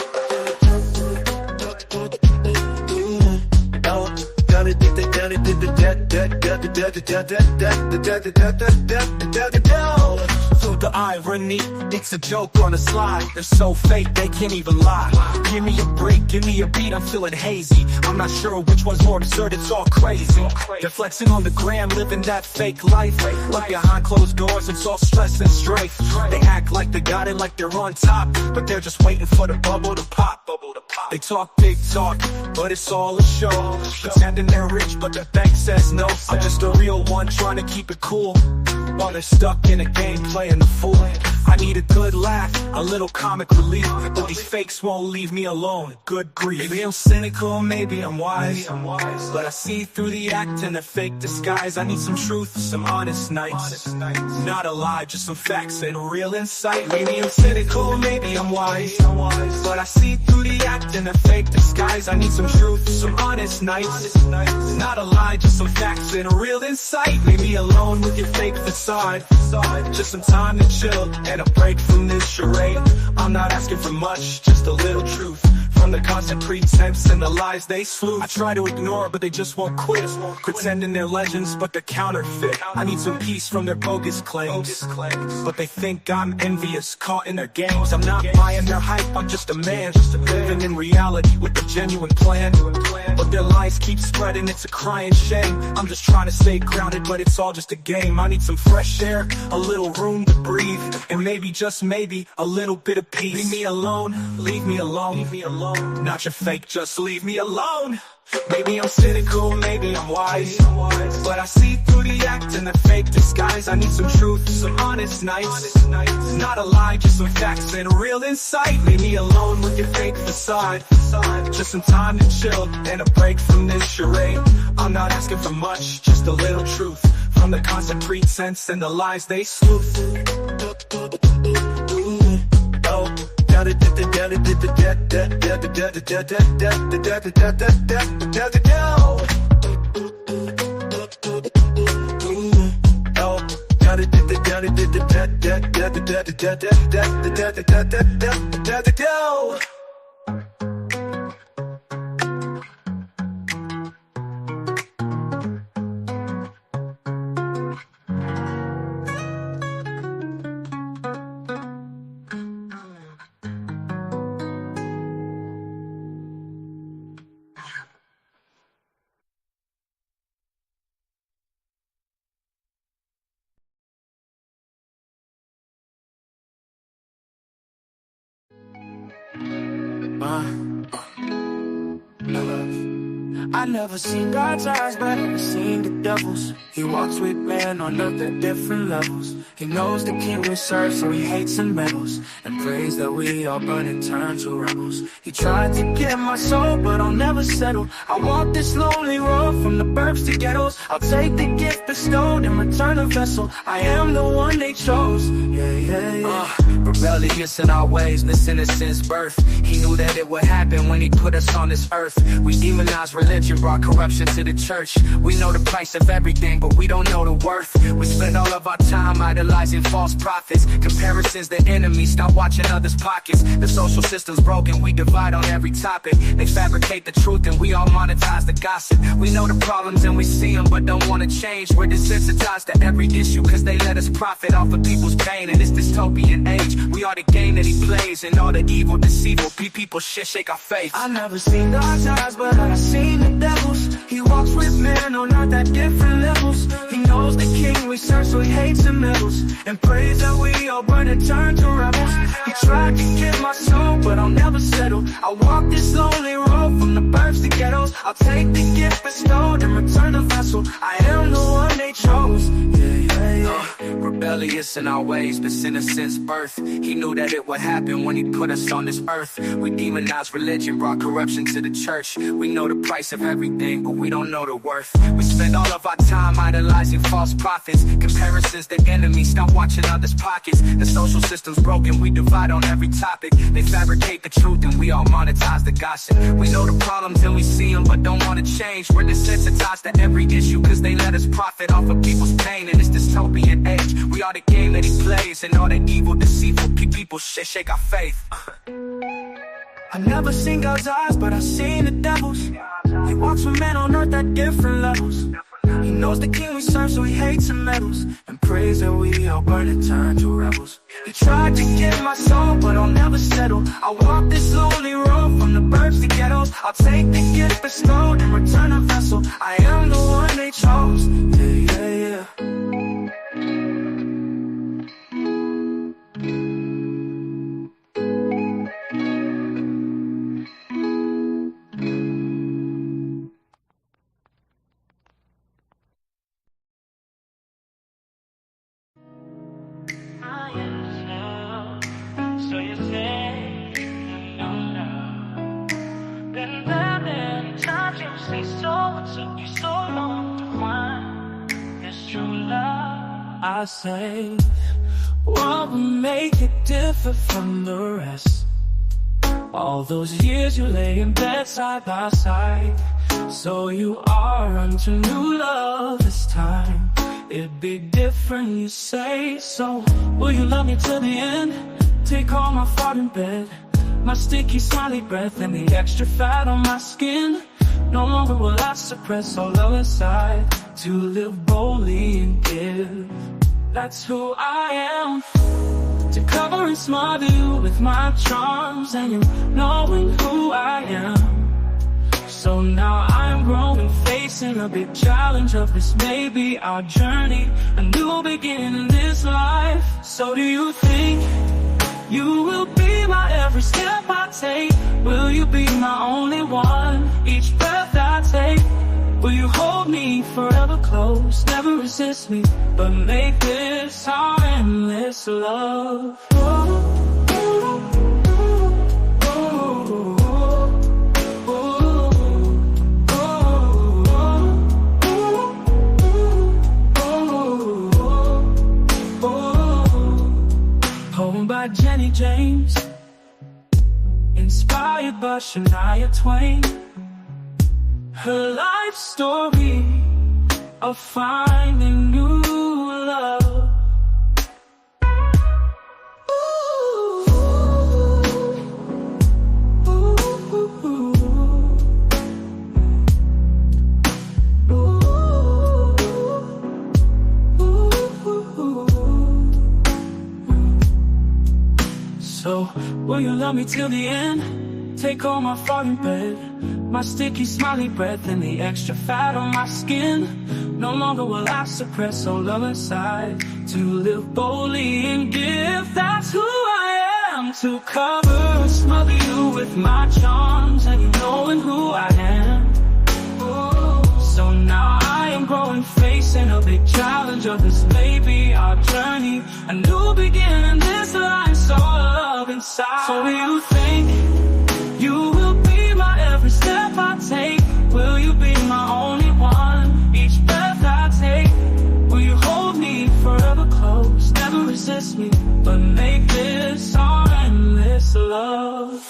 So the irony, it's a joke on the slide. They're so fake, they can't even lie. Give me a break, give me a beat, I'm feeling hazy. I'm not sure which one's more absurd, it's all crazy. They're flexing on the gram, living that fake life. But behind closed doors, it's all stress and strife. They act like they got it, like they're on top, but they're just waiting for the bubble to pop. They talk big talk, but it's all a show. Pretending they're rich, but the bank says no. I'm just a real one trying to keep it cool, while they're stuck in a game playing the fool. I need a good laugh, a little comic relief, but these fakes won't leave me alone. Good grief. Maybe I'm cynical, maybe I'm wise, but I see through the act and the fake disguise. I need some truth, some honest nights. Not a lie, just some facts and real insight. Maybe I'm cynical, maybe I'm wise, but I see through the act and the fake disguise. I need some truth, some honest nights. Not a lie, just some facts and real insight. Leave me alone with your fake facade. Just some time to chill and a break from this charade. I'm not asking for much, just a little truth from the constant pretense and the lies they slew. I try to ignore, but they just won't quit. Pretending they're legends, but they're counterfeit. I need some peace from their bogus claims, but they think I'm envious, caught in their games. I'm not buying their hype, I'm just a man, living in reality with a genuine plan. But their lies keep spreading, it's a crying shame. I'm just trying to stay grounded, but it's all just a game. I need some fresh air, a little room to breathe, and maybe, just maybe, a little bit of peace. Leave me alone, leave me alone, leave me alone. Not your fake, just leave me alone. Maybe I'm cynical, maybe I'm wise, but I see through the act and the fake disguise. I need some truth, some honest nights. Not a lie, just some facts and real insight. Leave me alone with your fake facade. Just some time to chill and a break from this charade. I'm not asking for much, just a little truth from the constant pretense and the lies they sleuth. I never seen God's eyes, but I've seen the devil's. He walks with man on earth at different levels. He knows the king we serve, so he hates and meddles, and prays that we all burn and turn to rebels. He tried to get my soul, but I'll never settle. I walk this lonely road from the burbs to ghettos. I'll take the gift bestowed and return a vessel. I am the one they chose. Rebellious in our ways, missing it since birth. He knew that it would happen when he put us on this earth. We demonize religion religion brought corruption to the church. We know the price of everything, but we don't know the worth. We spend all of our time idolizing false prophets. Comparison's the enemy, stop watching others' pockets. The social system's broken, we divide on every topic. They fabricate the truth and we all monetize the gossip. We know the problems and we see them, but don't want to change. We're desensitized to every issue cause they let us profit off of people's pain. In this dystopian age, we are the game that he plays, and all the evil, deceitful people shake our faith. I never seen God's eyes, but I seen the devil's. He walks with men on earth at different levels. He knows the king we serve, so he hates the medals, and prays that we all burn and turn to rebels. He tried to get my soul, but I'll never settle. I walk this lonely road from the burbs to ghettos. I'll take the gift bestowed and return the vessel. I am the one they chose. Rebellious in our ways, but sinner since birth. He knew that it would happen when he put us on this earth. We demonized religion, brought corruption to the church. We know the price of everything, but we don't know the worth. We spend all of our time idolizing false prophets. Comparison's the enemy, stop watching others' pockets. The social system's broken, we divide on every topic. They fabricate the truth and we all monetize the gossip. We know the problems and we see them, but don't want to change. We're desensitized to every issue cause they let us profit off of people's pain. In this dystopian age, we are the game that he plays, and all the evil, deceitful people shake our faith. I never seen God's eyes, but I seen the devil's. He walks with men on earth at different levels. He knows the king we serve, so he hates the medals, and prays that we all burn and turn to rebels. He tried to get my soul, but I'll never settle. I walk this lonely road from the burbs to ghettos. I'll take the gift bestowed and return a vessel. I am the one they chose. Yeah. So you say, no. Then many times you say so. It took you so long to find this true love. I say, what would make it different from the rest? All those years you lay in bed side by side. So you are unto new love this time. It'd be different, you say. So will you love me till the end? Take all my fart in bed, my sticky smiley breath, and the extra fat on my skin. No longer will I suppress all love inside, to live boldly and give. That's who I am, to cover and smother you with my charms, and you knowing who I am. So now I'm growing, facing a big challenge of this may be our journey, a new beginning in this life. So do you think you will be my every step I take? Will you be my only one each breath I take? Will you hold me forever close, never resist me, but make this our endless love? Poem by Jenny James, inspired by Shania Twain. Her life story of finding new love. So, will you love me till the end? Take all my fart in bed, my sticky smiley breath, and the extra fat on my skin. No longer will I suppress all love inside, to live boldly and give. That's who I am, to cover and smother you with my charms, and you knowing who I am. So now I am growing, facing a big challenge of this may be our journey, a new beginning, this line, so love inside. So do you think you will be my every step I take? Will you be my only one each breath I take? Will you hold me forever close, never resist me, but make this our endless love?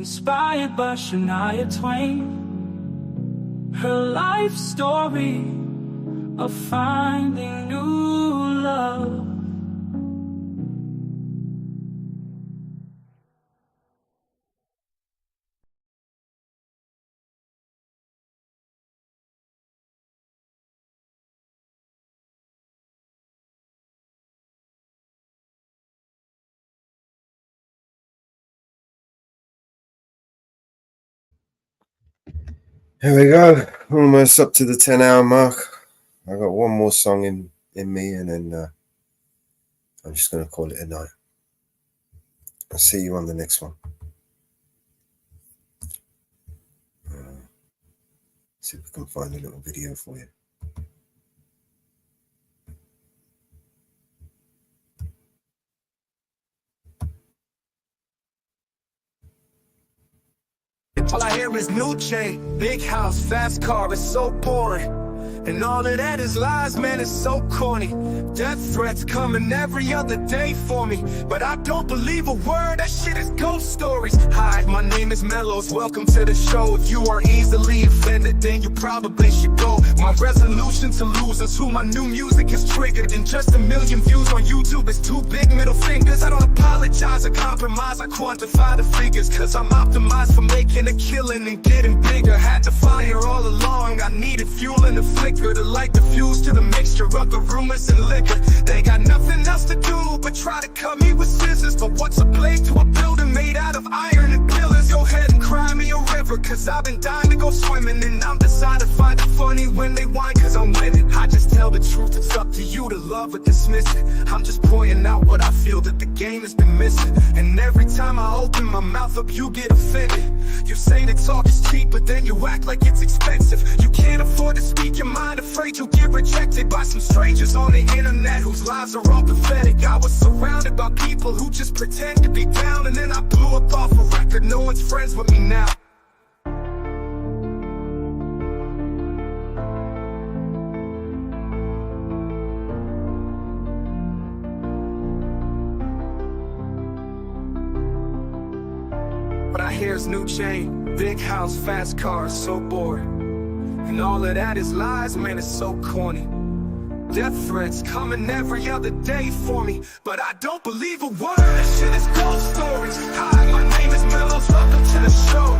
inspired by Shania Twain. Her life story of finding new love. Here we go. Almost up to the 10-hour mark. I got one more song in me, and then I'm just going to call it a night. I'll see you on the next one. See if we can find a little video for you. All I hear is new chain, big house, fast car, it's so boring. And all of that is lies, man, it's so corny. Death threats coming every other day for me, but I don't believe a word, that shit is ghost stories. Hi, my name is Mellows, welcome to the show. If you are easily offended, then you probably should go. My resolution to lose is who my new music is triggered. And just 1 million views on YouTube is 2 big middle fingers. I don't apologize or compromise, I quantify the figures, cause I'm optimized for making a killing and getting bigger. Had to fire all along, I needed fuel in the flicker to light the fuse to the mixture of the rumors and liquor. They got nothing else to do but try to cut me with scissors. But what's a blade to a building made out of iron and pillars? Go ahead and cry me a river, cause I've been dying to go swimming. And I'm decided to find it funny when they whine, cause I'm winning. I just tell the truth, it's up to you to love or dismiss it. I'm just pointing out what I feel that the game has been missing. And every time I open my mouth up, you get offended. You say that talk is cheap, but then you act like it's expensive. You can't afford to speak your mind, afraid you'll get rejected by some strangers on the internet whose lives are all pathetic. I was surrounded by people who just pretend to be down, and then I blew up off a record. No one's friends with me now. But I hear's new chain, big house, fast cars, so bored. And all of that is lies, man, it's so corny. Death threats coming every other day for me, but I don't believe a word, that shit is ghost stories. Hi, my name is Mellows, welcome to the show.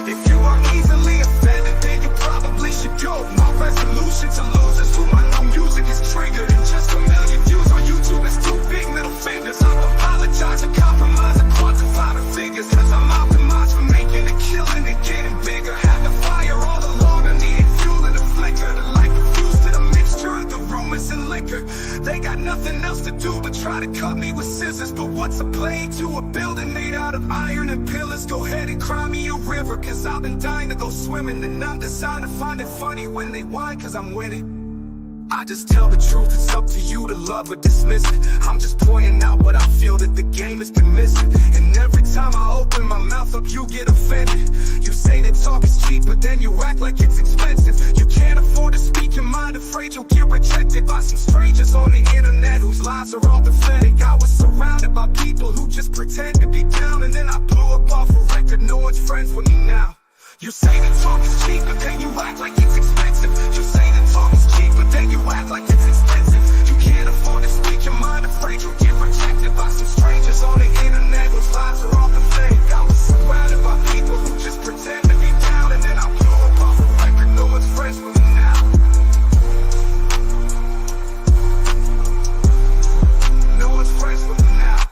If you are easily offended, then you probably should go. My resolution to lose is who my new music is triggered. And just 1 million views on YouTube is 2 big middle fingers. I don't apologize or compromise, I quantify the figures, cause I'm optimized for making a killing and getting bigger. Had to fire all along, I needed fuel in the flicker to light the fuse to the mixture of the rumors and liquor. They got nothing else to do but try to cut me with scissors. But what's a blade to a building made out of iron and pillars? Go ahead and cry me a river, cause I've been dying to go swimming. And I'm deciding to find it funny when they whine, cause I'm winning. I just tell the truth, it's up to you to love or dismiss it. I'm just pointing out what I feel that the game has been missing. And every time I open my mouth up, you get offended. You say that talk is cheap, but then you act like it's expensive. You can't afford to speak your mind, afraid you'll get rejected by some strangers on the internet whose lives are all pathetic. I was surrounded by people who just pretend to be down, and then I blew up off a record. No one's friends with me now. You say that talk is cheap, but then you act like it's expensive. You say that talk is cheap, but then you act like it's expensive. You can't afford to speak your mind, afraid you'll get rejected by some strangers on the internet whose lives are all pathetic. I was surrounded by people who just pretend to be down, and then I blew up off a record. No one's friends with me now. No one's friends with me now.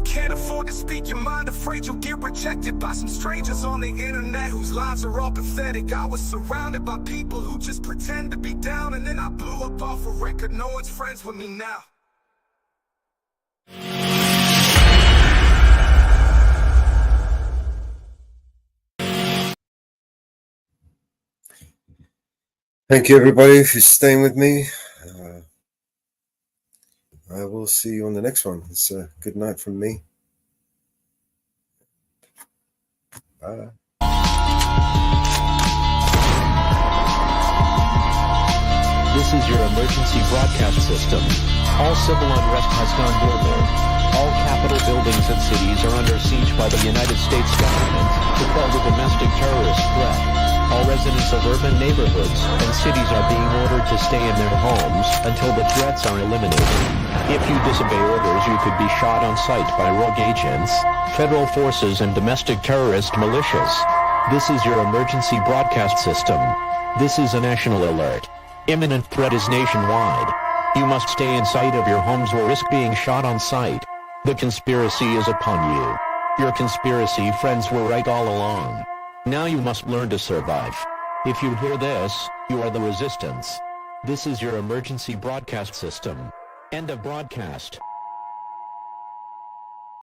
Can't afford to speak your mind, afraid you'll get rejected by some strangers on the internet whose lives are all pathetic. I was surrounded by people who just pretend to be down, and then I blew up off a record. No one's friends with me now. Thank you, everybody, for staying with me. I will see you on the next one. It's a good night from me. Bye. This is your emergency broadcast system. All civil unrest has gone global. All capital buildings and cities are under siege by the United States government to quell the domestic terrorist threat. All residents of urban neighborhoods and cities are being ordered to stay in their homes until the threats are eliminated. If you disobey orders, you could be shot on sight by rogue agents, federal forces, and domestic terrorist militias. This is your emergency broadcast system. This is a national alert. Imminent threat is nationwide. You must stay in sight of your homes or risk being shot on sight. The conspiracy is upon you. Your conspiracy friends were right all along. Now you must learn to survive. If you hear this, you are the resistance. This is your emergency broadcast system. End of broadcast.